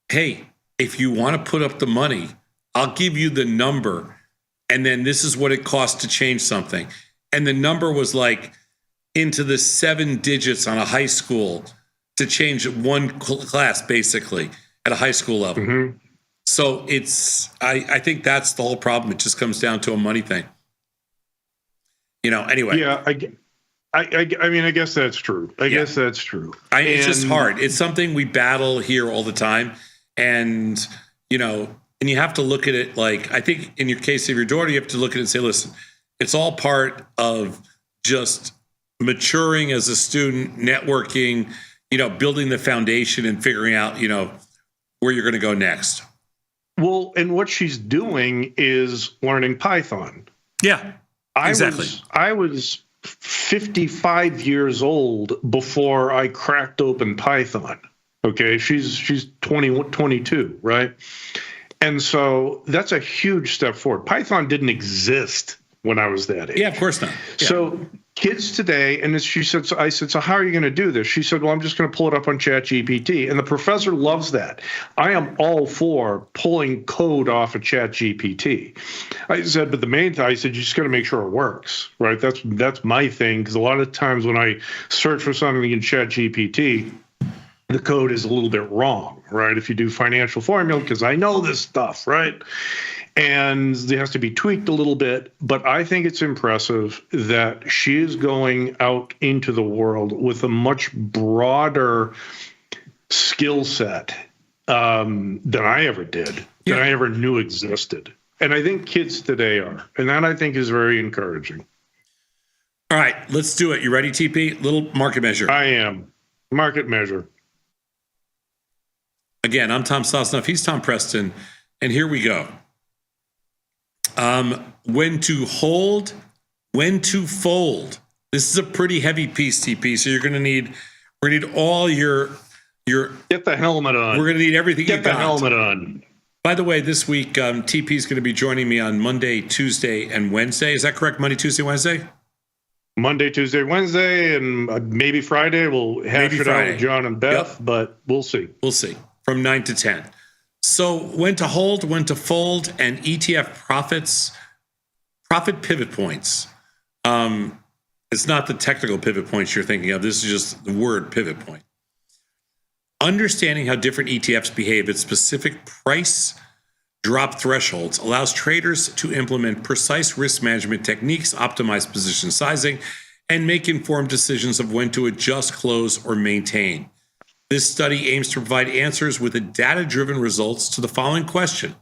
Speaker 12: hey, if you want to put up the money, I'll give you the number. And then this is what it costs to change something. And the number was like into the 7 digits on a high school to change one class, basically, at a high school level. Mm-hmm. So I think that's the whole problem. It just comes down to a money thing. Anyway.
Speaker 13: Yeah, I mean, I guess that's true. I guess that's true.
Speaker 12: It's just hard. It's something we battle here all the time. And, and you have to look at it like, I think in your case of your daughter, you have to look at it and say, listen, it's all part of just maturing as a student, networking, building the foundation and figuring out, where you're going to go next.
Speaker 13: Well, and what she's doing is learning Python.
Speaker 12: Yeah, exactly.
Speaker 13: I was 55 years old before I cracked open Python. Okay, she's 22, right? And so that's a huge step forward. Python didn't exist when I was that age.
Speaker 12: Yeah, of course not. Yeah.
Speaker 13: So kids today, and she said, I said, so how are you going to do this? She said, well, I'm just going to pull it up on ChatGPT. And the professor loves that. I am all for pulling code off of ChatGPT. I said, but the main thing, I said, you just got to make sure it works, right? That's my thing, because a lot of times when I search for something in ChatGPT, the code is a little bit wrong, right? If you do financial formula, because I know this stuff, right? And it has to be tweaked a little bit, but I think it's impressive that she is going out into the world with a much broader skill set than I ever did, than I ever knew existed. And I think kids today are, and that I think is very encouraging.
Speaker 12: All right, let's do it. You ready, TP? Little market measure.
Speaker 13: I am. Market measure.
Speaker 12: Again, I'm Tom Sosnoff. He's Tom Preston. And here we go. When to hold, when to fold. This is a pretty heavy piece, TP. So we're going to need all your.
Speaker 13: Get the helmet on.
Speaker 12: We're going to need everything you got.
Speaker 13: Get the helmet on.
Speaker 12: By the way, this week, TP is going to be joining me on Monday, Tuesday, and Wednesday. Is that correct? Monday, Tuesday, Wednesday?
Speaker 13: Monday, Tuesday, Wednesday, and maybe Friday. We'll hash it out with John and Beth, but we'll see.
Speaker 12: We'll see. From 9 to 10. So when to hold, when to fold, and ETF profit pivot points. It's not the technical pivot points you're thinking of. This is just the word pivot point. Understanding how different ETFs behave at specific price drop thresholds allows traders to implement precise risk management techniques, optimize position sizing, and make informed decisions of when to adjust, close, or maintain. This study aims to provide answers with data-driven results to the following question.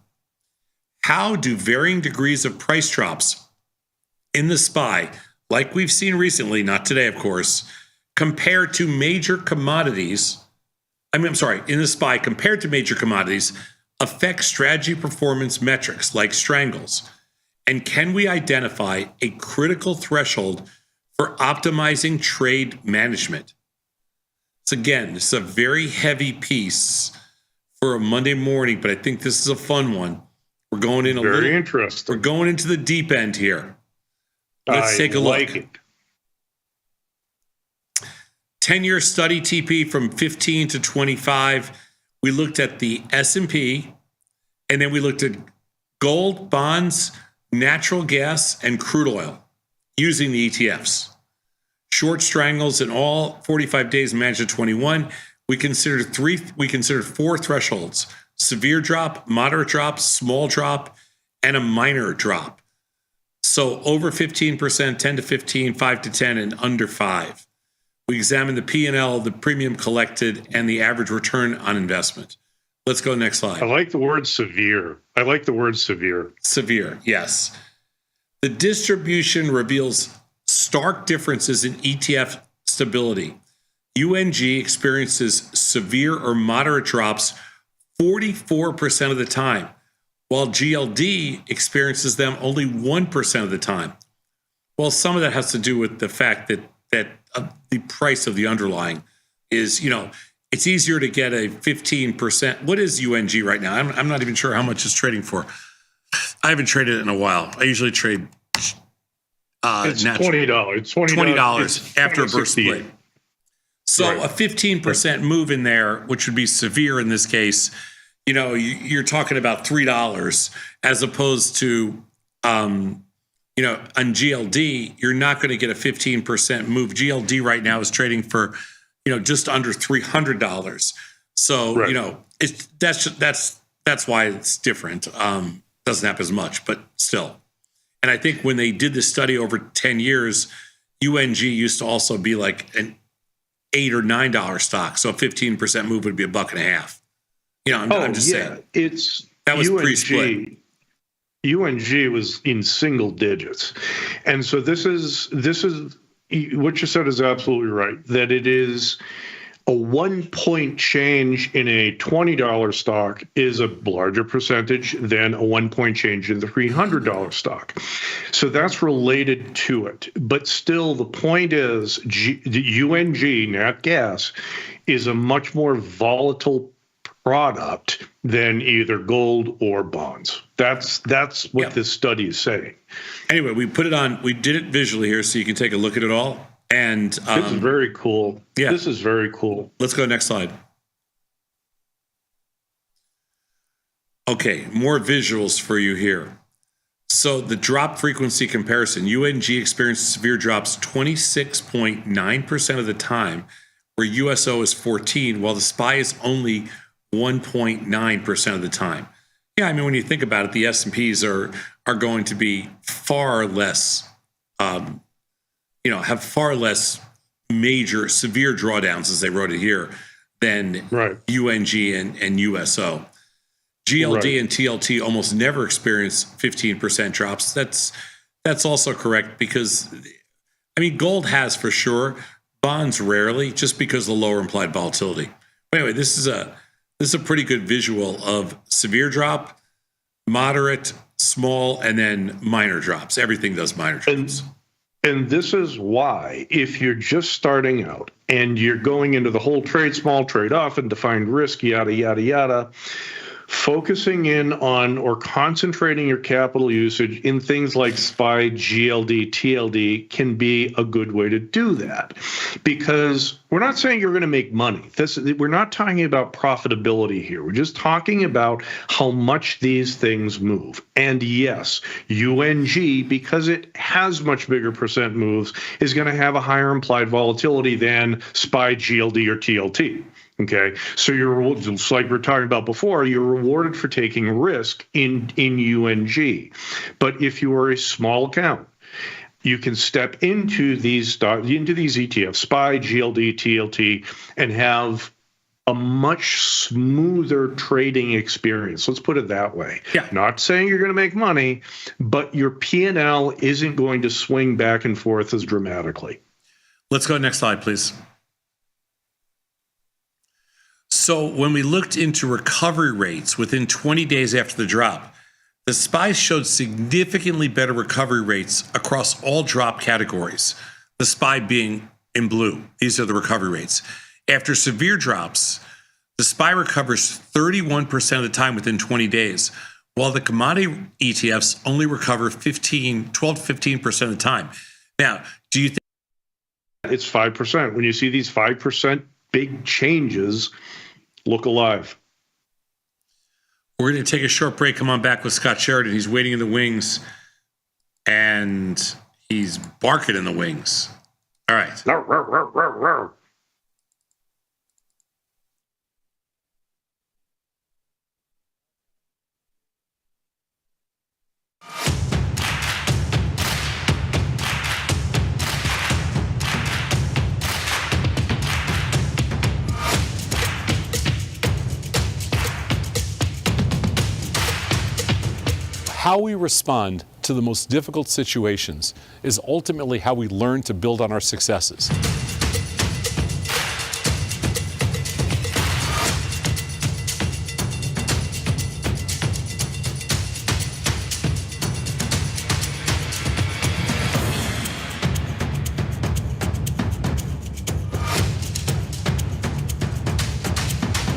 Speaker 12: How do varying degrees of price drops in the SPY, like we've seen recently, not today, of course, compare to major commodities, in the SPY, compared to major commodities, affect strategy performance metrics like strangles? And can we identify a critical threshold for optimizing trade management? So again, this is a very heavy piece for a Monday morning, but I think this is a fun one. We're going in
Speaker 13: very interesting.
Speaker 12: We're going into the deep end here. Let's take a look. 10-year study, TP, from 15 to 25. We looked at the S&P, and then we looked at gold, bonds, natural gas, and crude oil using the ETFs. Short strangles in all 45 days managed at 21. We considered four thresholds: severe drop, moderate drop, small drop, and a minor drop. So over 15%, 10 to 15, 5 to 10, and under 5. We examined the P&L, the premium collected, and the average return on investment. Let's go next slide.
Speaker 13: I like the word severe. Severe,
Speaker 12: yes. The distribution reveals stark differences in ETF stability. UNG experiences severe or moderate drops 44% of the time, while GLD experiences them only 1% of the time. Well, some of that has to do with the fact that the price of the underlying is, it's easier to get a 15%. What is UNG right now? I'm not even sure how much it's trading for. I haven't traded it in a while. I usually trade
Speaker 13: it's $20.
Speaker 12: $20 after a burst split. So a 15% move in there, which would be severe in this case, you're talking about $3 as opposed to, on GLD, you're not going to get a 15% move. GLD right now is trading for, just under $300. So, that's why it's different. Doesn't happen as much, but still. And I think when they did this study over 10 years, UNG used to also be like an $8 or $9 stock. So a 15% move would be $1.50. I'm just saying. That was pre-split.
Speaker 13: UNG was in single digits. And so this is what you said is absolutely right, that it is a 1 point change in a $20 stock is a larger percentage than a 1 point change in the $300 stock. So that's related to it. But still, the point is the UNG, nat gas, is a much more volatile product than either gold or bonds. That's what this study is saying.
Speaker 12: Anyway, we put it on. We did it visually here, so you can take a look at it all. And
Speaker 13: this is very cool.
Speaker 12: Yeah,
Speaker 13: this is very cool.
Speaker 12: Let's go next slide. Okay, more visuals for you here. So the drop frequency comparison, UNG experienced severe drops 26.9% of the time, where USO is 14, while the SPY is only 1.9% of the time. Yeah, I mean, when you think about it, the S&Ps are going to be far less, have far less major, severe drawdowns, as they wrote it here, than UNG and USO. GLD and TLT almost never experience 15% drops. That's also correct because, I mean, gold has for sure, bonds rarely, just because of the lower implied volatility. But anyway, this is a pretty good visual of severe drop, moderate, small, and then minor drops. Everything does minor drops.
Speaker 13: And this is why, if you're just starting out and you're going into the whole trade small, trade often, defined risk, yada, yada, yada, focusing in on or concentrating your capital usage in things like SPY, GLD, TLD can be a good way to do that. Because we're not saying you're going to make money. We're not talking about profitability here. We're just talking about how much these things move. And yes, UNG, because it has much bigger percent moves, is going to have a higher implied volatility than SPY, GLD, or TLT. Okay, so you're just like we were talking about before, you're rewarded for taking risk in UNG. But if you are a small account, you can step into these ETFs, SPY, GLD, TLT, and have a much smoother trading experience. Let's put it that way.
Speaker 12: Yeah.
Speaker 13: Not saying you're going to make money, but your P&L isn't going to swing back and forth as dramatically.
Speaker 12: Let's go next slide, please. So when we looked into recovery rates within 20 days after the drop, the SPY showed significantly better recovery rates across all drop categories, the SPY being in blue. These are the recovery rates. After severe drops, the SPY recovers 31% of the time within 20 days, while the commodity ETFs only recover 12 to 15% of the time. Now, do you think
Speaker 13: it's 5%? When you see these 5% big changes, look alive.
Speaker 12: We're going to take a short break. Come on back with Scott Sheridan. He's waiting in the wings, and he's barking in the wings. All right.
Speaker 5: How we respond to the most difficult situations is ultimately how we learn to build on our successes.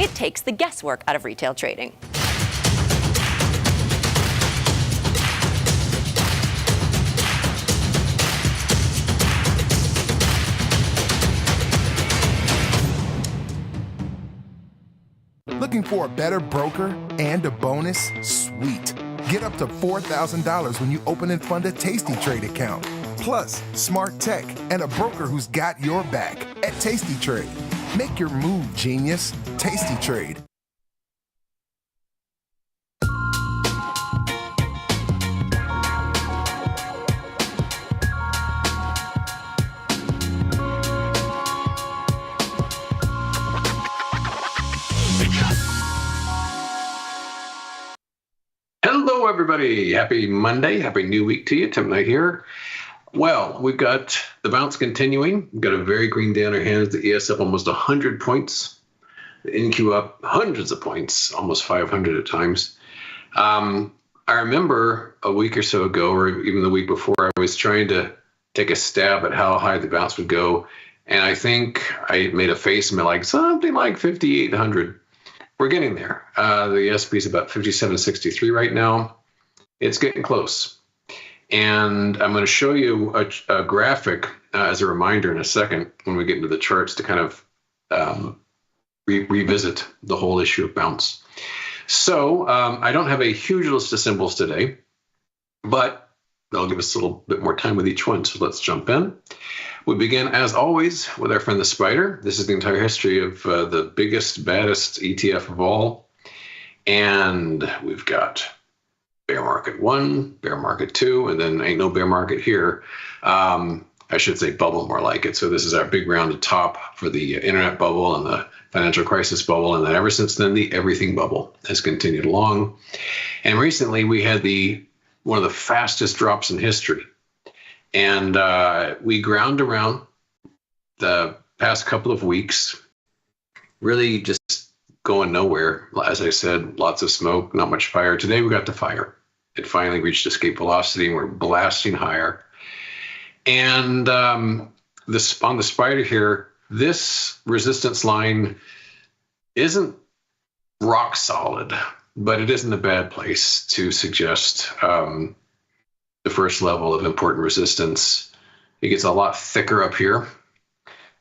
Speaker 4: It takes the guesswork out of retail trading.
Speaker 9: Looking for a better broker and a bonus? Sweet. Get up to $4,000 when you open and fund a Tasty Trade account. Plus, smart tech and a broker who's got your back at Tasty Trade. Make your move, genius. Tasty Trade.
Speaker 14: Hello, everybody. Happy Monday. Happy new week to you. Tim Knight here. Well, we've got the bounce continuing. We've got a very green day on our hands. The ES up almost 100 points. The NQ up hundreds of points, almost 500 at times. I remember a week or so ago, or even the week before, I was trying to take a stab at how high the bounce would go. And I think I made a face and like something like 5,800. We're getting there. The SP is about 57.63 right now. It's getting close. And I'm going to show you a graphic as a reminder in a second when we get into the charts to kind of revisit the whole issue of bounce. So I don't have a huge list of symbols today, but they'll give us a little bit more time with each one. So let's jump in. We begin, as always, with our friend the Spider. This is the entire history of the biggest, baddest ETF of all. And we've got bear market 1, bear market 2, and then ain't no bear market here. I should say bubble, more like it. So this is our big rounded top for the internet bubble and the financial crisis bubble. And then ever since then, the everything bubble has continued along. And recently we had one of the fastest drops in history. And we ground around the past couple of weeks, really just going nowhere. As I said, lots of smoke, not much fire. Today we got the fire. It finally reached escape velocity and we're blasting higher. And on the Spider here, this resistance line isn't rock solid, but it isn't a bad place to suggest the first level of important resistance. It gets a lot thicker up here.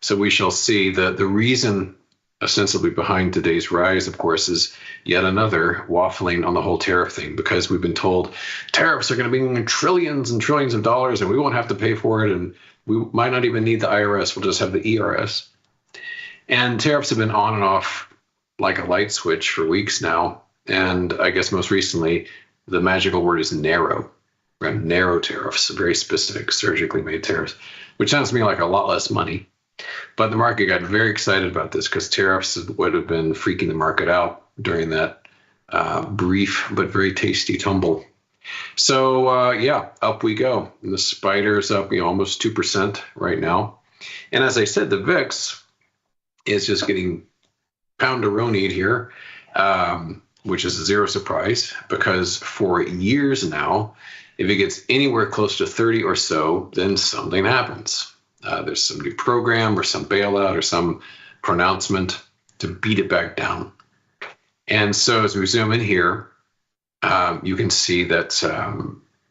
Speaker 14: So we shall see. The reason ostensibly behind today's rise, of course, is yet another waffling on the whole tariff thing, because we've been told tariffs are going to be in trillions and trillions of dollars and we won't have to pay for it. And we might not even need the IRS. We'll just have the ERS. And tariffs have been on and off like a light switch for weeks now. And I guess most recently, the magical word is narrow. We're going to narrow tariffs, very specific, surgically made tariffs, which sounds to me like a lot less money. But the market got very excited about this because tariffs would have been freaking the market out during that brief but very tasty tumble. So, yeah, up we go. And the Spider's up, almost 2% right now. And as I said, the VIX is just getting pound-a-ronied here, which is a zero surprise, because for years now, if it gets anywhere close to 30 or so, then something happens. There's some new program or some bailout or some pronouncement to beat it back down. And so as we zoom in here, you can see that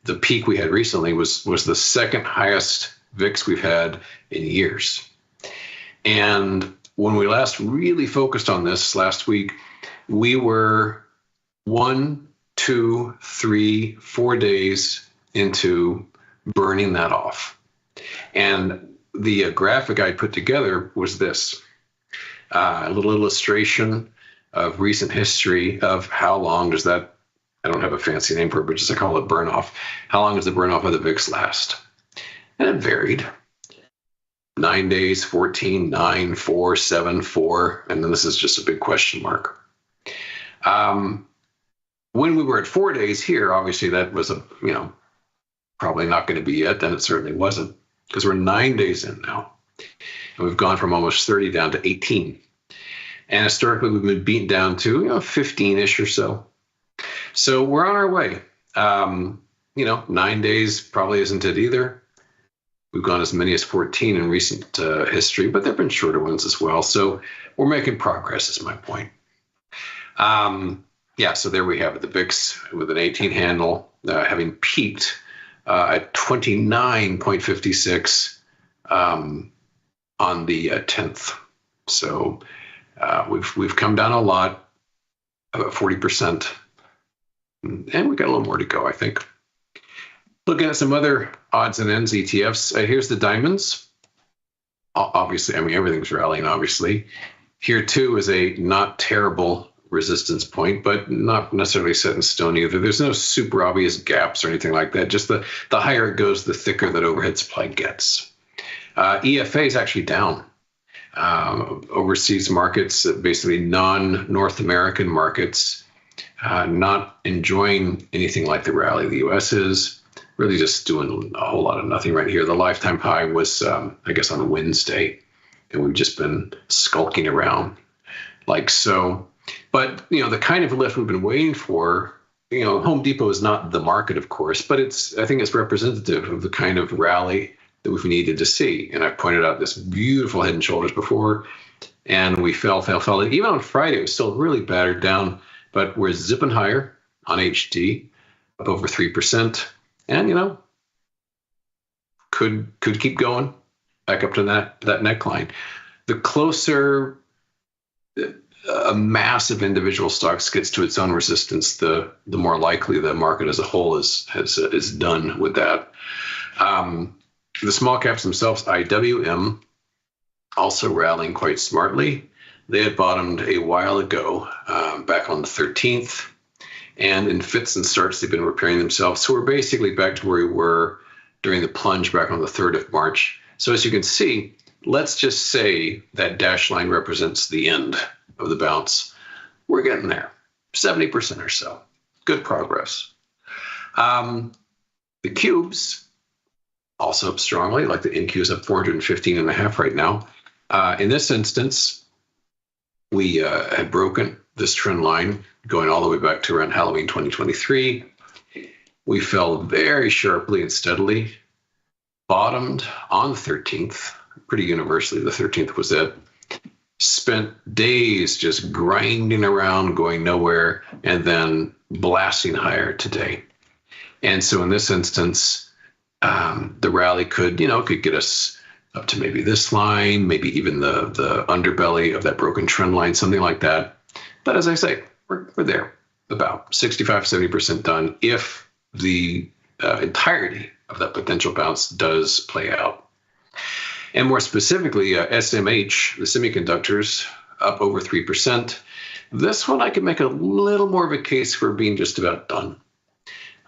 Speaker 14: the peak we had recently was the second highest VIX we've had in years. And when we last really focused on this last week, we were 1, 2, 3, 4 days into burning that off. And the graphic I put together was this, a little illustration of recent history of how long does that, I don't have a fancy name for it, but just I call it burn off. How long does the burn off of the VIX last? And it varied. 9 days, 14, 9, 4, 7, 4, and then this is just a big question mark. When we were at 4 days here, obviously that was probably not going to be it, and it certainly wasn't, because we're 9 days in now. And we've gone from almost 30 down to 18. And historically, we've been beaten down to 15-ish or so. So we're on our way. 9 days probably isn't it either. We've gone as many as 14 in recent history, but there have been shorter ones as well. So we're making progress is my point. So there we have it, the VIX with an 18 handle, having peaked at 29.56 on the 10th. So we've come down a lot, about 40%, and we got a little more to go, I think. Looking at some other odds and ends ETFs, here's the diamonds. Obviously, everything's rallying, obviously. Here, too, is a not terrible resistance point, but not necessarily set in stone either. There's no super obvious gaps or anything like that. Just the higher it goes, the thicker that overhead supply gets. EFA is actually down. Overseas markets, basically non-North American markets, not enjoying anything like the rally the U.S. is, really just doing a whole lot of nothing right here. The lifetime high was, I guess, on Wednesday, and we've just been skulking around like so. But, the kind of lift we've been waiting for, Home Depot is not the market, of course, but I think it's representative of the kind of rally that we've needed to see. And I've pointed out this beautiful head and shoulders before, and we fell. And even on Friday, it was still really battered down, but we're zipping higher on HD, up over 3%. And, could keep going back up to that neckline. The closer a massive individual stocks gets to its own resistance, the more likely the market as a whole is done with that. The small caps themselves, IWM, also rallying quite smartly. They had bottomed a while ago, back on the 13th, and in fits and starts, they've been repairing themselves. So we're basically back to where we were during the plunge back on the 3rd of March. So as you can see, let's just say that dash line represents the end of the bounce. We're getting there, 70% or so. Good progress. The cubes also up strongly, like the NQ is up 415.5 right now. In this instance, we had broken this trend line going all the way back to around Halloween 2023. We fell very sharply and steadily, bottomed on the 13th, pretty universally. The 13th was it. Spent days just grinding around, going nowhere, and then blasting higher today. And so in this instance, the rally could get us up to maybe this line, maybe even the underbelly of that broken trend line, something like that. But as I say, we're there, about 65-70% done if the entirety of that potential bounce does play out. And more specifically, SMH, the semiconductors, up over 3%. This one I could make a little more of a case for being just about done.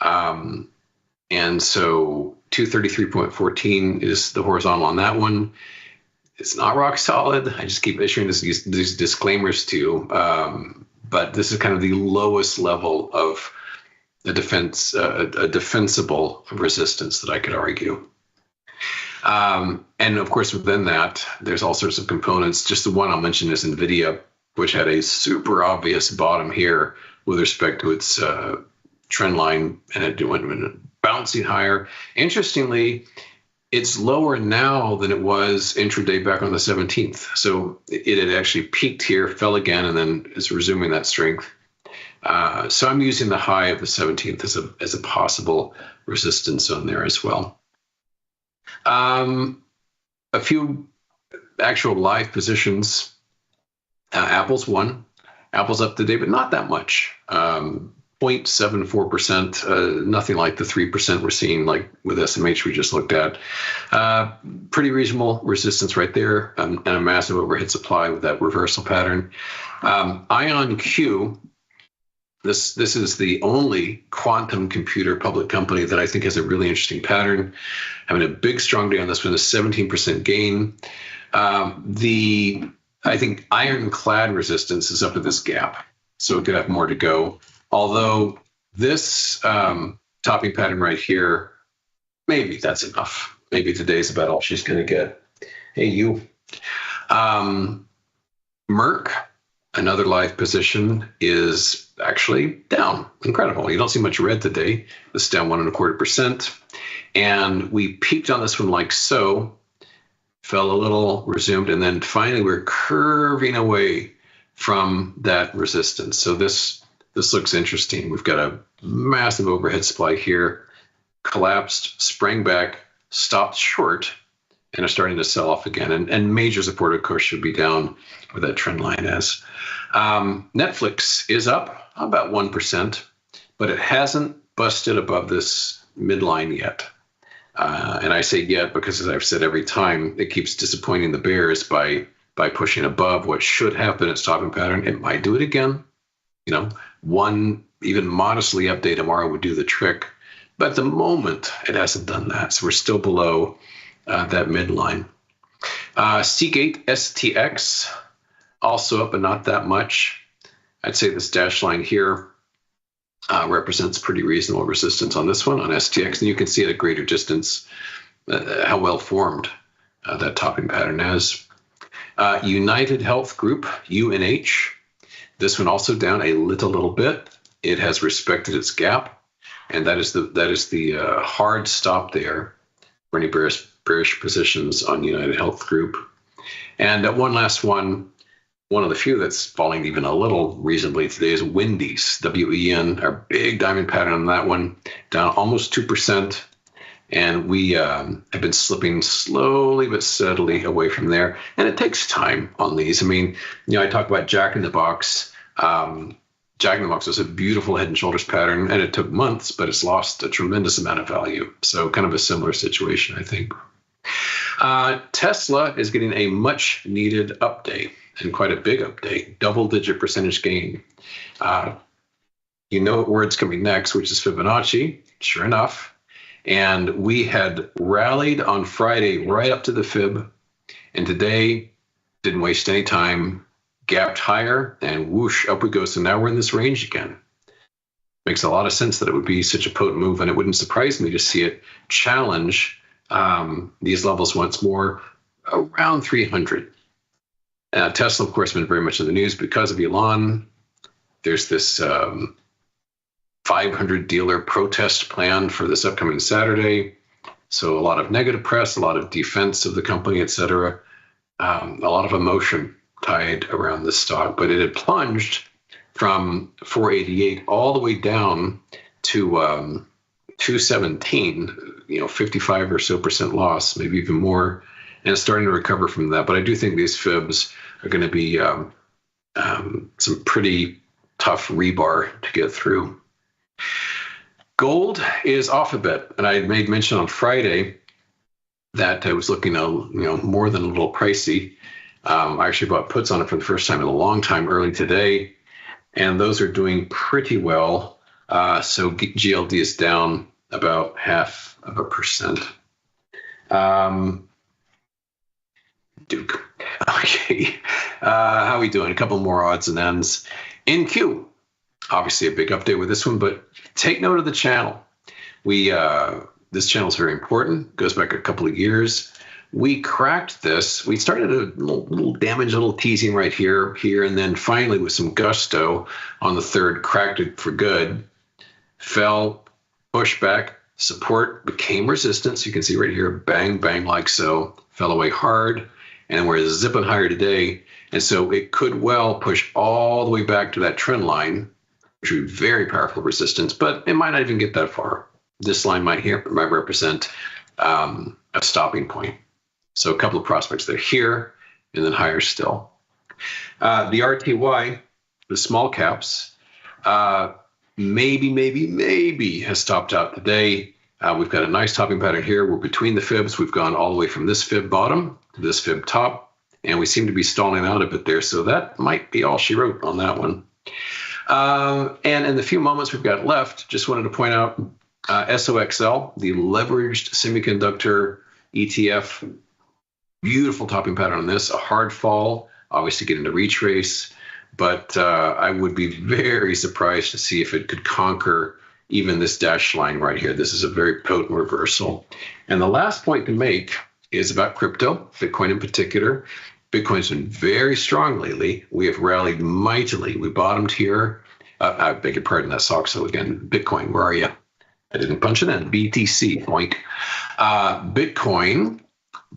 Speaker 14: And so 233.14 is the horizontal on that one. It's not rock solid. I just keep issuing these disclaimers to you. But this is kind of the lowest level of a defensible resistance that I could argue. And of course, within that, there's all sorts of components. Just the one I'll mention is NVIDIA, which had a super obvious bottom here with respect to its trend line, and it went bouncing higher. Interestingly, it's lower now than it was intraday back on the 17th. So it had actually peaked here, fell again, and then is resuming that strength. So I'm using the high of the 17th as a possible resistance zone there as well. A few actual live positions. Apple's won. Apple's up today, but not that much. 0.74%, nothing like the 3% we're seeing like with SMH we just looked at. Pretty reasonable resistance right there, and a massive overhead supply with that reversal pattern. IonQ, this is the only quantum computer public company that I think has a really interesting pattern. Having a big, strong day on this one, a 17% gain. I think ironclad resistance is up at this gap, so it could have more to go. Although this topping pattern right here, maybe that's enough. Maybe today's about all she's going to get. Hey, you. Merck, another live position, is actually down. Incredible. You don't see much red today. This is down 1.25%. And we peaked on this one like so, fell a little, resumed, and then finally we're curving away from that resistance. So this looks interesting. We've got a massive overhead supply here, collapsed, sprang back, stopped short, and are starting to sell off again. And major support, of course, should be down where that trend line is. Netflix is up about 1%, but it hasn't busted above this midline yet. And I say yet because, as I've said every time, it keeps disappointing the bears by pushing above what should have been its topping pattern. It might do it again. One even modestly update tomorrow would do the trick. But at the moment, it hasn't done that. So we're still below that midline. Seagate STX, also up, but not that much. I'd say this dash line here represents pretty reasonable resistance on this one on STX, and you can see at a greater distance how well formed that topping pattern is. United Health Group, UNH. This one also down a little bit. It has respected its gap, and that is the hard stop there for any bearish positions on United Health Group. And one last one of the few that's falling even a little reasonably today is Wendy's, WEN, our big diamond pattern on that one, down almost 2%. And we have been slipping slowly but steadily away from there. And it takes time on these. I mean, I talk about Jack in the Box. Jack in the Box was a beautiful head and shoulders pattern, and it took months, but it's lost a tremendous amount of value. So kind of a similar situation, I think. Tesla is getting a much needed update, and quite a big update, double-digit percentage gain. You know what word's coming next, which is Fibonacci, sure enough. And we had rallied on Friday right up to the fib, and today didn't waste any time, gapped higher, and whoosh, up we go. So now we're in this range again. Makes a lot of sense that it would be such a potent move, and it wouldn't surprise me to see it challenge these levels once more around 300. Tesla, of course, been very much in the news because of Elon. There's this 500 dealer protest plan for this upcoming Saturday. So a lot of negative press, a lot of defense of the company, et cetera. A lot of emotion tied around this stock, but it had plunged from 488 all the way down to 217, 55 or so % loss, maybe even more, and it's starting to recover from that. But I do think these fibs are going to be some pretty tough rebar to get through. Gold is off a bit, and I made mention on Friday that I was looking more than a little pricey. I actually bought puts on it for the first time in a long time early today, and those are doing pretty well. So GLD is down about 0.5%. Duke. Okay. How are we doing? A couple more odds and ends. NQ. Obviously a big update with this one, but take note of the channel. This channel is very important. Goes back a couple of years. We cracked this. We started a little damage, a little teasing right here, and then finally with some gusto on the third, cracked it for good. Fell, pushed back, support became resistance. You can see right here, bang, bang, like so. Fell away hard, and we're zipping higher today. And so it could well push all the way back to that trend line, which would be very powerful resistance, but it might not even get that far. This line might represent a stopping point. So a couple of prospects there here, and then higher still. The RTY, the small caps, maybe has topped out today. We've got a nice topping pattern here. We're between the fibs. We've gone all the way from this fib bottom to this fib top, and we seem to be stalling out a bit there. So that might be all she wrote on that one. And in the few moments we've got left, just wanted to point out SOXL, the leveraged semiconductor ETF. Beautiful topping pattern on this, a hard fall, obviously getting to retrace, but I would be very surprised to see if it could conquer even this dashed line right here. This is a very potent reversal. And the last point to make is about crypto, Bitcoin in particular. Bitcoin's been very strong lately. We have rallied mightily. We bottomed here. I beg your pardon, that's SOXL again. Bitcoin, where are you? I didn't punch it in. BTC, point. Bitcoin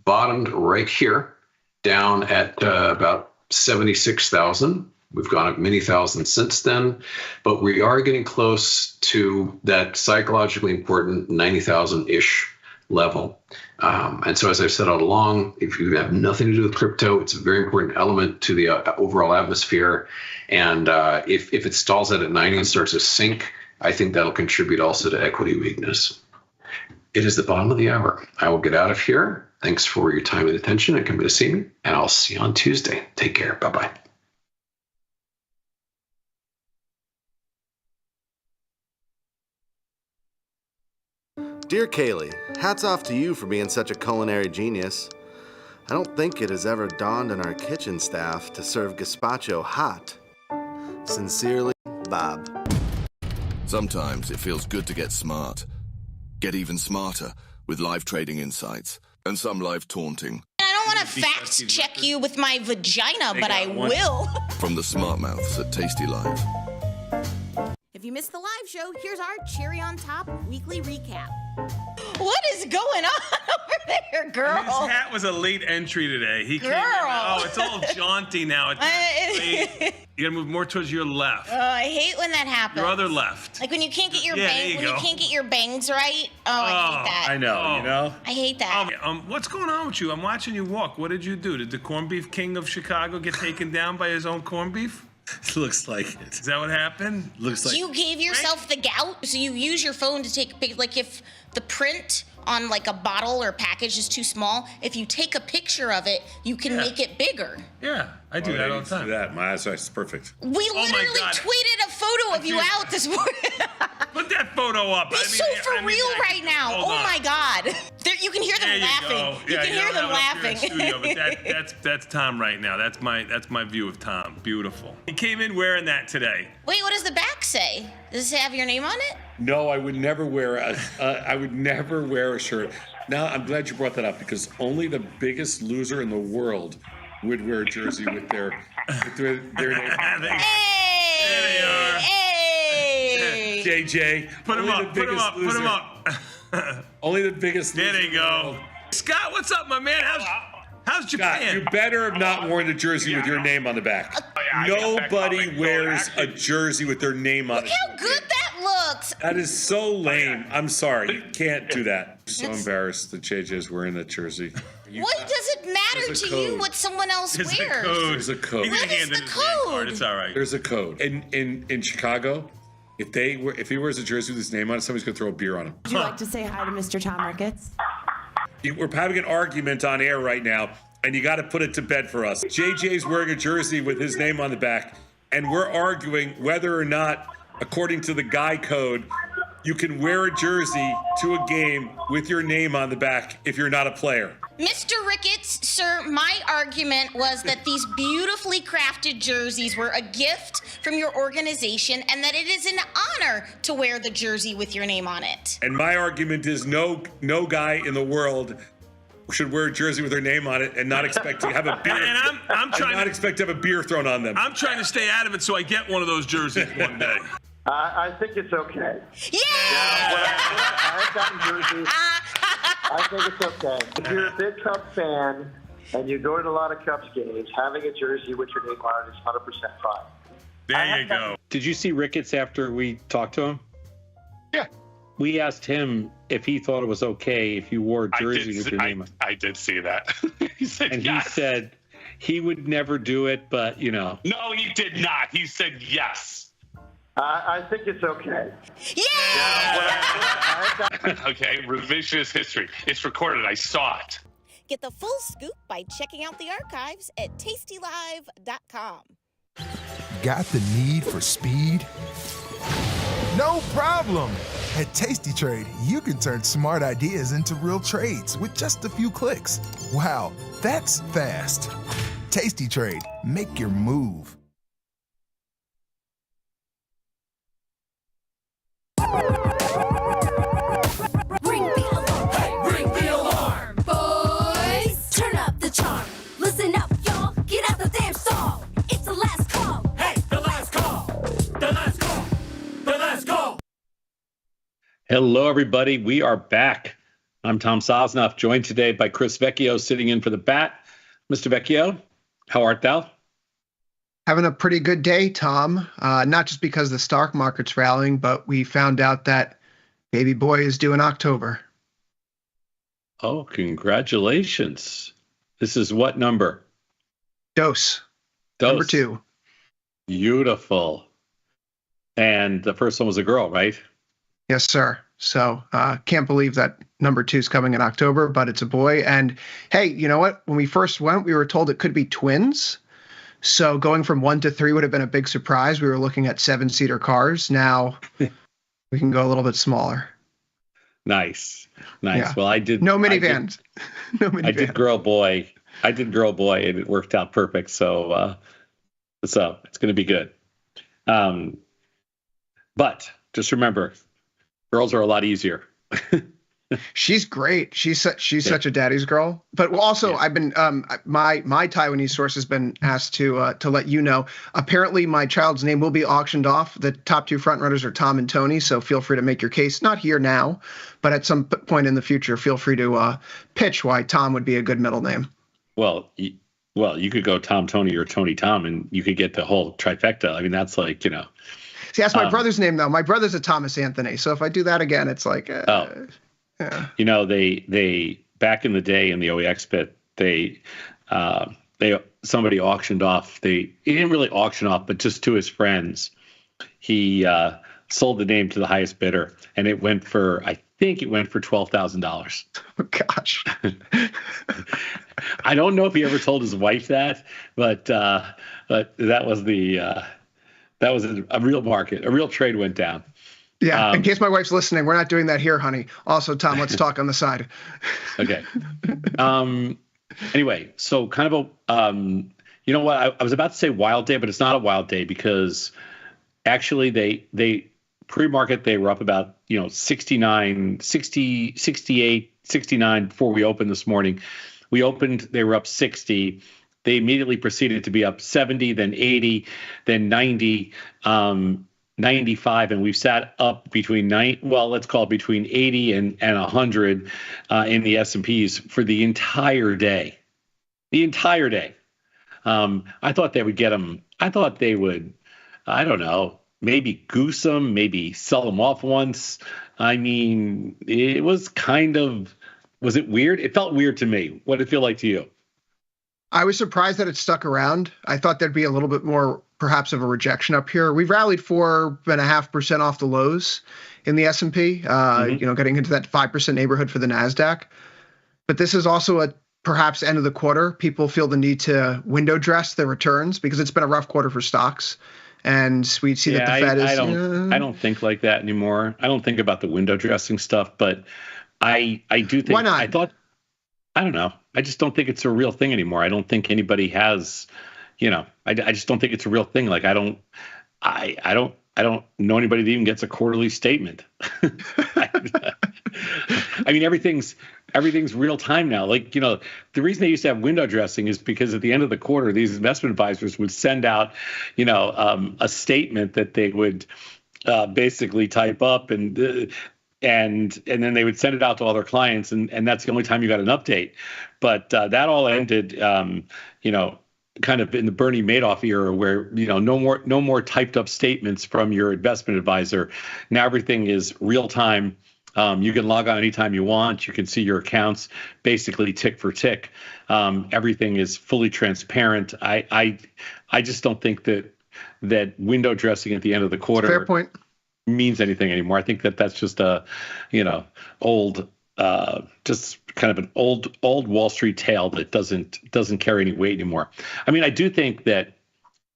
Speaker 14: bottomed right here, down at about 76,000. We've gone up many thousand since then, but we are getting close to that psychologically important 90,000-ish level. And so, as I've said all along, if you have nothing to do with crypto, it's a very important element to the overall atmosphere. And if it stalls out at 90 and starts to sink, I think that'll contribute also to equity weakness. It is the bottom of the hour. I will get out of here. Thanks for your time and attention and coming to see me, and I'll see you on Tuesday. Take care. Bye-bye.
Speaker 16: Dear Kaylee, hats off to you for being such a culinary genius. I don't think it has ever dawned on our kitchen staff to serve gazpacho hot. Sincerely, Bob.
Speaker 21: Sometimes it feels good to get smart. Get even smarter with live trading insights and some live taunting.
Speaker 1: I don't want to fact check you with my vagina, but I will.
Speaker 21: From the smart mouths at tastylive.
Speaker 15: If you missed the live show, here's our cherry on top weekly recap.
Speaker 1: What is going on over there, girl?
Speaker 12: His hat was a late entry today. He came in, it's all jaunty now. It's you gotta move more towards your left.
Speaker 1: I hate when that happens.
Speaker 12: Your other left.
Speaker 1: Like when you can't get your
Speaker 12: you
Speaker 1: can't get your bangs right. Oh, I hate that.
Speaker 12: I know, you know?
Speaker 1: I hate that.
Speaker 12: What's going on with you? I'm watching you walk. What did you do? Did the corned beef king of Chicago get taken down by his own corned beef? Looks like it. Is that what happened? Looks like.
Speaker 1: So you gave yourself the gout? So you use your phone to take a picture. Like if the print on like a bottle or package is too small, if you take a picture of it, you can make it bigger.
Speaker 12: Yeah, I do that all the time. That. My eyesight is perfect.
Speaker 1: We literally tweeted a photo of you out this morning.
Speaker 12: Put that photo up.
Speaker 1: Be so for real right now. Oh my God. You can hear them laughing. You can hear them laughing.
Speaker 12: Studio, but that's Tom right now. That's my view of Tom. Beautiful. He came in wearing that today.
Speaker 1: Wait, what does the back say? Does it have your name on it?
Speaker 12: No, I would never wear a shirt. Now I'm glad you brought that up because only the biggest loser in the world would wear a jersey with their name.
Speaker 1: Hey!
Speaker 12: There they are.
Speaker 1: Hey!
Speaker 12: JJ, put him up. Only the biggest loser. There they go. Scott, what's up, my man? How's Japan? Scott, you better have not worn a jersey with your name on the back. Nobody wears a jersey with their name on it.
Speaker 1: Look how good that looks.
Speaker 12: That is so lame. I'm sorry. You can't do that. I'm so embarrassed that JJ is wearing that jersey.
Speaker 1: What does it matter to you what someone else wears?
Speaker 12: There's a code.
Speaker 1: What is the code?
Speaker 12: It's all right. There's a code. In Chicago, if he wears a jersey with his name on it, somebody's gonna throw a beer on him.
Speaker 17: Would you like to say hi to Mr. Tom Ricketts?
Speaker 12: We're having an argument on air right now, and you got to put it to bed for us. JJ's wearing a jersey with his name on the back, and we're arguing whether or not, according to the guy code, you can wear a jersey to a game with your name on the back if you're not a player.
Speaker 1: Mr. Ricketts, sir, my argument was that these beautifully crafted jerseys were a gift from your organization and that it is an honor to wear the jersey with your name on it.
Speaker 12: And my argument is no guy in the world should wear a jersey with their name on it and not expect to have a beer. And I'm trying not expect to have a beer thrown on them. I'm trying to stay out of it so I get one of those jerseys one day.
Speaker 19: I think it's okay.
Speaker 1: Yeah!
Speaker 19: I've gotten jerseys. I think it's okay. If you're a big Cubs fan and you go to a lot of Cubs games, having a jersey with your name on it is 100% fine.
Speaker 12: There you go.
Speaker 20: Did you see Ricketts after we talked to him?
Speaker 25: Yeah.
Speaker 20: We asked him if he thought it was okay if you wore a jersey with your name on it.
Speaker 25: I did see that. He said
Speaker 20: and
Speaker 25: yes.
Speaker 20: He said he would never do it, but, you know.
Speaker 25: No, he did not. He said yes.
Speaker 19: I think it's okay.
Speaker 1: Yeah!
Speaker 25: Okay, revisionist history. It's recorded. I saw it.
Speaker 15: Get the full scoop by checking out the archives at tastylive.com.
Speaker 9: Got the need for speed? No problem. At Tasty Trade, you can turn smart ideas into real trades with just a few clicks. Wow, that's fast. Tasty Trade, make your move.
Speaker 26: Ring the alarm, hey, ring the alarm, boys. Turn up the charm. Listen up, y'all. Get out the damn stall. It's the last call. Hey, the last call. The last call. The last call.
Speaker 20: Hello, everybody. We are back. I'm Tom Sosnoff, joined today by Chris Vecchio, sitting in for the bat. Mr. Vecchio, how art thou?
Speaker 18: Having a pretty good day, Tom. Not just because the stock market's rallying, but we found out that baby boy is due in October.
Speaker 20: Oh, congratulations. This is what number?
Speaker 18: Dose. Number 2.
Speaker 20: Beautiful. And the first one was a girl, right?
Speaker 18: Yes, sir. So can't believe that number 2 is coming in October, but it's a boy. And hey, you know what? When we first went, we were told it could be twins. So going from 1 to 3 would have been a big surprise. We were looking at 7-seater cars. Now we can go a little bit smaller.
Speaker 20: Nice.
Speaker 18: Yeah.
Speaker 20: Well, I did.
Speaker 18: No minivans. No minivans.
Speaker 20: I did girl boy, and it worked out perfect. So it's going to be good. But Just remember, girls are a lot easier.
Speaker 18: She's great. She's such a daddy's girl. But also, I've been my Taiwanese source has been asked to let you know. Apparently, my child's name will be auctioned off. The top two frontrunners are Tom and Tony. So feel free to make your case. Not here now, but at some point in the future, feel free to pitch why Tom would be a good middle name.
Speaker 20: Well, you could go Tom Tony or Tony Tom, and you could get the whole trifecta. I mean, that's like,
Speaker 18: See, that's my brother's name though. My brother's a Thomas Anthony. So if I do that again, it's like. Yeah.
Speaker 20: They back in the day in the OEX bit, somebody auctioned off. He didn't really auction off, but just to his friends, he sold the name to the highest bidder, and it went for $12,000.
Speaker 18: Oh gosh.
Speaker 20: I don't know if he ever told his wife that, but that was a real market. A real trade went down.
Speaker 18: Yeah, in case my wife's listening, we're not doing that here, honey. Also, Tom, let's talk on the side.
Speaker 20: Okay. Anyway, so kind of you know what? I was about to say wild day, but it's not a wild day because actually they pre-market, they were up about 69, 60, 68, 69 before we opened this morning. We opened, they were up 60. They immediately proceeded to be up 70, then 80, then 90. 95, and we've sat up between let's call it between 80 and 100 in the S&Ps for the entire day. The entire day. I thought they would get them. I thought they would, I don't know, maybe goose them, maybe sell them off once. I mean, it was was it weird? It felt weird to me. What did it feel like to you?
Speaker 18: I was surprised that it stuck around. I thought there'd be a little bit more, perhaps, of a rejection up here. We've rallied 4.5% off the lows in the S&P, getting into that 5% neighborhood for the NASDAQ. But this is also a perhaps end of the quarter. People feel the need to window dress their returns because it's been a rough quarter for stocks. And we see that the Fed is...
Speaker 20: I don't think like that anymore. I don't think about the window dressing stuff, but I do think...
Speaker 18: Why not?
Speaker 20: I don't know. I just don't think it's a real thing anymore. I don't think anybody has, I just don't think it's a real thing. Like I don't know anybody that even gets a quarterly statement. I mean, everything's real time now. Like, the reason they used to have window dressing is because at the end of the quarter, these investment advisors would send out, a statement that they would basically type up and then they would send it out to all their clients, and that's the only time you got an update. But that all ended, kind of in the Bernie Madoff era, where no more typed up statements from your investment advisor. Now everything is real time. You can log on anytime you want. You can see your accounts basically tick for tick. Everything is fully transparent. I just don't think that window dressing at the end of the quarter.
Speaker 18: Fair point.
Speaker 20: Means anything anymore. I think that's just a old just kind of an old Wall Street tale that doesn't carry any weight anymore. I mean, I do think that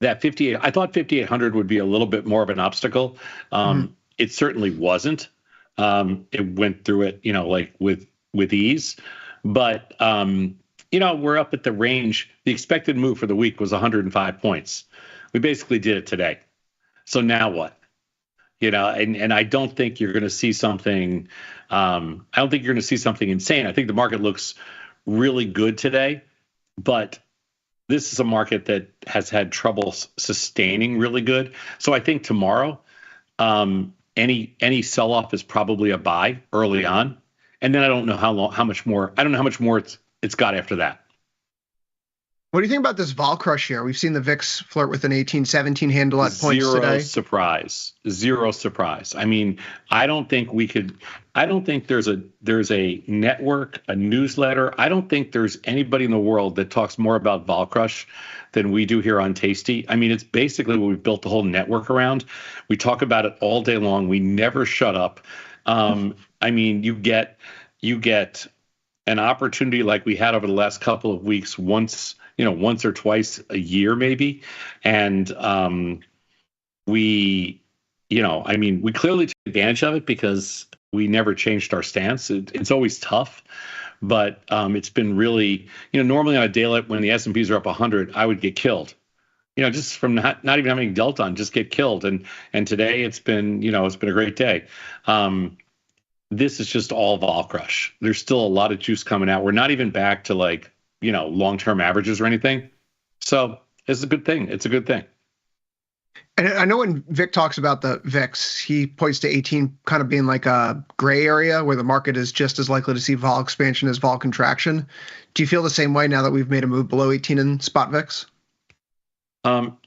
Speaker 20: 58, I thought 5,800 would be a little bit more of an obstacle. It certainly wasn't. It went through it, like with ease, but we're up at the range. The expected move for the week was 105 points. We basically did it today. So now what? And I don't think you're going to see something. I don't think you're going to see something insane. I think the market looks really good today, but this is a market that has had trouble sustaining really good. So I think tomorrow, any sell-off is probably a buy early on, and then I don't know how much more. I don't know how much more it's got after that.
Speaker 18: What do you think about this vol crush here? We've seen the VIX flirt with an 18-17 handle at points today.
Speaker 20: Zero surprise. I mean, I don't think there's a network, a newsletter. I don't think there's anybody in the world that talks more about vol crush than we do here on Tasty. I mean, it's basically what we've built the whole network around. We talk about it all day long. We never shut up. I mean, you get an opportunity like we had over the last couple of weeks once or twice a year maybe. And we clearly took advantage of it because we never changed our stance. It's always tough, but it's been really, normally on a day like when the S&Ps are up 100, I would get killed. just from not even having dealt on, just get killed. And today it's been a great day. This is just all vol crush. There's still a lot of juice coming out. We're not even back to long-term averages or anything. So it's a good thing. It's a good thing.
Speaker 18: And I know when Vic talks about the VIX, he points to 18 kind of being like a gray area where the market is just as likely to see vol expansion as vol contraction. Do you feel the same way now that we've made a move below 18 in spot VIX?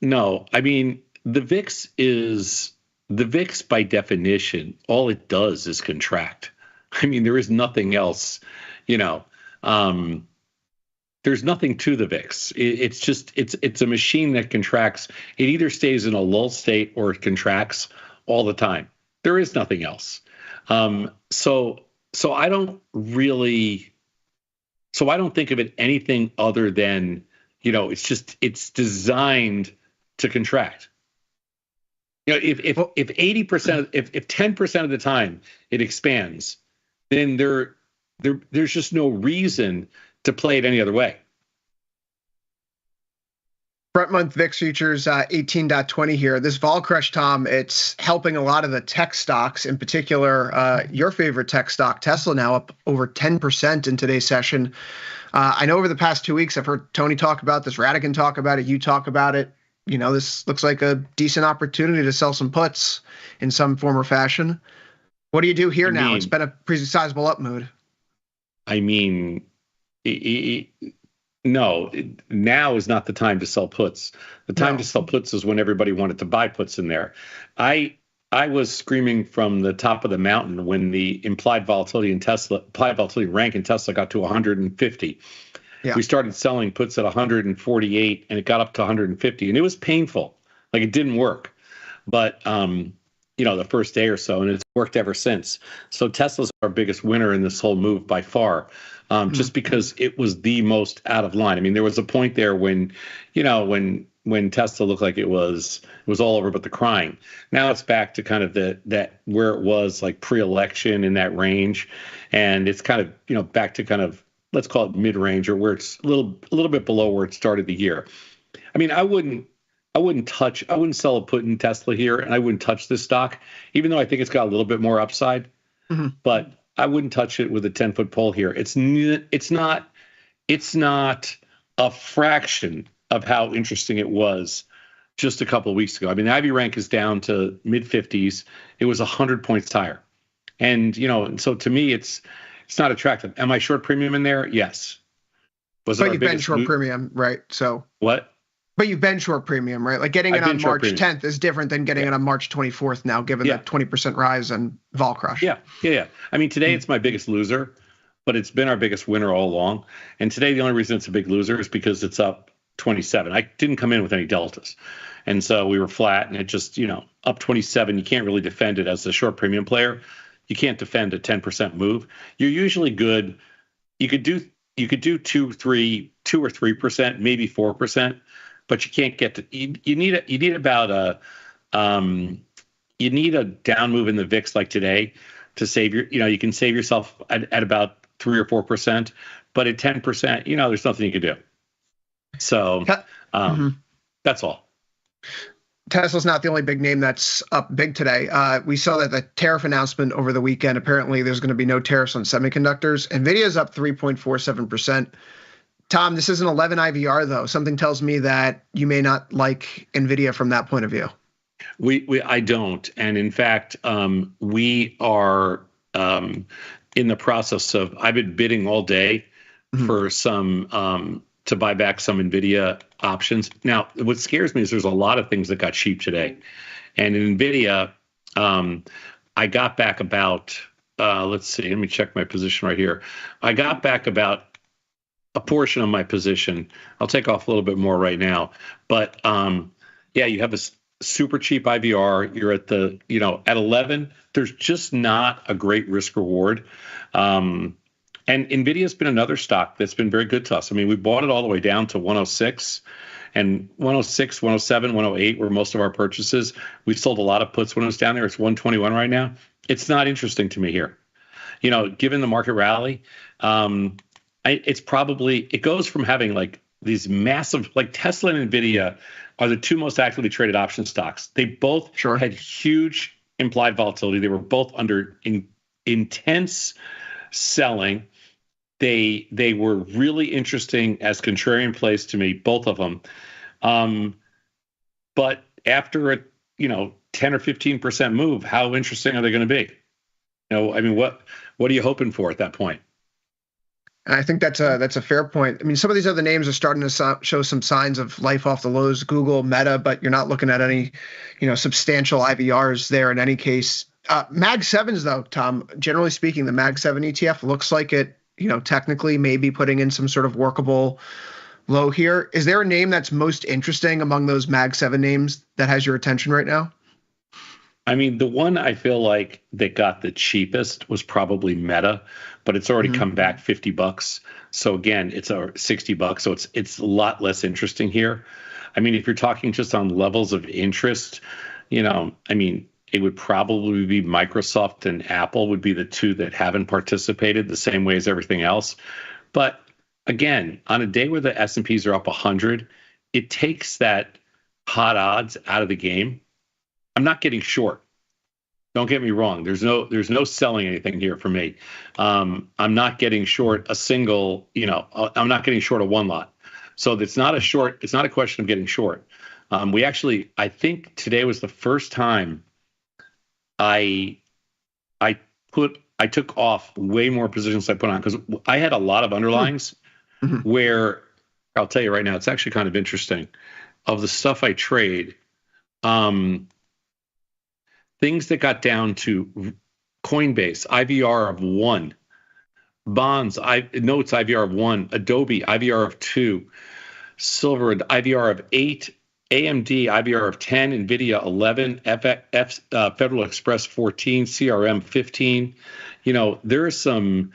Speaker 20: No, I mean, the VIX by definition, all it does is contract. I mean, there is nothing else, there's nothing to the VIX. It's a machine that contracts. It either stays in a lull state or it contracts all the time. There is nothing else. So I don't think of it anything other than, it's designed to contract. If 80%, if 10% of the time it expands, then there's just no reason to play it any other way.
Speaker 18: Front month VIX futures 18.20 here. This vol crush, Tom, it's helping a lot of the tech stocks, in particular, your favorite tech stock, Tesla, now up over 10% in today's session. I know over the past 2 weeks, I've heard Tony talk about this, Radigan talk about it, you talk about it. This looks like a decent opportunity to sell some puts in some form or fashion. What do you do here now? It's been a pretty sizable up mood.
Speaker 20: I mean, no, now is not the time to sell puts. The time to sell puts is when everybody wanted to buy puts in there. I was screaming from the top of the mountain when the implied volatility rank in Tesla got to 150. Yeah. We started selling puts at 148 and it got up to 150 and it was painful. Like it didn't work. But the first day or so, and it's worked ever since. So Tesla's our biggest winner in this whole move by far. Just because it was the most out of line. I mean, there was a point there when Tesla looked like it was all over but the crying. Now it's back to kind of that where it was like pre-election in that range, and it's kind of back to kind of, let's call it mid-range, or where it's a little bit below where it started the year. I mean, I wouldn't sell a put in Tesla here, and I wouldn't touch this stock, even though I think it's got a little bit more upside. Mm-hmm. But I wouldn't touch it with a 10-foot pole here. It's not a fraction of how interesting it was just a couple of weeks ago. I mean, the Ivy rank is down to mid 50s. It was 100 points higher, and so to me, it's not attractive. Am I short premium in there? Yes. But
Speaker 18: you've been short premium, right? So
Speaker 20: what?
Speaker 18: But you've been short premium, right? Like getting it on March 10th is different than getting it on March 24th now, given that 20% rise in vol crush.
Speaker 20: Yeah. I mean, today it's my biggest loser, but it's been our biggest winner all along. And today the only reason it's a big loser is because it's up 27. I didn't come in with any deltas. And so we were flat, and it just, up 27. You can't really defend it as a short premium player. You can't defend a 10% move. You're usually good. You could do 2 or 3%, maybe 4%. But you can't get to. You need about a down move in the VIX like today to save you can save yourself at about 3 or 4%, but at 10%, there's nothing you can do. So that's all.
Speaker 18: Tesla's not the only big name that's up big today. We saw that the tariff announcement over the weekend. Apparently, there's going to be no tariffs on semiconductors. Nvidia's up 3.47%. Tom, this is an 11 IVR, though. Something tells me that you may not like NVIDIA from that point of view.
Speaker 20: I don't. And in fact, we are in the process of, I've been bidding all day for some, to buy back some NVIDIA options. Now, what scares me is there's a lot of things that got cheap today. And in NVIDIA, I got back about, let's see, let me check my position right here. I got back about a portion of my position. I'll take off a little bit more right now, but you have a super cheap IVR. You're at at 11. There's just not a great risk reward. And Nvidia's been another stock that's been very good to us. I mean, we bought it all the way down to 106, and 106, 107, 108 were most of our purchases. We sold a lot of puts when it was down there. It's 121 right now. It's not interesting to me here. Given the market rally, it goes from having like these massive, like Tesla and Nvidia are the two most actively traded option stocks. They both had huge implied volatility. They were both under intense selling. They were really interesting as contrarian plays to me, both of them. But after a 10 or 15% move, how interesting are they going to be? I mean, what are you hoping for at that point?
Speaker 18: And I think that's a fair point. I mean, some of these other names are starting to show some signs of life off the lows, Google, Meta, but you're not looking at any, substantial IVRs there in any case. Mag 7s, though, Tom, generally speaking, the Mag 7 ETF looks like it, technically may be putting in some sort of workable low here. Is there a name that's most interesting among those Mag 7 names that has your attention right now?
Speaker 20: I mean, the one I feel like that got the cheapest was probably Meta, but it's already come back $50. So again, it's $60. So it's a lot less interesting here. I mean, if you're talking just on levels of interest, I mean, it would probably be Microsoft and Apple would be the two that haven't participated the same way as everything else. But again, on a day where the S&Ps are up 100, it takes that hot odds out of the game. I'm not getting short. Don't get me wrong. There's no selling anything here for me. I'm not getting short a single, I'm not getting short a one lot. So it's not a question of getting short. I think today was the first time I took off way more positions than I put on, because I had a lot of underlyings where I'll tell you right now, it's actually kind of interesting. Of the stuff I trade, things that got down to Coinbase, IVR of 1, bonds, notes, IVR of 1, Adobe, IVR of 2, silver, IVR of 8, AMD, IVR of 10, NVIDIA 11, Federal Express 14, CRM 15. There's some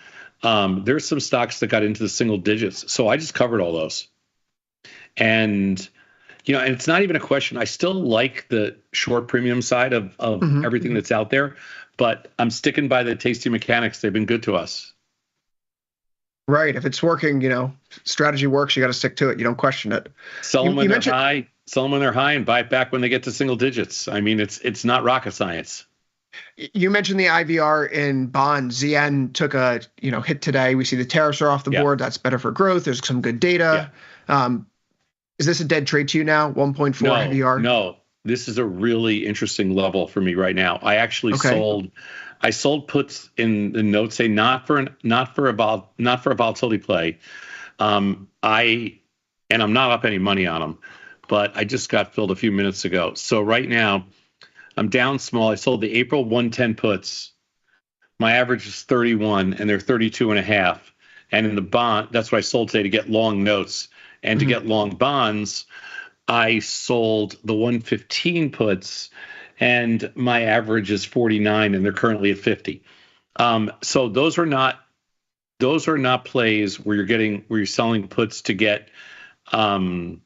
Speaker 20: stocks that got into the single digits. So I just covered all those. And and it's not even a question. I still like the short premium side of everything that's out there, but I'm sticking by the tasty mechanics. They've been good to us.
Speaker 18: Right. If it's working, strategy works, you got to stick to it. You don't question it.
Speaker 20: Sell them when they're high, and buy it back when they get to single digits. I mean, it's not rocket science.
Speaker 18: You mentioned the IVR in bonds. ZN took a hit today. We see the tariffs are off the board. That's better for growth. There's some good data. Yeah. Is this a dead trade to you now? 1.4 IVR?
Speaker 20: No, this is a really interesting level for me right now. I actually sold puts in the notes, say not for a volatility play. I'm not up any money on them, but I just got filled a few minutes ago. So right now I'm down small. I sold the April 110 puts. My average is 31 and they're 32.5. And in the bond, that's what I sold today to get long notes. And to get long bonds, I sold the 115 puts, and my average is 49, and they're currently at 50. So those are not plays where you're selling puts to get to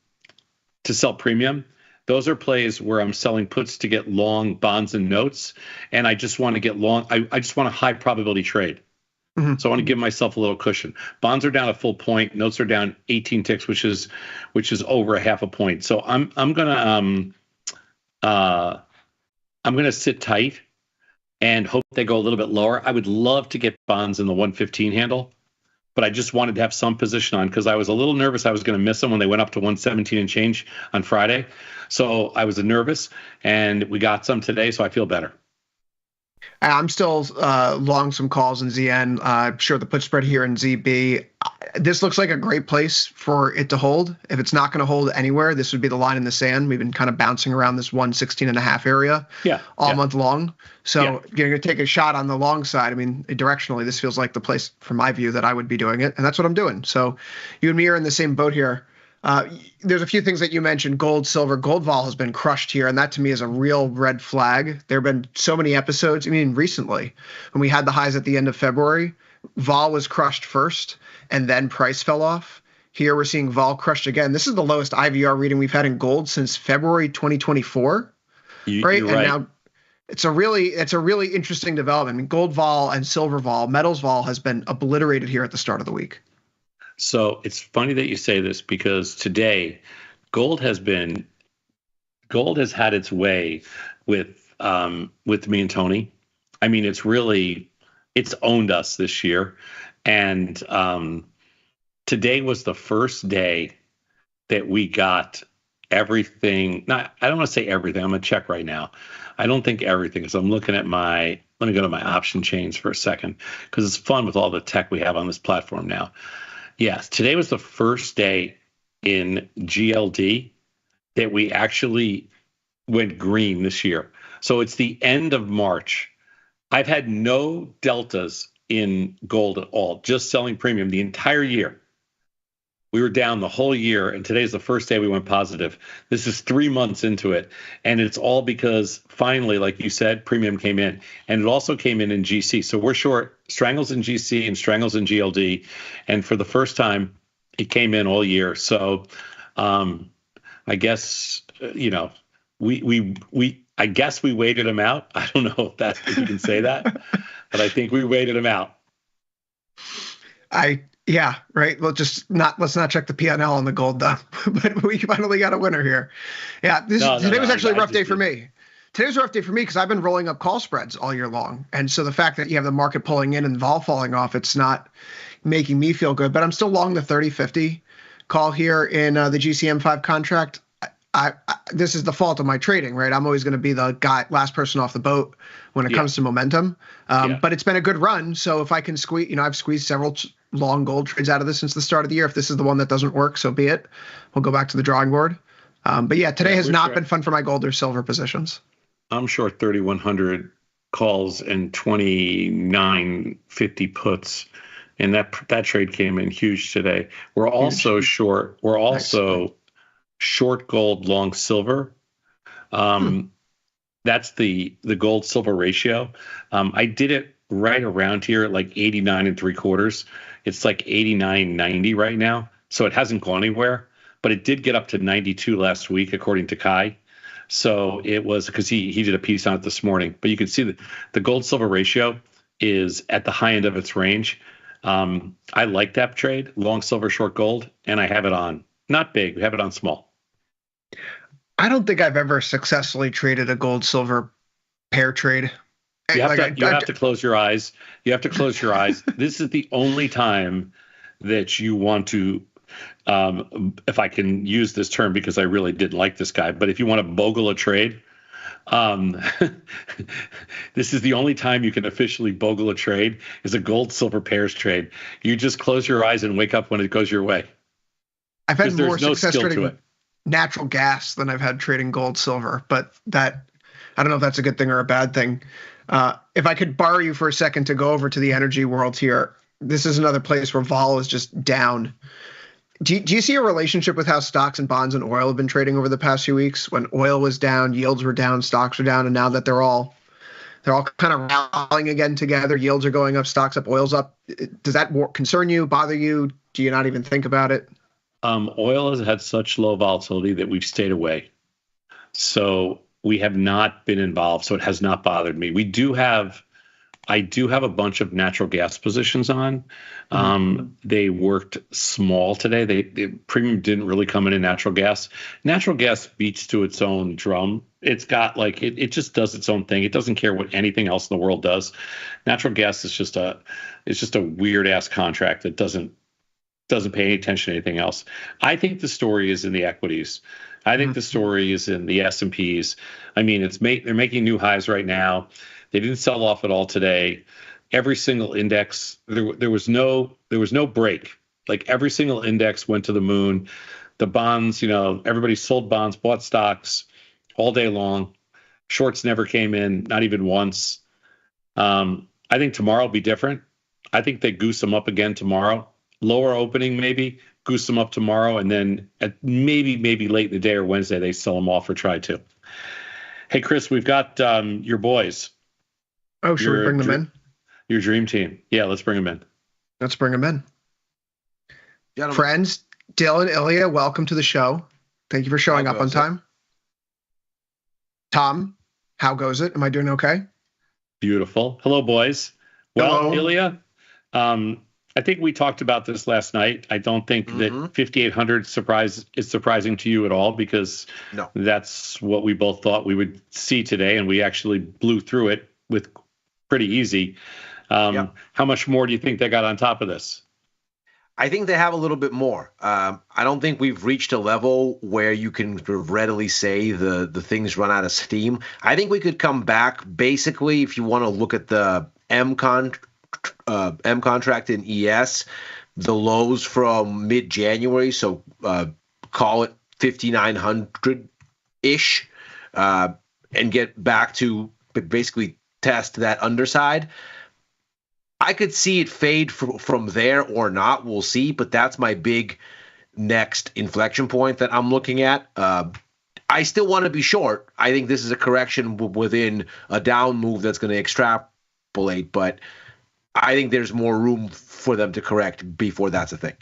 Speaker 20: sell premium. Those are plays where I'm selling puts to get long bonds and notes, and I just want to get long. I just want a high probability trade. So I want to give myself a little cushion. Bonds are down a full point. Notes are down 18 ticks, which is over a half a point. So I'm gonna sit tight and hope they go a little bit lower. I would love to get bonds in the 115 handle, but I just wanted to have some position on because I was a little nervous I was going to miss them when they went up to 117 and change on Friday. So I was nervous, and we got some today, so I feel better.
Speaker 18: I'm still long some calls in ZN. I'm sure the put spread here in ZB. This looks like a great place for it to hold. If it's not going to hold anywhere, this would be the line in the sand. We've been kind of bouncing around this 116.5 area all month long. So you're going to take a shot on the long side. I mean, directionally, this feels like the place, from my view, that I would be doing it. And that's what I'm doing. So you and me are in the same boat here. There's a few things that you mentioned. Gold, silver, gold vol has been crushed here. And that to me is a real red flag. There have been so many episodes. I mean, recently when we had the highs at the end of February, vol was crushed first and then price fell off. Here we're seeing vol crushed again. This is the lowest IVR reading we've had in gold since February 2024. Right. And now it's a really interesting development. I mean, gold vol and silver vol, metals vol has been obliterated here at the start of the week.
Speaker 20: So it's funny that you say this because today gold has been gold has had its way with me and Tony. I mean, it's owned us this year. And today was the first day that we got everything. I don't want to say everything. I'm going to check right now. I don't think everything, because I'm looking at let me go to my option chains for a second, because it's fun with all the tech we have on this platform now. Yes, today was the first day in GLD that we actually went green this year. So it's the end of March. I've had no deltas in gold at all, just selling premium the entire year. We were down the whole year, and today's the first day we went positive. This is 3 months into it, and it's all because finally, like you said, premium came in, and it also came in GC. So we're short strangles in GC and strangles in GLD, and for the first time, it came in all year. So I guess I guess we waited them out. I don't know if you can say that, but I think we waited them out.
Speaker 18: Yeah, right. Well, let's not check the P&L on the gold though. But we finally got a winner here. Yeah, today was actually a rough day for me. Today was a rough day for me because I've been rolling up call spreads all year long, and so the fact that you have the market pulling in and vol falling off, it's not making me feel good. But I'm still long the 30-50 call here in the GCM5 contract. This is the fault of my trading, right? I'm always going to be the last person off the boat when it comes to momentum. But it's been a good run. So if I can squeeze, I've squeezed several long gold trades out of this since the start of the year. If this is the one that doesn't work, so be it. We'll go back to the drawing board. But yeah, today has not been fun for my gold or silver positions.
Speaker 20: I'm short 3,100 calls and 2,950 puts. And that trade came in huge today. We're also short. We're also short gold, long silver. That's the gold silver ratio. I did it right around here at like 89 3/4. It's like 89.90 right now. So it hasn't gone anywhere, but it did get up to 92 last week, according to Kai. So it was because he did a piece on it this morning. But you can see that the gold silver ratio is at the high end of its range. I like that trade, long silver, short gold, and I have it on not big. We have it on small.
Speaker 18: I don't think I've ever successfully traded a gold silver pair trade.
Speaker 20: You have to close your eyes. You have to close your eyes. This is the only time that you want to, if I can use this term because I really did like this guy, but if you want to bogle a trade, this is the only time you can officially bogle a trade is a gold silver pairs trade. You just close your eyes and wake up when it goes your way.
Speaker 18: I've had more success trading natural gas than I've had trading gold silver, but I don't know if that's a good thing or a bad thing. If I could borrow you for a second to go over to the energy world here, this is another place where vol is just down. Do you see a relationship with how stocks and bonds and oil have been trading over the past few weeks? When oil was down, yields were down, stocks were down, and now that they're all kind of rallying again together, yields are going up, stocks up, oil's up. Does that concern you, bother you? Do you not even think about it?
Speaker 20: Oil has had such low volatility that we've stayed away. So we have not been involved, so it has not bothered me. I do have a bunch of natural gas positions on. They worked small today. The premium didn't really come in natural gas. Natural gas beats to its own drum. It's got it just does its own thing. It doesn't care what anything else in the world does. Natural gas is just a weird ass contract that doesn't pay any attention to anything else. I think the story is in the equities. I think the story is in the S&Ps. I mean, they're making new highs right now. They didn't sell off at all today. Every single index, there was no break. Like every single index went to the moon. The bonds, everybody sold bonds, bought stocks all day long. Shorts never came in, not even once. I think tomorrow will be different. I think they goose them up again tomorrow. Lower opening maybe, goose them up tomorrow, and then at maybe late in the day or Wednesday they sell them off or try to. Hey Chris, we've got your boys.
Speaker 18: Oh, should we bring them in?
Speaker 20: Your dream team. Yeah, let's bring them in.
Speaker 18: Let's bring them in. Friends, Dylan, Ilya, welcome to the show. Thank you for showing up on time. Tom, how goes it? Am I doing okay?
Speaker 20: Beautiful. Hello, boys. Well,
Speaker 18: Hello.
Speaker 20: Ilya, I think we talked about this last night. I don't think that 5,800 is surprising to you at all, because that's what we both thought we would see today, and we actually blew through it with pretty easy. How much more do you think they got on top of this?
Speaker 3: I think they have a little bit more. I don't think we've reached a level where you can sort of readily say the things run out of steam. I think we could come back, basically, if you want to look at the M contract in ES, the lows from mid-January, so call it 5,900-ish, and get back to basically test that underside. I could see it fade from there or not. We'll see, but that's my big next inflection point that I'm looking at. I still want to be short. I think this is a correction within a down move that's going to extrapolate, but I think there's more room for them to correct before that's a thing.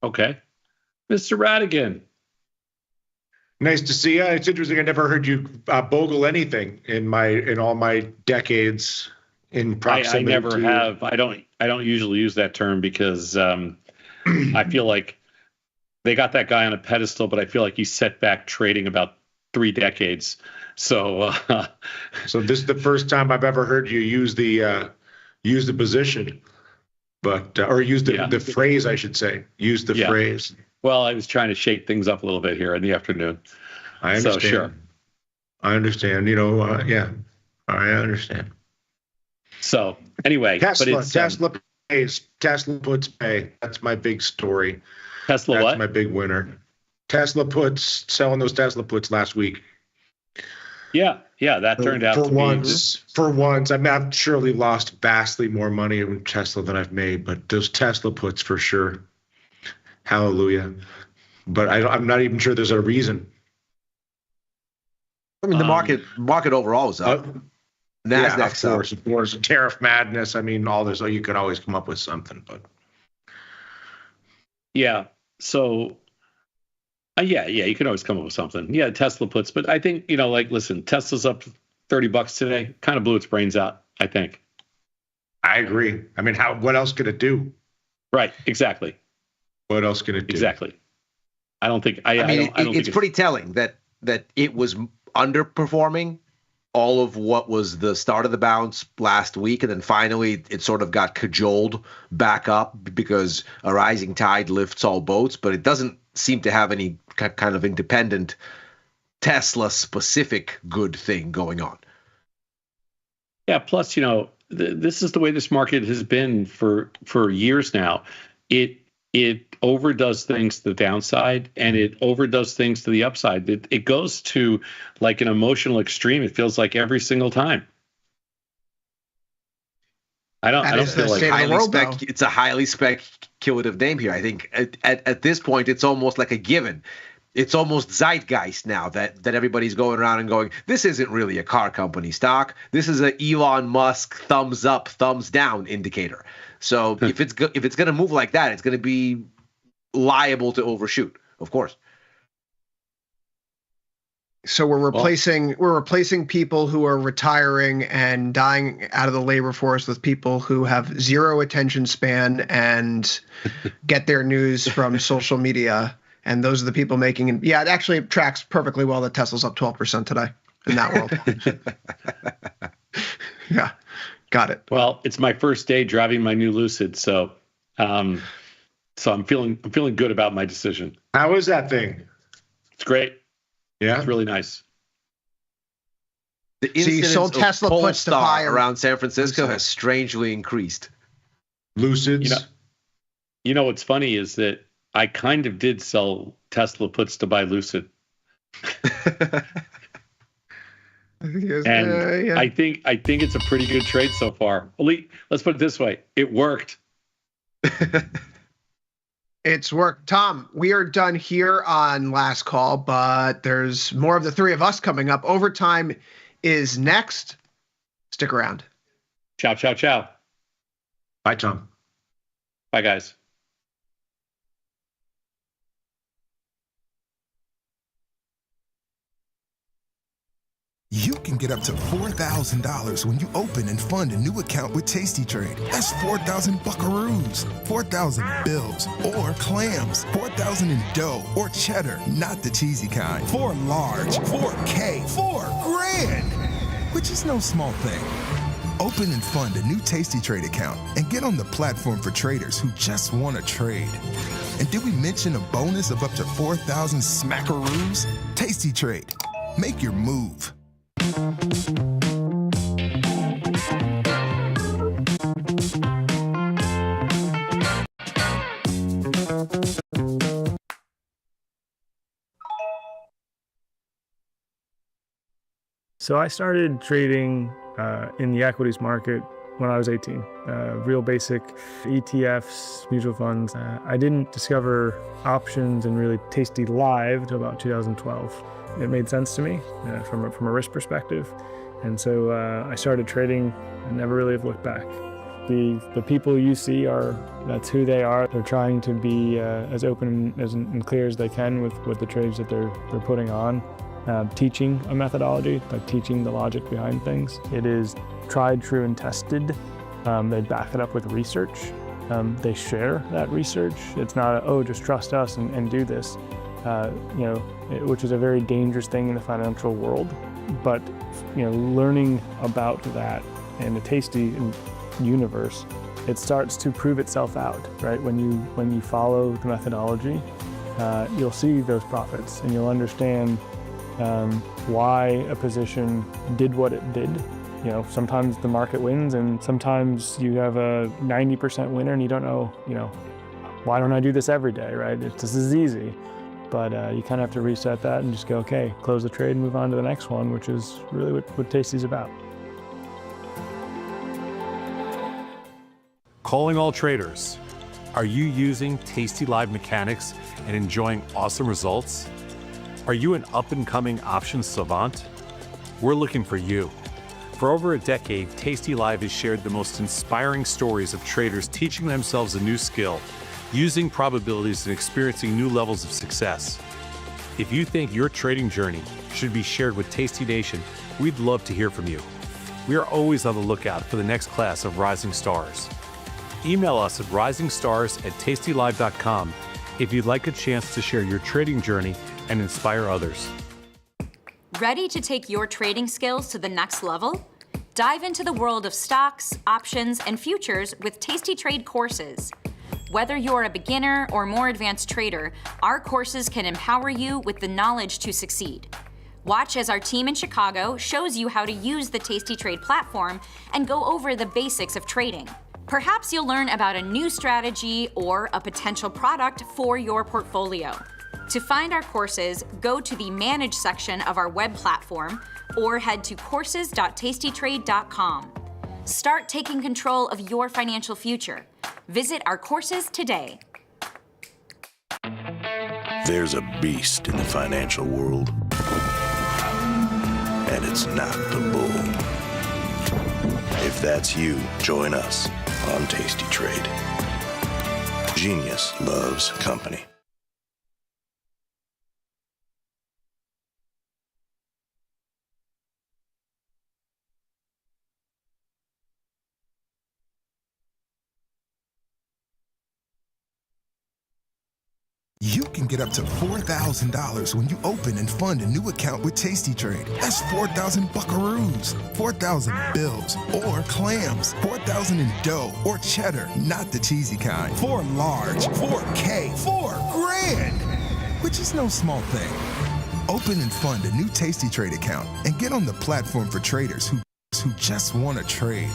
Speaker 20: Okay. Mr. Radigan.
Speaker 6: Nice to see you. It's interesting. I never heard you bogle anything in all my decades in proximity.
Speaker 20: I never have. I don't usually use that term because I feel like they got that guy on a pedestal, but I feel like he's set back trading about 3 decades. So
Speaker 6: so this is the first time I've ever heard you use the position, but or use the phrase, I should say. Use the phrase.
Speaker 20: Well, I was trying to shake things up a little bit here in the afternoon.
Speaker 6: I understand.
Speaker 20: So, sure.
Speaker 6: I understand. I understand.
Speaker 20: So anyway,
Speaker 6: Tesla pays. Tesla puts pay. That's my big story.
Speaker 20: That's
Speaker 6: my big winner. Tesla puts, selling those Tesla puts last week.
Speaker 20: Yeah, that turned out to be
Speaker 6: for once. I mean, I've surely lost vastly more money in Tesla than I've made, but those Tesla puts for sure. Hallelujah. But I'm not even sure there's a reason.
Speaker 3: I mean, the market overall is up.
Speaker 6: Nasdaq's of course. Tariff madness. I mean, all this. You could always come up with something, but
Speaker 20: yeah. So, you can always come up with something. Yeah, Tesla puts, but I think listen, Tesla's up $30 today. Kind of blew its brains out. I think.
Speaker 6: I agree. I mean, what else could it do?
Speaker 20: Right. Exactly.
Speaker 6: What else can it do?
Speaker 20: Exactly. I don't think. I don't think
Speaker 3: it's pretty telling that it was underperforming all of what was the start of the bounce last week, and then finally it sort of got cajoled back up because a rising tide lifts all boats, but it doesn't seem to have any kind of independent Tesla specific good thing going on.
Speaker 20: Yeah, plus this is the way this market has been for years now. It overdoes things to the downside and it overdoes things to the upside. It goes to like an emotional extreme. It feels like every single time. I don't feel like
Speaker 3: it's a highly speculative name here. I think at this point it's almost like a given. It's almost zeitgeist now that everybody's going around and going, this isn't really a car company stock. This is an Elon Musk thumbs up, thumbs down indicator. So if it's going to move like that, it's going to be liable to overshoot, of course.
Speaker 18: So we're replacing people who are retiring and dying out of the labor force with people who have zero attention span and get their news from social media. And those are the people making it. Yeah, it actually tracks perfectly well that Tesla's up 12% today in that world. Yeah, got it.
Speaker 20: Well, it's my first day driving my new Lucid, so I'm feeling good about my decision.
Speaker 6: How is that thing?
Speaker 20: It's great.
Speaker 6: Yeah,
Speaker 20: it's really nice.
Speaker 3: The incidence
Speaker 18: sold Tesla
Speaker 3: of
Speaker 18: puts to
Speaker 3: Polestar
Speaker 18: buy
Speaker 3: around San Francisco has strangely increased.
Speaker 6: Lucids.
Speaker 20: You know what's funny is that I kind of did sell Tesla puts to buy Lucid. I think it's a pretty good trade so far. Let's put it this way. It worked.
Speaker 18: It's worked. Tom, we are done here on Last Call, but there's more of the three of us coming up. Overtime is next. Stick around.
Speaker 20: Ciao, ciao, ciao.
Speaker 6: Bye, Tom.
Speaker 20: Bye, guys.
Speaker 9: You can get up to $4,000 when you open and fund a new account with tastytrade. That's 4,000 buckaroos, 4,000 bills, or clams, 4,000 in dough or cheddar, not the cheesy kind. 4 large, 4K, 4 grand, which is no small thing. Open and fund a new tastytrade account and get on the platform for traders who just want to trade. And did we mention a bonus of up to 4,000 smackaroos? tastytrade. Make your move.
Speaker 2: So I started trading in the equities market when I was 18. Real basic ETFs, mutual funds. I didn't discover options and really tastylive until about 2012. It made sense to me from a risk perspective. And so I started trading and never really have looked back. The people you see that's who they are. They're trying to be as open and clear as they can with the trades that they're putting on. Teaching a methodology, like teaching the logic behind things. It is tried, true, and tested. They back it up with research. They share that research. It's not, just trust us and do this, which is a very dangerous thing in the financial world. But, learning about that in the tasty universe, it starts to prove itself out, right? When you follow the methodology, you'll see those profits and you'll understand why a position did what it did. Sometimes the market wins and sometimes you have a 90% winner and you don't know, why don't I do this every day, right? This is easy. But you kind of have to reset that and just go, okay, close the trade and move on to the next one, which is really what Tasty's about.
Speaker 5: Calling all traders. Are you using tastylive mechanics and enjoying awesome results? Are you an up-and-coming options savant? We're looking for you. For over a decade, tastylive has shared the most inspiring stories of traders teaching themselves a new skill, using probabilities and experiencing new levels of success. If you think your trading journey should be shared with Tasty Nation, we'd love to hear from you. We are always on the lookout for the next class of rising stars. Email us at risingstars@tastylive.com if you'd like a chance to share your trading journey and inspire others.
Speaker 7: Ready to take your trading skills to the next level? Dive into the world of stocks, options, and futures with Tasty Trade courses. Whether you're a beginner or more advanced trader, our courses can empower you with the knowledge to succeed. Watch as our team in Chicago shows you how to use the Tasty Trade platform and go over the basics of trading. Perhaps you'll learn about a new strategy or a potential product for your portfolio. To find our courses, go to the Manage section of our web platform or head to courses.tastytrade.com. Start taking control of your financial future. Visit our courses today.
Speaker 8: There's a beast in the financial world, and it's not the bull. If that's you, join us on Tasty Trade. Genius loves company.
Speaker 9: You can get up to $4,000 when you open and fund a new account with tastytrade. That's 4,000 buckaroos, 4,000 bills, or clams, 4,000 in dough or cheddar, not the cheesy kind. 4 large, 4K, 4 grand, which is no small thing. Open and fund a new tastytrade account and get on the platform for traders who just want to trade.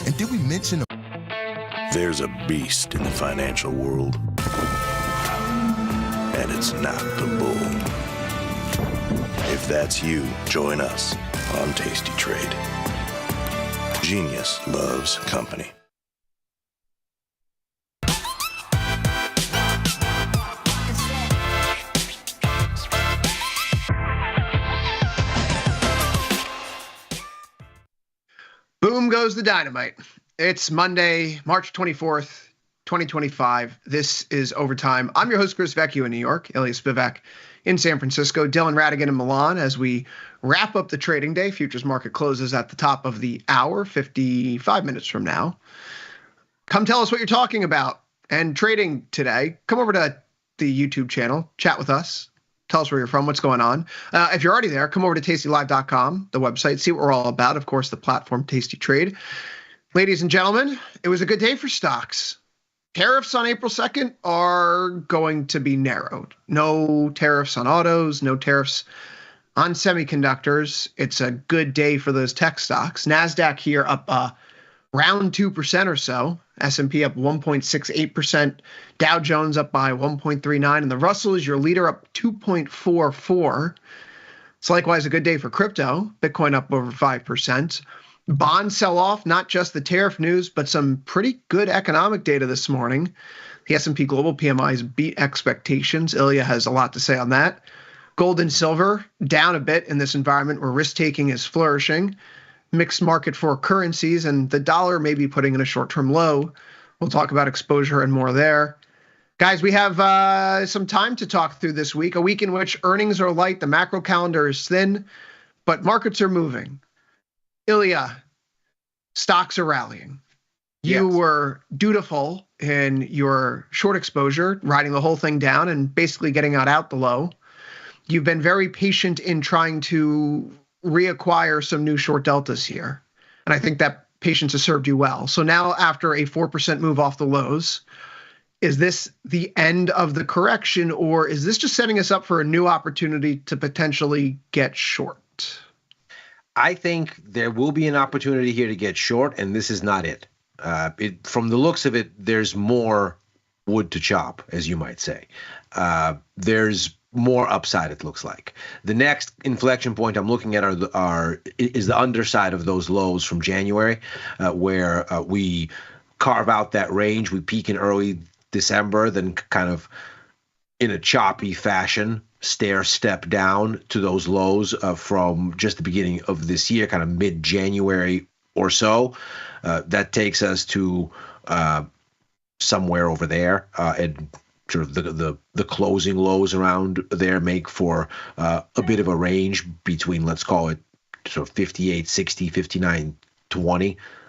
Speaker 9: And did we mention
Speaker 8: There's a beast in the financial world, and it's not the bull. If that's you, join us on Tasty Trade. Genius loves company.
Speaker 18: Boom goes the dynamite. It's Monday, March 24th, 2025. This is Overtime. I'm your host, Chris Vecchio in New York. Elias Spivak in San Francisco. Dylan Radigan in Milan as we wrap up the trading day. Futures market closes at the top of the hour, 55 minutes from now. Come tell us what you're talking about and trading today. Come over to the YouTube channel, chat with us. Tell us where you're from, what's going on. If you're already there, come over to tastylive.com, the website, see what we're all about. Of course, the platform Tasty Trade. Ladies and gentlemen, it was a good day for stocks. Tariffs on April 2nd are going to be narrowed. No tariffs on autos, no tariffs on semiconductors. It's a good day for those tech stocks. NASDAQ here up around 2% or so. S&P up 1.68%. Dow Jones up by 1.39. And the Russell is your leader, up 2.44. It's likewise a good day for crypto. Bitcoin up over 5%. Bond sell-off, not just the tariff news, but some pretty good economic data this morning. The S&P Global PMIs beat expectations. Ilya has a lot to say on that. Gold and silver down a bit in this environment where risk-taking is flourishing. Mixed market for currencies, and the dollar may be putting in a short-term low. We'll talk about exposure and more there. Guys, we have some time to talk through this week, a week in which earnings are light, the macro calendar is thin, but markets are moving. Ilya, stocks are rallying. You were dutiful in your short exposure, riding the whole thing down and basically getting out the low. You've been very patient in trying to reacquire some new short deltas here. And I think that patience has served you well. So now after a 4% move off the lows, is this the end of the correction, or is this just setting us up for a new opportunity to potentially get short?
Speaker 3: I think there will be an opportunity here to get short, and this is not it. From the looks of it, there's more wood to chop, as you might say. There's more upside, it looks like. The next inflection point I'm looking at is the underside of those lows from January, where we carve out that range. We peak in early December, then kind of in a choppy fashion step down to those lows from just the beginning of this year, kind of mid-January or so. That takes us to somewhere over there, and sort of the closing lows around there make for a bit of a range between, let's call it sort of 58.60,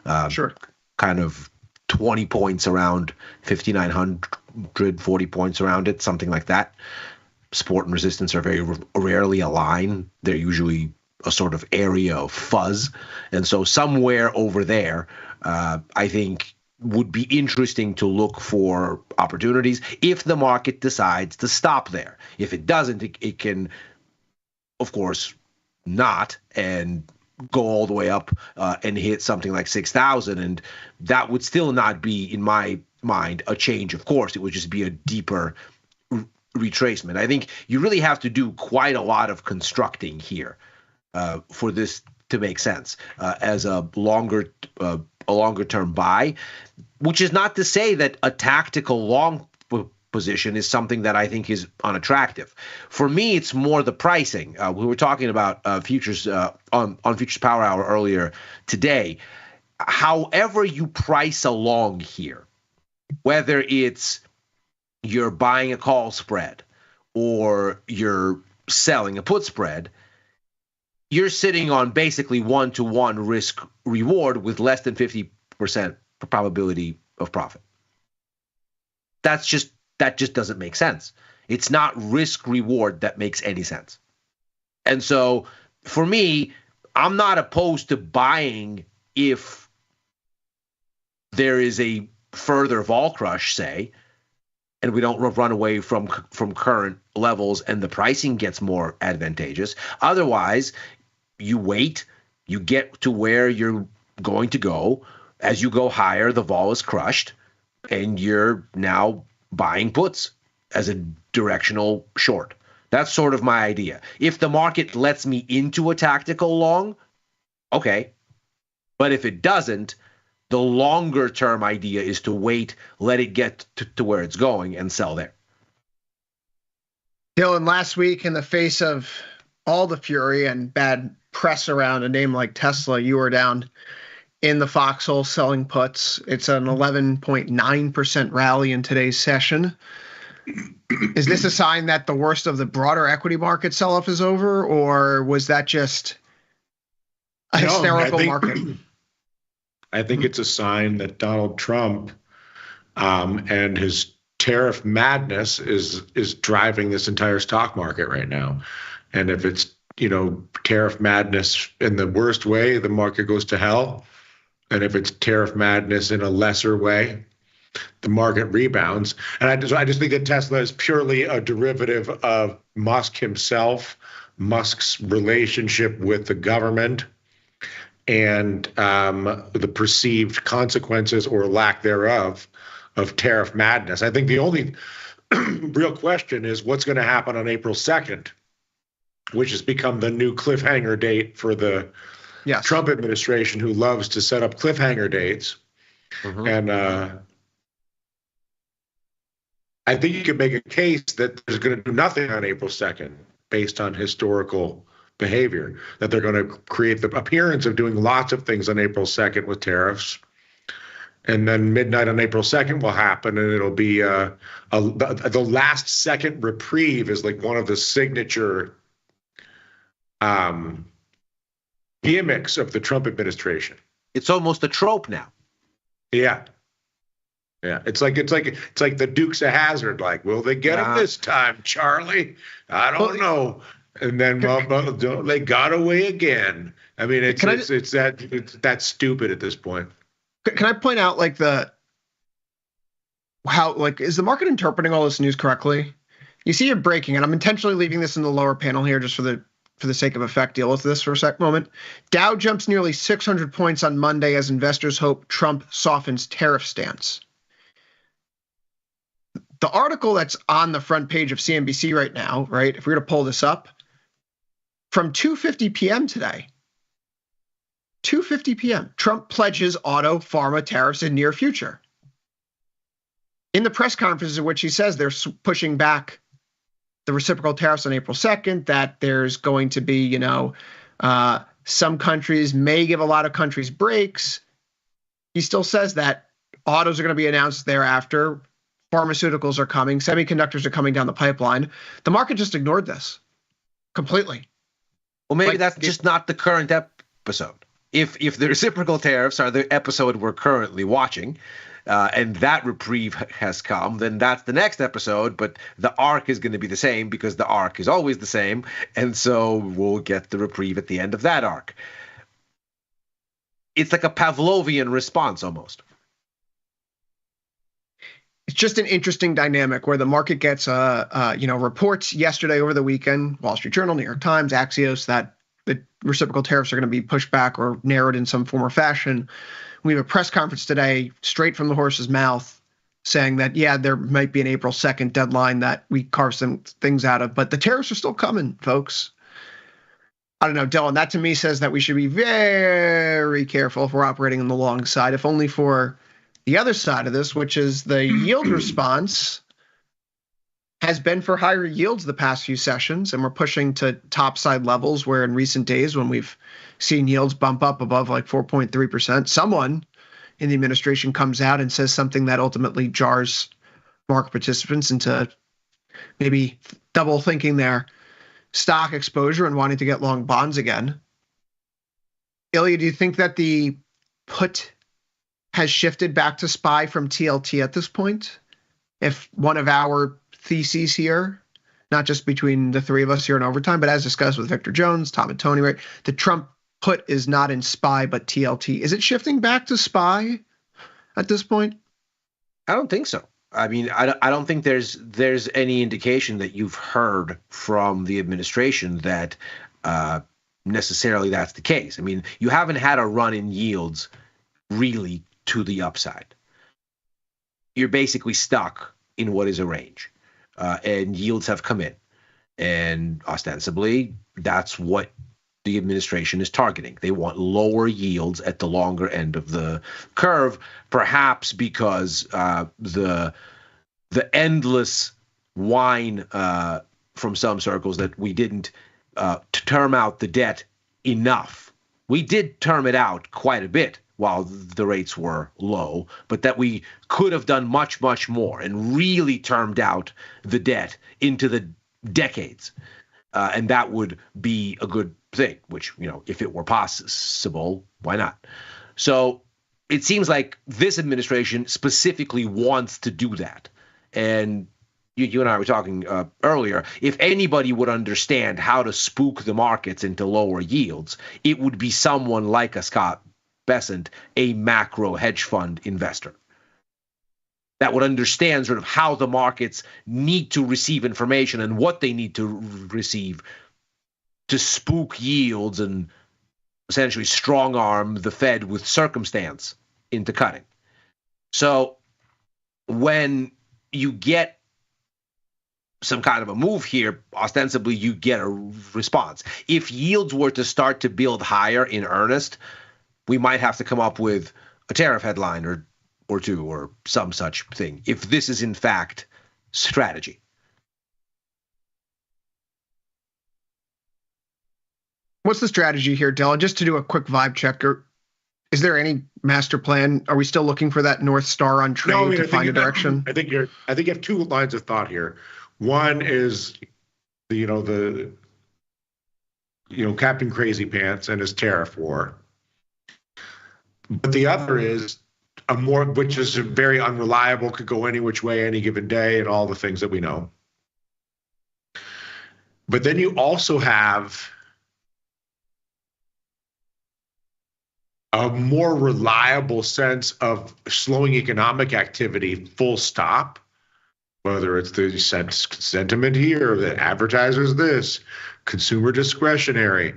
Speaker 3: 59.20.
Speaker 18: Sure.
Speaker 3: Kind of 20 points around 5,900, 40 points around it, something like that. Support and resistance are very rarely aligned. They're usually a sort of area of fuzz. And so somewhere over there, I think would be interesting to look for opportunities if the market decides to stop there. If it doesn't, it can, of course, not and go all the way up and hit something like 6,000. And that would still not be, in my mind, a change of course. It would just be a deeper retracement. I think you really have to do quite a lot of constructing here for this to make sense as a longer term buy, which is not to say that a tactical long position is something that I think is unattractive. For me, it's more the pricing. We were talking about futures on Futures Power Hour earlier today. However you price along here, whether it's you're buying a call spread or you're selling a put spread, you're sitting on basically one-to-one risk reward with less than 50% probability of profit. That just doesn't make sense. It's not risk reward that makes any sense. And so for me, I'm not opposed to buying if there is a further vol crush, say, and we don't run away from current levels and the pricing gets more advantageous. Otherwise, you wait, you get to where you're going to go. As you go higher, the vol is crushed, and you're now buying puts as a directional short. That's sort of my idea. If the market lets me into a tactical long, okay. But if it doesn't, the longer term idea is to wait, let it get to where it's going and sell there.
Speaker 18: Dylan, last week in the face of all the fury and bad press around a name like Tesla, you were down in the foxhole selling puts. It's an 11.9% rally in today's session. Is this a sign that the worst of the broader equity market sell-off is over, or was that just a hysterical market?
Speaker 6: I think it's a sign that Donald Trump and his tariff madness is driving this entire stock market right now. And if it's, tariff madness in the worst way, the market goes to hell. And if it's tariff madness in a lesser way, the market rebounds. And I just think that Tesla is purely a derivative of Musk himself, Musk's relationship with the government, and the perceived consequences or lack thereof of tariff madness. I think the only real question is what's going to happen on April 2nd, which has become the new cliffhanger date for the Trump administration, who loves to set up cliffhanger dates. And I think you could make a case that there's going to do nothing on April 2nd based on historical behavior, that they're going to create the appearance of doing lots of things on April 2nd with tariffs. And then midnight on April 2nd will happen, and it'll be the last second reprieve is like one of the signature gimmicks of the Trump administration.
Speaker 3: It's almost a trope now.
Speaker 6: Yeah. It's like the Dukes of Hazzard. Like, will they get him this time, Charlie? I don't know. And then they got away again. I mean, it's that stupid at this point.
Speaker 18: Can I point out is the market interpreting all this news correctly? You see you're breaking, and I'm intentionally leaving this in the lower panel here just for the sake of effect. Deal with this for a moment. Dow jumps nearly 600 points on Monday as investors hope Trump softens tariff stance. The article that's on the front page of CNBC right now, right? If we were to pull this up, from 2:50 p.m. today, 2:50 p.m., Trump pledges auto, pharma tariffs in near future. In the press conference in which he says they're pushing back the reciprocal tariffs on April 2nd, that there's going to be, some countries may give a lot of countries breaks. He still says that autos are going to be announced thereafter. Pharmaceuticals are coming. Semiconductors are coming down the pipeline. The market just ignored this completely.
Speaker 3: Well, maybe that's just not the current episode. If the reciprocal tariffs are the episode we're currently watching, and that reprieve has come, then that's the next episode. But the arc is going to be the same because the arc is always the same. And so we'll get the reprieve at the end of that arc. It's like a Pavlovian response almost.
Speaker 18: It's just an interesting dynamic where the market gets, reports yesterday over the weekend, Wall Street Journal, New York Times, Axios, that the reciprocal tariffs are going to be pushed back or narrowed in some form or fashion. We have a press conference today, straight from the horse's mouth, saying that, there might be an April 2nd deadline that we carve some things out of, but the tariffs are still coming, folks. I don't know, Dylan, that to me says that we should be very careful if we're operating on the long side, if only for the other side of this, which is the yield response has been for higher yields the past few sessions, and we're pushing to topside levels where in recent days when we've seen yields bump up above like 4.3%, someone in the administration comes out and says something that ultimately jars market participants into maybe double thinking their stock exposure and wanting to get long bonds again. Ilya, do you think that the put has shifted back to SPY from TLT at this point? If one of our theses here, not just between the three of us here in Overtime, but as discussed with Victor Jones, Tom and Tony, right? The Trump put is not in SPY, but TLT. Is it shifting back to SPY at this point?
Speaker 3: I don't think so. I mean, I don't think there's any indication that you've heard from the administration that necessarily that's the case. I mean, you haven't had a run in yields really to the upside. You're basically stuck in what is a range, and yields have come in, and ostensibly that's what the administration is targeting. They want lower yields at the longer end of the curve, perhaps because the endless whine from some circles that we didn't term out the debt enough. We did term it out quite a bit while the rates were low, but that we could have done much, much more and really termed out the debt into the decades. And that would be a good thing, which, if it were possible, why not? So it seems like this administration specifically wants to do that. And you and I were talking earlier, if anybody would understand how to spook the markets into lower yields, it would be someone like a Scott Bessent, a macro hedge fund investor that would understand sort of how the markets need to receive information and what they need to receive to spook yields and essentially strong arm the Fed with circumstance into cutting. So when you get some kind of a move here, ostensibly you get a response. If yields were to start to build higher in earnest, we might have to come up with a tariff headline or two or some such thing, if this is in fact strategy.
Speaker 18: What's the strategy here, Dylan? Just to do a quick vibe check, is there any master plan? Are we still looking for that North Star on trade to find a direction?
Speaker 6: I think you have two lines of thought here. One is the Captain Crazy Pants and his tariff war. But the other is which is very unreliable, could go any which way any given day, and all the things that we know. But then you also have a more reliable sense of slowing economic activity, full stop, whether it's the sentiment here, that advertisers this, consumer discretionary.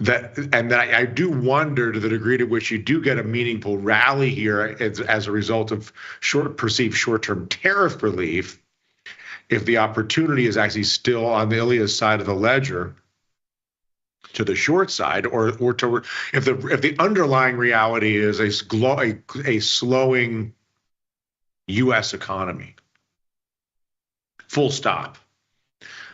Speaker 6: I do wonder to the degree to which you do get a meaningful rally here as a result of perceived short-term tariff relief, if the opportunity is actually still on the Ilya's side of the ledger to the short side, or if the underlying reality is a slowing U.S. economy, full stop.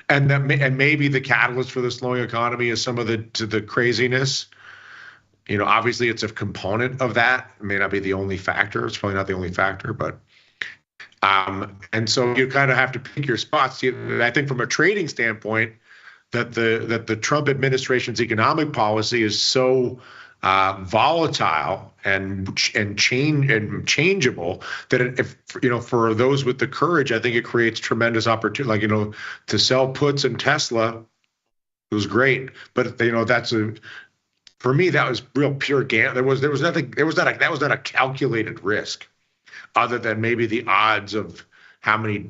Speaker 6: And maybe the catalyst for the slowing economy is some of the craziness. Obviously it's a component of that. It may not be the only factor. It's probably not the only factor, but and so you kind of have to pick your spots. I think from a trading standpoint, that the Trump administration's economic policy is so volatile and changeable that for those with the courage, I think it creates tremendous opportunity. To sell puts in Tesla, it was great, but for me that was real pure gambling. There was nothing. That was not a calculated risk, other than maybe the odds of how many,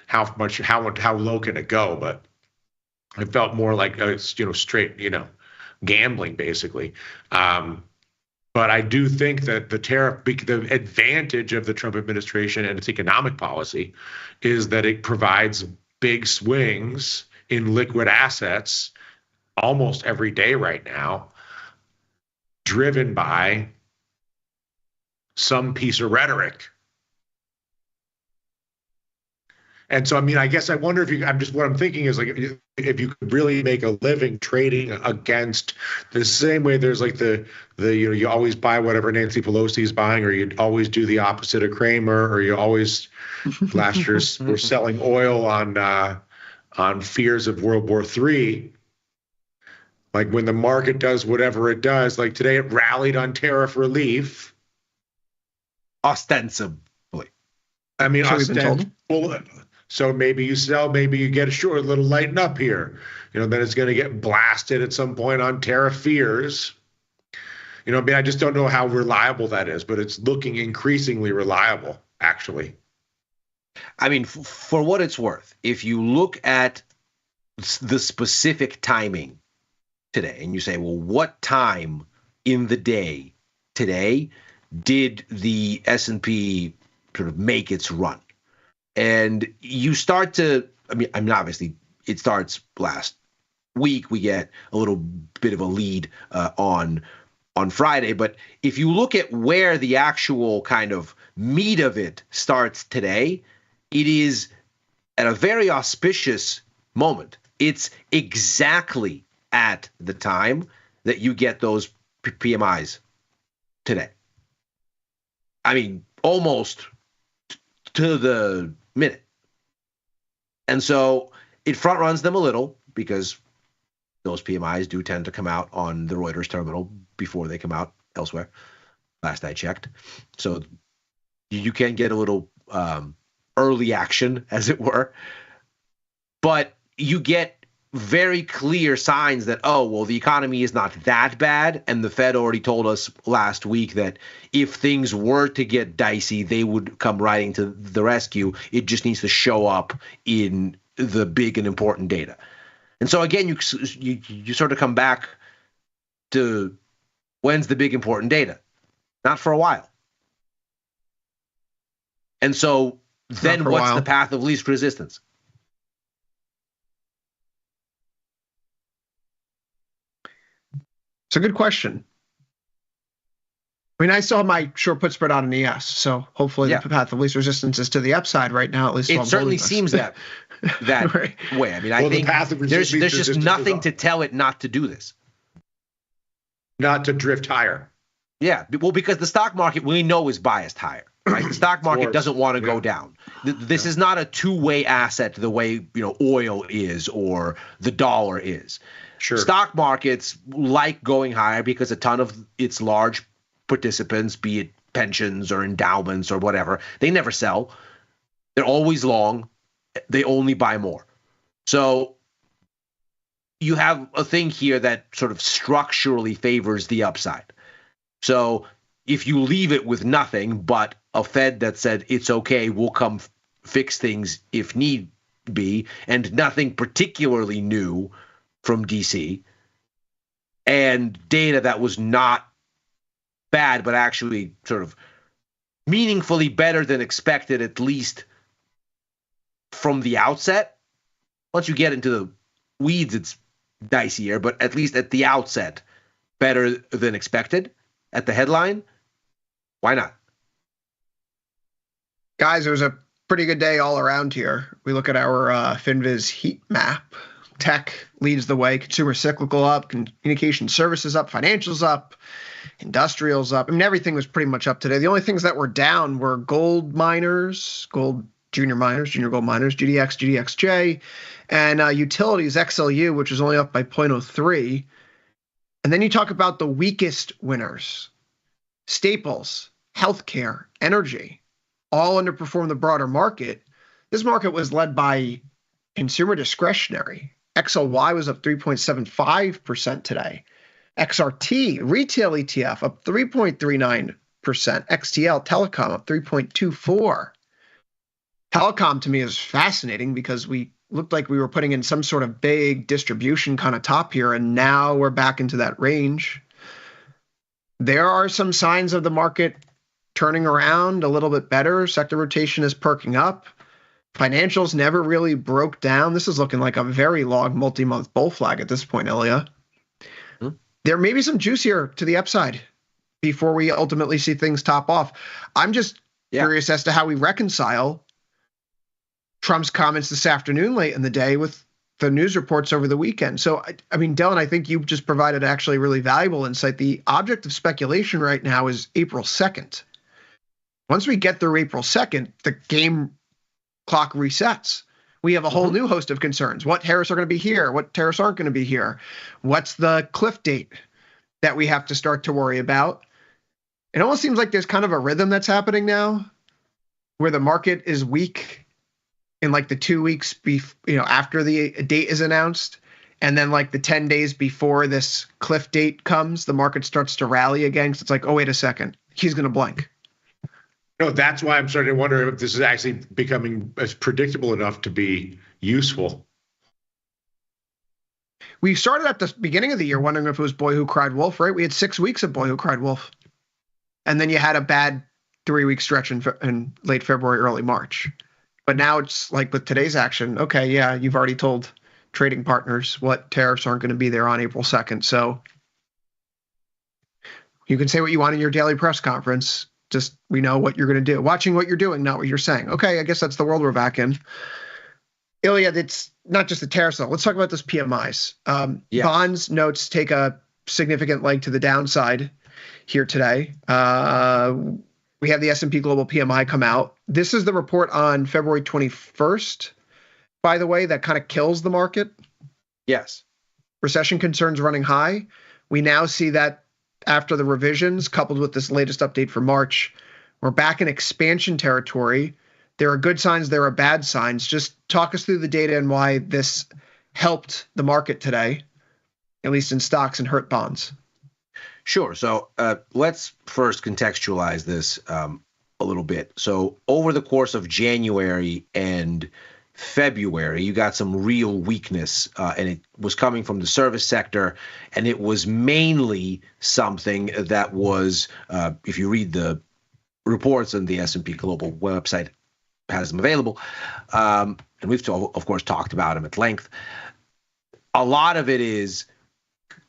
Speaker 6: how low can it go, but it felt more like straight gambling basically. But I do think that the advantage of the Trump administration and its economic policy is that it provides big swings in liquid assets almost every day right now, driven by some piece of rhetoric. And so, I guess I wonder what I'm thinking is if you could really make a living trading against the same way there's you always buy whatever Nancy Pelosi's buying, or you'd always do the opposite of Kramer, or you always last year were selling oil on fears of World War III. Like when the market does whatever it does, like today it rallied on tariff relief.
Speaker 3: Ostensibly.
Speaker 6: Ostensibly. So maybe you sell, maybe you get a short, a little lighten up here. Then it's going to get blasted at some point on tariff fears. I just don't know how reliable that is, but it's looking increasingly reliable, actually.
Speaker 3: For what it's worth, if you look at the specific timing today and you say, well, what time in the day today did the S&P sort of make its run? And you start to, obviously it starts last week. We get a little bit of a lead on Friday. But if you look at where the actual kind of meat of it starts today, it is at a very auspicious moment. It's exactly at the time that you get those PMIs today. I mean, almost to the minute. And so it front runs them a little because those PMIs do tend to come out on the Reuters terminal before they come out elsewhere, last I checked. So you can get a little early action, as it were. But you get very clear signs that, oh, well, the economy is not that bad. And the Fed already told us last week that if things were to get dicey, they would come riding to the rescue. It just needs to show up in the big and important data. And so, again, you sort of come back to when's the big important data? Not for a while. And so then what's the path of least resistance?
Speaker 18: It's a good question. I mean, I still have my short put spread on an ES, so hopefully the path of least resistance is to the upside right now, at least.
Speaker 3: It certainly seems that right. way. I mean, I think there's just nothing to tell it not to do this.
Speaker 6: Not to drift higher.
Speaker 3: Yeah, well, because the stock market we know is biased higher. Right? The stock market doesn't want to go down. This is not a two-way asset the way oil is or the dollar is.
Speaker 6: Sure.
Speaker 3: Stock markets like going higher because a ton of its large participants, be it pensions or endowments or whatever, they never sell. They're always long. They only buy more. So you have a thing here that sort of structurally favors the upside. So if you leave it with nothing but a Fed that said it's okay, we'll come fix things if need be, and nothing particularly new from DC, and data that was not bad, but actually sort of meaningfully better than expected, at least from the outset. Once you get into the weeds, it's dicier, but at least at the outset, better than expected at the headline. Why not?
Speaker 18: Guys, it was a pretty good day all around here. We look at our FinViz heat map. Tech leads the way, consumer cyclical up, communication services up, financials up, industrials up. I mean, everything was pretty much up today. The only things that were down were gold miners, gold junior miners, junior gold miners, GDX, GDXJ, and utilities, XLU, which was only up by 0.03. And then you talk about the weakest winners. Staples, healthcare, energy, all underperformed the broader market. This market was led by consumer discretionary. XLY was up 3.75% today. XRT, retail ETF, up 3.39%. XTL, telecom, up 3.24%. Telecom, to me, is fascinating because we looked like we were putting in some sort of big distribution kind of top here, and now we're back into that range. There are some signs of the market turning around a little bit better. Sector rotation is perking up. Financials never really broke down. This is looking like a very long multi-month bull flag at this point, Ilya. There may be some juice here to the upside before we ultimately see things top off. I'm just curious as to how we reconcile Trump's comments this afternoon late in the day with the news reports over the weekend. So, I mean, Dylan, I think you just provided actually really valuable insight. The object of speculation right now is April 2nd. Once we get through April 2nd, the game clock resets. We have a whole new host of concerns. What tariffs are going to be here? What tariffs aren't going to be here? What's the cliff date that we have to start to worry about? It almost seems like there's kind of a rhythm that's happening now where the market is weak in like the 2 weeks after the date is announced. And then like the 10 days before this cliff date comes, the market starts to rally again. So it's like, oh, wait a second. He's going to blink.
Speaker 6: No, that's why I'm starting to wonder if this is actually becoming as predictable enough to be useful.
Speaker 18: We started at the beginning of the year wondering if it was Boy Who Cried Wolf, right? We had 6 weeks of Boy Who Cried Wolf. And then you had a bad 3-week stretch in late February, early March. But now it's like with today's action, okay, yeah, you've already told trading partners what tariffs aren't going to be there on April 2nd. So you can say what you want in your daily press conference. Just we know what you're going to do. Watching what you're doing, not what you're saying. Okay, I guess that's the world we're back in. Ilya, it's not just the tariffs, though. Let's talk about those PMIs. Bonds notes take a significant leg to the downside here today. We have the S&P Global PMI come out. This is the report on February 21st, by the way, that kind of kills the market.
Speaker 3: Yes.
Speaker 18: Recession concerns running high. We now see that after the revisions, coupled with this latest update for March, we're back in expansion territory. There are good signs, there are bad signs. Just talk us through the data and why this helped the market today, at least in stocks and hurt bonds.
Speaker 3: Sure. So let's first contextualize this a little bit. So over the course of January and February, you got some real weakness, and it was coming from the service sector, and it was mainly something that was, if you read the reports on the S&P Global website, has them available, and we've, of course, talked about them at length. A lot of it is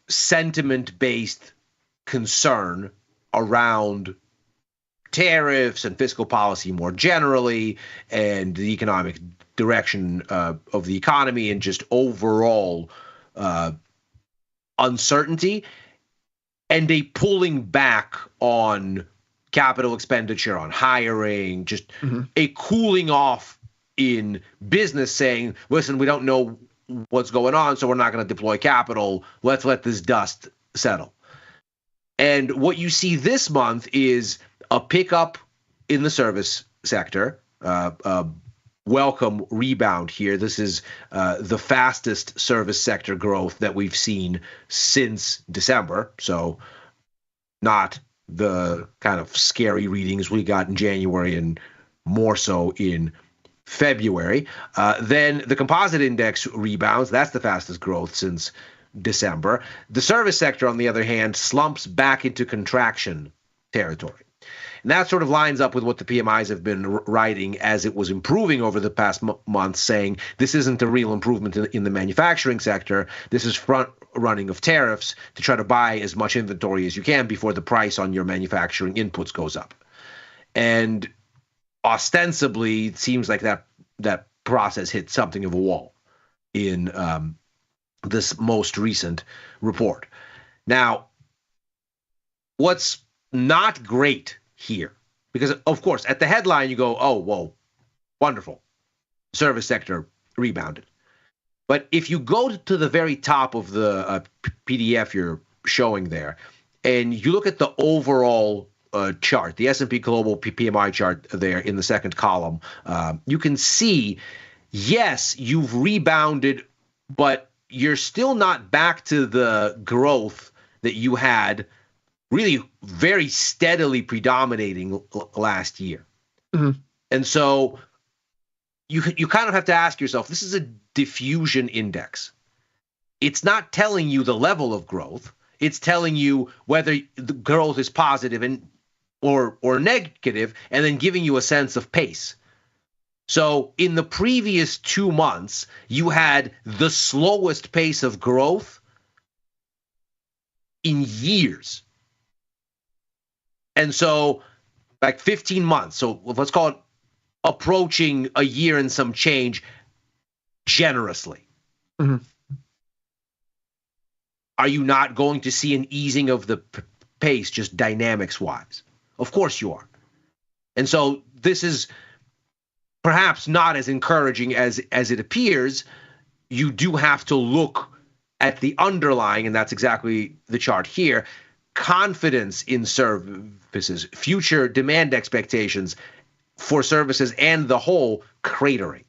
Speaker 3: sentiment-based concern around tariffs and fiscal policy more generally, and the economic direction of the economy, and just overall uncertainty, and a pulling back on capital expenditure, on hiring, just a cooling off in business, saying, listen, we don't know what's going on, so we're not going to deploy capital. Let's let this dust settle. And what you see this month is a pickup in the service sector, welcome rebound here. This is the fastest service sector growth that we've seen since December. So not the kind of scary readings we got in January and more so in February. Then the composite index rebounds. That's the fastest growth since December. The service sector, on the other hand, slumps back into contraction territory. And that sort of lines up with what the PMIs have been writing as it was improving over the past months, saying this isn't a real improvement in the manufacturing sector. This is front running of tariffs to try to buy as much inventory as you can before the price on your manufacturing inputs goes up. And ostensibly, it seems like that process hit something of a wall in this most recent report. Now, what's not great here, because of course at the headline you go, oh, whoa, wonderful, service sector rebounded. But if you go to the very top of the PDF you're showing there, and you look at the overall chart, the S&P Global PMI chart there in the second column, you can see, yes, you've rebounded, but you're still not back to the growth that you had really very steadily predominating last year. And so you kind of have to ask yourself, this is a diffusion index. It's not telling you the level of growth. It's telling you whether the growth is positive and or negative, and then giving you a sense of pace. So in the previous 2 months, you had the slowest pace of growth in years. And so like 15 months, so let's call it approaching a year and some change generously. Are you not going to see an easing of the pace just dynamics-wise? Of course you are. And so this is perhaps not as encouraging as it appears. You do have to look at the underlying, and that's exactly the chart here, confidence in services, future demand expectations for services and the whole cratering.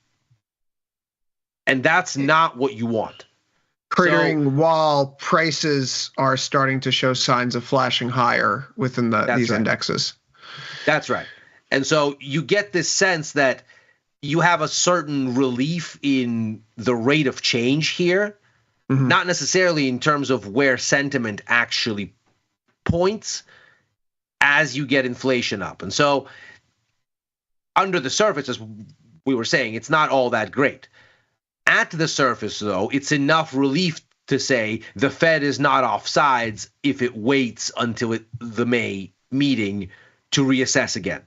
Speaker 3: And that's not what you want.
Speaker 18: Cratering while prices are starting to show signs of flashing higher within these indexes.
Speaker 3: That's right. And so you get this sense that you have a certain relief in the rate of change here, not necessarily in terms of where sentiment actually points as you get inflation up. And so under the surface, as we were saying, it's not all that great. At the surface, though, it's enough relief to say the Fed is not off sides if it waits until the May meeting to reassess again.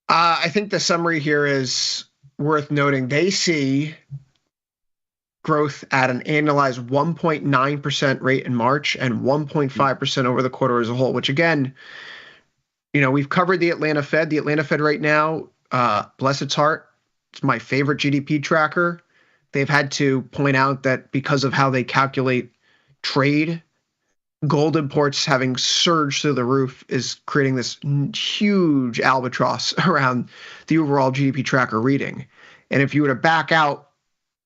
Speaker 18: I think the summary here is worth noting. They see growth at an annualized 1.9% rate in March and 1.5% over the quarter as a whole, which again, we've covered the Atlanta Fed. The Atlanta Fed right now, bless its heart, it's my favorite GDP tracker. They've had to point out that because of how they calculate trade, gold imports having surged through the roof is creating this huge albatross around the overall GDP tracker reading. And if you were to back out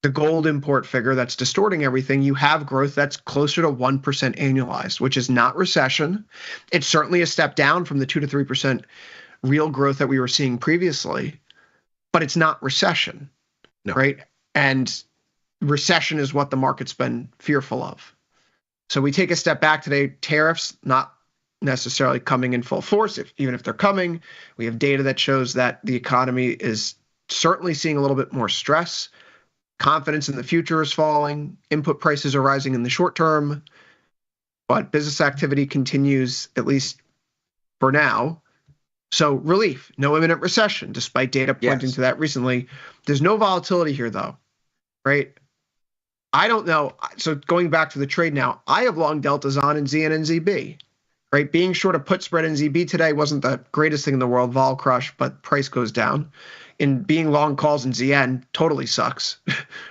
Speaker 18: the gold import figure that's distorting everything, you have growth that's closer to 1% annualized, which is not recession. It's certainly a step down from the 2 to 3% real growth that we were seeing previously, but it's not recession, right? And recession is what the market's been fearful of. So we take a step back today, tariffs not necessarily coming in full force, even if they're coming. We have data that shows that the economy is certainly seeing a little bit more stress. Confidence in the future is falling. Input prices are rising in the short term, but business activity continues, at least for now. So relief, no imminent recession, despite data pointing to that recently. There's no volatility here, though, right? I don't know. So going back to the trade now, I have long deltas on in ZN and ZB, right? Being short a put spread in ZB today wasn't the greatest thing in the world, vol crush, but price goes down. And being long calls in ZN totally sucks,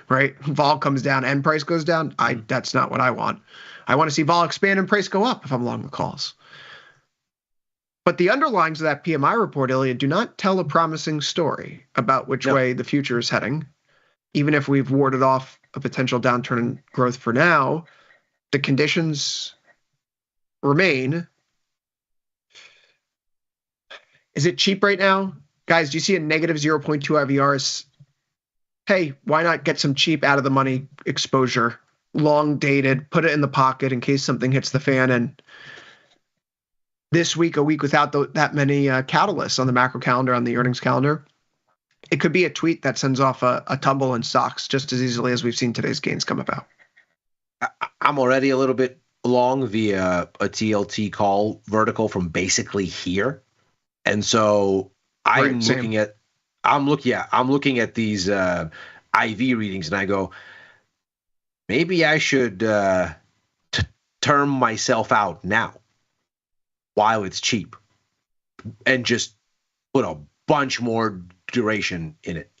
Speaker 18: right? Vol comes down and price goes down. That's not what I want. I want to see vol expand and price go up if I'm long the calls. But the underlyings of that PMI report, Ilya, do not tell a promising story about which way the future is heading. Even if we've warded off a potential downturn in growth for now, the conditions remain. Is it cheap right now? Guys, do you see a negative 0.2 IVRs? Hey, why not get some cheap out of the money exposure, long dated, put it in the pocket in case something hits the fan. And this week, a week without that many catalysts on the macro calendar, on the earnings calendar, it could be a tweet that sends off a tumble in stocks just as easily as we've seen today's gains come about.
Speaker 3: I'm already a little bit long via a TLT call vertical from basically here. And so I'm looking at these IV readings and I go, maybe I should term myself out now while it's cheap and just put a bunch more duration in it.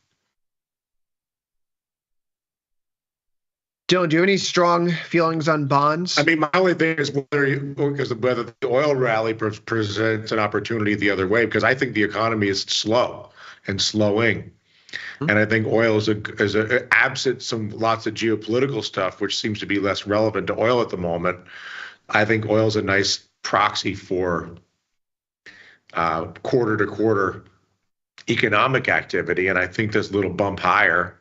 Speaker 18: Dylan, do you have any strong feelings on bonds?
Speaker 6: I mean, my only thing is whether the oil rally presents an opportunity the other way, because I think the economy is slow and slowing. And I think oil is absent lots of geopolitical stuff, which seems to be less relevant to oil at the moment. I think oil is a nice proxy for quarter to quarter economic activity. And I think this little bump higher,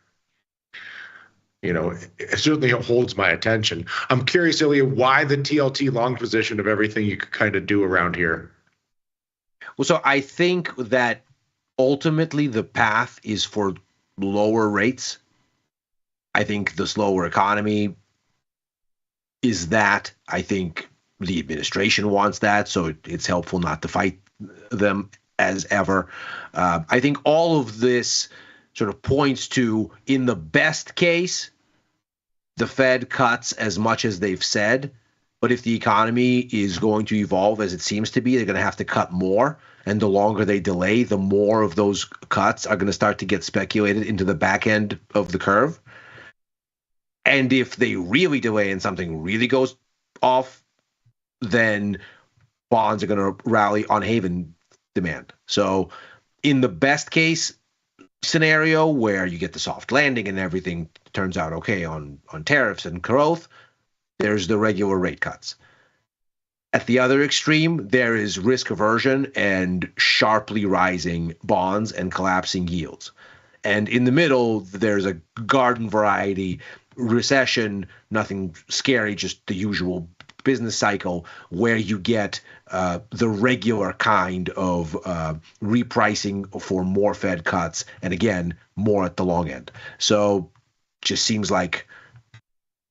Speaker 6: it certainly holds my attention. I'm curious, Ilya, why the TLT long position of everything you could kind of do around here?
Speaker 3: Well, so I think that ultimately the path is for lower rates. I think the slower economy is that. I think the administration wants that, so it's helpful not to fight them as ever. I think all of this sort of points to, in the best case, the Fed cuts as much as they've said, but if the economy is going to evolve as it seems to be, they're going to have to cut more. And the longer they delay, the more of those cuts are going to start to get speculated into the back end of the curve. And if they really delay and something really goes off, then bonds are going to rally on haven demand. So in the best case scenario where you get the soft landing and everything turns out okay on tariffs and growth, there's the regular rate cuts. At the other extreme, there is risk aversion and sharply rising bonds and collapsing yields. And in the middle, there's a garden variety recession, nothing scary, just the usual business cycle where you get the regular kind of repricing for more Fed cuts, and again, more at the long end. So just seems like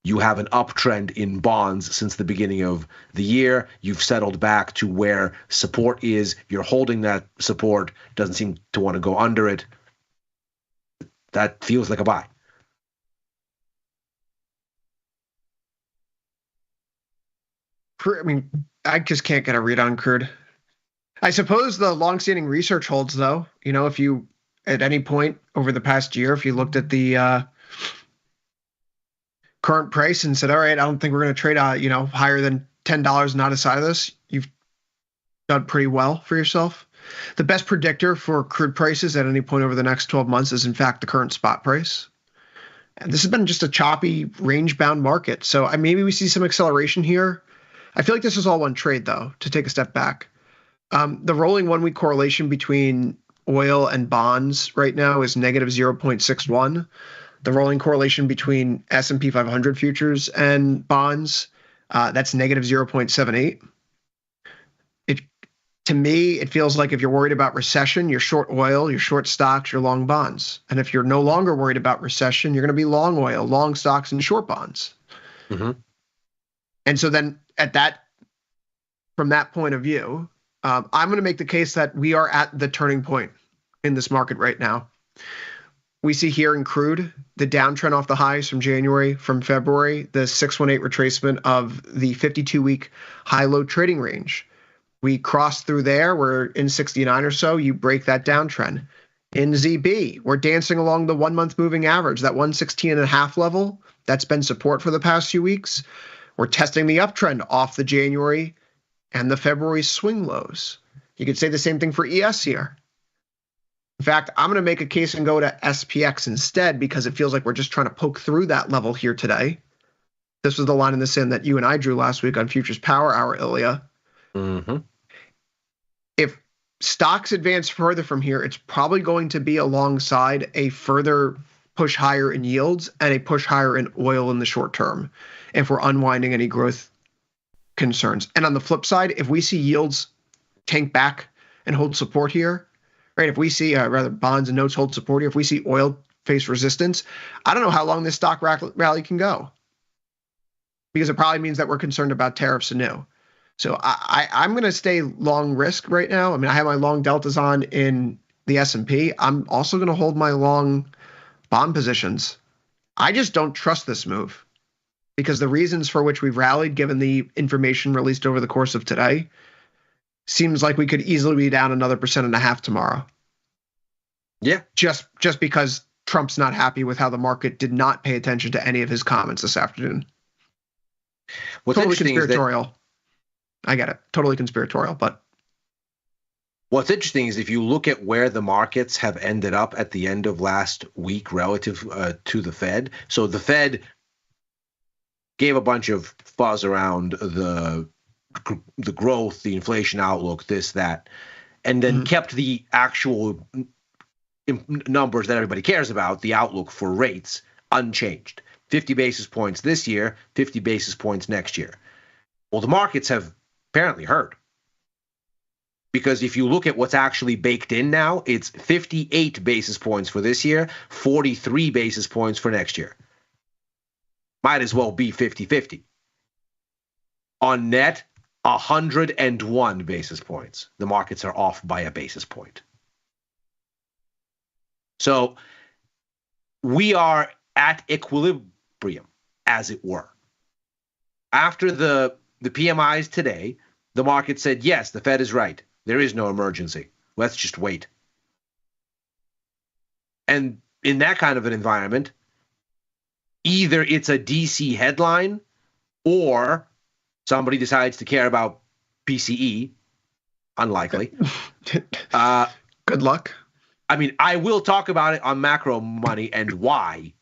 Speaker 3: you have an uptrend in bonds since the beginning of the year. You've settled back to where support is. You're holding that support. Doesn't seem to want to go under it. That feels like a buy.
Speaker 18: I just can't get a read on crude. I suppose the longstanding research holds, though. If you, at any point over the past year, if you looked at the current price and said, all right, I don't think we're going to trade higher than $10 and out of side of this, you've done pretty well for yourself. The best predictor for crude prices at any point over the next 12 months is, in fact, the current spot price. And this has been just a choppy, range-bound market. So maybe we see some acceleration here. I feel like this is all one trade, though, to take a step back. The rolling one-week correlation between oil and bonds right now is negative 0.61. The rolling correlation between S&P 500 futures and bonds, that's negative 0.78. To me, it feels like if you're worried about recession, you're short oil, you're short stocks, you're long bonds. And if you're no longer worried about recession, you're going to be long oil, long stocks, and short bonds.
Speaker 3: Mm-hmm.
Speaker 18: And so then from that point of view, I'm going to make the case that we are at the turning point in this market right now. We see here in crude the downtrend off the highs from January, from February, the 618 retracement of the 52-week high-low trading range. We crossed through there. We're in 69 or so. You break that downtrend. In ZB, we're dancing along the 1 month moving average, that 116.5 level. That's been support for the past few weeks. We're testing the uptrend off the January and the February swing lows. You could say the same thing for ES here. In fact, I'm going to make a case and go to SPX instead because it feels like we're just trying to poke through that level here today. This was the line in the sand that you and I drew last week on Futures Power Hour, Ilya.
Speaker 3: Mm-hmm.
Speaker 18: If stocks advance further from here, it's probably going to be alongside a further push higher in yields and a push higher in oil in the short term if we're unwinding any growth concerns. And on the flip side, if we see yields tank back and hold support here, right? If we see bonds and notes hold support here, if we see oil face resistance, I don't know how long this stock rally can go because it probably means that we're concerned about tariffs anew. So I'm going to stay long risk right now. I have my long deltas on in the S&P. I'm also going to hold my long bond positions. I just don't trust this move because the reasons for which we've rallied, given the information released over the course of today, seems like we could easily be down another 1.5% tomorrow.
Speaker 3: Yeah.
Speaker 18: Just because Trump's not happy with how the market did not pay attention to any of his comments this afternoon.
Speaker 3: What's
Speaker 18: totally
Speaker 3: interesting
Speaker 18: conspiratorial.
Speaker 3: is that
Speaker 18: I get it. Totally conspiratorial, but
Speaker 3: what's interesting is if you look at where the markets have ended up at the end of last week relative to the Fed. So the Fed gave a bunch of fuzz around the growth, the inflation outlook, this, that, and then kept the actual numbers that everybody cares about, the outlook for rates, unchanged. 50 basis points this year, 50 basis points next year. Well, the markets have apparently heard. Because if you look at what's actually baked in now, it's 58 basis points for this year, 43 basis points for next year. Might as well be 50-50. On net, 101 basis points. The markets are off by a basis point. So we are at equilibrium, as it were. After the PMIs today, the market said, yes, the Fed is right. There is no emergency. Let's just wait. And in that kind of an environment, either it's a DC headline or somebody decides to care about PCE. Unlikely.
Speaker 18: Good luck.
Speaker 3: I will talk about it on Macro Money and why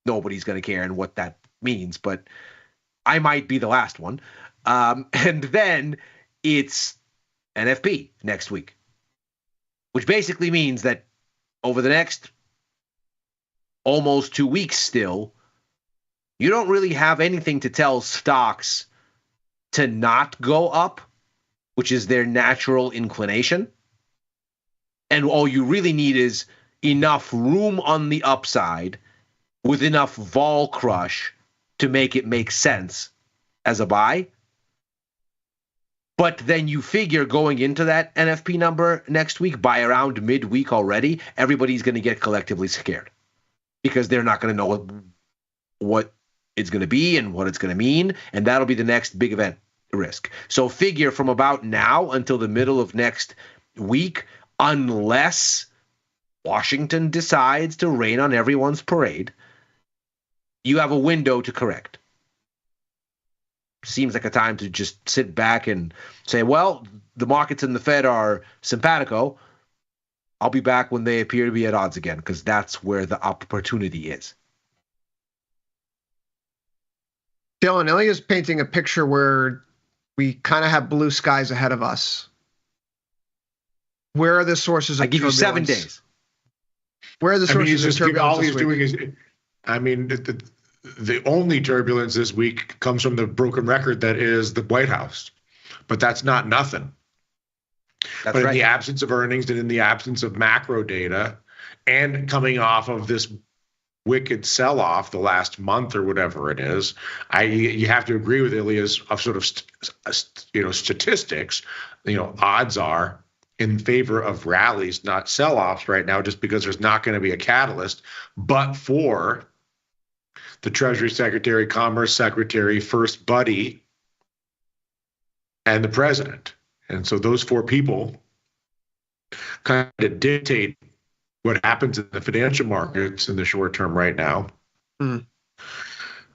Speaker 3: nobody's going to care and what that means, but I might be the last one. And then it's NFP next week, which basically means that over the next almost 2 weeks still, you don't really have anything to tell stocks to not go up, which is their natural inclination. And all you really need is enough room on the upside with enough vol crush to make it make sense as a buy. But then you figure going into that NFP number next week, by around midweek already, everybody's going to get collectively scared because they're not going to know what it's going to be and what it's going to mean. And that'll be the next big event risk. So figure from about now until the middle of next week, unless Washington decides to rain on everyone's parade, you have a window to correct. Seems like a time to just sit back and say, well, the markets and the Fed are simpatico. I'll be back when they appear to be at odds again, because that's where the opportunity is.
Speaker 18: Dylan, Ilya's painting a picture where we kind of have blue skies ahead of us. Where are the sources of
Speaker 3: I give you
Speaker 18: turbulence?
Speaker 3: 7 days.
Speaker 18: Where are the sources of turbulence
Speaker 6: all
Speaker 18: this
Speaker 6: he's
Speaker 18: week?
Speaker 6: doing is, I mean, the only turbulence this week comes from the broken record that is the White House. But that's not nothing.
Speaker 3: That's
Speaker 6: but
Speaker 3: right.
Speaker 6: In the absence of earnings and in the absence of macro data, and coming off of this wicked sell-off the last month or whatever it is, you have to agree with Ilya's of sort of statistics. Odds are in favor of rallies, not sell-offs right now, just because there's not going to be a catalyst, but for the Treasury Secretary, Commerce Secretary, First Buddy, and the President. And so those four people kind of dictate what happens in the financial markets in the short term right now.
Speaker 18: Mm.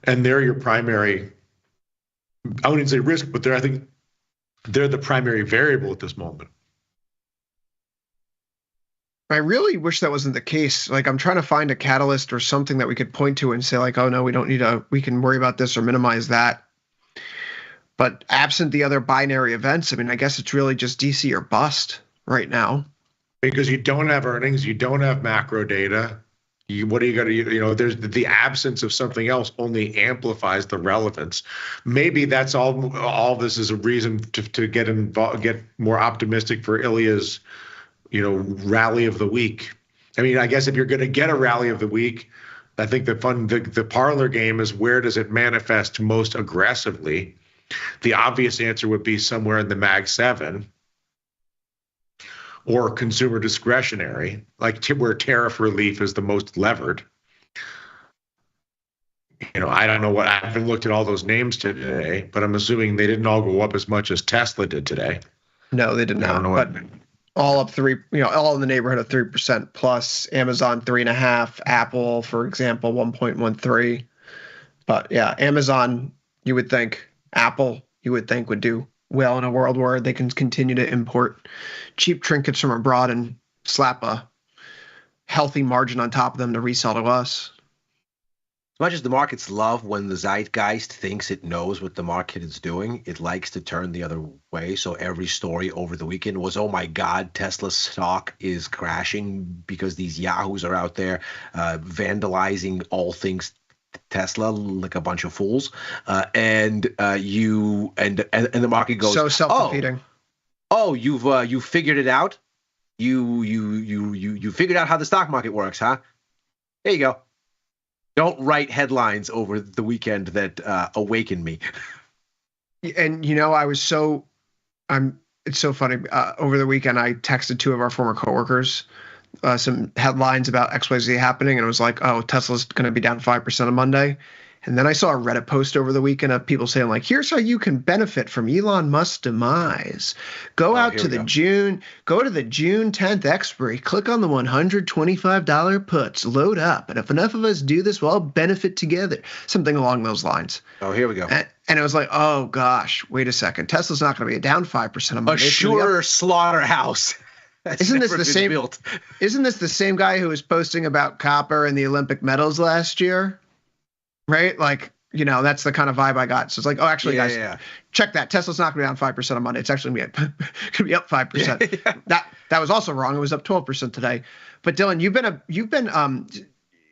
Speaker 6: And they're your primary, I wouldn't say risk, but I think they're the primary variable at this moment.
Speaker 18: I really wish that wasn't the case. Like, I'm trying to find a catalyst or something that we could point to and say, like, oh no, we don't need we can worry about this or minimize that. But absent the other binary events, I mean, I guess it's really just DC or bust right now.
Speaker 6: Because you don't have earnings, you don't have macro data. What are you going to, there's the absence of something else only amplifies the relevance. Maybe that's all this is a reason to get involved, get more optimistic for Ilya's, rally of the week. I mean, I guess if you're going to get a rally of the week, I think the parlor game is, where does it manifest most aggressively? The obvious answer would be somewhere in the Mag 7 or consumer discretionary, like where tariff relief is the most levered. I don't know I haven't looked at all those names today, but I'm assuming they didn't all go up as much as Tesla did today.
Speaker 18: No, they did not.
Speaker 6: I don't know
Speaker 18: but all up all in the neighborhood of 3% plus. Amazon 3.5%, Apple, for example, 1.13%. But yeah, Amazon, you would think, Apple, you would think, would do well in a world where they can continue to import cheap trinkets from abroad and slap a healthy margin on top of them to resell to us.
Speaker 3: As much as the markets love when the zeitgeist thinks it knows what the market is doing, it likes to turn the other way. So every story over the weekend was, oh my God, Tesla's stock is crashing because these yahoos are out there vandalizing all things Tesla like a bunch of fools. And the market goes,
Speaker 18: so self-defeating.
Speaker 3: Oh, you figured it out? You figured out how the stock market works, huh? There you go. Don't write headlines over the weekend that awaken me.
Speaker 18: And it's so funny. Over the weekend, I texted two of our former coworkers some headlines about XYZ happening, and it was like, oh, Tesla's going to be down 5% on Monday. And then I saw a Reddit post over the weekend of people saying, like, here's how you can benefit from Elon Musk's demise. Go to the June 10th expiry, click on the $125 puts, load up. And if enough of us do this, we'll all benefit together. Something along those lines.
Speaker 3: Oh, here we go.
Speaker 18: And it was like, oh gosh, wait a second. Tesla's not going to be down 5% on Monday.
Speaker 3: A sure slaughterhouse.
Speaker 18: Isn't this the same guy who was posting about copper and the Olympic medals last year? Right? Like, that's the kind of vibe I got. So it's like, oh, actually, guys, check that. Tesla's not going to be down 5% on Monday. It's actually going to be up 5%. Yeah. That was also wrong. It was up 12% today. But Dylan, you've been an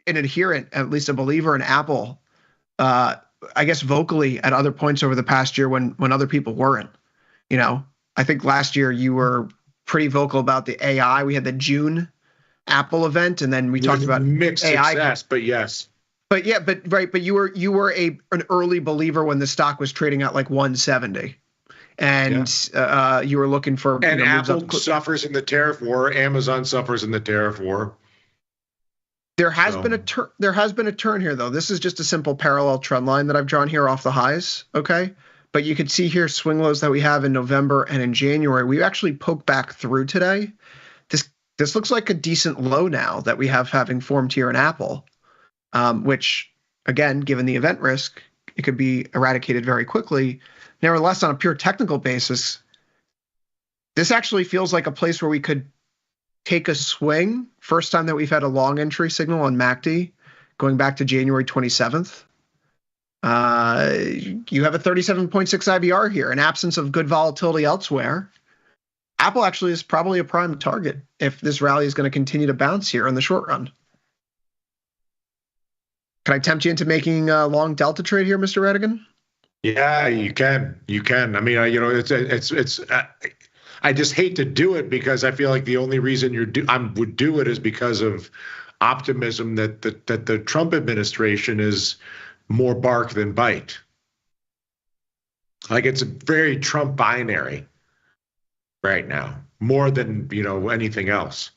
Speaker 18: adherent, at least a believer in Apple, I guess vocally at other points over the past year when other people weren't. I think last year you were pretty vocal about the AI. We had the June Apple event, and then we talked about
Speaker 6: mixed
Speaker 18: AI.
Speaker 6: Success, but yes.
Speaker 18: But yeah, but you were an early believer when the stock was trading at like 170, and you were looking for.
Speaker 6: And Apple suffers in the tariff war. Amazon suffers in the tariff war.
Speaker 18: There has been a turn. There has been a turn here, though. This is just a simple parallel trend line that I've drawn here off the highs. Okay, But you could see here swing lows that we have in November and in January. We actually poked back through today. This looks like a decent low now that we have having formed here in Apple, which, again, given the event risk, it could be eradicated very quickly. Nevertheless, on a pure technical basis, this actually feels like a place where we could take a swing. First time that we've had a long entry signal on MACD going back to January 27th. You have a 37.6 IBR here. In absence of good volatility elsewhere, Apple actually is probably a prime target if this rally is going to continue to bounce here in the short run. Can I tempt you into making a long delta trade here, Mr. Redigan?
Speaker 6: Yeah, you can. You can. I mean, it's. I just hate to do it because I feel like the only reason I would do it is because of optimism that the Trump administration is more bark than bite. Like it's a very Trump binary right now, more than anything else.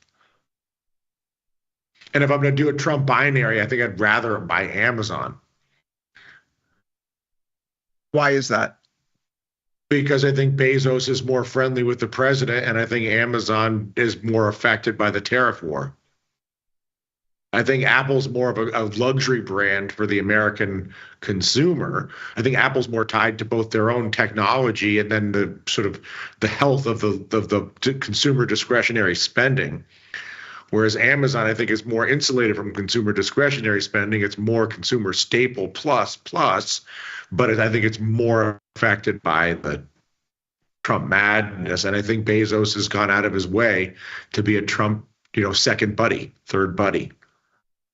Speaker 6: And if I'm going to do a Trump binary, I think I'd rather buy Amazon.
Speaker 18: Why is that?
Speaker 6: Because I think Bezos is more friendly with the president, and I think Amazon is more affected by the tariff war. I think Apple's more of a luxury brand for the American consumer. I think Apple's more tied to both their own technology and then the sort of the health of the consumer discretionary spending. Whereas Amazon, I think, is more insulated from consumer discretionary spending. It's more consumer staple plus, but I think it's more affected by the Trump madness. And I think Bezos has gone out of his way to be a Trump, second buddy, third buddy,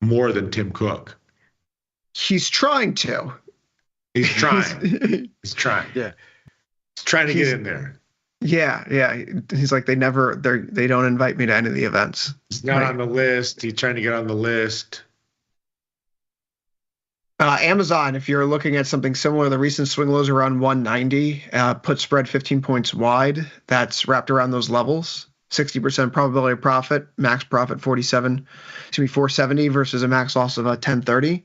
Speaker 6: more than Tim Cook.
Speaker 18: He's trying to.
Speaker 6: He's trying. He's trying.
Speaker 3: Yeah.
Speaker 6: He's trying to get in there.
Speaker 18: Yeah. He's like, they don't invite me to any of the events.
Speaker 6: He's not on the list. He's trying to get on the list.
Speaker 18: Amazon, if you're looking at something similar, the recent swing lows are around 190, put spread 15 points wide. That's wrapped around those levels. 60% probability of profit, max profit 470 versus a max loss of 1030.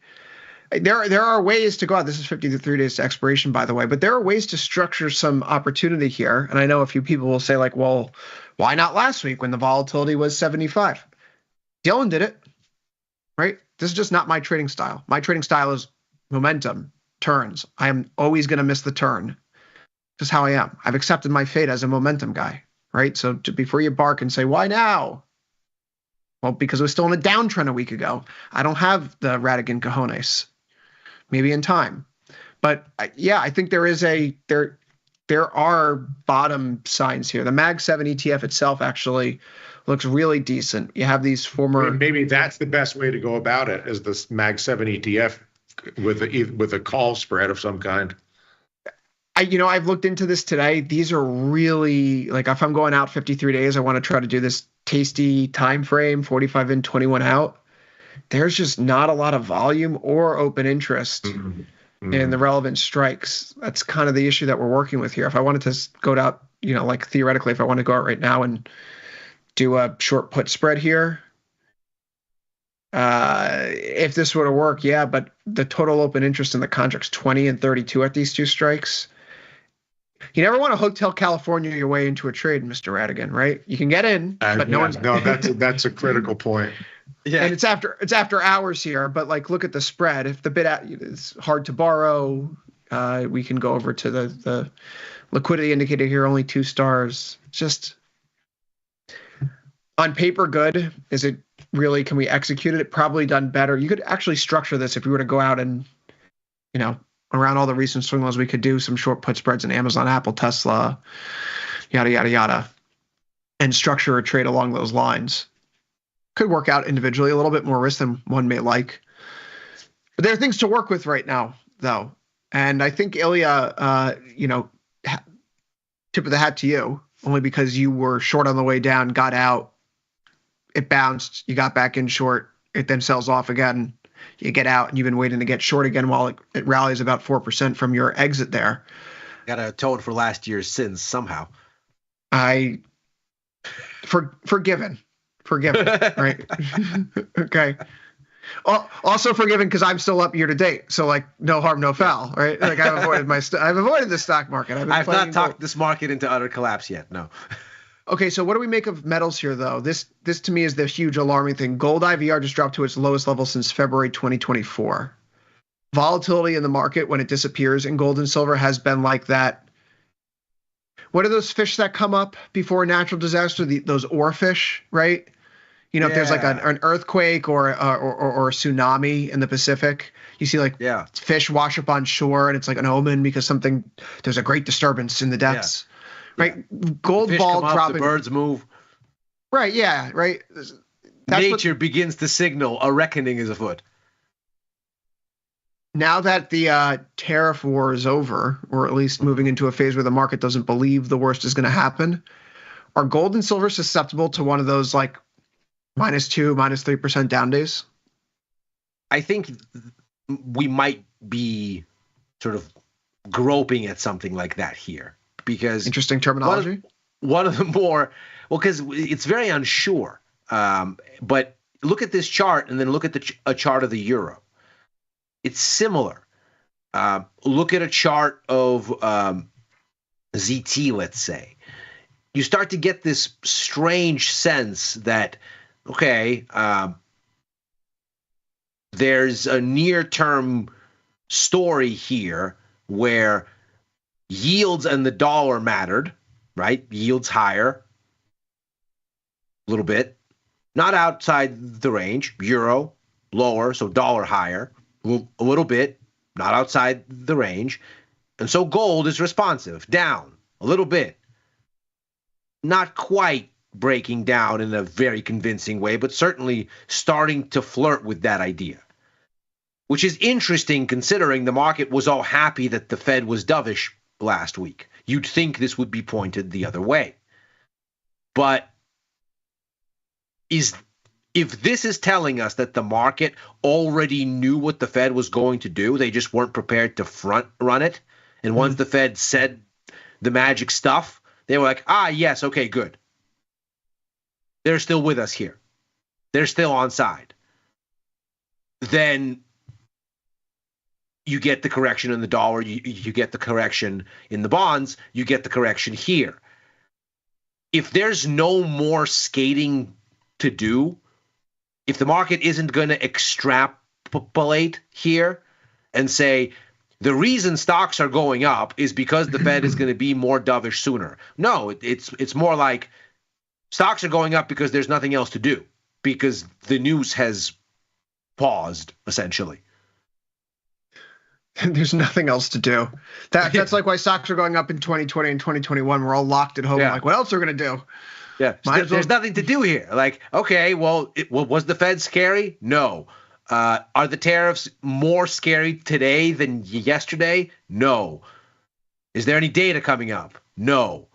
Speaker 18: There are ways to go out. This is 53 days to expiration, by the way, but there are ways to structure some opportunity here. And I know a few people will say like, well, why not last week when the volatility was 75? Dylan did it, right? This is just not my trading style. My trading style is momentum, turns. I am always going to miss the turn. Just how I am. I've accepted my fate as a momentum guy, right? So before you bark and say, why now? Well, because it was still in a downtrend a week ago. I don't have the Radigan cojones. Maybe in time. But yeah, I think there are bottom signs here. The Mag 7 ETF itself actually looks really decent. You have these former.
Speaker 6: Maybe that's the best way to go about it, is this Mag 7 ETF with a call spread of some kind.
Speaker 18: I've looked into this today. These are really, like, if I'm going out 53 days, I want to try to do this tasty time frame, 45 in, 21 out. There's just not a lot of volume or open interest in the relevant strikes. That's kind of the issue that we're working with here. If I wanted to go out, like theoretically, if I want to go out right now and do a short put spread here, if this were to work, yeah, but the total open interest in the contract's 20 and 32 at these two strikes. You never want to Hotel California your way into a trade, Mr. Radigan, right? You can get in, but no one's.
Speaker 6: No, that's a critical point.
Speaker 18: Yeah, and it's after hours here, but like look at the spread. If the bid is hard to borrow, we can go over to the liquidity indicator here, only 2 stars. Just on paper, good. Is it really? Can we execute it? Probably done better. You could actually structure this if you were to go out and, around all the recent swing lows, we could do some short put spreads in Amazon, Apple, Tesla, yada, yada, yada, and structure a trade along those lines. Could work out individually, a little bit more risk than one may like. But there are things to work with right now, though. And I think, Ilya, tip of the hat to you, only because you were short on the way down, got out, it bounced, you got back in short, it then sells off again. You get out, and you've been waiting to get short again while it rallies about 4% from your exit there.
Speaker 3: Got to atone for last year's sins somehow.
Speaker 18: Forgiven, right? Okay. Also forgiven because I'm still up year to date, so like no harm, no foul, right? Like I've avoided I've avoided the stock market.
Speaker 3: I've not talked this market into utter collapse yet. No.
Speaker 18: Okay, so what do we make of metals here, though? This to me is the huge alarming thing. Gold IVR just dropped to its lowest level since February 2024. Volatility in the market when it disappears in gold and silver has been like that. What are those fish that come up before a natural disaster? Those oarfish, right? You know, if there's like an earthquake or a tsunami in the Pacific, you see like fish wash up on shore, and it's like an omen because there's a great disturbance in the depths. Right, gold
Speaker 3: Fish
Speaker 18: ball
Speaker 3: come up,
Speaker 18: dropping.
Speaker 3: the birds move.
Speaker 18: Right, yeah, right.
Speaker 3: Nature begins to signal a reckoning is afoot.
Speaker 18: Now that the tariff war is over, or at least moving into a phase where the market doesn't believe the worst is going to happen, are gold and silver susceptible to one of those like -2, -3% down days?
Speaker 3: I think we might be sort of groping at something like that here. Because
Speaker 18: interesting terminology.
Speaker 3: One of the more because it's very unsure. But look at this chart and then look at a chart of the euro. It's similar. Look at a chart of ZT, let's say. You start to get this strange sense that there's a near-term story here where yields and the dollar mattered, right? Yields higher a little bit, not outside the range. Euro lower, so dollar higher a little bit, not outside the range. And so gold is responsive, down a little bit. Not quite breaking down in a very convincing way, but certainly starting to flirt with that idea. Which is interesting considering the market was all happy that the Fed was dovish last week. You'd think this would be pointed the other way. But if this is telling us that the market already knew what the Fed was going to do, they just weren't prepared to front run it, and once the Fed said the magic stuff, they were like, yes, okay, good. They're still with us here. They're still on side. Then you get the correction in the dollar, you get the correction in the bonds, you get the correction here. If there's no more skating to do, if the market isn't going to extrapolate here and say, the reason stocks are going up is because the Fed is going to be more dovish sooner. No, it's more like stocks are going up because there's nothing else to do, because the news has paused, essentially.
Speaker 18: There's nothing else to do. That's like why stocks are going up in 2020 and 2021. We're all locked at home. Like, what else are we going to do?
Speaker 3: Yeah, there's nothing to do here. Like, okay, well, was the Fed scary? No. Are the tariffs more scary today than yesterday? No. Is there any data coming up? No.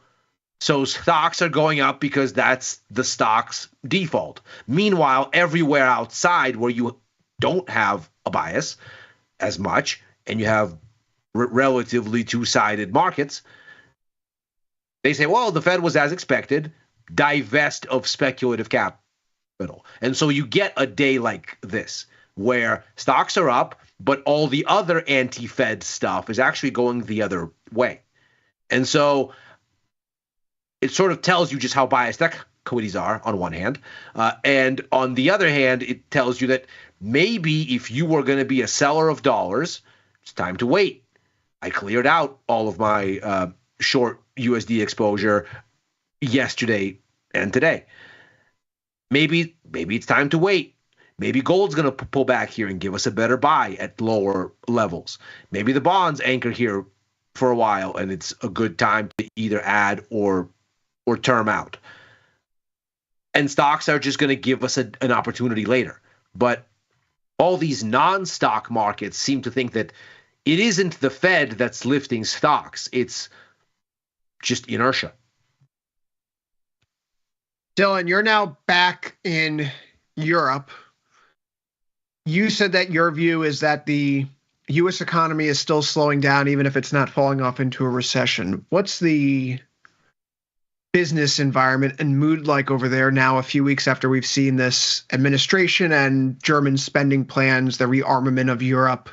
Speaker 3: So stocks are going up because that's the stock's default. Meanwhile, everywhere outside where you don't have a bias as much, and you have relatively two-sided markets, they say, well, the Fed was as expected, divest of speculative capital. And so you get a day like this, where stocks are up, but all the other anti-Fed stuff is actually going the other way. And so it sort of tells you just how biased equities are on one hand. And on the other hand, it tells you that maybe if you were going to be a seller of dollars, it's time to wait. I cleared out all of my short USD exposure yesterday and today. Maybe it's time to wait. Maybe gold's going to pull back here and give us a better buy at lower levels. Maybe the bonds anchor here for a while, and it's a good time to either add or term out. And stocks are just going to give us an opportunity later. But all these non-stock markets seem to think that it isn't the Fed that's lifting stocks. It's just inertia.
Speaker 18: Dylan, you're now back in Europe. You said that your view is that the U.S. economy is still slowing down, even if it's not falling off into a recession. What's the business environment and mood like over there now, a few weeks after we've seen this administration and German spending plans, the rearmament of Europe,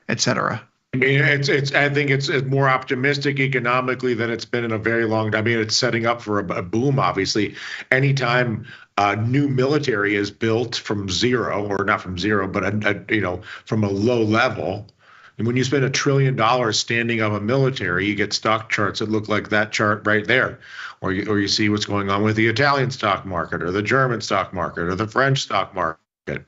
Speaker 18: etc.?
Speaker 6: I mean, I think it's more optimistic economically than it's been in a very long time. I mean, it's setting up for a boom, obviously. Anytime new military is built from zero, or not from zero, but from a low level. And when you spend $1 trillion standing up a military, you get stock charts that look like that chart right there. Or you see what's going on with the Italian stock market or the German stock market or the French stock market.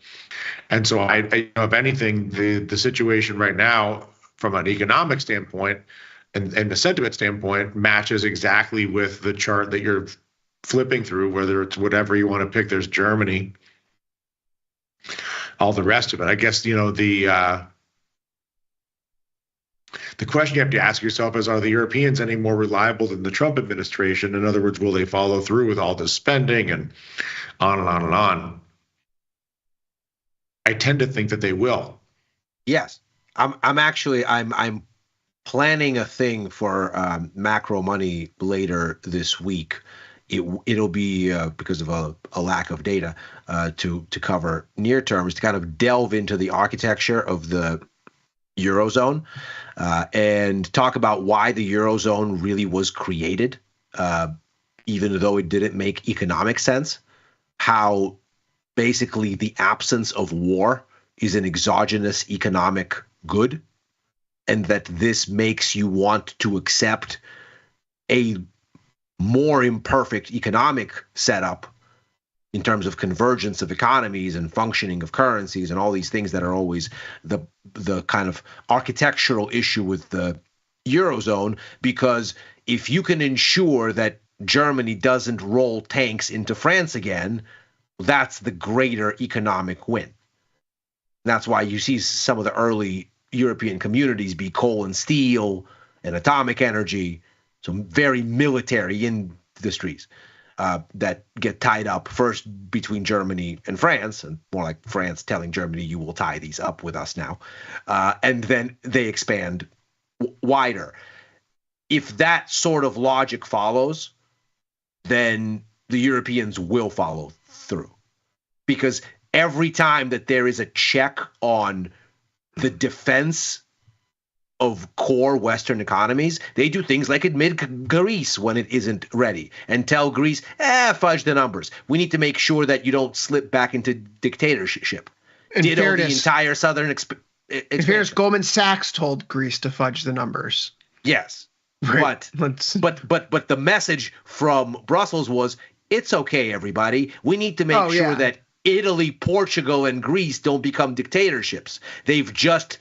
Speaker 6: And so if anything, the situation right now from an economic standpoint and the sentiment standpoint matches exactly with the chart that you're flipping through, whether it's whatever you want to pick. There's Germany, all the rest of it. I guess, the question you have to ask yourself is, are the Europeans any more reliable than the Trump administration? In other words, will they follow through with all this spending and on and on and on? I tend to think that they will.
Speaker 3: Yes. I'm planning a thing for macro money later this week. It'll be because of a lack of data to cover near terms, to kind of delve into the architecture of the Eurozone and talk about why the Eurozone really was created, even though it didn't make economic sense, how basically the absence of war is an exogenous economic good, and that this makes you want to accept a more imperfect economic setup in terms of convergence of economies and functioning of currencies and all these things that are always the kind of architectural issue with the Eurozone. Because if you can ensure that Germany doesn't roll tanks into France again, that's the greater economic win. That's why you see some of the early European communities be coal and steel and atomic energy, some very military industries that get tied up first between Germany and France, and more like France telling Germany, you will tie these up with us now. And then they expand wider. If that sort of logic follows, then the Europeans will follow through. Because every time that there is a check on the defense of core Western economies, they do things like admit Greece when it isn't ready and tell Greece, fudge the numbers. We need to make sure that you don't slip back into dictatorship. Ditto the entire southern expansion.
Speaker 18: In fairness, Goldman Sachs told Greece to fudge the numbers.
Speaker 3: Yes.
Speaker 18: Right.
Speaker 3: But the message from Brussels was, it's okay, everybody. We need to make sure that Italy, Portugal, and Greece don't become dictatorships. They've just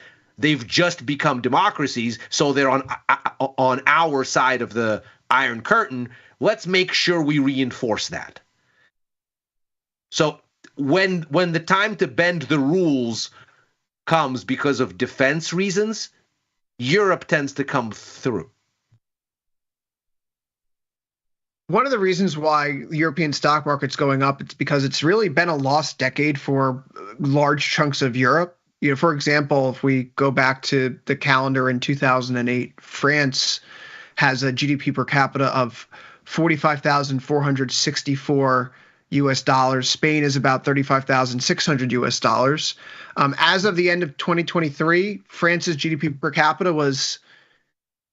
Speaker 3: become democracies, so they're on our side of the Iron Curtain. Let's make sure we reinforce that. So when the time to bend the rules comes because of defense reasons, Europe tends to come through.
Speaker 18: One of the reasons why the European stock market's going up, it's because it's really been a lost decade for large chunks of Europe. For example, if we go back to the calendar in 2008, France has a GDP per capita of $45,464 US. Spain is about $35,600 US. As of the end of 2023, France's GDP per capita was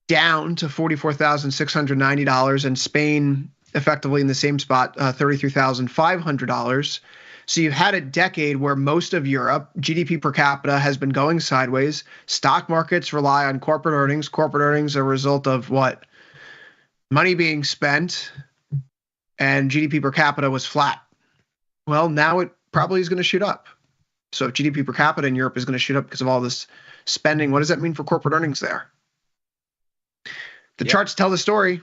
Speaker 18: down to $44,690, and Spain effectively in the same spot, $33,500. So you've had a decade where most of Europe, GDP per capita has been going sideways. Stock markets rely on corporate earnings. Corporate earnings are a result of what? Money being spent, and GDP per capita was flat. Well, now it probably is going to shoot up. So if GDP per capita in Europe is going to shoot up because of all this spending, what does that mean for corporate earnings there? The charts tell the story.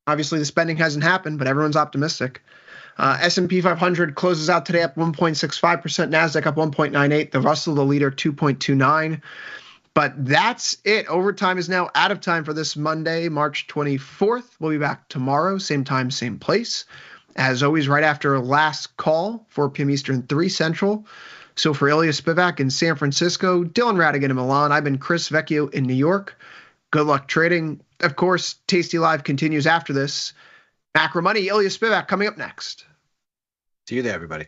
Speaker 18: Obviously, the spending hasn't happened, but everyone's optimistic. S&P 500 closes out today up 1.65%. NASDAQ up 1.98%. The Russell, the leader, 2.29%. But that's it. Overtime is now out of time for this Monday, March 24th. We'll be back tomorrow, same time, same place. As always, right after last call, 4 p.m. Eastern, 3 Central. So for Ilya Spivak in San Francisco, Dylan Radigan in Milan, I've been Chris Vecchio in New York. Good luck trading. Of course, Tasty Live continues after this Macro Money, Ilya Spivak coming up next.
Speaker 3: See you there, everybody.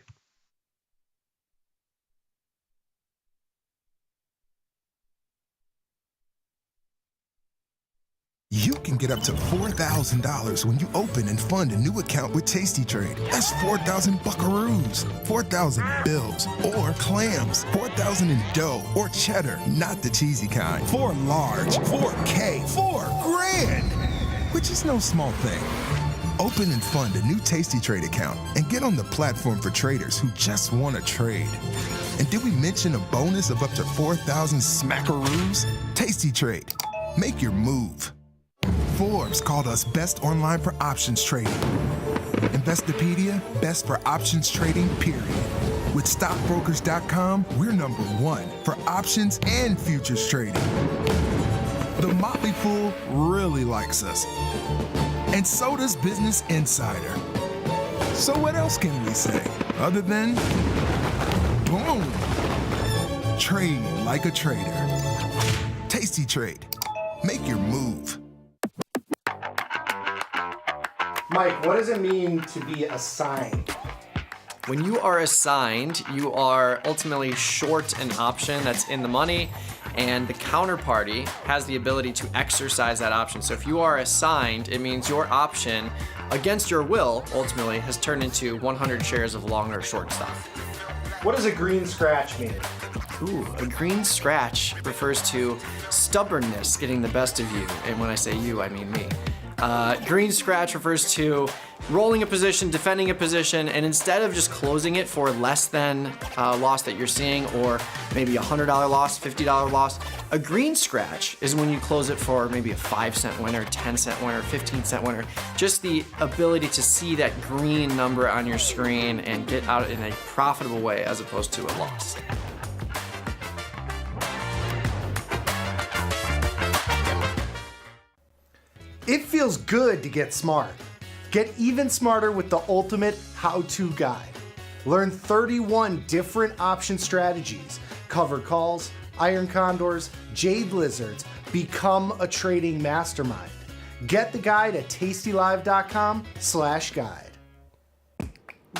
Speaker 9: You can get up to $4,000 when you open and fund a new account with tastytrade. That's 4,000 buckaroos, 4,000 bills, or clams, 4,000 in dough or cheddar, not the cheesy kind. 4 large, 4K, 4 grand, which is no small thing. Open and fund a new tastytrade account and get on the platform for traders who just want to trade. And did we mention a bonus of up to 4,000 smackaroos? tastytrade. Make your move. Forbes called us best online for options trading. Investopedia, best for options trading, period. With stockbrokers.com, we're number 1 for options and futures trading. The Motley Fool really likes us. And so does Business Insider. So what else can we say other than boom? Trade like a trader. tastytrade. Make your move.
Speaker 10: Mike, what does it mean to be assigned?
Speaker 11: When you are assigned, you are ultimately short an option that's in the money, and the counterparty has the ability to exercise that option. So if you are assigned, it means your option, against your will, ultimately, has turned into 100 shares of long or short stock.
Speaker 10: What does a green scratch mean?
Speaker 11: Ooh, a green scratch refers to stubbornness getting the best of you. And when I say you, I mean me. Green scratch refers to rolling a position, defending a position, and instead of just closing it for less than loss that you're seeing, or maybe a $100 loss, $50 loss, a green scratch is when you close it for maybe a 5-cent winner, 10-cent winner, 15-cent winner. Just the ability to see that green number on your screen and get out in a profitable way as opposed to a loss.
Speaker 10: It feels good to get smart. Get even smarter with the ultimate how-to guide. Learn 31 different option strategies, cover calls, iron condors, jade lizards. Become a trading mastermind. Get the guide at tastylive.com/guide.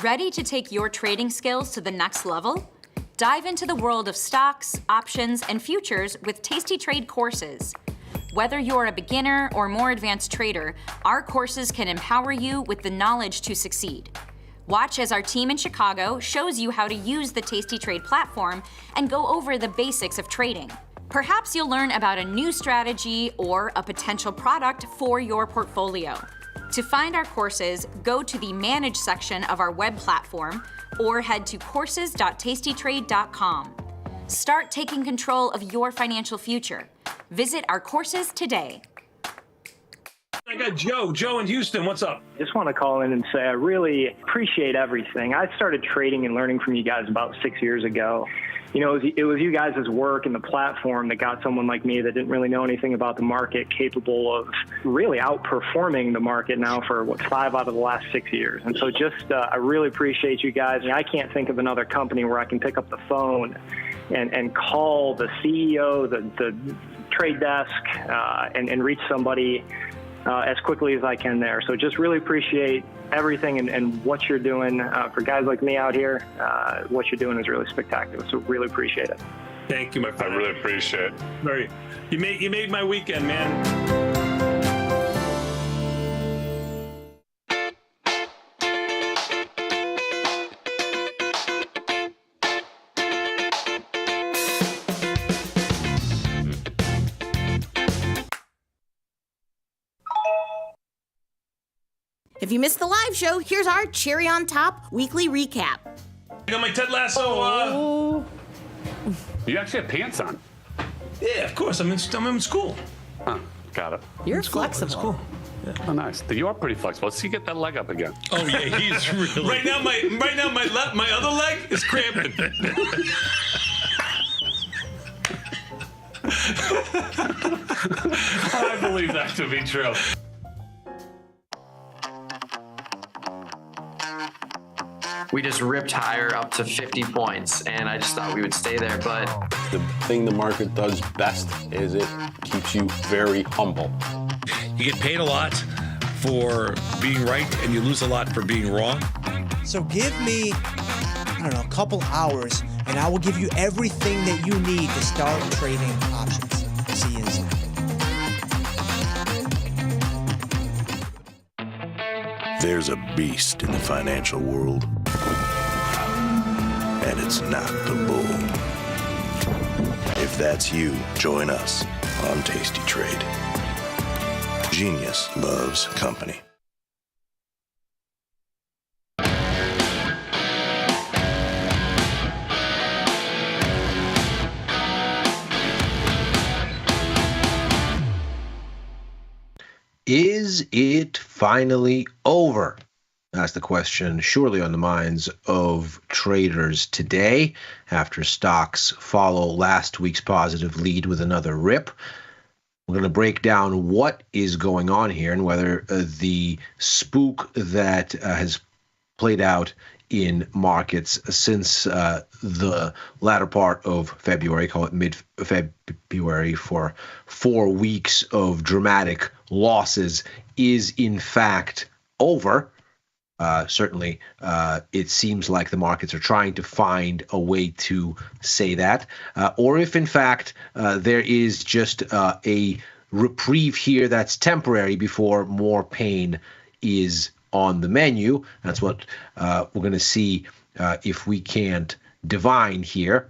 Speaker 7: Ready to take your trading skills to the next level? Dive into the world of stocks, options, and futures with Tasty Trade courses. Whether you're a beginner or more advanced trader, our courses can empower you with the knowledge to succeed. Watch as our team in Chicago shows you how to use the Tasty Trade platform and go over the basics of trading. Perhaps you'll learn about a new strategy or a potential product for your portfolio. To find our courses, go to the Manage section of our web platform or head to courses.tastytrade.com. Start taking control of your financial future. Visit our courses today.
Speaker 13: I got Joe in Houston. What's up?
Speaker 22: Just want to call in and say I really appreciate everything. I started trading and learning from you guys about 6 years ago. You know, it was you guys' work and the platform that got someone like me that didn't really know anything about the market capable of really outperforming the market now for, 5 out of the last 6 years. And so just, I really appreciate you guys. I can't think of another company where I can pick up the phone and call the CEO, the trade desk, and reach somebody as quickly as I can there. So just really appreciate everything and what you're doing for guys like me out here. What you're doing is really spectacular. So really appreciate it.
Speaker 13: Thank you, my friend. I really appreciate it. You made my weekend, man.
Speaker 1: If you missed the live show, here's our cherry on top weekly recap.
Speaker 13: I got my Ted Lasso.
Speaker 5: You actually have pants on.
Speaker 13: Yeah, of course. I'm in school.
Speaker 5: Huh, got it.
Speaker 17: You're flexible.
Speaker 13: School.
Speaker 5: Yeah. Oh, nice. You are pretty flexible. Let's see, get that leg up again.
Speaker 13: Oh yeah, he's really. Right now, my other leg is cramping.
Speaker 5: I believe that to be true.
Speaker 11: We just ripped higher up to 50 points, and I just thought we would stay there, but
Speaker 23: the thing the market does best is it keeps you very humble.
Speaker 12: You get paid a lot for being right and you lose a lot for being wrong?
Speaker 4: So give me, I don't know, a couple hours, and I will give you everything that you need to start trading options. See you inside.
Speaker 8: There's a beast in the financial world, and it's not the bull. If that's you, join us on Tasty Trade. Genius loves company.
Speaker 3: Is it finally over? That's the question surely on the minds of traders today after stocks follow last week's positive lead with another rip. We're going to break down what is going on here and whether the spook that has played out in markets since the latter part of February, call it mid-February, for 4 weeks of dramatic losses is in fact over. Certainly, it seems like the markets are trying to find a way to say that, or if in fact there is just a reprieve here that's temporary before more pain is on the menu. That's what we're going to see if we can't divine here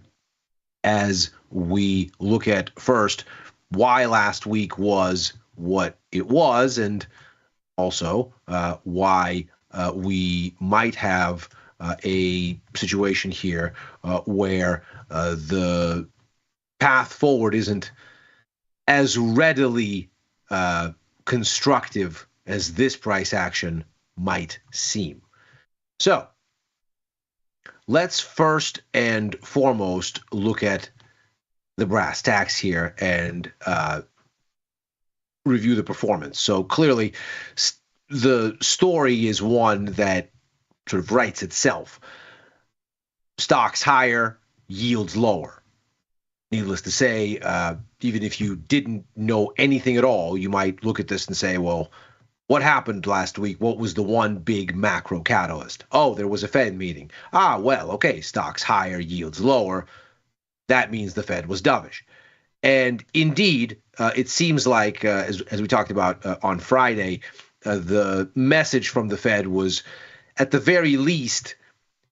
Speaker 3: as we look at first why last week was what it was, and also why we might have a situation here where the path forward isn't as readily constructive as this price action might seem. So let's first and foremost look at the brass tacks here and review the performance. So clearly, the story is one that sort of writes itself. Stocks higher, yields lower. Needless to say, even if you didn't know anything at all, you might look at this and say, well, what happened last week? What was the one big macro catalyst? Oh, there was a Fed meeting. Ah, well, okay, stocks higher, yields lower. That means the Fed was dovish. And indeed, it seems like, as we talked about on Friday, the message from the Fed was, at the very least,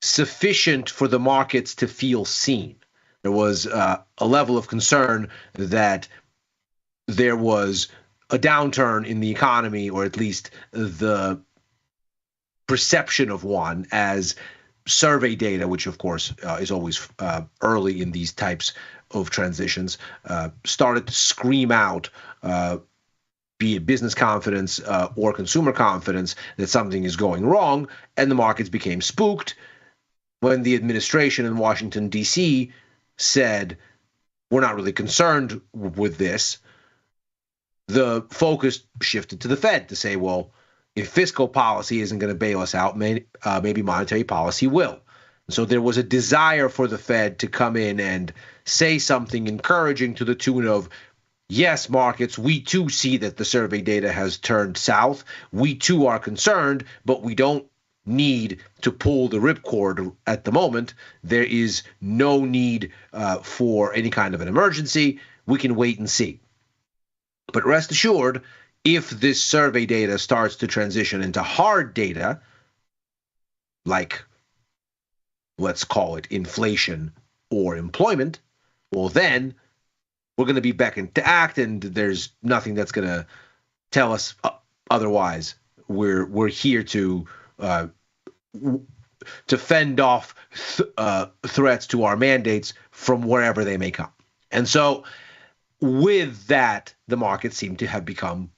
Speaker 3: sufficient for the markets to feel seen. There was a level of concern that there was a downturn in the economy, or at least the perception of one, as survey data, which of course is always early in these types of transitions, started to scream out, be it business confidence or consumer confidence, that something is going wrong, and the markets became spooked when the administration in Washington, D.C. said, we're not really concerned with this. The focus shifted to the Fed to say, well, if fiscal policy isn't going to bail us out, maybe monetary policy will. And so there was a desire for the Fed to come in and say something encouraging to the tune of, yes, markets, we too see that the survey data has turned south. We too are concerned, but we don't need to pull the ripcord at the moment. There is no need for any kind of an emergency. We can wait and see. But rest assured, if this survey data starts to transition into hard data, like, let's call it inflation or employment, well, then we're going to be beckoned to act, and there's nothing that's going to tell us otherwise. We're here to fend off threats to our mandates from wherever they may come. And so with that, the market seemed to have become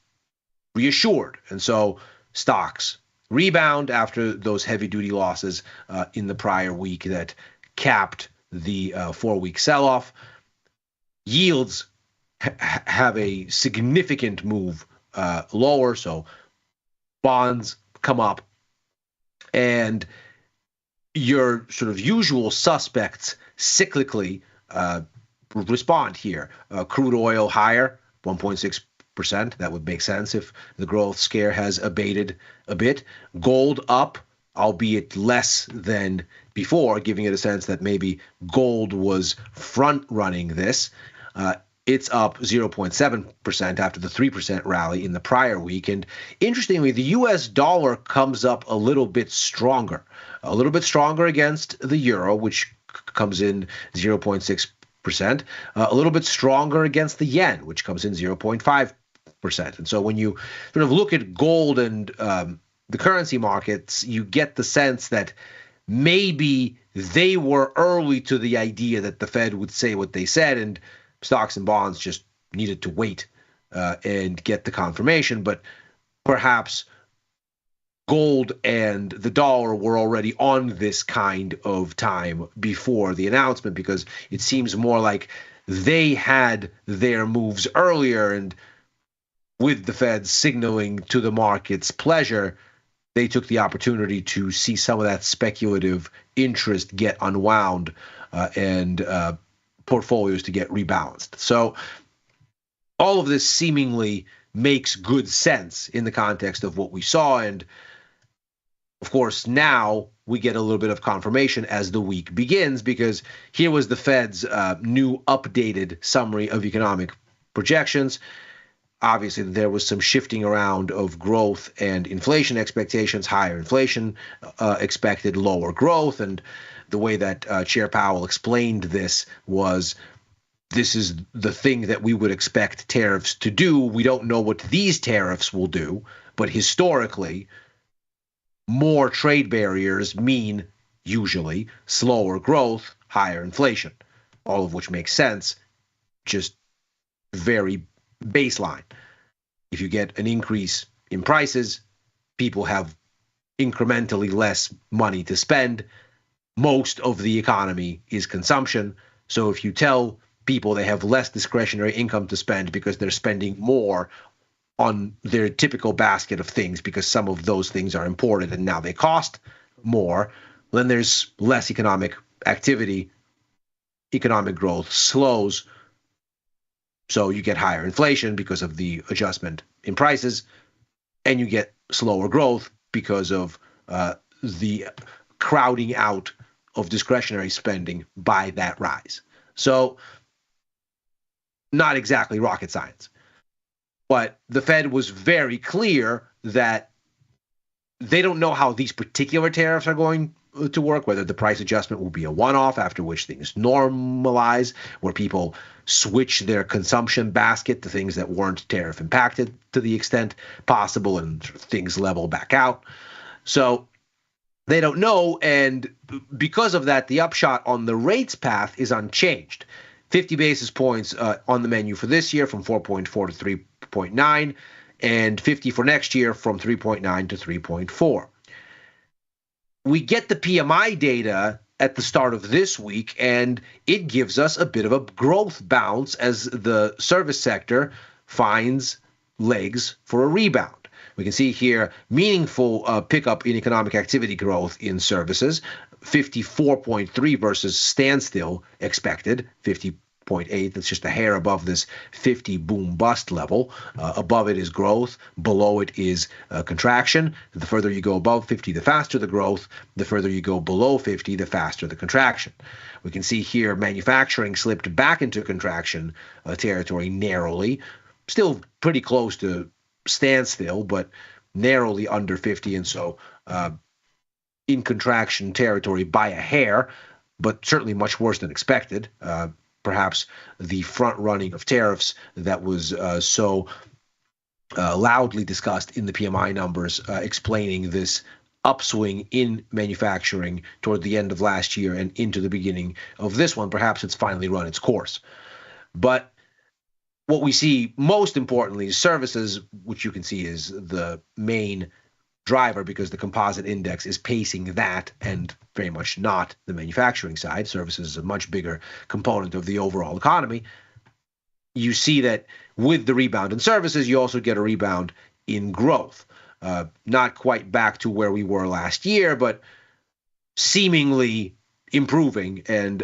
Speaker 3: reassured. And so stocks rebound after those heavy-duty losses in the prior week that capped the 4-week sell-off. Yields have a significant move lower, so bonds come up, and your sort of usual suspects cyclically respond here. Crude oil higher, 1.6 That would make sense if the growth scare has abated a bit. Gold up, albeit less than before, giving it a sense that maybe gold was front running this. It's up 0.7% after the 3% rally in the prior week. And interestingly, the US dollar comes up a little bit stronger against the euro, which comes in 0.6%, a little bit stronger against the yen, which comes in 0.5%. And so when you sort of look at gold and the currency markets, you get the sense that maybe they were early to the idea that the Fed would say what they said, and stocks and bonds just needed to wait and get the confirmation. But perhaps gold and the dollar were already on this kind of time before the announcement, because it seems more like they had their moves earlier, and with the Fed signaling to the market's pleasure, they took the opportunity to see some of that speculative interest get unwound and portfolios to get rebalanced. So all of this seemingly makes good sense in the context of what we saw. And of course, now we get a little bit of confirmation as the week begins, because here was the Fed's new updated summary of economic projections. Obviously, there was some shifting around of growth and inflation expectations, higher inflation expected, lower growth. And the way that Chair Powell explained this was, this is the thing that we would expect tariffs to do. We don't know what these tariffs will do, but historically, more trade barriers mean usually slower growth, higher inflation, all of which makes sense, just very baseline. If you get an increase in prices, people have incrementally less money to spend. Most of the economy is consumption. So if you tell people they have less discretionary income to spend because they're spending more on their typical basket of things because some of those things are imported and now they cost more, then there's less economic activity. Economic growth slows. So you get higher inflation because of the adjustment in prices, and you get slower growth because of the crowding out of discretionary spending by that rise. So not exactly rocket science. But the Fed was very clear that they don't know how these particular tariffs are going to work, whether the price adjustment will be a one-off after which things normalize, where people switch their consumption basket to things that weren't tariff impacted to the extent possible, and things level back out. So they don't know, and because of that, the upshot on the rates path is unchanged. 50 basis points on the menu for this year, from 4.4 to 3.9, and 50 for next year, from 3.9 to 3.4. We get the PMI data at the start of this week, and it gives us a bit of a growth bounce as the service sector finds legs for a rebound. We can see here meaningful pickup in economic activity growth in services, 54.3 versus standstill expected, 50.8. That's just a hair above this 50 boom bust level. Above it is growth. Below it is contraction. The further you go above 50, the faster the growth. The further you go below 50, the faster the contraction. We can see here manufacturing slipped back into contraction territory narrowly. Still pretty close to standstill, but narrowly under 50. And so in contraction territory by a hair, but certainly much worse than expected. Perhaps the front running of tariffs that was so loudly discussed in the PMI numbers, explaining this upswing in manufacturing toward the end of last year and into the beginning of this one. Perhaps it's finally run its course. But what we see most importantly is services, which you can see is the main driver because the composite index is pacing that and very much not the manufacturing side. Services is a much bigger component of the overall economy. You see that with the rebound in services, you also get a rebound in growth. Not quite back to where we were last year, but seemingly improving and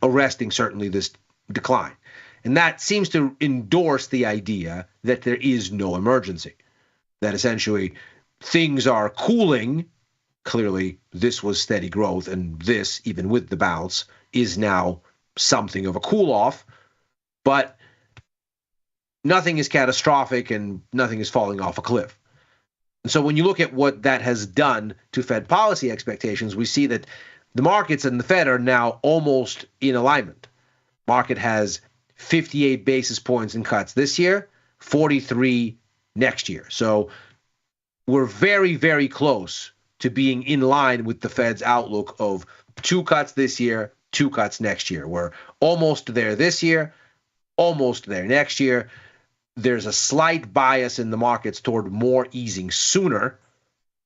Speaker 3: arresting certainly this decline. And that seems to endorse the idea that there is no emergency, that essentially things are cooling. Clearly, this was steady growth, and this, even with the bounce, is now something of a cool-off. But nothing is catastrophic and nothing is falling off a cliff. And so when you look at what that has done to Fed policy expectations, we see that the markets and the Fed are now almost in alignment. Market has 58 basis points in cuts this year, 43 next year. So we're very, very close to being in line with the Fed's outlook of 2 cuts this year, 2 cuts next year. We're almost there this year, almost there next year. There's a slight bias in the markets toward more easing sooner.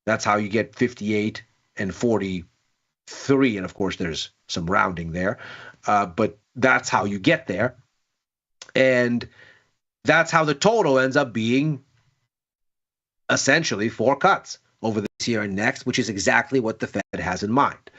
Speaker 3: That's how you get 58 and 43. And of course, there's some rounding there. But that's how you get there. And that's how the total ends up being essentially 4 cuts over this year and next, which is exactly what the Fed has in mind.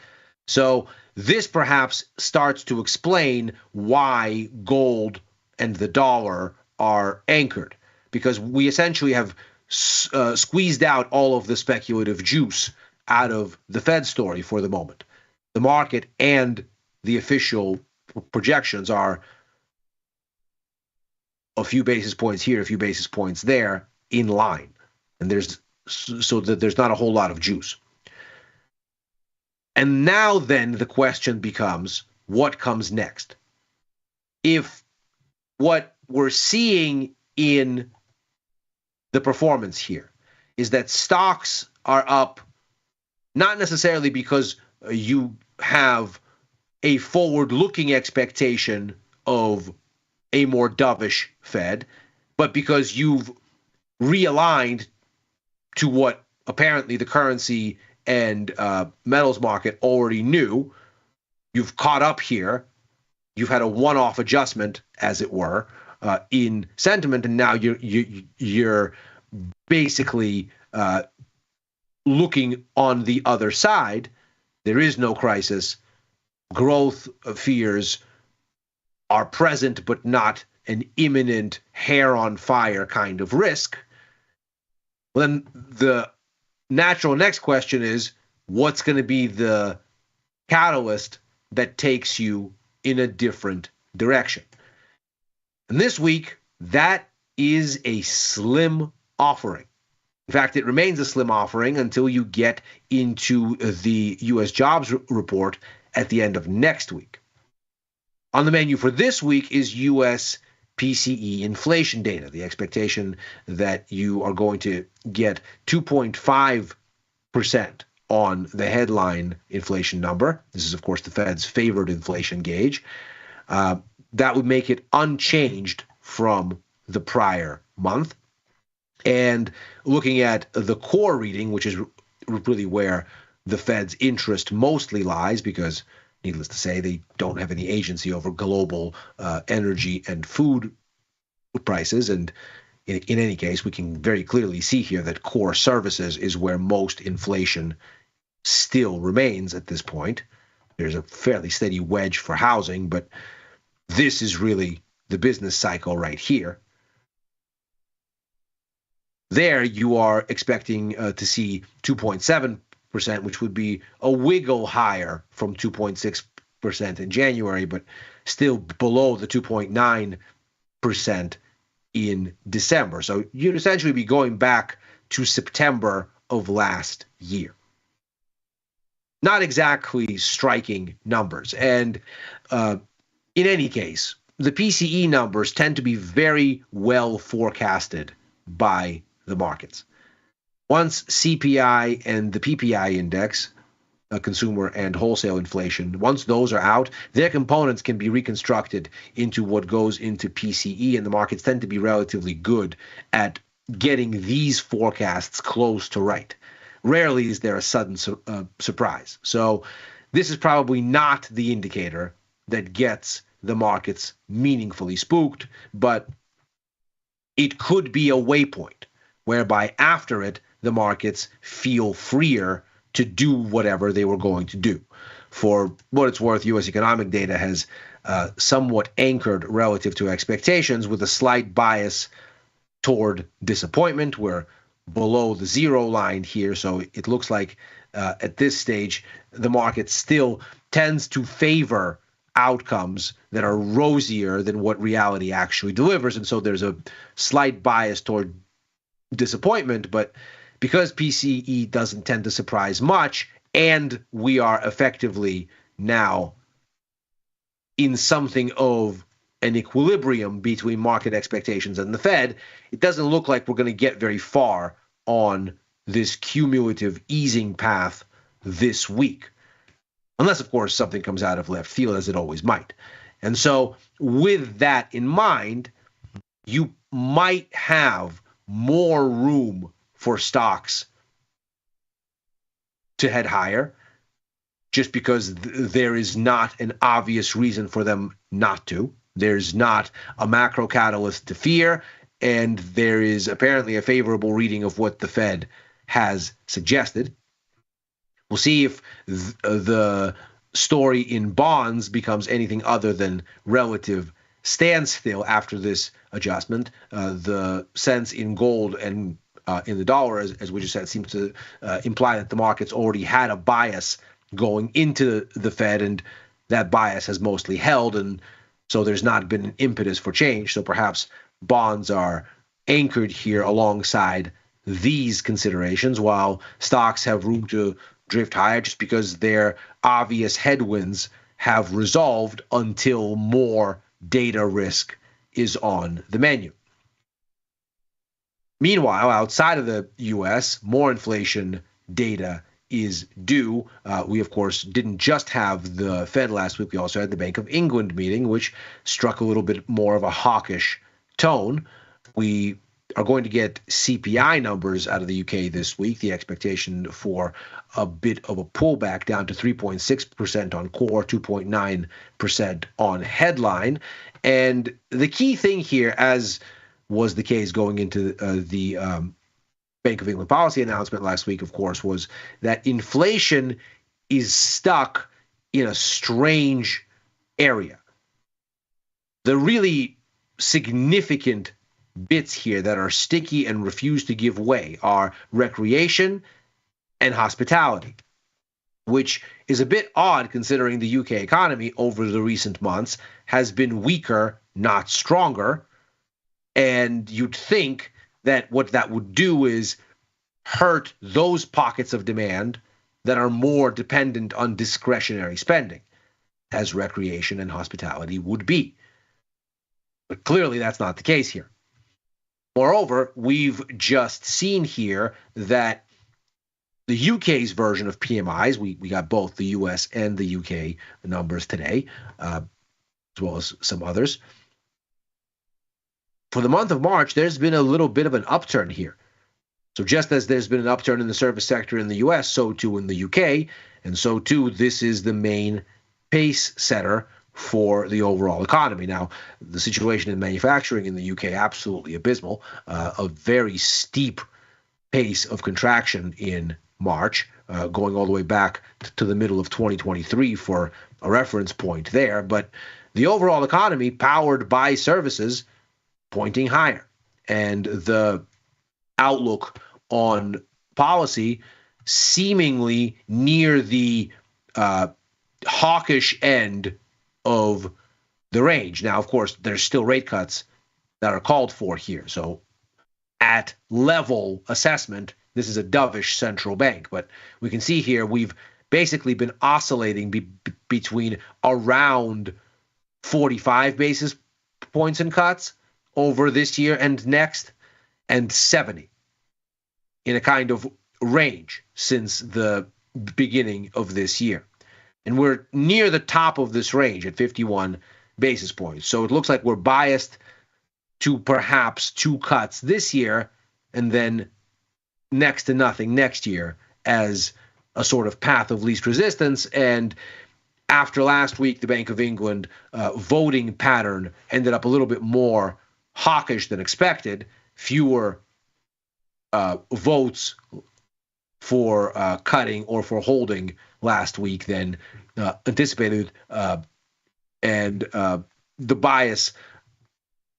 Speaker 3: So this perhaps starts to explain why gold and the dollar are anchored, because we essentially have squeezed out all of the speculative juice out of the Fed story for the moment. The market and the official projections are a few basis points here, a few basis points there in line. And there's not a whole lot of juice. And now then the question becomes, what comes next? If what we're seeing in the performance here is that stocks are up, not necessarily because you have a forward-looking expectation of a more dovish Fed, but because you've realigned to what apparently the currency and metals market already knew. You've caught up here. You've had a one-off adjustment, as it were, in sentiment, and now you're basically looking on the other side. There is no crisis. Growth fears are present, but not an imminent hair-on-fire kind of risk. Well, then the natural next question is, what's going to be the catalyst that takes you in a different direction? And this week, that is a slim offering. In fact, it remains a slim offering until you get into the U.S. jobs report at the end of next week. On the menu for this week is U.S. PCE inflation data, the expectation that you are going to get 2.5% on the headline inflation number. This is, of course, the Fed's favorite inflation gauge. That would make it unchanged from the prior month. And looking at the core reading, which is really where the Fed's interest mostly lies, because needless to say, they don't have any agency over global energy and food prices. And in any case, we can very clearly see here that core services is where most inflation still remains at this point. There's a fairly steady wedge for housing, but this is really the business cycle right here. There you are expecting to see 2.7%, which would be a wiggle higher from 2.6% in January, but still below the 2.9% in December. So you'd essentially be going back to September of last year. Not exactly striking numbers. And in any case, the PCE numbers tend to be very well forecasted by the markets. Once CPI and the PPI index, consumer and wholesale inflation, once those are out, their components can be reconstructed into what goes into PCE, and the markets tend to be relatively good at getting these forecasts close to right. Rarely is there a sudden surprise. So this is probably not the indicator that gets the markets meaningfully spooked, but it could be a waypoint whereby after it, the markets feel freer to do whatever they were going to do. For what it's worth, U.S. economic data has somewhat anchored relative to expectations with a slight bias toward disappointment. We're below the zero line here, so it looks like at this stage the market still tends to favor outcomes that are rosier than what reality actually delivers, and so there's a slight bias toward disappointment. But because PCE doesn't tend to surprise much, and we are effectively now in something of an equilibrium between market expectations and the Fed, it doesn't look like we're going to get very far on this cumulative easing path this week. Unless, of course, something comes out of left field, as it always might. And so with that in mind, you might have more room for stocks to head higher, just because there is not an obvious reason for them not to. There's not a macro catalyst to fear, and there is apparently a favorable reading of what the Fed has suggested. We'll see if the story in bonds becomes anything other than relative standstill after this adjustment. The sense in gold and in the dollar, as we just said, seems to imply that the market's already had a bias going into the Fed, and that bias has mostly held, and so there's not been an impetus for change. So perhaps bonds are anchored here alongside these considerations, while stocks have room to drift higher just because their obvious headwinds have resolved until more data risk is on the menu. Meanwhile, outside of the U.S., more inflation data is due. We, of course, didn't just have the Fed last week. We also had the Bank of England meeting, which struck a little bit more of a hawkish tone. We are going to get CPI numbers out of the UK this week. The expectation for a bit of a pullback down to 3.6% on core, 2.9% on headline. And the key thing here, as was the case going into the Bank of England policy announcement last week, of course, was that inflation is stuck in a strange area. The really significant bits here that are sticky and refuse to give way are recreation and hospitality, which is a bit odd considering the UK economy over the recent months has been weaker, not stronger. And you'd think that what that would do is hurt those pockets of demand that are more dependent on discretionary spending, as recreation and hospitality would be. But clearly that's not the case here. Moreover, we've just seen here that the UK's version of PMIs, we got both the US and the UK numbers today, as well as some others. For the month of March, there's been a little bit of an upturn here. So just as there's been an upturn in the service sector in the US, so too in the UK, and so too this is the main pace setter for the overall economy. Now, the situation in manufacturing in the UK, absolutely abysmal, a very steep pace of contraction in March, going all the way back to the middle of 2023 for a reference point there. But the overall economy, powered by services, pointing higher. And the outlook on policy seemingly near the hawkish end of the range. Now, of course, there's still rate cuts that are called for here. So at level assessment, this is a dovish central bank. But we can see here we've basically been oscillating between around 45 basis points in cuts over this year and next, and 70 in a kind of range since the beginning of this year. And we're near the top of this range at 51 basis points. So it looks like we're biased to perhaps 2 cuts this year and then next to nothing next year as a sort of path of least resistance. And after last week, the Bank of England voting pattern ended up a little bit more hawkish than expected, fewer votes for cutting or for holding last week than anticipated. and the bias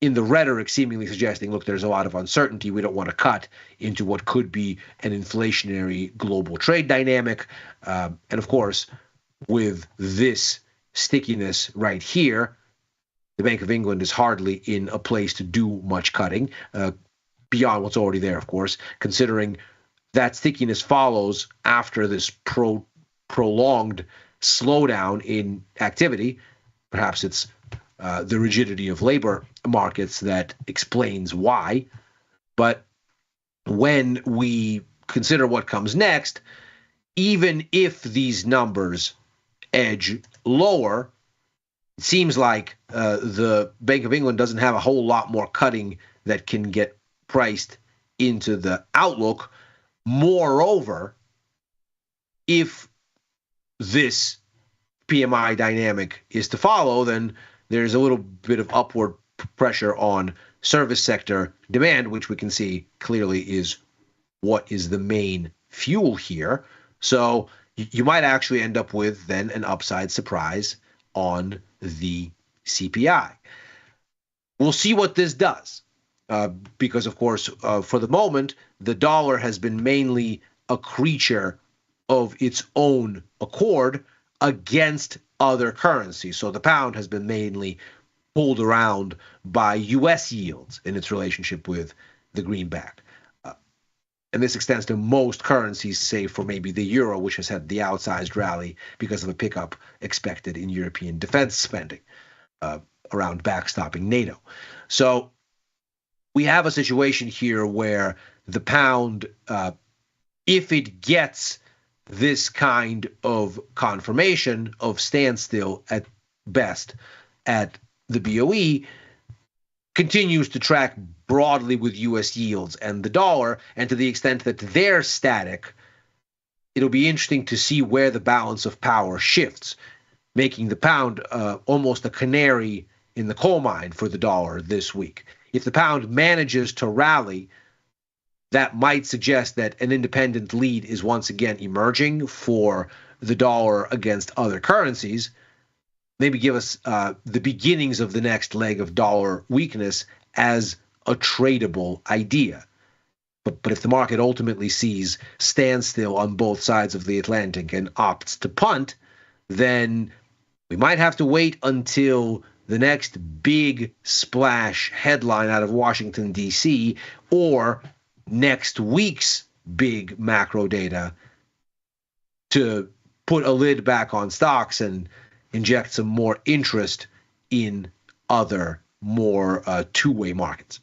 Speaker 3: in the rhetoric seemingly suggesting, look, there's a lot of uncertainty. We don't want to cut into what could be an inflationary global trade dynamic. And of course, with this stickiness right here, the Bank of England is hardly in a place to do much cutting beyond what's already there, of course, considering that stickiness follows after this prolonged slowdown in activity. Perhaps it's the rigidity of labor markets that explains why. But when we consider what comes next, even if these numbers edge lower, it seems like the Bank of England doesn't have a whole lot more cutting that can get priced into the outlook. Moreover, if this PMI dynamic is to follow, then there's a little bit of upward pressure on service sector demand, which we can see clearly is what is the main fuel here. So you might actually end up with then an upside surprise on the CPI. We'll see what this does, because, of course, for the moment, the dollar has been mainly a creature of its own accord against other currencies. So the pound has been mainly pulled around by U.S. yields in its relationship with the greenback. And this extends to most currencies, save for maybe the euro, which has had the outsized rally because of a pickup expected in European defense spending around backstopping NATO. So we have a situation here where the pound, if it gets this kind of confirmation of standstill at best at the BOE, continues to track broadly with U.S. yields and the dollar, and to the extent that they're static, it'll be interesting to see where the balance of power shifts, making the pound almost a canary in the coal mine for the dollar this week. If the pound manages to rally, that might suggest that an independent lead is once again emerging for the dollar against other currencies, maybe give us the beginnings of the next leg of dollar weakness as a tradable idea. But if the market ultimately sees standstill on both sides of the Atlantic and opts to punt, then we might have to wait until the next big splash headline out of Washington, D.C., or next week's big macro data to put a lid back on stocks and inject some more interest in other, more two-way markets.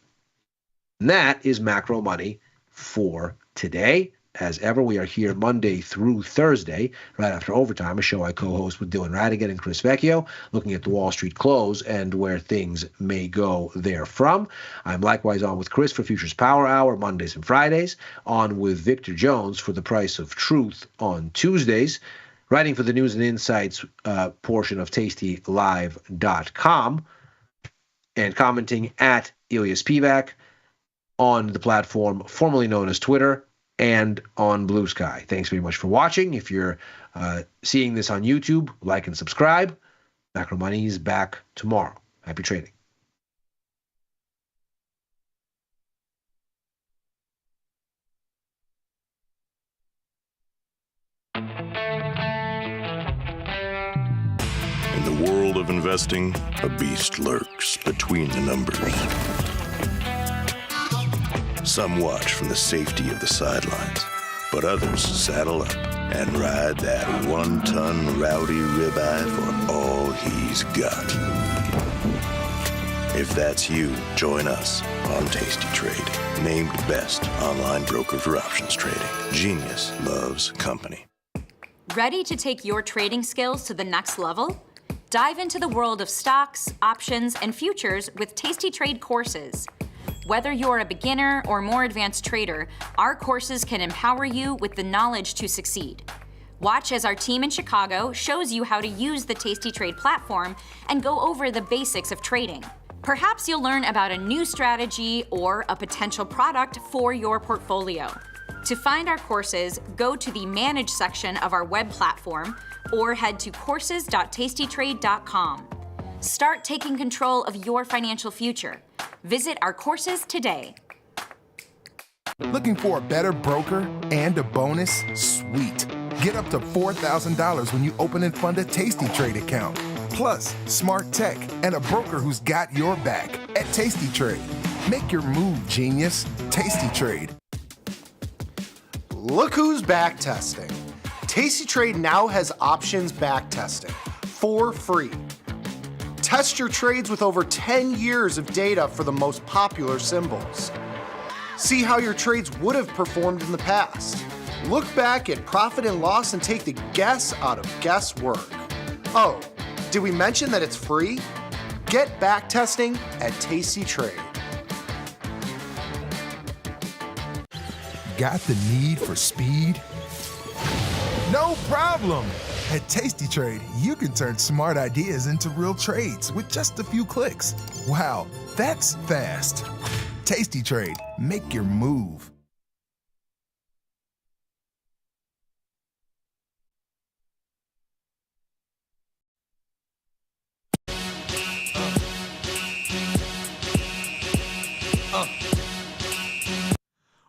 Speaker 3: And that is Macro Money for today. As ever, we are here Monday through Thursday, right after Overtime, a show I co-host with Dylan Radigan and Chris Vecchio, looking at the Wall Street close and where things may go therefrom. I'm likewise on with Chris for Futures Power Hour, Mondays and Fridays, on with Victor Jones for The Price of Truth on Tuesdays, writing for the News and Insights portion of tastylive.com, and commenting at Ilya Spivak on the platform formerly known as Twitter and on Blue Sky. Thanks very much for watching. If you're seeing this on YouTube, like and subscribe. Macro Money is back tomorrow. Happy trading.
Speaker 8: In the world of investing, a beast lurks between the numbers. Some watch from the safety of the sidelines, but others saddle up and ride that one-ton rowdy ribeye for all he's got. If that's you, join us on Tasty Trade, named best online broker for options trading. Genius loves company.
Speaker 7: Ready to take your trading skills to the next level? Dive into the world of stocks, options, and futures with Tasty Trade courses. Whether you're a beginner or more advanced trader, our courses can empower you with the knowledge to succeed. Watch as our team in Chicago shows you how to use the Tasty Trade platform and go over the basics of trading. Perhaps you'll learn about a new strategy or a potential product for your portfolio. To find our courses, go to the Manage section of our web platform or head to courses.tastytrade.com. Start taking control of your financial future. Visit our courses today.
Speaker 9: Looking for a better broker and a bonus? Sweet. Get up to $4,000 when you open and fund a Tasty Trade account. Plus, smart tech and a broker who's got your back at Tasty Trade. Make your move, genius. Tasty Trade.
Speaker 10: Look who's back testing. Tasty Trade now has options back testing for free. Test your trades with over 10 years of data for the most popular symbols. See how your trades would have performed in the past. Look back at profit and loss and take the guess out of guesswork. Oh, did we mention that it's free? Get back testing at Tasty Trade.
Speaker 9: Got the need for speed? No problem! At Tasty Trade, you can turn smart ideas into real trades with just a few clicks. Wow, that's fast. Tasty Trade, make your move.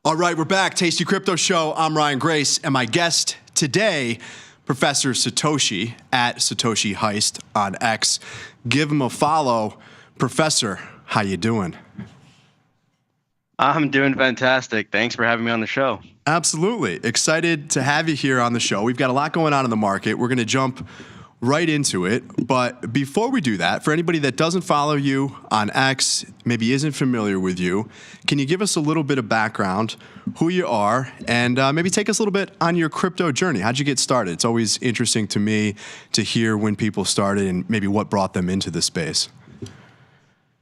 Speaker 14: All right, we're back. Tasty Crypto Show. I'm Ryan Grace, and my guest today, Professor Satoshi at Satoshi Heist on X. Give him a follow. Professor, how you doing?
Speaker 16: I'm doing fantastic. Thanks for having me on the show.
Speaker 14: Absolutely. Excited to have you here on the show. We've got a lot going on in the market. We're going to jump right into it. But before we do that, for anybody that doesn't follow you on X, maybe isn't familiar with you, can you give us a little bit of background, who you are, and maybe take us a little bit on your crypto journey? How'd you get started? It's always interesting to me to hear when people started and maybe what brought them into the space.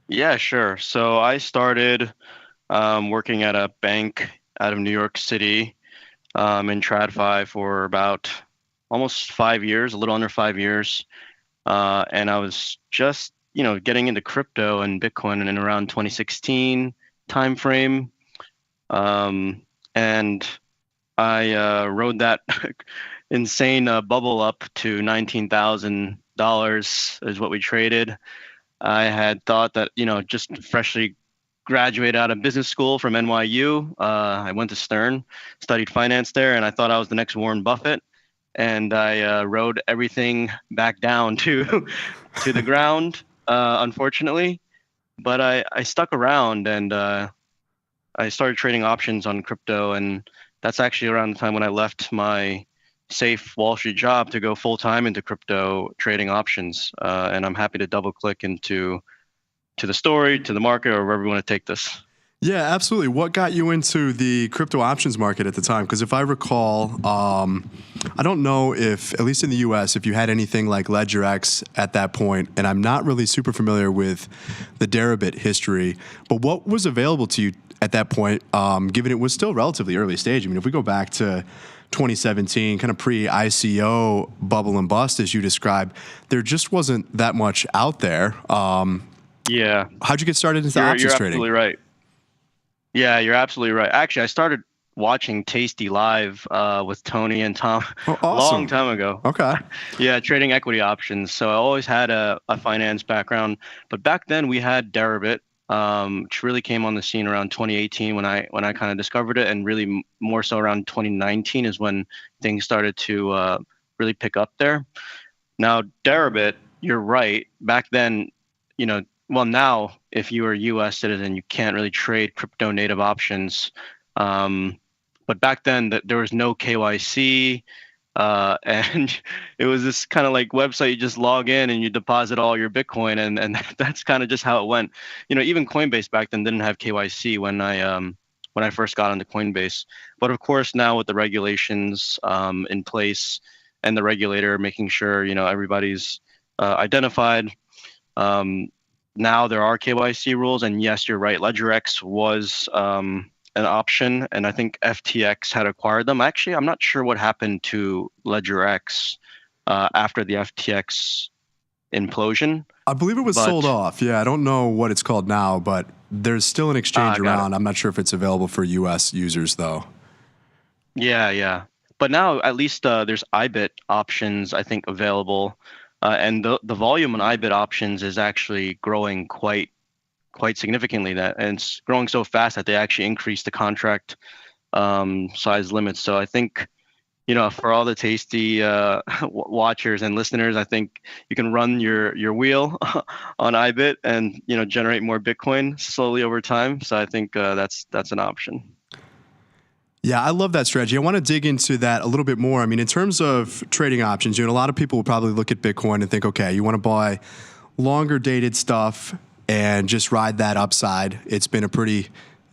Speaker 16: Yeah, sure. So I started working at a bank out of New York City in TradFi for about almost 5 years, a little under 5 years. And I was just, getting into crypto and Bitcoin in around 2016 timeframe. And I rode that insane bubble up to $19,000 is what we traded. I had thought that, just freshly graduated out of business school from NYU. I went to Stern, studied finance there, and I thought I was the next Warren Buffett. And I rode everything back down to the ground, unfortunately. But I stuck around and I started trading options on crypto. And that's actually around the time when I left my safe Wall Street job to go full time into crypto trading options. And I'm happy to double click into the story, to the market, or wherever we want to take this.
Speaker 14: Yeah, absolutely. What got you into the crypto options market at the time? Because if I recall, I don't know if, at least in the US, if you had anything like LedgerX at that point, and I'm not really super familiar with the Deribit history, but what was available to you at that point, given it was still relatively early stage? I mean, if we go back to 2017, kind of pre-ICO bubble and bust, as you described, there just wasn't that much out there.
Speaker 16: Yeah.
Speaker 14: How'd you get started into options
Speaker 16: You're
Speaker 14: trading?
Speaker 16: absolutely right. Yeah, you're absolutely right. Actually, I started watching tastylive with Tony and Tom
Speaker 14: a
Speaker 16: long time ago.
Speaker 14: Okay.
Speaker 16: Yeah, trading equity options. So I always had a finance background, but back then we had Deribit, which really came on the scene around 2018 when I kind of discovered it, and really more so around 2019 is when things started to really pick up there. Now, Deribit, you're right. Back then, well, now, if you are a U.S. citizen, you can't really trade crypto native options. But back then, there was no KYC, and it was this kind of like website you just log in and you deposit all your Bitcoin, and that's kind of just how it went. Even Coinbase back then didn't have KYC when I first got onto Coinbase. But of course, now with the regulations in place and the regulator making sure everybody's identified. Now there are KYC rules, and yes, you're right. LedgerX was an option, and I think FTX had acquired them. Actually, I'm not sure what happened to LedgerX after the FTX implosion.
Speaker 14: I believe it was sold off. Yeah, I don't know what it's called now, but there's still an exchange around. I'm not sure if it's available for U.S. users, though.
Speaker 16: Yeah. But now at least there's IBIT options, I think, available. and the volume on IBIT options is actually growing quite significantly. And it's growing so fast that they actually increased the contract size limits. So I think, for all the tasty watchers and listeners, I think you can run your wheel on IBIT and generate more Bitcoin slowly over time. So I think that's an option.
Speaker 14: Yeah, I love that strategy. I want to dig into that a little bit more. I mean, in terms of trading options, a lot of people will probably look at Bitcoin and think, okay, you want to buy longer dated stuff and just ride that upside. It's been a pretty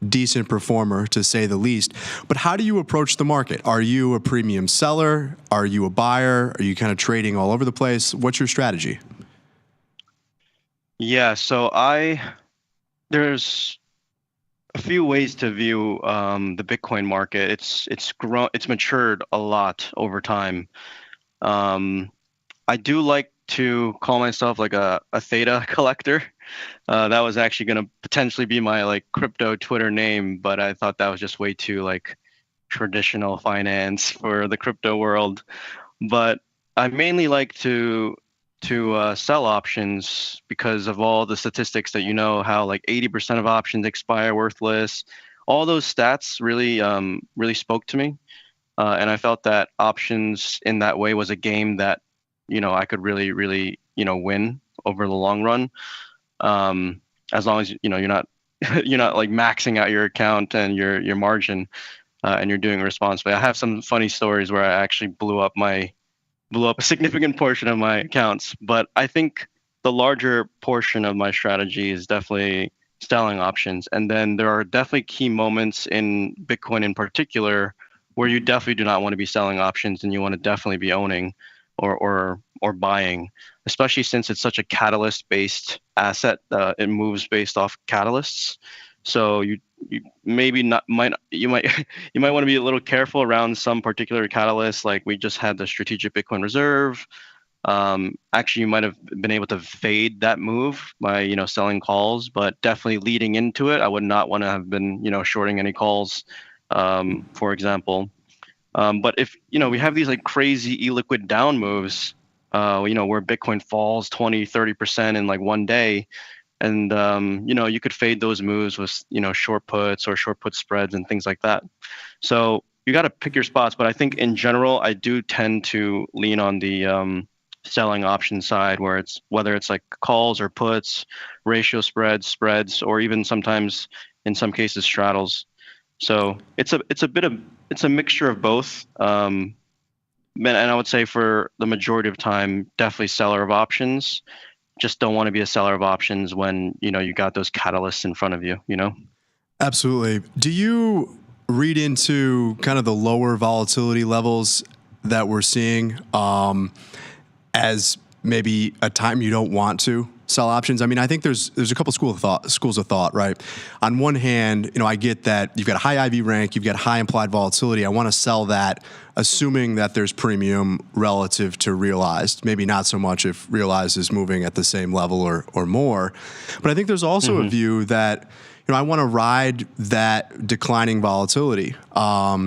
Speaker 14: decent performer, to say the least. But how do you approach the market? Are you a premium seller? Are you a buyer? Are you kind of trading all over the place? What's your strategy?
Speaker 16: Yeah, so there's a few ways to view the Bitcoin market. It's matured a lot over time. I do like to call myself like a theta collector. That was actually going to potentially be my crypto Twitter name, but I thought that was just way too traditional finance for the crypto world. But I mainly like to sell options because of all the statistics that how 80% of options expire worthless. All those stats really spoke to me, and I felt that options in that way was a game that I could really win over the long run, as long as you're not maxing out your account and your margin, and you're doing it responsibly. I have some funny stories where I actually blew up a significant portion of my accounts, but I think the larger portion of my strategy is definitely selling options. And then there are definitely key moments in Bitcoin in particular where you definitely do not want to be selling options, and you want to definitely be owning or buying, especially since it's such a catalyst-based asset. It moves based off catalysts, so you might want to be a little careful around some particular catalysts. Like we just had the strategic Bitcoin reserve. Actually, you might have been able to fade that move by selling calls, but definitely leading into it, I would not want to have been shorting any calls, for example. But if we have these crazy illiquid down moves, where Bitcoin falls 20-30% in one day, and you could fade those moves with short puts or short put spreads and things like that. So you got to pick your spots. But I think in general, I do tend to lean on the selling option side, whether it's calls or puts, ratio spreads, or even sometimes in some cases straddles. So it's a mixture of both. And I would say for the majority of time, definitely seller of options. Just don't want to be a seller of options when you got those catalysts in front of you.
Speaker 14: Absolutely. Do you read into kind of the lower volatility levels that we're seeing as maybe a time you don't want to sell options? I mean, I think there's a couple schools of thought, right? On one hand, I get that you've got a high IV rank, you've got high implied volatility. I want to sell that, assuming that there's premium relative to realized. Maybe not so much if realized is moving at the same level or more. But I think there's also a view that I want to ride that declining volatility.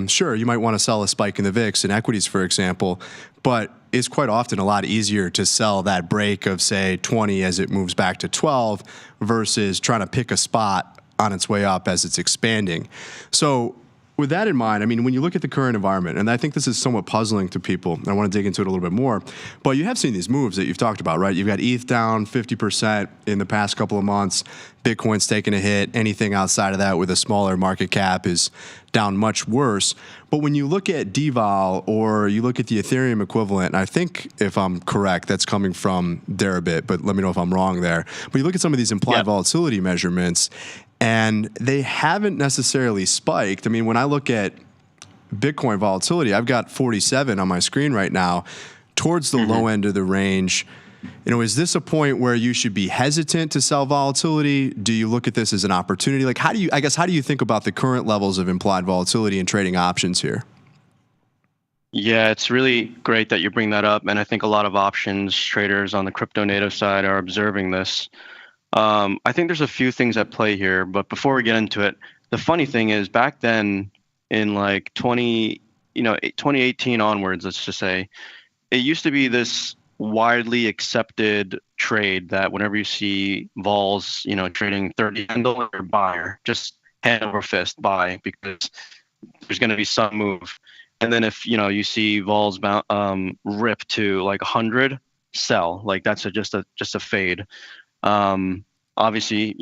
Speaker 14: Sure, you might want to sell a spike in the VIX in equities, for example, but it's quite often a lot easier to sell that break of, say, 20 as it moves back to 12 versus trying to pick a spot on its way up as it's expanding. So with that in mind, I mean, when you look at the current environment, and I think this is somewhat puzzling to people, and I want to dig into it a little bit more, but you have seen these moves that you've talked about, right? You've got ETH down 50% in the past couple of months. Bitcoin's taken a hit. Anything outside of that with a smaller market cap is down much worse. But when you look at DVOL or you look at the Ethereum equivalent, and I think if I'm correct, that's coming from Deribit, but let me know if I'm wrong there. But you look at some of these implied volatility measurements, and they haven't necessarily spiked. I mean, when I look at Bitcoin volatility, I've got 47 on my screen right now, towards the low end of the range. Is this a point where you should be hesitant to sell volatility? Do you look at this as an opportunity? How do you think about the current levels of implied volatility and trading options here?
Speaker 16: Yeah, it's really great that you bring that up. And I think a lot of options traders on the crypto native side are observing this. I think there's a few things at play here, but before we get into it, the funny thing is back then in 2018 onwards, let's just say, it used to be this widely accepted trade that whenever you see vols, trading 30 handle or buyer, just hand over fist buy, because there's going to be some move. And then if you see vols rip to like 100, sell. Like that's just a fade. Obviously,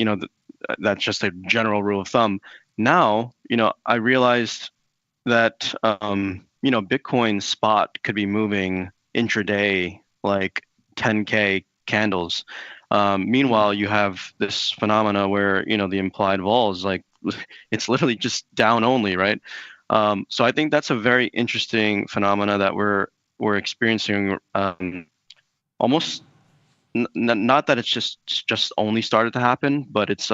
Speaker 16: that's just a general rule of thumb. Now, I realized that Bitcoin spot could be moving intraday like 10K candles. Meanwhile, you have this phenomena where the implied vol is like it's literally just down only, right? So I think that's a very interesting phenomena that we're experiencing. Almost not that it's just only started to happen, but it's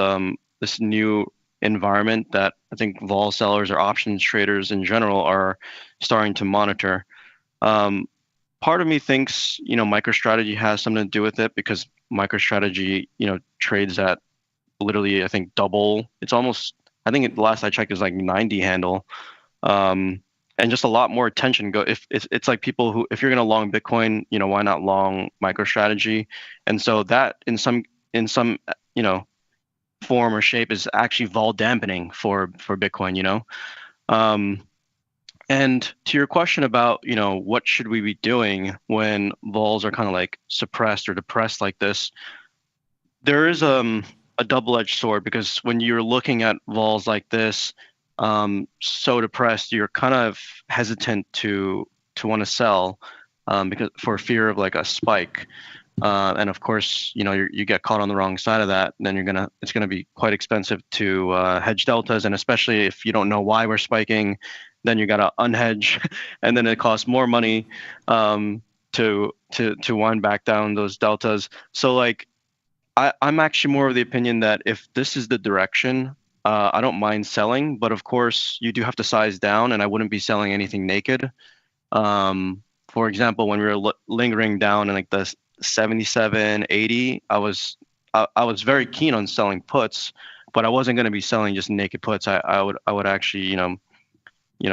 Speaker 16: this new environment that I think vol sellers or options traders in general are starting to monitor. Part of me thinks MicroStrategy has something to do with it, because MicroStrategy trades at literally I think double. It's almost, I think the last I checked is like 90 handle. And just a lot more attention go if it's like people who, if you're going to long Bitcoin, why not long MicroStrategy? And so that in some form or shape is actually vol dampening for Bitcoin. And to your question about what should we be doing when vols are kind of like suppressed or depressed like this, there is a double-edged sword, because when you're looking at vols like this, so depressed, you're kind of hesitant to want to sell, because for fear of like a spike, and of course you get caught on the wrong side of that, then it's gonna be quite expensive to hedge deltas, and especially if you don't know why we're spiking, then you gotta unhedge, and then it costs more money to wind back down those deltas. So like I'm actually more of the opinion that if this is the direction, I don't mind selling, but of course you do have to size down, and I wouldn't be selling anything naked. For example, when we were lingering down in like the 77, 80, I was very keen on selling puts, but I wasn't going to be selling just naked puts. I would actually,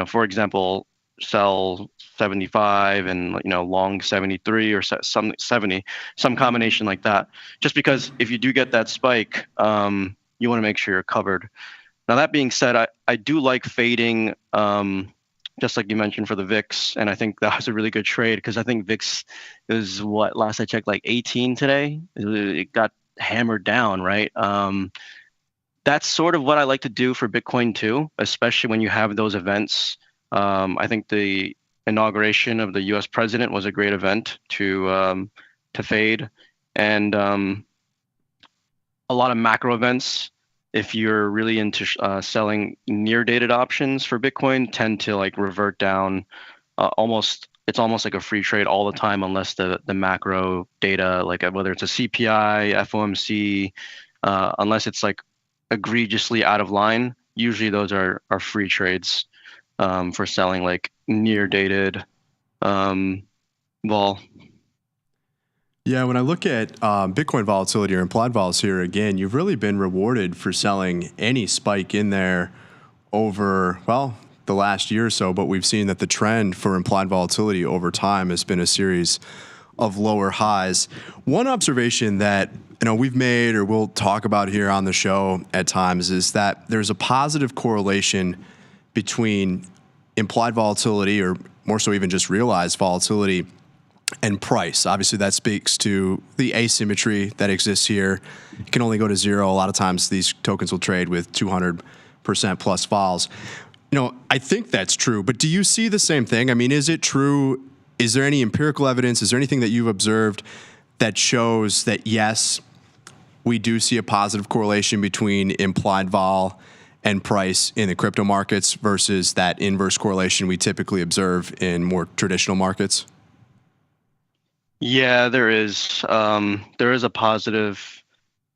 Speaker 16: for example, sell 75 and long 73 or some 70, some combination like that. Just because if you do get that spike, you want to make sure you're covered. Now that being said, I do like fading, just like you mentioned for the VIX, and I think that was a really good trade, because I think VIX is what last I checked like 18 today. It got hammered down, right? That's sort of what I like to do for Bitcoin too, especially when you have those events. I think the inauguration of the U.S. president was a great event to fade, and a lot of macro events, if you're really into selling near dated options for Bitcoin, tend to like revert down. It's almost like a free trade all the time, unless the macro data, like whether it's a CPI, FOMC, unless it's like egregiously out of line, usually those are free trades for selling like near dated vol.
Speaker 14: Yeah, when I look at Bitcoin volatility or implied vols here, again, you've really been rewarded for selling any spike in there over, well, the last year or so, but we've seen that the trend for implied volatility over time has been a series of lower highs. One observation that we've made or we'll talk about here on the show at times is that there's a positive correlation between implied volatility, or more so even just realized volatility, and price. Obviously, that speaks to the asymmetry that exists here. It can only go to zero. A lot of times these tokens will trade with 200% plus vols. I think that's true, but do you see the same thing? I mean, is it true? Is there any empirical evidence? Is there anything that you've observed that shows that, yes, we do see a positive correlation between implied vol and price in the crypto markets versus that inverse correlation we typically observe in more traditional markets?
Speaker 16: Yeah, there is. There is a positive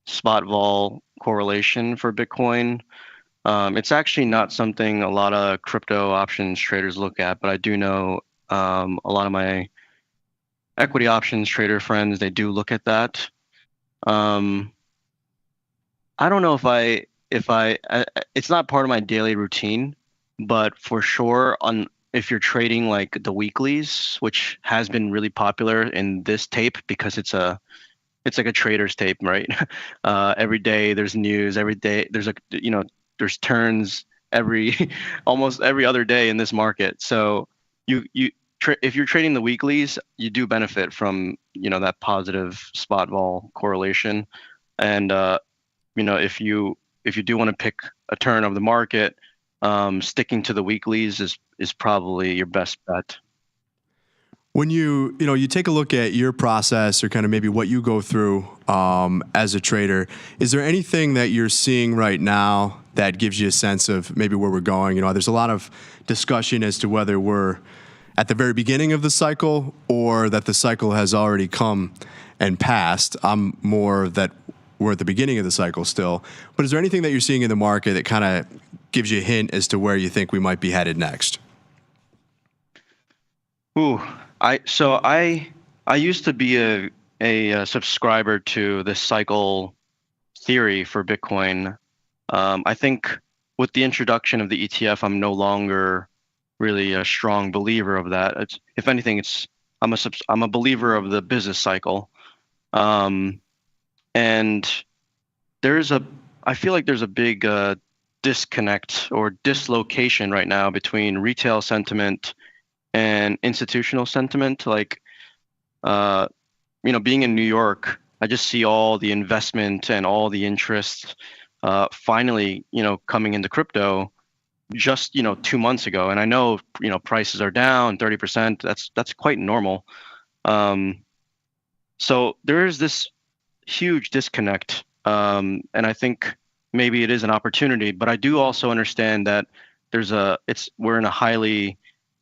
Speaker 16: spot vol correlation for Bitcoin. It's actually not something a lot of crypto options traders look at, but I do know a lot of my equity options trader friends, they do look at that. I don't know if I it's not part of my daily routine, but for sure if you're trading like the weeklies, which has been really popular in this tape because it's like a trader's tape, right? Every day there's news. Every day there's there's turns almost every other day in this market. So if you're trading the weeklies, you do benefit from that positive spot vol correlation. And if you do want to pick a turn of the market, sticking to the weeklies is probably your best bet.
Speaker 14: When you take a look at your process or kind of maybe what you go through as a trader, is there anything that you're seeing right now that gives you a sense of maybe where we're going? There's a lot of discussion as to whether we're at the very beginning of the cycle or that the cycle has already come and passed. I'm more that we're at the beginning of the cycle still. But is there anything that you're seeing in the market that kind of gives you a hint as to where you think we might be headed next?
Speaker 16: Ooh, I used to be a subscriber to this cycle theory for Bitcoin. I think with the introduction of the ETF, I'm no longer really a strong believer of that. If anything, I'm a believer of the business cycle. And I feel like there's a big disconnect or dislocation right now between retail sentiment and institutional sentiment. Like, being in New York, I just see all the investment and all the interest finally, coming into crypto just, 2 months ago. And I know, prices are down 30%. That's quite normal. So there is this huge disconnect. And I think maybe it is an opportunity, but I do also understand that we're in a highly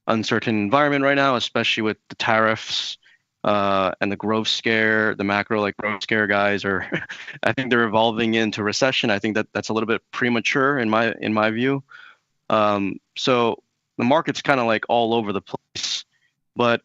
Speaker 16: uncertain environment right now, especially with the tariffs and the growth scare, the macro growth scare guys I think they're evolving into recession. I think that's a little bit premature in my view. So the market's kind of all over the place, but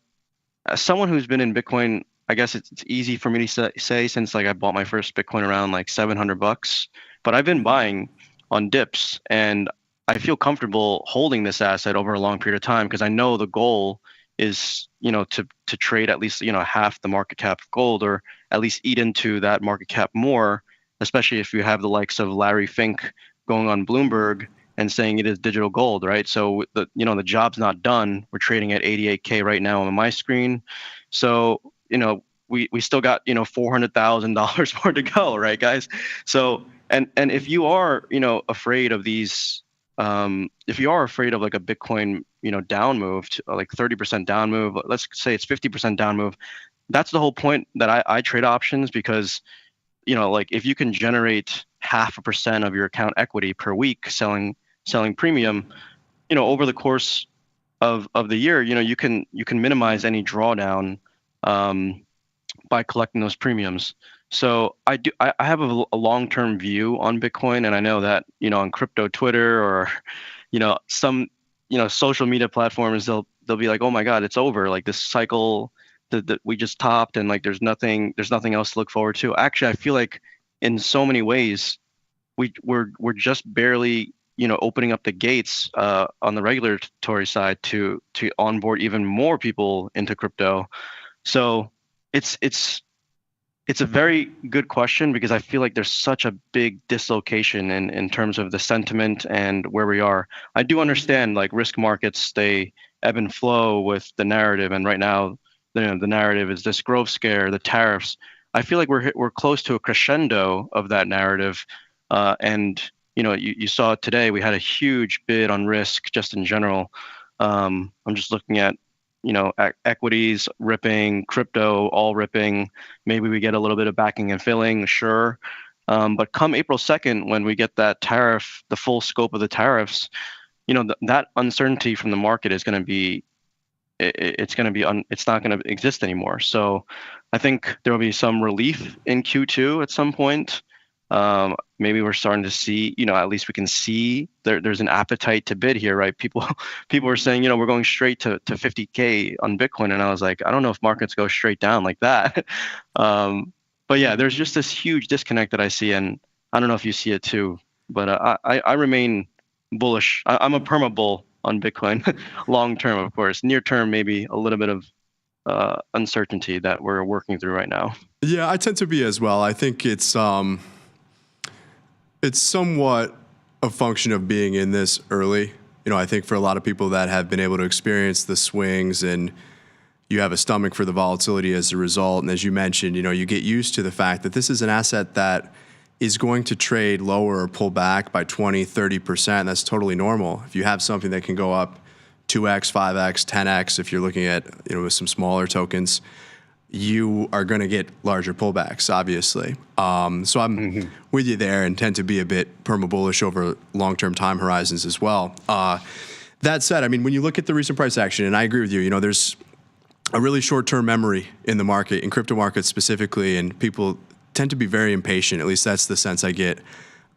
Speaker 16: as someone who's been in Bitcoin, I guess it's easy for me to say since I bought my first Bitcoin around $700, but I've been buying on dips and I feel comfortable holding this asset over a long period of time because I know the goal is, to trade at least, half the market cap of gold or at least eat into that market cap more, especially if you have the likes of Larry Fink going on Bloomberg and saying it is digital gold, right? So the job's not done. We're trading at 88K right now on my screen. So, we still got, $400,000 more to go, right, guys? So, and if you are, afraid of these, if you are afraid of a Bitcoin, down move, 30% down move, let's say it's 50% down move, that's the whole point that I trade options because, if you can generate 0.5% of your account equity per week selling premium, over the course of the year, you can minimize any drawdown by collecting those premiums. So I have a long-term view on Bitcoin, and I know that on crypto Twitter or some social media platforms they'll be like, oh my God, it's over, this cycle that we just topped, and there's nothing else to look forward to. Actually, I feel like in so many ways we're just barely opening up the gates on the regulatory side to onboard even more people into crypto. So it's a very good question because I feel like there's such a big dislocation in terms of the sentiment and where we are. I do understand risk markets, they ebb and flow with the narrative, and right now the narrative is this growth scare, the tariffs. I feel like we're close to a crescendo of that narrative, and you saw today we had a huge bid on risk just in general. I'm just looking at equities ripping, crypto all ripping. Maybe we get a little bit of backing and filling, sure. But come April 2nd, when we get that tariff, the full scope of the tariffs, that uncertainty from the market is going to be, it's not going to exist anymore. So I think there will be some relief in Q2 at some point. Maybe we're starting to see, at least we can see there's an appetite to bid here, right? People are saying, we're going straight to 50K on Bitcoin. And I was like, I don't know if markets go straight down like that. But yeah, there's just this huge disconnect that I see. And I don't know if you see it too, but I remain bullish. I'm a perma bull on Bitcoin. Long term, of course. Near term, maybe a little bit of uncertainty that we're working through right now.
Speaker 14: Yeah, I tend to be as well. I think it's somewhat a function of being in this early. You know, I think for a lot of people that have been able to experience the swings and you have a stomach for the volatility as a result. And as you mentioned, you know, you get used to the fact that this is an asset that is going to trade lower or pull back by 20, 30%. That's totally normal. If you have something that can go up 2x, 5x, 10x, if you're looking at, you know, with some smaller tokens, you are going to get larger pullbacks, obviously. So I'm with you there and tend to be a bit perma-bullish over long-term time horizons as well. That said, I mean, when you look at the recent price action, and I agree with you, you know, there's a really short-term memory in the market, in crypto markets specifically, and people tend to be very impatient. At least that's the sense I get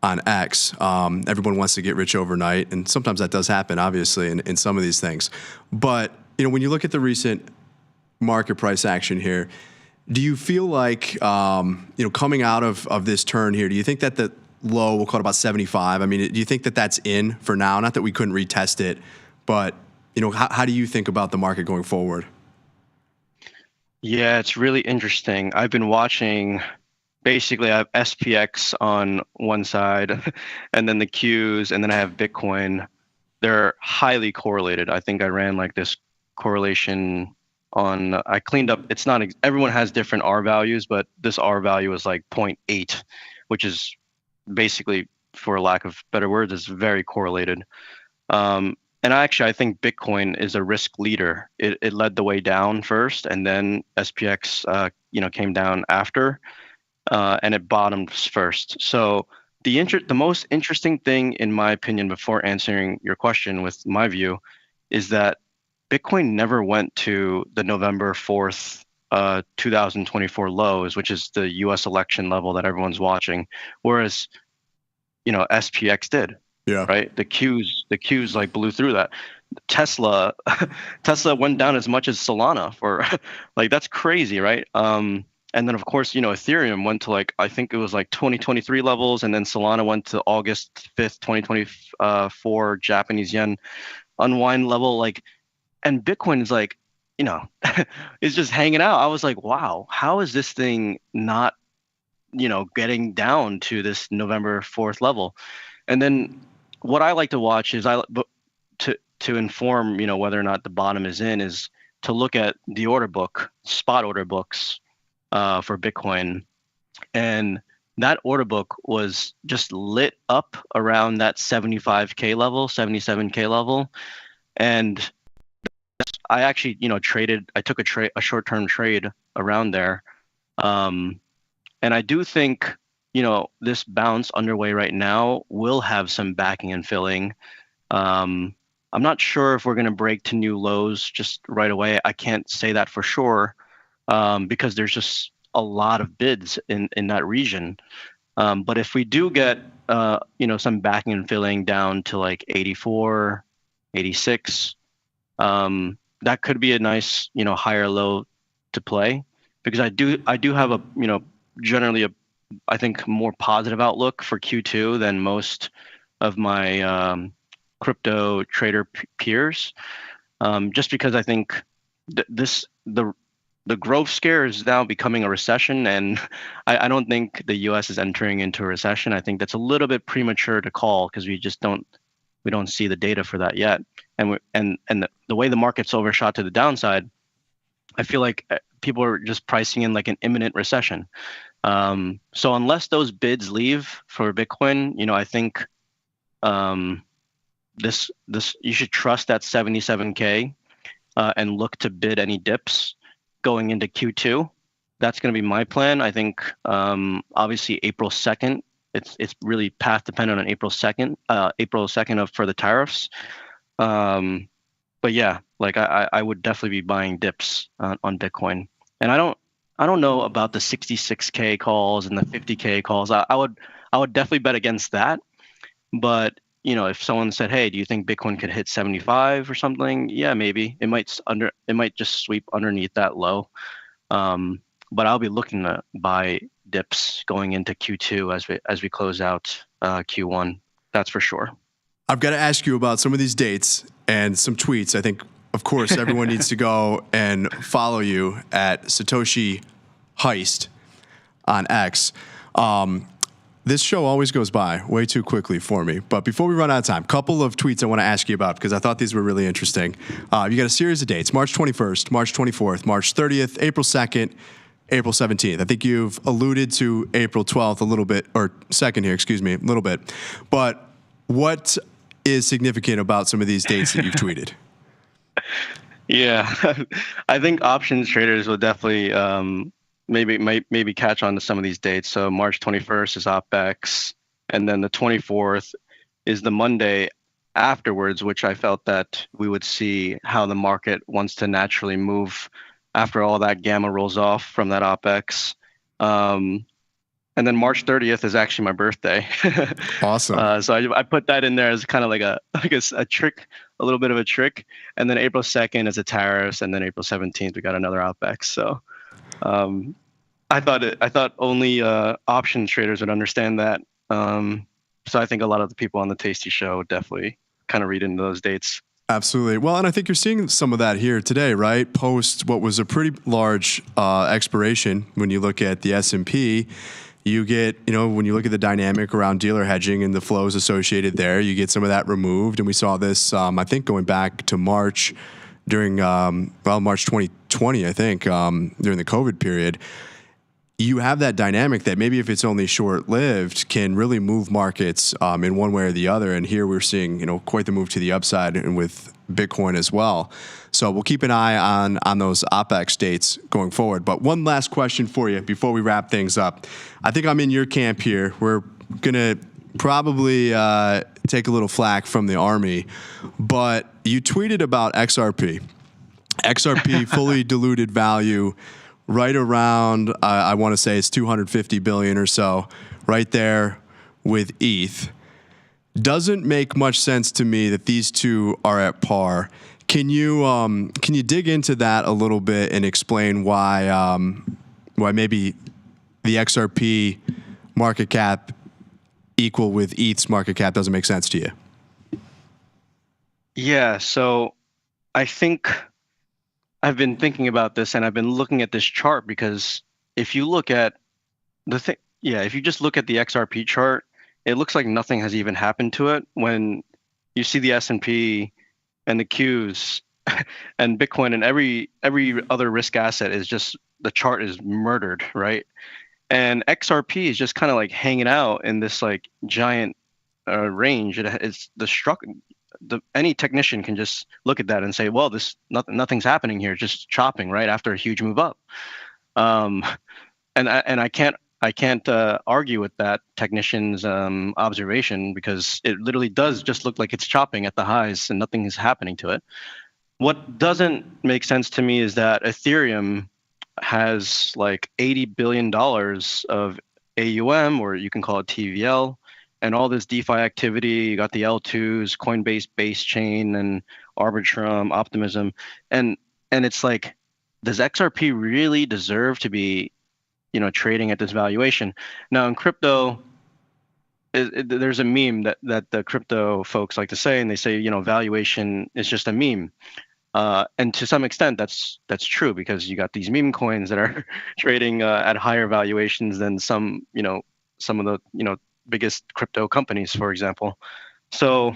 Speaker 14: on X. Everyone wants to get rich overnight, and sometimes that does happen, obviously, in some of these things. But, you know, when you look at the recent market price action here, do you feel like, you know, coming out of this turn here, do you think that the low, we'll call it about 75, I mean, do you think that that's in for now? Not that we couldn't retest it, but, you know, how do you think about the market going forward?
Speaker 16: Yeah, it's really interesting. I've been watching, basically I have SPX on one side and then the Qs, and then I have Bitcoin. They're highly correlated. I think I ran like this correlation on, I cleaned up, it's not, everyone has different R values, but this R value is like 0.8, which is basically, for lack of better words, is very correlated. And I think Bitcoin is a risk leader. It led the way down first, and then SPX, you know, came down after, and it bottomed first. So the most interesting thing, in my opinion, before answering your question with my view, is that Bitcoin never went to the November 4th, 2024 lows, which is the U.S. election level that everyone's watching, whereas, you know, SPX did.
Speaker 14: Yeah.
Speaker 16: Right. The Qs like blew through that. Tesla went down as much as Solana for like, that's crazy, right? And then of course, you know, Ethereum went to like, I think it was like 2023 levels, and then Solana went to August 5th, 2024 Japanese yen unwind level, like, and Bitcoin is like, you know, is just hanging out. I was like, wow, how is this thing not, you know, getting down to this November 4th level? And then what I like to watch is to inform, you know, whether or not the bottom is in, is to look at the order book, spot order books for Bitcoin. And that order book was just lit up around that 75K level, 77K level. And I actually, you know, I took a short-term trade around there. And I do think, you know, this bounce underway right now will have some backing and filling. I'm not sure if we're going to break to new lows just right away. I can't say that for sure, because there's just a lot of bids in that region. But if we do get, you know, some backing and filling down to like 84, 86, that could be a nice, you know, higher low to play, because I do have a, you know, generally I think more positive outlook for Q2 than most of my crypto trader peers, just because I think the growth scare is now becoming a recession, and I don't think the U.S. is entering into a recession. I think that's a little bit premature to call, because we don't see the data for that yet, and the way the market's overshot to the downside, I feel like people are just pricing in like an imminent recession. So unless those bids leave for Bitcoin, you know, I think this you should trust that 77K and look to bid any dips going into Q2. That's going to be my plan. I think obviously April 2nd, it's really path dependent on April 2nd for the tariffs. But yeah, like I would definitely be buying dips on Bitcoin, and I don't know about the 66K calls and the 50K calls. I would definitely bet against that. But, you know, if someone said, hey, do you think Bitcoin could hit 75 or something? Yeah, maybe. It might just sweep underneath that low. But I'll be looking to buy dips going into Q2 as we close out Q1. That's for sure.
Speaker 14: I've got to ask you about some of these dates and some tweets. I think, of course, everyone needs to go and follow you at Satoshi Heist on X. This show always goes by way too quickly for me. But before we run out of time, couple of tweets I want to ask you about because I thought these were really interesting. You got a series of dates: March 21st, March 24th, March 30th, April 2nd, April 17th. I think you've alluded to April 12th a little bit, or 2nd here, excuse me, a little bit. But what is significant about some of these dates that you've tweeted?
Speaker 16: Yeah, I think options traders will definitely maybe catch on to some of these dates. So March 21st is OpEx, and then the 24th is the Monday afterwards, which I felt that we would see how the market wants to naturally move after all that gamma rolls off from that OpEx. And then March 30th is actually my birthday.
Speaker 14: Awesome.
Speaker 16: So I put that in there as kind of like a trick, a little bit of a trick. And then April 2nd is a tariffs, and then April 17th we got another OpEx. So I thought only options traders would understand that. So I think a lot of the people on the Tasty Show would definitely kind of read into those dates.
Speaker 14: Absolutely. Well, and I think you're seeing some of that here today, right? Post what was a pretty large expiration when you look at the S&P. You get, when you look at the dynamic around dealer hedging and the flows associated there, you get some of that removed. And we saw this, I think, going back to March during, March 2020, I think, during the COVID period. You have that dynamic that maybe if it's only short-lived can really move markets in one way or the other. And here we're seeing, quite the move to the upside and with Bitcoin as well. So we'll keep an eye on those OpEx dates going forward. But one last question for you before we wrap things up. I think I'm in your camp here. We're going to probably take a little flack from the Army, but you tweeted about XRP. XRP fully diluted value right around, I want to say it's 250 billion or so, right there with ETH. Doesn't make much sense to me that these two are at par. Can you dig into that a little bit and explain why maybe the XRP market cap equal with ETH's market cap doesn't make sense to you?
Speaker 16: Yeah, so I think I've been thinking about this and I've been looking at this chart because if you look at if you just look at the XRP chart, it looks like nothing has even happened to it. When you see the S&P and the Qs and Bitcoin and every other risk asset is just, the chart is murdered, right? And XRP is just kind of like hanging out in this like giant range. It's any technician can just look at that and say, well, nothing's happening here, just chopping right after a huge move up. And I can't argue with that technician's observation because it literally does just look like it's chopping at the highs and nothing is happening to it. What doesn't make sense to me is that Ethereum has like $80 billion of AUM, or you can call it TVL, and all this DeFi activity. You got the L2s, Coinbase base chain, and Arbitrum, Optimism, and it's like, does XRP really deserve to be, trading at this valuation? Now in crypto, there's a meme that the crypto folks like to say, and they say, valuation is just a meme. And to some extent, that's true because you got these meme coins that are trading at higher valuations than some of the biggest crypto companies, for example. So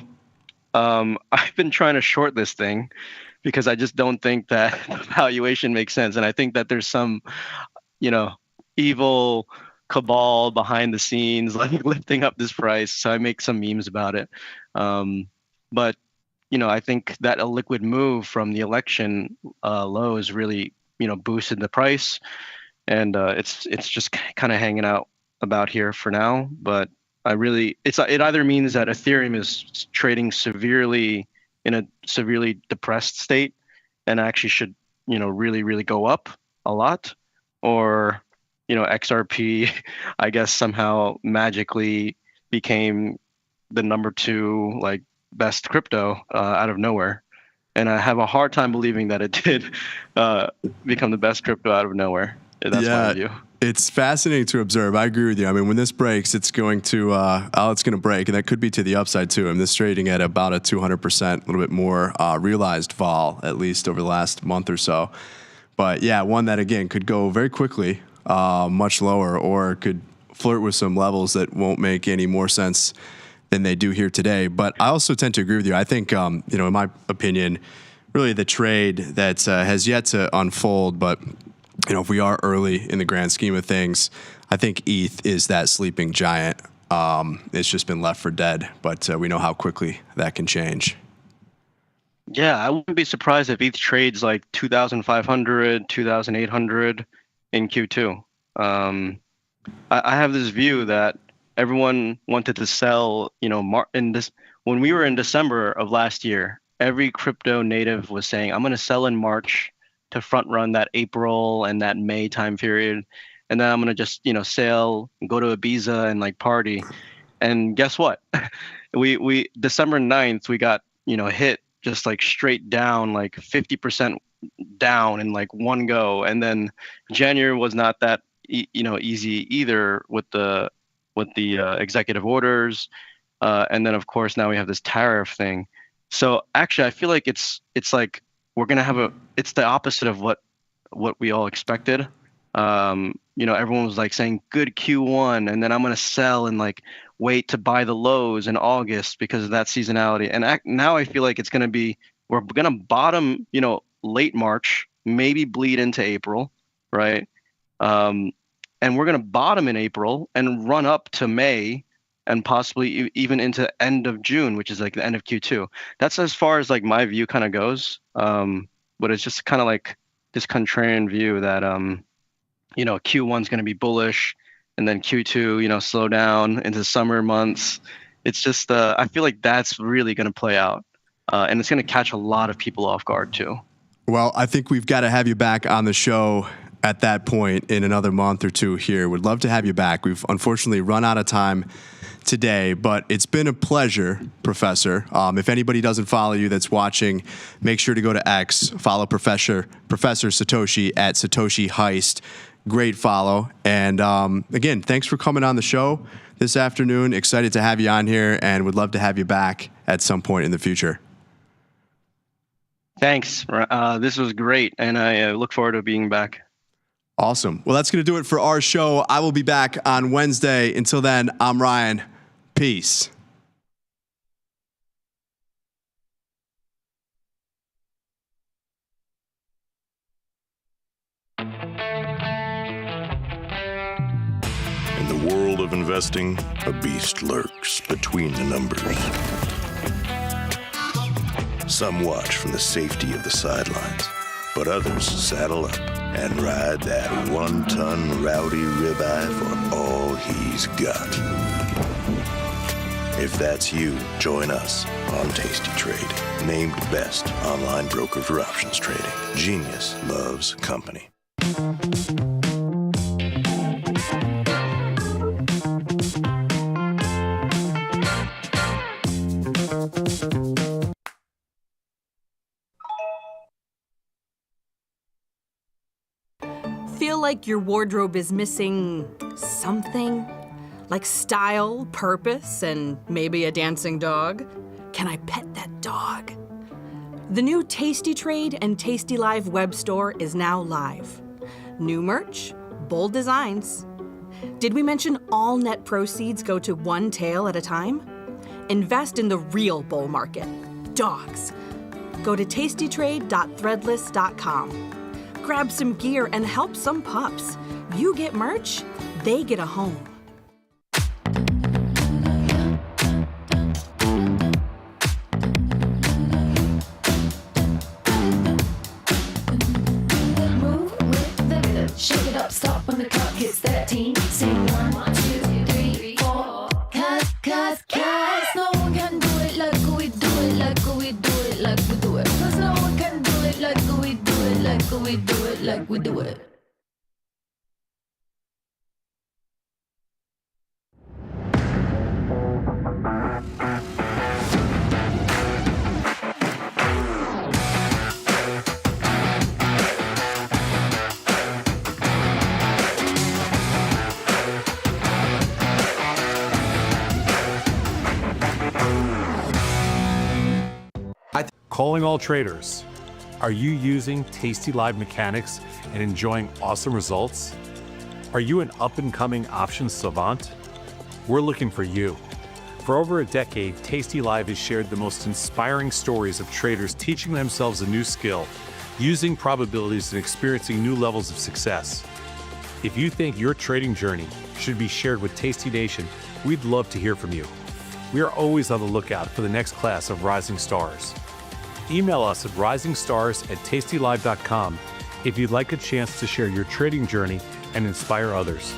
Speaker 16: I've been trying to short this thing because I just don't think that the valuation makes sense, and I think that there's some, evil cabal behind the scenes like lifting up this price. So I make some memes about it. But I think that a liquid move from the election lows really, boosted the price, and it's just kind of hanging out about here for now. But it either means that Ethereum is trading severely in a severely depressed state and actually should, really, really go up a lot, or XRP, I guess, somehow magically became the number 2 like best crypto out of nowhere. And I have a hard time believing that it did become the best crypto out of nowhere. That's my view.
Speaker 14: It's fascinating to observe. I agree with you. I mean, when this breaks, it's going to break, and that could be to the upside too. I mean, this trading at about a 200%, a little bit more realized vol, at least over the last month or so. But yeah, one that again could go very quickly, much lower, or could flirt with some levels that won't make any more sense than they do here today. But I also tend to agree with you. I think, in my opinion, really the trade that has yet to unfold, but if we are early in the grand scheme of things, I think ETH is that sleeping giant. It's just been left for dead, but we know how quickly that can change.
Speaker 16: Yeah, I wouldn't be surprised if ETH trades like 2,500, 2,800 in Q2. I have this view that everyone wanted to sell, when we were in December of last year, every crypto native was saying, I'm going to sell in March to front run that April and that May time period. And then I'm going to just, sail, go to Ibiza and like party. And guess what? we December 9th, we got, hit just like straight down, like 50% down in like one go. And then January was not that, easy either with the executive orders. And then of course, now we have this tariff thing. So actually, I feel like it's like we're going to have it's the opposite of what we all expected. Everyone was like saying good Q1, and then I'm going to sell and like wait to buy the lows in August because of that seasonality. And now I feel like we're going to bottom, late March, maybe bleed into April, right? And we're going to bottom in April and run up to May and possibly even into end of June, which is like the end of Q2. That's as far as like my view kind of goes. But it's just kind of like this contrarian view that, Q1 is going to be bullish and then Q2, slow down into the summer months. It's just, I feel like that's really going to play out. And it's going to catch a lot of people off guard too.
Speaker 14: Well, I think we've got to have you back on the show at that point in another month or two here. Would love to have you back. We've unfortunately run out of time today, but it's been a pleasure, Professor. If anybody doesn't follow you that's watching, make sure to go to X, follow Professor Satoshi at Satoshi Heist. Great follow. And again, thanks for coming on the show this afternoon. Excited to have you on here and would love to have you back at some point in the future.
Speaker 16: Thanks. This was great, and I look forward to being back.
Speaker 14: Awesome. Well, that's going to do it for our show. I will be back on Wednesday. Until then, I'm Ryan. Peace.
Speaker 8: In the world of investing, a beast lurks between the numbers. Some watch from the safety of the sidelines, but others saddle up and ride that one-ton rowdy ribeye for all he's got. If that's you, join us on Tasty Trade, named best online broker for options trading. Genius loves company.
Speaker 15: Feel like your wardrobe is missing something? Like style, purpose, and maybe a dancing dog? Can I pet that dog? The new Tasty Trade and tastylive web store is now live. New merch, bold designs. Did we mention all net proceeds go to one tail at a time? Invest in the real bull market, dogs. Go to tastytrade.threadless.com. Grab some gear and help some pups. You get merch, they get a home.
Speaker 19: Shake it up, stop when the clock hits 13. Sing 1, 2, 3, 4. Cause no one can do it like we do it, like we do it, like we do it. Cause no one can do it like we do it, like we do it, like we do it.
Speaker 5: Calling all traders. Are you using tastylive mechanics and enjoying awesome results? Are you an up-and-coming options savant? We're looking for you. For over a decade, tastylive has shared the most inspiring stories of traders teaching themselves a new skill, using probabilities and experiencing new levels of success. If you think your trading journey should be shared with Tasty Nation, we'd love to hear from you. We are always on the lookout for the next class of rising stars. Email us at risingstars@tastylive.com if you'd like a chance to share your trading journey and inspire others.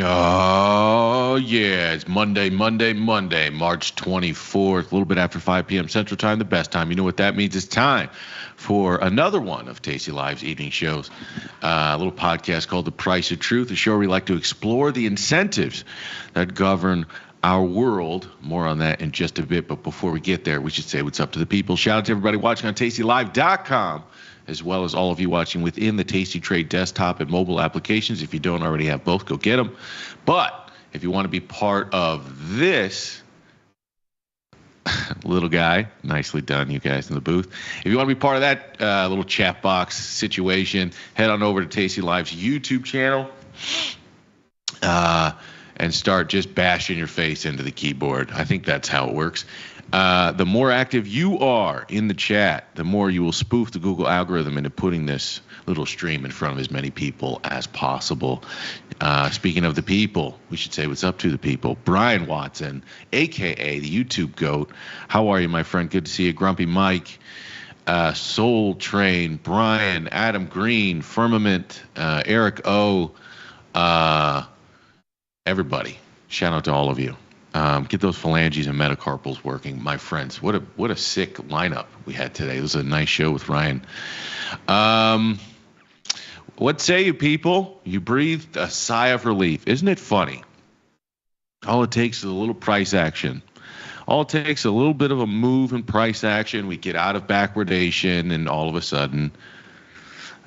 Speaker 3: Oh, yeah. It's Monday, March 24th, a little bit after 5 p.m. Central Time, the best time. You know what that means? It's time for another one of Tasty Live's evening shows, a little podcast called The Price of Truth, a show where we like to explore the incentives that govern our world. More on that in just a bit. But before we get there, we should say what's up to the people. Shout out to everybody watching on tastylive.com, as well as all of you watching within the Tasty Trade desktop and mobile applications. If you don't already have both, go get them. But if you want to be part of this little guy, nicely done, you guys in the booth. If you want to be part of that little chat box situation, head on over to Tasty Live's YouTube channel and start just bashing your face into the keyboard. I think that's how it works. The more active you are in the chat, the more you will spoof the Google algorithm into putting this little stream in front of as many people as possible. Speaking of the people, we should say what's up to the people. Brian Watson, a.k.a. the YouTube GOAT. How are you, my friend? Good to see you. Grumpy Mike, Soul Train, Brian, Adam Green, Firmament, Eric O., everybody. Shout out to all of you. Get those phalanges and metacarpals working, my friends. What a sick lineup we had today. It was a nice show with Ryan. What say you, people? You breathed a sigh of relief. Isn't it funny? All it takes is a little price action. All it takes is a little bit of a move in price action. We get out of backwardation, and all of a sudden,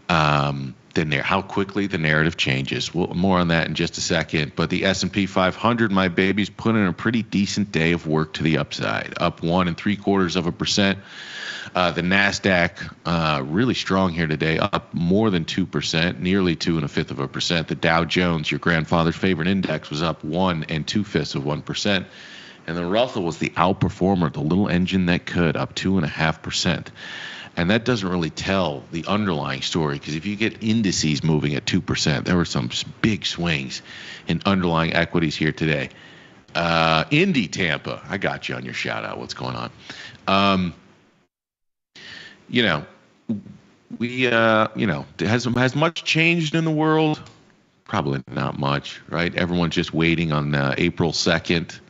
Speaker 3: how quickly the narrative changes. More on that in just a second. But the S&P 500, my babies, put in a pretty decent day of work to the upside, up 1 3/4%. The NASDAQ really strong here today, up more than 2%, nearly 2 1/5%. The Dow Jones, your grandfather's favorite index, was up 1 2/5%. And the Russell was the outperformer, the little engine that could, up 2.5%. And that doesn't really tell the underlying story, because if you get indices moving at 2%, there were some big swings in underlying equities here today. Indy Tampa, I got you on your shout out. What's going on? Has much changed in the world? Probably not much, right? Everyone's just waiting on April 2nd,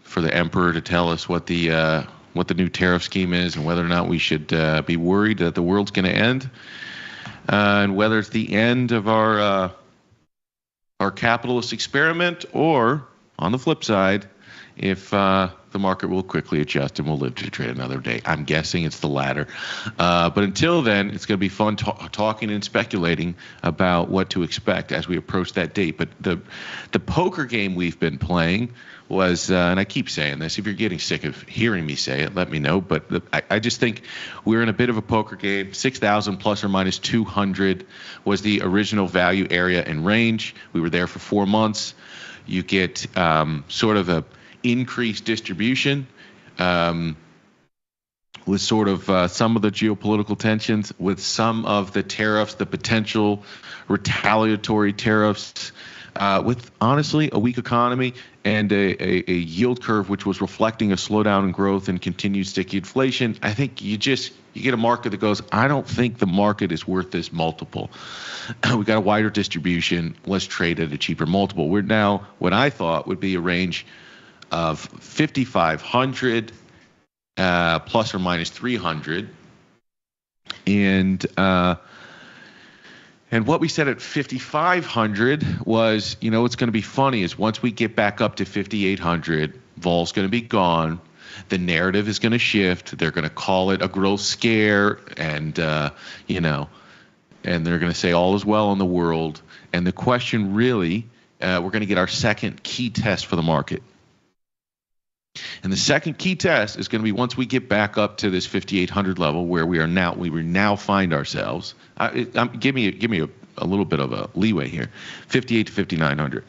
Speaker 3: for the emperor to tell us what the new tariff scheme is, and whether or not we should be worried that the world's going to end, and whether it's the end of our capitalist experiment, or on the flip side, if the market will quickly adjust and we'll live to trade another day. I'm guessing it's the latter. But until then, it's going to be fun talking and speculating about what to expect as we approach that date. But the poker game we've been playing was, and I keep saying this, if you're getting sick of hearing me say it, let me know. But I just think we're in a bit of a poker game. 6,000 plus or minus 200 was the original value area and range. We were there for 4 months. You get sort of a increased distribution with sort of some of the geopolitical tensions, with some of the tariffs, the potential retaliatory tariffs, with honestly a weak economy and a yield curve which was reflecting a slowdown in growth and continued sticky inflation. I think you get a market that goes, I don't think the market is worth this multiple. We got a wider distribution. Let's trade at a cheaper multiple. We're now what I thought would be a range of 5,500 plus or minus 300, and what we said at 5,500 was, what's going to be funny is once we get back up to 5,800, vol's going to be gone.
Speaker 2: the narrative is going to shift. They're going to call it a growth scare, and and they're going to say all is well in the world. And the question really, we're going to get our second key test for the market. And the second key test is going to be once we get back up to this 5,800 level where we now find ourselves. Give me a little bit of a leeway here, 58 to 5,900.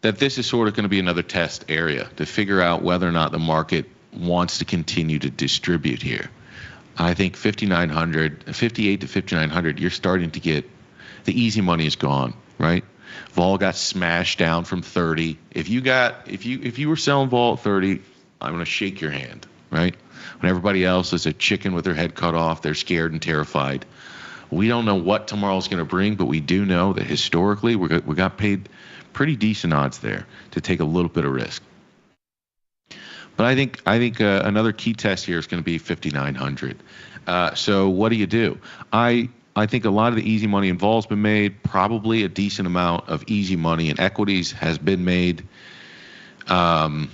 Speaker 2: That this is sort of going to be another test area to figure out whether or not the market wants to continue to distribute here. I think 5,900, 58 to 5,900, you're starting to get the easy money is gone, right? Vol got smashed down from 30. If you were selling Vol at 30, I'm going to shake your hand, right? When everybody else is a chicken with their head cut off, they're scared and terrified. We don't know what tomorrow's going to bring, but we do know that historically we got paid pretty decent odds there to take a little bit of risk. But I think another key test here is going to be 5,900. So what do? I think a lot of the easy money in Vol's been made. Probably a decent amount of easy money in equities has been made. And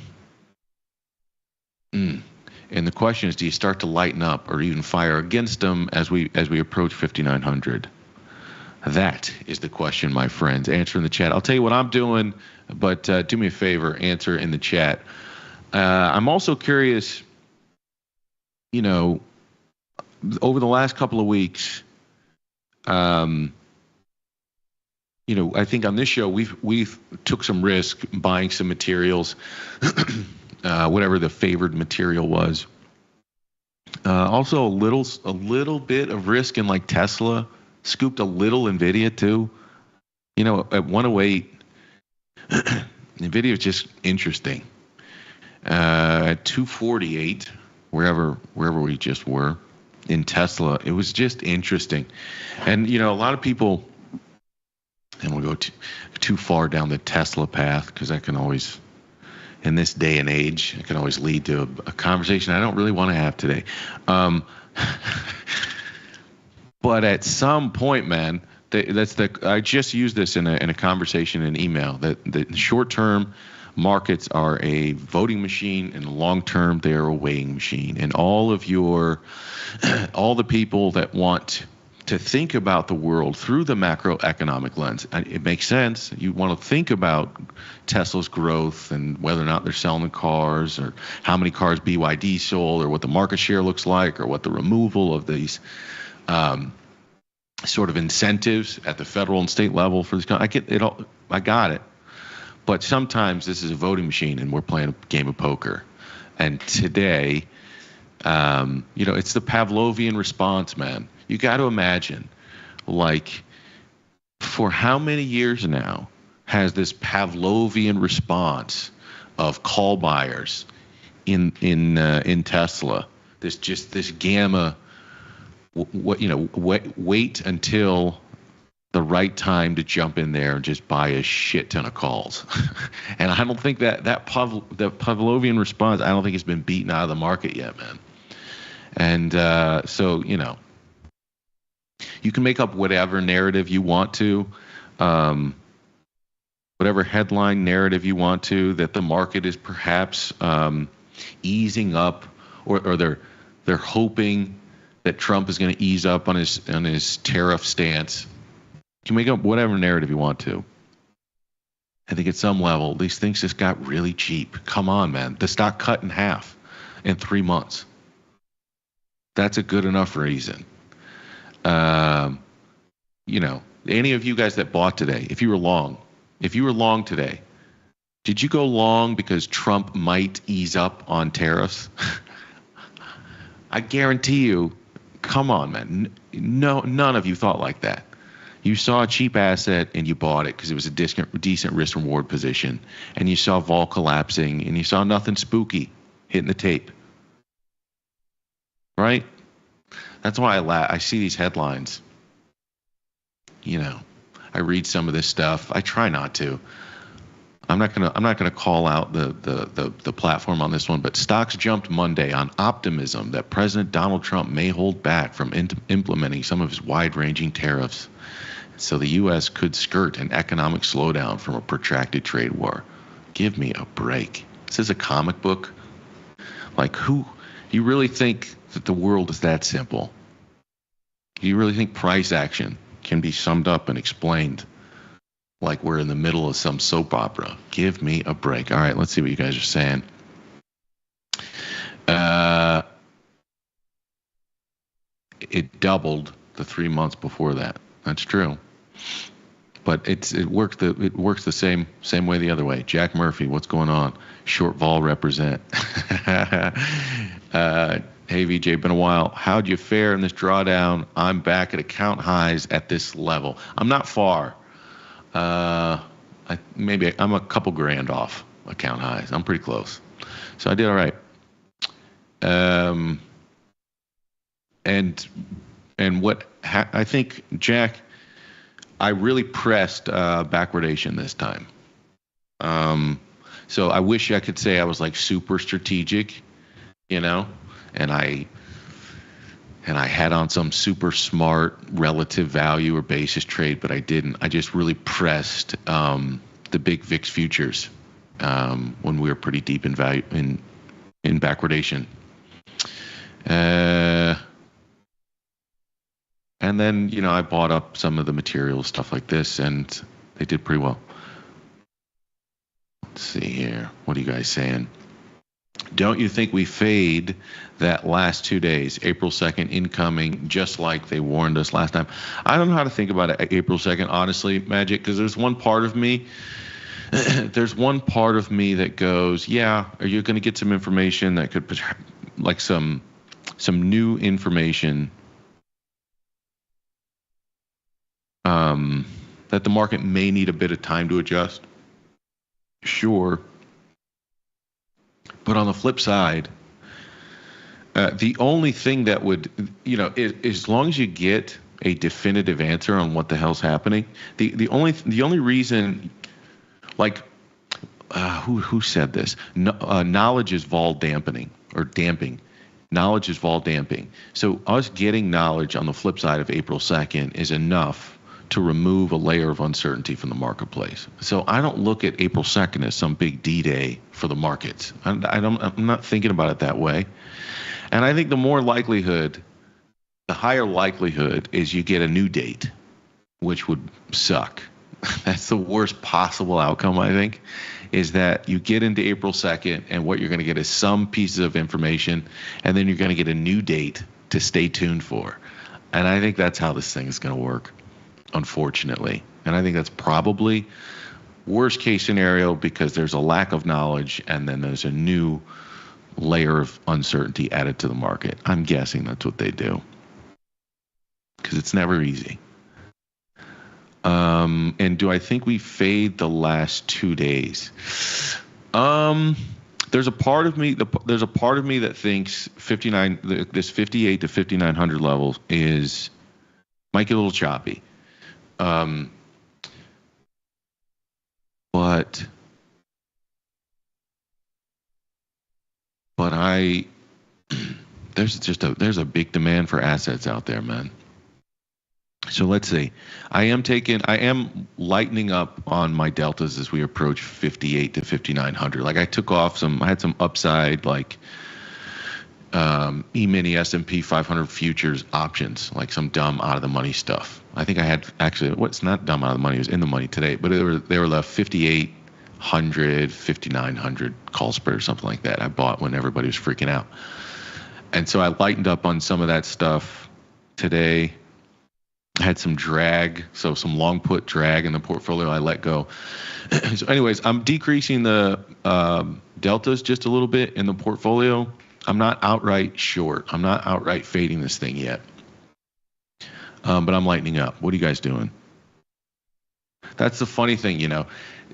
Speaker 2: the question is, do you start to lighten up or even fire against them as we approach 5,900? That is the question, my friends. Answer in the chat. I'll tell you what I'm doing, but do me a favor, answer in the chat. I'm also curious, over the last couple of weeks, I think on this show we've took some risk buying some materials, whatever the favored material was. Also a little bit of risk in like Tesla, scooped a little Nvidia too. At 108, Nvidia is just interesting. At 248, wherever we just were in Tesla, it was just interesting. And a lot of people, and we'll go too far down the Tesla path because I can always, in this day and age, it can always lead to a conversation I don't really want to have today. But at some point, man, I just used this in a conversation in email that the short term markets are a voting machine, and long term they're a weighing machine. And all the people that want to think about the world through the macroeconomic lens, it makes sense. You want to think about Tesla's growth and whether or not they're selling the cars, or how many cars BYD sold, or what the market share looks like, or what the removal of these sort of incentives at the federal and state level for this. I get it all. I got it. But sometimes this is a voting machine, and we're playing a game of poker. And today, it's the Pavlovian response, man. You got to imagine, like, for how many years now has this Pavlovian response of call buyers in Tesla, this gamma, wait until the right time to jump in there and just buy a shit ton of calls. And I don't think that Pavlovian response, I don't think it's been beaten out of the market yet, man. And so, you can make up whatever narrative you want to, whatever headline narrative you want to, that the market is perhaps easing up, or they're hoping that Trump is going to ease up on his tariff stance. You can make up whatever narrative you want to. I think at some level, these things just got really cheap. Come on, man. The stock cut in half in 3 months. That's a good enough reason. Any of you guys that bought today, if you were long today, did you go long because Trump might ease up on tariffs? I guarantee you, come on, man. No, none of you thought like that. You saw a cheap asset and you bought it because it was a decent risk reward position, and you saw vol collapsing, and you saw nothing spooky hitting the tape. Right? That's why I see these headlines. I read some of this stuff. I try not to. I'm not gonna call out the platform on this one, but stocks jumped Monday on optimism that President Donald Trump may hold back from implementing some of his wide-ranging tariffs. So the U.S. could skirt an economic slowdown from a protracted trade war. Give me a break. This is a comic book. Like, who? You really think that the world is that simple? You really think price action can be summed up and explained like we're in the middle of some soap opera? Give me a break. All right, let's see what you guys are saying. It doubled the 3 months before that. That's true. But it works the same way the other way. Jack Murphy, what's going on? Short vol represent. Hey VJ, been a while. How'd you fare in this drawdown? I'm back at account highs at this level. I'm not far. Maybe I'm a couple grand off account highs. I'm pretty close. So I did all right. And what I think, Jack, I really pressed backwardation this time. So I wish I could say I was like super strategic, and I had on some super smart relative value or basis trade, but I didn't. I just really pressed the big VIX futures when we were pretty deep in value in backwardation. And then, I bought up some of the materials, stuff like this, and they did pretty well. Let's see here. What are you guys saying? Don't you think we fade that last 2 days, April 2nd incoming, just like they warned us last time? I don't know how to think about it, April 2nd, honestly, Magic, because there's one part of me that goes, yeah, are you going to get some information that could, like some new information that the market may need a bit of time to adjust? Sure. But on the flip side, the only thing that would, as long as you get a definitive answer on what the hell's happening, the only reason, like, who said this? Knowledge is vol dampening or damping. Knowledge is vol damping. So us getting knowledge on the flip side of April 2nd is enough to remove a layer of uncertainty from the marketplace. So I don't look at April 2nd as some big D-Day for the markets. I'm not thinking about it that way. And I think the higher likelihood is you get a new date, which would suck. That's the worst possible outcome, I think, is that you get into April 2nd and what you're going to get is some pieces of information, and then you're going to get a new date to stay tuned for. And I think that's how this thing is going to work, unfortunately. And I think that's probably worst case scenario because there's a lack of knowledge and then there's a new layer of uncertainty added to the market. I'm guessing that's what they do because it's never easy. And do I think we fade the last 2 days? There's a part of me that thinks 59, this 58 to 5900 level might get a little choppy. But there's a big demand for assets out there, man. So let's see. I am lightening up on my deltas as we approach 58 to 5900. Like I had some upside, like E-mini S&P 500 futures options, like some dumb out of the money stuff. I think I had it's not dumb out of the money, it was in the money today, but they were left 5800, 5900 call spread or something like that. I bought when everybody was freaking out. And so I lightened up on some of that stuff today. I had some drag, so some long put drag in the portfolio I let go. So anyways, I'm decreasing the deltas just a little bit in the portfolio. I'm not outright short. I'm not outright fading this thing yet. But I'm lightening up. What are you guys doing? That's the funny thing,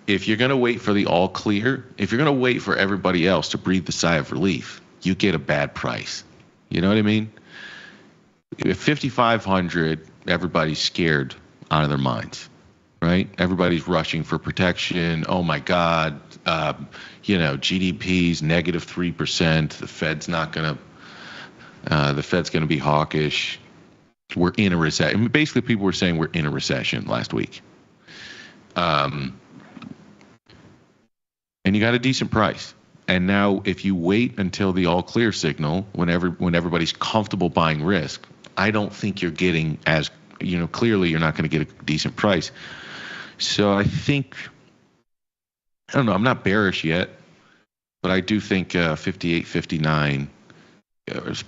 Speaker 2: if you're going to wait for the all clear, if you're going to wait for everybody else to breathe the sigh of relief, you get a bad price. You know what I mean? If 5,500, everybody's scared out of their minds, right? Everybody's rushing for protection. Oh my God, GDP's negative 3%. The Fed's going to be hawkish. We're in a recession. Basically, people were saying we're in a recession last week. And you got a decent price. And now, if you wait until the all clear signal, when everybody's comfortable buying risk, I don't think you're getting as, clearly you're not going to get a decent price. So I think, I don't know, I'm not bearish yet, but I do think 58, 59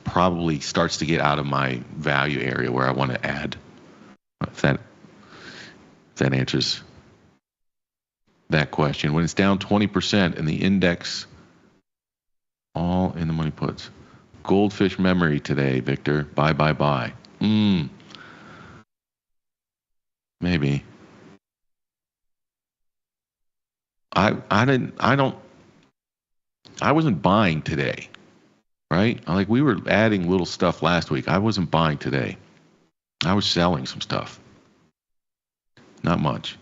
Speaker 2: probably starts to get out of my value area where I want to add. If that answers that question. When it's down 20% and the index all in the money puts. Goldfish memory today, Victor. Buy. Maybe. I wasn't buying today, right? Like, we were adding little stuff last week. I wasn't buying today. I was selling some stuff. Not much.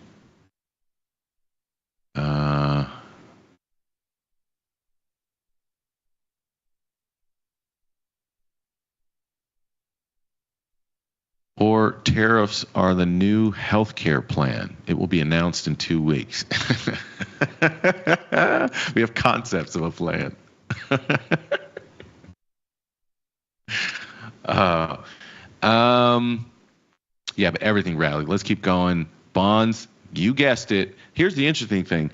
Speaker 2: Or tariffs are the new healthcare plan. It will be announced in 2 weeks. We have concepts of a plan. Yeah, but everything rallied. Let's keep going. Bonds, you guessed it. Here's the interesting thing.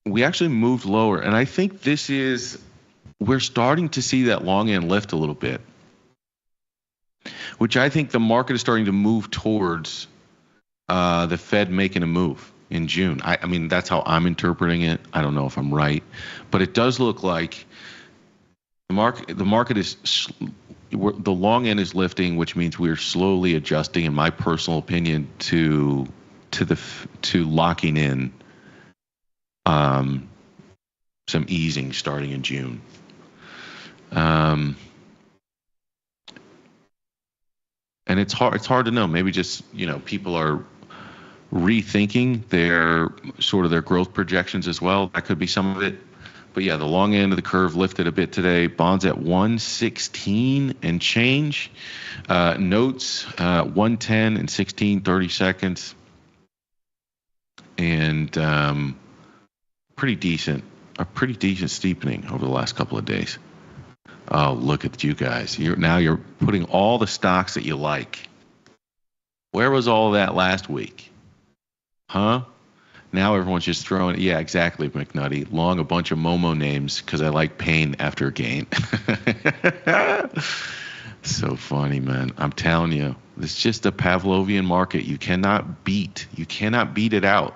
Speaker 2: We actually moved lower, and I think we're starting to see that long end lift a little bit, which I think the market is starting to move towards the Fed making a move in June. I mean, that's how I'm interpreting it. I don't know if I'm right, but it does look like the market is, the long end is lifting, which means we're slowly adjusting, in my personal opinion, to locking in some easing starting in June. And it's hard to know. Maybe just, people are rethinking their growth projections as well. That could be some of it. But yeah, the long end of the curve lifted a bit today. Bonds at 116 and change. Notes 110 and 16, 30 seconds. And a pretty decent steepening over the last couple of days. Oh, look at you guys. You're putting all the stocks that you like. Where was all that last week? Huh? Now everyone's just throwing, yeah, exactly, McNutty. Long a bunch of Momo names because I like pain after a gain. So funny, man. I'm telling you, it's just a Pavlovian market. You cannot beat it out.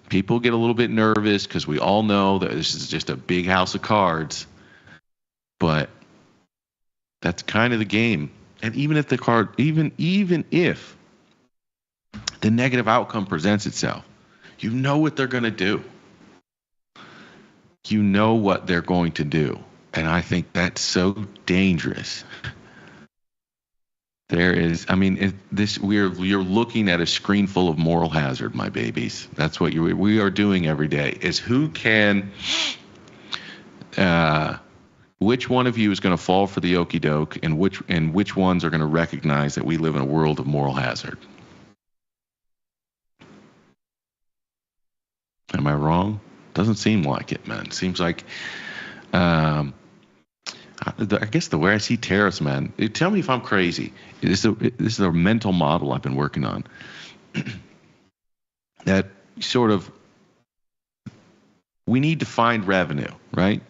Speaker 2: People get a little bit nervous because we all know that this is just a big house of cards. But that's kind of the game. And even if even if the negative outcome presents itself, you know what they're going to do. You know what they're going to do. And I think that's so dangerous. You're looking at a screen full of moral hazard, my babies. That's what we are doing every day, is who can, which one of you is going to fall for the okie doke, and which ones are going to recognize that we live in a world of moral hazard. Am I wrong? Doesn't seem like it, man. Seems like, I guess the way I see tariffs, man. Tell me if I'm crazy. This is a mental model I've been working on. That sort of, we need to find revenue, right?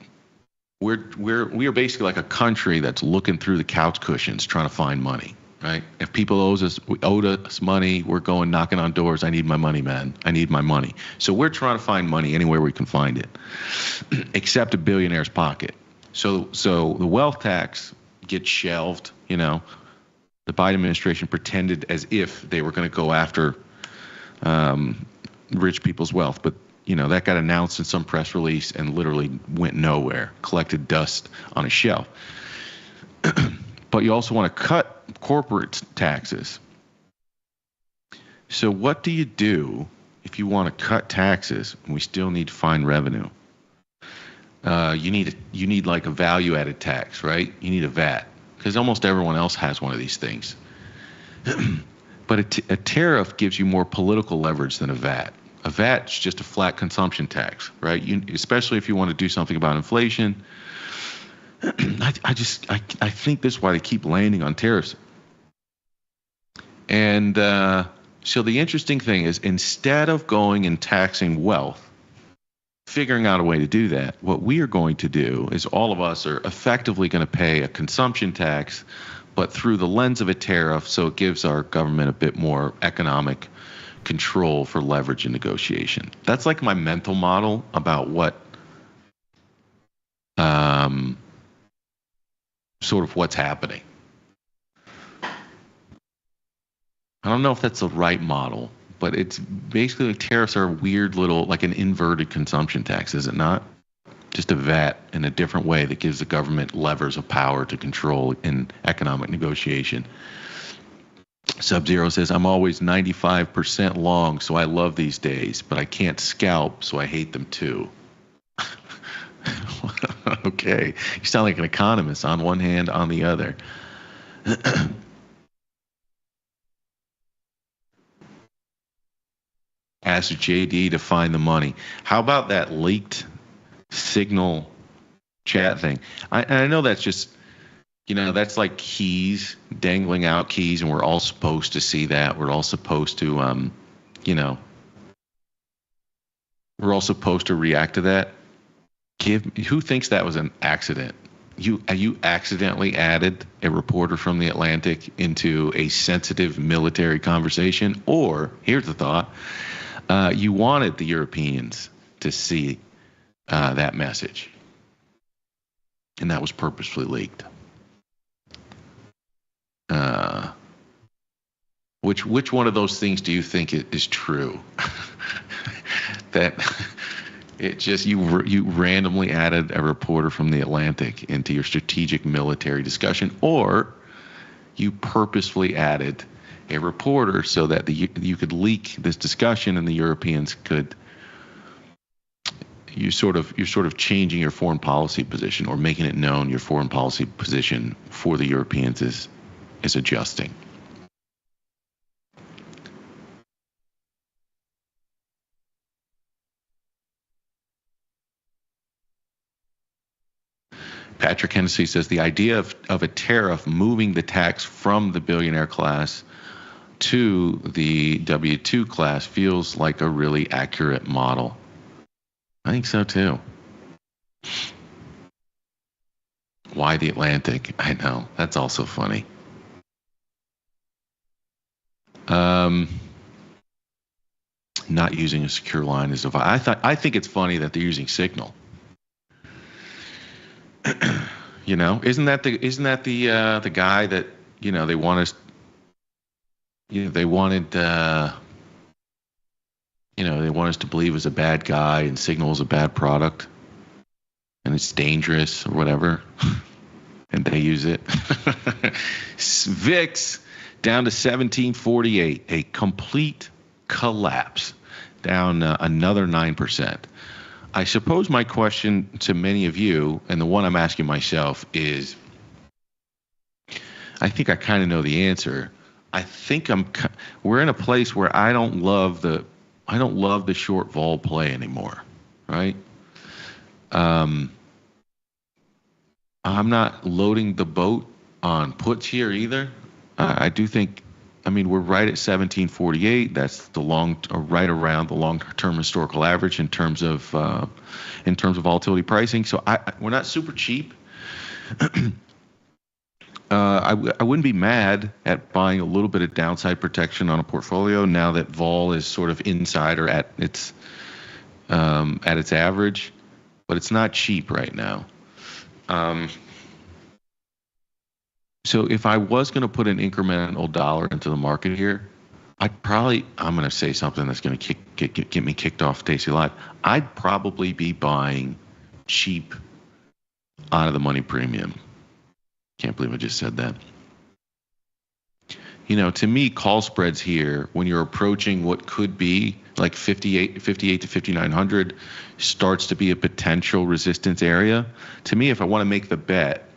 Speaker 2: We are basically like a country that's looking through the couch cushions trying to find money, right? If people owed us money, we're going knocking on doors. I need my money, man. I need my money. So we're trying to find money anywhere we can find it, except a billionaire's pocket. So the wealth tax gets shelved. The Biden administration pretended as if they were going to go after rich people's wealth, but that got announced in some press release and literally went nowhere, collected dust on a shelf. But you also want to cut corporate taxes. So what do you do if you want to cut taxes and we still need to find revenue? You need like a value-added tax, right? You need a VAT, because almost everyone else has one of these things. But a tariff gives you more political leverage than a VAT. A VAT's just a flat consumption tax, right? Especially if you want to do something about inflation. I think this is why they keep landing on tariffs. And so the interesting thing is, instead of going and taxing wealth, figuring out a way to do that, what we are going to do is all of us are effectively going to pay a consumption tax, but through the lens of a tariff, so it gives our government a bit more economic control for leverage and negotiation. That's like my mental model about what sort of what's happening. I don't know if that's the right model, but it's basically like tariffs are a weird little, like an inverted consumption tax, is it not? Just a VAT in a different way that gives the government levers of power to control in economic negotiation. Sub-Zero says, I'm always 95% long, so I love these days, but I can't scalp, so I hate them too. Okay. You sound like an economist on one hand, on the other. Ask JD to find the money. How about that leaked Signal chat thing? I know that's just, that's like keys, dangling out keys, and we're all supposed to see that. We're all supposed to, we're all supposed to react to that. Who thinks that was an accident? You accidentally added a reporter from the Atlantic into a sensitive military conversation, or here's the thought: you wanted the Europeans to see that message, and that was purposefully leaked. Which one of those things do you think is true? That it just you randomly added a reporter from the Atlantic into your strategic military discussion, or you purposefully added a reporter so that you could leak this discussion and the Europeans could. You're sort of changing your foreign policy position, or making it known your foreign policy position for the Europeans is adjusting. Patrick Hennessy says the idea of a tariff moving the tax from the billionaire class to the W-2 class feels like a really accurate model. I think so too. Why the Atlantic? I know. That's also funny. Not using a secure line is I think it's funny that they're using Signal. Isn't that the guy that they want us? They wanted they want us to believe is a bad guy, and Signal is a bad product, and it's dangerous or whatever, and they use it. VIX down to 1748, a complete collapse, down another 9%. I suppose my question to many of you, and the one I'm asking myself, is, I think I kind of know the answer. I think we're in a place where I don't love the short vol play anymore, right? I'm not loading the boat on puts here either. I do think, we're right at 1748. That's right around the long-term historical average in terms of volatility pricing. So we're not super cheap. I wouldn't be mad at buying a little bit of downside protection on a portfolio now that vol is sort of inside or at its average, but it's not cheap right now. So if I was going to put an incremental dollar into the market here, I'm going to say something that's going to get me kicked off tastylive. I'd probably be buying cheap out of the money premium. Can't believe I just said that. To me, call spreads here, when you're approaching what could be like 58 to 5,900, starts to be a potential resistance area. To me, if I want to make the bet,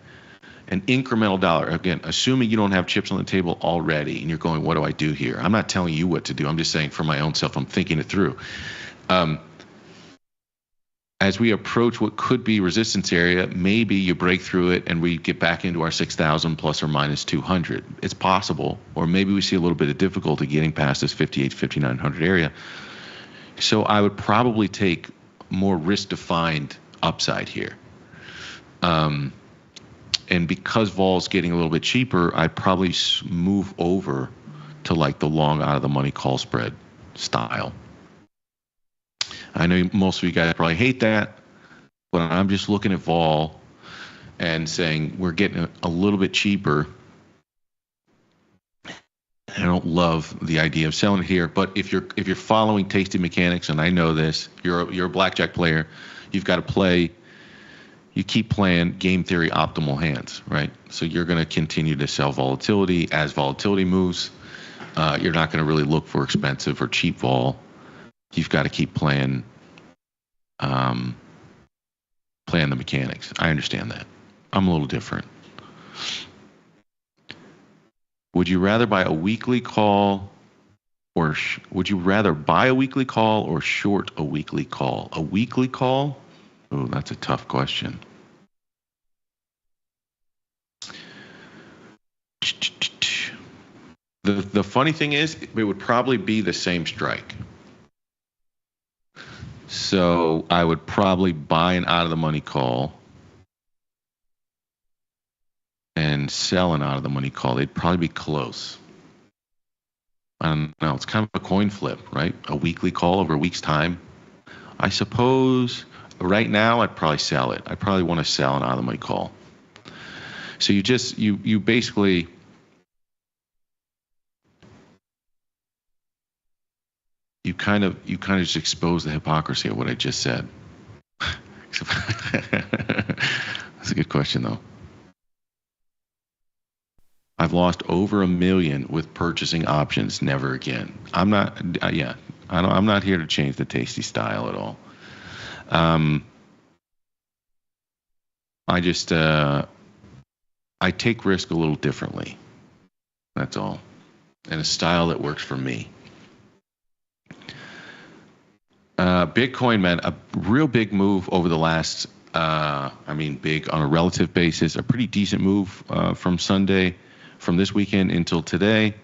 Speaker 2: an incremental dollar. Again, assuming you don't have chips on the table already and you're going, what do I do here? I'm not telling you what to do. I'm just saying for my own self, I'm thinking it through. As we approach what could be resistance area, maybe you break through it and we get back into our 6,000 plus or minus 200. It's possible. Or maybe we see a little bit of difficulty getting past this 58, 5,900 area. So I would probably take more risk-defined upside here. And because vol's getting a little bit cheaper, I'd probably move over to like the long out of the money call spread style. I know most of you guys probably hate that, but I'm just looking at vol and saying we're getting a little bit cheaper. I don't love the idea of selling it here, but if you're following tasty mechanics, and I know this, you're a blackjack player, you've got to play. You keep playing game theory optimal hands, right? So you're going to continue to sell volatility as volatility moves. You're not going to really look for expensive or cheap vol. You've got to keep playing the mechanics. I understand that. I'm a little different. Would you rather buy a weekly call or would you rather buy a weekly call or short a weekly call? A weekly call? Oh, that's a tough question. The funny thing is, it would probably be the same strike. So I would probably buy an out of the money call and sell an out of the money call. They'd probably be close. I don't know. It's kind of a coin flip, right? A weekly call over a week's time. I suppose right now I'd probably sell it. I probably want to sell an out of the money call. So you basically you kind of just expose the hypocrisy of what I just said. That's a good question though. I've lost over $1 million with purchasing options. Never again. I'm not here to change the tasty style at all. I take risk a little differently. That's all. And a style that works for me. Bitcoin, man, a real big move over the last, big on a relative basis, a pretty decent move from this weekend until today,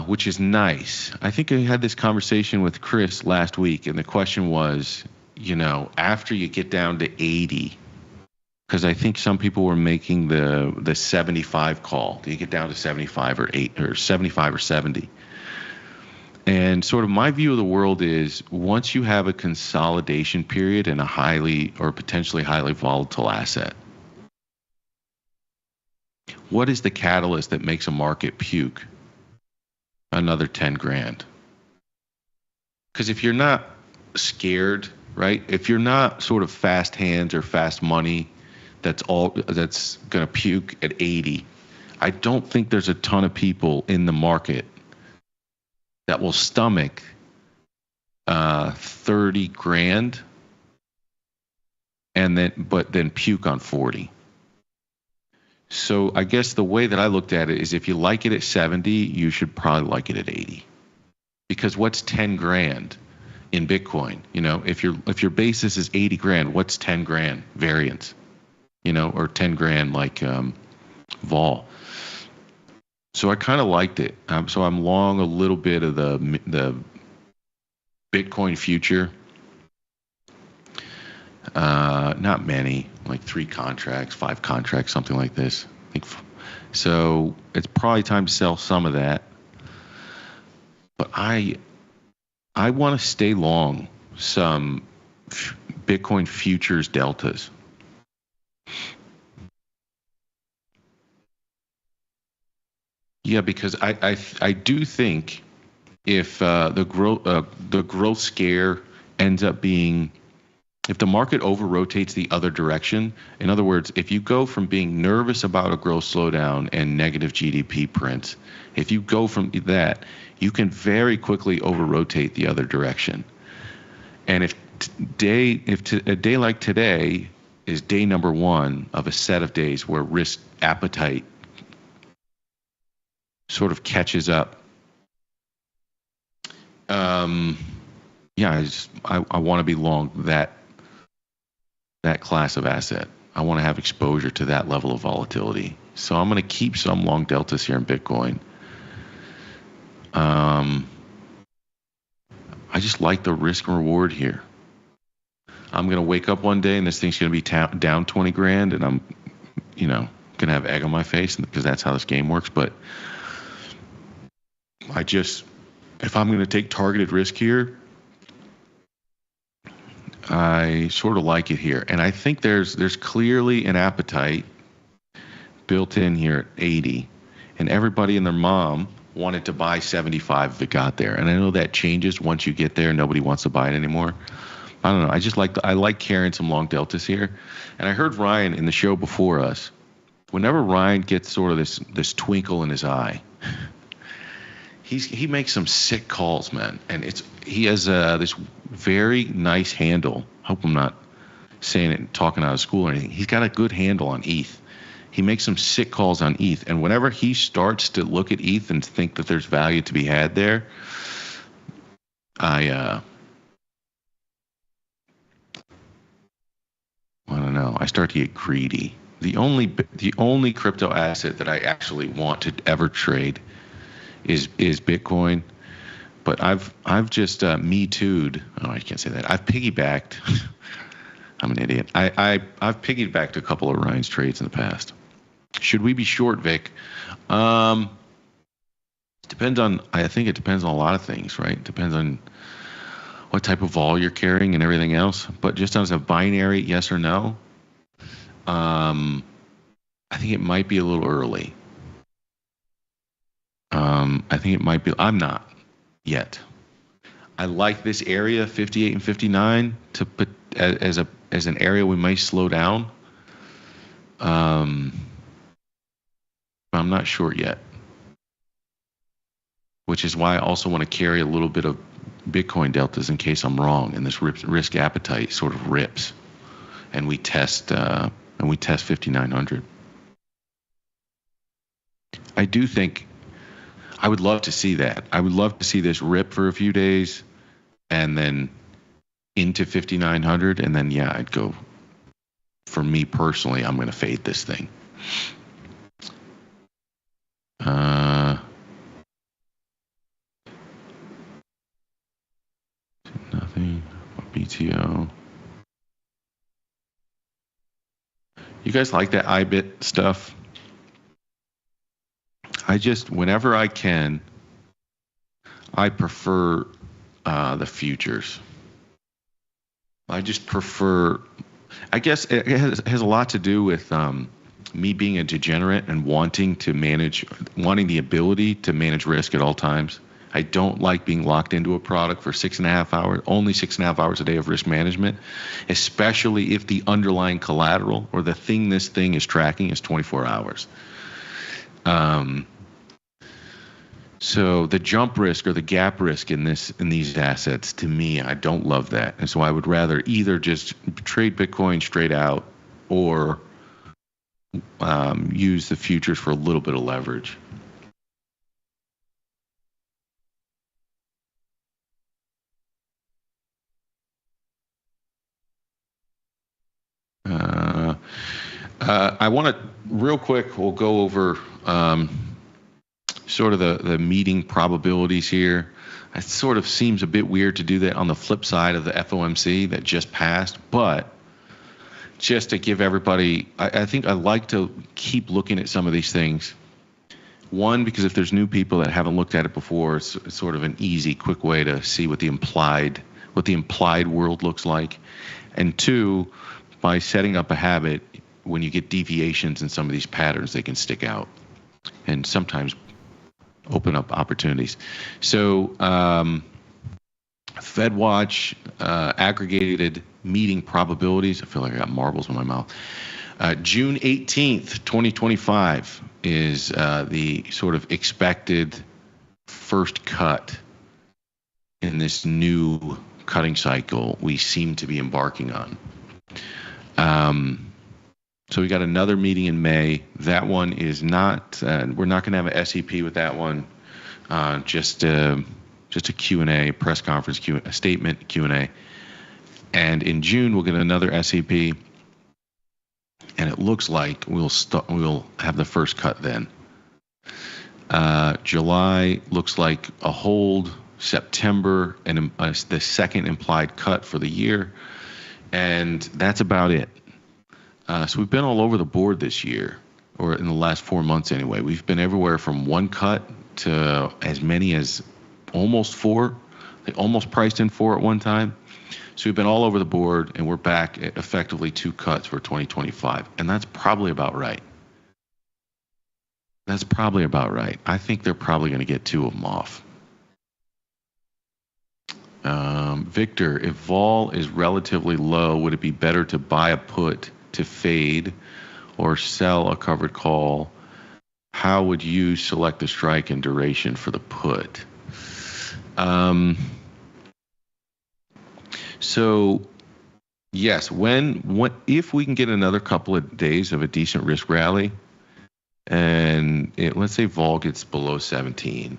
Speaker 2: which is nice. I think I had this conversation with Chris last week, and the question was, after you get down to 80, because I think some people were making the 75 call. Do you get down to 75 or 8 or 75 or 70? And sort of my view of the world is once you have a consolidation period in a highly or potentially highly volatile asset, what is the catalyst that makes a market puke another 10 grand? Because if you're not scared, right? If you're not sort of fast hands or fast money that's going to puke at 80, I don't think there's a ton of people in the market that will stomach 30 grand but then puke on 40. So I guess the way that I looked at it is if you like it at 70, you should probably like it at 80. Because what's 10 grand in Bitcoin? If your basis is 80 grand, what's 10 grand variance? Or 10 grand like vol. So I kind of liked it. So I'm long a little bit of the Bitcoin future. Not many, like 3 contracts, 5 contracts, something like this. I think so. It's probably time to sell some of that. But I want to stay long some Bitcoin futures deltas. Yeah, because I do think if the growth scare ends up being, if the market over rotates the other direction, in other words, if you go from being nervous about a growth slowdown and negative GDP prints, if you go from that, you can very quickly over rotate the other direction. And if a day like today is day number one of a set of days where risk appetite sort of catches up. Yeah, I want to be long that class of asset. I want to have exposure to that level of volatility. So I'm going to keep some long deltas here in Bitcoin. I just like the risk and reward here. I'm going to wake up one day and this thing's going to be down 20 grand and I'm, going to have egg on my face because that's how this game works. But if I'm going to take targeted risk here, I sort of like it here. And I think there's clearly an appetite built in here at 80. And everybody and their mom wanted to buy 75 if it got there. And I know that changes once you get there. Nobody wants to buy it anymore. I don't know. I like carrying some long deltas here. And I heard Ryan in the show before us. Whenever Ryan gets sort of this twinkle in his eye, he makes some sick calls, man. And he has this very nice handle. Hope I'm not saying it and talking out of school or anything. He's got a good handle on ETH. He makes some sick calls on ETH. And whenever he starts to look at ETH and think that there's value to be had there, I don't know. I start to get greedy. The only crypto asset that I actually want to ever trade is Bitcoin. But I've just Me Too'd. Oh, I can't say that. I've piggybacked. I'm an idiot. I've piggybacked a couple of Ryan's trades in the past. Should we be short, Vic? I think it depends on a lot of things, right? It depends on what type of vol you're carrying and everything else. But just as a binary yes or no, I think it might be a little early. I think it might be. I'm not yet. I like this area, 58 and 59, to put as an area we might slow down. I'm not sure yet, which is why I also want to carry a little bit of Bitcoin deltas in case I'm wrong and this risk appetite sort of rips, and we test 5,900. I do think I would love to see that. I would love to see this rip for a few days, and then into 5,900, and then I'd go. For me personally, I'm going to fade this thing. Nothing. BTO. You guys like that IBIT stuff? Whenever I can, I prefer the futures. I just prefer. I guess it has a lot to do with me being a degenerate and wanting the ability to manage risk at all times. I don't like being locked into a product for 6.5 hours, only 6.5 hours a day of risk management, especially if the underlying collateral or the thing this thing is tracking is 24 hours. So the jump risk or the gap risk in these assets, to me, I don't love that. And so I would rather either just trade Bitcoin straight out or use the futures for a little bit of leverage. I want to real quick. We'll go over sort of the meeting probabilities here. It sort of seems a bit weird to do that on the flip side of the FOMC that just passed, but just to give everybody, I think I like to keep looking at some of these things. One, because if there's new people that haven't looked at it before, it's sort of an easy, quick way to see what the implied world looks like. And two, by setting up a habit, when you get deviations in some of these patterns, they can stick out and sometimes open up opportunities. So FedWatch aggregated meeting probabilities. I feel like I got marbles in my mouth. June 18th, 2025 is the sort of expected first cut in this new cutting cycle we seem to be embarking on. So we got another meeting in May. That one is not. We're not going to have an SEP with that one. Just a Q&A, press conference, a statement Q&A. And in June we'll get another SEP, and it looks like we'll have the first cut then. July looks like a hold. September and the second implied cut for the year, and that's about it. So we've been all over the board this year, or in the last 4 months anyway. We've been everywhere from one cut to as many as almost 4. They almost priced in 4 at one time. So we've been all over the board, and we're back at effectively 2 cuts for 2025, and that's probably about right. That's probably about right. I think they're probably going to get 2 of them off. Victor, if vol is relatively low, would it be better to buy a put to fade or sell a covered call? How would you select the strike and duration for the put? So yes, if we can get another couple of days of a decent risk rally, and let's say vol gets below 17,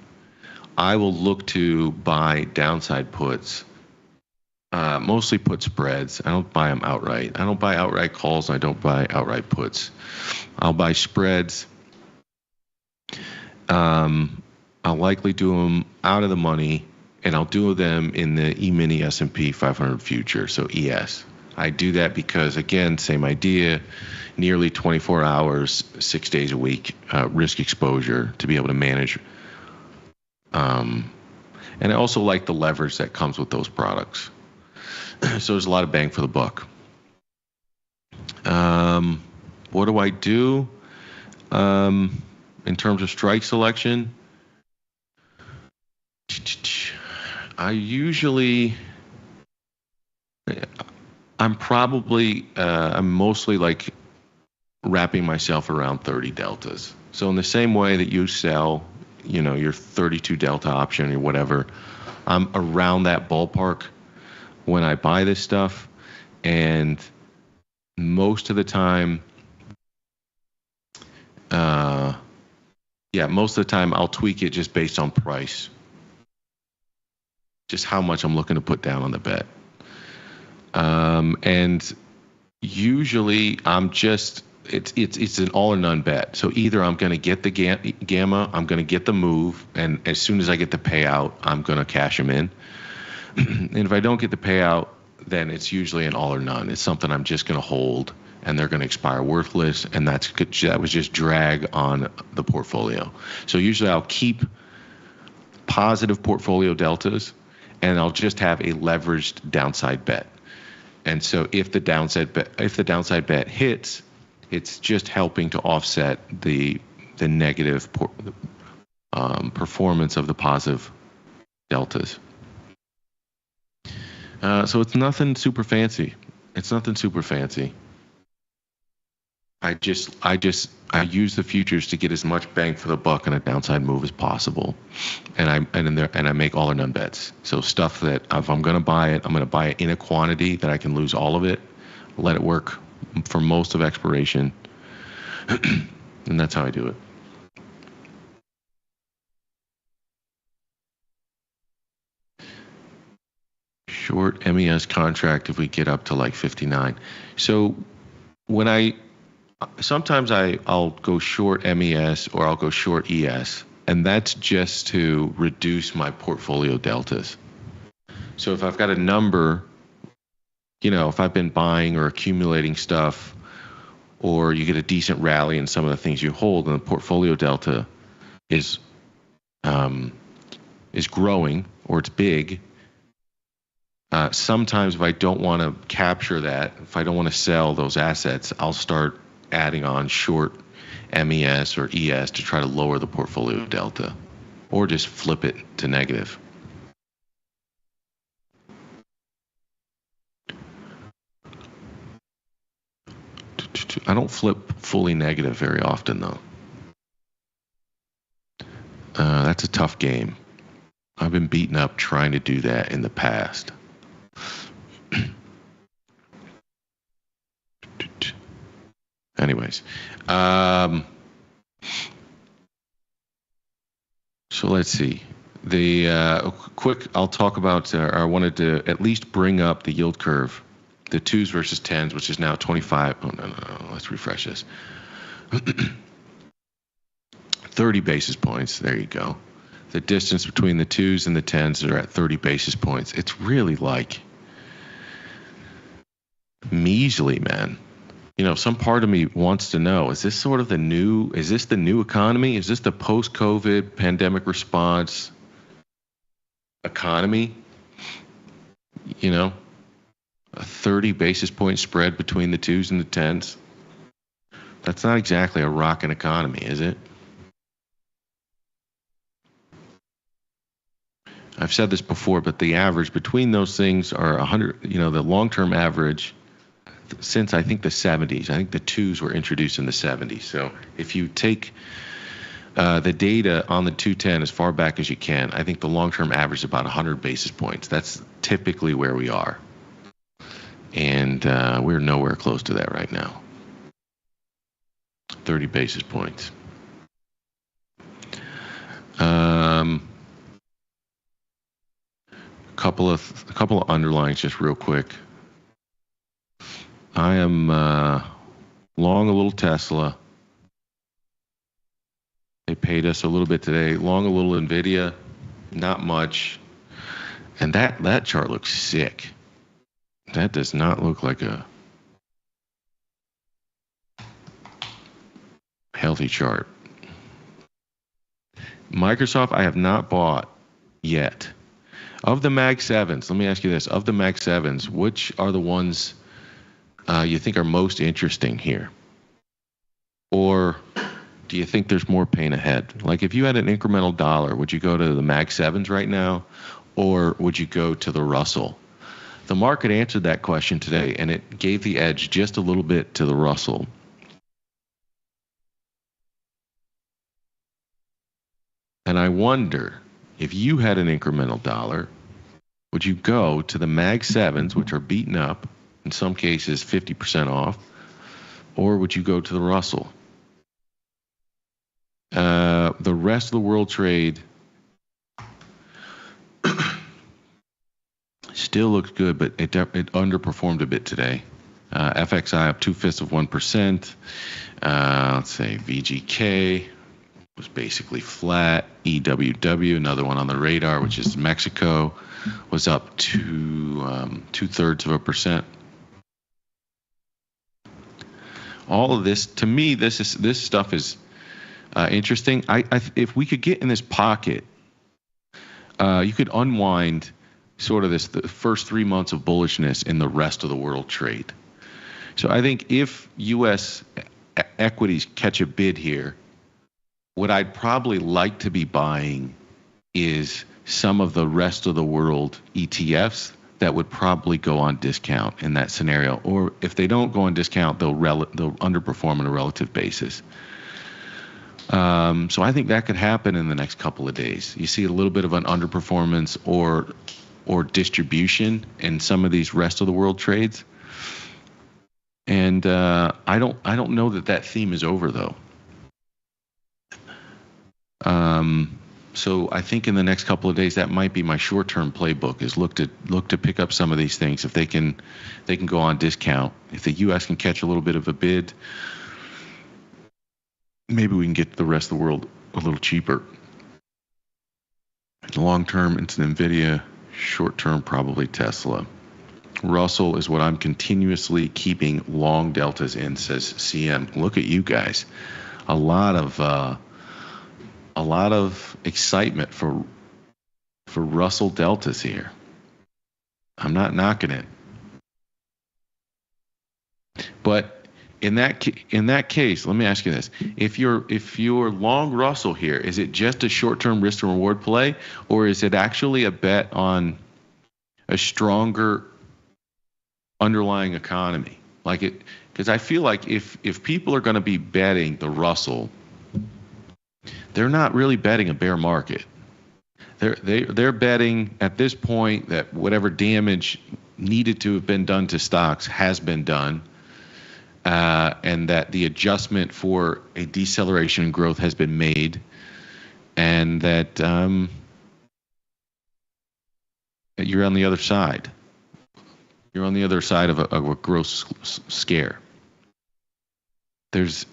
Speaker 2: I will look to buy downside puts, mostly put spreads. I don't buy them outright. I don't buy outright calls. I don't buy outright puts. I'll buy spreads. I'll likely do them out of the money, and I'll do them in the E-mini S&P 500 future, so ES. I do that because, again, same idea, nearly 24 hours, 6 days a week, risk exposure to be able to manage. And I also like the leverage that comes with those products. So there's a lot of bang for the buck. What do I do in terms of strike selection? I'm mostly like wrapping myself around 30 deltas. So in the same way that you sell, your 32 delta option or whatever, I'm around that ballpark when I buy this stuff. And most of the time, I'll tweak it just based on price. Just how much I'm looking to put down on the bet. And usually it's an all or none bet. So either I'm going to get the gamma, I'm going to get the move, and as soon as I get the payout, I'm going to cash them in. And if I don't get the payout, then it's usually an all or none. It's something I'm just going to hold, and they're going to expire worthless, and that was just drag on the portfolio. So usually I'll keep positive portfolio deltas, and I'll just have a leveraged downside bet. And so if the downside bet hits, it's just helping to offset the negative performance of the positive deltas. So it's nothing super fancy. I use the futures to get as much bang for the buck on a downside move as possible, and I make all or none bets. So stuff that if I'm going to buy it, I'm going to buy it in a quantity that I can lose all of it, let it work for most of expiration, and that's how I do it. Short MES contract if we get up to like 59. So sometimes I'll go short MES or I'll go short ES, and that's just to reduce my portfolio deltas. So if I've got a number, if I've been buying or accumulating stuff, or you get a decent rally in some of the things you hold, and the portfolio delta is growing or it's big. Sometimes if I don't want to capture that, if I don't want to sell those assets, I'll start adding on short MES or ES to try to lower the portfolio delta, or just flip it to negative. I don't flip fully negative very often, though. That's a tough game. I've been beaten up trying to do that in the past. Anyways, so let's see. I'll talk about, I wanted to at least bring up the yield curve, the 2s versus 10s, which is now 25. Oh, no. Let's refresh this. 30 basis points. There you go. The distance between the 2s and the 10s are at 30 basis points. It's really like measly, man. You know, some part of me wants to know, is this the new economy? Is this the post-COVID pandemic response economy? You know, a 30 basis point spread between the 2s and the 10s. That's not exactly a rockin' economy, is it? I've said this before, but the average between those things are 100, you know, the long-term average since I think the 70s. I think the 2s were introduced in the 70s. So if you take the data on the 210 as far back as you can, I think the long-term average is about 100 basis points. That's typically where we are. And we're nowhere close to that right now. 30 basis points. A couple of underlines just real quick. I am long a little Tesla. They paid us a little bit today. Long a little Nvidia, not much. And that chart looks sick. That does not look like a healthy chart. Microsoft, I have not bought yet. Of the Mag 7s, let me ask you this. Of the Mag 7s, which are the ones you think are most interesting here? Or do you think there's more pain ahead? Like if you had an incremental dollar, would you go to the Mag 7s right now? Or would you go to the Russell? The market answered that question today, and it gave the edge just a little bit to the Russell. And I wonder, if you had an incremental dollar, would you go to the Mag 7s, which are beaten up, in some cases 50% off, or would you go to the Russell? The rest of the world trade still looks good, but it underperformed a bit today. FXI up 0.2%. Let's say VGK was basically flat. EWW, another one on the radar, which is Mexico, was up to 0.2%. All of this, to me, this stuff is interesting. If we could get in this pocket, you could unwind sort of the first 3 months of bullishness in the rest of the world trade. So I think if U.S. equities catch a bid here, what I'd probably like to be buying is some of the rest of the world ETFs that would probably go on discount in that scenario. Or if they don't go on discount, they'll underperform on a relative basis. So I think that could happen in the next couple of days. You see a little bit of an underperformance or distribution in some of these rest of the world trades. And I don't know that theme is over though. So I think in the next couple of days that might be my short-term playbook, is look to pick up some of these things if they can go on discount. If the U.S. can catch a little bit of a bid, maybe we can get the rest of the world a little cheaper. Long term, it's Nvidia. Short term, probably Tesla. Russell is what I'm continuously keeping long deltas in, says CM. Look at you guys. A lot of excitement for Russell deltas here. I'm not knocking it. But in that case, let me ask you this. If you're long Russell here, is it just a short-term risk and reward play, or is it actually a bet on a stronger underlying economy? Like it, because I feel like if people are going to be betting the Russell, they're not really betting a bear market. They're betting at this point that whatever damage needed to have been done to stocks has been done. and that the adjustment for a deceleration in growth has been made, and that you're on the other side. You're on the other side of a growth scare. That's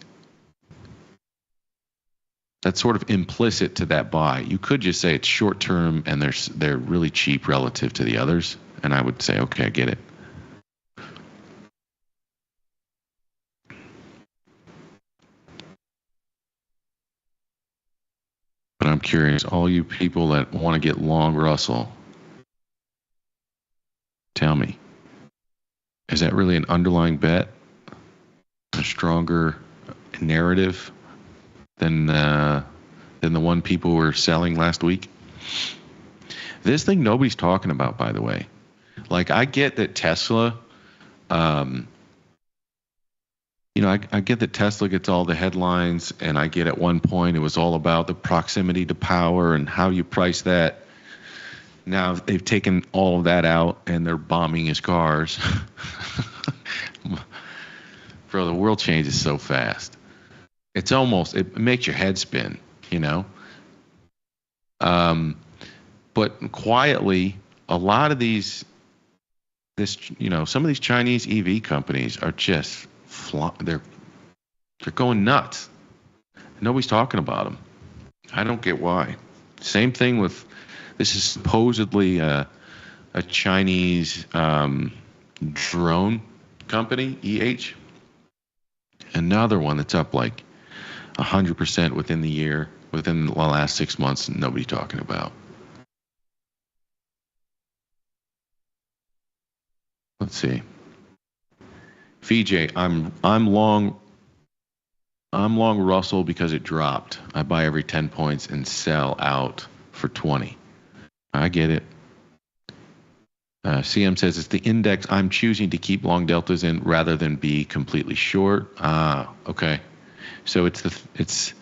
Speaker 2: sort of implicit to that buy. You could just say it's short term and they're really cheap relative to the others, and I would say, okay, I get it. But I'm curious, all you people that want to get long Russell, tell me, is that really an underlying bet? A stronger narrative than the one people were selling last week? This thing nobody's talking about, by the way. Like, I get that Tesla, I get that Tesla gets all the headlines, and I get at one point it was all about the proximity to power and how you price that. Now they've taken all of that out and they're bombing his cars. Bro, the world changes so fast. It makes your head spin, But quietly, a lot of some of these Chinese EV companies are just they're going nuts. Nobody's talking about them. I don't get why. Same thing with, this is supposedly a Chinese drone company, EH. Another one that's up like 100% within the last 6 months, and nobody's talking about. Let's see. VJ, I'm long Russell because it dropped. I buy every 10 points and sell out for 20. I get it. CM says it's the index I'm choosing to keep long deltas in rather than be completely short. Okay. So it's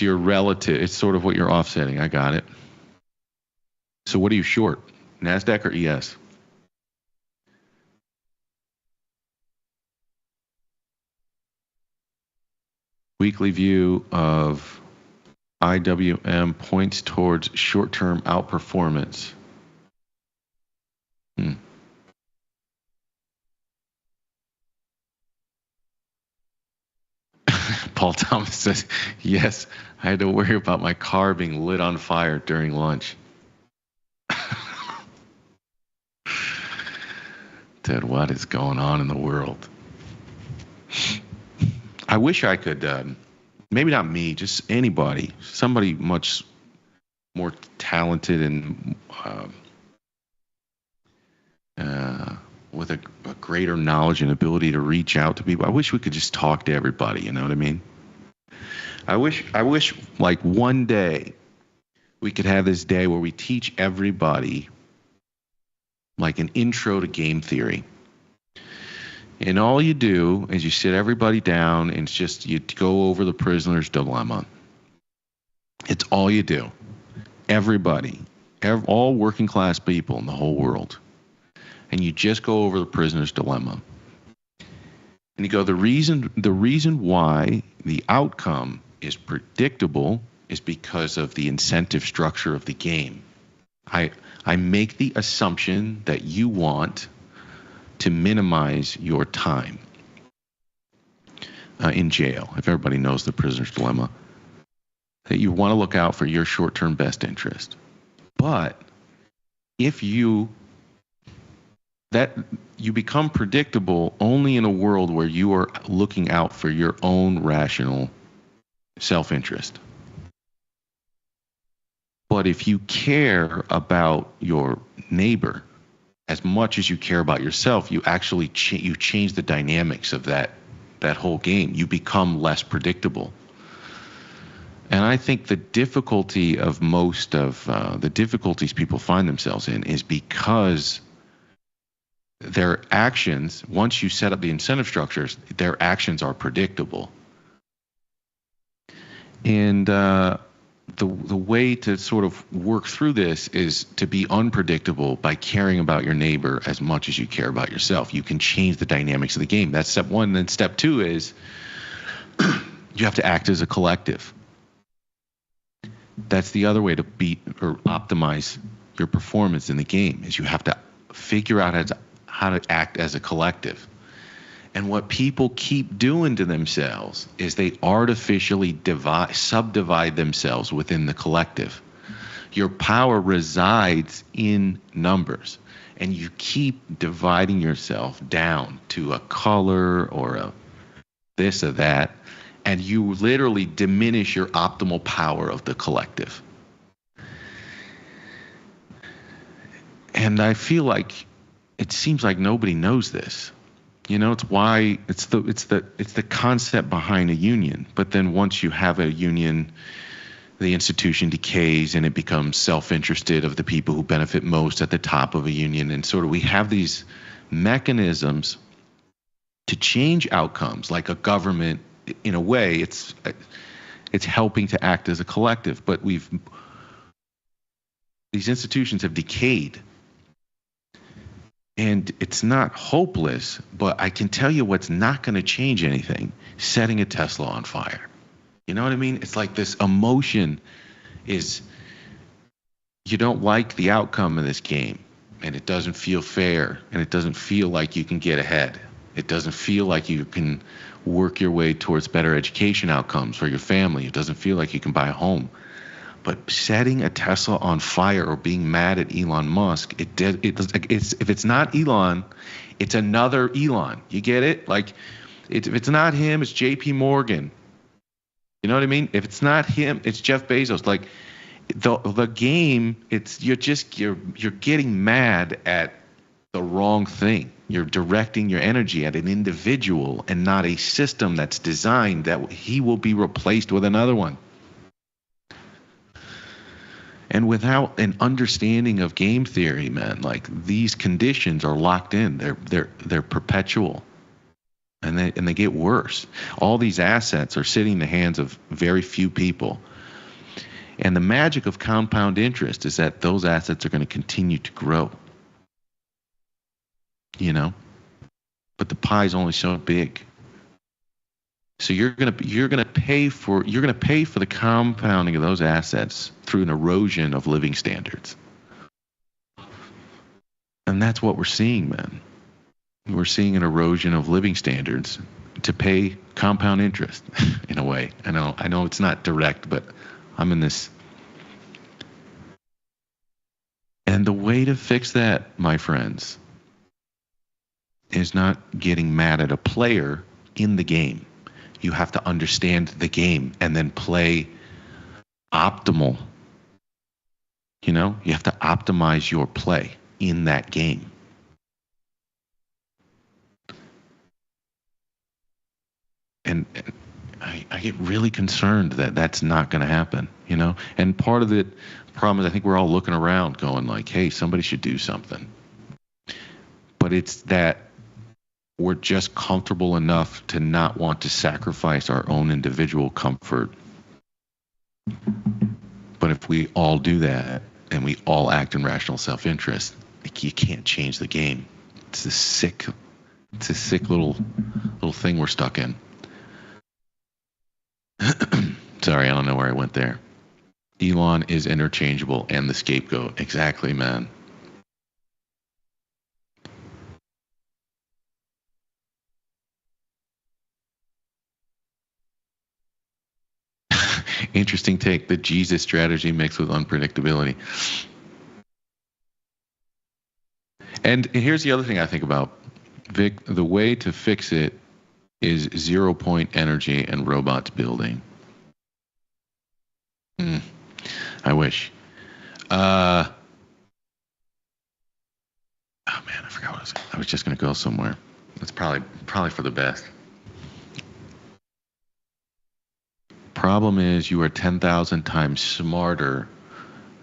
Speaker 2: your relative. It's sort of what you're offsetting. I got it. So what are you short? NASDAQ or ES? Weekly view of IWM points towards short-term outperformance. Paul Thomas says, yes, I had to worry about my car being lit on fire during lunch. Ted, what is going on in the world? I wish I could, maybe not me, just anybody, somebody much more talented and with a greater knowledge and ability to reach out to people. I wish we could just talk to everybody, you know what I mean? I wish like one day we could have this day where we teach everybody like an intro to game theory. And all you do is you sit everybody down and it's just you go over the prisoner's dilemma. It's all you do. Everybody, all working class people in the whole world. And you just go over the prisoner's dilemma. And you go, the reason why the outcome is predictable is because of the incentive structure of the game. I make the assumption that you want to minimize your time in jail, if everybody knows the prisoner's dilemma, that you want to look out for your short-term best interest. But if you become predictable only in a world where you are looking out for your own rational self-interest. But if you care about your neighbor as much as you care about yourself, you actually you change the dynamics of that whole game. You become less predictable. And I think the difficulty of most of the difficulties people find themselves in is because their actions, once you set up the incentive structures, their actions are predictable. And the way to sort of work through this is to be unpredictable by caring about your neighbor as much as you care about yourself. You can change the dynamics of the game. That's step one. Then step two is you have to act as a collective. That's the other way to beat or optimize your performance in the game, is you have to figure out how to act as a collective. And what people keep doing to themselves is they artificially subdivide themselves within the collective. Your power resides in numbers, and you keep dividing yourself down to a color or a this or that, and you literally diminish your optimal power of the collective. And I feel like it seems like nobody knows this. You know, it's why it's the concept behind a union. But then once you have a union, the institution decays and it becomes self-interested of the people who benefit most at the top of a union. And sort of we have these mechanisms to change outcomes, like a government. In a way, it's helping to act as a collective. But these institutions have decayed. And it's not hopeless, but I can tell you what's not going to change anything: setting a Tesla on fire. You know what I mean? It's like this emotion is, you don't like the outcome of this game, and it doesn't feel fair, and it doesn't feel like you can get ahead. It doesn't feel like you can work your way towards better education outcomes for your family. It doesn't feel like you can buy a home. But setting a Tesla on fire or being mad at Elon Musk, if it's not Elon, it's another Elon. You get it? Like, if it's not him, it's J.P. Morgan. You know what I mean? If it's not him, it's Jeff Bezos. Like, the game, you're getting mad at the wrong thing. You're directing your energy at an individual and not a system that's designed that he will be replaced with another one. And without an understanding of game theory, man, like, these conditions are locked in. They're perpetual, and they get worse. All these assets are sitting in the hands of very few people. And the magic of compound interest is that those assets are going to continue to grow. You know, but the pie's only so big. So you're gonna pay for the compounding of those assets through an erosion of living standards. And that's what we're seeing, man. We're seeing an erosion of living standards to pay compound interest in a way. I know it's not direct, but I'm in this. And the way to fix that, my friends, is not getting mad at a player in the game. You have to understand the game and then play optimal. You know, you have to optimize your play in that game. And I get really concerned that that's not going to happen, you know? And part of the problem is I think we're all looking around going like, hey, somebody should do something. But it's that we're just comfortable enough to not want to sacrifice our own individual comfort. But if we all do that and we all act in rational self-interest, you can't change the game. It's a sick little thing we're stuck in. Sorry, I don't know where I went there. Elon is interchangeable and the scapegoat. Exactly, man. Interesting take, the Jesus strategy mixed with unpredictability. And here's the other thing I think about, Vic. The way to fix it is 0 point energy and robots building. I wish. Oh man, I forgot what I was just going to go somewhere. It's probably for the best. Problem is, you are 10,000 times smarter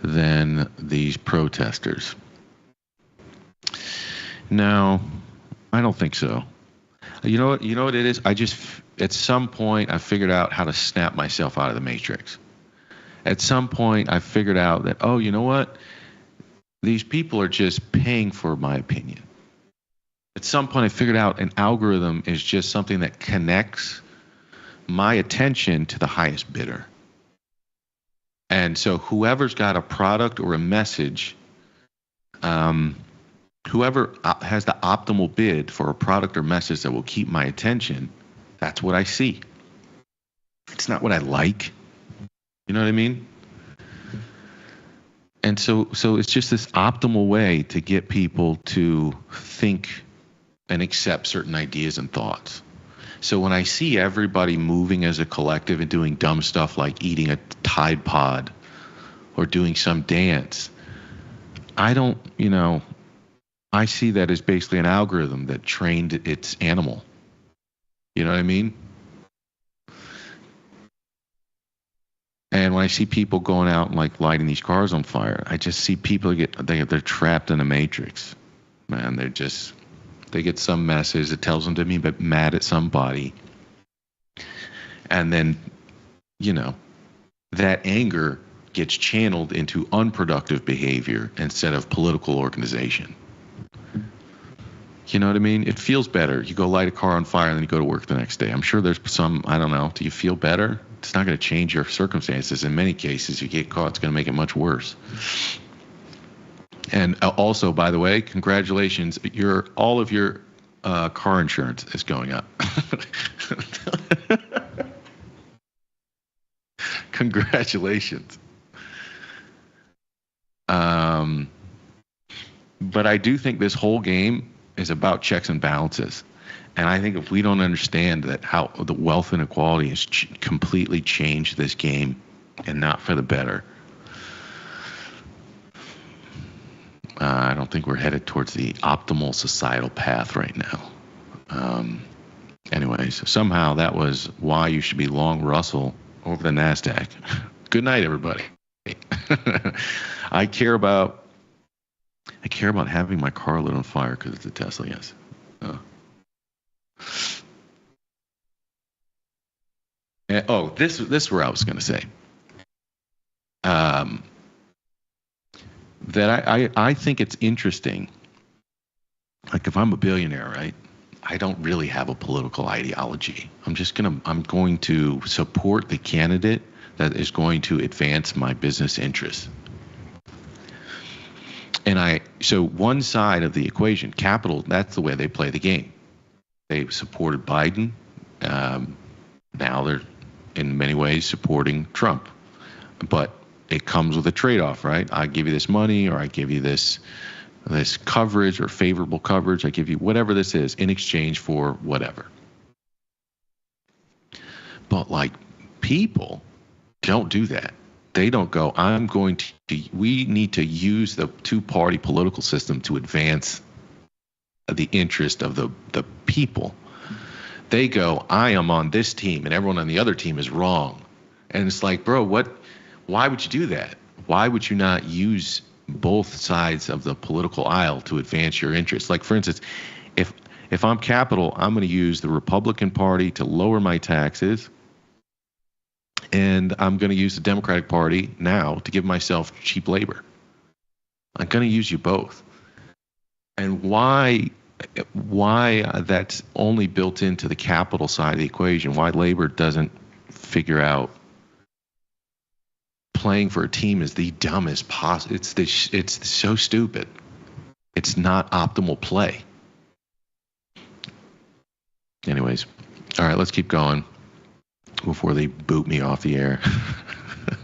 Speaker 2: than these protesters. No, I don't think so. You know what it is? At some point, I figured out how to snap myself out of the matrix. At some point, I figured out that, oh, you know what? These people are just paying for my opinion. At some point, I figured out an algorithm is just something that connects my attention to the highest bidder. And so whoever's got a product or a message, whoever has the optimal bid for a product or message that will keep my attention, that's what I see. It's not what I like. You know what I mean? And so it's just this optimal way to get people to think and accept certain ideas and thoughts. So when I see everybody moving as a collective and doing dumb stuff like eating a Tide Pod or doing some dance, I don't, I see that as basically an algorithm that trained its animal. You know what I mean? And when I see people going out and like lighting these cars on fire, I just see people they're trapped in a matrix. Man, they get some message that tells them to be mad at somebody. And then, that anger gets channeled into unproductive behavior instead of political organization. You know what I mean? It feels better. You go light a car on fire and then you go to work the next day. I'm sure there's some, I don't know, do you feel better? It's not going to change your circumstances. In many cases, you get caught, it's going to make it much worse. And also, by the way, congratulations, all of your car insurance is going up. Congratulations. But I do think this whole game is about checks and balances. And I think if we don't understand that how the wealth inequality has completely changed this game and not for the better, I don't think we're headed towards the optimal societal path right now. Anyways, somehow that was why you should be long Russell over the NASDAQ. Good night, everybody. I care about having my car lit on fire because it's a Tesla, yes. This is where I was going to say. That I think it's interesting. Like if I'm a billionaire, right? I don't really have a political ideology. I'm going to support the candidate that is going to advance my business interests. And so one side of the equation, capital, that's the way they play the game. They supported Biden. Now they're in many ways supporting Trump. But it comes with a trade-off, right? I give you this money, or I give you this coverage or favorable coverage. I give you whatever this is in exchange for whatever. But like people don't do that. They don't go, we need to use the two-party political system to advance the interest of the people. They go, I am on this team and everyone on the other team is wrong. And it's like, bro, why would you do that? Why would you not use both sides of the political aisle to advance your interests? Like, for instance, if I'm capital, I'm going to use the Republican Party to lower my taxes, and I'm going to use the Democratic Party now to give myself cheap labor. I'm going to use you both. And why that's only built into the capital side of the equation, why labor doesn't figure out playing for a team is the dumbest possible. It's so stupid. It's not optimal play. Anyways, all right, let's keep going before they boot me off the air.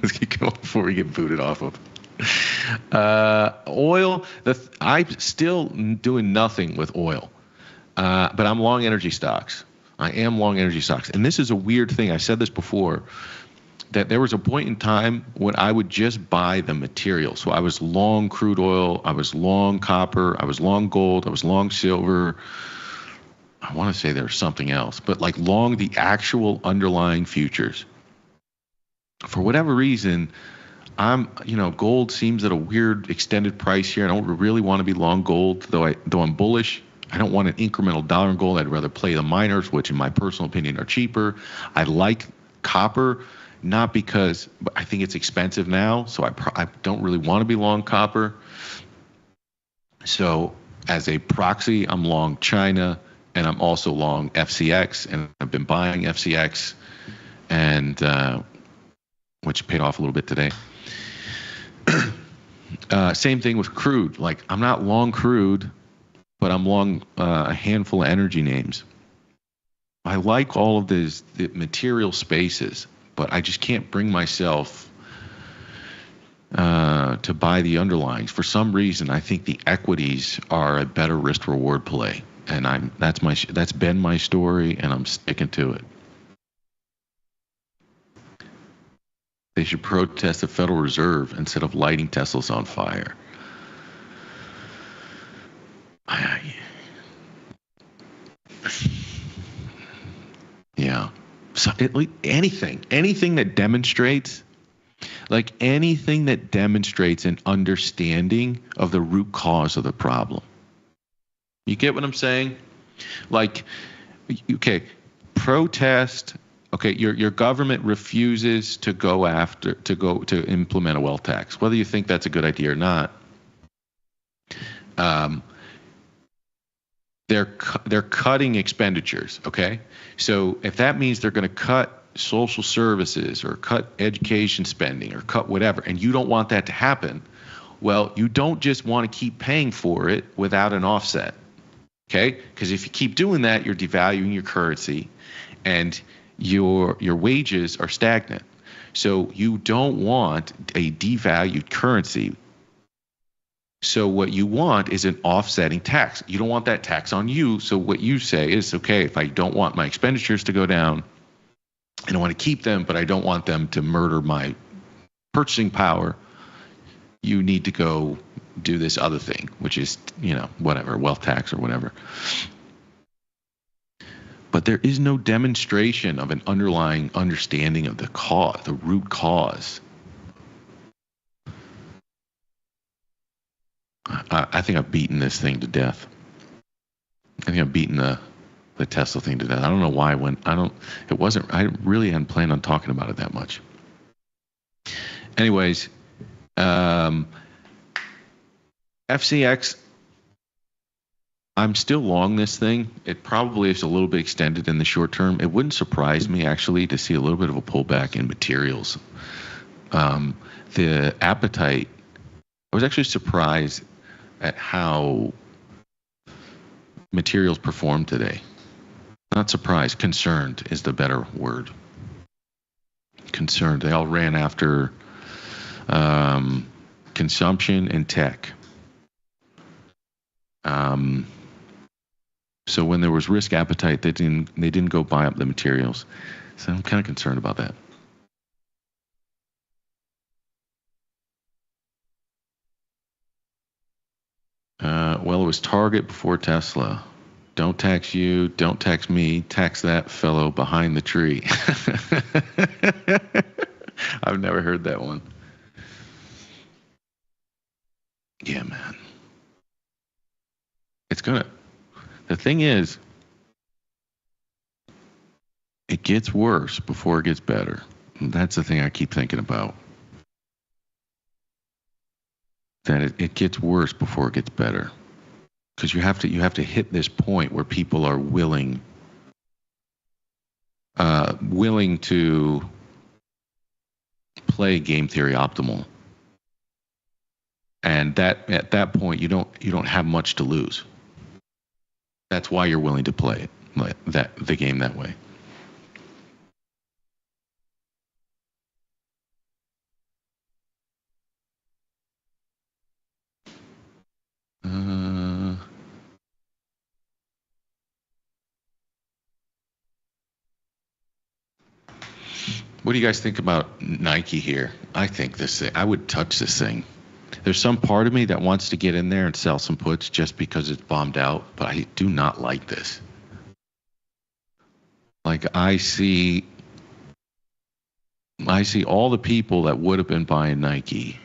Speaker 2: Let's keep going before we get booted off of. Oil, I'm still doing nothing with oil, but I'm long energy stocks. I am long energy stocks. And this is a weird thing. I said this before, that there was a point in time when I would just buy the material. So I was long crude oil, I was long copper, I was long gold, I was long silver. I want to say there's something else, but like long the actual underlying futures. For whatever reason, gold seems at a weird extended price here. I don't really want to be long gold, though I'm bullish. I don't want an incremental dollar in gold. I'd rather play the miners, which in my personal opinion are cheaper. I like copper not because I think it's expensive now, so I don't really want to be long copper. So as a proxy, I'm long China, and I'm also long FCX, and I've been buying FCX, and which paid off a little bit today. Same thing with crude. Like, I'm not long crude, but I'm long a handful of energy names. I like all of the material spaces, but I just can't bring myself to buy the underlyings. For some reason, I think the equities are a better risk reward play, and that's been my story, and I'm sticking to it. They should protest the Federal Reserve instead of lighting Teslas on fire. Yeah. So anything that demonstrates, an understanding of the root cause of the problem. You get what I'm saying? Like, okay, protest. Okay, your government refuses to to implement a wealth tax, whether you think that's a good idea or not. They're cutting expenditures. Okay, so if that means they're going to cut social services or cut education spending or cut whatever, and you don't want that to happen, well, you don't just want to keep paying for it without an offset. Okay, because if you keep doing that, you're devaluing your currency, and your wages are stagnant. So you don't want a devalued currency. So what you want is an offsetting tax. You don't want that tax on you. So what you say is, okay, if I don't want my expenditures to go down, and I want to keep them, but I don't want them to murder my purchasing power, you need to go do this other thing, which is, whatever, wealth tax or whatever. But there is no demonstration of an underlying understanding of the cause, the root cause. I think I've beaten this thing to death. I think I've beaten the Tesla thing to death. I don't know why. I really hadn't planned on talking about it that much. Anyways, FCX, I'm still long this thing. It probably is a little bit extended in the short term. It wouldn't surprise me, actually, to see a little bit of a pullback in materials. The appetite, I was actually surprised at how materials performed today. Not surprised, concerned is the better word. Concerned. They all ran after consumption and tech. So when there was risk appetite, they didn't go buy up the materials. So I'm kind of concerned about that. Well, it was Target before Tesla. Don't tax you, don't tax me, tax that fellow behind the tree. I've never heard that one. Yeah, man. The thing is, it gets worse before it gets better. And that's the thing I keep thinking about. That it gets worse before it gets better. Because you have to hit this point where people are willing to play game theory optimal, and at that point you don't have much to lose. That's why you're willing to play it, the game that way. What do you guys think about Nike here? I think I would touch this thing. There's some part of me that wants to get in there and sell some puts just because it's bombed out, but I do not like this. Like, I see all the people that would have been buying Nike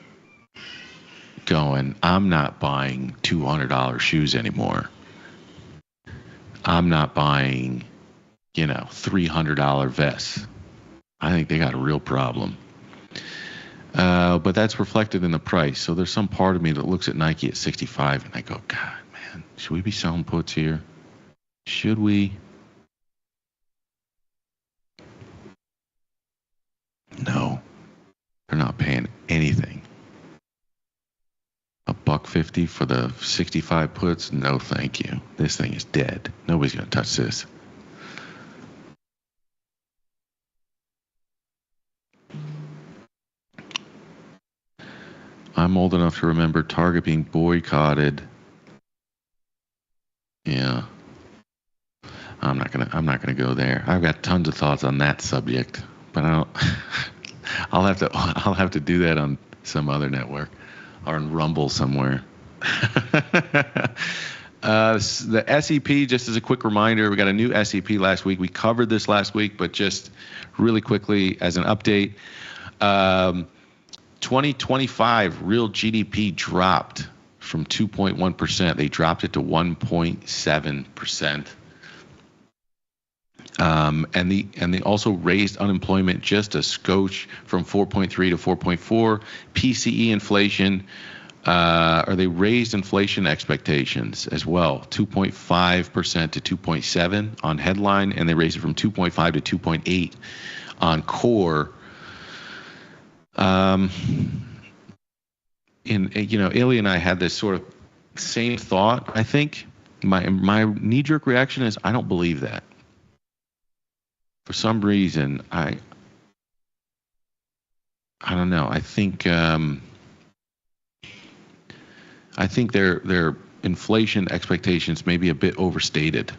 Speaker 2: going, I'm not buying $200 shoes anymore. I'm not buying, $300 vests. I think they got a real problem. But that's reflected in the price. So there's some part of me that looks at Nike at 65 and I go, God, man, should we be selling puts here? Should we? No, they're not paying anything. $1.50 for the 65 puts? No, thank you. This thing is dead. Nobody's going to touch this. I'm old enough to remember Target being boycotted. Yeah. I'm not gonna go there. I've got tons of thoughts on that subject, but I don't. I'll have to do that on some other network or on Rumble somewhere. The SEP, just as a quick reminder, we got a new SEP last week. We covered this last week, but just really quickly as an update, 2025 real GDP dropped from 2.1%. They dropped it to 1.7%. And they also raised unemployment just a scotch from 4.3 to 4.4. PCE inflation, or they raised inflation expectations as well, 2.5% to 2.7 on headline, and they raised it from 2.5 to 2.8 on core. Ilya and I had this sort of same thought. I think my knee-jerk reaction is I don't believe that. For some reason, I don't know. I think their inflation expectations may be a bit overstated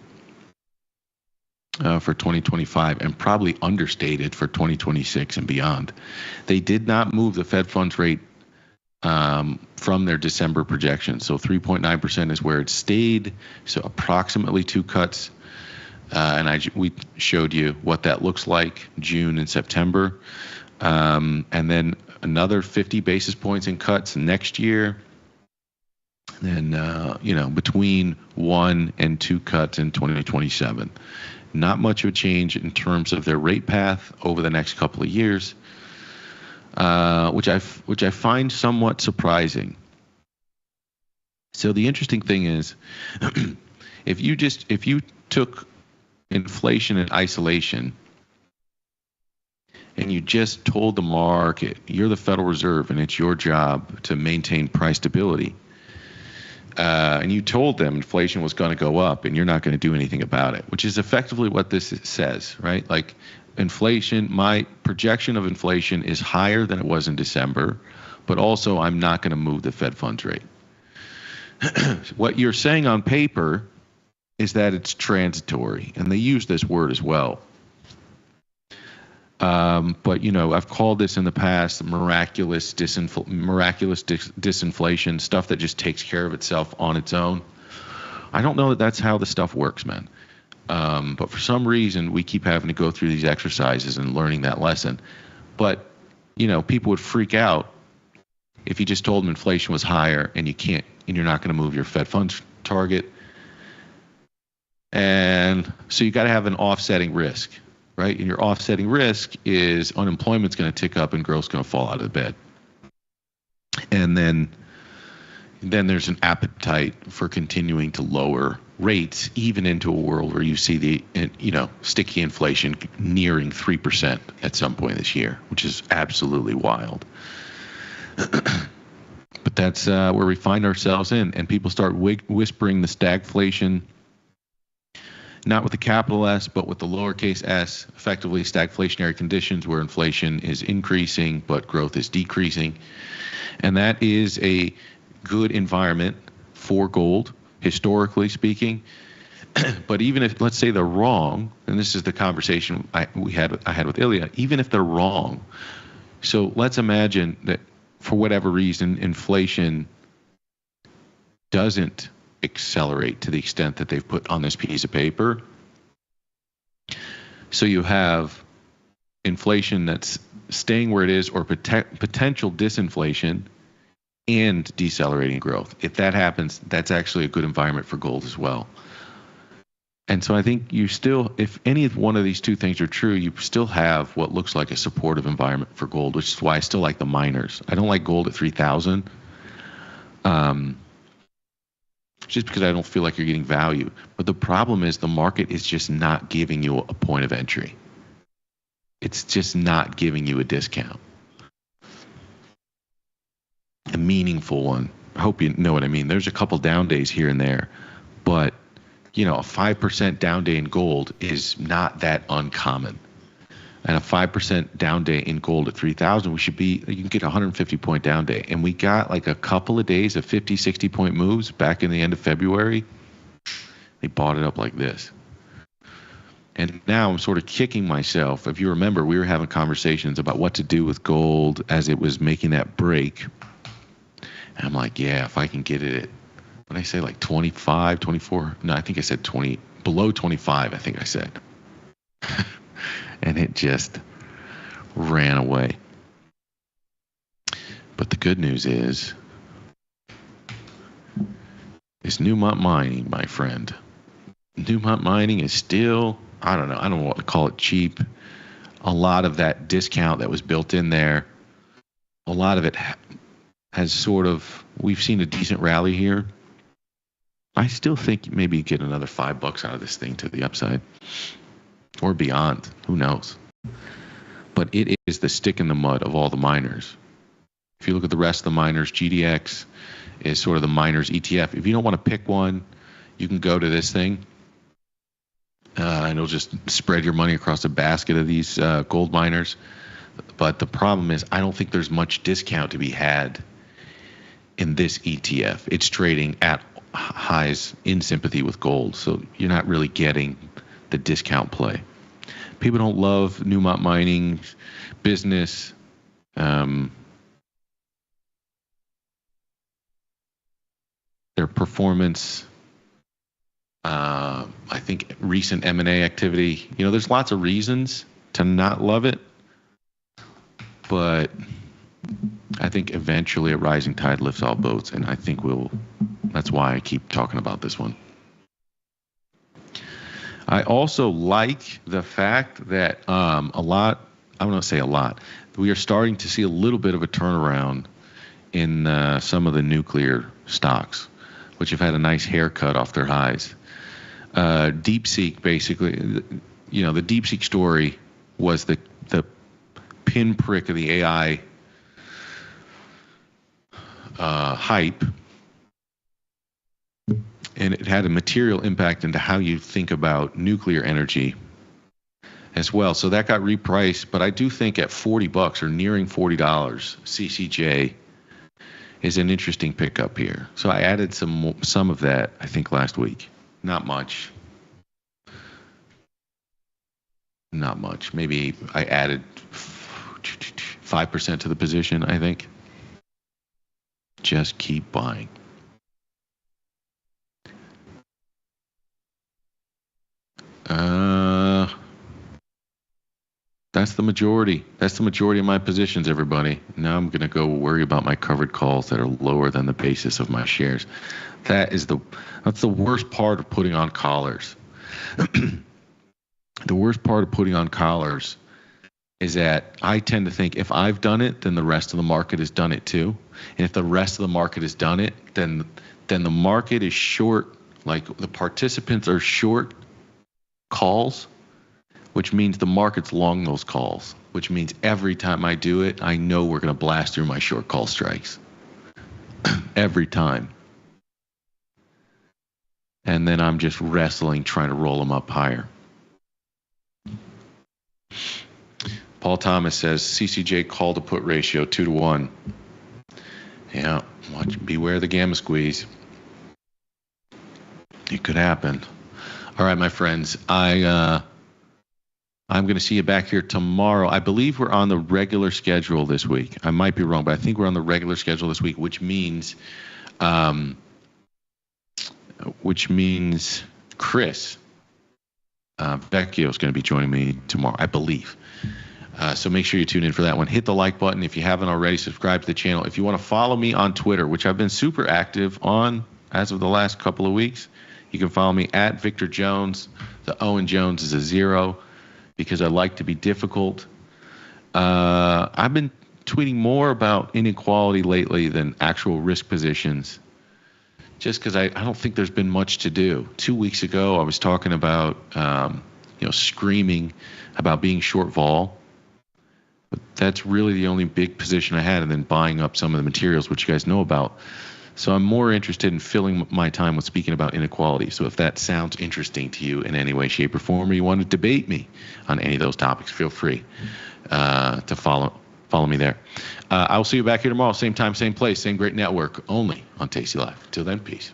Speaker 2: for 2025 and probably understated for 2026 and beyond. They did not move the Fed funds rate from their December projection. So 3.9% is where it stayed. So approximately 2 cuts. And we showed you what that looks like June and September. And then another 50 basis points in cuts next year. Then, between 1 and 2 cuts in 2027. Not much of a change in terms of their rate path over the next couple of years, which I find somewhat surprising. So the interesting thing is, if you took inflation in isolation and you just told the market you're the Federal Reserve and it's your job to maintain price stability, and you told them inflation was going to go up and you're not going to do anything about it, which is effectively what this says, right? Like inflation, my projection of inflation is higher than it was in December, but also I'm not going to move the Fed funds rate. What you're saying on paper is that it's transitory, and they use this word as well. But I've called this in the past miraculous disinflation, stuff that just takes care of itself on its own. I don't know that that's how the stuff works, man. But for some reason, we keep having to go through these exercises and learning that lesson. But people would freak out if you just told them inflation was higher and you're not going to move your Fed funds target. And so you got to have an offsetting risk, right? And your offsetting risk is unemployment's going to tick up and growth's going to fall out of the bed. And then there's an appetite for continuing to lower rates, even into a world where you see the sticky inflation nearing 3% at some point this year, which is absolutely wild. But that's where we find ourselves in, and people start whispering the stagflation. Not with the capital S, but with the lowercase s, effectively stagflationary conditions where inflation is increasing, but growth is decreasing. And that is a good environment for gold, historically speaking. But even if, let's say they're wrong, and this is the conversation I had with Ilya, even if they're wrong. So let's imagine that for whatever reason, inflation doesn't accelerate to the extent that they've put on this piece of paper. So you have inflation that's staying where it is, or potential disinflation and decelerating growth. If that happens, that's actually a good environment for gold as well. And so I think you still, if any one of these two things are true, you still have what looks like a supportive environment for gold, which is why I still like the miners. I don't like gold at 3,000, just because I don't feel like you're getting value. But the problem is the market is just not giving you a point of entry. It's just not giving you a discount, a meaningful one. I hope you know what I mean. There's a couple down days here and there, but you know, a 5% down day in gold is not that uncommon. And a 5% down day in gold at 3,000, you can get a 150 point down day. And we got like a couple of days of 50, 60 point moves back in the end of February. They bought it up like this. And now I'm sort of kicking myself. If you remember, we were having conversations about what to do with gold as it was making that break. And I'm like, yeah, if I can get it at, what did I say, like 25, 24? No, I think I said 20, below 25, I think I said. And it just ran away. But the good news is Newmont Mining, my friend. Newmont Mining is still, I don't know what to call it, cheap. A lot of that discount that was built in there, a lot of it has sort of, we've seen a decent rally here. I still think maybe you get another $5 out of this thing to the upside or beyond. Who knows? But it is the stick in the mud of all the miners. If you look at the rest of the miners, GDX is sort of the miners ETF. If you don't want to pick one, you can go to this thing and it'll just spread your money across a basket of these gold miners. But the problem is I don't think there's much discount to be had in this ETF. It's trading at highs in sympathy with gold, so you're not really getting the discount play. People don't love Newmont Mining business. Their performance, I think recent M&A activity, there's lots of reasons to not love it, but I think eventually a rising tide lifts all boats, and I think that's why I keep talking about this one. I also like the fact that I don't want to say a lot, we are starting to see a little bit of a turnaround in some of the nuclear stocks, which have had a nice haircut off their highs. DeepSeek, basically, the DeepSeek story was the pinprick of the AI hype, and it had a material impact into how you think about nuclear energy as well. So that got repriced, but I do think at $40 or nearing $40, CCJ is an interesting pickup here. So I added some of that, I think, last week. Not much. Maybe I added 5% to the position, I think. Just keep buying. That's the majority. That's the majority of my positions, everybody. Now I'm going to go worry about my covered calls that are lower than the basis of my shares. That's the worst part of putting on collars. The worst part of putting on collars is that I tend to think if I've done it, then the rest of the market has done it too. And if the rest of the market has done it, then the market is short, like the participants are short calls, which means the market's long those calls, which means every time I do it, I know we're going to blast through my short call strikes. Every time. And then I'm just wrestling, trying to roll them up higher. Paul Thomas says CCJ call to put ratio 2-to-1. Yeah, beware the gamma squeeze. It could happen. All right, my friends, I'm going to see you back here tomorrow. I believe we're on the regular schedule this week. I might be wrong, but I think we're on the regular schedule this week, which means Chris Vecchio is going to be joining me tomorrow, I believe. So make sure you tune in for that one. Hit the like button if you haven't already. Subscribe to the channel. If you want to follow me on Twitter, which I've been super active on as of the last couple of weeks, You can follow me at Victor Jones. The Owen Jones is a 0 because I like to be difficult. I've been tweeting more about inequality lately than actual risk positions, just because I don't think there's been much to do. 2 weeks ago, I was talking about, screaming about being short vol. But that's really the only big position I had, and then buying up some of the materials, which you guys know about. So I'm more interested in filling my time with speaking about inequality. So if that sounds interesting to you in any way, shape, or form, or you want to debate me on any of those topics, feel free to follow me there. I will see you back here tomorrow, same time, same place, same great network, only on Tasty Live. Till then, peace.